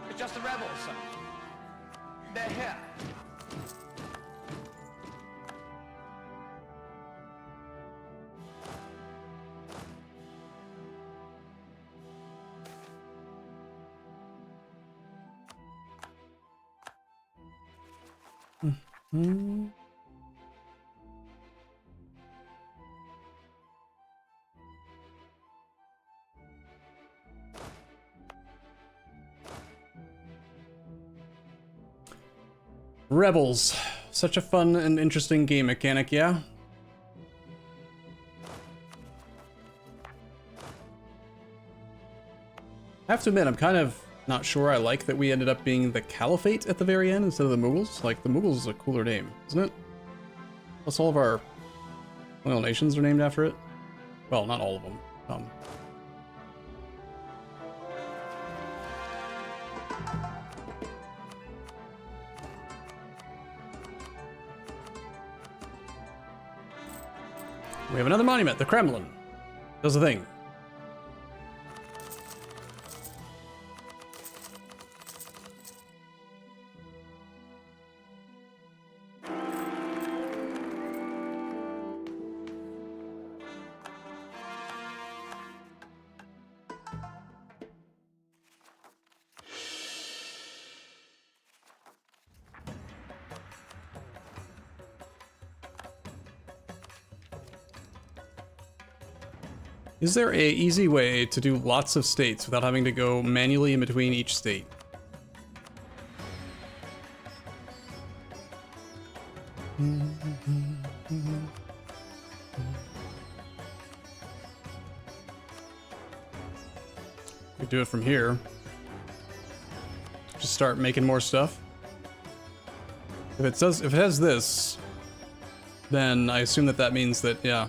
It's just the rebels, sir. They're here. Hmm. Rebels. Such a fun and interesting game mechanic, yeah? I have to admit, I'm kind of not sure I like that we ended up being the Caliphate at the very end instead of the Mughals. Like, the Mughals is a cooler name, isn't it? Plus all of our colonial nations are named after it. Well, not all of them. We have another monument, the Kremlin. Does the thing. Is there a easy way to do lots of states without having to go manually in between each state? We do it from here. Just start making more stuff. If it has this, then I assume that means that, yeah.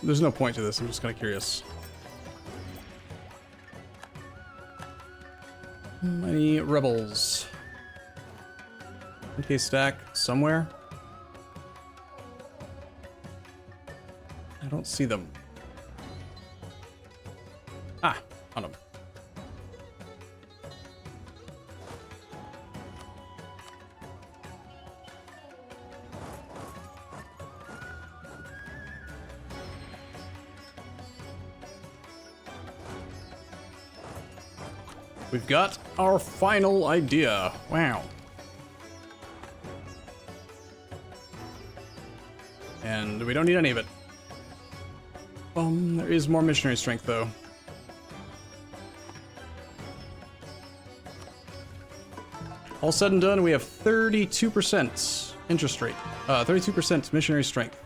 There's no point to this. I'm just kind of curious. Any rebels? 1K stack somewhere. I don't see them. Ah, found them. We've got our final idea. Wow. And we don't need any of it. There is more missionary strength, though. All said and done, we have 32% interest rate. 32% missionary strength.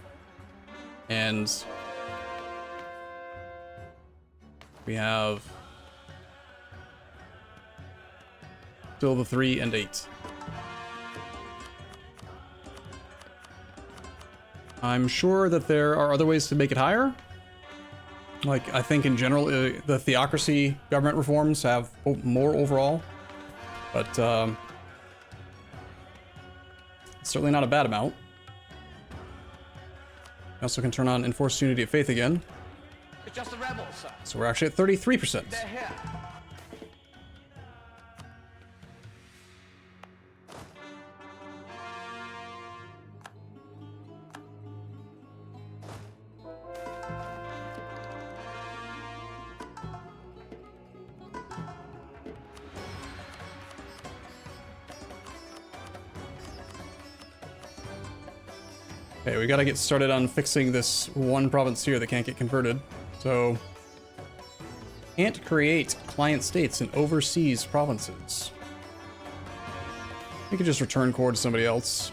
And we have still the 3 and 8. I'm sure that there are other ways to make it higher. Like, I think in general, the theocracy government reforms have more overall. But, it's certainly not a bad amount. I also can turn on enforced unity of faith again. It's just the rebels, sir. So we're actually at 33%. They're here. Okay, we gotta get started on fixing this one province here that can't get converted. So, can't create client states in overseas provinces. We could just return core to somebody else.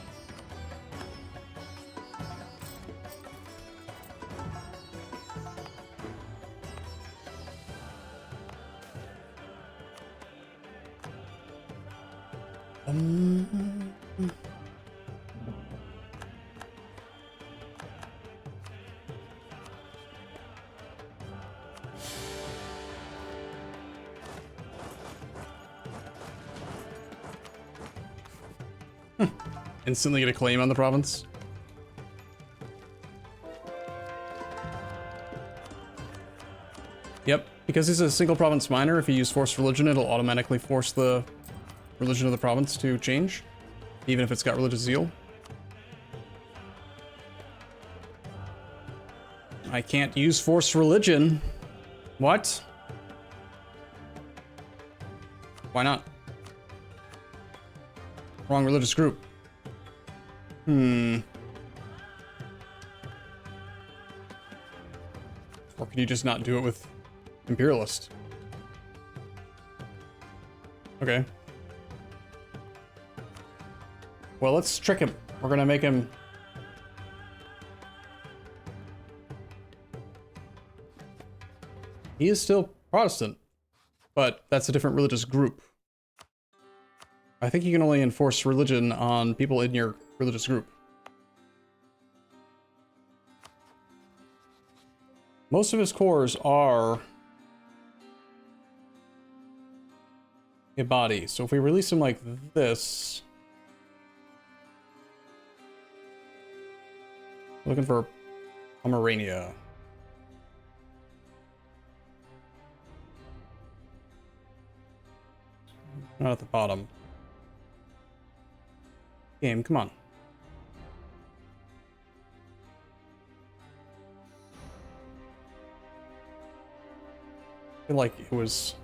Instantly get a claim on the province. Yep, because he's a single province minor, if you use forced religion, it'll automatically force the religion of the province to change, even if it's got religious zeal. I can't use forced religion. What? Why not? Wrong religious group. Or can you just not do it with Imperialist? Okay. Well, let's trick him. We're gonna make him... He is still Protestant, but that's a different religious group. I think you can only enforce religion on people in your religious group. Most of his cores are Ibadi, so if we release him like this, looking for Pomerania. Not at the bottom. Game, come on. I feel like it was...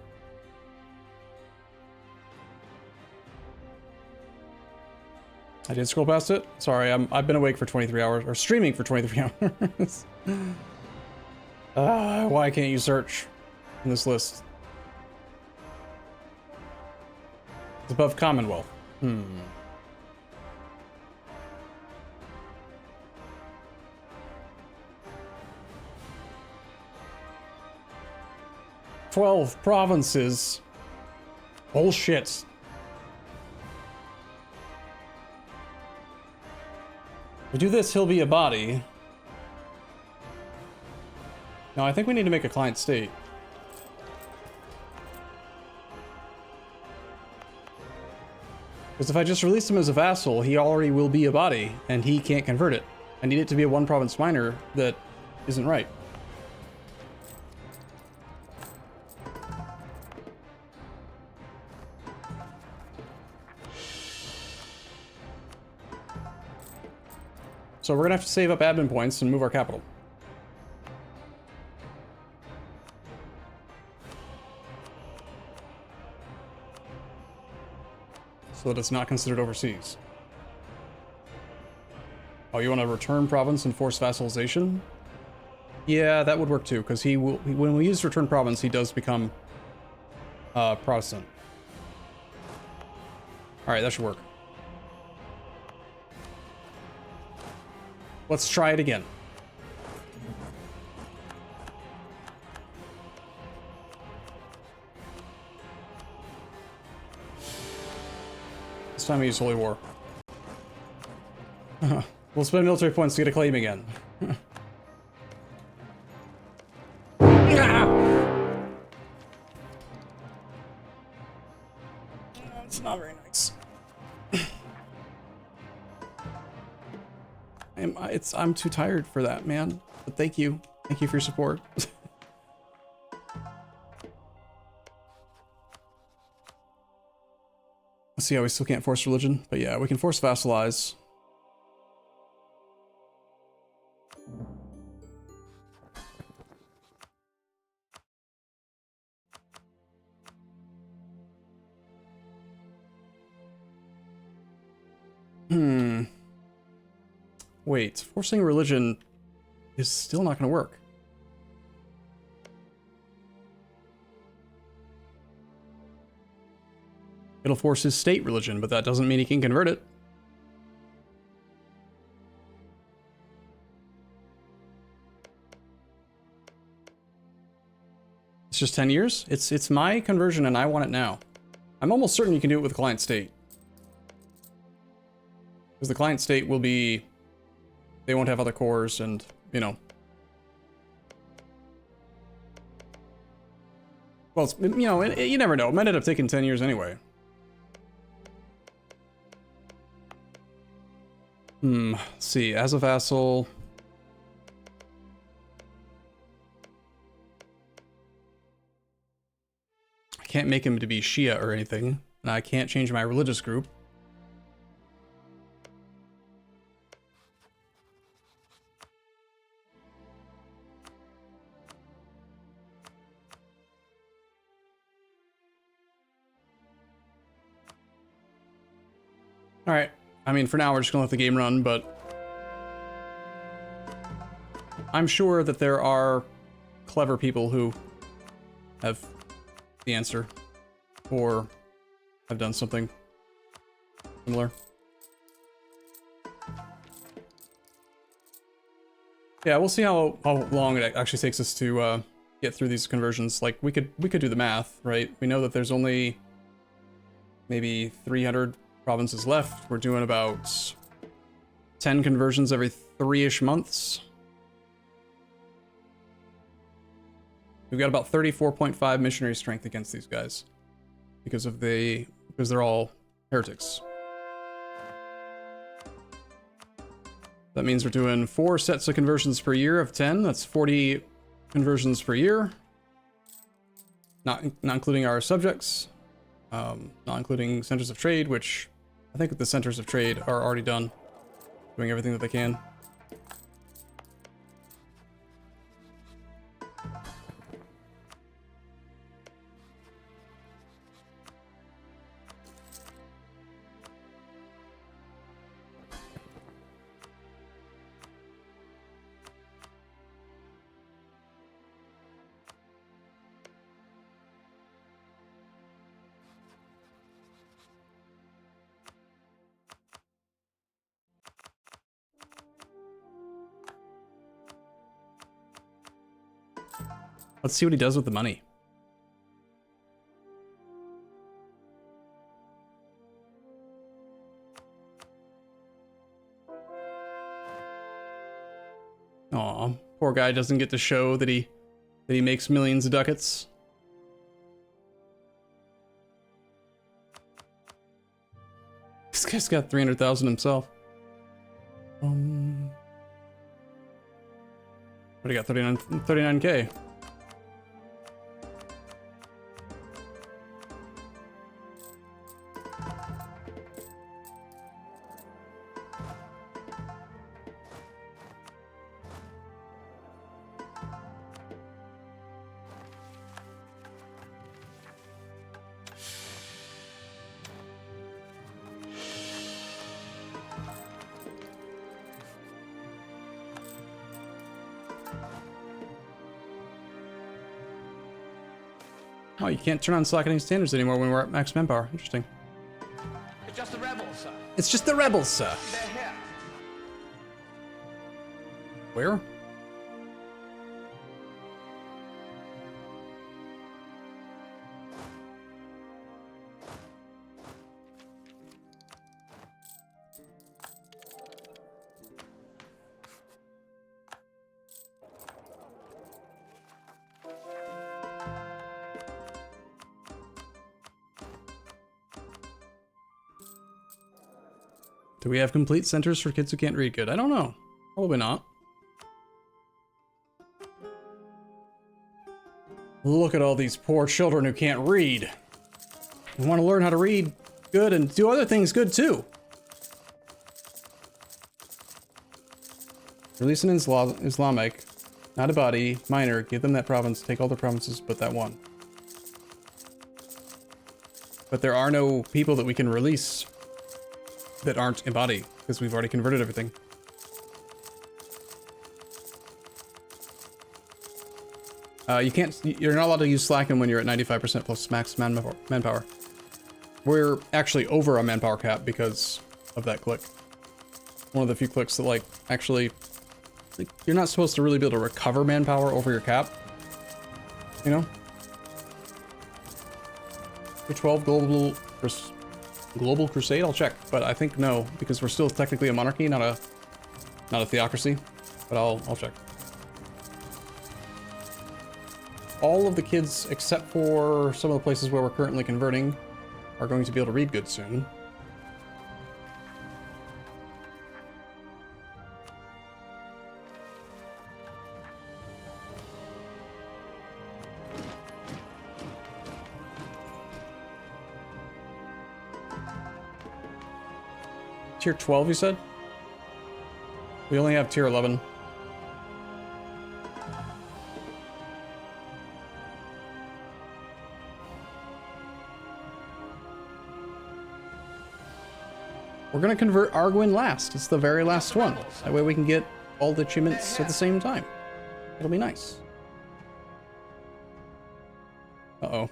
I did scroll past it. Sorry, I've been awake for 23 hours, or streaming for 23 hours. Why can't you search in this list? It's above Commonwealth. 12 provinces. Bullshit. We do this, he'll be Ibadi. No, I think we need to make a client state. Because if I just release him as a vassal, he already will be Ibadi, and he can't convert it. I need it to be a one province minor that isn't right. So we're gonna have to save up admin points and move our capital. So that it's not considered overseas. Oh, you want to return province and force vassalization? Yeah, that would work too, because he will. When we use return province, he does become Protestant. All right, that should work. Let's try it again. This time I use Holy War. We'll spend military points to get a claim again. It's not very nice. I'm too tired for that, man. But thank you. Thank you for your support. Let's see how we still can't force religion. But yeah, we can force vassalize. Wait, forcing religion is still not going to work. It'll force his state religion, but that doesn't mean he can convert it. It's just 10 years? It's my conversion and I want it now. I'm almost certain you can do it with client state. Because the client state will be... They won't have other cores and, you know. Well, it's, you know, you never know. It might end up taking 10 years anyway. Let's see. As a vassal... I can't make him to be Shia or anything. And I can't change my religious group. Alright, I mean, for now we're just gonna let the game run, but I'm sure that there are clever people who have the answer, or have done something similar. Yeah, we'll see how long it actually takes us to get through these conversions. Like, we could do the math, right? We know that there's only maybe 300 provinces left. We're doing about 10 conversions every 3-ish months. We've got about 34.5 missionary strength against these guys because they're all heretics. That means we're doing 4 sets of conversions per year of 10. That's 40 conversions per year. Not including our subjects. Not including centers of trade, which I think the centers of trade are already done, doing everything that they can. Let's see what he does with the money. Aw, poor guy doesn't get to show that he makes millions of ducats. This guy's got 300,000 himself. What do you got? 39K. Oh, you can't turn on slackening standards anymore when we're at max manpower. Interesting. It's just the rebels, sir. It's just the rebels, sir. They're here. Where? Do we have complete centers for kids who can't read good? I don't know. Probably not. Look at all these poor children who can't read. They want to learn how to read good and do other things good too. Release an Islamic, not Ibadi, minor, give them that province, take all the provinces but that one. But there are no people that we can release that aren't Ibadi, because we've already converted everything. You're not allowed to use Slacken when you're at 95% plus max manpower. We're actually over a manpower cap because of that click. One of the few clicks that, like, actually, like, you're not supposed to really be able to recover manpower over your cap. You know? Tier 12 Global Crusade? I'll check, but I think no, because we're still technically a monarchy, not a theocracy. But I'll check. All of the kids, except for some of the places where we're currently converting, are going to be able to read good soon. Tier 12, you said? We only have tier 11. We're gonna convert Arguin last. It's the very last one. That way we can get all the achievements at the same time. It'll be nice. Uh-oh.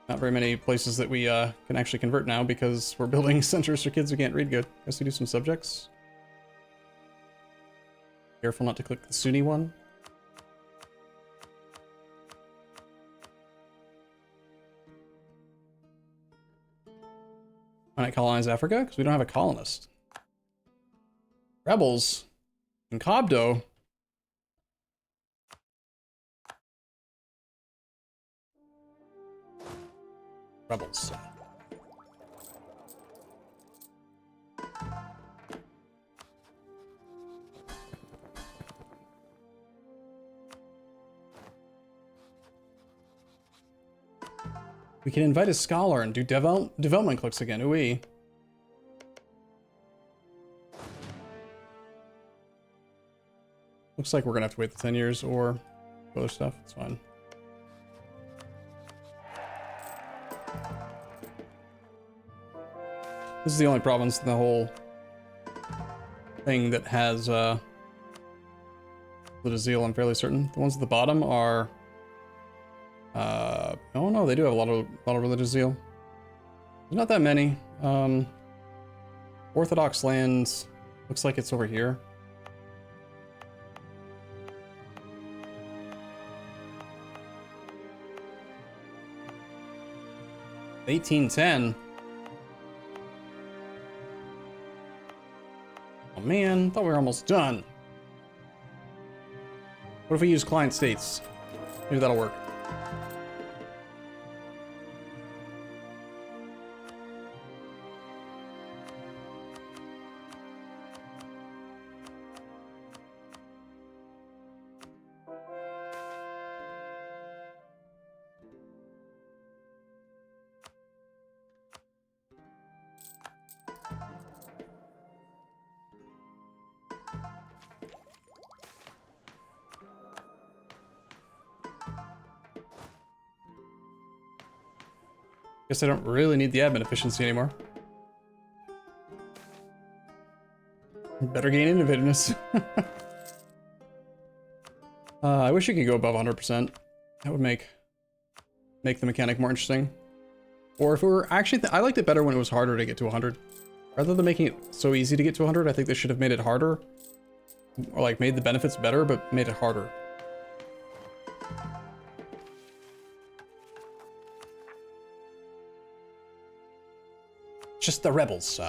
Not very many places that we can actually convert now because we're building centers for kids who can't read good. Guess we do some subjects. Careful not to click the Sunni one. Why not colonize Africa? Because we don't have a colonist. Rebels in Cobdo. Rebels. We can invite a scholar and do development clicks again. Ooh. Looks like we're gonna have to wait the 10 years or other stuff. It's fine. This is the only province in the whole thing that has religious zeal, I'm fairly certain. The ones at the bottom are oh no, they do have a lot of religious zeal. There's not that many. Orthodox lands looks like it's over here. 1810. Oh man, thought we were almost done. What if we use client states? Maybe that'll work. Guess I don't really need the admin efficiency anymore. Better gain innovativeness. I wish you could go above 100%. That would make the mechanic more interesting. Or if we were actually, I liked it better when it was harder to get to 100. Rather than making it so easy to get to 100, I think they should have made it harder. Or like made the benefits better, but made it harder. Just the rebels,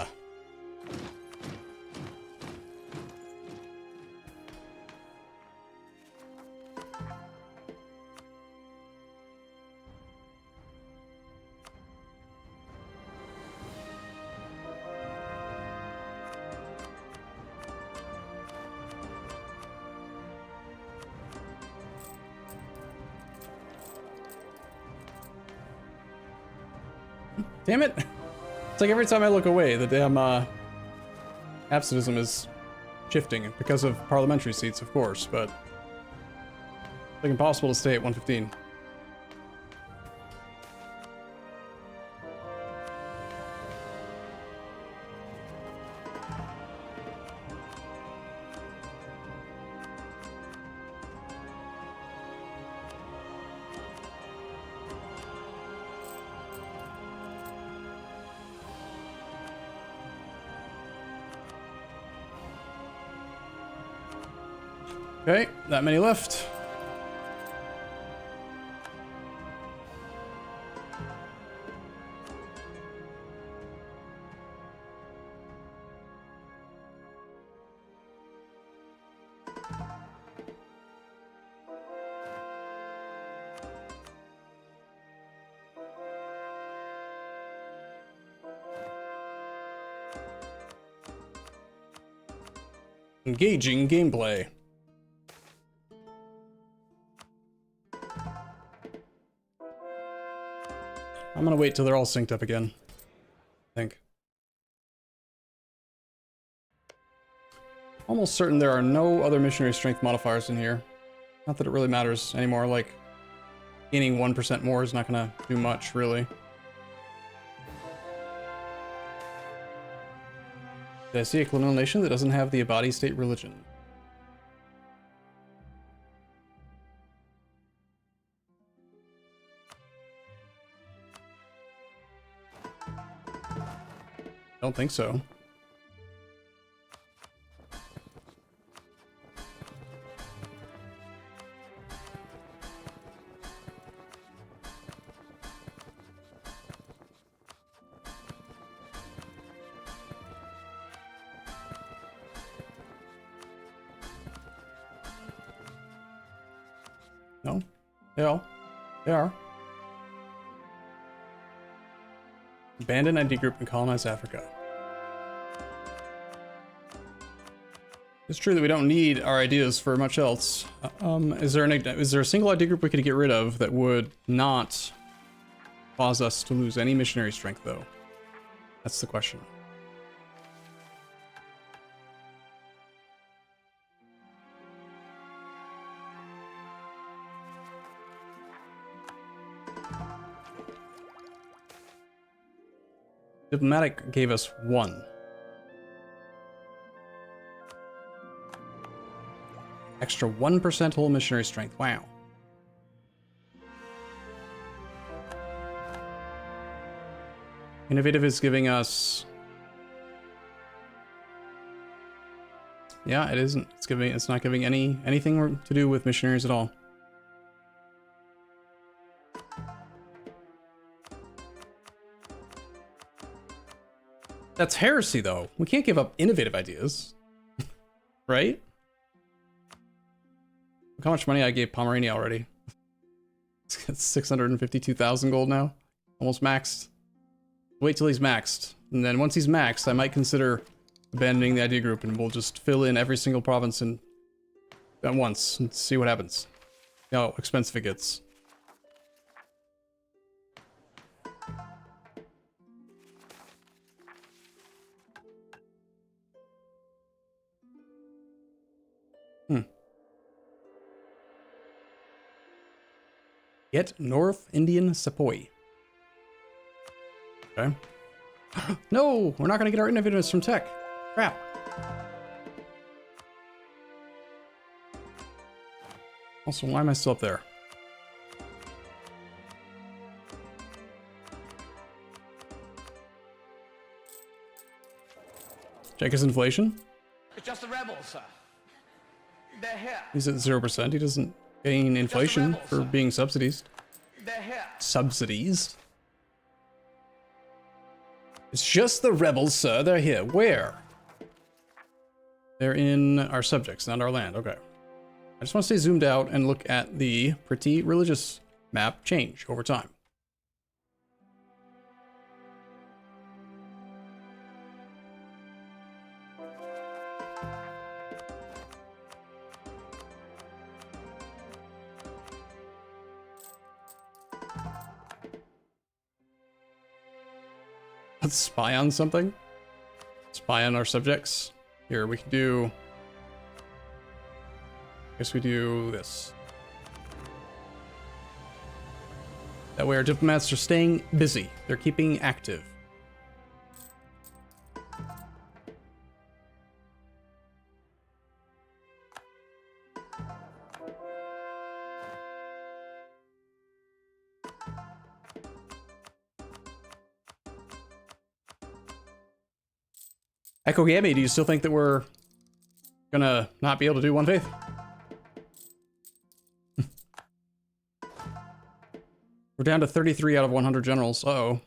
Damn it! It's like every time I look away, the damn absolutism is shifting because of parliamentary seats, of course, but it's like impossible to stay at 115. Okay, that many left. Engaging gameplay. I'm gonna wait till they're all synced up again, I think. Almost certain there are no other missionary strength modifiers in here. Not that it really matters anymore, like gaining 1% more is not gonna do much, really. Did I see a colonial nation that doesn't have the Ibadi state religion? Don't think so. No, they are. Abandon ID group and colonize Africa. It's true that we don't need our ideas for much else. Is there a single ID group we could get rid of that would not cause us to lose any missionary strength, though? That's the question. Diplomatic gave us 1. Extra 1% whole missionary strength. Wow. Innovative is giving us... Yeah, it isn't. It's not giving anything to do with missionaries at all. That's heresy, though. We can't give up innovative ideas. Right? Look how much money I gave Pomerania already. It's got 652,000 gold now. Almost maxed. Wait till he's maxed. And then once he's maxed, I might consider abandoning the idea group and we'll just fill in every single province at once and see what happens. See how expensive it gets. Get North Indian Sepoy. Okay. No, we're not going to get our innovativeness from tech. Crap. Also, why am I still up there? Check his inflation. It's just the rebels, sir. They're here. He's at 0%. He doesn't gain inflation rebels, for sir. being subsidized. They're here. Subsidies? It's just the rebels, sir. They're here. Where? They're in our subjects, not our land. Okay. I just want to stay zoomed out and look at the pretty religious map change over time. Let's spy on something. Spy on our subjects. Here, we can do... I guess we do this. That way our diplomats are staying busy. They're keeping active. Echo Gammy, do you still think that we're gonna not be able to do one faith? We're down to 33 out of 100 generals. Uh-oh.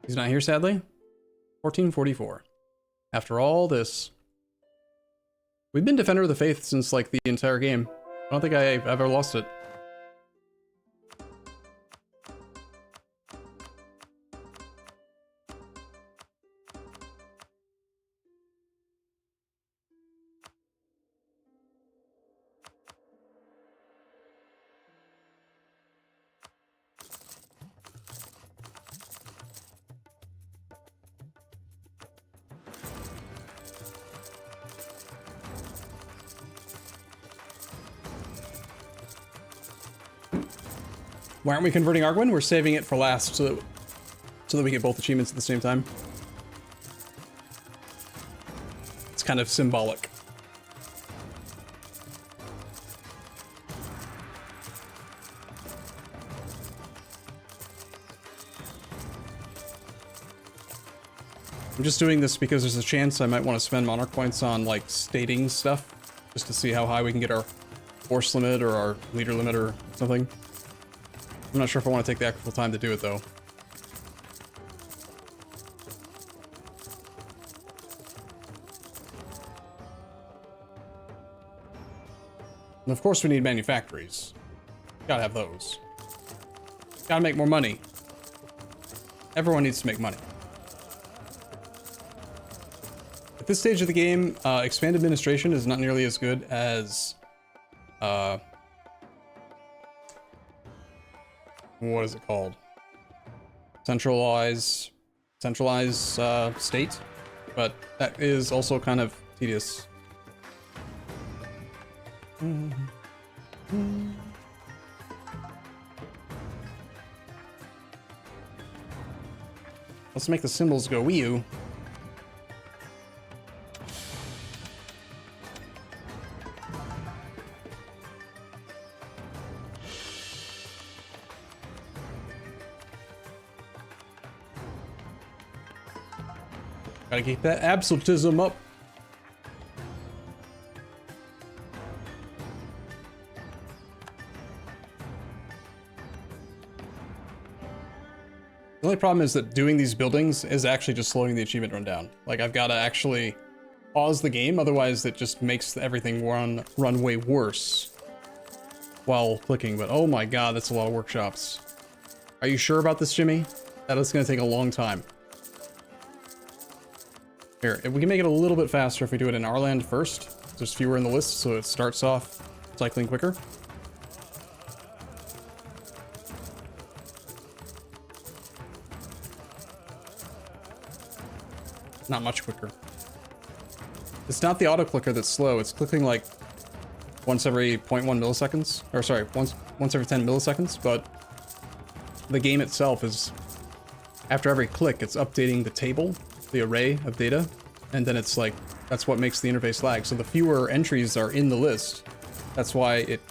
He's not here, sadly. 1444. After all this. We've been Defender of the Faith since, like, the entire game. I don't think I've ever lost it. Why aren't we converting Arguin? We're saving it for last so that we get both achievements at the same time. It's kind of symbolic. I'm just doing this because there's a chance I might want to spend Monarch points on, like, stating stuff, just to see how high we can get our force limit or our leader limit or something. I'm not sure if I want to take the actual time to do it, though. And of course we need manufactories. Gotta have those. Gotta make more money. Everyone needs to make money. At this stage of the game, expand administration is not nearly as good as... what is it called? Centralized state, but that is also kind of tedious. Let's make the symbols go Wii U. Gotta keep that absolutism up. only problem is that doing these buildings is actually just slowing the achievement run down. Like, I've got to actually pause the game, otherwise it just makes everything run way worse while clicking. But oh my god, that's a lot of workshops. Are you sure about this, Jimmy? That is going to take a long time. Here, if we can make it a little bit faster if we do it in our land first. There's fewer in the list, so it starts off cycling quicker. Not much quicker. It's not the auto clicker that's slow. It's clicking like once every 0.1 milliseconds, or sorry, once every 10 milliseconds. But the game itself is, after every click, it's updating the table, the array of data, and then it's like, that's what makes the interface lag. So the fewer entries are in the list, that's why it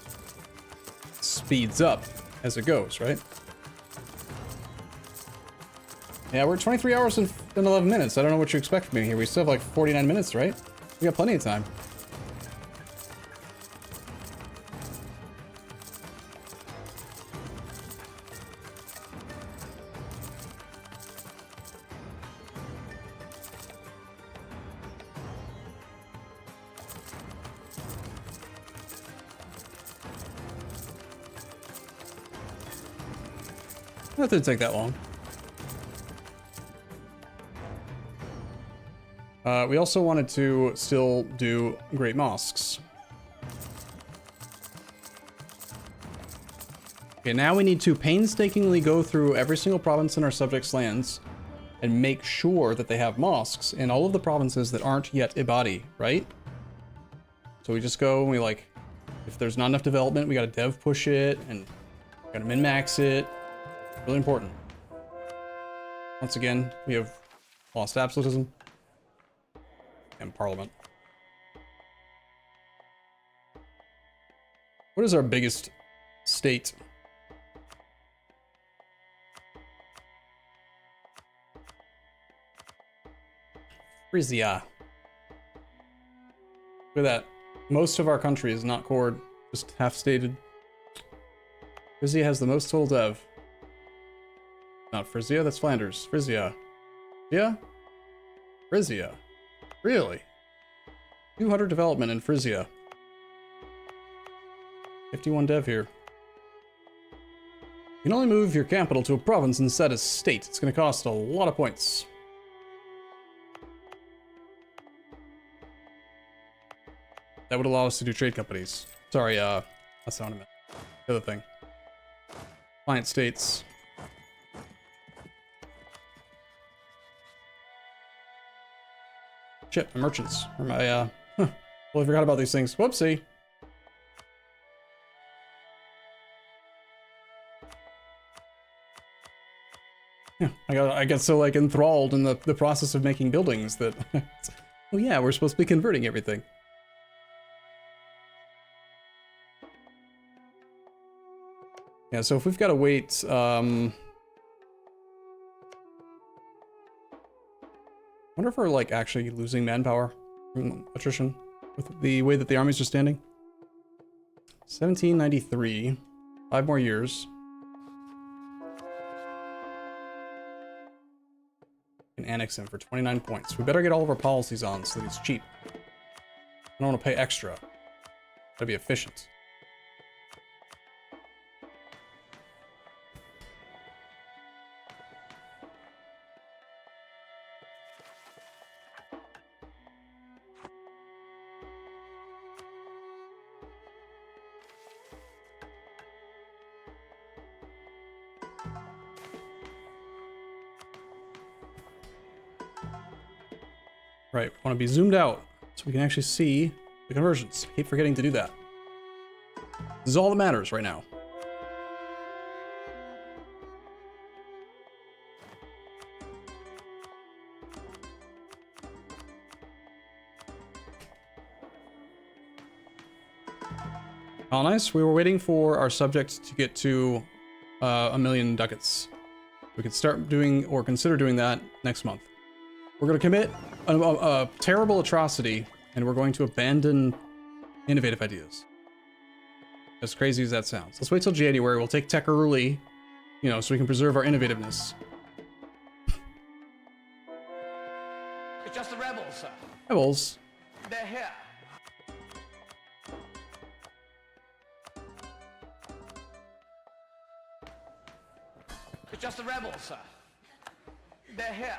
speeds up as it goes, right? Yeah, we're at 23 hours and 11 minutes. I don't know what you expect from me here. We still have like 49 minutes, right? We got plenty of time. That didn't take that long. We also wanted to still do great mosques. Okay, now we need to painstakingly go through every single province in our subjects' lands and make sure that they have mosques in all of the provinces that aren't yet Ibadi, right? So we just go and we like, if there's not enough development, we gotta dev push it and gotta min-max it. Really important. Once again, we have lost absolutism and parliament. What is our biggest state? Frisia. Look at that. Most of our country is not cored, just half-stated. Frisia has the most total dev. Not Frisia, that's Flanders. Frisia. Yeah? Frisia. Really? 200 development in Frisia. 51 dev here. You can only move your capital to a province instead of state. It's going to cost a lot of points. That would allow us to do trade companies. Sorry, that's not what I meant. The other thing. Client states. Shit, my merchants. Or my, well, I forgot about these things. Whoopsie. Yeah, I got so, like, enthralled in the process of making buildings that... oh yeah, we're supposed to be converting everything. Yeah, so if we've got to wait, I wonder if we're, like, actually losing manpower from attrition with the way that the armies are standing. 1793. 5 more years. Can annex him for 29 points. We better get all of our policies on so that he's cheap. I don't want to pay extra. Gotta be efficient. Right, want to be zoomed out so we can actually see the conversions. I keep forgetting to do that. This is all that matters right now. Colonize. We were waiting for our subject to get to 1,000,000 ducats. We could start doing or consider doing that next month. We're going to commit a terrible atrocity, and we're going to abandon innovative ideas. As crazy as that sounds. Let's wait till January. We'll take tech early, you know, so we can preserve our innovativeness. Rebels. They're here. It's just the rebels, sir. They're here.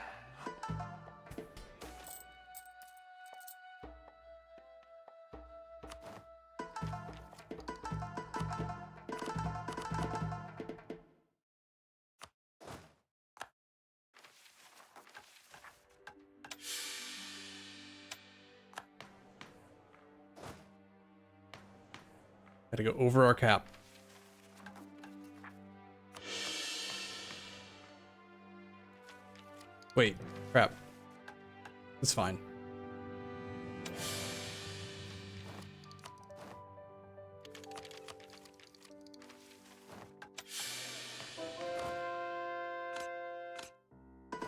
Gotta go over our cap. Wait, crap. It's fine.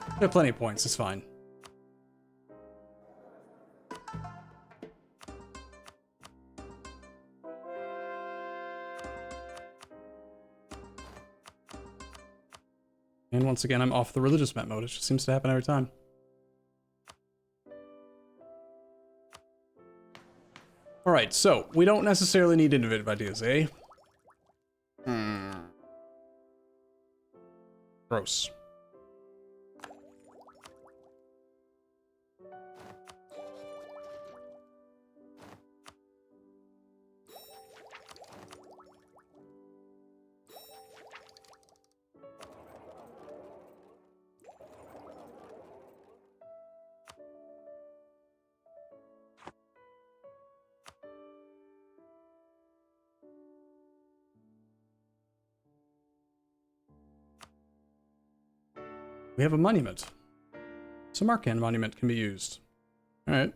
We have plenty of points, it's fine. And once again, I'm off the religious map mode. It just seems to happen every time. Alright, so we don't necessarily need innovative ideas, eh? Gross. We have a monument. Samarkand monument can be used. Alright.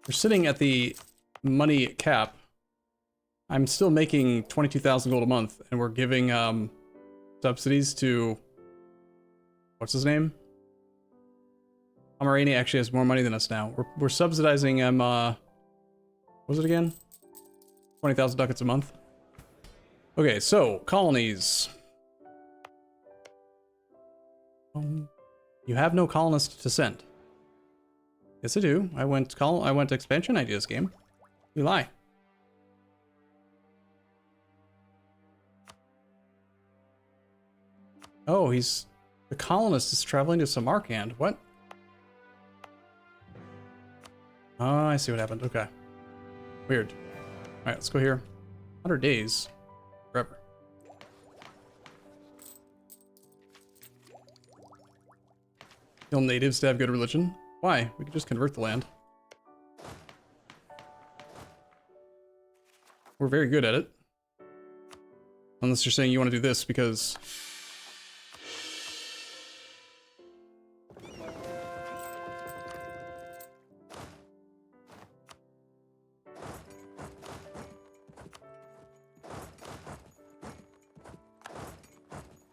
We're sitting at the money cap. I'm still making 22,000 gold a month, and we're giving subsidies to... What's his name? Amarani actually has more money than us now. We're subsidizing what was it again? 20,000 ducats a month. Okay, so colonies. You have no colonists to send. Yes, I do. I went expansion ideas game. You lie. Oh, the colonist is traveling to Samarkand. What? Oh, I see what happened. Okay. Weird. Alright, let's go here. 100 days. Forever. Kill natives to have good religion? Why? We could just convert the land. We're very good at it. Unless you're saying you want to do this because...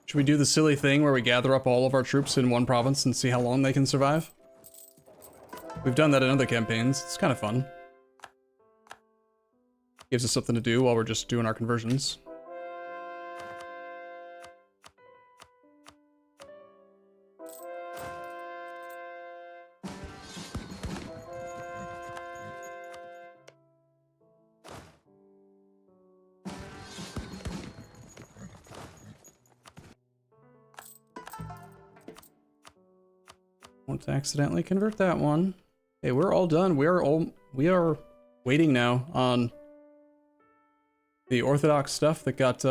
Should we do the silly thing where we gather up all of our troops in one province and see how long they can survive? We've done that in other campaigns. It's kind of fun. Gives us something to do while we're just doing our conversions. Won't accidentally convert that one. Hey, we're all done. We are waiting now on the Orthodox stuff that got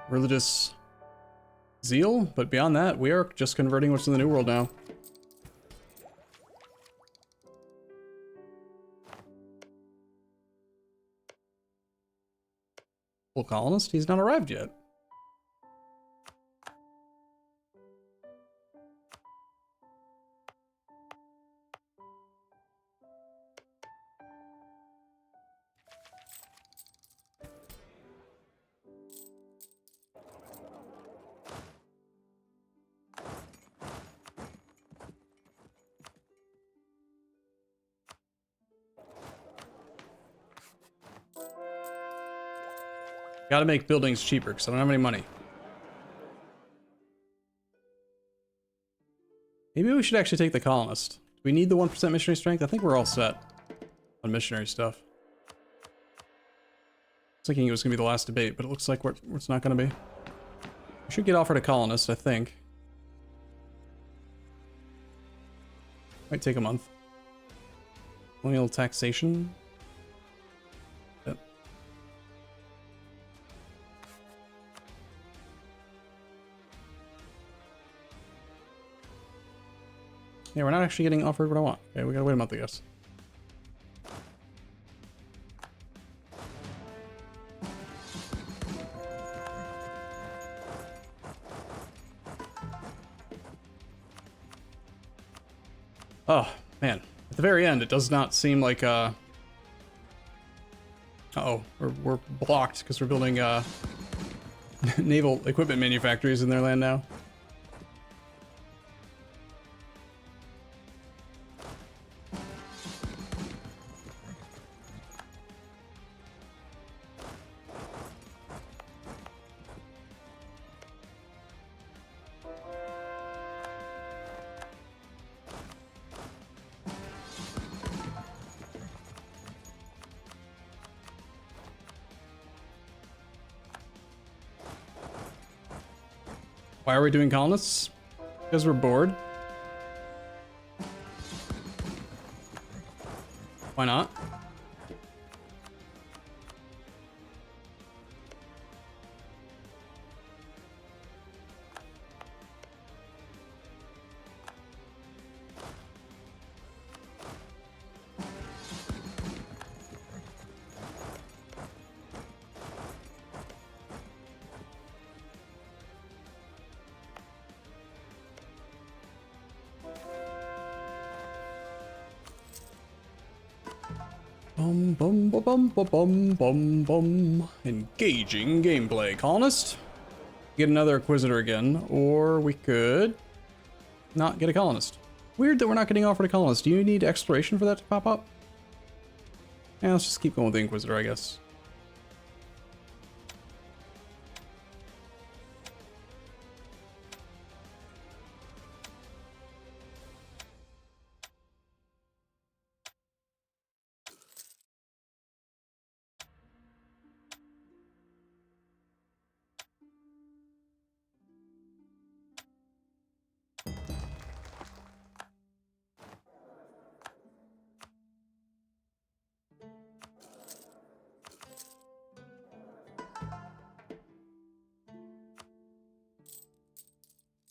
religious zeal, but beyond that, we are just converting what's in the New World now. Full colonist? He's not arrived yet. Gotta make buildings cheaper because I don't have any money. Maybe we should actually take the colonist. Do we need the 1% missionary strength? I think we're all set on missionary stuff. I was thinking it was going to be the last debate, but it looks like it's not going to be. We should get offered a colonist, I think. Might take a month. Colonial taxation. Yep. Yeah, we're not actually getting offered what I want. Okay, we gotta wait a month, I guess. Oh, man. At the very end, it does not seem like, uh-oh, we're blocked because we're building, naval equipment manufactories in their land now. Why are we doing colonists? Because we're bored. Why not? Bum bum bum bum bum bum bum. Engaging gameplay. Colonist? Get another Inquisitor again, or we could not get a colonist. Weird that we're not getting offered a colonist. Do you need exploration for that to pop up? Yeah, let's just keep going with the Inquisitor, I guess.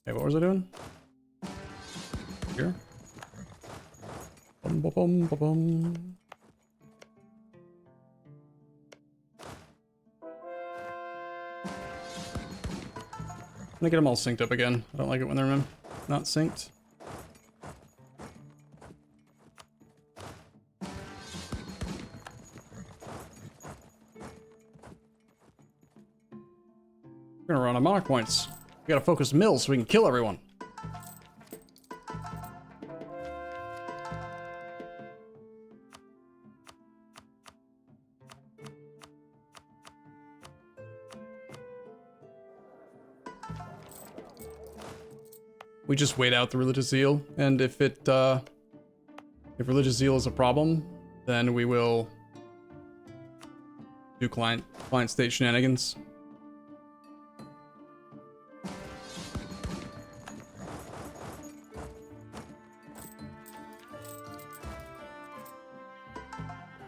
Okay, what was I doing? Here? Bum bum bum bum bum. I'm gonna get them all synced up again. I don't like it when they're not synced. We're gonna run on monarch points. We gotta focus mills so we can kill everyone. We just wait out the religious zeal, and if religious zeal is a problem, then we will do client state shenanigans.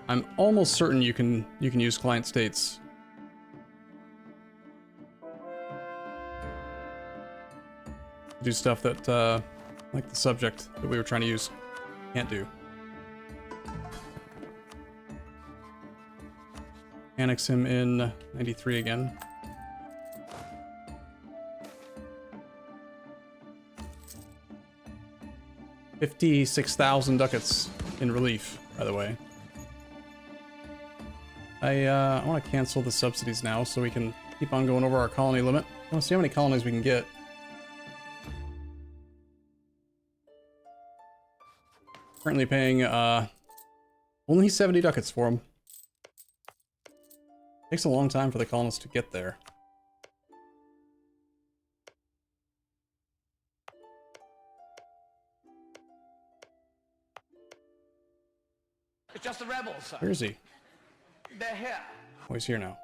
I'm almost certain you can use client states. Do stuff that, like the subject that we were trying to use, can't do. Annex him in 93 again. $56,000 ducats in relief, by the way. I want to cancel the subsidies now so we can keep on going over our colony limit. I want to see how many colonies we can get. Currently paying only 70 ducats for them. Takes a long time for the colonists to get there. It's just the rebels, sir. Where is he? They're here. Oh, he's here now.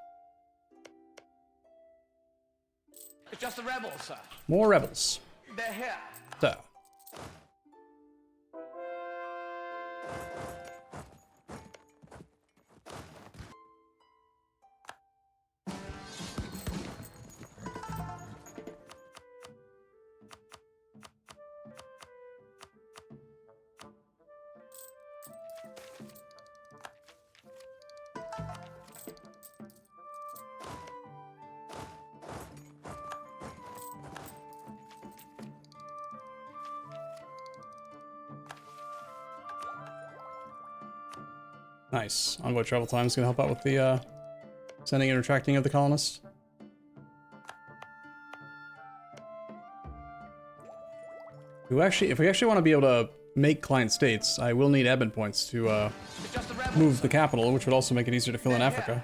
It's just the rebels, sir. More rebels. They're here. So. Nice. Envoy travel time is going to help out with the sending and retracting of the colonists. If we actually want to be able to make client states, I will need admin points to move the capital, which would also make it easier to fill in Africa.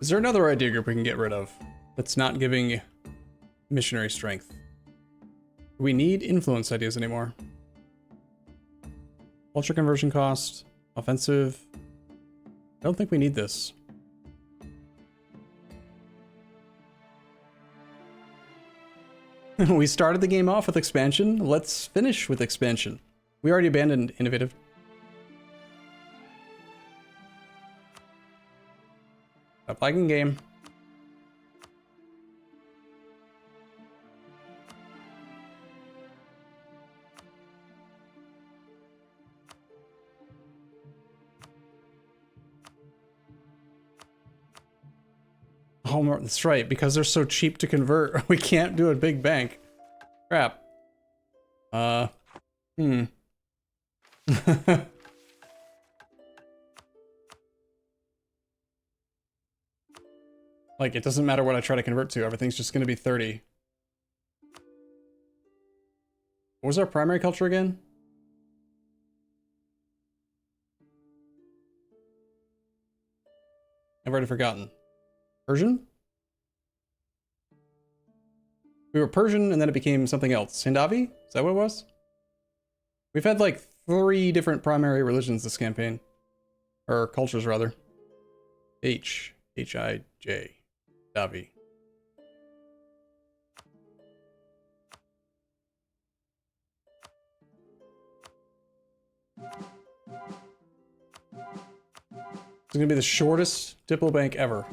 Is there another idea group we can get rid of that's not giving missionary strength? Do we need influence ideas anymore? Culture conversion cost, offensive. I don't think we need this. We started the game off with expansion. Let's finish with expansion. We already abandoned innovative. Stop lagging game. Oh, that's right. Because they're so cheap to convert, we can't do a big bank. Crap. Like, it doesn't matter what I try to convert to. Everything's just going to be 30. What was our primary culture again? I've already forgotten. Persian? We were Persian and then it became something else. Hindavi? Is that what it was? We've had like 3 different primary religions this campaign. Or cultures, rather. H-I-J. Davi. It's gonna be the shortest Diplo bank ever.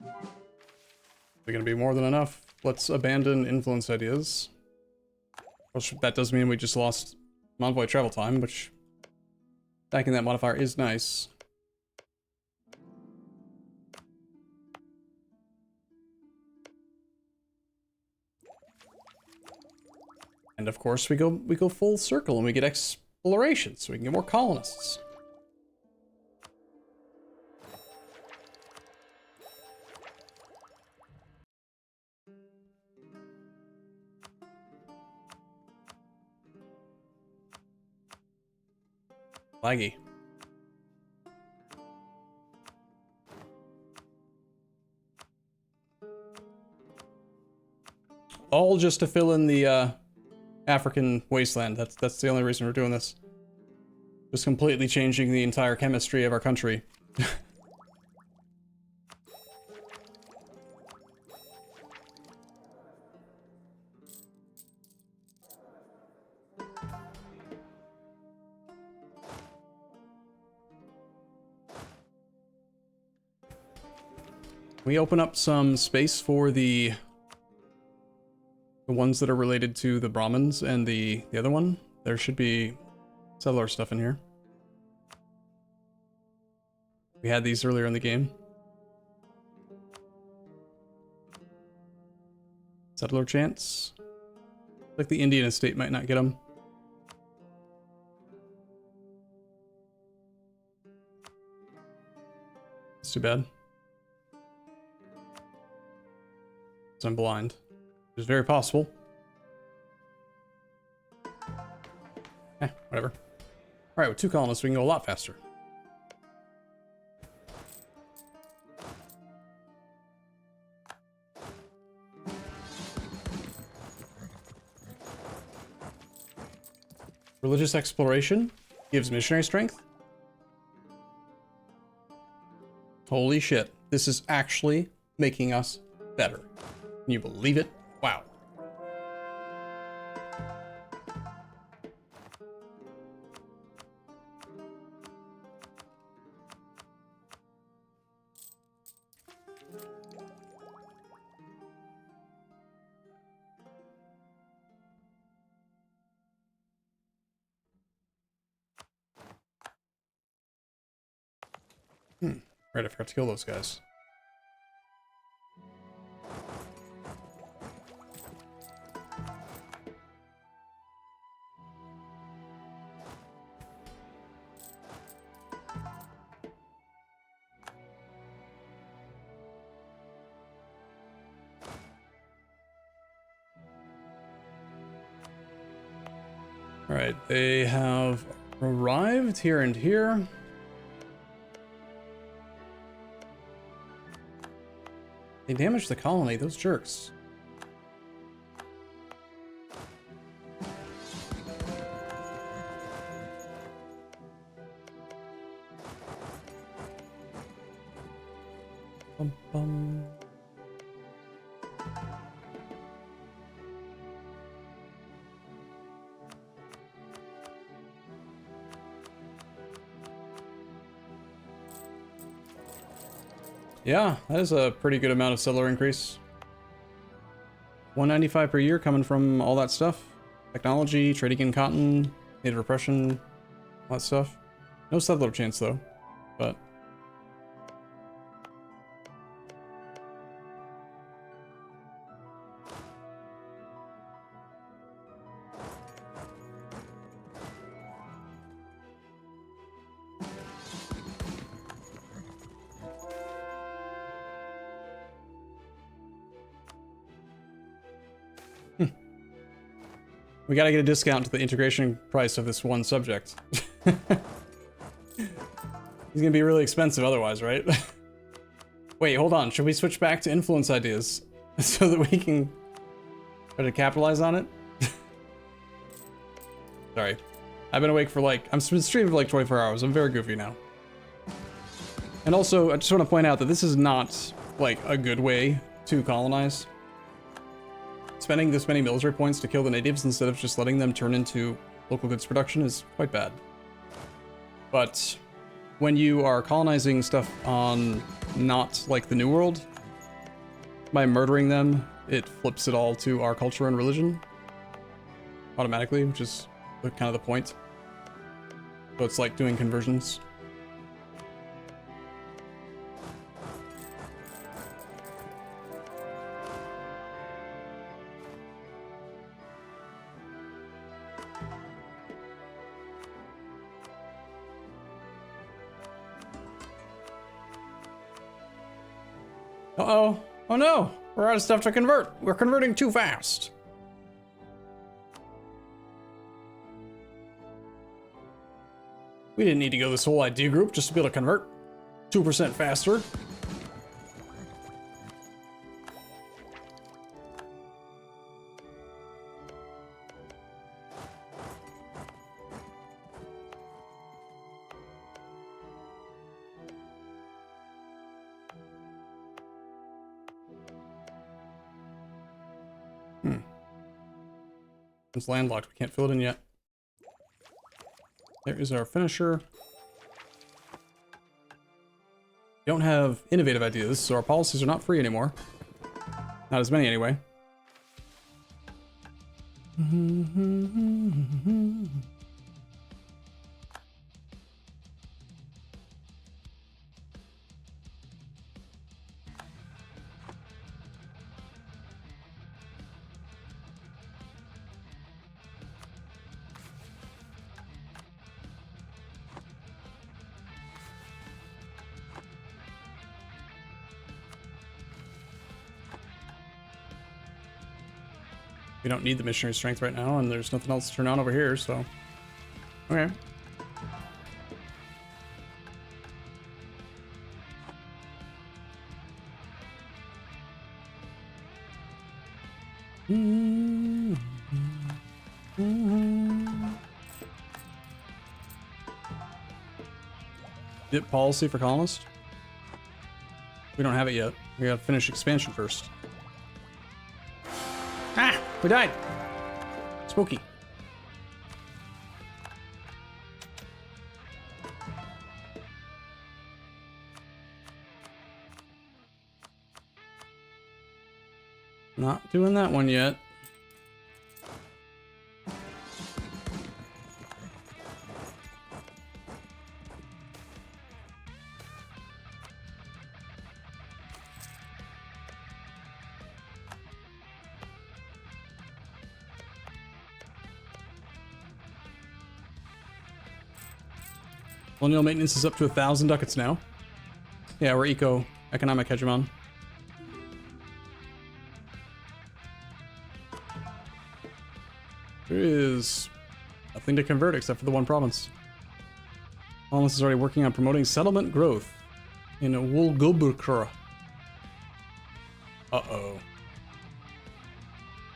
Is it gonna be more than enough? Let's abandon influence ideas. Which that does mean we just lost envoy travel time, which stacking that modifier is nice. And of course we go full circle and we get exploration, so we can get more colonists. Laggy. All just to fill in the African wasteland. That's the only reason we're doing this. Just completely changing the entire chemistry of our country. We open up some space for the ones that are related to the Brahmins and the other one. There should be settler stuff in here. We had these earlier in the game. Settler chance. Like the Indian estate might not get them. It's too bad. because I'm blind. It's very possible. Whatever. Alright, with 2 colonists, we can go a lot faster. Religious exploration gives missionary strength. Holy shit. This is actually making us better. Can you believe it? Wow. Right, I forgot to kill those guys. Alright, they have arrived here and here. They damaged the colony, those jerks. Bum, bum. Yeah, that is a pretty good amount of settler increase. 195 per year coming from all that stuff. Technology, trading in cotton, native repression, all that stuff. No settler chance though, but... We gotta get a discount to the integration price of this one subject. He's gonna be really expensive otherwise, right? Wait, hold on. Should we switch back to influence ideas so that we can try to capitalize on it? Sorry. I've been awake for like... I'm streaming for like 24 hours. I'm very goofy now. And also, I just want to point out that this is not like a good way to colonize. Spending this many military points to kill the natives instead of just letting them turn into local goods production is quite bad. But when you are colonizing stuff on not like the New World, by murdering them, it flips it all to our culture and religion automatically, which is kind of the point. So it's like doing conversions. Uh-oh. Oh no! We're out of stuff to convert! We're converting too fast! We didn't need to go this whole idea group just to be able to convert 2% faster. It's landlocked. We can't fill it in yet. There is our finisher. We don't have innovative ideas, so our policies are not free anymore. Not as many anyway. We don't need the missionary strength right now, and there's nothing else to turn on over here, so... Okay. Dip policy for colonists? We don't have it yet. We gotta finish expansion first. Ah! We died! Spooky. Not doing that one yet. Colonial maintenance is up to 1,000 ducats now. Yeah, we're economic hegemon. There is nothing to convert except for the one province. Colonist is already working on promoting settlement growth in Wolgoburkra. Uh-oh.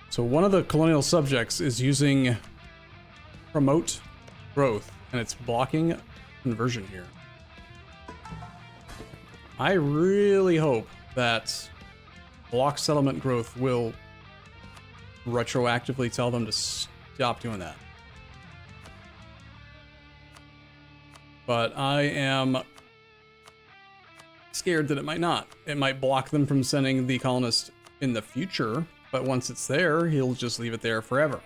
So one of the colonial subjects is using promote growth, and it's blocking conversion here. I really hope that block settlement growth will retroactively tell them to stop doing that. But I am scared that it might not. It might block them from sending the colonist in the future, but once it's there, he'll just leave it there forever.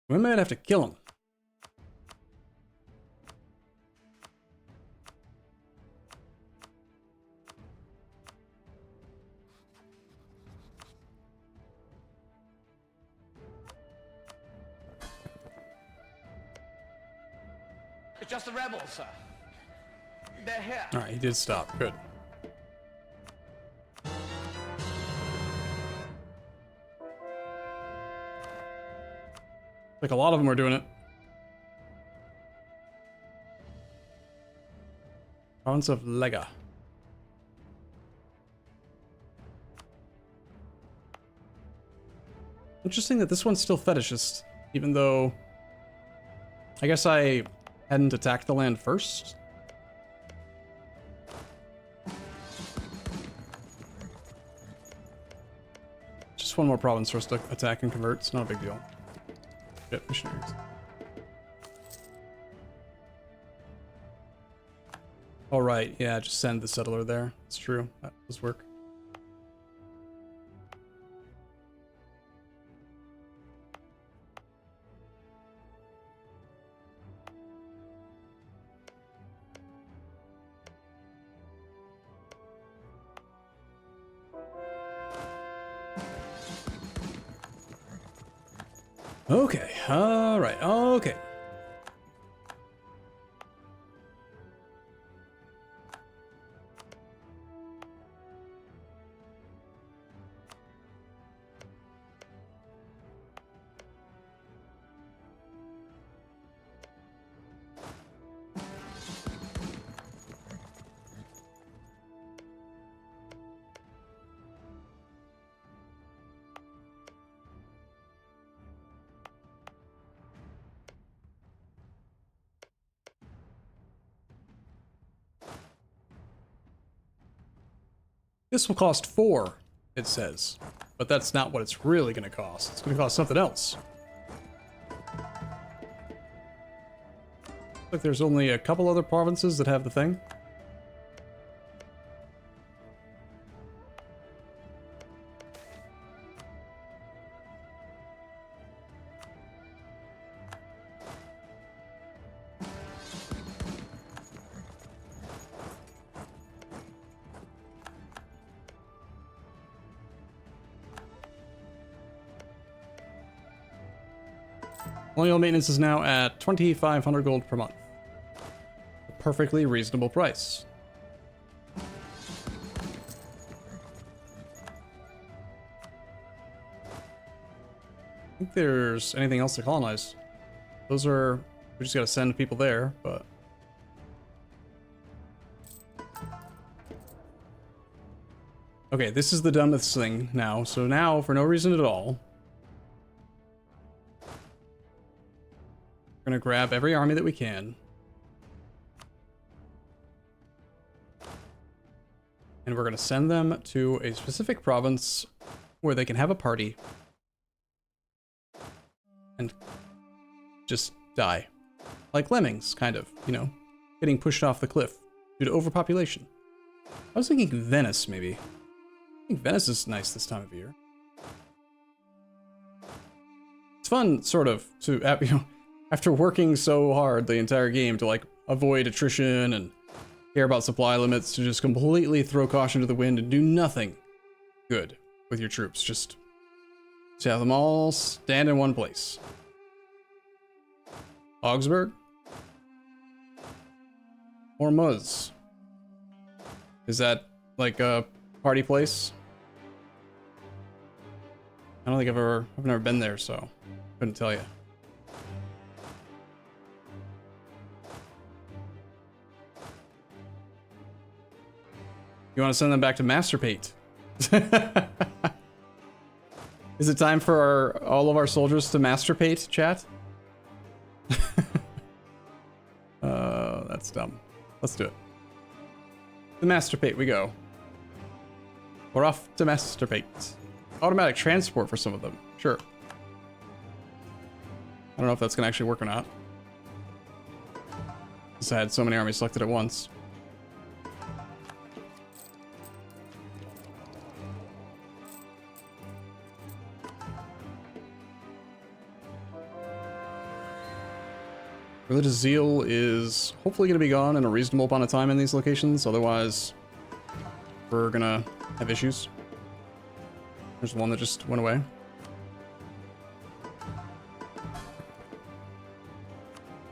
We might have to kill him. It's just the rebels, sir. They're here. All right, he did stop. Good. Like a lot of them are doing it. Province of Lega. Interesting that this one's still fetishist, even though I guess I hadn't attacked the land first. Just one more province for us to attack and convert. It's not a big deal. Shit, missionaries. All right, yeah, just send the settler there. It's true. That does work. Okay, all right, okay. This will cost 4, it says. But that's not what it's really going to cost. It's going to cost something else. Looks like there's only a couple other provinces that have the thing. Colonial maintenance is now at 2,500 gold per month. A perfectly reasonable price. there's anything else to colonize. Those are... We just gotta send people there, but... Okay, this is the dumbest thing now. So now, for no reason at all, we're gonna grab every army that we can. And we're gonna send them to a specific province where they can have a party. And just die. Like lemmings, kind of, you know, getting pushed off the cliff due to overpopulation. I was thinking Venice, maybe. I think Venice is nice this time of year. It's fun, sort of, to, you know, after working so hard the entire game to, like, avoid attrition and care about supply limits, to just completely throw caution to the wind and do nothing good with your troops. Just to have them all stand in one place. Augsburg? Or Muz? Is that, like, a party place? I don't think I've never been there, so couldn't tell you. You want to send them back to Master Pate? Is it time for all of our soldiers to Master Pate, chat? That's dumb. Let's do it. The Master Pate we go. We're off to Master Pate. Automatic transport for some of them. Sure. I don't know if that's gonna actually work or not. Because I had so many armies selected at once. Religious zeal is hopefully going to be gone in a reasonable amount of time in these locations, otherwise we're going to have issues. There's one that just went away.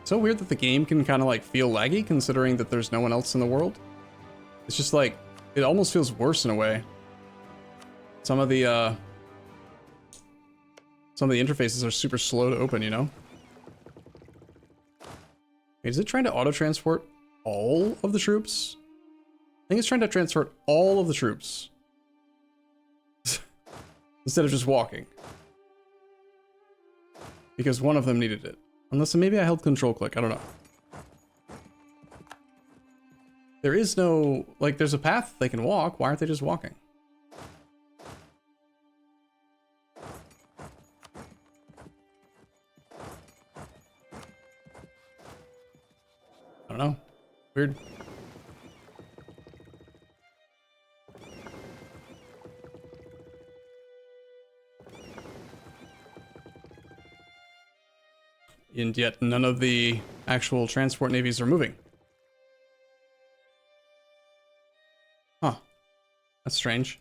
So weird that the game can kind of like feel laggy considering that there's no one else in the world. It's just like, it almost feels worse in a way. Some of the interfaces are super slow to open, you know? Is it trying to auto-transport all of the troops? I think it's trying to transport all of the troops. Instead of just walking. Because one of them needed it. Unless maybe I held control click, I don't know. There is no, like there's a path they can walk, why aren't they just walking? I don't know. Weird. And yet none of the actual transport navies are moving. Huh. That's strange.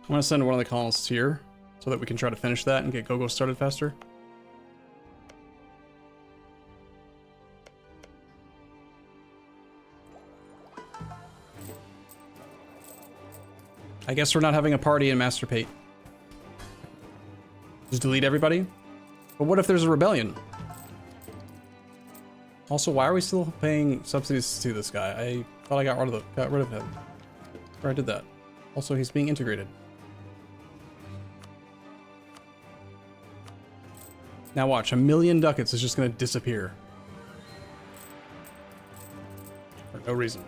I'm gonna send one of the colonists here so that we can try to finish that and get Gogo started faster. I guess we're not having a party in Master Pate. Just delete everybody? But what if there's a rebellion? Also, why are we still paying subsidies to this guy? I thought I got rid of him. Or I did that. Also, he's being integrated. Now watch, 1,000,000 ducats is just gonna disappear. For no reason.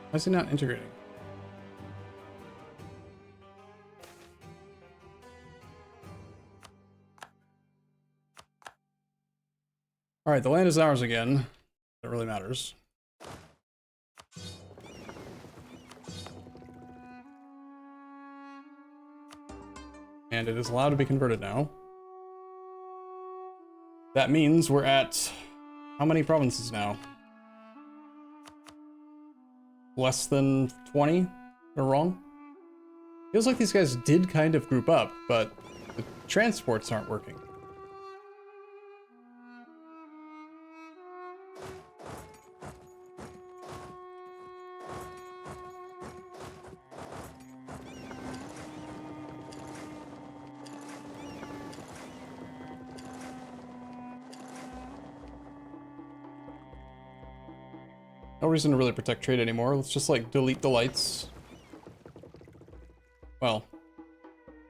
Why is he not integrating? All right, the land is ours again. It really matters. And it is allowed to be converted now. That means we're at how many provinces now? Less than 20? Or wrong? Feels like these guys did kind of group up, but the transports aren't working. No reason to really protect trade anymore. Let's just like delete the lights. Well,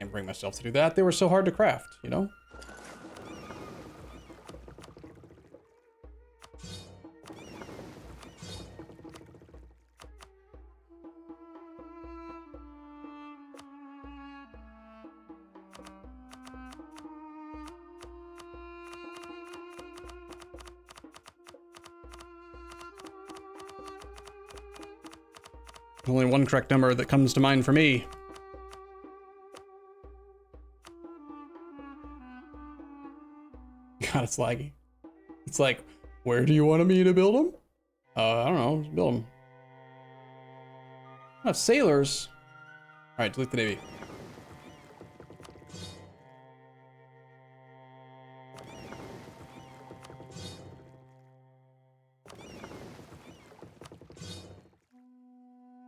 can't bring myself to do that. They were so hard to craft, you know? Only one correct number that comes to mind for me. God, it's laggy. It's like, where do you want me to build them? I don't know, just build them. I have sailors. All right, delete the navy.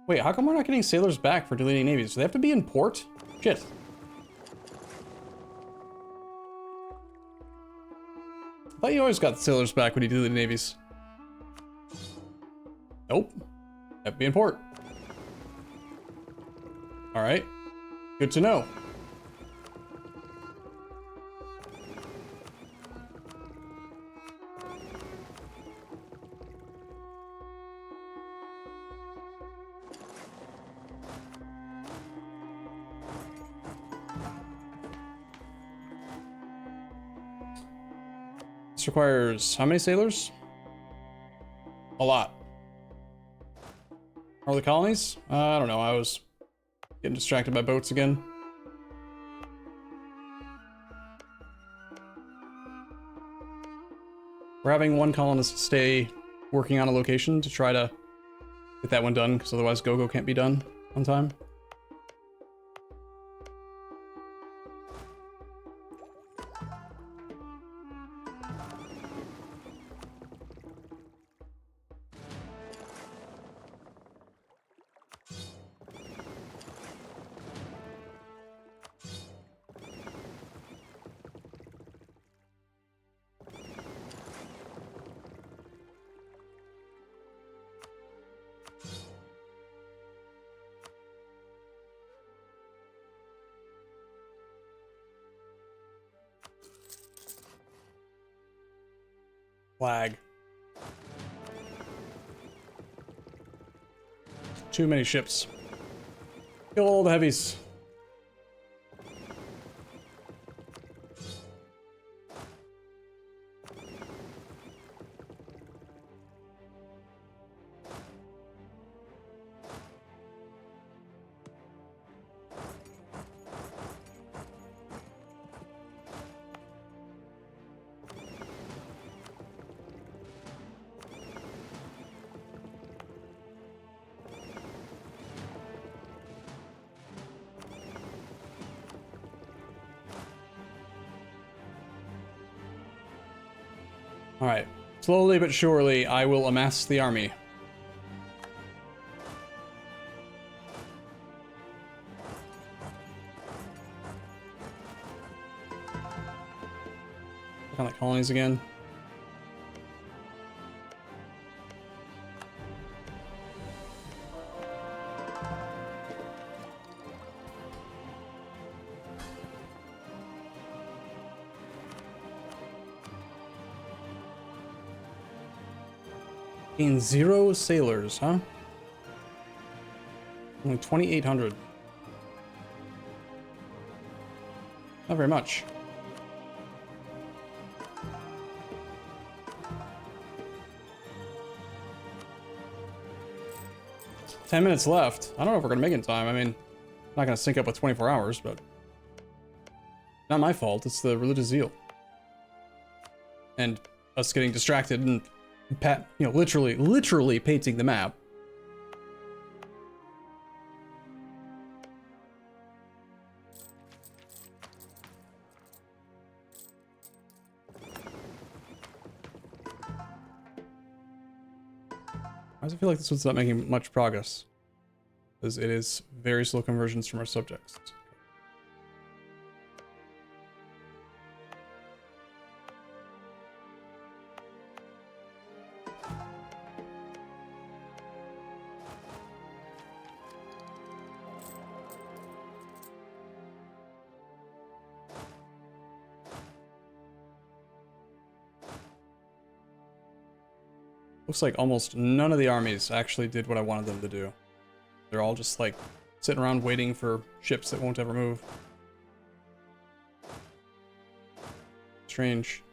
Wait, how come we're not getting sailors back for deleting navies? Do they have to be in port? Shit. I thought you always got the sailors back when you deleted navies. Nope. Have to be in port. Alright. Good to know. This requires how many sailors? A lot. Are the colonies? I don't know. I was getting distracted by boats again. We're having one colonist stay working on a location to try to get that one done, because otherwise Go-Go can't be done on time. Flag. Too many ships. Kill all the heavies. Alright. Slowly but surely, I will amass the army. Look on the colonies again. Gain 0 sailors, huh? Only 2,800. Not very much. 10 minutes left. I don't know if we're gonna make it in time. I mean, I'm not gonna sync up with 24 hours, but not my fault. It's the religious zeal and us getting distracted and literally painting the map. Why does it feel like this one's not making much progress? Because it is very slow conversions from our subjects. Looks like almost none of the armies actually did what I wanted them to do. They're all just like sitting around waiting for ships that won't ever move. Strange.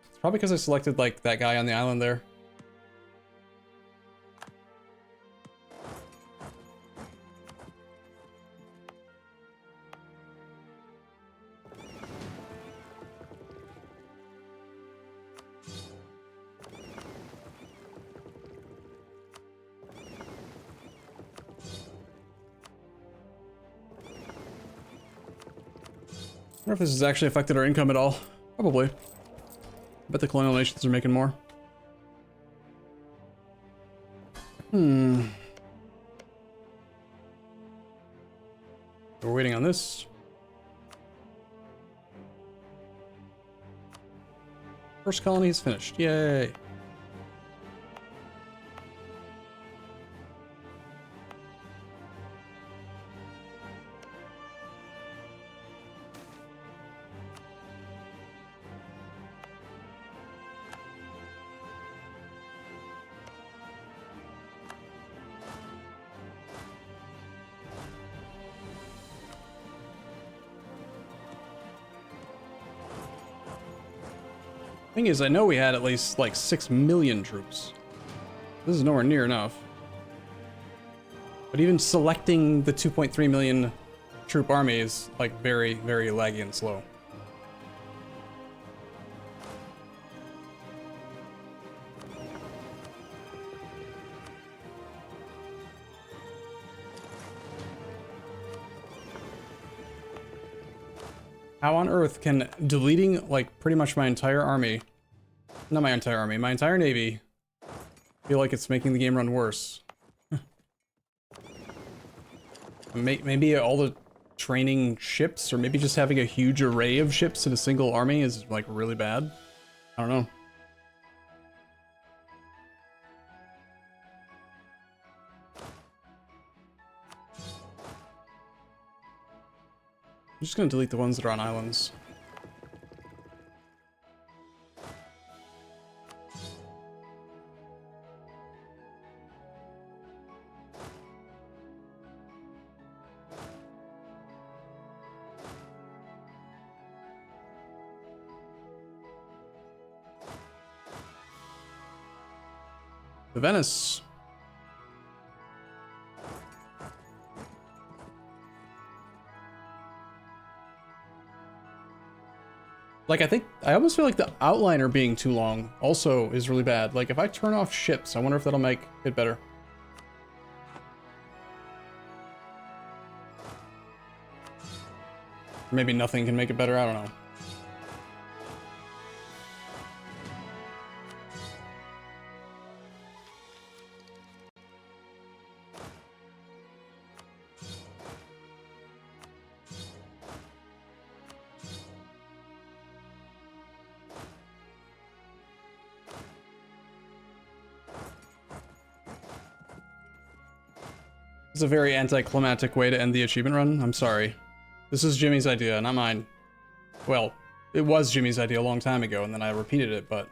It's probably because I selected like that guy on the island there. I wonder if this has actually affected our income at all. Probably. I bet the colonial nations are making more. We're waiting on this. First colony is finished. Yay. Thing is, I know we had at least like 6 million troops. This is nowhere near enough. But even selecting the 2.3 million troop army is like very, very laggy and slow. How on earth can deleting like pretty much my entire army, not my entire army, my entire navy, feel like it's making the game run worse? Maybe all the training ships, or maybe just having a huge array of ships in a single army is like really bad. I don't know. I'm just gonna delete the ones that are on islands. The Venice. Like, I almost feel like the outliner being too long also is really bad. Like, if I turn off ships, I wonder if that'll make it better. Maybe nothing can make it better, I don't know. It's a very anticlimactic way to end the achievement run. I'm sorry. This is Jimmy's idea, not mine. Well, it was Jimmy's idea a long time ago, and then I repeated it, but...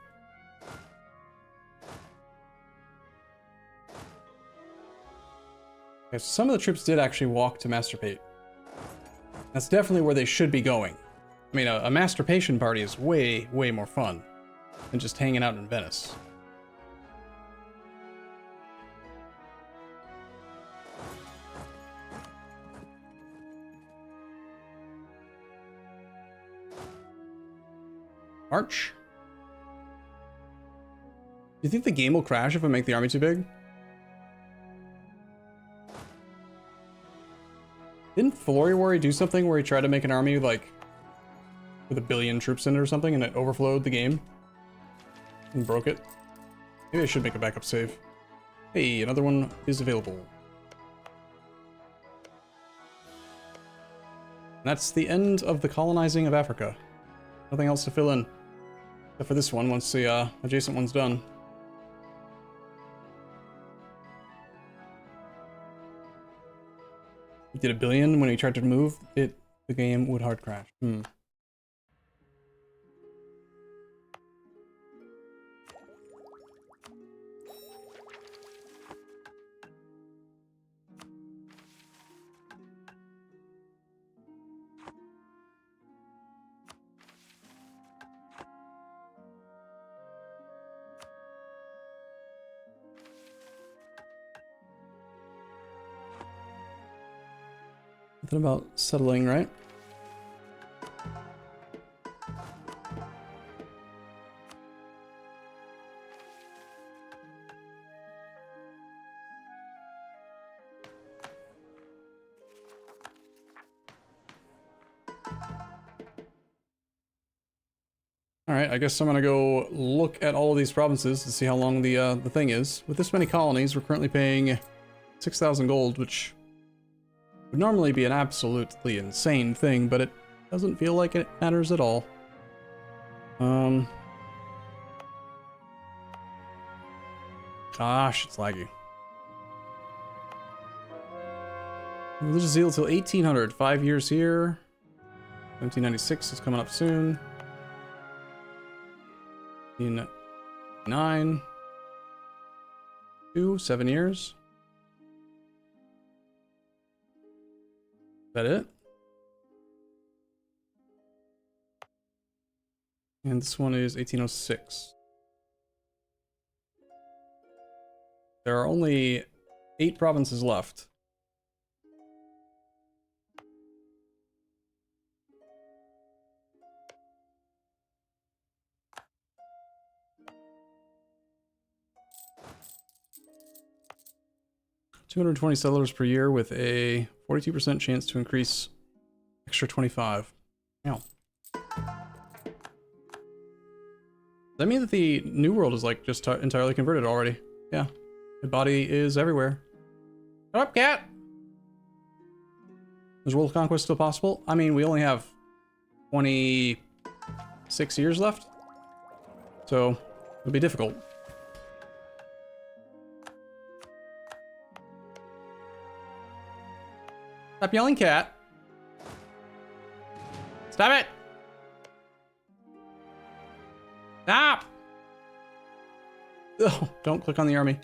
Okay, so some of the troops did actually walk to Master Pate. That's definitely where they should be going. I mean, a masturbation party is way, way more fun than just hanging out in Venice. March. Do you think the game will crash if I make the army too big? Didn't Floriwari do something where he tried to make an army like with 1 billion troops in it or something and it overflowed the game and broke it? Maybe I should make a backup save. Hey, another one is available. And that's the end of the colonizing of Africa. Nothing else to fill in. Except for this one once the adjacent one's done. He did 1 billion when he tried to move it. The game would hard crash. Nothing about settling, right? All right, I guess I'm gonna go look at all of these provinces to see how long the thing is. With this many colonies, we're currently paying 6,000 gold, which would normally be an absolutely insane thing, but it doesn't feel like it matters at all. Gosh, it's laggy. Religious zeal till 1800. 5 years here. 1796 is coming up soon. 9. 7 years. Is that it? And this one is 1806. There are only 8 provinces left. $220 settlers per year with a 42% chance to increase extra 25. Wow. Does that mean that the New World is like just entirely converted already? Yeah. Ibadi is everywhere. Shut up, cat! Is world conquest still possible? I mean, we only have 26 years left. So, it'll be difficult. Stop yelling, cat. Stop it! Stop! Oh, don't click on the army.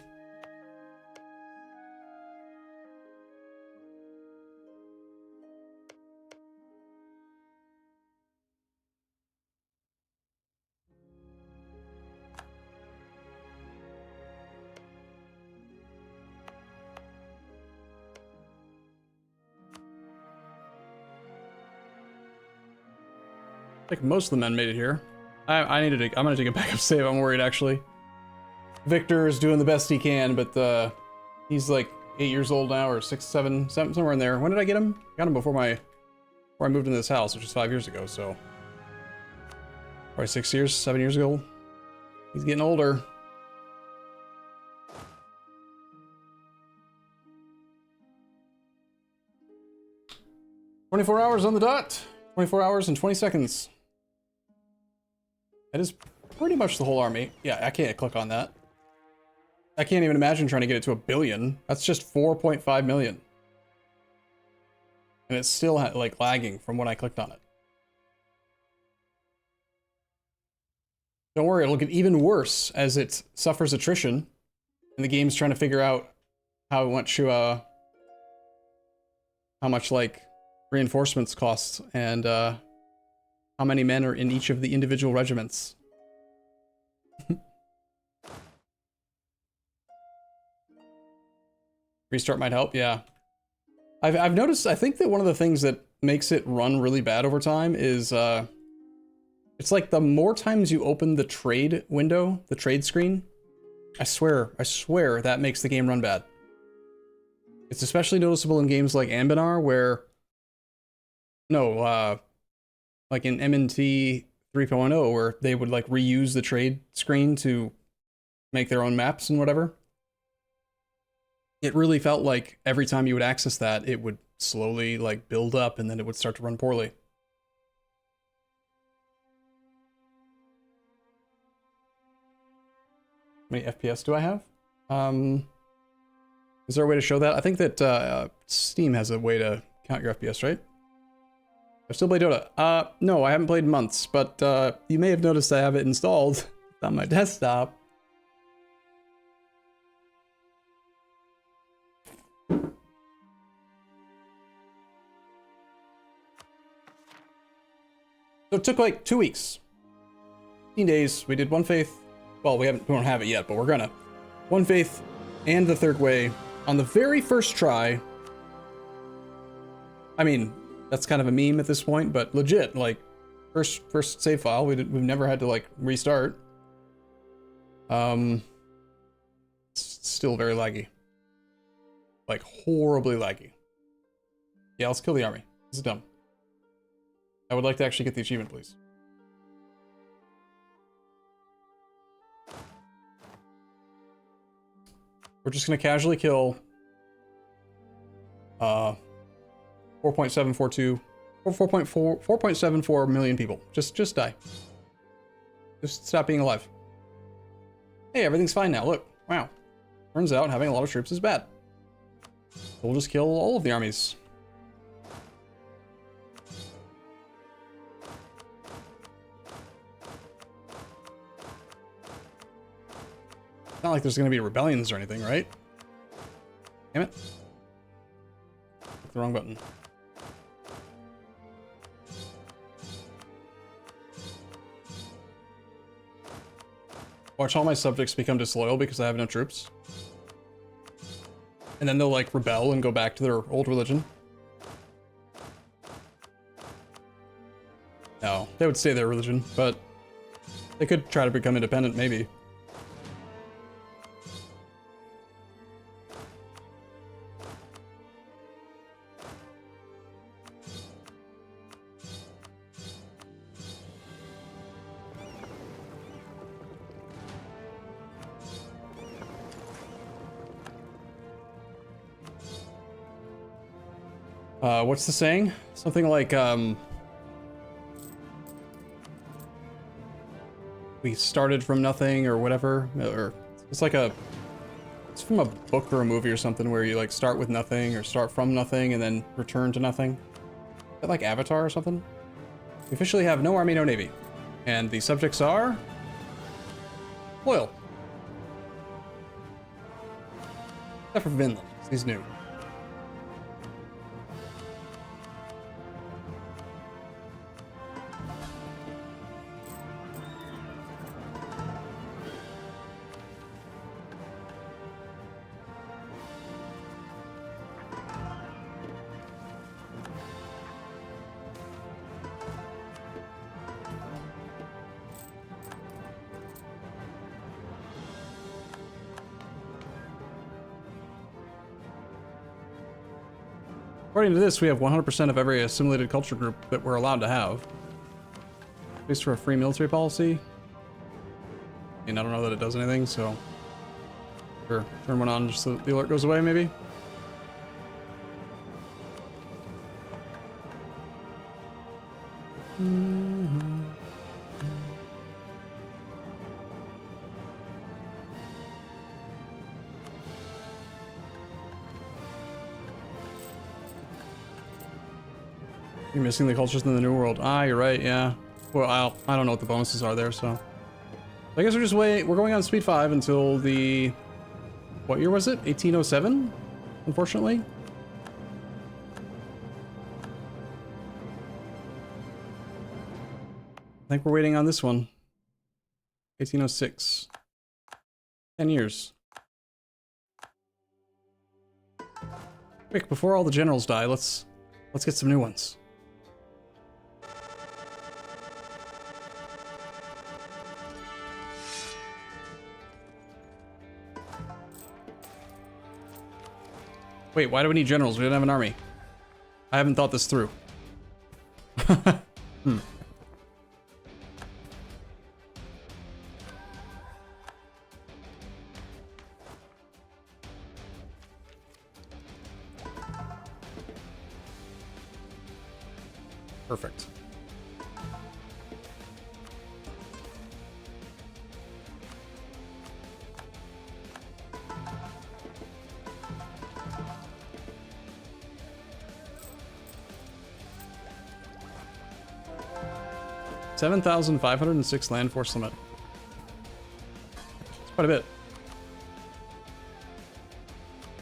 I think most of the men made it here. I'm gonna take a backup save. I'm worried actually. Victor is doing the best he can, but he's like 8 years old now, or 6, 7, somewhere in there. When did I get him? Got him before I moved into this house, which was 5 years ago. So probably 6 years, 7 years ago. He's getting older. "24 hours on the dot. 24 hours and 20 seconds. That is pretty much the whole army. Yeah, I can't click on that. I can't even imagine trying to get it to 1 billion. That's just 4.5 million. And it's still like lagging from when I clicked on it. Don't worry, it'll get even worse as it suffers attrition and the game's trying to figure out how much like reinforcements cost and how many men are in each of the individual regiments. Restart might help, yeah. I've noticed, I think that one of the things that makes it run really bad over time is It's like the more times you open the trade window, the trade screen, I swear that makes the game run bad. It's especially noticeable in games like Ambinar where, no, like in MNT 3.0 where they would like reuse the trade screen to make their own maps and whatever. It really felt like every time you would access that, it would slowly like build up and then it would start to run poorly. How many FPS do I have? Is there a way to show that? I think that Steam has a way to count your FPS, right? I still play Dota. No, I haven't played in months, but you may have noticed I have it installed on my desktop. So it took like 2 weeks. 15 days. We did one faith. Well, we don't have it yet, but we're gonna. One faith and the third way on the very first try. I mean, that's kind of a meme at this point, but legit, like first save file. We've never had to like restart. It's still very laggy. Like horribly laggy. Yeah, let's kill the army. This is dumb. I would like to actually get the achievement, please. We're just gonna casually kill 4.742 or 4.74 million people. Just die. Just stop being alive. Hey, everything's fine now. Look, wow. Turns out having a lot of troops is bad. We'll just kill all of the armies. It's not like there's gonna be rebellions or anything, right? Damn it. Click the wrong button. Watch all my subjects become disloyal because I have no troops. And then they'll like rebel and go back to their old religion. No, they would stay their religion, but they could try to become independent, maybe. What's the saying? Something like, we started from nothing or whatever, or it's like it's from a book or a movie or something where you like start with nothing or start from nothing and then return to nothing. Is that like Avatar or something? We officially have no army, no navy. And the subjects are loyal. Except for Vinland, he's new. According to this, we have 100% of every assimilated culture group that we're allowed to have. At least for a free military policy. And I don't know that it does anything, so... Sure, turn one on just so the alert goes away, maybe? You're missing the cultures in the New World. Ah, you're right, yeah. Well, I don't know what the bonuses are there, so... I guess we're going on speed 5 until the... What year was it? 1807? Unfortunately? I think we're waiting on this one. 1806. 10 years. Quick, before all the generals die, let's get some new ones. Wait, why do we need generals? We don't have an army. I haven't thought this through. Perfect. $7,506 land force limit. It's quite a bit.